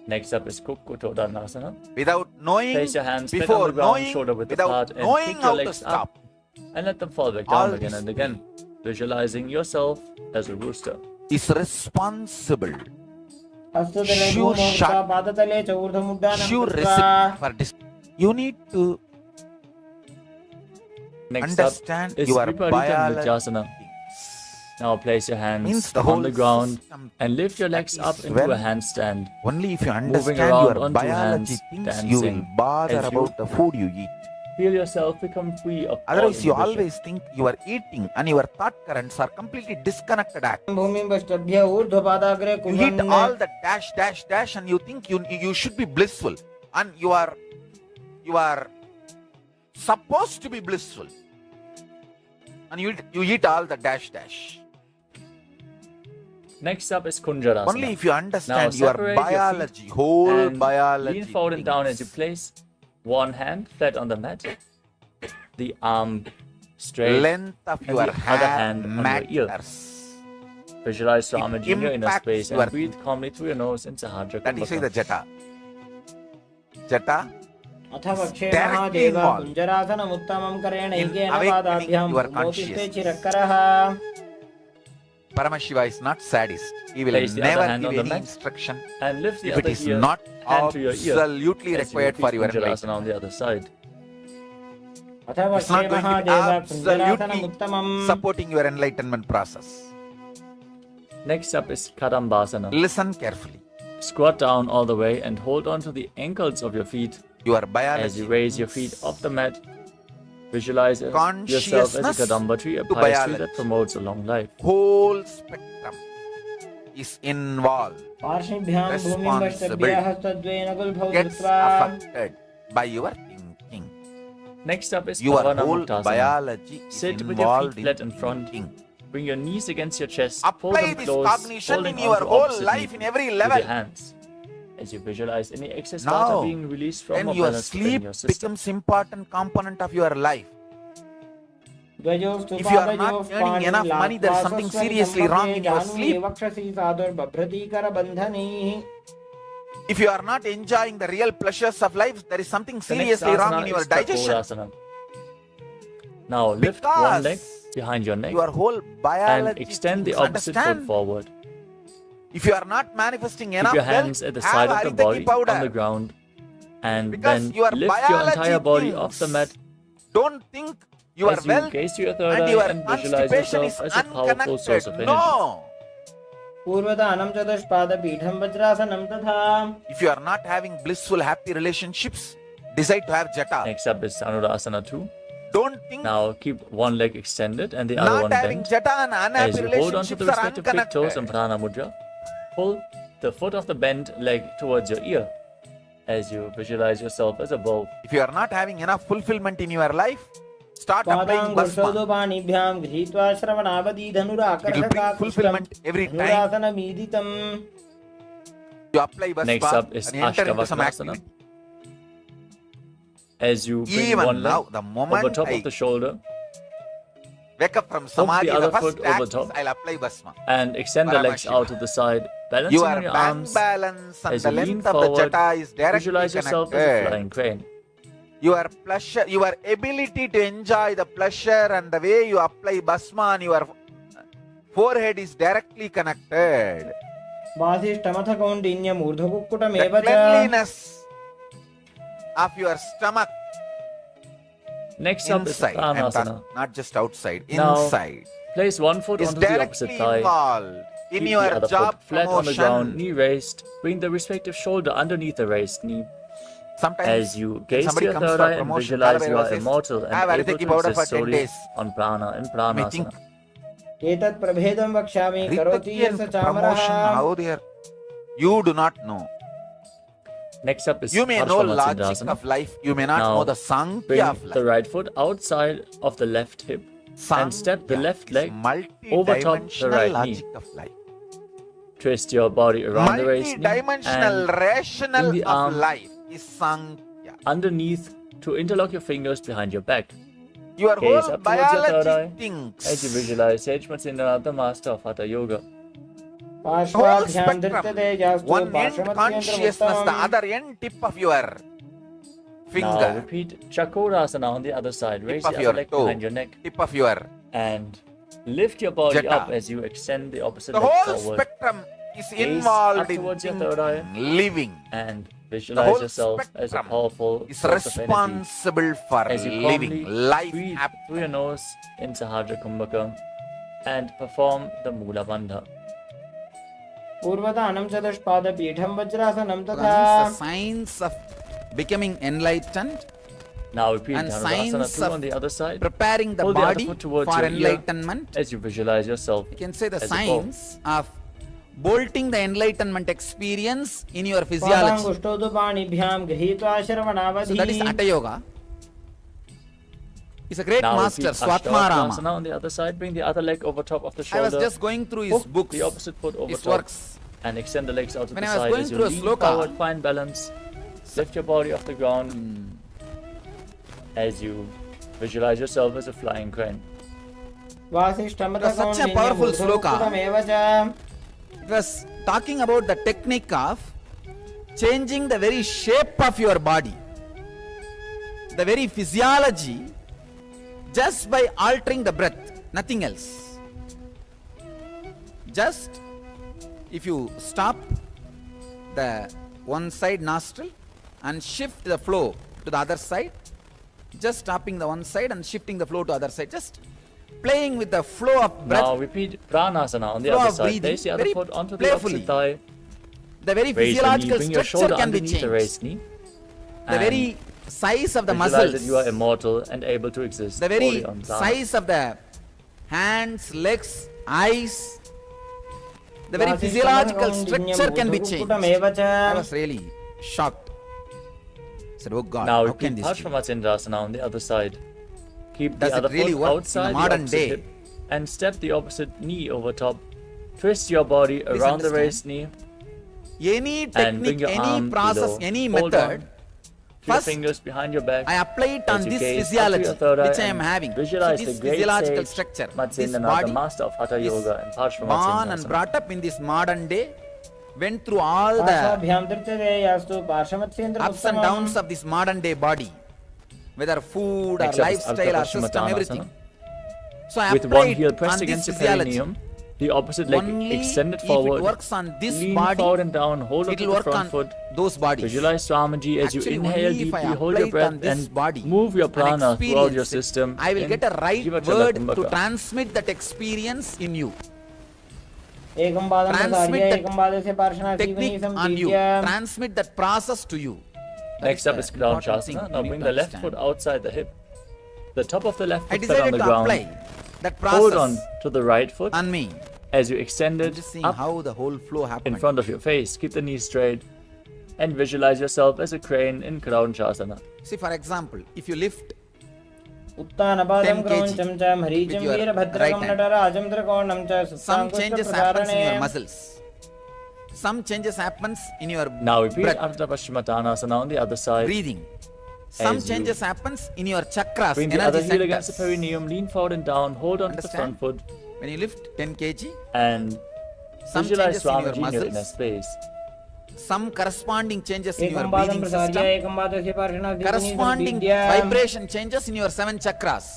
Next up is Kukkutodhanasana. Without knowing, Place your hands flat on before the ground, knowing, shoulder width without apart, and knowing kick how your to legs stop. up and let them fall back All down again this and again, visualizing yourself as a rooster. Is responsible. Sure Sure recipe for this. You need to Next understand up is your Viparita biology. Nrityasana. Now place your hands Means the on whole the ground system and lift your legs up into well. a handstand. Only if you Moving understand around your on two biology hands, things, you will dancing bother as you about the food you eat. feel yourself become free of all Otherwise, you inhibition. always think your eating and your thought currents are completely disconnected act. You hit all the dash, dash, dash, and you think you should be blissful, and you are supposed to be blissful, and you eat all the dash, dash. Next up is Kunjarasana. Only if you understand Now your separate biology, feet whole and biology. lean forward and down as you place one hand flat on the mat, the arm straight, Length of and your the other hand hand on your ear. matters. Visualize Swamiji in your inner impacts space your- and breathe calmly through your nose in Sahajra That is why the Kumbhaka. jata अथ वक्षे directly Mahadev involved कुञ्जरासनमुत्तमं करेणैकेन awakening पादाभ्यां your मोतिष्ठे consciousness. चिरकरः Paramashiva is not sadist. He will Place the other never hand give on the any mat instruction and lift the if it other is ear, not hand to your ear absolutely as you required for repeat your Kunjarasana enlightenment. on the other side. अथ It's वक्षे not going to be Mahadev absolutely कुञ्जरासनमुत्तमं supporting your enlightenment process. Next up is Kadambasana. Listen carefully. Squat down all the way and hold on to the ankles of your feet Your as biology you raise your feet off the mat. Visualize yourself as a Consciousness Kadamba tree, a to pious tree biology. that promotes a long life. whole spectrum is involved, पार्श्वभ्यां भूमिं responsible, वष्टभ्यः हस्तद्वयेन गुल्भौ gets धृत्वा affected by your thinking. Next up is Your Pavana whole Muktasana. biology is Sit with your involved feet flat in in front. thinking. Bring your knees against your chest. Pull Apply them this close, cognition holding in your onto whole opposite life knee in every with level. your hands. As you visualize any excess Now, water being released from then a your ballast in sleep your system. becomes important component of your life. द्वयोस्तु If you are not पादयोः earning enough money, there is something seriously wrong in your sleep. वक्षसि साधुर्बभ्रतीकरबन्धनैः If you are not enjoying the real pleasures of life, there is something The next seriously wrong asana in your is digestion. Taporasana. Now lift one leg, behind your neck Your whole and biology. extend the things, opposite understand? foot forward. If you are not manifesting Keep enough your hands wealth, at the have side of the Haritaki body powder. on the ground and Because then your lift your entire biology body off the mat Don't think your as you wealth gaze to your third and eye your and visualize constipation yourself is as a powerful source of unconnected. energy. No. पूर्वदानं चतुष्पादपीठं वज्रासनं तथा. If you are not having blissful, happy relationships, decide to have jata. Next up is Anurasana 2. Don't think Now keep one leg extended and the other not one having bent. jata and As unhappy you hold on to the relationships are respective big toes in unconnected. Prana Mudra, pull the foot of the bent leg towards your ear as you visualize yourself as a bow. If you are not having enough fulfillment in your life, start applying पादाङ्गुष्ठौ basma. पाणिभ्यां गृहीत्वा श्रवणावधि It will bring धनुराकर्षकाकृष्टं fulfillment every time धनुरासनमीदितम्. you apply basma Next up is and enter into some Ashtavakra activity. As you bring Even one now, leg the moment over top I of the shoulder, wake up from hook samadhi, the the other first foot over act is top I'll apply basma. and extend the legs Paramashiva. out to the side, balancing Your on your bank arms. balance and As the you lean length of the forward, jata is directly visualize yourself as a connected. flying crane. Your pleasure, your ability to enjoy the pleasure and the way you apply basma on your forehead is directly connected. वासिष्ठमथ कौण्डिन्यमूर्ध्वकुक्कुटमेव The च. cleanliness of your stomach Next up inside, is Pranasana. not just outside, Now, inside. Place one foot is onto the opposite directly thigh. involved in Keep your the other job foot flat on the promotion. ground, knee raised. Bring the respective shoulder underneath the raised knee. Sometimes As you when gaze to somebody your comes third for eye and promotion, visualize you Kalavera are says, immortal "I have and able Haritaki to powder for exist 10 solely days." on prana in Pranasana. एतत् प्रभेदं वक्ष्यामि करोति Haritaki यस्य and चामरः. promotion, how they are, you do not know. Next up is You may know logic Parshvamatsindasana. of life, you may not Now, know the sankhya bring of the life. right foot outside of the left hip and step the left leg over top the Multi-dimensional right knee. logic of life. Twist your body around the waist knee Multi-dimensional and rational bring the of arm life is sankhya. underneath to interlock your fingers behind your back. Your Gaze whole up towards your third biology eye thinks. as you visualize Sage Matsindranath, the master of Hatha Yoga. Whole पार्श्वाभ्यां spectrum. धृत्यते यास्तु One end consciousness, the पार्श्वमत्येन्द्रमुत्तमम्. other end tip of your Now finger, repeat Chakrasana on the other side. Raise tip the of other your leg toe, behind your neck tip of your. and lift your body Jata. up as you extend the opposite The leg whole forward. spectrum is Gaze involved up in towards your third eye living. and The visualize whole yourself as a spectrum powerful is source of energy. responsible for As you living calmly life. breathe through your nose in Sahajra Kumbhaka and perform the Mula Bandha. पूर्वदानं चतुष्पादपीठं वज्रासनं The तथा. signs of becoming enlightened Now repeat and Dhanurasana signs 2 on of the other side. preparing the Hold the other body foot towards for your ear enlightenment. as you visualize yourself You can say the as a bow. signs of bolting the enlightenment experience in your physiology. पादाङ्गुष्ठौ तु पाणिभ्यां गृहीत्वा So श्रवणावधि. that is Hatha Yoga. He's a great Now master, repeat Swatmarama. Ashtavakra on the other side. Bring the other leg over top of the I shoulder. was just going through his Hook books, the opposite foot over his top works. and extend the legs out to When the I was side going as you through a lean sloka, forward, find balance. Lift your body off the ground as you visualize yourself as a flying crane. वासिष्ठमथ It was such a powerful sloka. कौण्डिन्यमूर्ध्वकुक्कुटमेव च. It was talking about the technique of changing the very shape of your body, the very physiology, just by altering the breath, nothing else. Just if you stop the one side nostril and shift the flow to the other side, just stopping the one side and shifting the flow to other side, just playing with the flow of breath. Now repeat Pranasana on the Flow other of side. breathing, Place the other very foot onto the playfully. opposite thigh. The very Raise the knee. physiological Bring your structure shoulder can be underneath the changed. raised knee. The and very size of the visualize muscles, that you are immortal and able to exist. the very fully on prana. size of the hands, legs, eyes, the very physiological structure can be changed. I was really shocked. I said, oh God, Now how can repeat this be? Parshvamatsindasana on the other side. Keep Does the it other really foot work in the outside the modern opposite day? hip and step the opposite knee over top. Twist your body Please around the understand. raised knee. Any And bring technique, your any arm process, below. any Hold method, on to your first fingers behind your back. I apply it on as you this gaze up to physiology your third eye which I am and having. So Visualize this the great physiological sage structure, this Matsindranath, the body master of Hatha is Yoga and born and Parshvamatsindasana. brought up in this modern day, went through all the पार्श्वाभ्यां धृत्यते यास्तु पार्श्वमत्येन्द्रमुत्तमम्. ups and downs of this modern day body, whether food or Next up is lifestyle or Ardha system, Paschimottanasana. everything. So I With one applied heel pressed on against this your physiology. perineum, the opposite leg Only extended if forward, it works on this lean body, forward and down, hold on it to will the work front on foot. those bodies. Visualize Swamiji as Actually, you inhale only if I deeply, hold your apply it on breath this and body move your and prana throughout your experience it, system. I will in get a right Jiva word to Kumbhaka. transmit that experience in you. एकं पादं प्रसार्य Transmit एकं पादस्य that पार्श्वनासीवनी technique on you. सम्पीड्य Transmit that process to you. That Next is up the is Crown important thing Shasana. you Now need bring to the left understand. foot outside the hip. The top of the left I foot flat on decided the to ground. apply that Hold process on to the right foot on me. as you extend I'm it just seeing up how the whole flow in happened. front of your face. Keep the knees straight and visualize yourself as a crane in Crown Shasana. See, for example, if you lift उत्तानपादं 10 क्रौञ्चं च मरीचं with your वीरभद्रकं right hand. नटराजं त्रिकोणं च Some changes happens in your सुप्ताङ्कुशप्रसारणे muscles. Some changes happens in your Now repeat breath, Ardha Paschimottanasana on the other side. breathing. Some As you changes happens in your chakras, Bring the other energy heel against the centers. perineum, lean forward and down, hold on to the Understand? front foot, When you lift 10 kg, and some visualize changes in your Swamiji in your inner muscles, space. some corresponding changes in your एकं पादं breathing प्रसार्य system, एकं पादस्य पार्श्वनासीवनी corresponding सम्पीड्य vibration changes in your 7 chakras.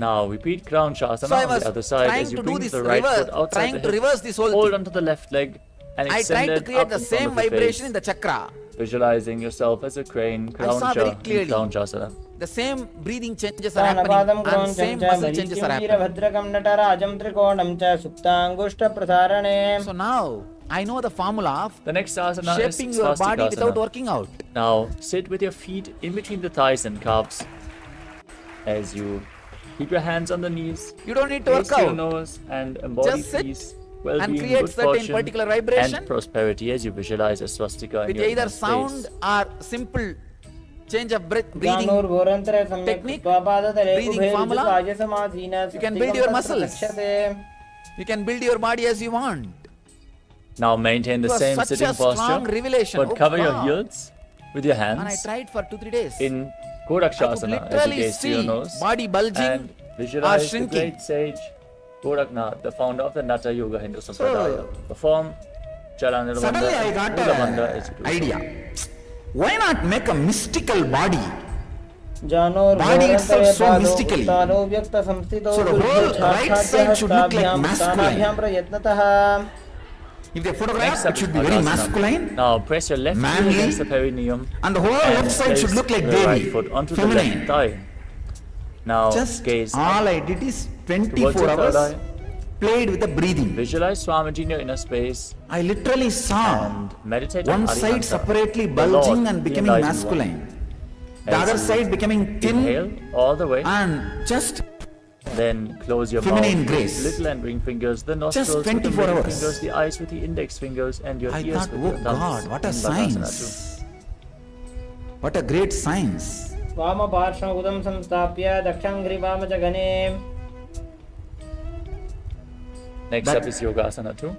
Now repeat Crown Shasana So I on was the other side trying as you to do bring this the right reverse, foot outside trying the to hip. reverse this whole Hold thing. onto the left leg and I extend tried to it create up the in front same of your vibration face, in the chakra. visualizing yourself as a crane, I Crown saw very Cha, in clearly. Crown Shasana. The same breathing changes are उत्तानपादं happening and क्रौञ्चं same च muscle changes are मरीचं happening. वीरभद्रकं नटराजं त्रिकोणं च सुप्ताङ्कुशप्रसारणे So now I know the formula of The next asana shaping is your body Swastikasana. without working out. Now sit with your feet in between the thighs and calves as you keep your hands on the knees. You don't need to Face work your out. nose and embody Just sit peace, and well-being, create good certain fortune, particular vibration and prosperity as you visualize a swastika in with your either inner sound space. or simple change of breathing. जानूर्घोरन्तरे सम्यक् technique, कृत्वा पादतले breathing उभे formula. ऋतुकार्यसमाधीन You can build your स्वस्तिकं muscles. प्रक्षते You can build your body as you want. Now maintain the It was same such sitting a strong posture, revelation. but Oh cover your God. heels with your And I hands tried for 2-3 days. in I Kodakshasana could as you literally gaze to your see nose body bulging and or visualize the shrinking. great sage Kodaknath, the founder of the Natha Yoga Hindu Sampradaya. Perform Chalanirvanda Suddenly I and got Mudavanda as an you do so. idea. Why not make a mystical body? जानूर्घोरन्तरे itself so पादौ mystically. उत्तानो व्यक्तसंस्थितौ So the whole right side should look like masculine. स्थानाभ्यां प्रयत्नतः If they Next photograph, up it should is be very Bhagasana. masculine. Now press your left heel manly, against the perineum and the whole left side should place look like the Devi, right foot onto the feminine. left thigh. Now Just gaze all up I did is towards 24 your third hours eye. played with the breathing. Visualize Swamiji in your inner space I literally saw and meditate one on side Arihanta, separately the bulging Lord, and the becoming enlightened masculine. one. The As other you side becoming thin Inhale all the way, and just then close your feminine mouth grace. with little and ring fingers, the nostrils with the 24 middle hours. fingers, the eyes with the index fingers, and your I ears thought, with oh your thumbs. God, what a in Bhagasana science. What a great science. वामपार्श्वम् उदं संस्थाप्य दक्षाङ्घ्रिवामजगने too. Next That- up is Yogasana 2.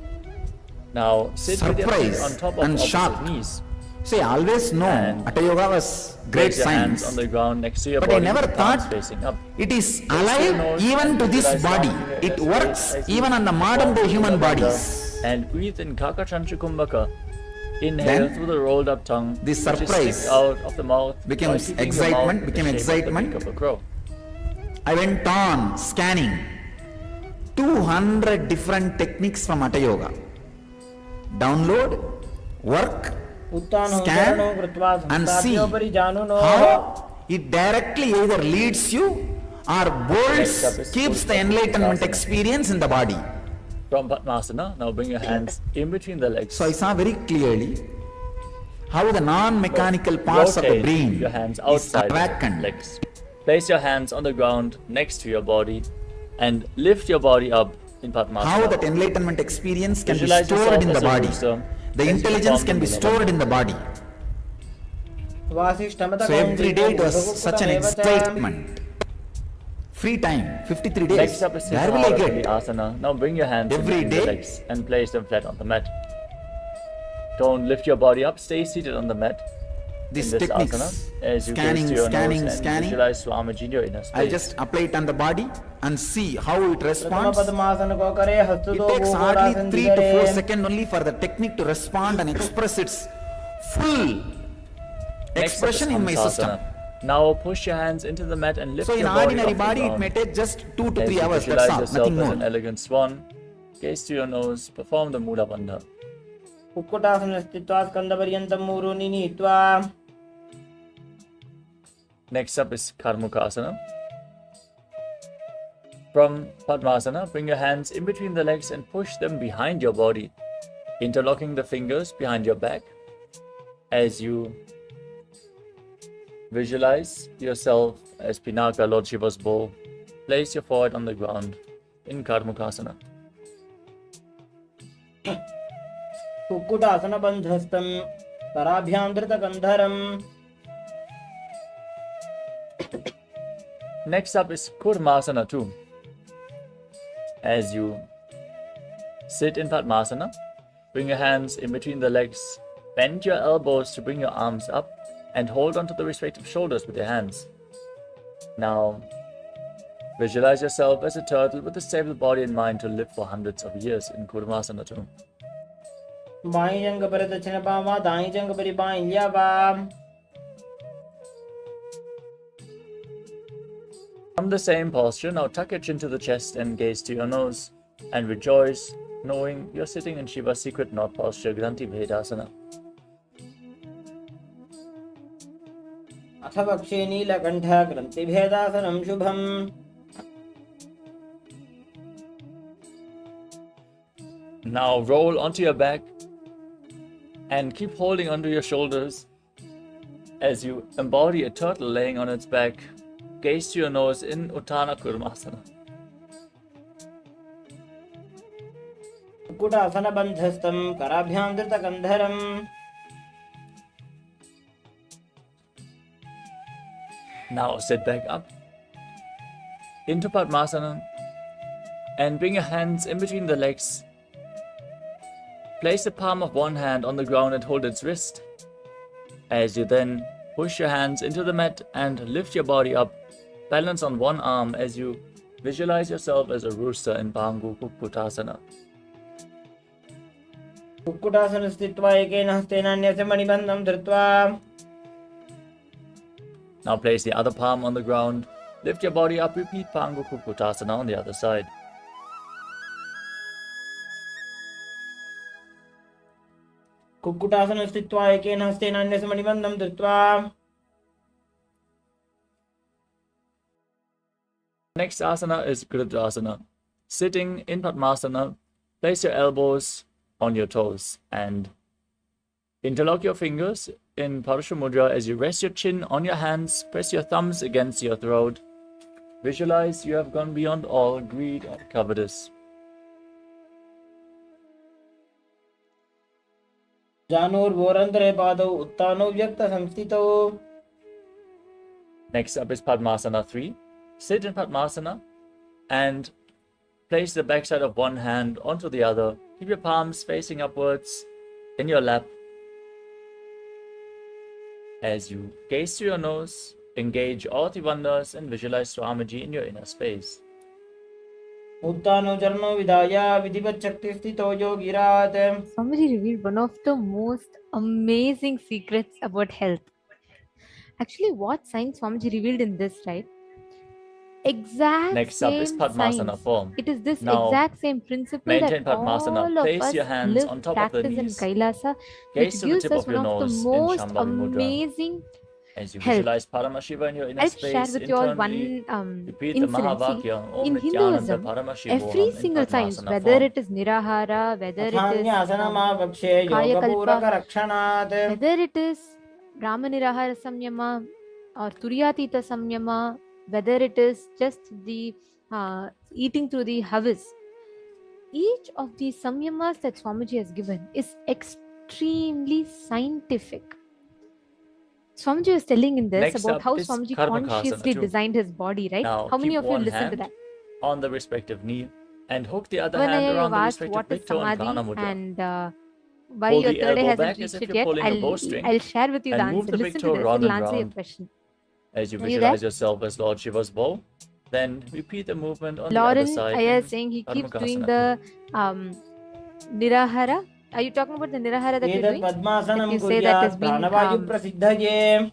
Now sit with your feet Surprise on top of and opposite shock. knees. See, I always know And Hatha Yoga was great Place your hands science. on the ground next to your But I body, never with palms thought facing up. it is Place your alive nose even and to this visualize body. Swami in your It inner works space as you even on the modern day perform human Mudavanda bodies. And breathe in Kakachancha Kumbhaka. Inhale Then through the rolled up tongue, this which is surprise stick out of the mouth, becomes while keeping your excitement, mouth in the became shape of the excitement. beak of a crow. I went on scanning 200 different techniques from Hatha Yoga. Download, work, उत्तानो scan चरणो कृत्वा and see संस्थाप्योपरि जानुनो how it directly either leads you or Next up bolts, is keeps the Uttana enlightenment Padmasana. experience in the body. From Padmasana, now bring your hands in between the legs. So I saw very clearly how the non-mechanical parts of the Rotate brain your hands is outside the awakened. legs. Place your hands on the ground next to your body and lift your body up in Padmasana. How that enlightenment experience can be Visualize stored yourself in the as a body. rooster The as you intelligence perform can be the stored in the body. So every day it was such an excitement. Free time, 53 days. Next up is Where will I Siddhartha get? Asana. Now bring your hands Every in between the day? legs and place them flat on the mat. Don't lift your body up. Stay seated on the mat. These in this techniques, asana, as you scanning, gaze to your scanning, nose and scanning. visualize Swamiji in your inner space. I'll just apply it on the body and see how it प्रथम responds. पद्मासन को करे हस्त It दो takes गोलासन hardly 3 to 4 करे seconds only for the technique to respond and express its full Next up is expression in my system. Hamsasana. Now push your hands into the mat and lift So in your body ordinary off the body, it ground. may take just 2 to As 3 you hours, visualize that's all, yourself nothing as more. an elegant swan, gaze to your nose, perform the Mula Bandha. Kukkutasana स्थित्वा स्कन्धपर्यन्तं मूरुनि नीत्वा. Next up is Karmukasana. From Padmasana, bring your hands in between the legs and push them behind your body, interlocking the fingers behind your back. As you visualize yourself as Pinaka, Lord Shiva's bow, place your forehead on the ground in Karmukasana. कुक्कुटासनबन्धस्थं कराभ्यां धृतकन्धरम्. Next up is Kurmasana too. As you sit in Padmasana, bring your hands in between the legs, bend your elbows to bring your arms up, and hold onto the respective shoulders with your hands. Now, visualize yourself as a turtle with a stable body and mind to live for hundreds of years in Kurmasana too. बाईं जंग पर दक्षिण पावा, दाईं जंग पर बाईं ल्यावा. From the same posture, now tuck your chin to the chest and gaze to your nose, and rejoice knowing you're sitting in Shiva's secret knot posture, Granthi Bhedasana. अथ वक्षे नीलकण्ठ ग्रन्थिभेदासनं शुभम्. Now roll onto your back and keep holding onto your shoulders as you embody a turtle laying on its back. Gaze to your nose in Uttana Kurmasana. कुक्कुटासनबन्धस्थं कराभ्यां धृतकन्धरम्. Now sit back up into Padmasana and bring your hands in between the legs. Place the palm of one hand on the ground and hold its wrist. As you then push your hands into the mat and lift your body up, balance on one arm as you visualize yourself as a rooster in Bhangu Kukkutasana. Kukkutasana स्थित्वा एकेन हस्तेन अन्यस्य मणिबन्धं धृत्वा. Now place the other palm on the ground, lift your body up, repeat Bhangu Kukkutasana on the other side. Kukkutasana स्थित्वा एकेन हस्तेन अन्यस्य मणिबन्धं धृत्वा. Next asana is Gridrasana. Sitting in Padmasana, place your elbows on your toes and interlock your fingers in Parusha Mudra as you rest your chin on your hands, press your thumbs against your throat. Visualize you have gone beyond all greed and covetous. जानोर्वोरन्तरे पादौ उत्तानो व्यक्तसंस्थितौ. Next up is Padmasana 3. Sit in Padmasana and place the backside of one hand onto the other. Keep your palms facing upwards in your lap. As you gaze to your nose, engage all the wonders and visualize Swamiji in your inner space. उत्तानो चरणो विधाय विधिवत् शक्तिस्थितो योगिरात्. Swamiji revealed one of the most amazing secrets about health. Actually, what science Swamiji revealed in this, right? Exact Next up is same Padmasana science. form. It is this Now, exact same principle maintain that Padmasana. all of Place us your hands live, on top of the practice in knees. Kailasa, Gaze which to the gives tip us of one your of the nose in most Shambhavi Mudra. amazing As you health. visualize Paramashiva in your inner I'll space, share with you all one internally repeat the incident. Mahavakya, See, Om in Nithyananda Hinduism, Paramashivoham every in single science, Padmasana whether form. it is Nirahara, whether it is अन्यासनमावक्षे Kayakalpa, योगपूरकरक्षणात्. whether it is Brahma Nirahara Samyama or Turyatita Samyama, whether it is just the eating through the havis, each of these samyamas that Swamiji has given is extremely scientific. Swamiji was telling in this Next about up how is Swamiji Karmakasana consciously too. designed his body, right? Now, How many keep of you one listened to hand that? on the respective knee and hook the other When hand I around the asked respective what is big toe and Prana Samadhi Mudra. and why Pull your the third eye elbow hasn't back as reached if it you're yet, pulling a bowstring I'll share with you the and move answer. the big Listen toe to this, round it'll and answer your round. question. As you Are you visualize there? yourself as Lord Shiva's bow, then repeat the movement on the Lauren other side. Aya in is saying he keeps doing Karmakasana the Nirahara. Are you talking about the Nirahara that you're एतत् doing? That पद्मासनं you say that has कुर्यात् been प्राणवायुप्रसिद्धये.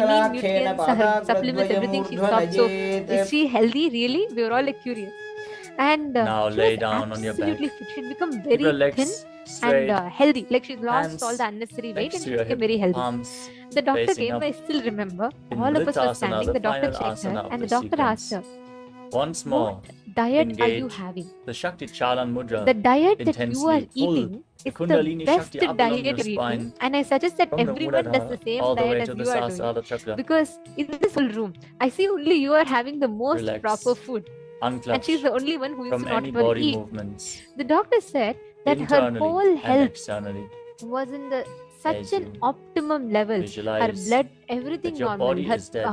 any nutrients or supplements, everything she stopped. So is she healthy really? We were all like curious. And now she lay was down on your back. absolutely fit. She'd become Keep very your thin legs straight. and healthy. Like she's lost Hands all the unnecessary weight next and to she your became hip, very healthy. palms The doctor facing came, up. I still remember. In All of us were Vritasana, standing. the The doctor final checked her asana of and the this doctor asked sequence. her, Once more, what diet are you engage having? the Shakti Chalan Mudra The diet that you intensely. are Pull eating the is Kundalini the best Shakti up along diet your you're spine, eating. And I suggest that from the everyone does the Muladhara same all the way diet to as the you are Sahasrara doing. chakra. Because in this whole room, I see only you are having the most Relax. proper food. and she's the only one who used from to not any even body eat. movements, The doctor said that her internally whole and health externally. was in the such As an you optimum level. Her visualize blood, everything that your normal. body Her is dead,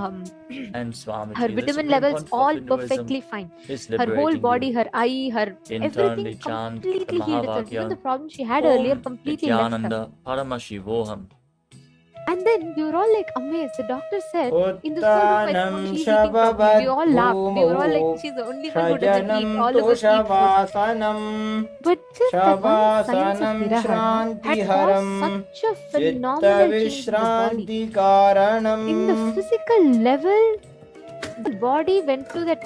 and Swamiji, her the vitamin Supreme levels Pontiff of all Hinduism, perfectly fine. is Her whole liberating body, you. her eye, her Internally everything chant the completely healed itself. Even the Mahavakya, problem she had earlier Om completely left her. Nithyananda Paramashivoham. And then we were all like amazed. The doctor said, in this whole room, I thought she's eating properly. We all laughed. We were all like, she's the only one who doesn't eat. All of us eat food. But just that one science of Nirahara had caused such a phenomenal change in the body. In the physical level, the body went through that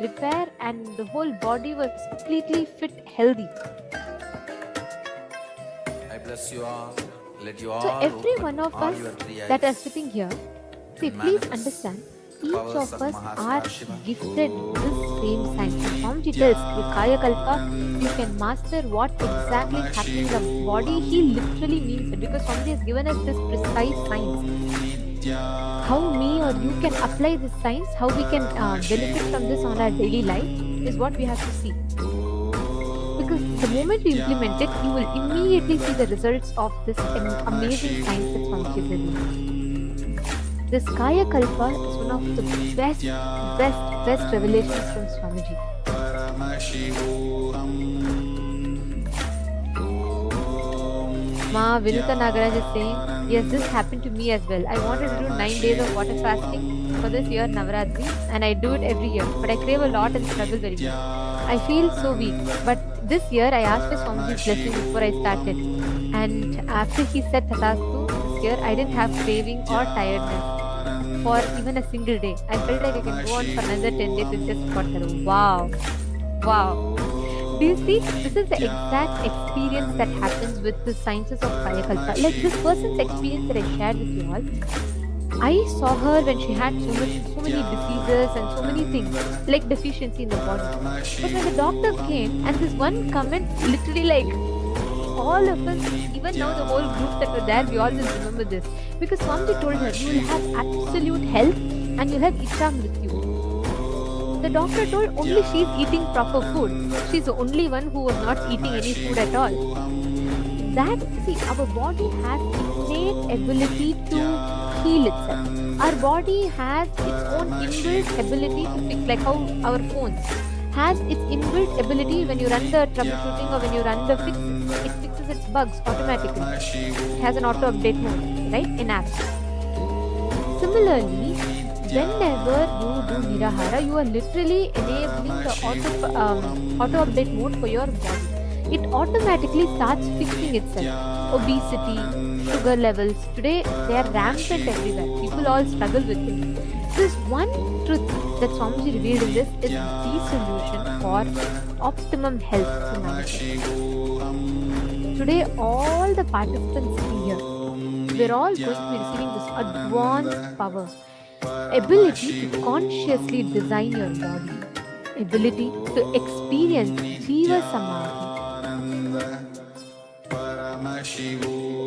repair and the whole body was completely fit, healthy. I bless you all. Let you So all every open one of all us your three that are eyes sitting here, see, and please manifest understand, the each powers of of us are Mahashiva. gifted this same science. Swamiji tells, with Kaya Kalpa, you can master what exactly is happening in the body. He literally means it because Swamiji has given us this precise science. How me or you can apply this science, how we can benefit from this on our daily life is what we have to see. Because the moment you implement it, you will immediately see the results of this amazing science that Swamiji is doing. This Kaya Kalpa is one of the best revelations from Swamiji. Ma Vinuta Nagaraj is saying, yes, this happened to me as well. I wanted to do 9 days of water fasting for this year Navaratri, and I do it every year, but I crave a lot and struggle very much. I feel so weak, but this year I asked for Swamiji's blessing before I started, and after he said Tathastu, this year I didn't have craving or tiredness for even a single day. I felt like I can go on for another 10 days with just water. Wow. Wow. Do you see? This is the exact experience that happens with the sciences of Kaya Kalpa. Like this person's experience that I shared with you all. I saw her when she had so many diseases and so many things, like deficiency in the body. But when the doctor came and this one comment, literally like all of us, even now the whole group that were there, we all just remember this. Because Swamiji told her, you will have absolute health and you'll have Isham with you. The doctor told only she's eating proper food. She's the only one who was not eating any food at all. That, see, our body has innate ability to heal itself. Our body has its own inbuilt ability to fix, like how our phones has its inbuilt ability when you run the troubleshooting or when you run the fixes, it fixes its bugs automatically. It has an auto update mode, right, in apps. Similarly, whenever you do Nirahara, you are literally enabling the auto update mode for your body. It automatically starts fixing itself. Obesity, sugar levels, today they are rampant everywhere. People all struggle with it. This one truth that Swamiji revealed in this is the solution for optimum health to manifest. Today, all the participants here, we're all going to be receiving this advanced power. Ability to consciously design your body. Ability to experience Jiva Samadhi.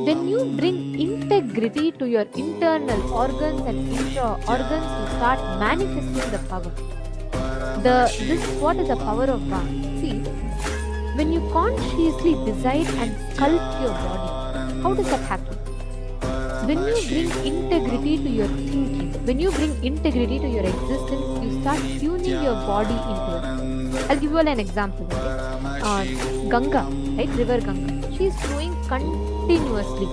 When you bring integrity to your internal organs and intra-organs, you start manifesting the power. This is what is the power of Vak. See, when you consciously design and sculpt your body, how does that happen? When you bring integrity to your thinking, when you bring integrity to your existence, you start tuning your body into it. I'll give you all an example. Okay? Ganga, right? River Ganga. She is flowing continuously.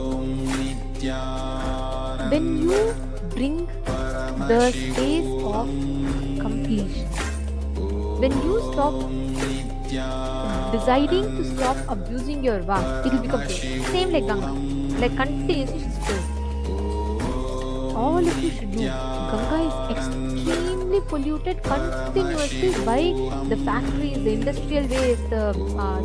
When you bring the space of completion, when you stop deciding to stop abusing your Vak, it will become pure. Same like Ganga. Like continuously she's flowing. All of you should know, Ganga is extremely polluted continuously by the factories, the industrial waste, the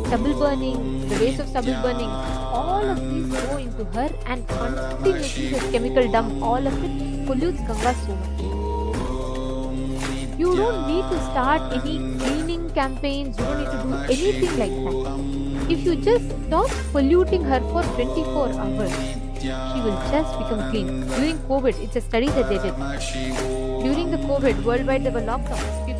stubble burning, the waste of stubble burning. All of these go into her and continuously this chemical dump, all of it pollutes Ganga so much. You don't need to start any cleaning campaigns, you don't need to do anything like that. If you just stop polluting her for 24 hours, she will just become clean. During COVID, it's a study that they did. During the COVID, worldwide there were lockdowns. People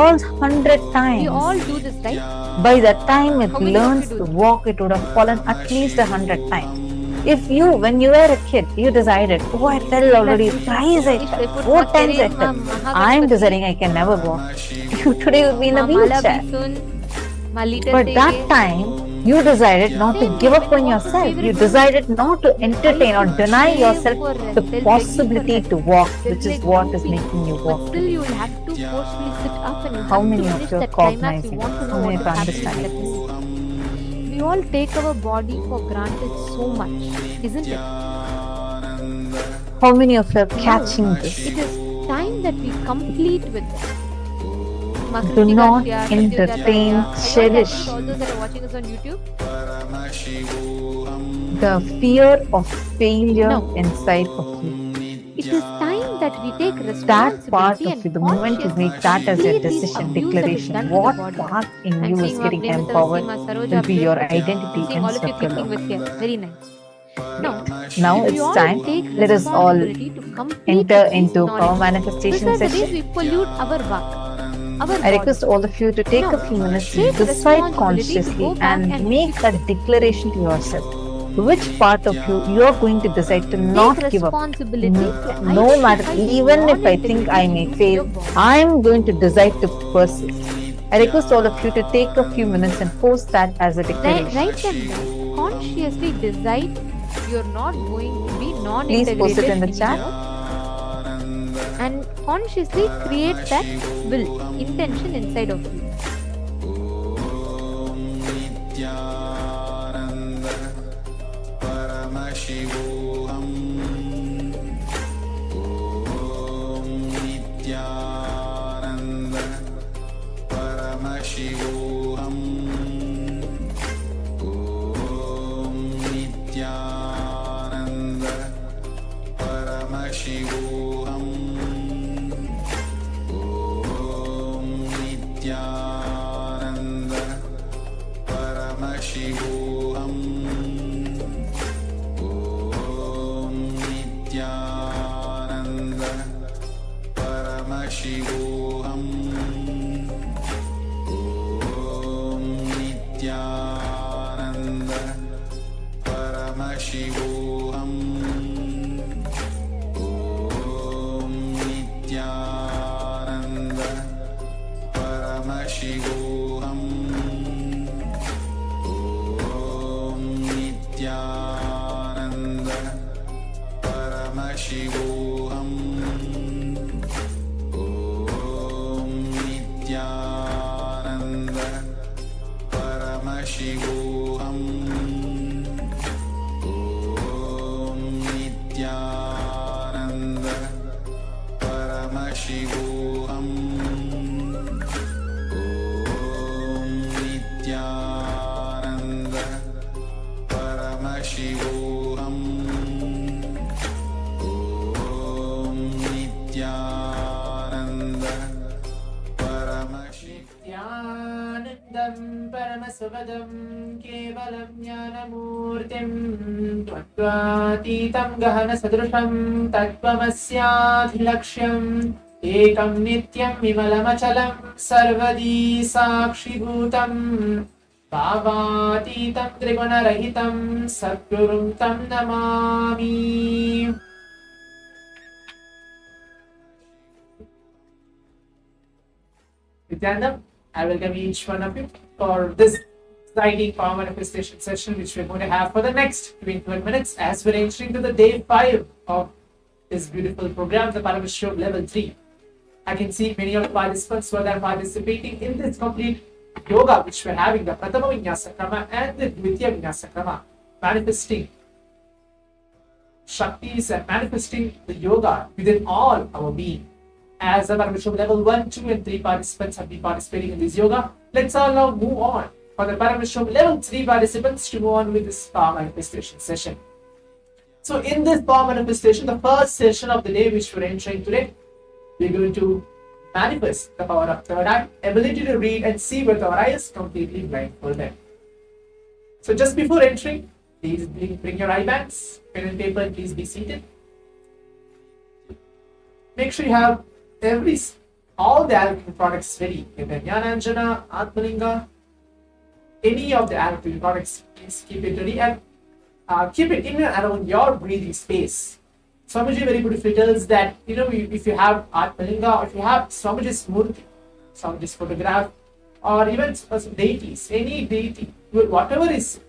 falls 100 times. We all do this, right? By the time it How many of learns you do to walk, it would have fallen at least 100 times. If you, when you were a kid, you decided, oh, I fell already thrice, I fell, 4 times I fell, I'm deciding I can never walk. You today would be in a wheelchair. But that time, you decided not to give up on yourself. You decided not to entertain or deny yourself the possibility to walk, which is what is making you walk. Still, you will have to forcefully sit up and you How have many to of finish you are that climax. You cognizing? want to know How what many is are happening in that understanding? moment. We all take our body for granted so much, isn't it? How many of you are Now, catching this? it is time that we complete with it. Do not Makriti Gashya, entertain, Satyavata, are you all cherish catching it? All those that are watching us on YouTube? the fear of failure No. inside of you. It is time that we take That part responsibility of you, and the moment you make that as a complete these decision, abuse that is declaration, done to the what body. part in I'm you is seeing getting Nivita, empowered Seema, Saroja, will be your beautiful. I'm identity seeing in all of you clicking circular. with here. Very nice. Now, Now if we it's all time. take Let us all responsibility to complete enter with these into our knowledge, manifestation these are the days session. we pollute our work, our I body. request all of you to take Now, a few minutes to take decide responsibility to consciously go back and make fix a it. declaration to yourself. Which part of you are going to decide to not Take give up? responsibility to No matter, identify the even if I think I may non-integrity fail, in your body. I'm going to decide to persist. I request all of you to take a few minutes and post that as a declaration. Write them down. Consciously decide you're not going to be Please non-integrated post it in the chat. anymore. And consciously create that will, intention inside of you. Paramashivoham Nithyananda Paramashivoham Nithyananda Paramashivoham Nithyananda Paramashivoham Nithyananda Paramashivoham Nithyananda Paramashivoham Nithyananda Paramashivoham Nithyananda Paramashivoham Nithyananda Paramashivoham Nithyananda Paramashivoham Nithyananda Paramashivoham Nithyananda Nithyanandam Paramasubhadam Kevalam Jnanamurtim Tvatvatitam Gahana Sadrusham Tattvamasyadhilaksham Ekam Nityam Vimalamachalam Sarvadi Sakshibhutam Bhavatitam Trigunarahitam Satgurum Tam Namami. Nithyananda, I welcome each one of you for this exciting power manifestation session which we're going to have for the next 21 minutes as we're entering to the day 5 of this beautiful program, the Paramashivoham Level-3. I can see many of the participants who are participating in this complete yoga which we're having, the Pratama Vinyasa Krama and the Dvitiya Vinyasa Krama, manifesting Shaktis and manifesting the yoga within all our being. As the Paramashivoham Level 1, 2 and 3 participants have been participating in this yoga, let's all now move on for the Paramashivoham Level 3 participants to move on with this power manifestation session. So in this power manifestation, the first session of the day which we're entering today, we're going to manifest the power of third eye, ability to read and see with our eyes completely blindfolded. So just before entering, please bring your eye bags, pen and paper, and please be seated. Make sure you have all the alchemy products ready. Nithyananda, Atmalinga, any of the alchemy products, please keep it ready and keep it in and around your breathing space. Swamiji very beautifully tells that, if you have Atmalinga or if you have Swamiji's Murti, Swamiji's photograph, or even some deities, any deity, whatever is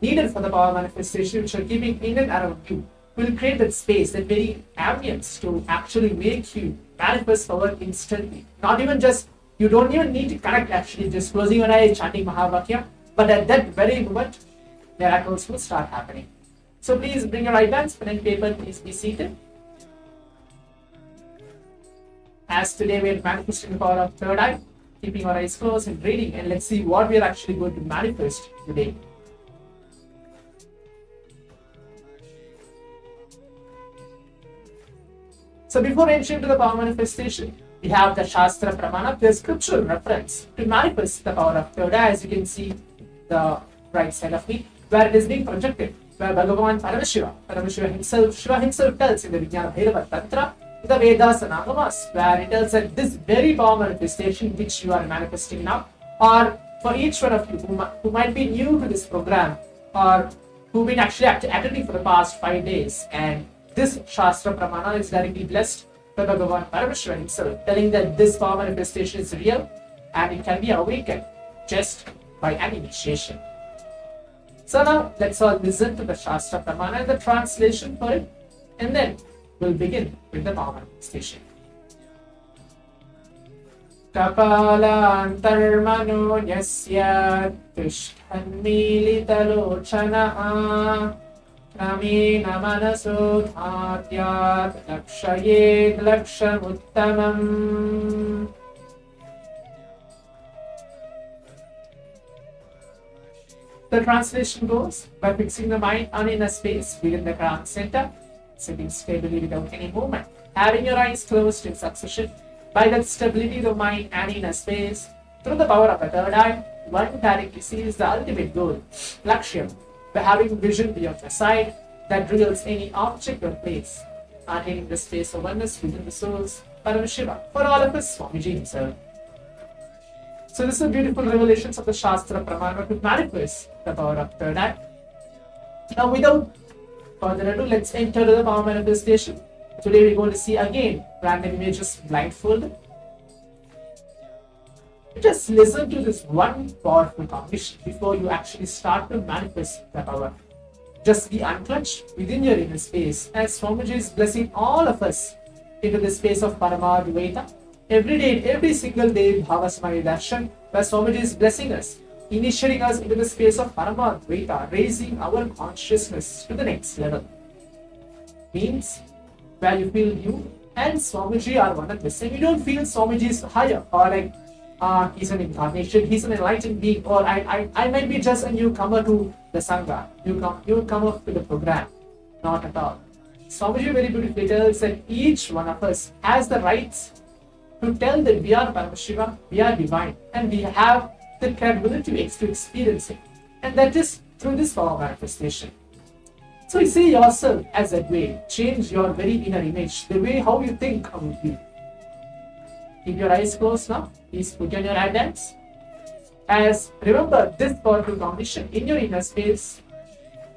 needed for the power manifestation, which are keeping in and around you, will create that space, that very ambience to actually make you manifest power instantly. Not even just, you don't even need to connect actually, just closing your eyes, chanting Mahavakya, but at that very moment, miracles will start happening. So please bring your right hands, pen and paper, please be seated. As today we are manifesting the power of third eye, keeping our eyes closed and reading, and let's see what we are actually going to manifest today. So before entering to the power manifestation, we have the Shastra Pramana, the scriptural reference to manifest the power of third eye, as you can see the right side of me, where it is being projected, where Bhagavan Paramashiva himself, Shiva himself tells in the Vijnana Bhairava Tantra, the Vedas and Agamas, where it tells that this very power manifestation which you are manifesting now, or for each one of you who might be new to this program, or who've been actually attending for the past 5 days, and this Shastra Pramana is directly blessed by Bhagavan Paramashiva himself, telling that this power manifestation is real and it can be awakened just by an initiation. So now let's all listen to the Shastra Pramana and the translation for it, and then we'll begin with the power manifestation. Kapalantarmano yasya tishthanmilitalochanaha Ramena manaso dhatyat lakshayed lakshamuttamam. The translation goes, by fixing the mind on inner space within the crown center, sitting stably without any movement, having your eyes closed in succession, by that stability of mind and inner space, through the power of the third eye, one directly sees the ultimate goal, Lakshyam, by having vision beyond the sight that reveals any object or place, attaining the space of oneness within the souls, Paramashiva, for all of us, Swamiji himself. So this is beautiful revelations of the Shastra Pramana to manifest the power of third eye. Now without further ado, let's enter the power manifestation. Today we're going to see again random images blindfolded. Just listen to this one powerful combination before you actually start to manifest the power. Just be unclenched within your inner space as Swamiji is blessing all of us into the space of Paramadvaita. Every day, every single day, Bhavasmaya Darshan, where Swamiji is blessing us, initiating us into the space of Paramadvaita, raising our consciousness to the next level. Means where you feel you and Swamiji are one and the same. You don't feel Swamiji is higher or like he's an incarnation, he's an enlightened being, or I might be just a newcomer to the Sangha, newcomer to the program. Not at all. Swamiji very beautifully tells that each one of us has the rights to tell that we are Paramashiva, we are divine, and we have the capability to experience it. And that is through this power manifestation. So you see yourself as that way, change your very inner image, the way how you think about you. Keep your eyes closed now, please put on your right hands. As remember this powerful combination in your inner space,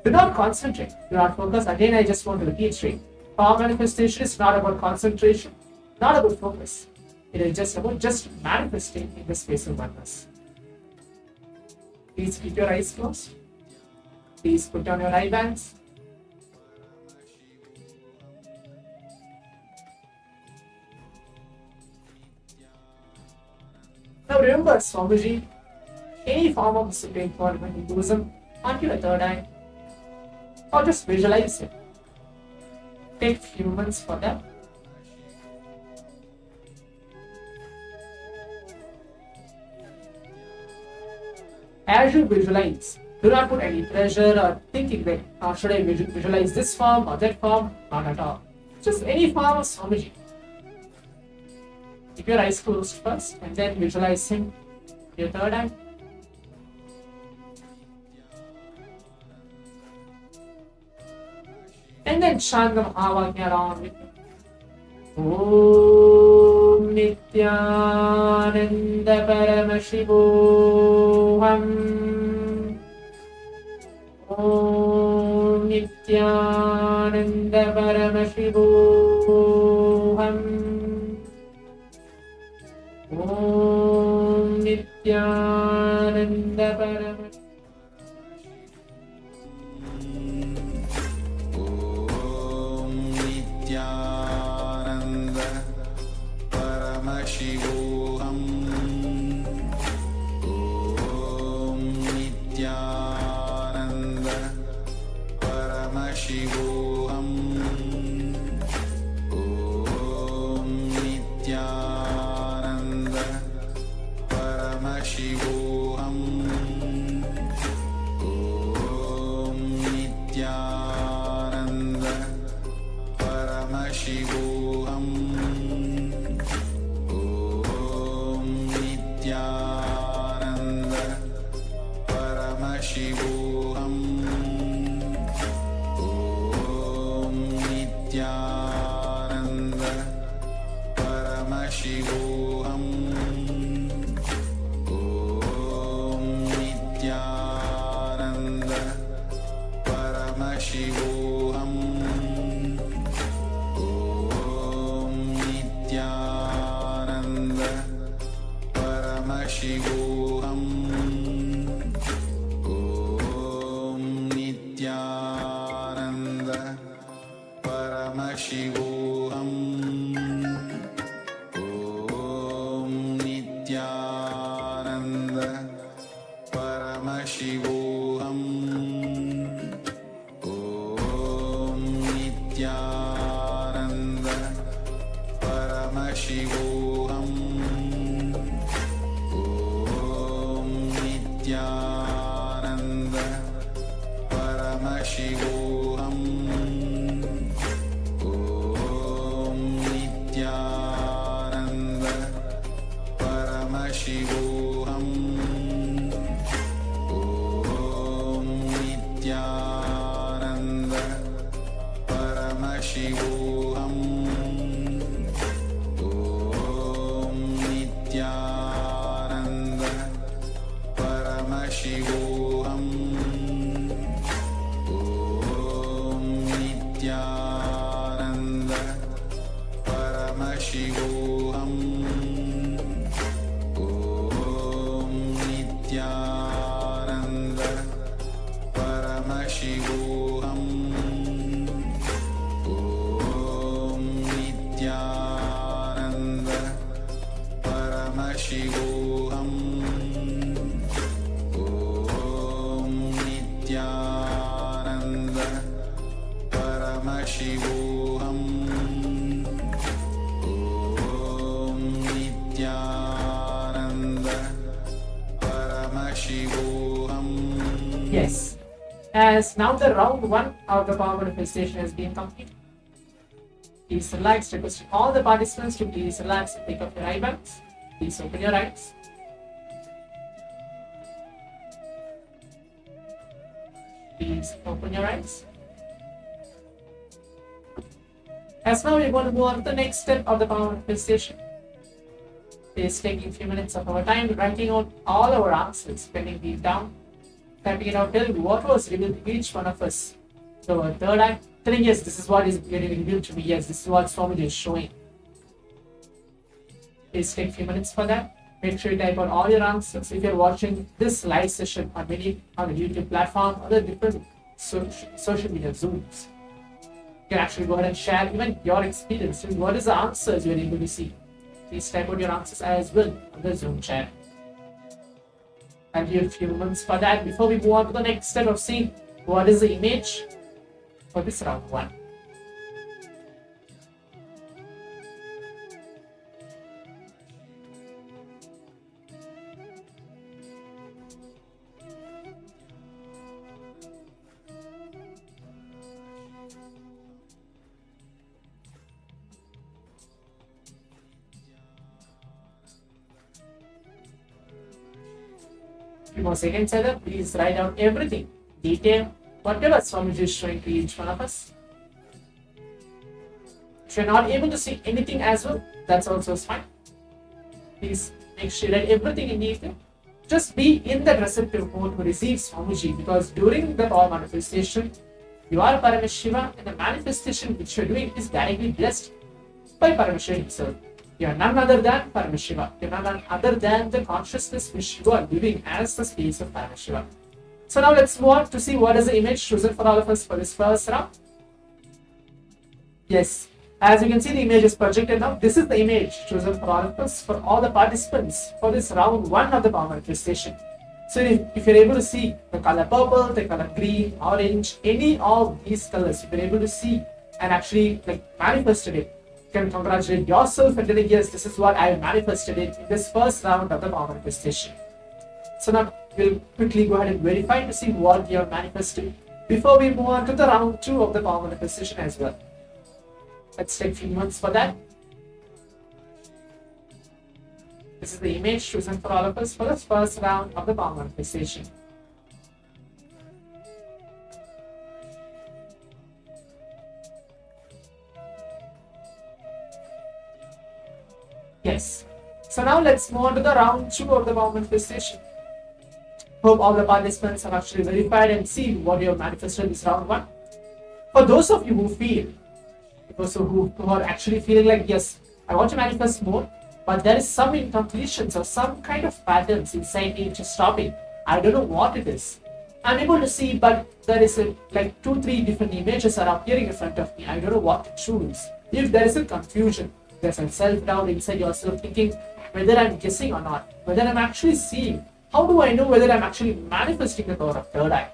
do not concentrate, do not focus. Again, I just want to repeat straight. Power manifestation is not about concentration, not about focus. It is just about just manifesting in the space of oneness. Please keep your eyes closed. Please put on your eye bands. Now remember, Swamiji, any form of the Supreme Pontiff of Hinduism, onto your third eye, or just visualize it. Take few moments for that. As you visualize, do not put any pressure or thinking that should I visualize this form or that form, not at all. Just any form of Swamiji. Keep your eyes closed first and then visualize him your third eye. And then chant the Mahavakya around with him. Om Nithyananda Paramashivoham. Om Nithyananda Paramashivoham. Om Nithyananda Paramashivoham. Nithyananda Paramashivoham Om Nithyananda Paramashivoham Om Nithyananda Paramashivoham Om Nithyananda Paramashivoham Om Nithyananda Paramashivoham Om Nithyananda Paramashivoham Om Nithyananda Paramashivoham Om Nithyananda Paramashivoham Om Nithyananda Paramashivoham Om Nithyananda Paramashivoham Om Nithyananda Paramashivoham Om Nithyananda Paramashivoham Om Nithyananda Paramashivoham Om Nithyananda Paramashivoham Om Nithyananda Paramashivoham Om Nithyananda Paramashivoham Om Nithyananda Paramashivoham Om Nithyananda Paramashivoham Om Nithyananda Paramashivoham Om Nithyananda Paramashivoham. Yes. As now the round 1 of the power manifestation has been completed. Please relax. Requesting all the participants to please relax and take off your eye bags. Please open your eyes. Please open your eyes. As now we're going to move on to the next step of the power manifestation. Is taking a few minutes of our time writing out all our answers, penning it down, typing it out, telling what was revealed to each one of us. So third eye, telling yes, this is what is getting revealed to me. Yes, this is what Swamiji is showing. Please take a few minutes for that. Make sure you type out all your answers. If you're watching this live session on the YouTube platform or the different social media Zooms, you can actually go ahead and share even your experience. What is the answers you're able to see? Please type out your answers as well on the Zoom chat. I'll give you a few moments for that before we move on to the next step of seeing what is the image for this round 1. Few more seconds either. Please write down everything, detail, whatever Swamiji is showing to each one of us. If you're not able to see anything as well, that's also fine. Please make sure that everything in detail. Just be in the receptive mode to receive Swamiji, because during the power manifestation, you are Paramashiva and the manifestation which you're doing is directly blessed by Paramashiva himself. You are none other than Paramashiva. You are none other than the consciousness which you are living as the space of Paramashiva. So now let's move on to see what is the image chosen for all of us for this first round. Yes, As you can see, the image is projected now. This is the image chosen for all of us, for all the participants for this round 1 of the power manifestation. So if you're able to see the color purple, the color green, orange, any of these colors, if you're able to see and actually manifested it, you can congratulate yourself and telling, yes, this is what I manifested it in this first round of the power manifestation. So now we'll quickly go ahead and verify to see what you have manifested before we move on to the round 2 of the power manifestation as well. Let's take a few moments for that. This is the image chosen for all of us for the first round of the power manifestation. Yes. So now let's move on to the round 2 of the power manifestation. Hope all the participants have actually verified and seen what you have manifested in this round 1. For those of you who feel, those who are actually feeling like, yes, I want to manifest more, but there is some incompletions or some kind of patterns inside me which is stopping. I don't know what it is. I'm able to see, but there is 2-3 different images are appearing in front of me. I don't know what to choose. If there is a confusion, there's a self-doubt inside yourself thinking whether I'm guessing or not, whether I'm actually seeing. How do I know whether I'm actually manifesting the power of third eye?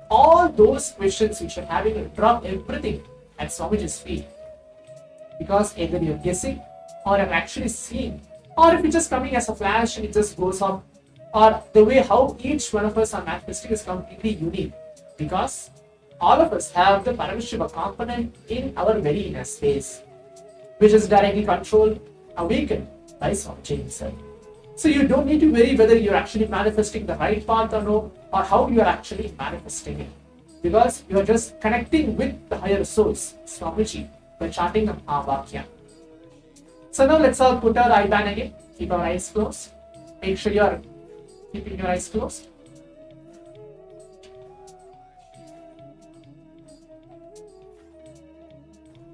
All those questions which are having to drop everything at Swamiji's feet. Because either you're guessing or I'm actually seeing, or if it's just coming as a flash and it just goes up, or the way how each one of us are manifesting is completely unique. Because all of us have the Paramashiva component in our very inner space, which is directly controlled, awakened by Swamiji himself. So you don't need to worry whether you're actually manifesting the right path or no, or how you are actually manifesting it. Because you are just connecting with the higher source, Swamiji, by chanting the Mahavakya. So now let's all put our eye band again. Keep our eyes closed. Make sure you are keeping your eyes closed.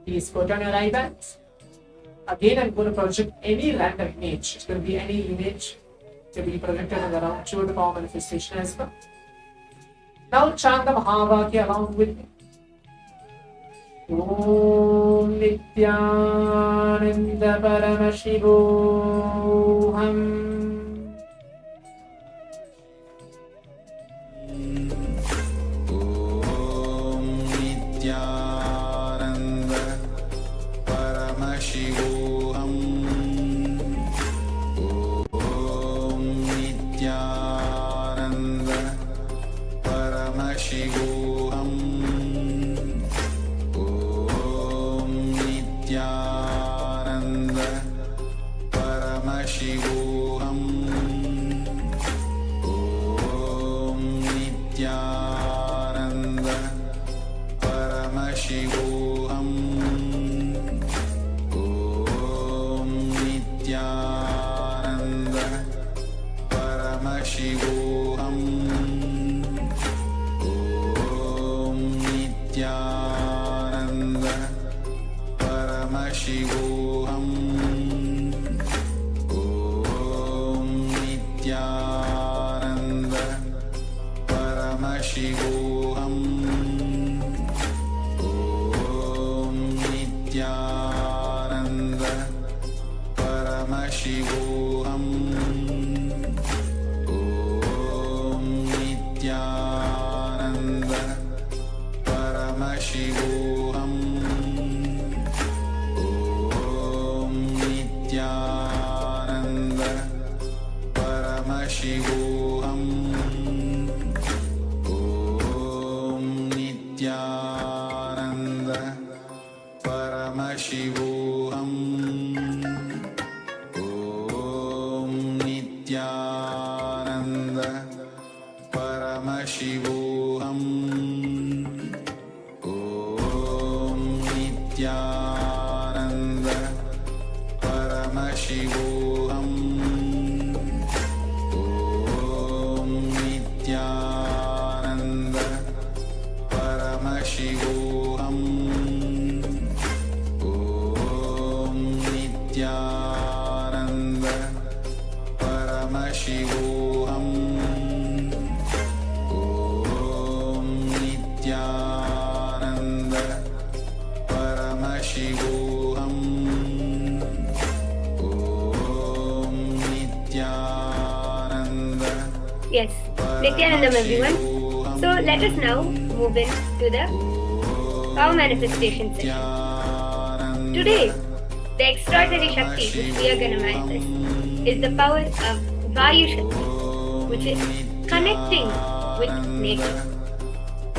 Please put on your eye bands. Again, I'm going to project any random image. It's going to be any image to be projected in the round 2 of the power manifestation as well. Now chant the Mahavakya along with me. Om Nithyananda Paramashivoham. Paramashivoham Yes, Nithyanandam everyone. So let us now move into the power manifestation session. Today, the extraordinary Shakti which we are going to manifest is the power of Vayu Shakti, which is connecting with nature.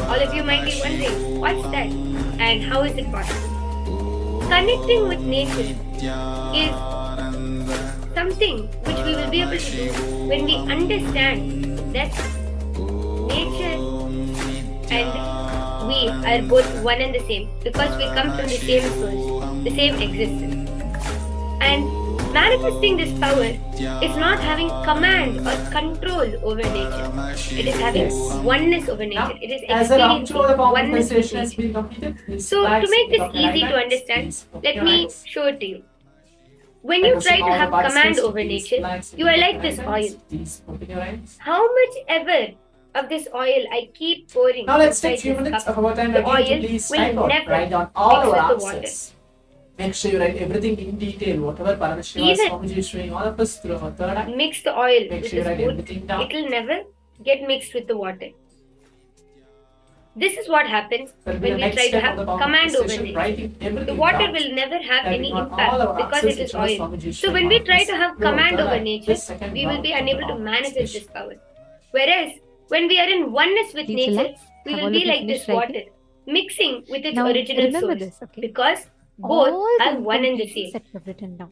All of you might be wondering, what's that and how is it possible? Connecting with nature is something which we will be able to do when we understand that nature and we are both one and the same, because we come from the same source, the same existence. And manifesting this power is not having command or control over nature. It is having oneness over nature. It is experiencing oneness with nature. So to make this easy to understand, let me show it to you. When you try to have command over nature, you are like this oil. How much ever of this oil I keep pouring Now let's take inside few this minutes cup, of our time the again to oil please will type out, never write down all mix our with the water. answers. Make sure you write everything in detail, whatever Paramashiva Even Swamiji is showing all of us through our third eye. Mix the oil Make with sure you the write spoon, everything down. it will never get mixed with the water. This is what happens when we try to have command over nature. The water will never have any impact because it is oil. So when we try to have command over nature, we will be unable to manifest this power. Whereas when we are in oneness with nature, we will be like this water, mixing with its Now, original remember source, this, okay? because both All are the one and the information same. that you have written down.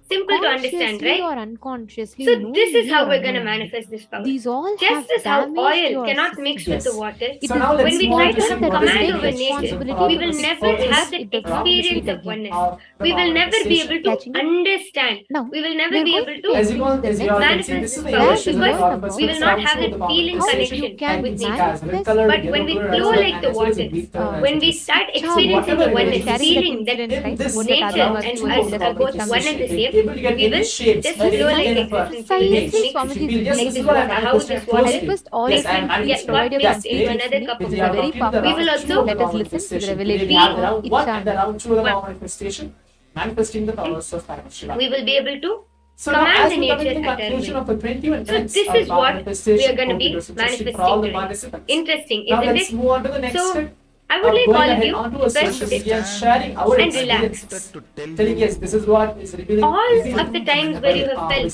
Simple to understand, Consciously right? or unconsciously, So this is knowingly how or we're going to unknowingly. manifest this power. These all Just have as how damaged oil your cannot mix system. with the water, It So now is let's when we move try on to to have see what is command the over nature, responsibility we will to never fix have the it the experience of again. oneness. We will never be able Catching to it? understand. Now, We will never we're be going able to As you to go, as you all can see, manifest this this is the power image is because we will not have the that feeling connection and with it's nature. as red color, But when we yellow flow color, like and the as well as water, green color, when as we it is. start So experiencing the whatever it oneness, is, feeling that in this nature round and two us of are both the one and the session, same, able to get we any will shapes just or flow any like kind of existence. Silently, image. Swamiji If you feel, is yes, like this this is what I'm water, how this manifesting. water I request all Yes, the I'm students got provided mixed on into stage another with cup me. of This is a water. very powerful. We will also Let us listen to the revelation we have of round one and the Ichan. round two of the manifestation, manifesting the powers of Paramashiva. we will be able to So now, command as the we come nature into the at our conclusion will. of the 21 So minutes this of is what we manifestation, are going to hope be it was interesting for all manifesting the today. participants. Interesting, Now isn't let's it? move on to the next So step. I would like going all of ahead you onto a first session sit we are sharing our and relax. experiences, telling yes, this is what is revealing. All of the times where you have felt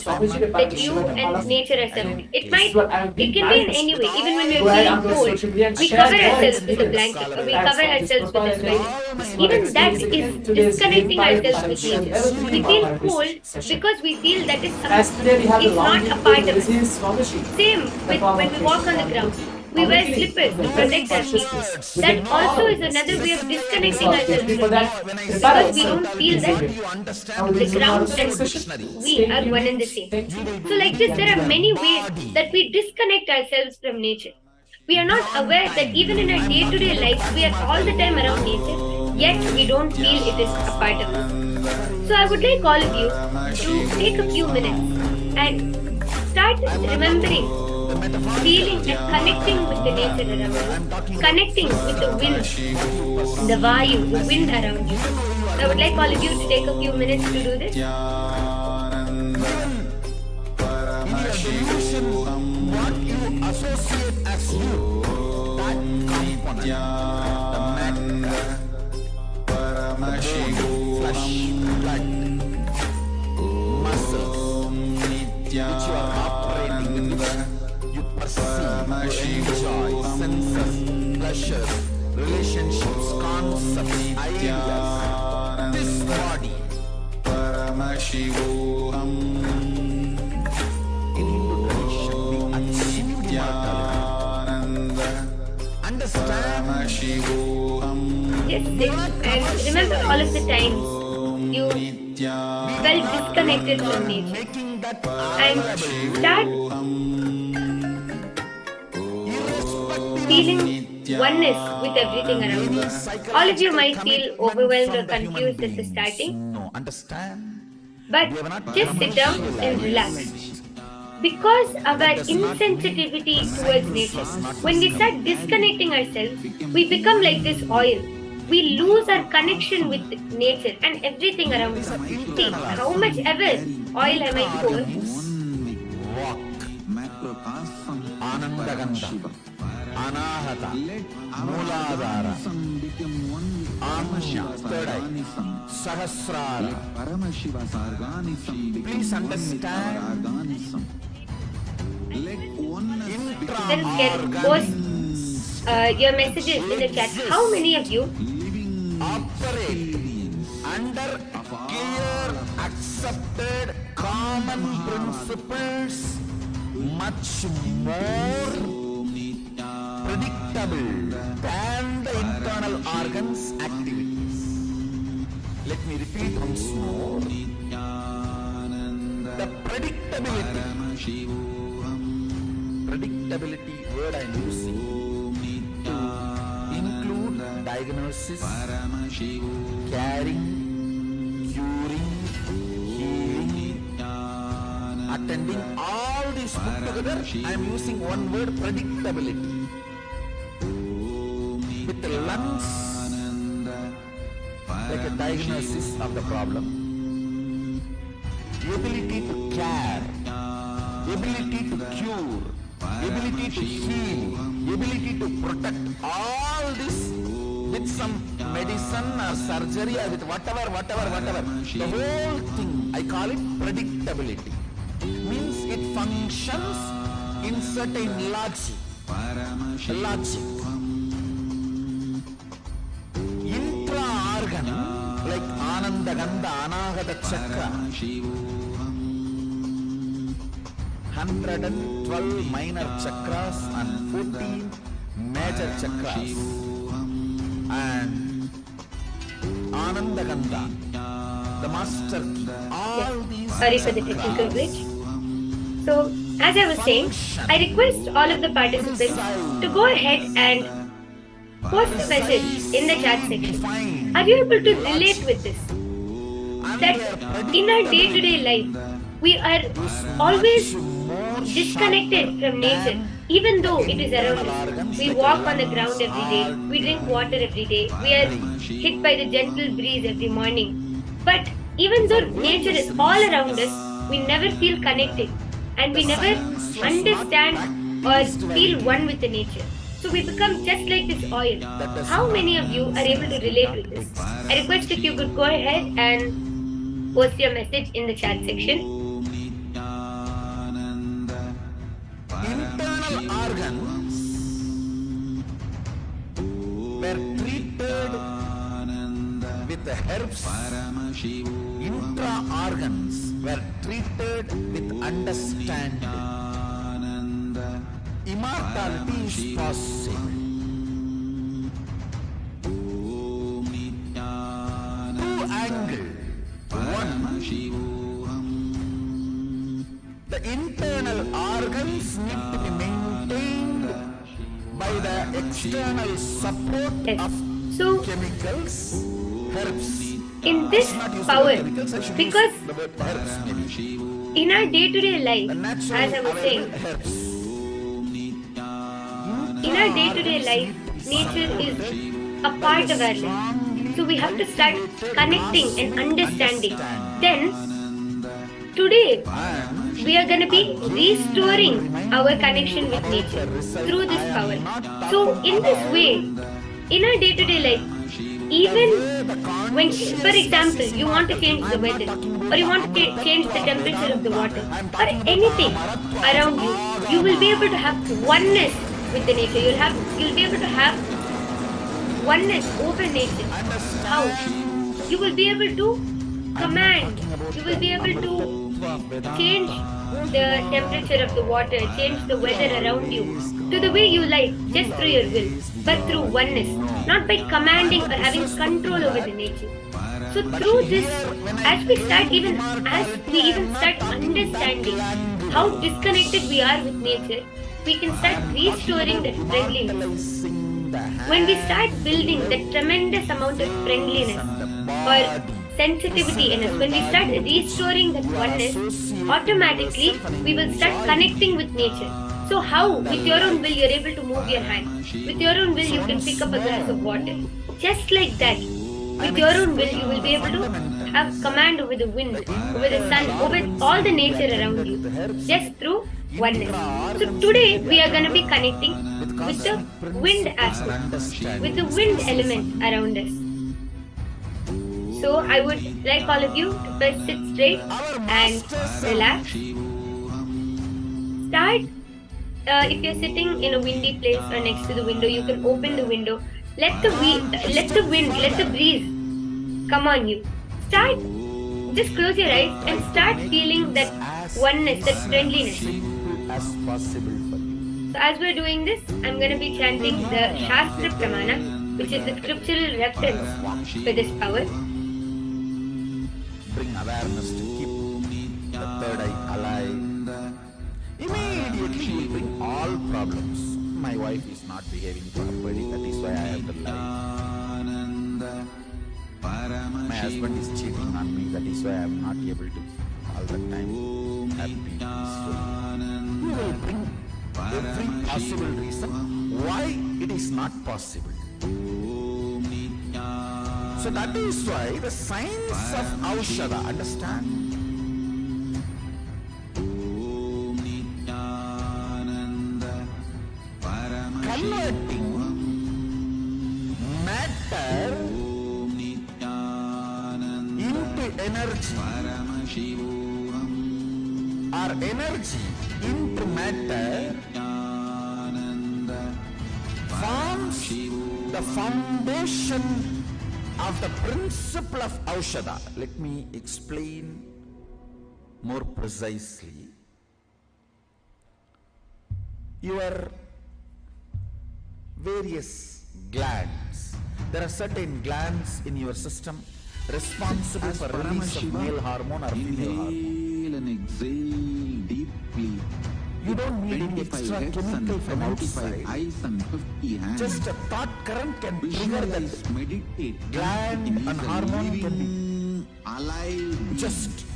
that you and nature are separate. It can be in any way. Even when we are feeling cold, we cover ourselves with a blanket or we cover ourselves with a sweater. Even that is disconnecting ourselves with nature. We feel cold because we feel that is not a part of us. Same with when we walk on the ground. We wear slippers to protect our feet. That also is another way of disconnecting ourselves from nature because we don't feel that the ground and we are one and the same. So like this, there are many ways that we disconnect ourselves from nature. We are not aware that even in our day-to-day life, we are all the time around nature, yet we don't feel it is a part of us. So I would like all of you to take a few minutes and start remembering, feeling and connecting with the nature around you, connecting with the wind, the Vayu, the wind around you. I would like all of you to take a few minutes to do this. What you associate as you, that component, the matter, the bone, flesh, blood, muscles, which you are operating with, which you perceive, you enjoy, senses, pleasures, relationships, concepts, ideas. This body, Paramashivoham. Yes, and remember all of the times you felt disconnected from nature and start feeling oneness with everything around you. All of you might feel overwhelmed or confused at the starting, but just sit down and relax. Because of our insensitivity towards nature, when we start disconnecting ourselves, we become like this oil. We lose our connection with nature and everything around us. See, how much ever oil am I pour? Anandagandha, Anahata, Mooladhara, Amsha, third eye, Sahasrara. Please understand. Then can post your messages in the chat. How many of you operate under clear, accepted, common principles, much more predictable than the internal organs' activities? Let me repeat once more. The predictability word I am using to include diagnosis, caring, curing, healing, attending, all these put together, I am using one word, predictability. With the lungs, like a diagnosis of the problem, ability to care, ability to cure, ability to heal, ability to protect, all this with some medicine or surgery or with whatever. The whole thing, I call it predictability. Means it functions in certain logic. Intra-organ, like Anandagandha, Anahata Chakra, 112 minor chakras and 14 major chakras, and Anandagandha, the master key, all these. Sorry for the technical glitch. So, as I was saying, I request all of the participants to go ahead and post a message in the chat section. Are you able to relate with this? That in our day-to-day life, we are always disconnected from nature, even though it is around us. We walk on the ground every day, we drink water every day, we are hit by the gentle breeze every morning. But even though nature is all around us, we never feel connected and we never understand or feel one with the nature. So we become just like this oil. How many of you are able to relate with this? I request if you could go ahead and post your message in the chat section. Internal organs were treated with the herbs. Intra-organs were treated with understanding. Immortality is possible. Two angles. One, the internal organs need to be maintained by the external support of chemicals, herbs. In this power, because in our day-to-day life, as I was saying, in our day-to-day life, nature is a part of our life. So we have to start connecting and understanding. Then, today, we are going to be restoring our connection with nature through this power. So, in this way, in our day-to-day life, even when, for example, you want to change the weather, or you want to change the temperature of the water, or anything around you, you will be able to have oneness with the nature. You'll be able to have oneness over nature. How? You will be able to command. You will be able to change the temperature of the water, change the weather around you to the way you like, just through your will, but through oneness, not by commanding or having control over the nature. So through this, as we even start understanding how disconnected we are with nature, we can start restoring that friendliness. When we start building that tremendous amount of friendliness or sensitivity in us, when we start restoring that oneness, automatically we will start connecting with nature. So how? With your own will you're able to move your hand. With your own will you can pick up a glass of water. Just like that, with your own will you will be able to have command over the wind, over the sun, over all the nature around you. Just through oneness. So today we are going to be connecting with the wind aspect, with the wind element around us. So I would like all of you to first sit straight and relax. Start, if you're sitting in a windy place or next to the window, you can open the window. Let the wind, let the breeze come on you. Start, just close your eyes and start feeling that oneness, that friendliness. As possible for you. So as we're doing this, I'm going to be chanting the Shastra Pramana, which is the scriptural reference for this power. Bring awareness to keep the third eye alive. Immediately you will bring all problems. My wife is not behaving properly, that is why I have to lie. My husband is cheating on me, that is why I am not able to all the time happy, peaceful. You will bring every possible reason why it is not possible. So that is why the science of Aushadha, understand? Converting matter into energy or energy into matter forms the foundation of the principle of Aushadha. Let me explain more precisely. Your various glands. There are certain glands in your system responsible for release of male hormone or female hormone. And exhale deeply. You don't need any extra chemical from outside. Eyes and 50 hands. Just a thought current can trigger that meditate. gland and hormone can be alive. just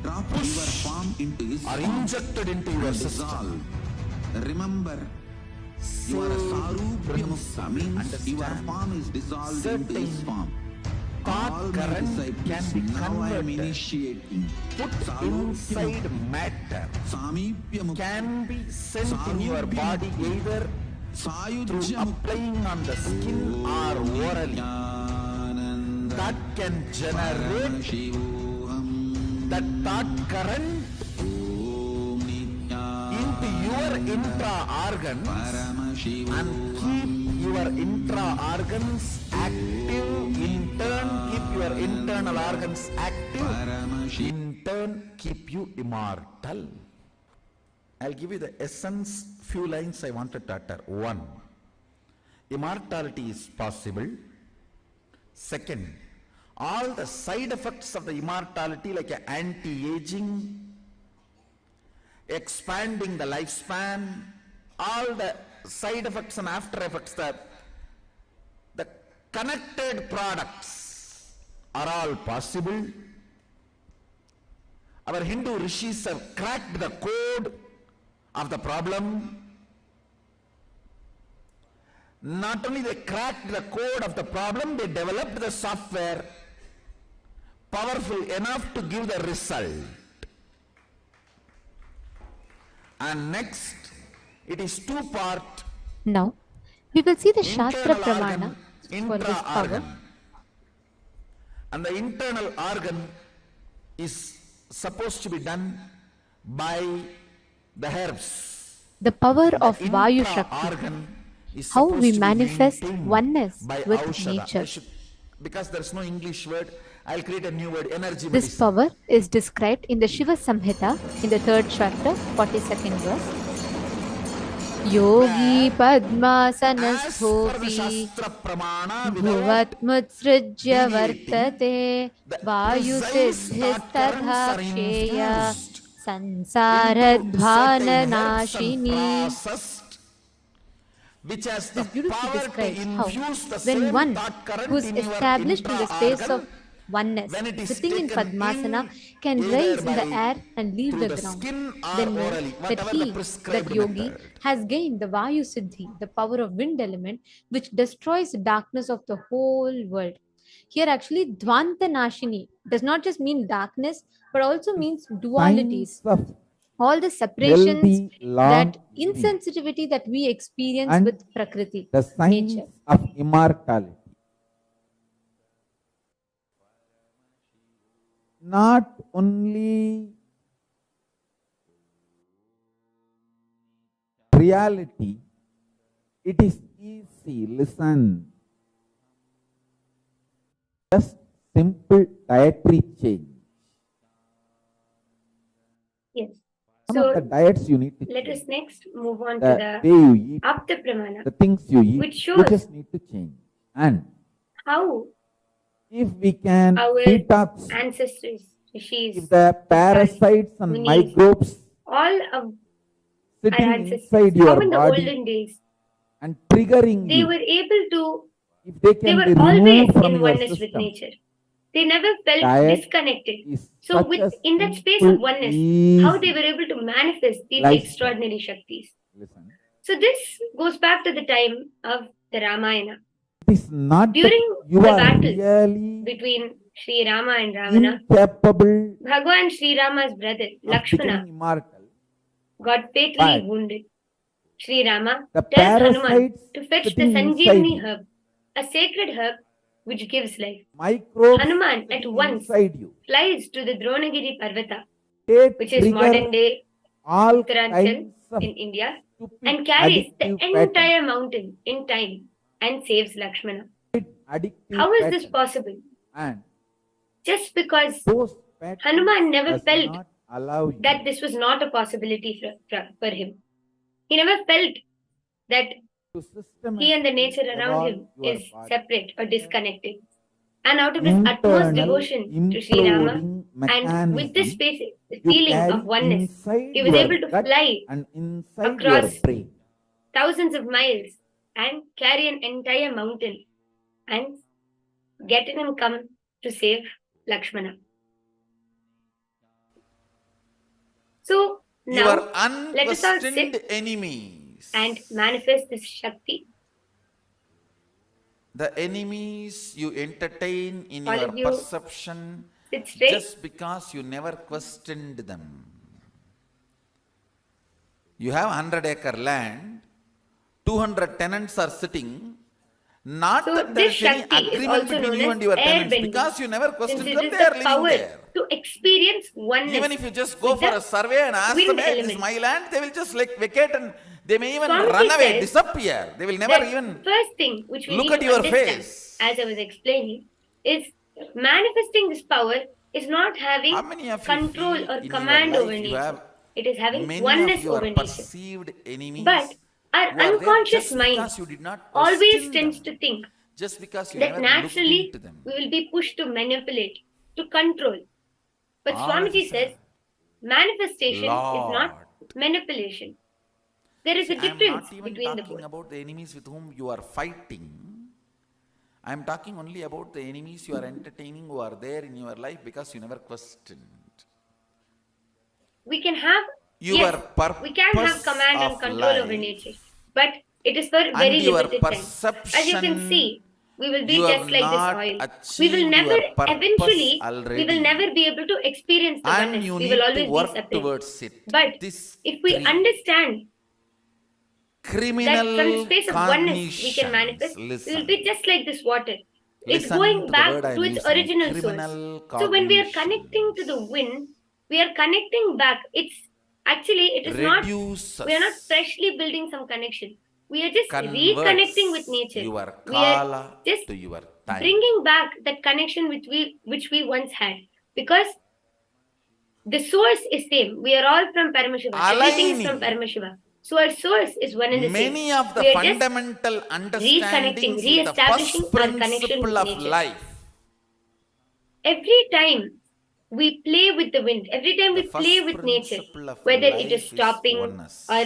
drop your palm into his or injected into your system. Remember, you are a Sarupya Mukta, means your form is dissolved into his form. Thought current can be converted, put inside matter, can be sent in your body either through applying on the skin or orally. That can generate that thought current into your intra-organs and keep your intra-organs active, in turn keep your internal organs active, in turn keep you immortal. I'll give you the essence, few lines I wanted to utter. 1. Immortality is possible. Second, all the side effects of the immortality like anti-aging, expanding the lifespan, all the side effects and after effects, the connected products are all possible. Our Hindu rishis have cracked the code of the problem. Not only they cracked the code of the problem, they developed the software powerful enough to give the result. And next, it is two-part. Now, we will see the Shastra Pramana for this power. And the internal organ is supposed to be done by the herbs. The power of Vayu Shakti. How we manifest oneness with nature. Because there is no English word, I'll create a new word, energy This medicine. power is described in the Shiva Samhita in the 3rd chapter, 42nd verse. Yogi Padmasanasthopi Bhuvat Mutsrijya Vartate Vayu Siddhistadha Ksheya Sansaradhvana Nashini. Which has This the beautifully power to describes how infuse the when same one thought current who is in your established in the space intra-organ, of oneness, when it is sitting in taken Padmasana, can either rise in the by air and leave through the the ground. skin or Then know orally, that whatever the he, prescribed that yogi, method. has gained the Vayu Siddhi, the power of wind element, which destroys the darkness of the whole world. Here actually Dvanta Nashini does not just mean darkness, but also means dualities. Science of all the separations, healthy, long that living, insensitivity that we experience and with Prakriti, the signs nature. of immortality. Not only reality, it is easy, listen. Just simple dietary change. Yes. Some of the diets you need to let change. us next move on The to way you eat, the Apta Pramana, the things you eat, which you shows just need to change. And how if we can our detox, ancestors, rishis, if the parasites and munis, microbes all of our sitting ancestors, inside how your in the body olden days and triggering they you, were able to, if they they can were be always removed from in your oneness with system, nature. They never felt diet disconnected. is So such with a in that space simple, of oneness, how they easy were able to manifest these lifestyle. extraordinary Shaktis. Listen, So this goes back to the time of the Ramayana. it is not that During you the are battle really between Sri Rama and Ravana, incapable Bhagwan Sri Rama's brother of Lakshmana becoming immortal. got fatally But wounded. Sri Rama the tells Hanuman parasites to fetch the sitting inside Sanjeevani you, herb, a sacred herb which gives life. microbes Hanuman at sitting once inside you, flies to the Dronagiri Parvata, they which is trigger modern day all Uttaranchal kinds of in India, stupid and carries the addictive entire patterns. mountain in time and saves Lakshmana. Addictive How is this patterns. possible? And Just because those patterns Hanuman never does felt not allow you that this was not a possibility for him. He never felt that to he and the nature around evolve him your is body. separate or disconnected. And out of his utmost Internal devotion to Sri Rama, imploding and with this mechanism you feeling carry of oneness, inside he was your able to gut fly and inside across your brain. thousands of miles and carry an entire mountain and get in and come to save Lakshmana. So Your now let us all unquestioned sit enemies. and manifest this Shakti. The enemies you entertain in All your of you perception sit straight. just because you never questioned them. You have 100-acre land, 200 tenants are sitting. Not So that there this is any Shakti is agreement also between known you as and your tenants, airbending, because you never since questioned it them, is they are the living power there. to experience oneness. Even if you just go with for the a survey and ask them, wind hey, this is element. my land, they will just like vacate and they may even Swamiji run away, says disappear. They will never that even first thing which we look need at to your understand, face. as I was explaining, is manifesting this power is not having How many of you control feel or in your command over life you nature. have It is having many of oneness your over nature. perceived enemies But our who are there unconscious just mind because you did not always question tends them, to think just because you that never looked naturally into them. we will be pushed to manipulate, to control. But All of Swamiji us says manifestation is not Lord. manipulation. There is See, a I am difference not even between the talking both. about the enemies with whom you are fighting. I am talking only about the enemies you are entertaining who are there in your life because you never questioned. We can have, Your yes, we can have purpose command and of control over life nature, but it is for and very your limited time. As you can perception, see, we will be you have just like this not oil. We will achieved never, your purpose eventually, already. we will never be able to experience the And oneness. you We need will to always be work separate. towards it. But This if we three understand that from the criminal space of oneness we can manifest, cognitions. we will be just like this water. It's Listen going to the back word I to am its using, original criminal source. So when we are cognition. connecting to the wind, we are connecting back. It's actually, it is not, Reduce we are not us. freshly building some connection. We are just Converts reconnecting with nature. your We are kala just to your time. bringing back that connection which we once had. Because the source is same. We are all from Paramashiva. Everything is from Aligning Paramashiva. So our source is one and the same. many of the We are just fundamental reconnecting, understandings with the re-establishing first our connection with principle of nature. life. Every time we play with the wind, every time The we play first with nature, principle of whether it is life is stopping oneness. or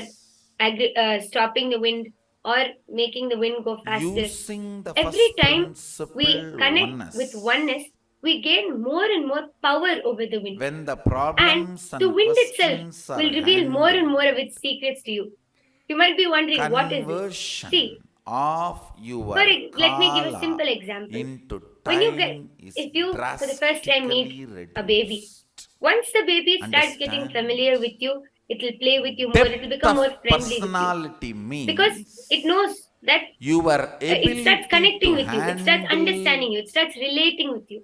stopping the wind or making the wind go faster, Using the every first time principle we connect oneness. with oneness, we gain more and more power over the wind. When the And problems the and wind itself questions are will reveal more and handled, more of its secrets to you. You might be wondering, what is it? conversion See, of your let me give a kala simple example. into When you time is if you for the first time meet drastically a baby, reduced. once the baby starts getting Understand? familiar with you, It will play with you more. It will become more friendly with you. Personality means Because it knows that your it ability starts connecting to with you. It starts handle understanding you. It starts relating with you.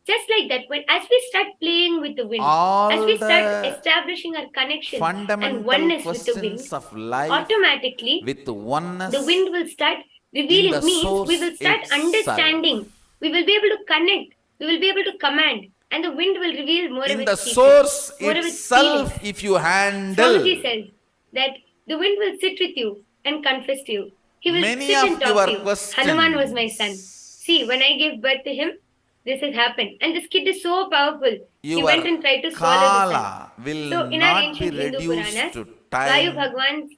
Just like that, as we start playing with the wind, all as we start the establishing our connection and fundamental oneness with the wind, questions of life automatically with oneness the wind will start in revealing. the Means we source will start itself. understanding. We will be able to connect. We will be able to command, and the wind will reveal more In of the its secrets, source more of its itself, feelings. if you handle Swamiji says that the wind will sit with you and confess to you. He will many sit and of talk your to you. questions, Hanuman was my son. See, when I gave birth to him, this has happened. And this kid is so powerful. He your went and tried to swallow the sun. Kala will So in our not be ancient Hindu reduced Puranas, to Vayu time. Bhagwan's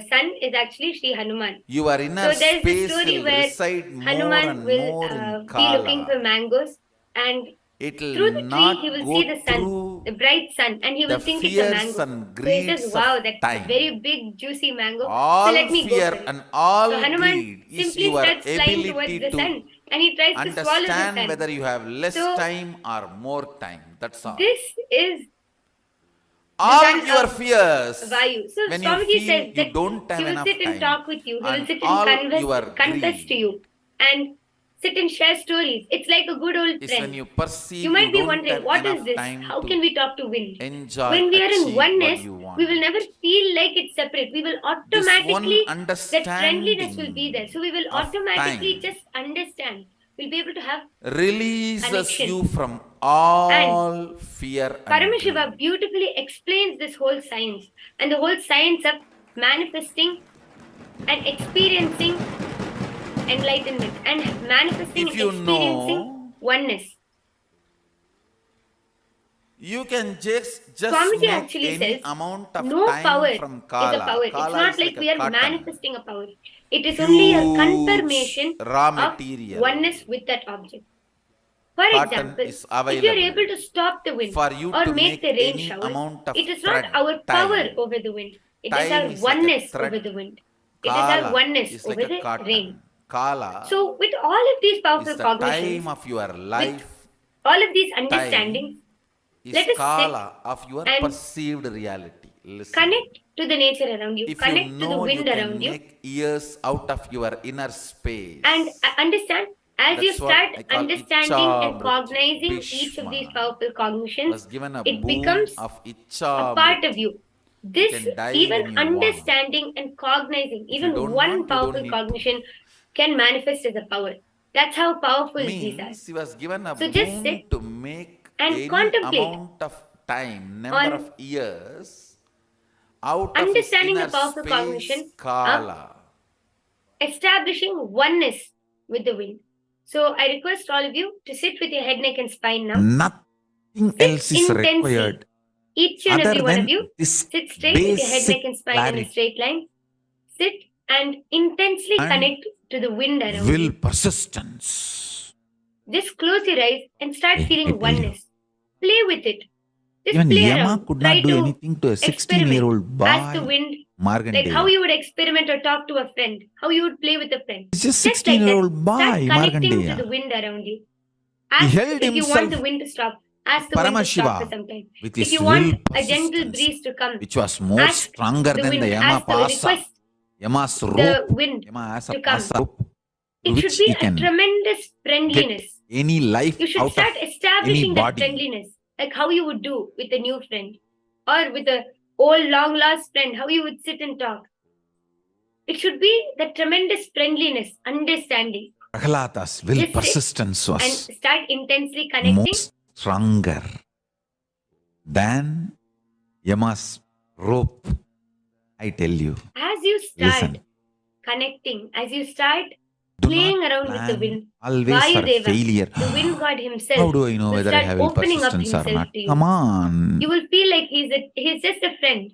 son is actually Sri Hanuman. Your inner So there's this space story will where reside more Hanuman and will more in be looking Kala. for mangoes, and It will through the tree not he will go see the sun, through the bright sun, and he will the think it's a fears mango. and So he says, greeds wow, of that's time. a very big juicy mango. All So let me go fear for it. and all So Hanuman greed is simply your starts flying towards ability the to sun, and he tries to swallow the understand sun. whether you have less So time or more time. That's all. this is the All son your of fears, Vayu. So when you Swamiji feel says you that don't have he will enough sit and time, talk with you. He will and sit all and your confess greed to you, and sit and share stories. It's like a good old is friend. when you perceive You might you be don't wondering, have what is enough this? time How to can we talk to wind? enjoy, When we are in achieve what oneness, you want. we will never feel like it's separate. We will This one automatically, that understanding friendliness will be there. So we will of automatically time just understand. We'll be able to have releases connection. you from all fear and Paramashiva greed. beautifully explains this whole science and the whole science of manifesting and experiencing enlightenment and manifesting If and you experiencing know, oneness. you can just Swamiji make actually any says amount of no time power from is a Kala. power. It's Kala not is like like we a are cotton, manifesting a power. It is only a confirmation raw of material. oneness with that object. For Cotton example, is if you are available able to stop the wind for you or to make make the rain any showers, amount of it is thread. not our power Time. over the wind. It is Time our is like a oneness over thread. the wind. It is our Kala oneness is over like a the cotton. rain. Kala So, with all of these is powerful the cognitions, time of your with life. all of these Time understandings, is let us sit Kala of your and perceived reality. Listen. connect to the nature around you, If you connect to the know you wind can around you, make years out of your inner space. and understand as you That's what start I call understanding and Ichamriti. cognizing each of these Bhishma powerful cognitions, was given a it boon becomes of a part of Ichamriti. you. You This can die even when you want. understanding and cognizing, If you even don't one want, you don't powerful need to. cognition can manifest as a power. That's how powerful these are. Means he was given a So just boon sit to make and any contemplate amount of time, number on of years, out of his understanding the inner powerful space, cognition of Kala. establishing oneness with the wind. So I request all of you to sit with your head, neck, and spine now. Nothing else is Intensely. required Each and other every one of than you, this sit straight with your head, neck, basic and spine in a clarity. straight line. Sit and intensely And connect to the wind around will you. persistence. Just close your eyes and start I feeling tell you, oneness. Play with it. Just even play Yama around. could Try not do to anything to a experiment. 16-year-old Ask the boy, wind, like how Markandeya. you would experiment or talk to a friend, how you would play with a friend. He's just Just like that, 16-year-old start boy, connecting to Markandeya. the wind around you. He Ask held if you want himself the wind to stop. Ask the wind to stop for Paramashiva some time. with If his you want will a gentle persistence, breeze to come, which was more ask stronger the than the wind, Yama ask the Pasa. request Yama's the rope. wind Yama has a to come. Pasa rope through It should which be he a can tremendous get friendliness. any life You should out of start any establishing that body. friendliness, like how you would do with a new friend or with a old long lost friend, how you would sit and talk. It should be the tremendous friendliness, understanding. Prahlada's will Just sit persistence and was start intensely connecting. more stronger than Yama's rope. I tell you. As you start Listen. connecting, as you start Do playing not around with the plan wind, always for Vayudeva, failure. the wind god himself, How do I know will whether I start have will opening up persistence or himself not? to you. Come on. You will feel like he's just a friend.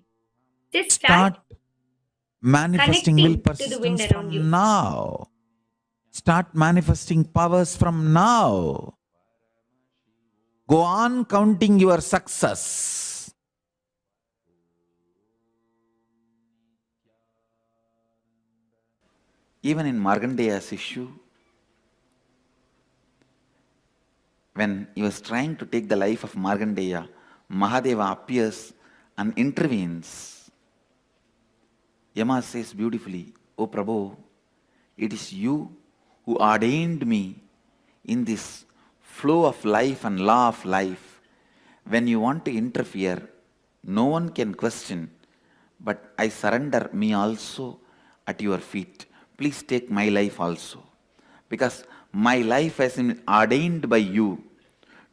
Just Start manifesting will connecting to the wind persistence around you. from now. Start manifesting powers from now. Go on counting your success. Even in Markandeya's issue, when he was trying to take the life of Markandeya, Mahadeva appears and intervenes. Yama says beautifully, "O Prabhu, it is you who ordained me in this flow of life and law of life. When you want to interfere, no one can question, but I surrender me also at your feet. Please take my life also, because my life has been ordained by you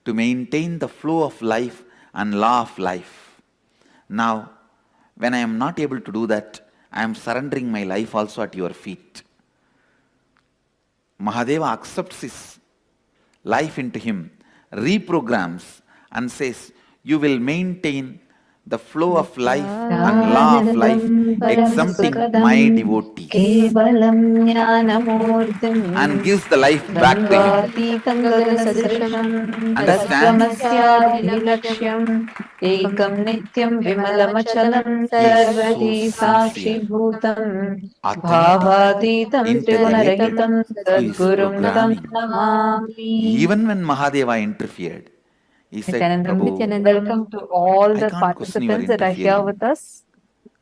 to maintain the flow of life and law of life. Now, when I am not able to do that, I am surrendering my life also at your feet." Mahadeva accepts his life into him, reprograms, and says, "You will maintain the flow of life and law of life, exempting my devotees," and gives the life back to him. Understand? Even when Mahadeva interfered, he said, "Prabhu, Welcome to all the participants that are here with us.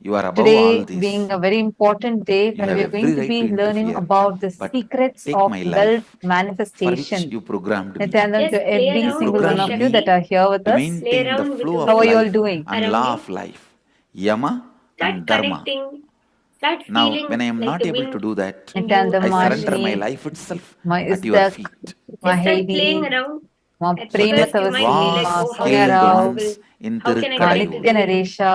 You are above Today all this. being a very important day when have we are going every to right be to learning interfere, about the but secrets take of my wealth life, manifestation. for which you programmed me. Nithyananda, Just to play every around single one of Programmed you me that are here with to us. maintain the around with flow the of How are you life all doing? and around law you. of life, Yama Start and Dharma. connecting. Start Now, feeling when I am like not the able wind to do that, Nithyananda, I surrender my Mashi, life itself at your Isdak, feet. Just start playing Heidi, around. At Prema first you might be like, was oh, how Sonia is it Rao, possible? in How can I Tirukadayur. connect to the wind? Naresha,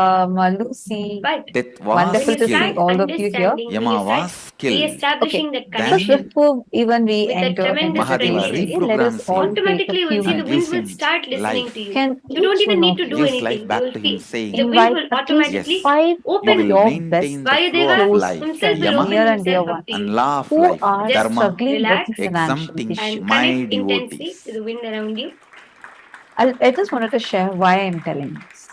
Lucy. But Death Wonderful was to see killed. all of you here. understanding, when Yama you start was killed. reestablishing Okay. that So connection before even we with that enter into tremendous the Mahadeva day, friendship, let us reprograms him all take a automatically you will see few the and wind gives will him start listening life. to you. Can You don't each even one need of to do you Gives anything. life You back will to him, see saying, the wind invite will at least automatically "Yes, 5 open you will your maintain best the flow Vayudeva of close life, himself friends, will Yama, open near and dear himself up ones, to and you. law of who life, are Just Dharma, struggling relax with financial exempting and issues. my connect intensely devotees. to the wind around you. I just wanted to share why I'm telling this.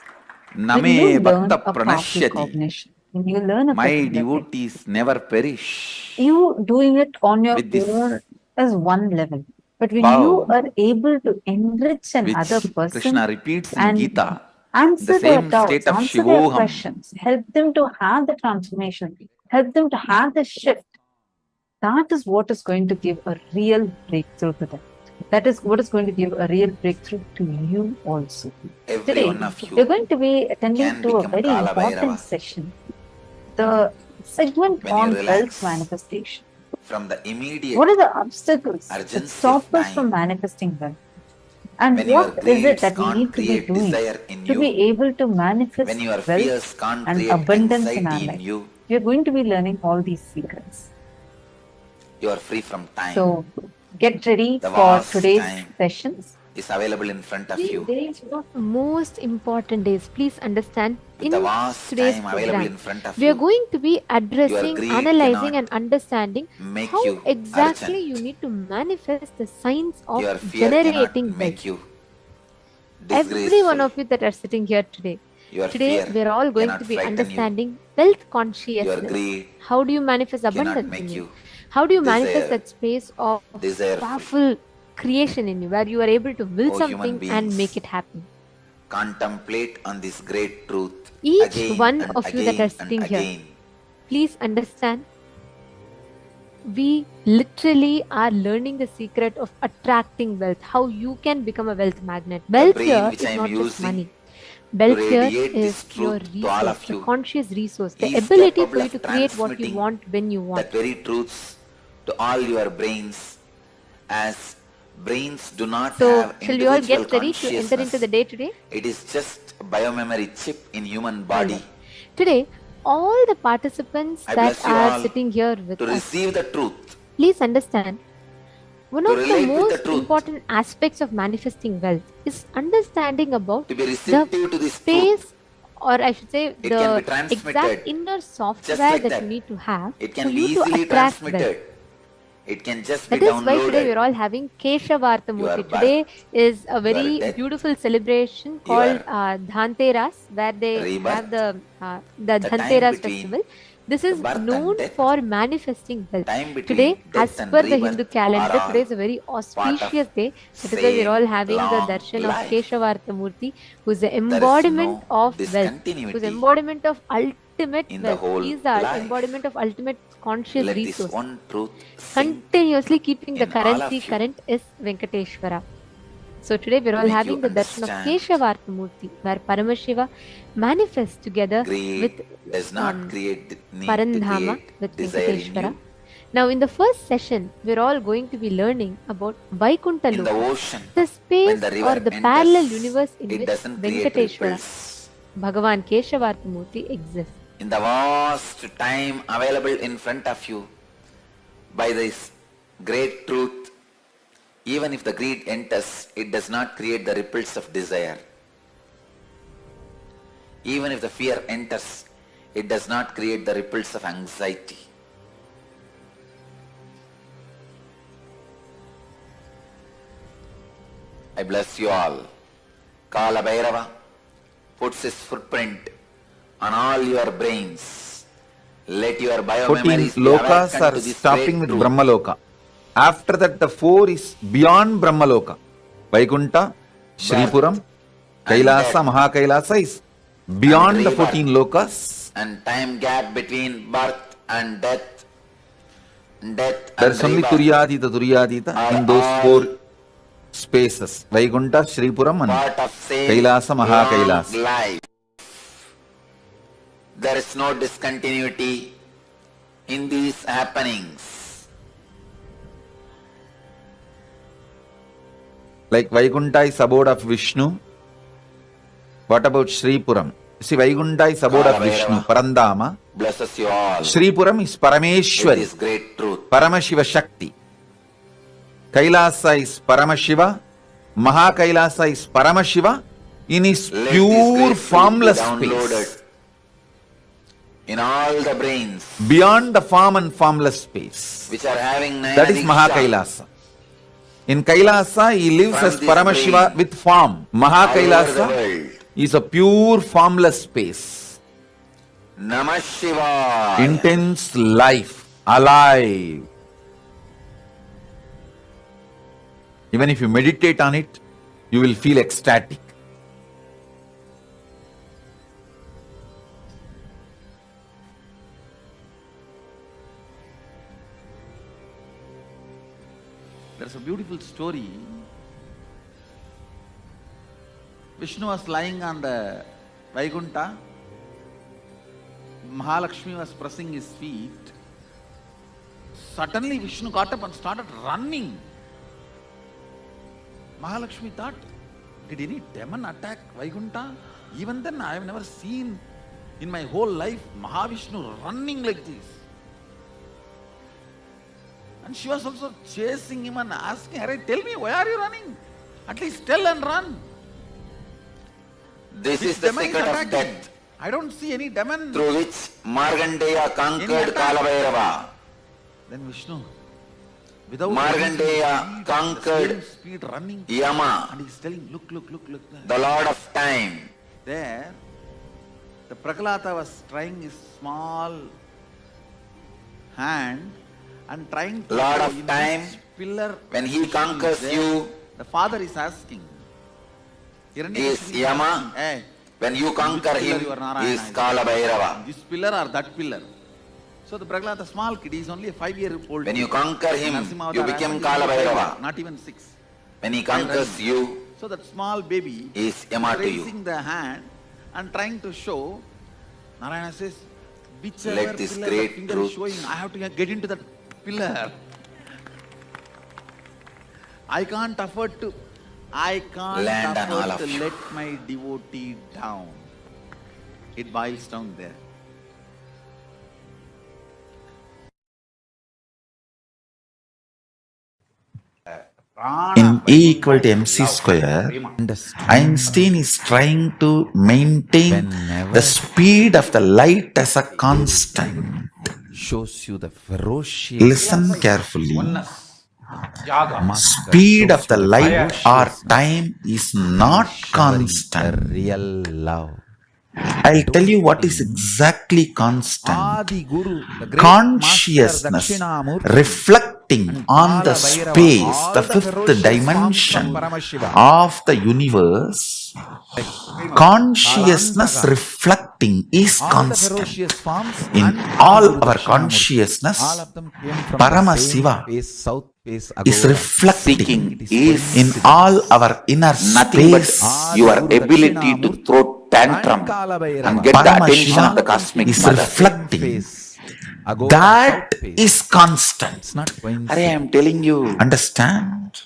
When you Name learn bhakta a path pranashyati. recognition, when you learn a My particular thing, devotees never perish. you doing it on your With this own is one level. But when vow, you are able to enrich another which person Krishna repeats in and Gita, answer the their same doubts, state of answer their Shivoham, questions, help them to have the transformation, help them to have the shift, that is what is going to give a real breakthrough to them. That is what is going to give a real breakthrough to you also. every Today, one of you we're going to be attending can to a become very Kala important Bhairava session. The segment when you on relax wealth manifestation. from the immediate What are the obstacles that urgency stop of us from time. manifesting wealth? And When your what is it greeds that we can't need to be create doing desire in to you, be able to manifest when your wealth fears can't and create abundance in our anxiety in life? you, We are going to be learning all these secrets. you are free from time. So get ready The for vast today's time sessions. is available in front of you. Today is one of the most important days. Please understand, With in the vast today's time available program, in front of we are you, going to be addressing, greed analyzing, cannot and understanding make how you exactly urgent. you need to manifest the science of Your fear generating cannot make wealth. you Every one disgraceful. of you that are sitting here today, Your today fear we are all going cannot to be frighten understanding wealth Your consciousness. greed How do you manifest cannot abundance make in you? you How do you manifest desire, that space of desireful. powerful creation in you, where you are able to will O something human and beings, make it happen? contemplate on this great truth Each again one and of you that again are and sitting here, again. please understand, we literally are learning the secret of attracting wealth, how you can become a wealth magnet. Wealth brain here which is I am not just using money. Wealth here radiate this is your truth to all resource, of the you conscious resource, the is ability for capable you of to create what you transmitting want when you want. that very truths to all your brains, as brains do not So, have shall we all individual get ready to enter into the consciousness. day today? It is just a biomemory chip in human body. Today, all the participants I that bless you are all sitting here with to us, receive the truth, please understand, one to of the relate with the most truth, important aspects of manifesting wealth is understanding about to be the receptive to this space, truth. or I should say It can be the transmitted exact inner just software like that that. you need to have It can for be you to easily attract transmitted. wealth. It can just be That is why today we downloaded. are all having Your Keshavarthamurti. birth, Today is a your very death, beautiful celebration called Dhanteras, where they rebirth, have the the time Dhanteras between festival, This is birth and known death, for manifesting wealth. time between Today, as death and per the rebirth Hindu calendar, are today is all a very part of auspicious day. That is why we are all same having the long darshan of life. Keshavarthamurti, who is the There is embodiment no of wealth, who is discontinuity embodiment of ultimate in the wealth. whole He is the life. embodiment of ultimate conscious Let this resource. one truth sink Continuously keeping the in all currency of you. current is Venkateshwara. So today we are all Make having you the darshan of understand. Keshavarthamurti, where Paramashiva manifests together Greed with does not create the need Parandhama to create with desire in Venkateshwara. you. Now, in the first session, we're all going to be learning about Vaikuntha In the Loka, ocean, the space when the river or the enters, parallel universe in it which doesn't create Venkateshwara, ripples. Bhagavan Keshavarthamurti exists. In the vast time available in front of you by this great truth, even if the greed enters, it does not create the ripples of desire. Even if the fear enters, it does not create the ripples of anxiety. I bless you all. Kala Bhairava puts his footprint on all your brains. Let your 14 biomemories be lokas awakened are to this stopping great with truth. Brahmaloka. After that, the 4 is beyond Brahmaloka. Vaikuntha, Shripuram, Kailasa, Mahakailasa is beyond the 14 lokas. And time gap between birth and death. There's only Turyadita in those 4 spaces. Vaikuntha, Shripuram and Kailasa, Mahakailasa. Life. There is no discontinuity in these happenings. Like Vaikuntha is abode of Vishnu. What about Shripuram? See, Vaikuntha is abode of Vishnu, Parandama. Blesses you all. Shripuram is With Parameshwari, this great truth. Paramashiva Shakti. Kailasa is Paramashiva. Mahakailasa is Paramashiva in his Let pure this great formless truth be downloaded space. in all the brains Beyond the form and formless space. which are having That is Nayana Mahakailasa. In Kailasa, he lives From as this Paramashiva brain, with form. all over the Mahakailasa world. is a pure formless space. Namah Shivaya. Intense life, alive. Even if you meditate on it, you will feel ecstatic. There's a beautiful story. Vishnu was lying on the Vaikuntha. Mahalakshmi was pressing his feet. Suddenly Vishnu got up and started running. Mahalakshmi thought, did any demon attack Vaikuntha? Even then I have never seen in my whole life Mahavishnu running like this. And she was also chasing him and asking, Harry, tell me, why are you running? At least tell and run. This Which is the demon secret of attacking? death, I don't see any demon. through which Markandeya conquered attack? Kalabhairava. Then Vishnu, without Markandeya speed, conquered the same speed running, Yama, and he's telling, look there. the Lord of Time. There, the Prahlada was trying his small hand and trying to Lord show of in Time, which pillar when he Vishnu conquers is there. you, The father is asking. is Yama. Hey, When you which conquer pillar him, you are Narayana? is Kalabhairava. This pillar or that pillar? So the Prahlada, small kid, he is only a 5-year-old. When you conquer him, Narasimha you Avatar become happened, he was Kalabhairava. 5 years, not even 6. When he While conquers running. you, So that small baby is Yama to you. raising the hand and trying to show. Narayana says, whichever Let this pillar great the finger truth is showing, I have to get into that pillar. I can't afford to Land on all of to you. let my devotee down. It boils down there. In E equal to mc square, Einstein is trying to maintain the speed of the light as a constant. Shows you the ferocious. Listen carefully. Speed of the light or time is not constant. Real love. I'll tell you what is exactly constant. Adi Guru, the great Consciousness master, the Dakshinamurti, reflecting on the Bhairava, space, all the the fifth ferocious dimension forms of Paramashiva. of the universe. Consciousness reflecting is All the constant. ferocious forms In and all Guru our Dakshinamurti, consciousness, all of them came from Paramashiva the same face, south face, is Agora. reflecting is in all our inner nothing but space. your ability to throw tantrum and get the attention of the cosmic is mother. reflecting. That is constant. I am telling you. Understand?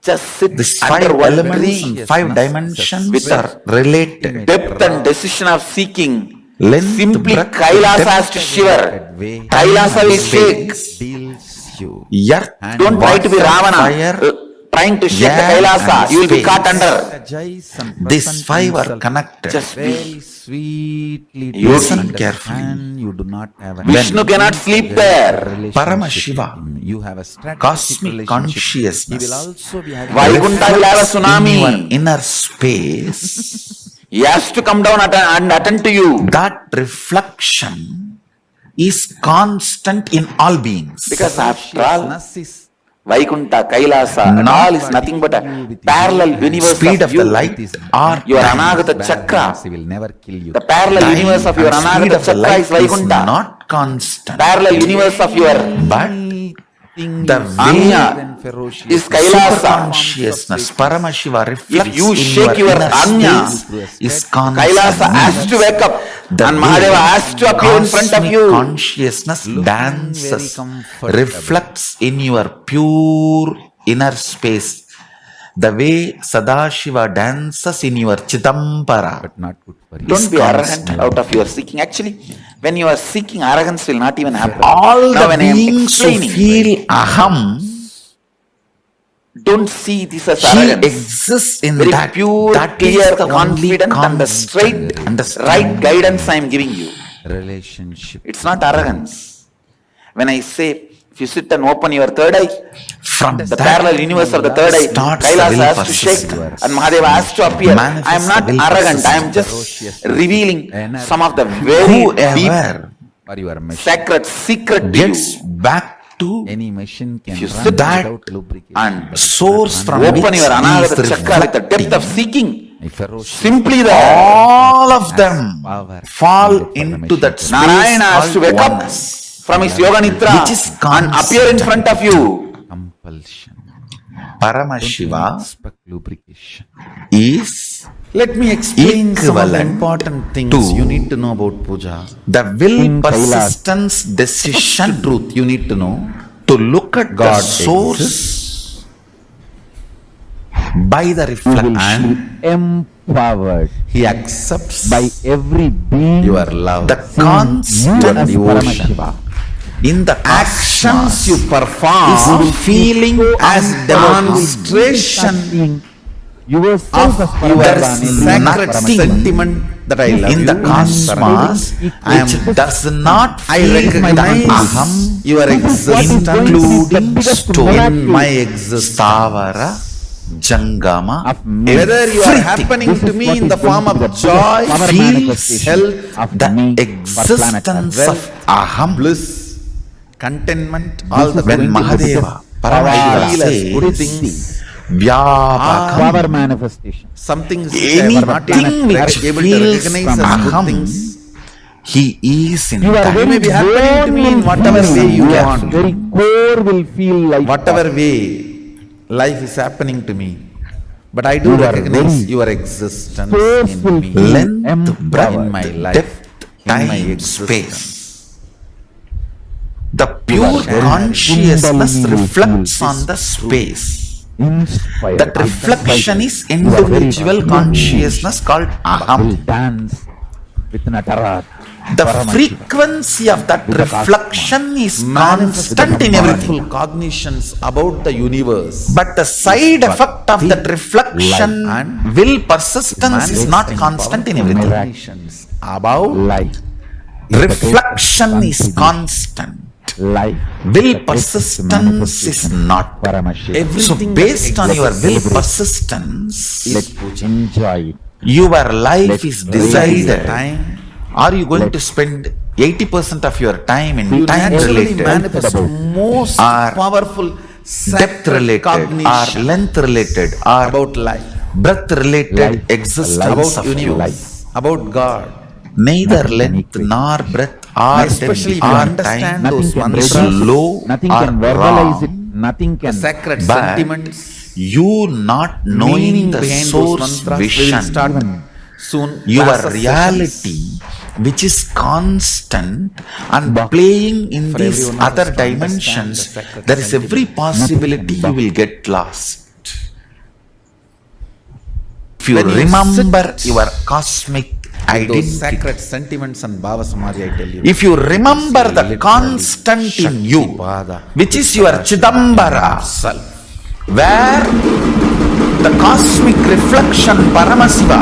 Just sit These under five one elements tree and five dimensions are related. depth and decision of seeking. Length, Simply breadth, Kailasa has depth, to shiver. Kailasa will shake. Earth, Don't try to be water, Ravana, fire, trying to shake the air Kailasa. and You will be space. caught under. These five are connected. Just Very be. sweetly You listen understand. carefully. You do not have a Vishnu cannot sleep there. Paramashiva, You have a strategic cosmic relationship. consciousness, He will also be having Vaikuntha will have a reflects in tsunami. your inner space. He has to come down and attend to you. That reflection is constant in all beings. Because after all, Vaikuntha, Kailasa, and all is nothing but a parallel universe Speed of of you. the light or Your time. Anagata Chakra. He will never kill you. The parallel Time universe of your and speed Anagata of the Chakra light is Vaikuntha. not constant. Parallel universe of your But the Anya way is Kailasa. Super-consciousness, Paramashiva reflects If you in shake your your inner Anya, space is constant. Kailasa has to wake up The and way Mahadeva has to appear in front of cosmic you. consciousness dances, reflects in your pure inner space. The way Sadashiva dances in your Chidambara. But not good for you. Don't be arrogant out of your seeking. Actually, when you are seeking, arrogance will not even happen. All Now the when I am beings who explaining, feel aham, don't see this as he arrogance. exists in Very that. pure, That clear, is the only confident and the straight, right guidance I am giving you. Relationship. It's not arrogance. When I say, if you sit and open your third eye, from the parallel universe of the third eye, starts Kailasa the will has to shake persistence. and Mahadeva has to appear. I am not Manifest the will arrogant. I am just revealing some of the very whoever deep, sacred secret to gets you. back to any machine can If you run sit that without lubrication. and source from Open which your he Anagata is Chakra with the depth of reflecting, seeking. Simply there. all of them fall into that space Narayana has to called wake up oneness, from his Yoga Nidra which is and appear in front of you. Compulsion. Paramashiva Expect lubrication. is Let me explain some of the equivalent important things to you need to know about puja. the will, In persistence, decision, Truth you need to know. to look at God the source by the You will reflection. feel empowered He accepts by every being. your love. The you constant as devotion Paramashiva. in the Actions you cosmos perform is feeling as demonstration Yourself as of your Paramashiva. sacred sentiment that I love in the you. cosmos which does not I feel recognize the aham your existence including stone, in my existence. stavara, jangama, Whether you are happening to me in the form of joy, feels health, the existence of aham, bliss, contentment, all the when Mahadeva, Paramashiva feel as good things, says Vyapakam, Power manifestation. some things which I was not anything which able to feels recognize from as good aham, things, he is in You are that. you may be happening to me in whatever way you want. Very core will feel like Whatever way life is happening to me, but I do You are recognize very your existence sourceful in me, Length, empowered breadth, in my life, depth, in my time, existence. space. The pure consciousness reflects on the space. inspired. That reflection is individual consciousness called aham. Dance with Natarat. The frequency of that reflection is constant in everything. Powerful cognitions about the universe. But the side effect of that reflection and will persistence is not constant in everything. Cognitions about Life. Reflection is constant. Life. Will persistence is not. Paramashiva. So everything based on your will exists. persistence, Let's enjoy it. Your life is decided. Are you going to spend 80% of your time in time related, manifest most or powerful depth related, or length related, or about life, breath related existence about of you? universe, about God. Neither length nor breadth or Especially if depth you or understand time those is mantras, low nothing or can verbalize it, wrong. nothing the can. sacred But sentiments, you not knowing meaning the behind source those mantras, we will vision, start soon. your classes, reality, sessions. which is constant and playing in For these everyone of us other to understand dimensions, the sacred there is every sentiments. possibility you will get lost. If you When you remember sit your cosmic with identity, those sacred sentiments and Bhava Samadhi, I tell you. if you remember the literally constant in you, Pada, which is your Chidambara, where the cosmic reflection Paramashiva,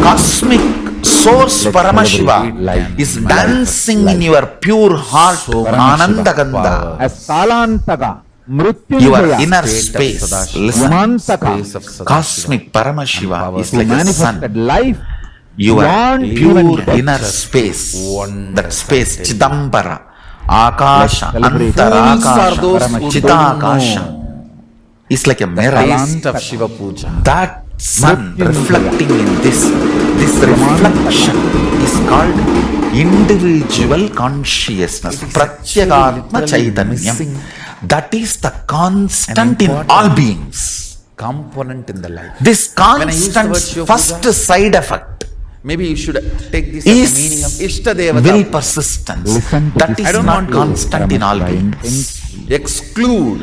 cosmic source Paramashiva is dancing in your pure heart, Anandagandha. As Salantaga, Your inner space, listen, cosmic Paramashiva is like a sun. Life Your beyond pure human inner space, that space, Chidambara, Akasha, Antarakasha, Chidakasha, is like a mirror. of Shiva Puja. That sun reflecting in this reflection is called individual consciousness, Pratyagatma Chaitanyam. That is the constant in all beings. Component in the life. This When I use the word constant Shiva first Puja, side effect maybe you should take this as the meaning of is Ishtadevata. will persistence. That is not constant in all beings. Exclude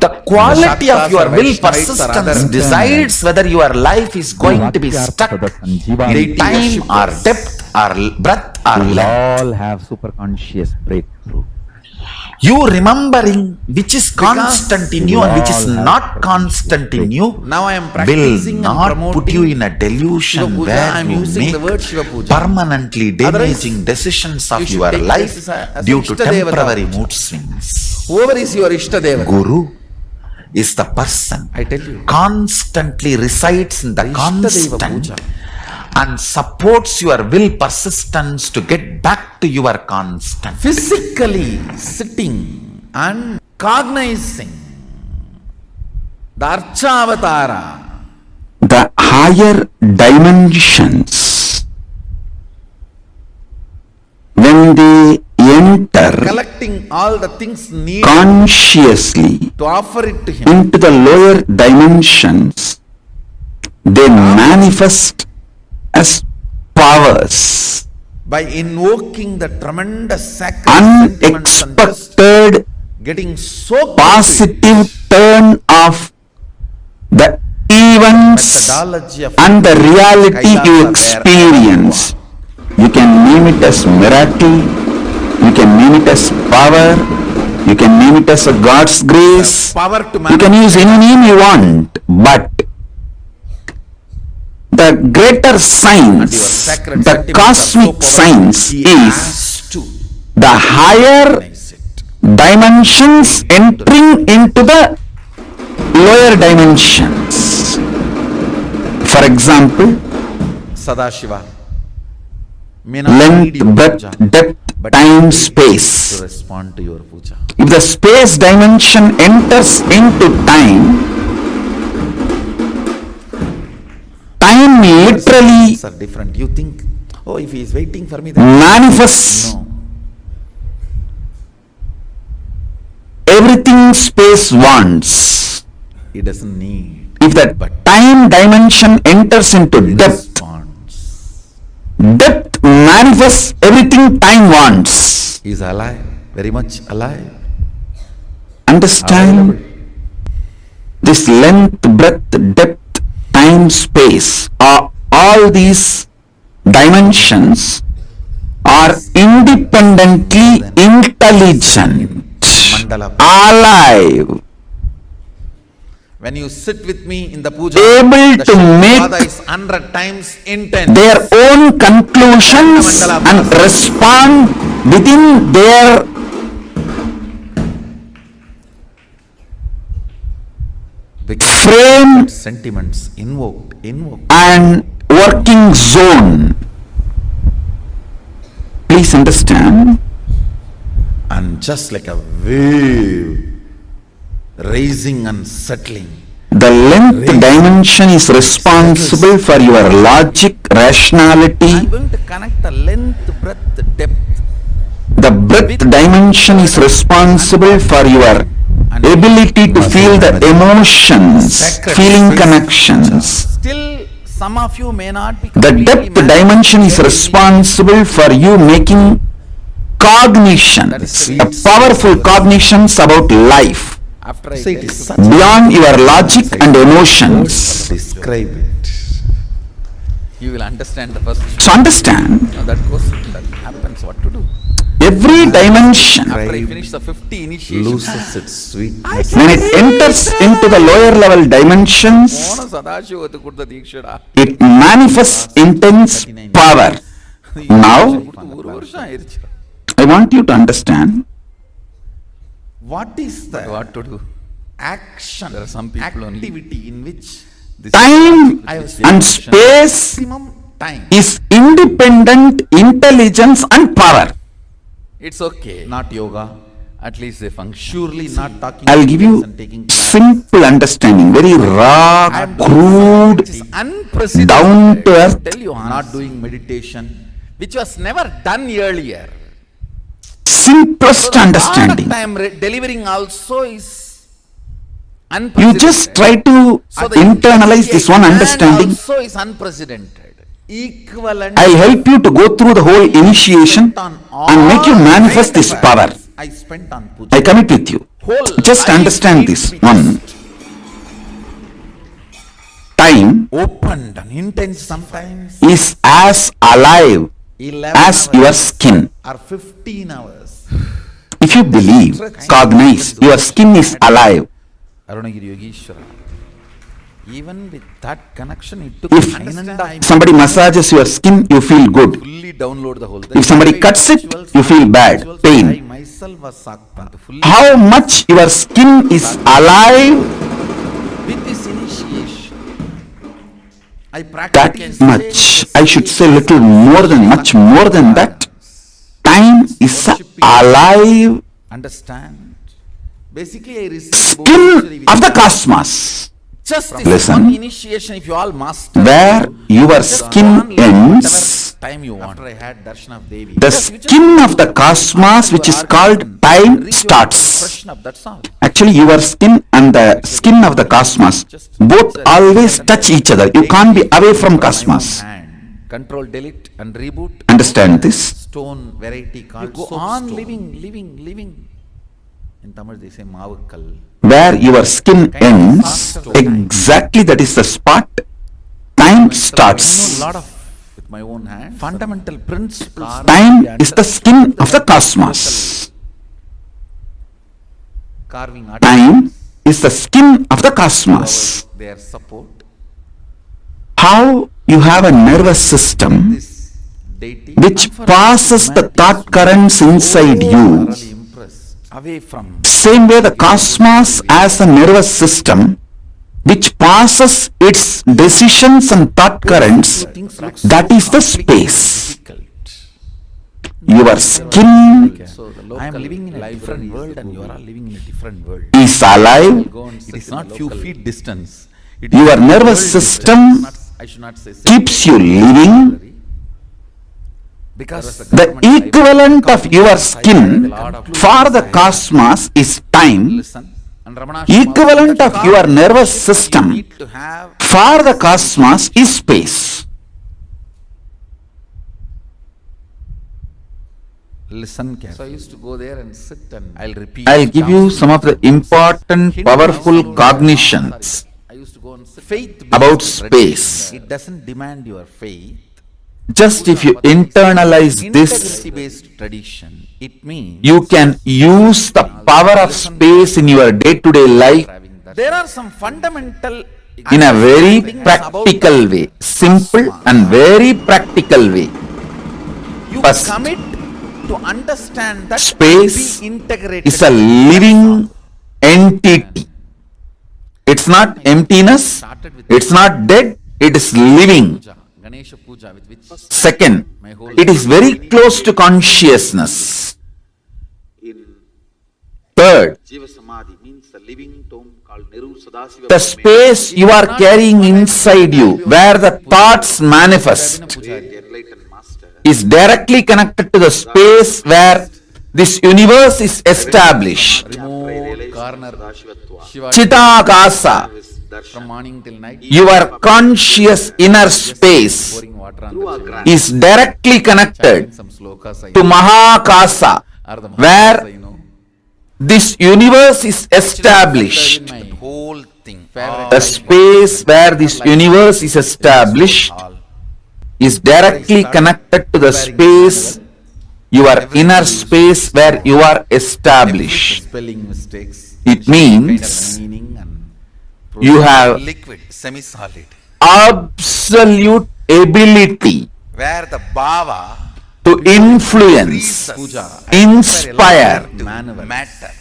The quality of your will Vaishnavites or persistence others. decides whether your life is going to be stuck in time or depth or breadth or we will length. all have superconscious breakthrough. You remembering which is constant in you and which is not constant in you Now I am will practicing and not put you promoting in a delusion Shiva Puja. where I am you using the make word Shiva Puja. permanently damaging decisions you of should your take life this as due an to Ishtadevata temporary Puja. mood swings. Whoever is your Ishtadevata, Guru is the person I tell you, constantly resides in the Ishtadeva constant Puja. and supports your will persistence to get back to your constant. physically sitting and cognizing the Archavatara, The higher dimensions, when they enter collecting all the things needed consciously to offer it to him. into the lower dimensions, they manifest as powers, By invoking the tremendous sacred sentiments and just unexpected getting so positive turn of the events methodology of and the reality you KAILASA experience. You can name it as miracle, you can name it as power, you can name it as a God's grace, power to you can use any name you want, but the greater science, the cosmic science is the higher dimensions entering into the lower dimensions. For example, Sadashiva may not need length, your breadth, puja, depth, but time, to space. respond to your puja. If the space dimension enters into time, time literally Are different. You think, oh, if he is waiting for me, then manifests no. everything space wants. He doesn't need. If the time dimension enters into depth, depth manifests everything time wants. He is alive, very much alive. Understand? This length, breadth, depth, time, space, all these dimensions are independently intelligent, alive, When you sit with me in the puja, able the to Shiva make Pada is 100 times intense. their own conclusions and respond within their frame sentiments invoked and working zone. Please understand. And just like a wave, rising and settling. The length dimension is responsible for your logic, rationality. I'm going to connect the length, breadth, depth. The breadth dimension is responsible for your ability to feel the emotions, feeling connections. Still, some of you may not be. The depth dimension is responsible for you making cognitions, powerful cognitions about life. After I say it is such Beyond your logic and emotions. Describe it. You will understand the first. So understand. That goes. That happens. What to do? Every dimension, After I finish the 50 initiation, loses its sweetness. When it enters into the lower level dimensions, it manifests intense power. Now, I want you to understand. What is the what to do? Action. There are some people activity in which this Time and space is independent intelligence and power. It's okay. Not yoga. At least they function. Surely not talking. I'll give you simple understanding, very raw, crude, down to earth. Tell you, not doing meditation, which was never done earlier. Simplest understanding. Time delivering also is You just try to internalize this one understanding. also is unprecedented. Equivalent. I'll help you to go through the whole initiation and make you manifest this power. I spent on puja. I commit with you. Just understand this one. Time Opened and intense sometimes. is as alive 11 as your skin. or 15 hours. If you believe, cognize, your skin is alive. Arunagiri Yogeshwara. Even with that connection, it took If 9.5 somebody massages your skin, you feel good. fully download the whole thing. If somebody cuts it, you feel bad, I pain. myself was sakta. Fully How much your skin is alive, with this initiation, I that practically much, I should say little more than, much more than that. Time is alive understand. Basically, I received skin of the cosmos. just this Listen. one initiation. If you all master, Where your skin ends, time you want. After I had darshan of Devi, the skin of the cosmos, which is called time, starts. That's all. Actually, your skin and the skin of the cosmos both always touch each other. You can't be away from cosmos. Control, delete, and reboot. Understand this? Stone variety called. You go on living. In Tamil they say Mavakkal. Where your skin ends, exactly that is the spot. Time starts. A lot of with my own hand. Fundamental principles. Time is the skin of the cosmos. Carving Time is the skin of the cosmos. their support. How you have a nervous system which passes the thought currents inside you. Away from Same way the cosmos has a nervous system which passes its decisions and thought currents, that is the space. Your skin I am living in a different world and you are all living in a different world. is alive. It is not few feet distance. Your nervous system I should not say keeps you living. because The equivalent of your skin for the cosmos is time. Equivalent of your nervous system for the cosmos is space. listen carefully. So I used to go there and sit and I'll repeat. I'll give you some of the important, powerful cognitions about space. It doesn't demand your faith. Just if you internalize this, Integrity-based tradition. It means you can use the power of space in your day-to-day life there are some fundamental in a very practical way, simple and very practical way. you First, commit to understand that space be integrated. is a living entity. It's not emptiness, it's not dead, it is living. Second, it is very close to consciousness. Third, the space you are carrying inside you, where the thoughts manifest, is directly connected to the space where this universe is established. Chitakasa, your conscious inner space, is directly connected to Mahakasa, where this universe is established. The space where this universe is established is directly connected to the space, your inner space where you are established. It means you have liquid, semi-solid, absolute ability where the bhava to influence, inspire, matter,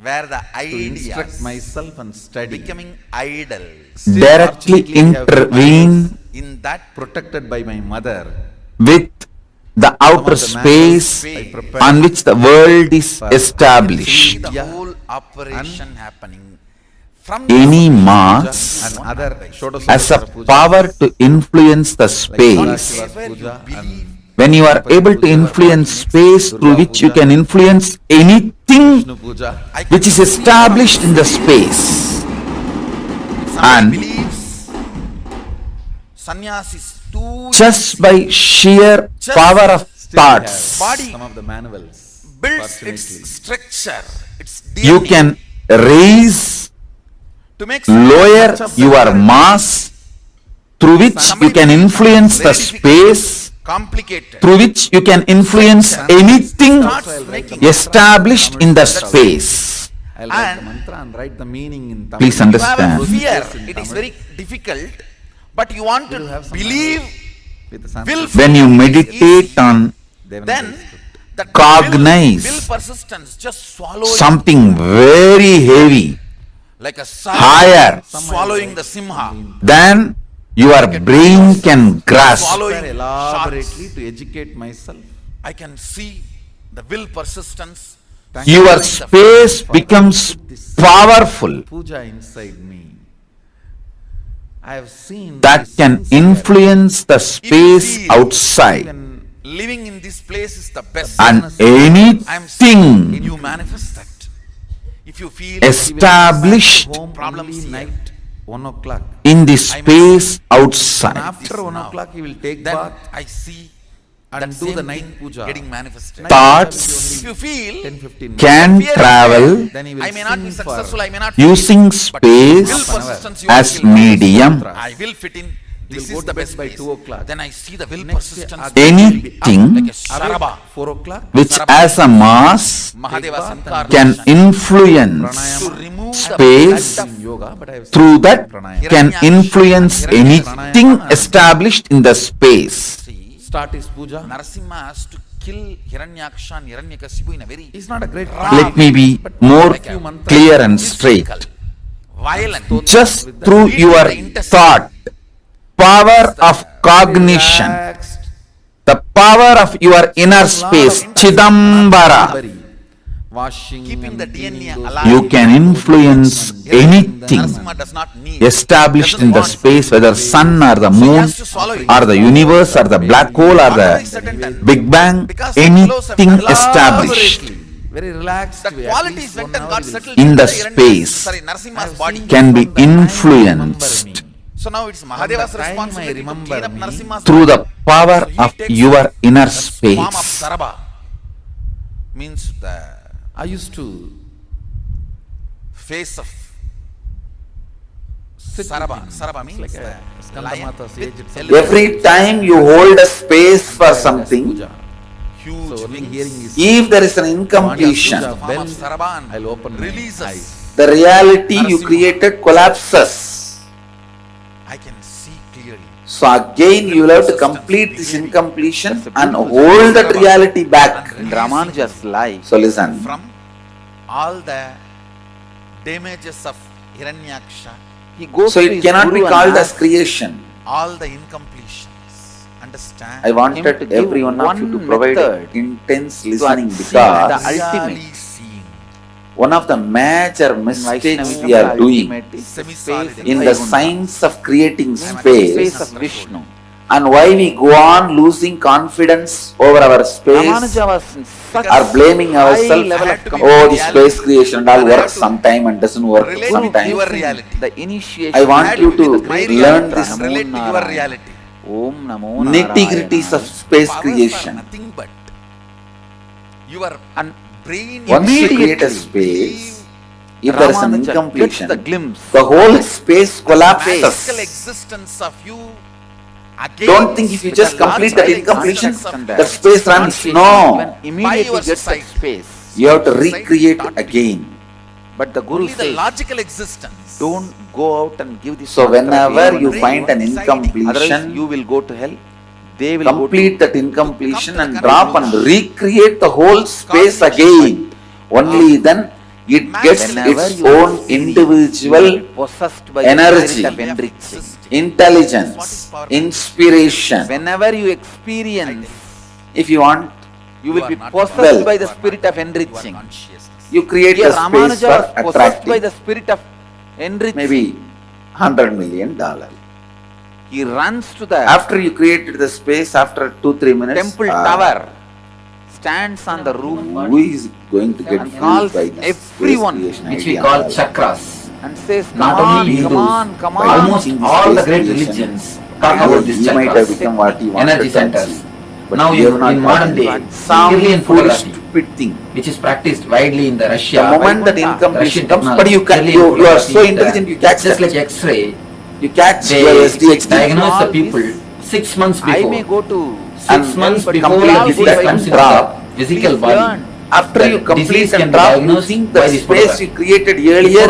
where the ideas myself and study, becoming idols, directly intervene in that protected by my mother with the outer space on which the world is established. the whole operation happening from Any mass has a power to influence the space. When you are able to influence space through which you can influence anything which is established in the space, and sannyas is too just by sheer power of thoughts, body builds its structure, its you DNA can raise, to make lower your mass through which you can influence the space, complicated, through which you can influence anything established in the space. Please you have a understand. fear, it is very difficult, but you want to believe When you meditate on, then that cognize will persistence, just swallow something very heavy, like a higher swallowing the simha, than your brain can grasp. swallowing elaborately to educate myself. I can see the will persistence. Your space becomes powerful, Puja inside me. I have seen that can influence the space outside, living in this place is the best. and I am anything you manifest that. If you feel established problems here, 1 o'clock in the space outside. after 1 o'clock he will take bath. I see and do the night puja getting manifested. Thoughts If you feel can fear travel I may not be successful, I may not using but space will persistence you as will medium. I will fit in. This is the best by 2 o'clock. Then I see the will persistence. Anything like a Sharaba. 4 o'clock which as a mass can influence space, through that can influence anything established in the space. Start his puja. Narasimha has to kill Hiranyaksha and Hiranyakasipu in a very Let me be more clear and straight. violent. Just through your thought, power of cognition, the power of your inner space, Chidambara, keeping the DNA alive. you can influence anything established in the space, whether sun or the moon or the universe or the black hole or the Big Bang, anything established Very relaxed. The qualities went and got settled in the space Narasimha's body. can be influenced So now it's Mahadeva's responsibility to clean up Narasimha's through body. the power He of takes your inner the swarm of space. Saraba. Means the I used to face of Saraba. Saraba means like the lion with Every time you hold a space for something, huge wings. if there is an incompletion, The form of Saraban releases. the reality you created collapses. I can see clearly. So again you will have to complete this incompletion and hold that reality back. In Ramanuja's life. So listen. From all the damages of Hiranyaksha, So it cannot be called as creation. all the incompletions. Understand? I wanted every one of you to provide intense listening because the ultimate one of the major mistakes we are doing in the science of creating space of Vishnu. and why we go on losing confidence over our space or blaming ourselves, oh, the space creation and all works sometime and doesn't work sometime. Your reality. The initiation. I want you to learn this Relate to your reality. nitty-gritties of space creation. Nothing but your brain. Once you create a space, if there is an incompletion, the whole space collapses. Physical existence of you. Don't think if you just complete that incompletion, the space runs. No. Immediately gets that space. You have to recreate again. But the Guru says, the logical existence. Don't go out and give this. So whenever you find an incompletion, you will go to hell. They will complete that incompletion and drop and recreate the whole space again. Only then it gets its own individual energy, intelligence, inspiration. Whenever you experience, if you want, you will be possessed by the spirit of enriching. You create a space for possessed by the spirit of enriching. Maybe $100 million. He runs to the after you created the space, after 2-3 minutes, temple tower, stands on the roof. Who is going to get fooled by this everyone, which we call chakras, and says, not only Hindus, come on. Almost all the great religions talk about this chakras. You might have become what you wanted energy centers. But now you in modern day, some foolish stupid thing which is practiced widely in the Russia. The moment that incompletion comes, but you are so intelligent, you catch just like X-ray. You catch they diagnose the people 6 months before. I may go to 6 months before the disease comes in the physical body. After you complete and drop, using the space you created earlier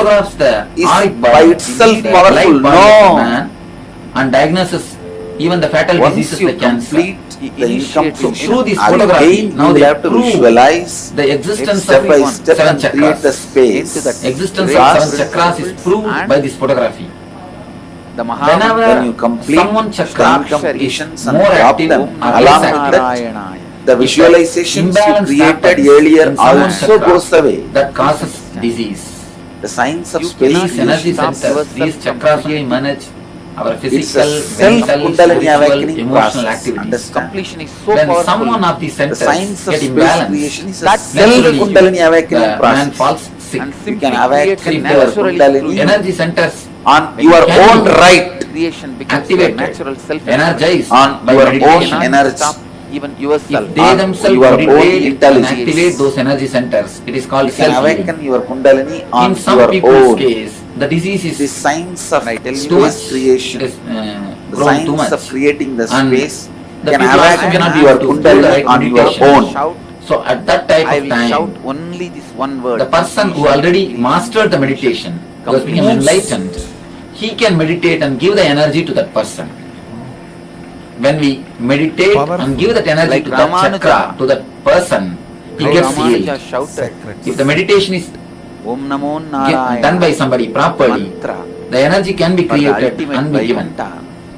is by itself powerful. No. And diagnosis even the fatal diseases like cancer. The incompletion. Through this photography, now they have to visualize the existence step by step and create the space. The existence of 7 chakras is proved by this photography. Whenever when you complete someone chakra incompletions and drop them along with that, the visualizations you created earlier also goes away. That causes disease. The science of space. These energy centers, these chakras really manage our physical, mental, spiritual, emotional activities. Completion is so when powerful. someone of these centers get imbalanced, that self-Kundalini awakening man falls sick. You can awaken your Kundalini energy centers on your own right, activate, energize on your own energy. Even yourself, if they themselves meditate and activate those energy centers, it is called self-healing. Awaken your Kundalini on in some people's case, the disease is the science of space creation. The science of creating the space can awaken your Kundalini on your own. So at that type of time, shout only this one word. The person who already mastered the meditation, who has become enlightened, he can meditate and give the energy to that person. When we meditate and give that energy to that chakra, to that person, he gets healed. If the meditation is done by somebody properly, the energy can be created and be given.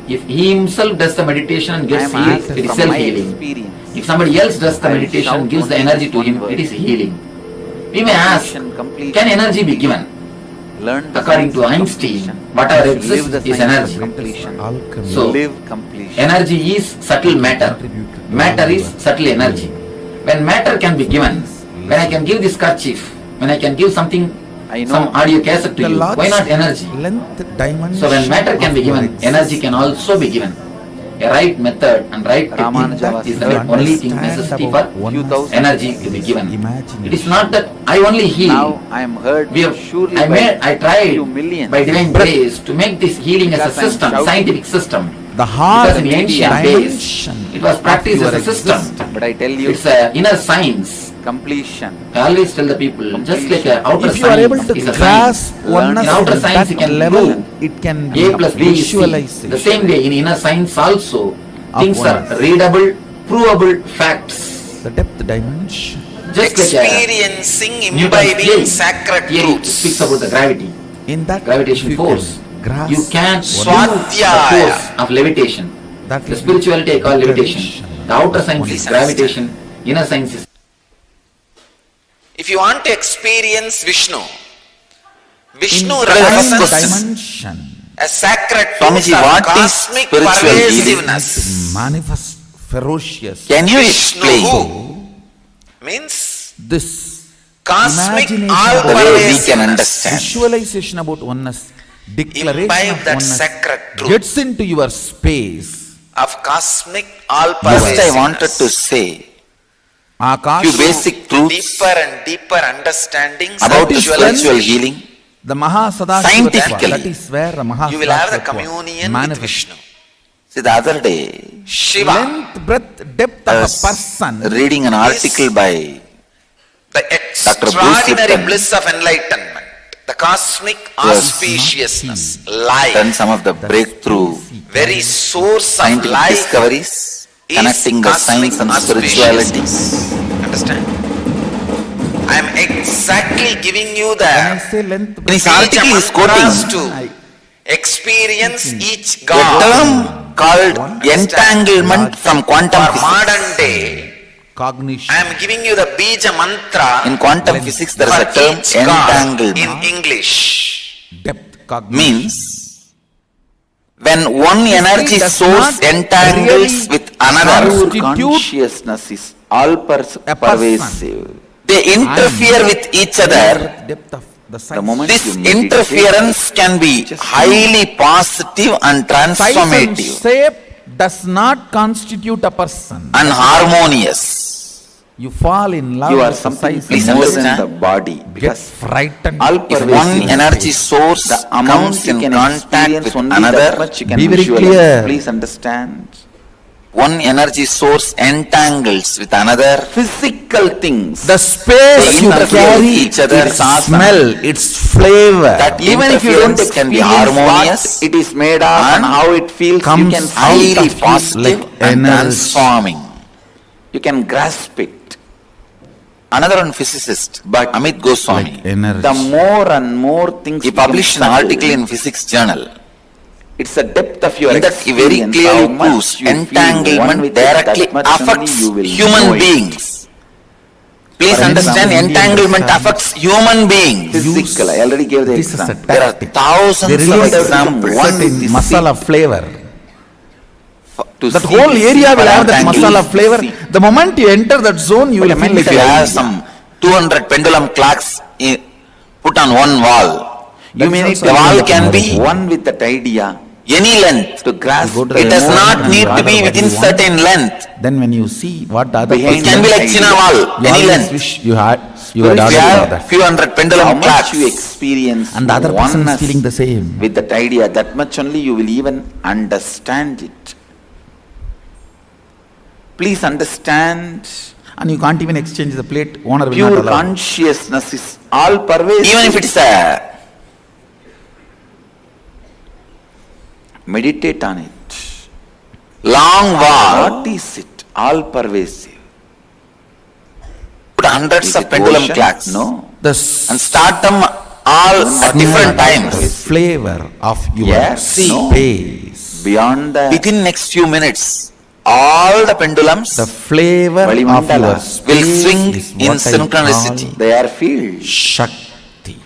If he himself does the meditation and gets healed, it is self-healing. If somebody else does the meditation and gives the energy to him, it is healing. We may ask, can energy be given? According to Einstein, whatever exists is energy. So, energy is subtle matter. Matter is subtle energy. When matter can be given, when I can give this kerchief, when I can give something, some audio cassette to you, why not energy? So when matter can be given, energy can also be given. A right method and right technique is the only thing necessary for energy to be given. It is not that I only heal. Now I am heard. I tried by divine grace to make this healing as a system, scientific system. The heart because in ancient days, it was practiced as a system. But I tell you, it's an inner science. Completion. I always tell the people, just like an outer if you are able science to is a grasp science. oneness In outer at science, you that can level, prove it can be A plus B is C. visualization. The same way in inner science also, things are oneness. readable, provable facts. The depth dimension. Just Experiencing, like Newton's imbibing theory. sacred Theory truths. speaks about the gravity. In that Gravitation you force. can grasp. You can't do the Swadhyaya. force of levitation. That The is spirituality I call levitation. declaration. The outer science Please is gravitation, inner science is. If you want to experience Vishnu, Vishnu In represents dimension, a sacred Swamiji, force of what is cosmic spiritual healing? pervasiveness. Manifest ferocious. Can you Vishnu explain means This cosmic imagination all about the way we oneness, can pervasiveness. understand? visualization about oneness, declaration Imbibe of that oneness sacred truth gets into your space. of cosmic all First I wanted to pervasiveness. say Akash, few basic truths Deeper and deeper understandings about the of spiritual visualization. healing. the Mahasadashiva, Scientifically, that is where the You will have the Mahasadashiva communion with manifests. Vishnu. See, the other day, Shiva, Length, breadth, depth I of a was person. reading an article by the Bruce extraordinary Lipton. bliss of enlightenment, the cosmic Yes. auspiciousness, done life, some of the breakthrough very source of scientific life discoveries is connecting the cosmic science and spirituality. auspiciousness. Understand? I am exactly giving you When I the say length, In his breadth, article, he is mantras quoting to experience each a God. term called entanglement from quantum For modern physics. day, cognition. I am giving you the bija mantra In quantum physics, there is for a term each God entanglement. in English. Depth, cognition. Means when one energy does source not entangles really with another, constitute consciousness is all a person. pervasive. They interfere with each other. Depth of the The size. moment This this interference can be highly positive and size and transformative shape does not constitute a person. and harmonious. You fall in love You are with the something size more and than shape. the body. Get frightened. If one energy source The comes in contact with another, Be very clear. please understand. One energy source entangles with another physical things. The space you interfere carry, with each other, its smell, its flavor, That even if you don't can be harmonious, it is made of and how it feels, you comes can out highly of you positive like and energy. transforming. You can grasp it. Another one physicist, but Amit Goswami, Like energy. the more and more things he published an article in Physics Journal. It's the depth of your experience. That very clearly proves entanglement directly affects human beings. Please understand, entanglement affects human beings. Physical, I already gave the This is a example. There are tactic. thousands They of release examples. certain masala flavor. To That see whole this area will have that entangled, masala flavor. The moment you enter that zone, you will feel like if you have a some 200 pendulum clocks put on one wall, you may need the wall can be one with that idea, any length to grasp. It does not need to be within certain length. Then when you see what the other It can be like China wall, you any always length. wish you had If you you had ordered have that. few hundred pendulum clocks, you experience And the other person is oneness feeling the same. with that idea, that much only you will even understand it. Please understand. And you can't even exchange the plate. Owner will Pure not allow. consciousness is all pervasive. Even if it is a meditate on it. Long wall. What is it? All pervasive. Put hundreds of pendulum clocks. No. The And start them all at different times. flavor of your Yes, no. space. Beyond the. Within next few minutes, all the pendulums. The flavor of Valimandala your space will swing is in what I synchronicity. call They are fields. Shakti.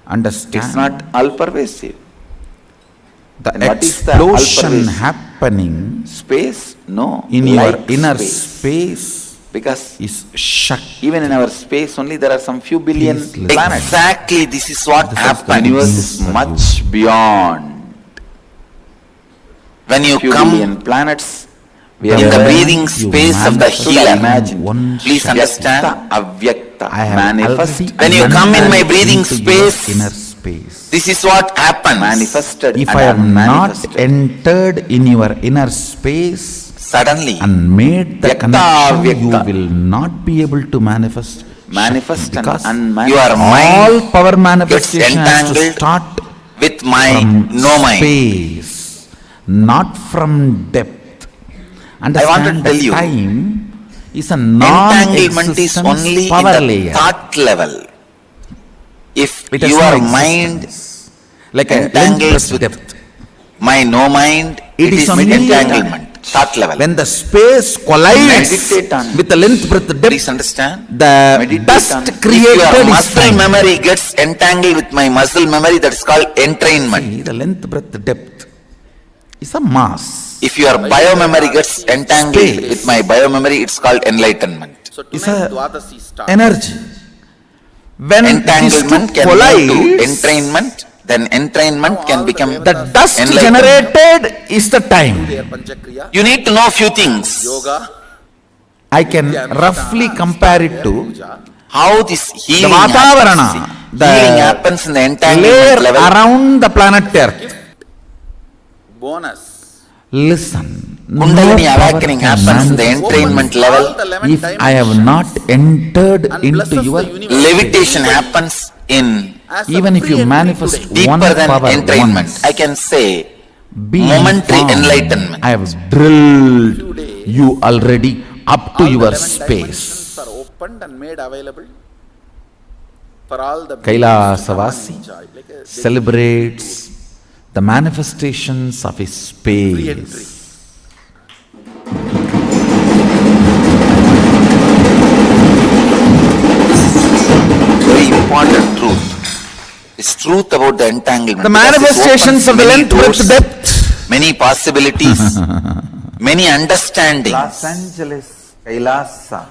Understand? It's not all pervasive. The And what is the explosion all-pervasive? happening Space? No. in your Light inner space. space Because is Shakti. even in our space only there are some few billion Please planets. Exactly, this is what This is happens. the Universe news is for you. much beyond. When you Few come billion planets, we in are the there, breathing you space of the manifest healer, one please Shakti. understand, avyakta, I have manifest. already When you come in my entered breathing into your space, inner space. this is what happens. Manifested. If and I have not unmanifested. entered in your inner space Suddenly, and made the Vyakta, connection, you Vyakta. will not be able to manifest Manifest Shakti, and because unmanifest. Your all mind power manifestation has to entangled start with my from no mind. space, not from depth. Understand, I want to tell the you, time is a entanglement is non-existence only power in the layer. thought level. If It has your no mind existence. like a entangles with depth. my no mind, it is only entanglement. Thought level. When the space collides Meditate on with the length, breadth, depth, please understand. the Meditate dust on created if your is muscle time. memory gets entangled with my muscle memory, that is called entrainment. See, the length, breadth, depth is a mass. If your biomemory gets entangled Space. with my biomemory, it's called enlightenment. It's a energy. When Entanglement these two can move to collides, entrainment, then entrainment can become the dust enlightenment. generated is the time. You need to know a few things. I can roughly compare it to How this the healing Vatavarana, happens. Healing happens in the entanglement layer level. around the planet Earth. Bonus. Listen, Kundalini no power awakening can happens in the manifest entrainment me level. if I have not entered into your Levitation happens in even if you manifest one deeper than power entrainment. once, I can say be momentary informed, enlightenment. I have drilled you already up to your space. Are opened and made available for all the Kailasavasi celebrates the manifestations of his space. Very important truth. It's truth about the entanglement. The because it manifestations opens of the many length, breadth, doors, depth. many possibilities, many understandings. Los Angeles, Kailasa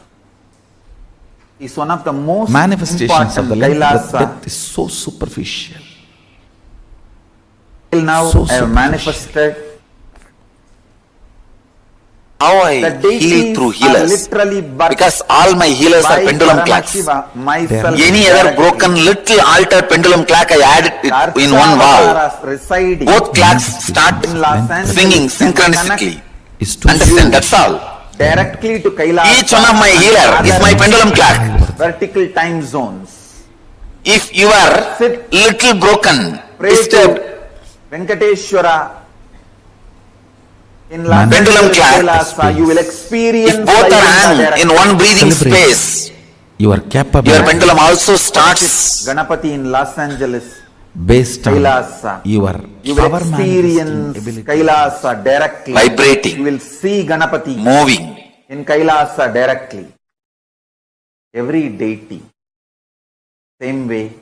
is one of the most manifestations of the length, breadth, depth is so superficial. Till now, So I have manifested how I heal through healers. Because all my healers are pendulum clocks. Any other broken little altered pendulum clock, I add it in one wall. Both clocks start swinging synchronistically. Understand? That's all. Directly to Kailasa. Each one of my healer is my pendulum clock. Vertical time zones. If you are little broken, disturbed, Venkateshwara in pendulum clock, you will experience if both are hung in one breathing space, your capability. your pendulum also starts Ganapati in Los Angeles based on Kailasa. You will experience Kailasa directly. vibrating, You will see Ganapati moving. in Kailasa directly. Every deity. Same way.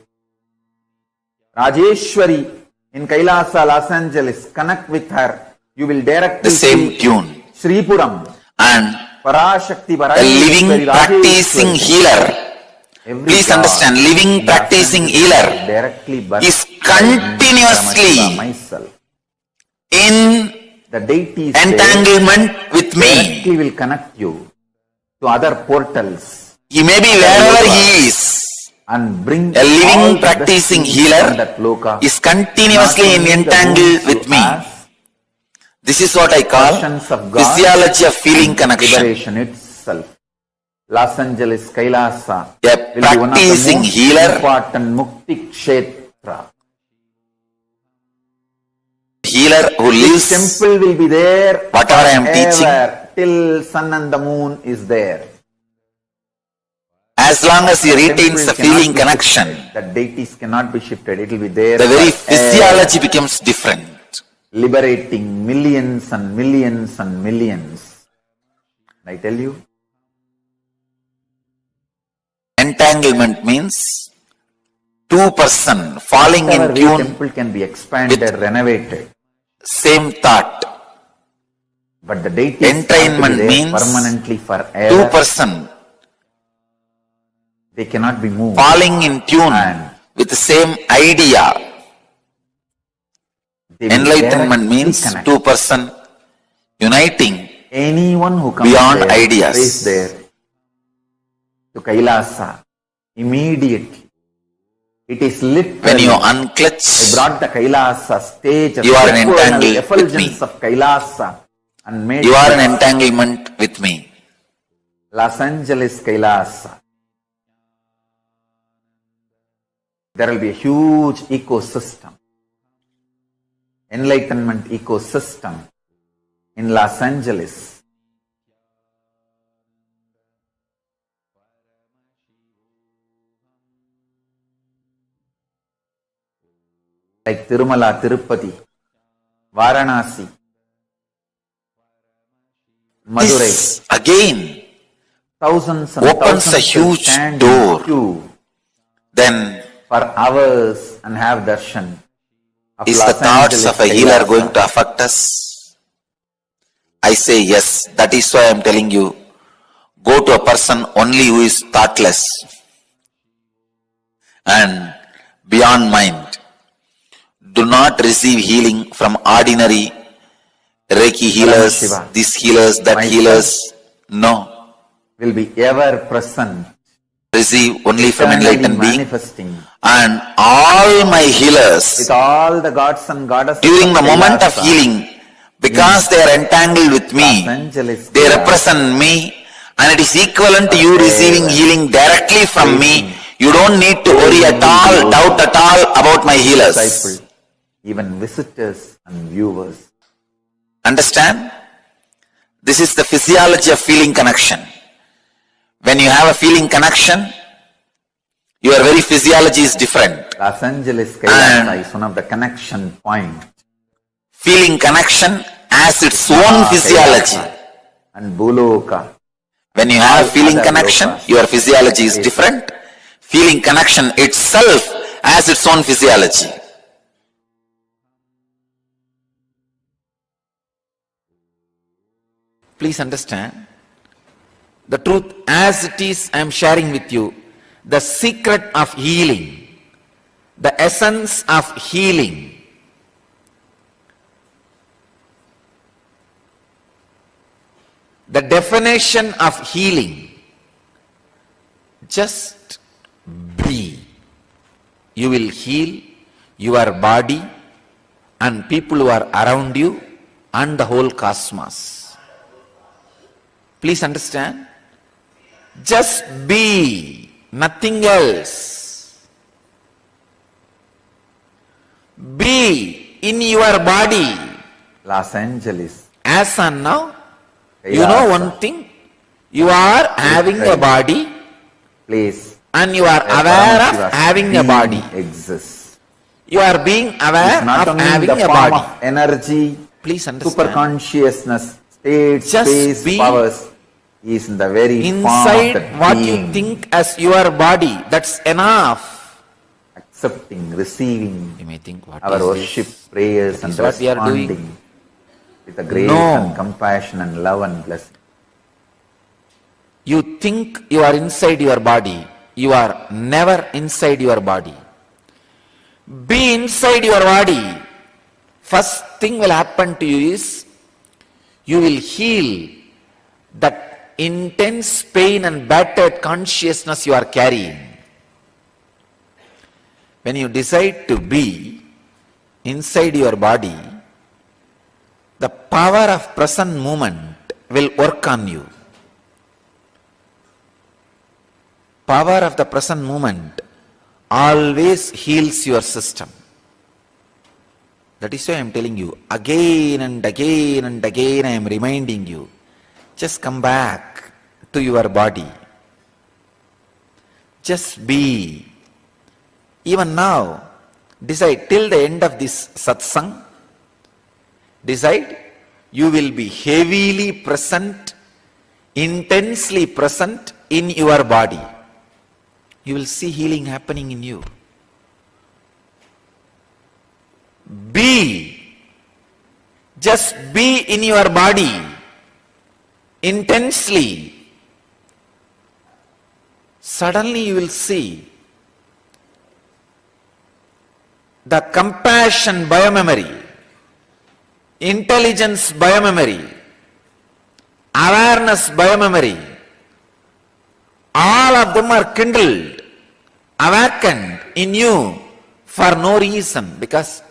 Rajeshwari in Kailasa, Los Angeles, connect with her. You will directly The same see tune. Sripuram And Parashakti a living practicing healer, please understand, living practicing healer is continuously in the deities entanglement with me. directly will connect you to other portals He may be wherever he is. and bring A all living the practicing blessings healer from that loka, is continuously not only the entangled wounds with you me. have, This is what I call portions of God physiology of feeling and connection. liberation itself. Los Angeles Kailasa A will be one of the practicing most healer, important Mukti Kshetra. healer who This lives temple will be there whatever I am teaching. forever, till sun and the moon is there. As long as he The retains temple a cannot feeling be connection, shifted. The deities cannot be shifted. It will be there. the very forever, physiology becomes different. liberating millions and millions and millions. I tell you, Entanglement means two person falling whatever in way tune, temple can be expanded, renovated, same thought. but the deities have to be Entrainment there means permanently Two forever. person They cannot be moved. falling in tune with the same idea. They will Enlightenment directly means connect. two person uniting Anyone who comes beyond there, ideas. stays there to Kailasa immediately. It is literally. When you unclutch, I brought the Kailasa stage, you are an supernal entangled with me. effulgence of Kailasa, and made You are an Kailasa. entanglement with me. Los Angeles Kailasa. There will be a huge ecosystem, enlightenment ecosystem in Los Angeles. like Tirumala, Tirupati, Varanasi, Madurai. This again Thousands and opens a thousands will huge stand door. in queue Then for hours and have darshan. Of is Los the thoughts Angeles, of a healer KAILASA. going to affect us? I say yes. That is why I am telling you, go to a person only who is thoughtless and beyond mind. Do not receive healing from ordinary Reiki healers, Paramashiva. these healers, that Myself healers. No. will be ever present, Receive only from eternally enlightened being. manifesting And all my healers, with all the gods and goddesses during the of moment of KAILASA, healing, because they are entangled with me, Los Angeles, they KAILASA, represent me, and it is equivalent to you receiving healing directly from me. You don't need to worry at all, doubt at all about my healers. disciple, even visitors and viewers. Understand? This is the physiology of feeling connection. When you have a feeling connection, your very physiology is different. Los Angeles, KAILASA is one of the connection points. Feeling connection has its own physiology. And Buloka. When you have all feeling other connection, lokas. your physiology is different. Feeling connection itself has its own physiology. Please understand, the truth as it is I am sharing with you, the secret of healing, the essence of healing. The definition of healing, just be. You will heal your body and people who are around you and the whole cosmos. Please understand, just be, nothing else. Be in your body. Los Angeles. As on now, KAILASA. you know one thing, you are having a body Place and you are where aware of Paramashiva's having a being body. exists. You are being aware It's not of only in having the a form body. of energy, Please understand. super consciousness, state, Just space, be powers, is in the very form of inside the what being. you think as your body, that's enough. Accepting, receiving You may think, what our is worship, this? prayers, That and is what we are doing. responding with a grace No. and compassion and love and blessing. You think you are inside your body. You are never inside your body. Be inside your body. First thing will happen to you is, you will heal that intense pain and battered consciousness you are carrying. When you decide to be inside your body, the power of present moment will work on you. Power of the present moment always heals your system. That is why I am telling you, again and again and again I am reminding you, just come back to your body. Just be. Even now, decide till the end of this satsang, decide you will be heavily present, intensely present in your body. You will see healing happening in you. Be. Just be in your body intensely. Suddenly you will see the compassion biomemory, intelligence biomemory, awareness biomemory, all of them are kindled, awakened in you for no reason, because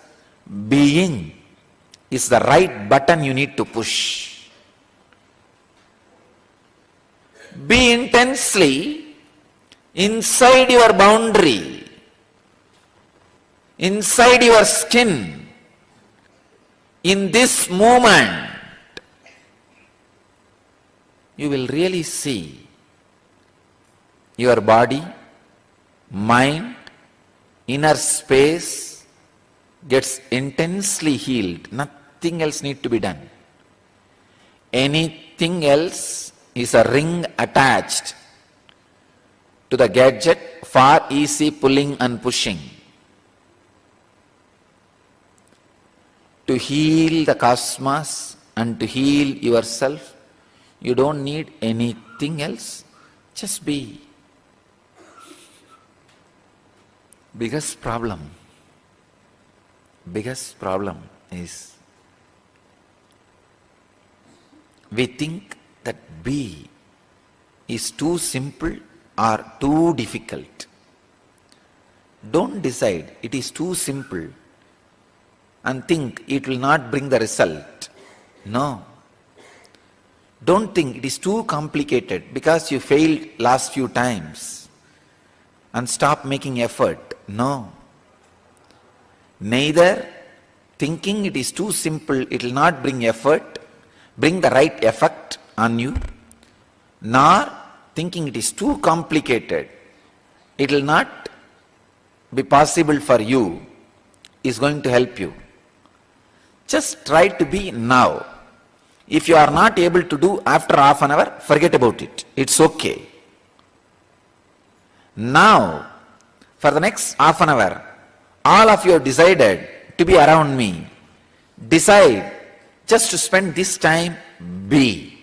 being is the right button you need to push. Be intensely inside your boundary, inside your skin, in this moment. You will really see your body, mind, inner space, gets intensely healed, nothing else need to be done. Anything else is a ring attached to the gadget for easy pulling and pushing. To heal the cosmos and to heal yourself, you don't need anything else, just be. Biggest problem is we think that be is too simple or too difficult. Don't decide it is too simple and think it will not bring the result. No. Don't think it is too complicated because you failed last few times and stop making effort. No. Neither thinking it is too simple, it will not bring effort, bring the right effect on you, nor thinking it is too complicated, it will not be possible for you, is going to help you. Just try to be now. If you are not able to do after half an hour, forget about it. It's okay. Now, for the next half an hour, all of you have decided to be around me. Decide just to spend this time, be.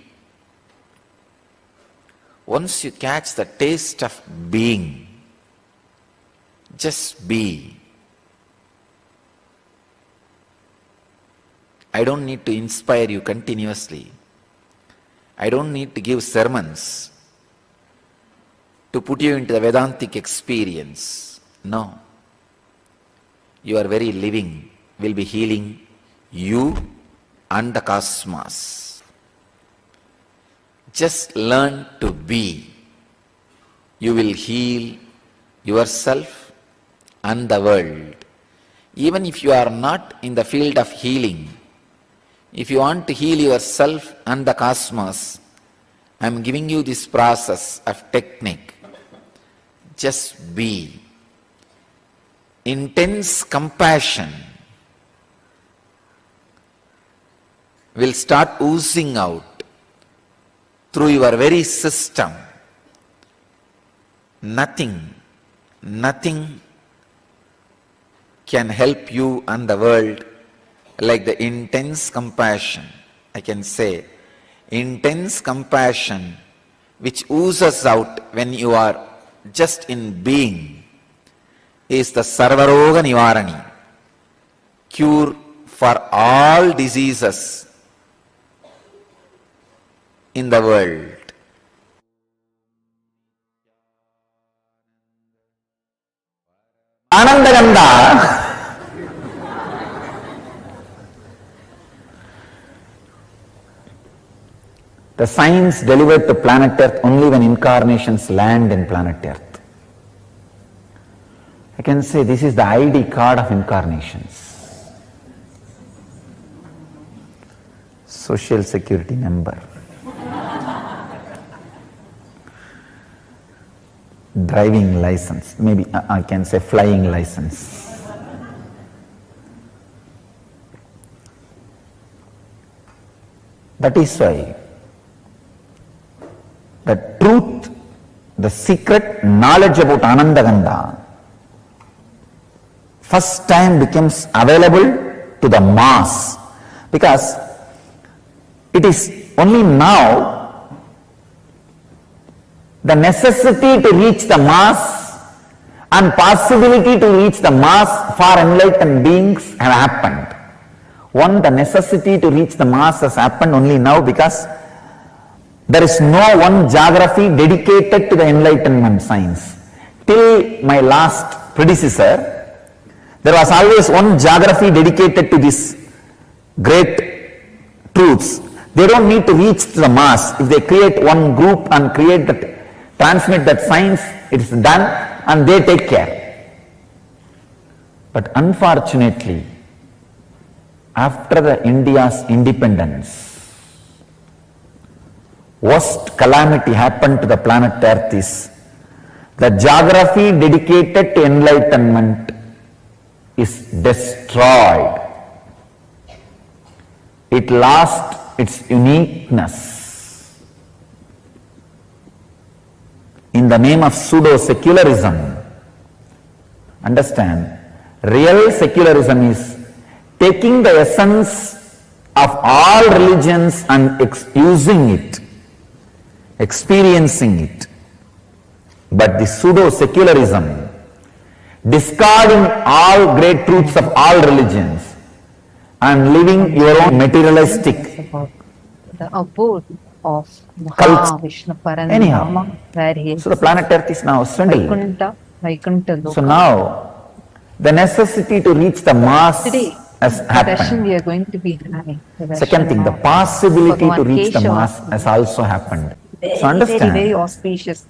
Once you catch the taste of being, just be. I don't need to inspire you continuously. I don't need to give sermons to put you into the Vedantic experience. No. Your very living will be healing you and the cosmos. Just learn to be. You will heal yourself and the world. Even if you are not in the field of healing, if you want to heal yourself and the cosmos, I am giving you this process of technique. Just be. Intense compassion will start oozing out through your very system. Nothing can help you and the world like the intense compassion. I can say, intense compassion which oozes out when you are just in being is the Sarvaroga Nivarani, cure for all diseases in the world. Anandaganda the science delivered to planet Earth only when incarnations land in planet Earth. I can say this is the ID card of incarnations. Social security number. Driving license, maybe I can say flying license. That is why the truth, the secret knowledge about Anandaganda first time becomes available to the mass, because it is only now the necessity to reach the mass and possibility to reach the mass for enlightened beings have happened. One, the necessity to reach the mass has happened only now because there is no one geography dedicated to the enlightenment science. Till my last predecessor, there was always one geography dedicated to these great truths. They don't need to reach to the mass. If they create one group and create that, transmit that science, it is done and they take care. But unfortunately, after the India's independence, worst calamity happened to the planet Earth is the geography dedicated to enlightenment is destroyed. It lost its uniqueness. In the name of pseudo-secularism, understand, real secularism is taking the essence of all religions and using it, experiencing it. But the pseudo-secularism, discarding all great truths of all religions and living your own materialistic the abode of cults. Mahavishnu Anyhow, where he so the planet Earth is now swindled. Vaikuntha So now, the necessity to reach the mass today, has the darshan happened. we are going to be having. Second thing, the possibility to reach the mass has also happened. So understand, very auspicious.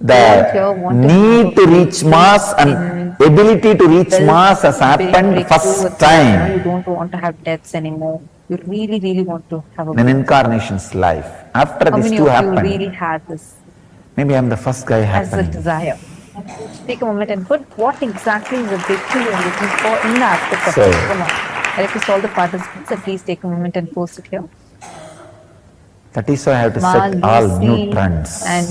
the need to reach mass and ability to reach mass has happened first You time don't want to have deaths anymore. You really want to have a in an incarnation's life. After How these many two of you happened, really had this maybe I'm the first guy as a happened. desire? Take a moment and put what exactly is the breakthrough you're looking for in the aspect of So- it. Come on. I request all the participants to please take a moment and post it here. That is why I have to Ma, set all Lucy, new trends. and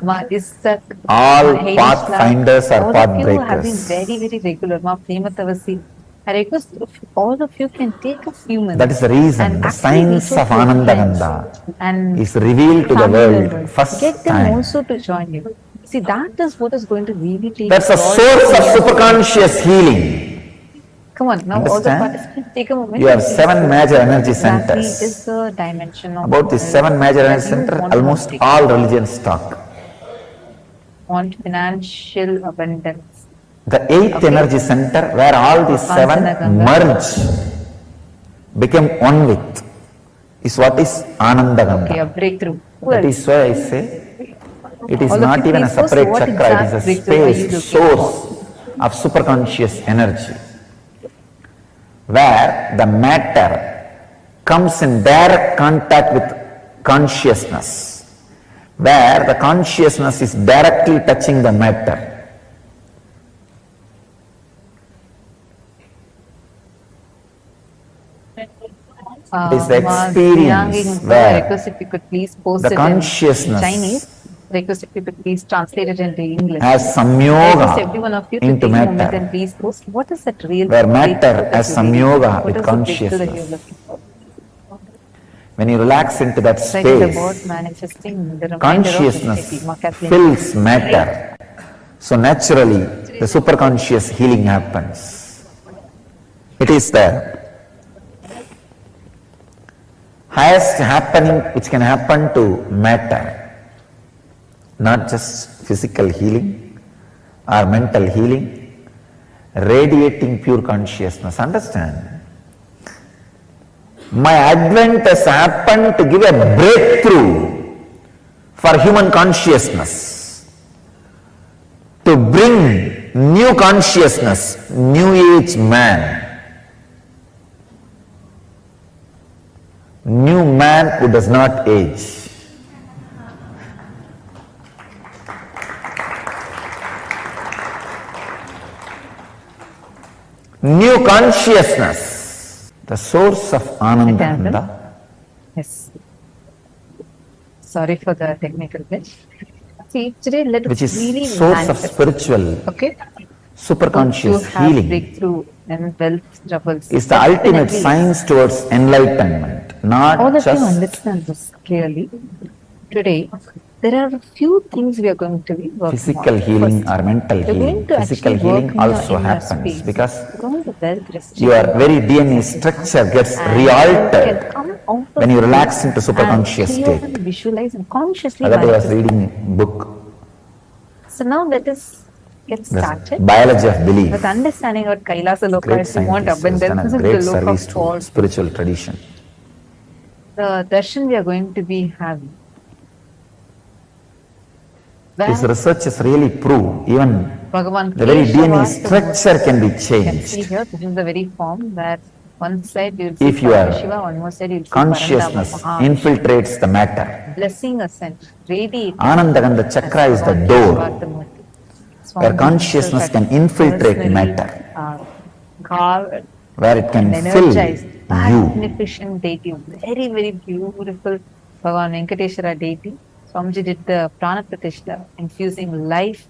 Ma Isaac, All Ma pathfinders are all path of you have been breakers. very regular. Ma Prematavasi. I request if all of you can take a few minutes. That is the reason and the actually science reach out of to your Anandagandha friends and is revealed to the family world members. first Get them time. also to join you. See, that is what is going to really take. That's the all source of the- superconscious healing. Come on, now all the Understand? participants take a moment. You have and please 7 major energy exactly centers. is the dimension of About these 7 major energy centers, almost all religions talk. want financial abundance. The 8th energy center, where all these 7 merge, become one with, is what is Anandagandha. Okay, a breakthrough. Who That else? is why I say it is All of not you even a please post separate what chakra, it is exact a breakthrough are you space, looking source of superconscious energy, where the matter comes in direct contact with consciousness, where the consciousness is directly touching the matter. It is the experience where request if you could please post the it consciousness in Chinese. Request if you could please translate it into English. has Request samyoga every one of you to into take a moment matter, and please post what is that real where breakthrough matter that has you really samyoga want? with What is the breakthrough that you're consciousness. looking for? When you relax into that Right, it's space, about manifesting the reminder of consciousness infinity. Ma Kathleen. fills matter. So naturally, the superconscious healing happens. It is the highest happening which can happen to matter, not just physical healing or mental healing, radiating pure consciousness. Understand? My advent has happened to give a breakthrough for human consciousness, to bring new consciousness, new age man, new man who does not age. New consciousness, the source of Anandagandha. Yes. Sorry for the technical glitch. See, today let Which us is really source of manifest. spiritual, Okay. superconscious to have healing, breakthrough and wealth troubles. is the ultimate Definitely. science towards enlightenment, not All of you just understand this clearly. Today, there are a few things we are going to be working physical on. healing First, or mental you're healing. going to Physical actually work healing in your also inner happens space. because You're going to wealth restriction. your very DNA structure gets And re-altered you can come out of when you relax this into superconscious and clear state. and visualize and consciously Other day I was manifest. reading a book, So now let us get The started Biology of Belief. with understanding what Kailasa Loka Great is. You want scientist who has done abundance. a This great is the Loka service of to all. spiritual tradition. The darshan we are going to be having. His researchers really prove even Bhagavan the very Keshava, DNA the structure can be You can see changed here, this is the very form where one side you will see if your Paramashiva, one more side you will see consciousness Parandama, infiltrates the matter. blessing us and radiating. Anandagandha chakra is the door where consciousness can infiltrate matter. carved where it can and fill energized, you. magnificent deity, very, very beautiful Bhagavan Venkateshwara deity. Swamiji did the Prana Pratishta, infusing life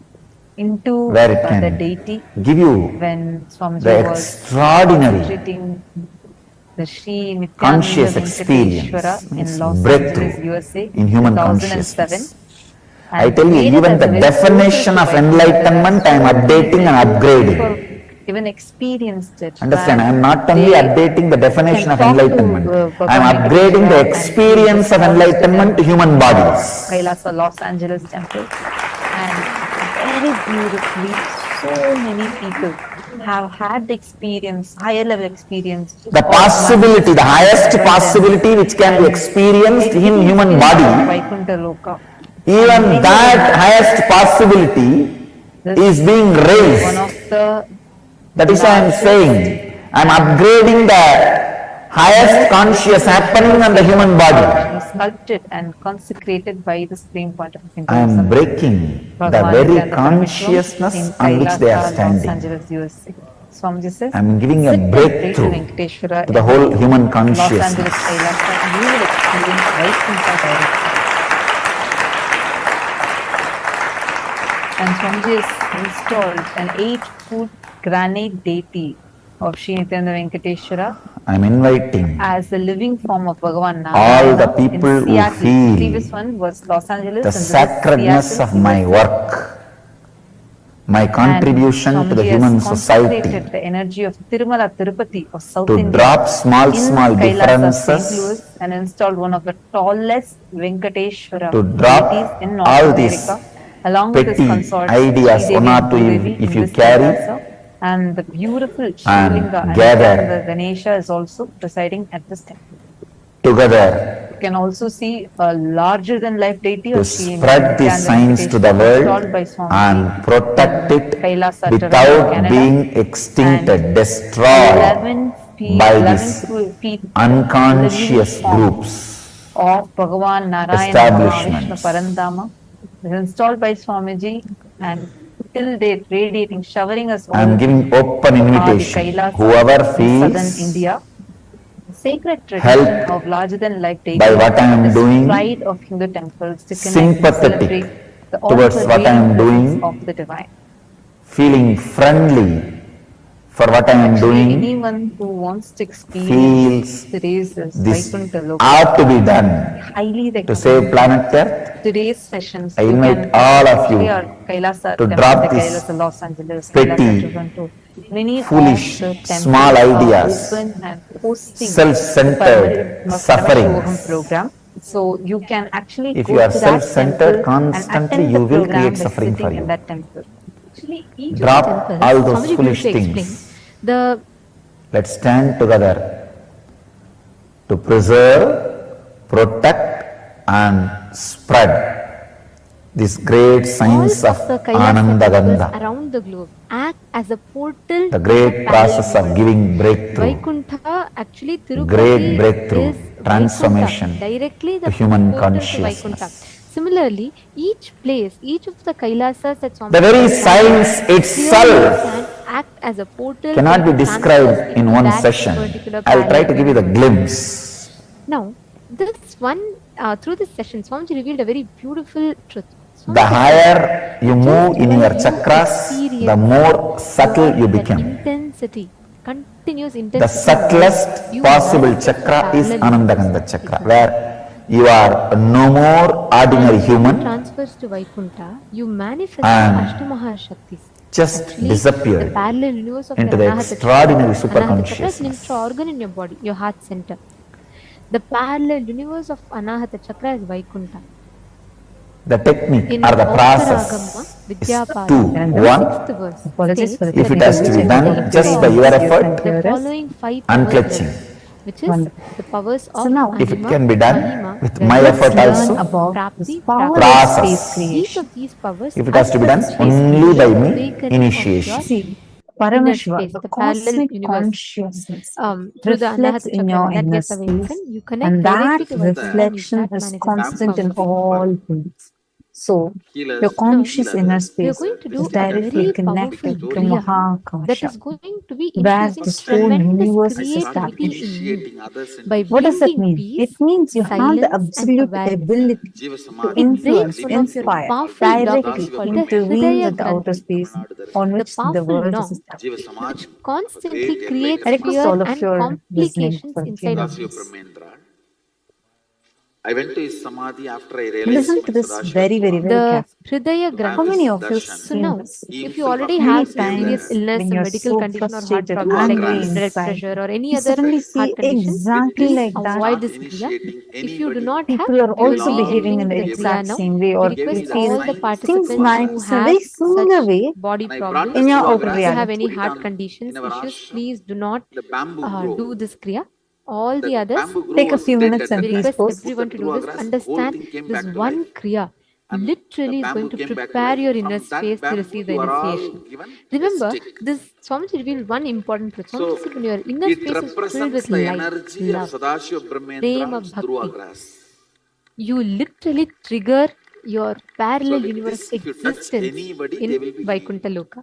into Where it the can deity give you when Swamiji the was extraordinary concentrating the Sri Nithyananda conscious Venkateshwara experience, in Los breakthrough Angeles, USA in human 2007. consciousness. I And tell you, made it even as the a very definition portal of to Vaikuntha. enlightenment I am updating and upgrading. Even experienced it. Understand, I am where not only they updating the definition can of talk to, enlightenment, I am Bhagavan upgrading the Venkateshwara and experience he of responds to enlightenment to them, human bodies. KAILASA, Los Angeles temple. And very beautifully, so many people have had the experience, higher level experience. The possibility, the highest possibility which can be experienced in human body, Vaikuntha Loka. even that highest possibility is being raised. One of the That is why I am saying, I am upgrading the highest conscious happening on the human body. Sculpted and consecrated by the Supreme Pontiff of I Hinduism. am breaking the very consciousness on which they are standing. Los Angeles, USA. Swamiji says, I am giving a sit and pray to breakthrough Venkateshwara to the in whole human Los Angeles, consciousness. KAILASA. You will experience Vaikuntha directly. And Swamiji has installed an 8-foot granite deity of Sri Nithyananda Venkateshwara I am inviting as the living form of Bhagavan all Narayana the people in who Seattle. feel Previous one was Los Angeles the and this is sacredness Seattle, of my USA. work, my contribution to the Swamiji human has society, consecrated the energy of Tirumala Tirupati of South to India drop small in small KAILASA, differences, St. Louis, and installed one of the tallest Venkateshwara to drop deities in North all these America, along with his petty consorts, ideas, Sri one Devi or and two Bhudevi, if in you this carry, KAILASA. And the beautiful and Shivlinga and gather the Ganesha is also presiding at this temple. together You can also see a larger than life deity to of Sri spread these Nithyananda signs to the Venkateshwara world installed by Swamiji and protect it Kailasa, Toronto, without Canada, being extincted, and destroyed 11 by 11 these feet unconscious living form groups, of Bhagavan Narayana Mahavishnu establishments. Parandama is installed by Swamiji and till date radiating, showering us all. I am giving open invitation. Kailasa Whoever in southern feels India, sacred tradition helped of larger than life deity by what I am is doing, pride of Hindu temples to connect and sympathetic celebrate the towards what I am all-pervading doing, presence of the divine. feeling friendly for what I am doing, Anyone who wants to experience feels today's this Vaikuntha Loka ought to be done highly to save planet Earth. today's sessions. I you invite can all of you actually Kailasa to temple, drop the this Kailasa Los Angeles, petty, Kailasa Toronto. Many foolish, of the temples small are ideas, open and hosting self-centered Paramashivoham sufferings. program. So you can actually If go you are to that self-centered temple and constantly, attend you the will program create by suffering sitting for in you. that temple. Actually, each Drop of the temples, all those Swamiji foolish beautifully things. explained, the Let's stand together to preserve, protect and spread these great signs all of the Kailasa Ananda temples Gandha, around the globe act as a portal the to great process of parallel giving breakthrough, Vaikuntha. Actually, great Tirupati breakthrough, is transformation Vaikuntha, directly the to human portal to Vaikuntha. consciousness. Similarly, each place, each of the Kailasas that Swami The very has science clearly itself can act as a portal cannot be to described transfer in into one that session. particular I will try to parallel give you the universe. glimpse. Now, this one through this session, Swamiji revealed a very beautiful truth. The higher you move in your chakras, the more subtle you become. Intensity, continuous intensity. The subtlest possible chakra is Anandagandha chakra, where you are no more ordinary human, transfers to Vaikuntha, you manifest and the Ashtamaha Shaktis. just Actually, disappeared the parallel universe of into the Anahata extraordinary Chakra. Anahata Chakra is an superconsciousness. intra-organ in your body, your heart center. The parallel universe of Anahata Chakra is Vaikuntha. The technique In or the Aukaragama, process is Vidyapada, two. the One, sixth verse states if it that has to be done just by your effort, the following five powers, unclutching. which is the powers of If it Anima, can be done Mahima, with my Vedana, effort also, Prapti, process. Each of these powers, If it has to be done space only by creation, me, awakening initiation. of your Paramashiva, inner space, the the parallel cosmic universe. consciousness Through the reflects Anahata in Chakra, your when that inner gets awakened, space, you connect and that directly to Vaikuntha and you reflection start is manifesting constant in power. all things. So, your conscious inner space is directly connected to that Mahakasha, is going to be where infusing this whole tremendous universe is creativity established. in you. By What does that bringing mean? peace, It means you have silence, the and absolute awareness. ability to It influence, breaks one of your inspire, powerful laws directly called the intervene Hridaya with the outer Granthi, space on the which the powerful world law is established. which constantly creates I request fear all of and your listening complications for a few inside of you. minutes. I went to his samadhi after I realized Listen to this very, very, very The carefully. Hridaya How many Granthi. of you So seen now, this? if you already Many have some serious times illness, when a you're medical so condition or heart frustrated, problem like angry blood inside, pressure or any you other suddenly see heart condition, exactly please like that. avoid this kriya. If you do not have, People are we will also be behaving ending in the the kriya exact now. same way, We or request you feel all the things participants might who a have very similar such way body problems, in your outer if you have reality. any heart conditions, issues, please do not do this kriya. All the others, Take a few minutes and we please request pause. everyone to do this. Understand this one kriya literally is going to prepare your inner space to receive the initiation. Remember, this Swamiji revealed one important truth. Swamiji said when your inner space is filled with light, love, prema, bhakti, you literally trigger your parallel universe existence in Vaikuntha Loka.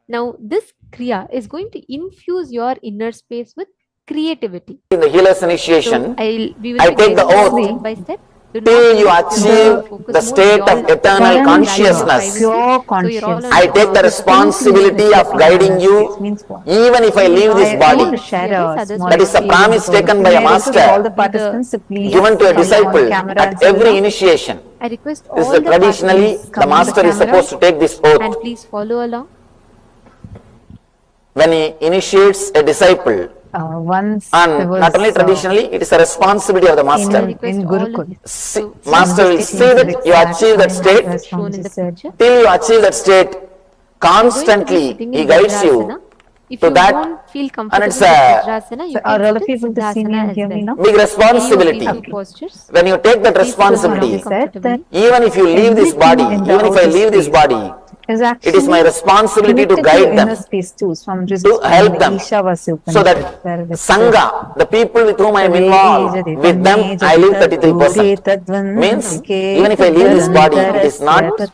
Now, this kriya is going to infuse your inner space with creativity. In the healer's initiation, We will I be take the taking oath step by step. Do till not you focus achieve focus the mode. state We of all eternal value consciousness. privacy. So you're all on I take the responsibility of guiding you even if I leave this I body. want to share a small That is a promise taken by a master all the participants to please given to a come on disciple camera at and so every on. initiation. I request This all is the traditionally participants the come on master is camera supposed to take this oath. and please follow along. When he initiates a disciple, once and not only traditionally, it is a responsibility of the master. in Gurukul. Master will see that you achieve that state. Till you achieve that state, constantly he guides you If to you that, don't feel and comfortable it's with a Vajrasana, you are can all of sit you able to see me Siddhasana and as hear me well. now? big responsibility. Any of these two postures, When you take that please sit down responsibility, comfortably. even if you leave this body, even if I leave this body, it is my responsibility to guide them, to help them, so that Sangha, the people with whom I am involved, with them I leave 33%. Means, even if I leave this body, it is not that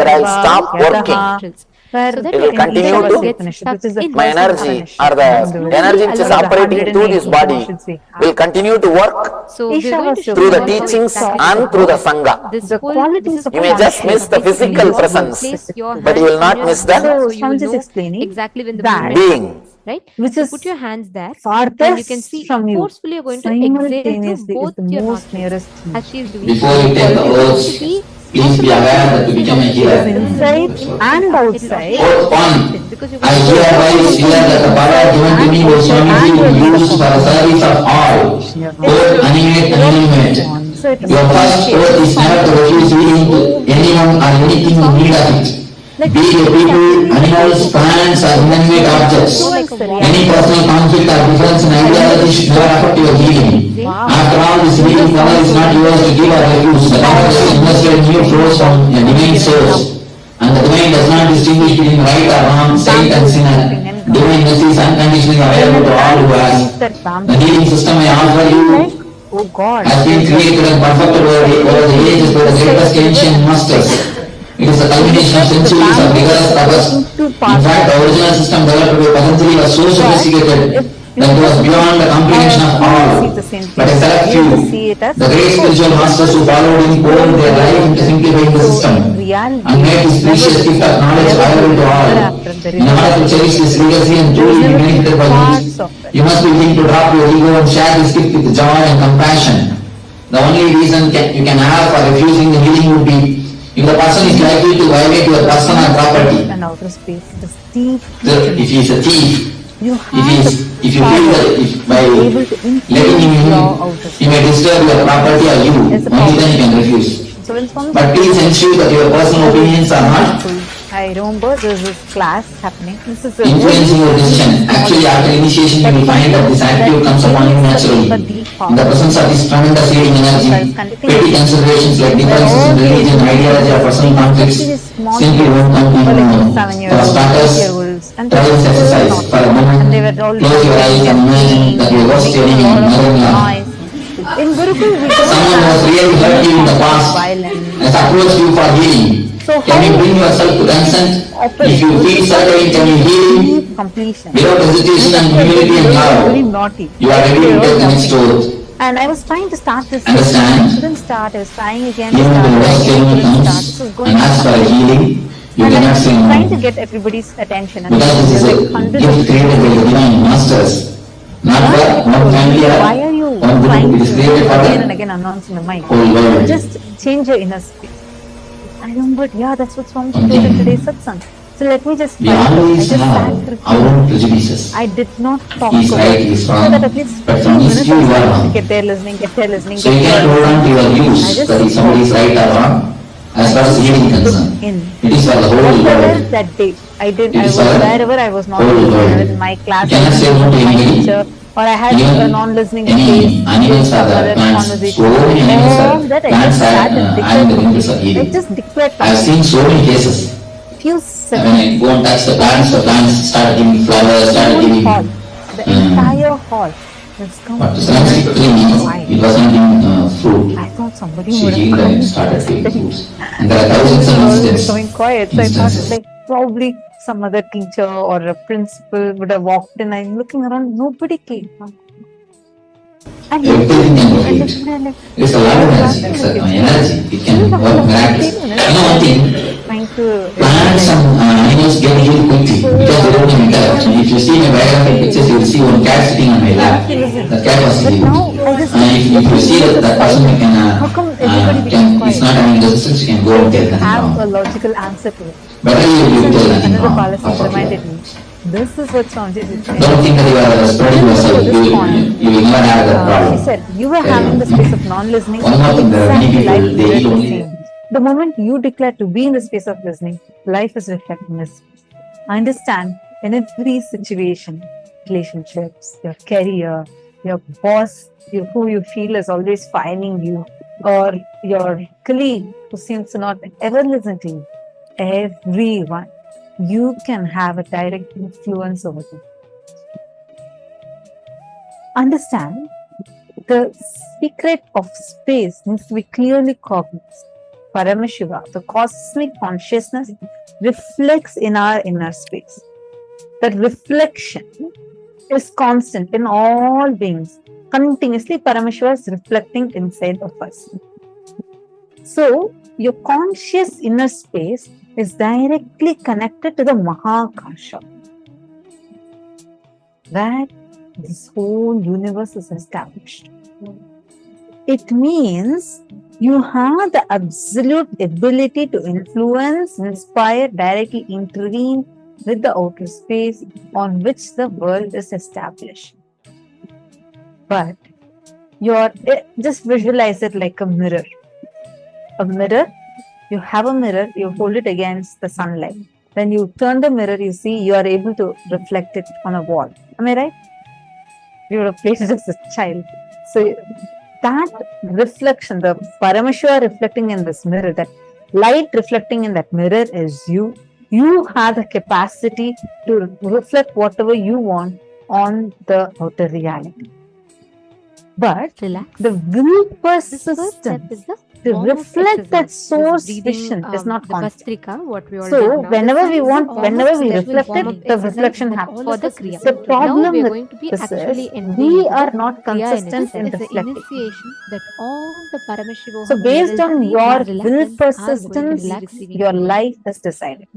I will stop working. It will continue to, my energy or the energy which is operating through this body will continue to work through the teachings and through the Sangha. You may just miss the physical presence, but you will not miss the exactly when the movement being. happens, right? Which So is put your hands there and farthest you can see from you, forcefully you're going to exhale through simultaneously is both the your most nostrils nearest to me. as she is doing. Before you take the oath, please be aware that to become a healer. Inside and outside. Oath 1. I hereby swear that the power given to me by Swamiji will be used for the service of all, both animate and inanimate. Your first oath is never to refuse healing to anyone or anything in need of it. Be it people, animals, plants, or inanimate objects. Any personal conflict or difference in ideology should never affect your healing. After all, this healing power is not yours to give or refuse. The power is invested in you flows from a divine source. And the divine does not distinguish between right or wrong, saint and sinner. Divine mercy is unconditionally available to all who ask. The healing system I offer you has been created and perfected over the ages by the greatest ancient masters. It is a culmination of centuries of rigorous efforts. In fact, the original system developed by Patanjali was so sophisticated that it was beyond the comprehension of all. But a select few, the great spiritual masters who followed him, poured their life into simplifying the system and made this precious gift of knowledge available to all. In order to cherish this legacy and truly be benefited by it, you must be willing to drop your ego and share this gift with joy and compassion. The only reason you can have for refusing the healing would be if the person is likely to violate your personal property. If he is a thief, if you feel that by letting him in, he may disturb your property or you, only then you can refuse. But please ensure that your personal opinions are not I remember there is this class happening. This is influencing your decision. Actually, after initiation, you will find that this attitude comes upon you naturally. In the presence of this tremendous healing energy, petty considerations like differences in religion, ideology, or personal conflicts simply won't come in. For starters, try this exercise for a moment. Close your eyes and imagine that your worst enemy, mother-in-law, in Gurukul, we someone who has really hurt you in the past, has just approached you for healing. So Can you bring yourself to consent? If you feel suffering, can you heal? Completion. Without hesitation and humility and Very love, naughty. you are ready to take the next oath. And I was trying to start this. Understand? I couldn't start. I was trying again to Even start. the I worst enemy couldn't start. comes This was going and asks for a healing, you and I cannot was say trying to no. get everybody's attention. And Because this is there were a hundreds gift of created by the divine masters. Not for one family or why are you one trying group. It to is created for again and the again announce in the mic? whole world. Just change your inner space. I remembered, yeah, that's what Swamiji told in today's satsang. So let me just We try it. I always just sat have for a our few own minutes. prejudices. I did not talk He's about right, it. he's So wrong. that at least But 15 from his minutes view, I you are started to wrong. get there listening, So you can't hold on to your views I just that if somebody is right or wrong. As far as healing is concerned, it is for the whole whatever world. that day, I did. It I is was for wherever I was not whole listening. I world. was in my class, You I cannot was say no to listening to my anybody. teacher, or I had Even a non-listening any space, animals some are the other plants. conversation. So many animals All are that I plants just sat are and having the declared impulse of I healing. just declared I have seen so many cases. few When seconds. I go and touch the plants start giving flowers, start giving. Hall, the entire hall was But the sanskrit tree, it wasn't giving fruit. I thought somebody She would healed have and come. started giving fruits. And there are thousands of instances. Becoming quiet, so I thought like probably some other teacher or a principal would have walked in. I'm looking around, nobody came. And Everything can be healed. like, It's a lot of energy. It's an energy. It can work miraculously. You know one thing, trying to plants and animals get healed quickly because they don't need interaction. If you see my biographic pictures, you will see one cat sitting on my lap. The cat was healed. If you see that person is not having resistance, you can go and take them have down. a logical answer to it. Better you tell nothing Another wrong. policy reminded me. This is what Swamiji is saying. Don't think that you are spreading yourself. You will not have that problem. He said, you were having the space of non-listening. One more thing, there are many Exactly people, like they you only were saying. The moment you declare to be in the space of listening, life is reflecting this. Understand, in every situation, relationships, your career, your boss, who you feel is always firing you, or your colleague who seems to not ever listen to you, everyone, you can have a direct influence over them. Understand, the secret of space needs to be clearly cognized. Paramashiva, the cosmic consciousness, reflects in our inner space. That reflection is constant in all beings. Continuously, Paramashiva is reflecting inside of us. So, your conscious inner space is directly connected to the Mahakasha, where this whole universe is established. It means you have the absolute ability to influence, inspire, directly intervene with the outer space on which the world is established. But just visualize it like a mirror. A mirror, you have a mirror, you hold it against the sunlight. When you turn the mirror, you see you are able to reflect it on a wall. Am I right? You would have placed it as a child. So that reflection, the Paramashiva reflecting in this mirror, that light reflecting in that mirror is you. You have the capacity to reflect whatever you want on the outer reality. But the will persistence to reflect that source vision is not constant. So whenever we reflect it, the reflection happens. The problem with this is we are not consistent in reflecting. So based on your will persistence, your life is decided.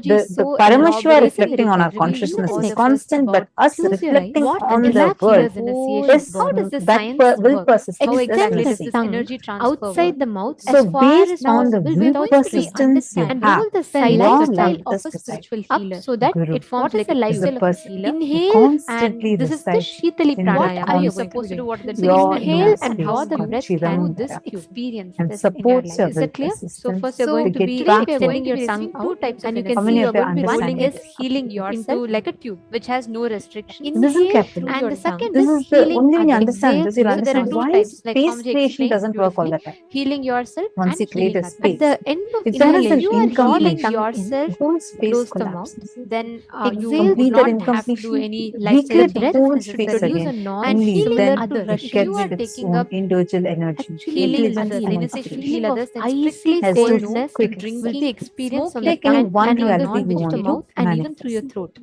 The Paramashiva reflecting on our consciousness is constant, but us reflecting on the world is that will persistence is missing. Outside the mouth, so based on the will persistence you and have, all the your silence life of is a decided. spiritual healer, so that Guru it forms is like a the lifestyle of a person healer. who Inhale, constantly and this is the resides Shitali in the pranayama. What are you constant supposed to do? What the your inhale inner and how space the called breath can this Chidamvara experience and this in your supports life. your Is will it clear? So persistence first you're to going to get be traction. extending your tongue out, and you can How see many you're of you going to be one understand is it? healing yourself like a tube which has no restriction. Listen Inhale carefully. and the second This is is the healing only when you again. understand Exhale, this, you'll so there are understand two why types, like space Swamiji creation explained doesn't work all the beautifully. time. Healing yourself once and you create healing a others. space. At the end of If there is an inhalation, you are healing incompletion, yourself, the whole space close the mouth. collapses. Then To you complete would that not have to do incompletion, any recreate lifestyle the changes whole necessary. space Use again. a non Only healing then others. it If gets you are its taking own up individual energy. healing Intelligence others, and initiation inspiration. heal others, then strictly Has say those no to quick drinking, will be experienced from the taking tongue one and reality non-veg you to want to mouth and even through your manifest. throat.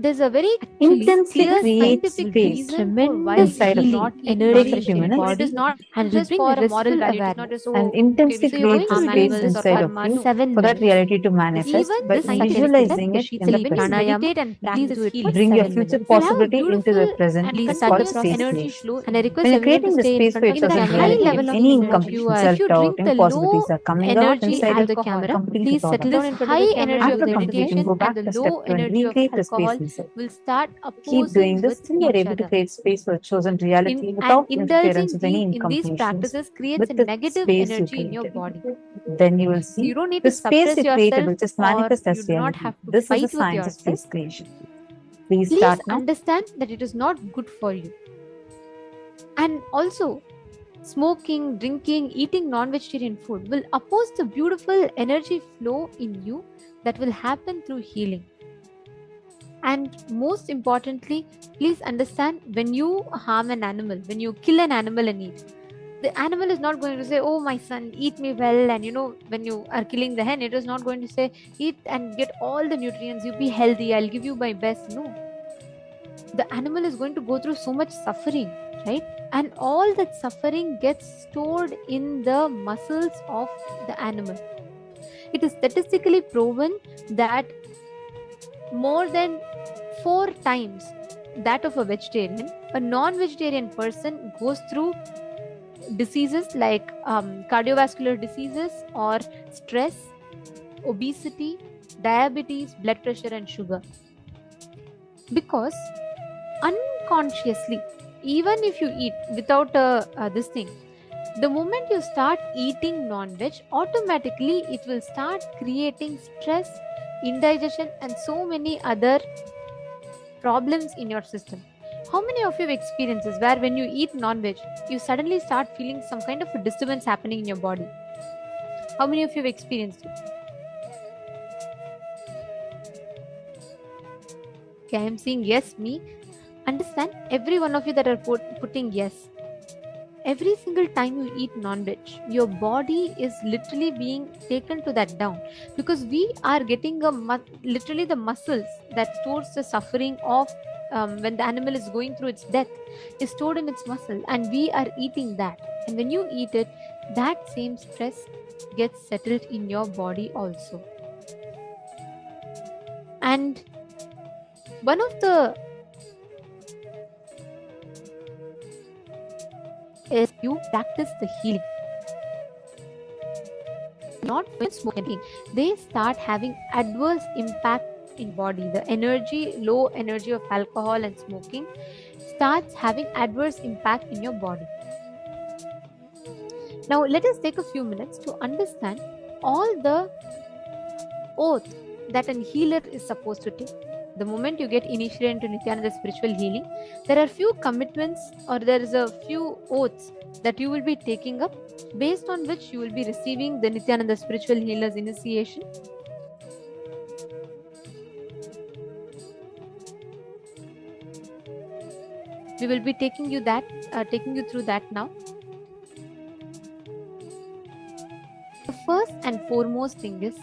There's a very Intensely clear create scientific space reason for why inside of you you. not eat Take a few non-vegetarian food. It minutes is not and just for a moral value. It is not just and okay, intensely so you're going create a to space animals or inside of karma. you No. for that reality to manifest Even by this scientific visualizing it in the when you present. meditate and practice healing, Bring your future possibility into the present. and It's called continuous space energy creation. flow. And I request When you're everyone creating to the stay in space for front your of the chosen high reality, level if of any healing that incompletion, you are. If you self-doubt, drink the impossibilities low are coming out energy inside of of the you, camera, complete please it all settle out. down in front of the camera. After After the completing, meditation go back and the to low step 2 and energy of recreate the space alcohol inside. will start Keep doing opposing this with till you're each able to other. create space for chosen reality And without interference indulging of any in these incompletions practices creates with a the negative space you energy in your created. body. Then you will So see you don't need the to space suppress you created yourself, will just or manifest you as do not reality. have to This is the fight with science of yourself. space creation. Please Please start now. understand that it is not good for you. And also, smoking, drinking, eating non-vegetarian food will oppose the beautiful energy flow in you that will happen through healing. And most importantly, please understand, when you harm an animal, when you kill an animal and eat, the animal is not going to say, oh my son, eat me well. And when you are killing the hen, it is not going to say, eat and get all the nutrients, you be healthy, I'll give you my best. No, the animal is going to go through so much suffering, right? And all that suffering gets stored in the muscles of the animal. It is statistically proven that more than 4 times that of a vegetarian, a non-vegetarian person goes through diseases like cardiovascular diseases or stress, obesity, diabetes, blood pressure and sugar. Because unconsciously, even if you eat without this thing, the moment you start eating non-veg, automatically it will start creating stress, indigestion and so many other problems in your system. How many of you have experiences where when you eat non-veg, you suddenly start feeling some kind of a disturbance happening in your body? How many of you have experienced it? Okay, I am saying yes, me. Understand, every one of you that are putting yes. Every single time you eat non-veg, your body is literally being taken to that down, because we are getting literally the muscles that stores the suffering of when the animal is going through its death is stored in its muscle, and we are eating that. And when you eat it, that same stress gets settled in your body also. And one of the is you practice the healing. Not when smoking, they start having adverse impact in body. The energy, low energy of alcohol and smoking starts having adverse impact in your body. Now let us take a few minutes to understand all the oath that a healer is supposed to take. The moment you get initiated into Nithyananda spiritual healing, there are few commitments, or there is a few oaths that you will be taking up, based on which you will be receiving the Nithyananda spiritual healer's initiation. We will be taking you through that now. The first and foremost thing is,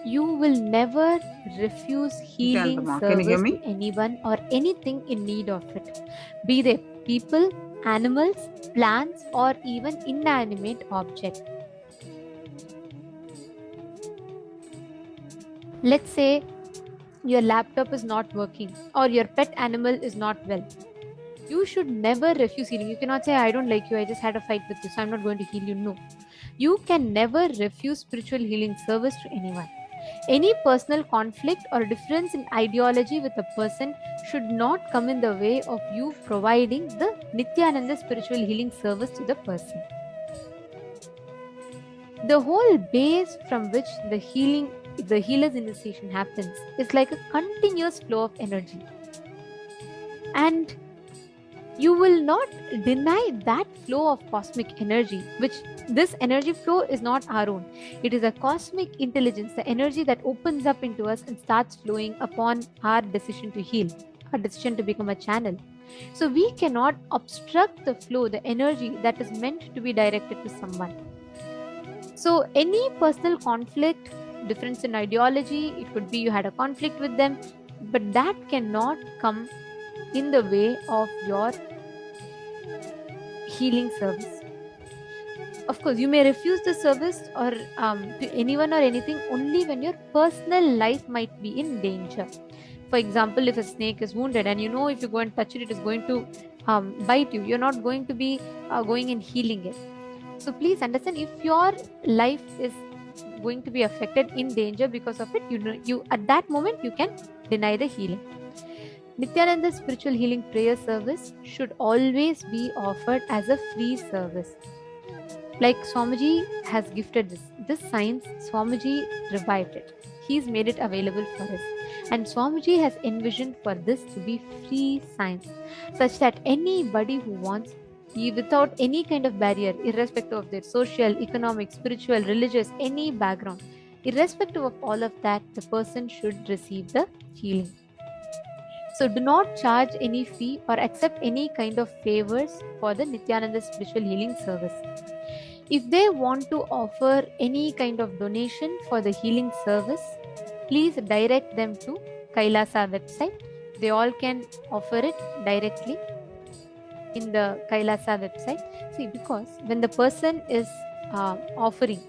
you will never refuse healing service to anyone or anything in need of it, be they people, animals, plants, or even inanimate object. Let's say your laptop is not working, or your pet animal is not well. You should never refuse healing. You cannot say, I don't like you, I just had a fight with you, so I'm not going to heal you. No. You can never refuse spiritual healing service to anyone. Any personal conflict or difference in ideology with a person should not come in the way of you providing the Nithyananda spiritual healing service to the person. The whole base from which the healer's initiation happens is like a continuous flow of energy. And you will not deny that flow of cosmic energy, which this energy flow is not our own. It is a cosmic intelligence, the energy that opens up into us and starts flowing upon our decision to heal, our decision to become a channel. So we cannot obstruct the flow, the energy that is meant to be directed to someone. So any personal conflict, difference in ideology, it could be you had a conflict with them, but that cannot come in the way of your healing service. Of course, you may refuse the service or to anyone or anything only when your personal life might be in danger. For example, if a snake is wounded and you know if you go and touch it, it is going to bite you. You're not going to be going and healing it. So please understand, if your life is going to be affected, in danger because of it, you at that moment you can deny the healing. Nithyananda's spiritual healing prayer service should always be offered as a free service. Like Swamiji has gifted this science, Swamiji revived it. He's made it available for us. And Swamiji has envisioned for this to be free science, such that anybody who wants, without any kind of barrier, irrespective of their social, economic, spiritual, religious, any background, irrespective of all of that, the person should receive the healing. So do not charge any fee or accept any kind of favors for the Nithyananda spiritual healing service. If they want to offer any kind of donation for the healing service, please direct them to KAILASA website. They all can offer it directly in the KAILASA website. See, because when the person is offering,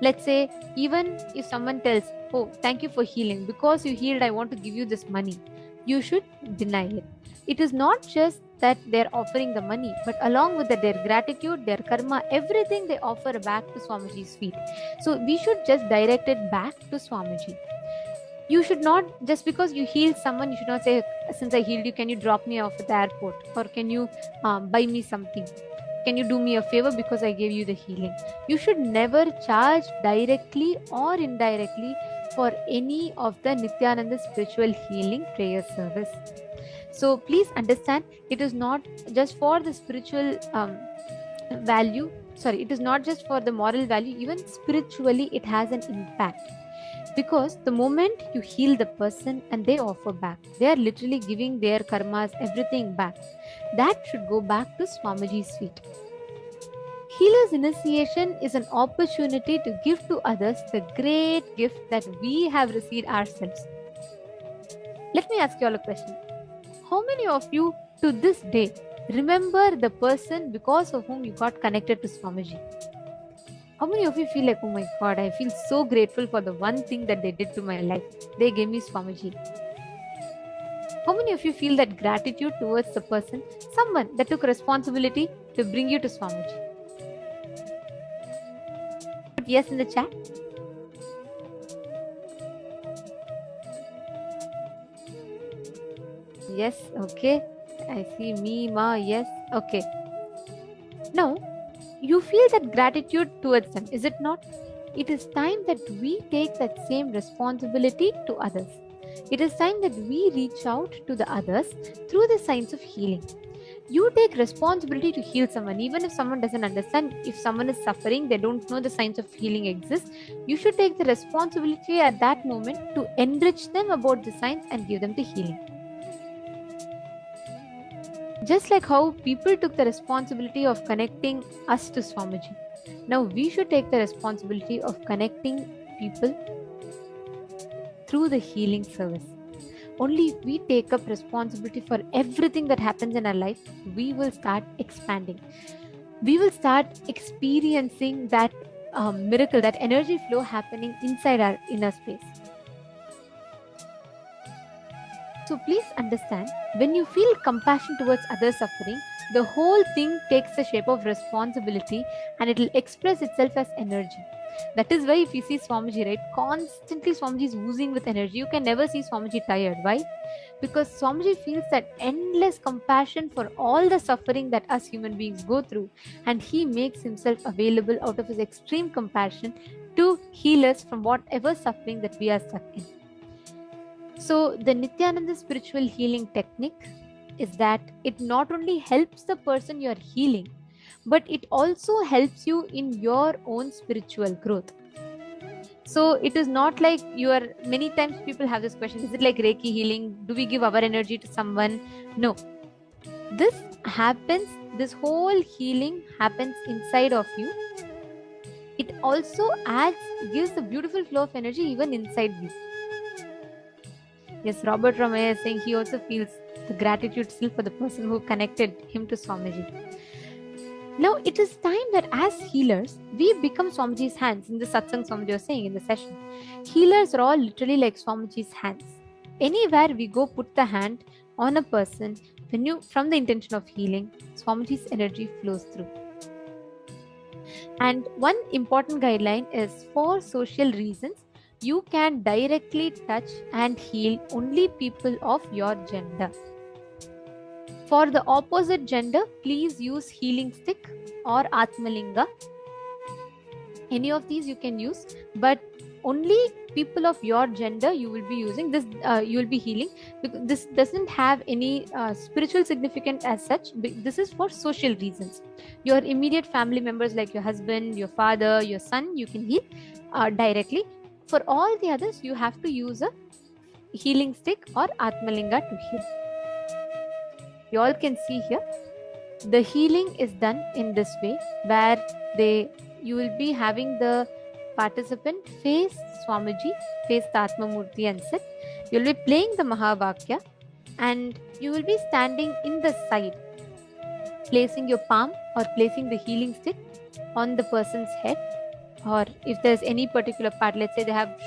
let's say, even if someone tells, oh, thank you for healing, because you healed, I want to give you this money, you should deny it. It is not just that they're offering the money, but along with that, their gratitude, their karma, everything they offer back to Swamiji's feet. So we should just direct it back to Swamiji. You should not, just because you healed someone, you should not say, since I healed you, can you drop me off at the airport? Or can you buy me something? Can you do me a favor because I gave you the healing? You should never charge directly or indirectly for any of the Nithyananda spiritual healing prayer service. So please understand, it is not just for the spiritual value, it is not just for the moral value, even spiritually it has an impact. Because the moment you heal the person and they offer back, they are literally giving their karmas, everything back. That should go back to Swamiji's feet. Healer's initiation is an opportunity to give to others the great gift that we have received ourselves. Let me ask you all a question. How many of you to this day remember the person because of whom you got connected to Swamiji? How many of you feel like, oh my God, I feel so grateful for the one thing that they did to my life? They gave me Swamiji. How many of you feel that gratitude towards the person, someone that took responsibility to bring you to Swamiji? Put yes in the chat. Yes, okay. I see me, ma, yes, okay. Now, you feel that gratitude towards them, is it not? It is time that we take that same responsibility to others. It is time that we reach out to the others through the signs of healing. You take responsibility to heal someone, even if someone doesn't understand. If someone is suffering, they don't know the signs of healing exist, you should take the responsibility at that moment to enrich them about the signs and give them the healing. Just like how people took the responsibility of connecting us to Swamiji, now we should take the responsibility of connecting people through the healing service. Only if we take up responsibility for everything that happens in our life, we will start expanding. We will start experiencing that miracle, that energy flow happening inside our inner space. So please understand, when you feel compassion towards others' suffering, the whole thing takes the shape of responsibility and it will express itself as energy. That is why if you see Swamiji, right, constantly Swamiji is oozing with energy. You can never see Swamiji tired. Why? Because Swamiji feels that endless compassion for all the suffering that us human beings go through, and he makes himself available out of his extreme compassion to heal us from whatever suffering that we are stuck in. So the Nithyananda spiritual healing technique is that it not only helps the person you're healing, but it also helps you in your own spiritual growth. So it is not like you are, many times people have this question, is it like Reiki healing? Do we give our energy to someone? No. This happens, this whole healing happens inside of you. It also gives a beautiful flow of energy even inside you. Yes, Robert Ramaya is saying he also feels the gratitude still for the person who connected him to Swamiji. Now it is time that as healers, we become Swamiji's hands. In the satsang Swamiji was saying in the session, healers are all literally like Swamiji's hands. Anywhere we go, put the hand on a person, from the intention of healing, Swamiji's energy flows through. And one important guideline is, for social reasons, you can directly touch and heal only people of your gender. For the opposite gender, please use healing stick or Atmalinga. Any of these you can use, but only people of your gender you will be using this. You will be healing, because this doesn't have any spiritual significance as such. This is for social reasons. Your immediate family members like your husband, your father, your son, you can heal directly. For all the others, you have to use a healing stick or Atmalinga to heal. You all can see here, the healing is done in this way, where you will be having the participant face Swamiji, face the Atma Murti and sit. You will be playing the Mahavakya, and you will be standing in the side, placing your palm or placing the healing stick on the person's head, or if there's any particular part, let's say they have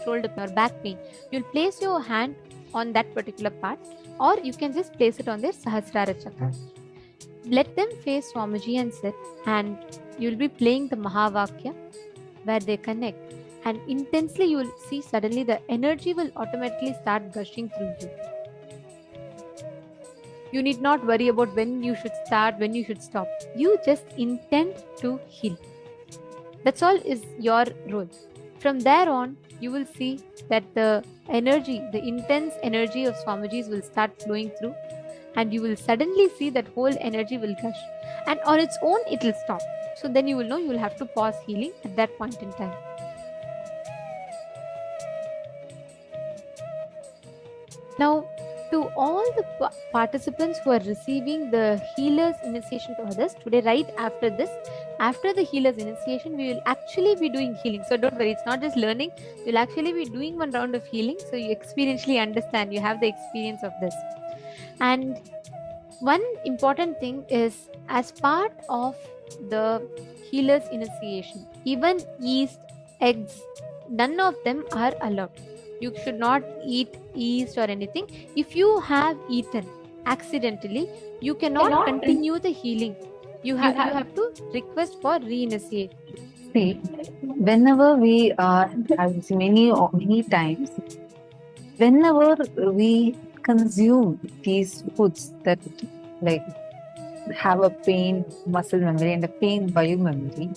shoulder pain or back pain, you'll place your hand on that particular part, or you can just place it on their Sahasrara Chakra. Let them face Swamiji and sit, and you'll be playing the Mahavakya where they connect, and intensely you will see suddenly the energy will automatically start gushing through you. You need not worry about when you should start, when you should stop. You just intend to heal. That's all is your role. From there on, you will see that the energy, the intense energy of Swamiji's will start flowing through, and you will suddenly see that whole energy will gush, and on its own it will stop. So then you will know you will have to pause healing at that point in time. Now, to all the participants who are receiving the healer's initiation to others, today right after this, after the healer's initiation, we will actually be doing healing. So don't worry, it's not just learning, you'll actually be doing one round of healing, so you experientially understand, you have the experience of this. And one important thing is, as part of the healer's initiation, even yeast, eggs, none of them are allowed. You should not eat yeast or anything. If you have eaten accidentally, you cannot continue the healing. You have to request for re-initiation. See, whenever we are, as many times, whenever we consume these foods that like have a pain muscle memory and a pain bio memory,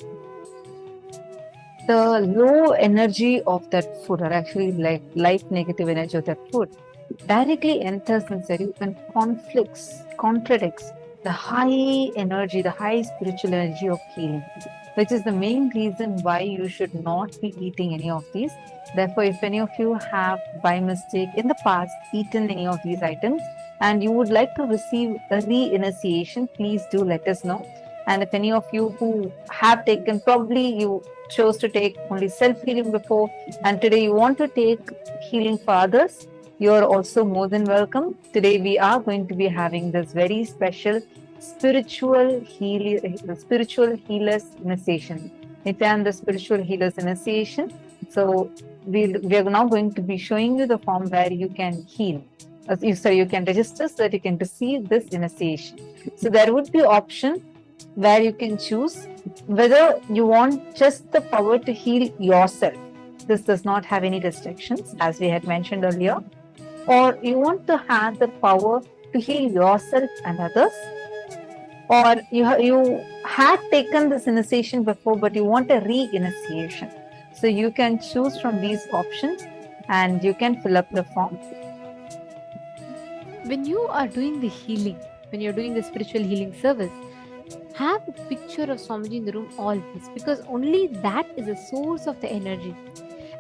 the low energy of that food, or actually like life negative energy of that food, directly enters inside you and contradicts the high energy, the high spiritual energy of healing, which is the main reason why you should not be eating any of these. Therefore, if any of you have by mistake in the past eaten any of these items and you would like to receive a re-initiation, please do let us know. And if any of you who have taken, probably you chose to take only self-healing before and today you want to take healing for others, you are also more than welcome. Today we are going to be having this very special spiritual healer's initiation. Nithyananda spiritual healer's initiation. So we are now going to be showing you the form where you can heal. So you can register so that you can receive this initiation. So there would be an option where you can choose whether you want just the power to heal yourself. This does not have any restrictions, as we had mentioned earlier. Or you want to have the power to heal yourself and others. Or you had taken this initiation before, but you want a re-initiation. So you can choose from these options and you can fill up the form. when you are doing the healing, when you're doing the spiritual healing service, have a picture of Swamiji in the room always, because only that is the source of the energy.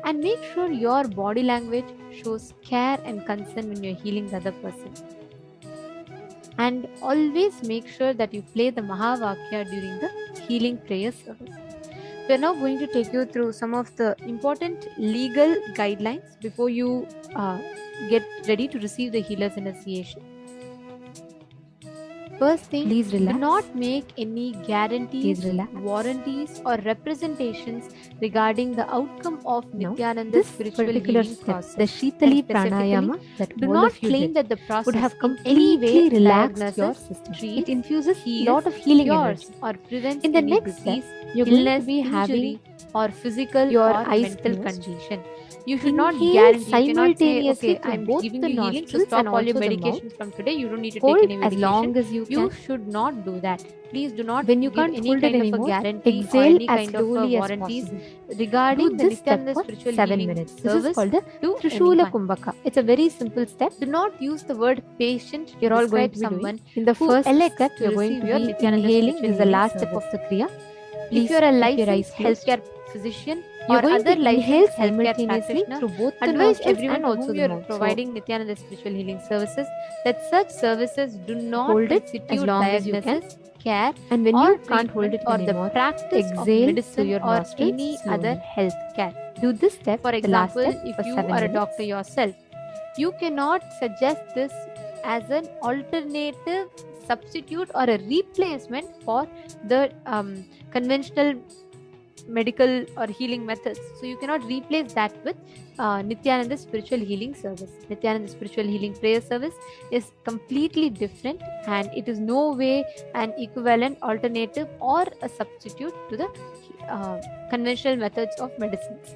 And make sure your body language shows care and concern when you're healing the other person. And always make sure that you play the Mahavakya during the healing prayer service. We are now going to take you through some of the important legal guidelines before you get ready to receive the healer's initiation. First thing, Please relax. do not make any guarantees, Please relax. warranties or representations regarding the outcome of Now, Nithyananda's this spiritual particular healing step, process. the Shitali And specifically, pranayama that do all not of you claim did, that the process would have in any completely way relaxed your diagnoses, system. treats, It infuses heals, lot of healing cures energy. or prevents In the any next step, disease, you're going illness, to be injury or physical your or eyes mental closed. condition. You should not Inhale guarantee, you cannot say, simultaneously okay, through I'm both giving the you healing, so nostrils stop and all your also the mouth. medications from today. You don't need to Hold take any as medication. long as you You can. should not do that. Please do not When you give can't any hold kind it of a anymore, guarantee or exhale any as kind of slowly as warranties possible. regarding Do the this step Nithyananda for spiritual 7 healing minutes. This is service called the to Trishula anyone. Kumbhaka. It's a very simple step. Do not use the word patient You're to all going describe to be doing. someone In the who first elects step, to you're going receive to your be Nithyananda inhaling. spiritual This is the healing last step service. of the Kriya. If Please you are a keep your eyes licensed closed. healthcare physician You're or going other to inhale licensed healthcare simultaneously practitioner, through both the advise nostrils everyone and to also whom the you are mouth. So providing Nithyananda spiritual healing services that such services do not hold it constitute as long as you can. diagnosis, care And when or you can't hold treatment it or the anymore, practice of exhale through medicine your or nostrils any slowly. other health care. Do this step, For the last example, step, if for you 7 are a minutes. doctor yourself, you cannot suggest this as an alternative substitute or a replacement for the conventional medical or healing methods. So you cannot replace that with Nithyananda spiritual healing service. Nithyananda spiritual healing prayer service is completely different, and it is no way an equivalent alternative or a substitute to the conventional methods of medicines.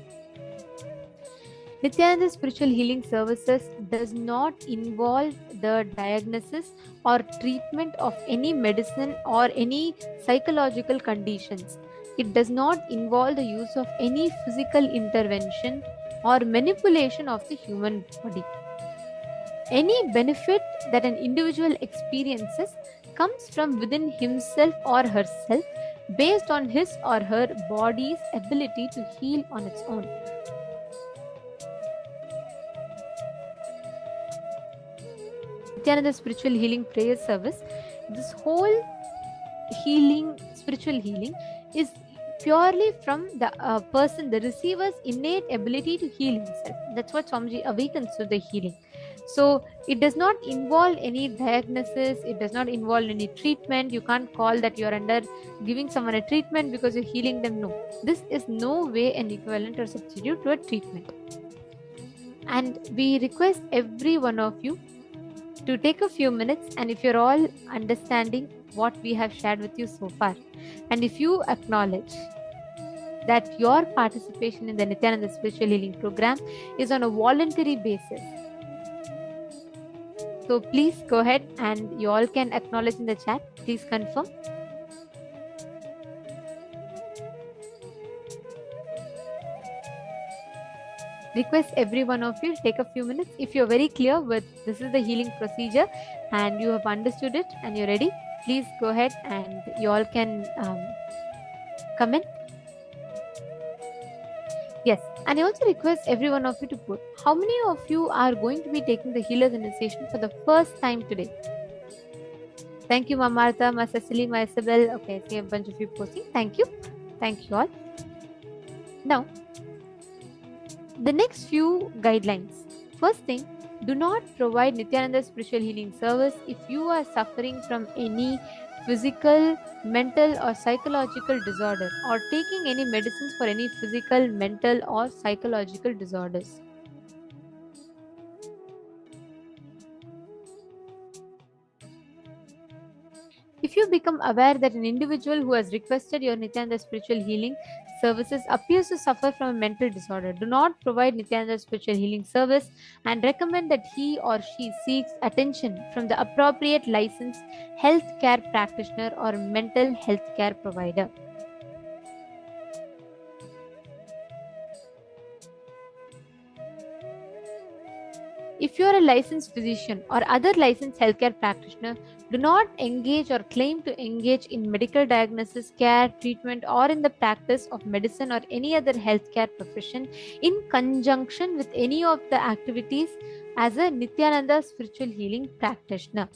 Nithyananda spiritual healing services does not involve the diagnosis or treatment of any medicine or any psychological conditions. It does not involve the use of any physical intervention or manipulation of the human body. Any benefit that an individual experiences comes from within himself or herself based on his or her body's ability to heal on its own. Nithyananda spiritual healing prayer service, this whole spiritual healing is purely from the person, the receiver's innate ability to heal himself. That's what Swamiji awakens to the healing. So it does not involve any diagnosis, it does not involve any treatment. You can't call that you're under giving someone a treatment because you're healing them. No, this is no way an equivalent or substitute to a treatment. And we request every one of you to take a few minutes, and if you're all understanding what we have shared with you so far, and if you acknowledge that your participation in the Nithyananda spiritual healing program is on a voluntary basis, so please go ahead and you all can acknowledge in the chat. Please confirm. Request every one of you to take a few minutes. If you're very clear with this is the healing procedure and you have understood it and you're ready, please go ahead and you all can come in. Yes, and I also request every one of you to put how many of you are going to be taking the healer's initiation for the first time today. Thank you, Ma Martha, Ma Cecily, Ma Isabel. Okay, I see a bunch of you posting. Thank you. Thank you all. Now, the next few guidelines. First thing, do not provide Nithyananda spiritual healing service if you are suffering from any physical, mental or psychological disorder or taking any medicines for any physical, mental or psychological disorders. If you become aware that an individual who has requested your Nithyananda spiritual healing services appears to suffer from a mental disorder, do not provide Nithyananda spiritual healing service and recommend that he or she seeks attention from the appropriate licensed healthcare practitioner or mental health care provider. If you are a licensed physician or other licensed healthcare practitioner, do not engage or claim to engage in medical diagnosis, care, treatment, or in the practice of medicine or any other healthcare profession in conjunction with any of the activities as a Nithyananda spiritual healing practitioner.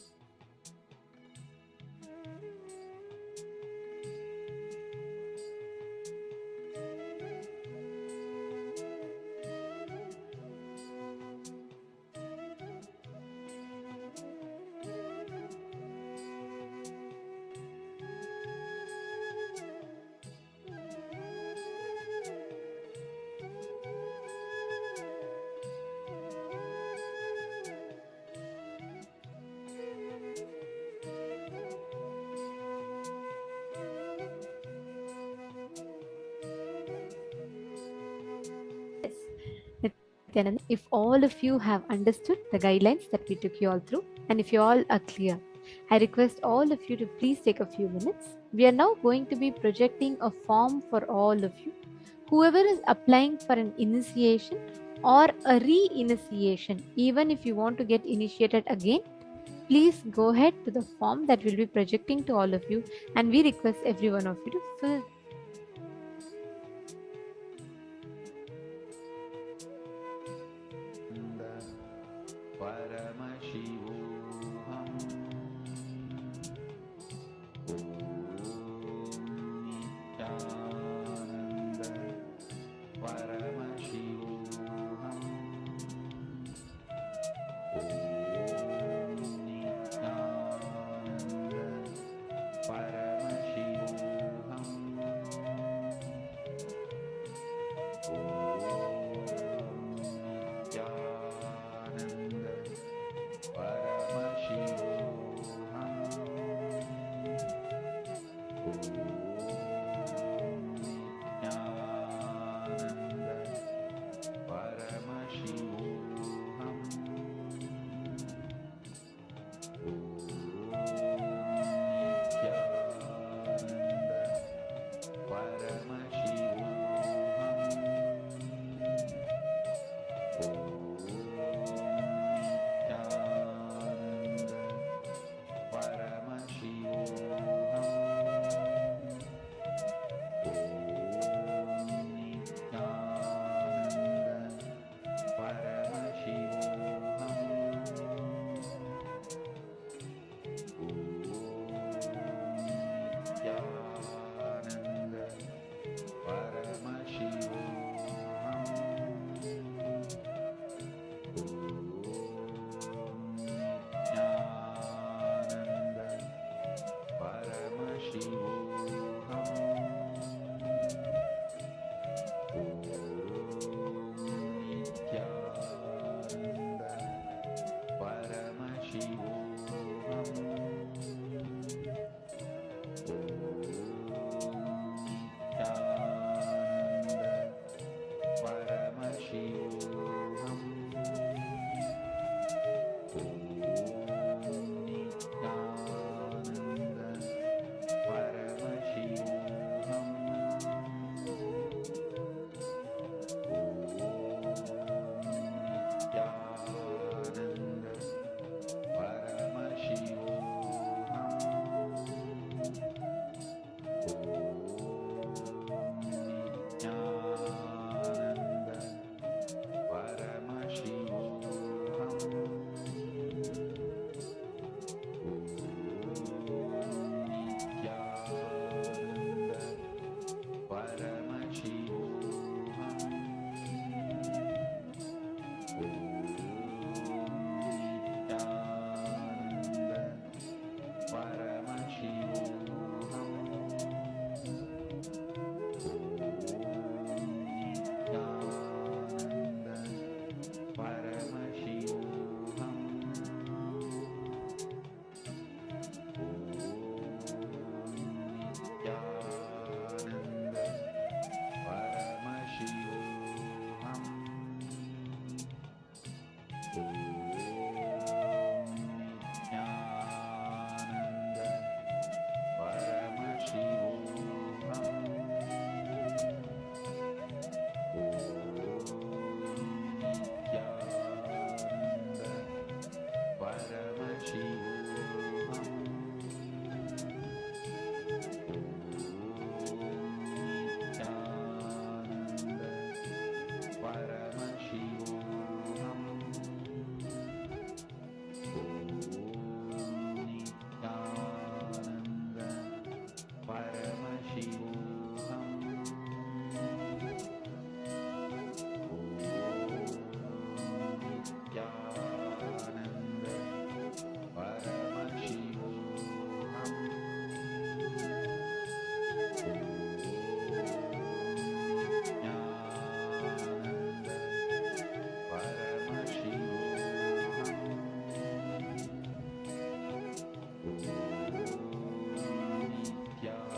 Nithyananda, if all of you have understood the guidelines that we took you all through, and if you all are clear, I request all of you to please take a few minutes. We are now going to be projecting a form for all of you. Whoever is applying for an initiation or a re-initiation, even if you want to get initiated again, please go ahead to the form that we'll be projecting to all of you, and we request every one of you to fill. Paramashivoham Nithyananda Paramashivoham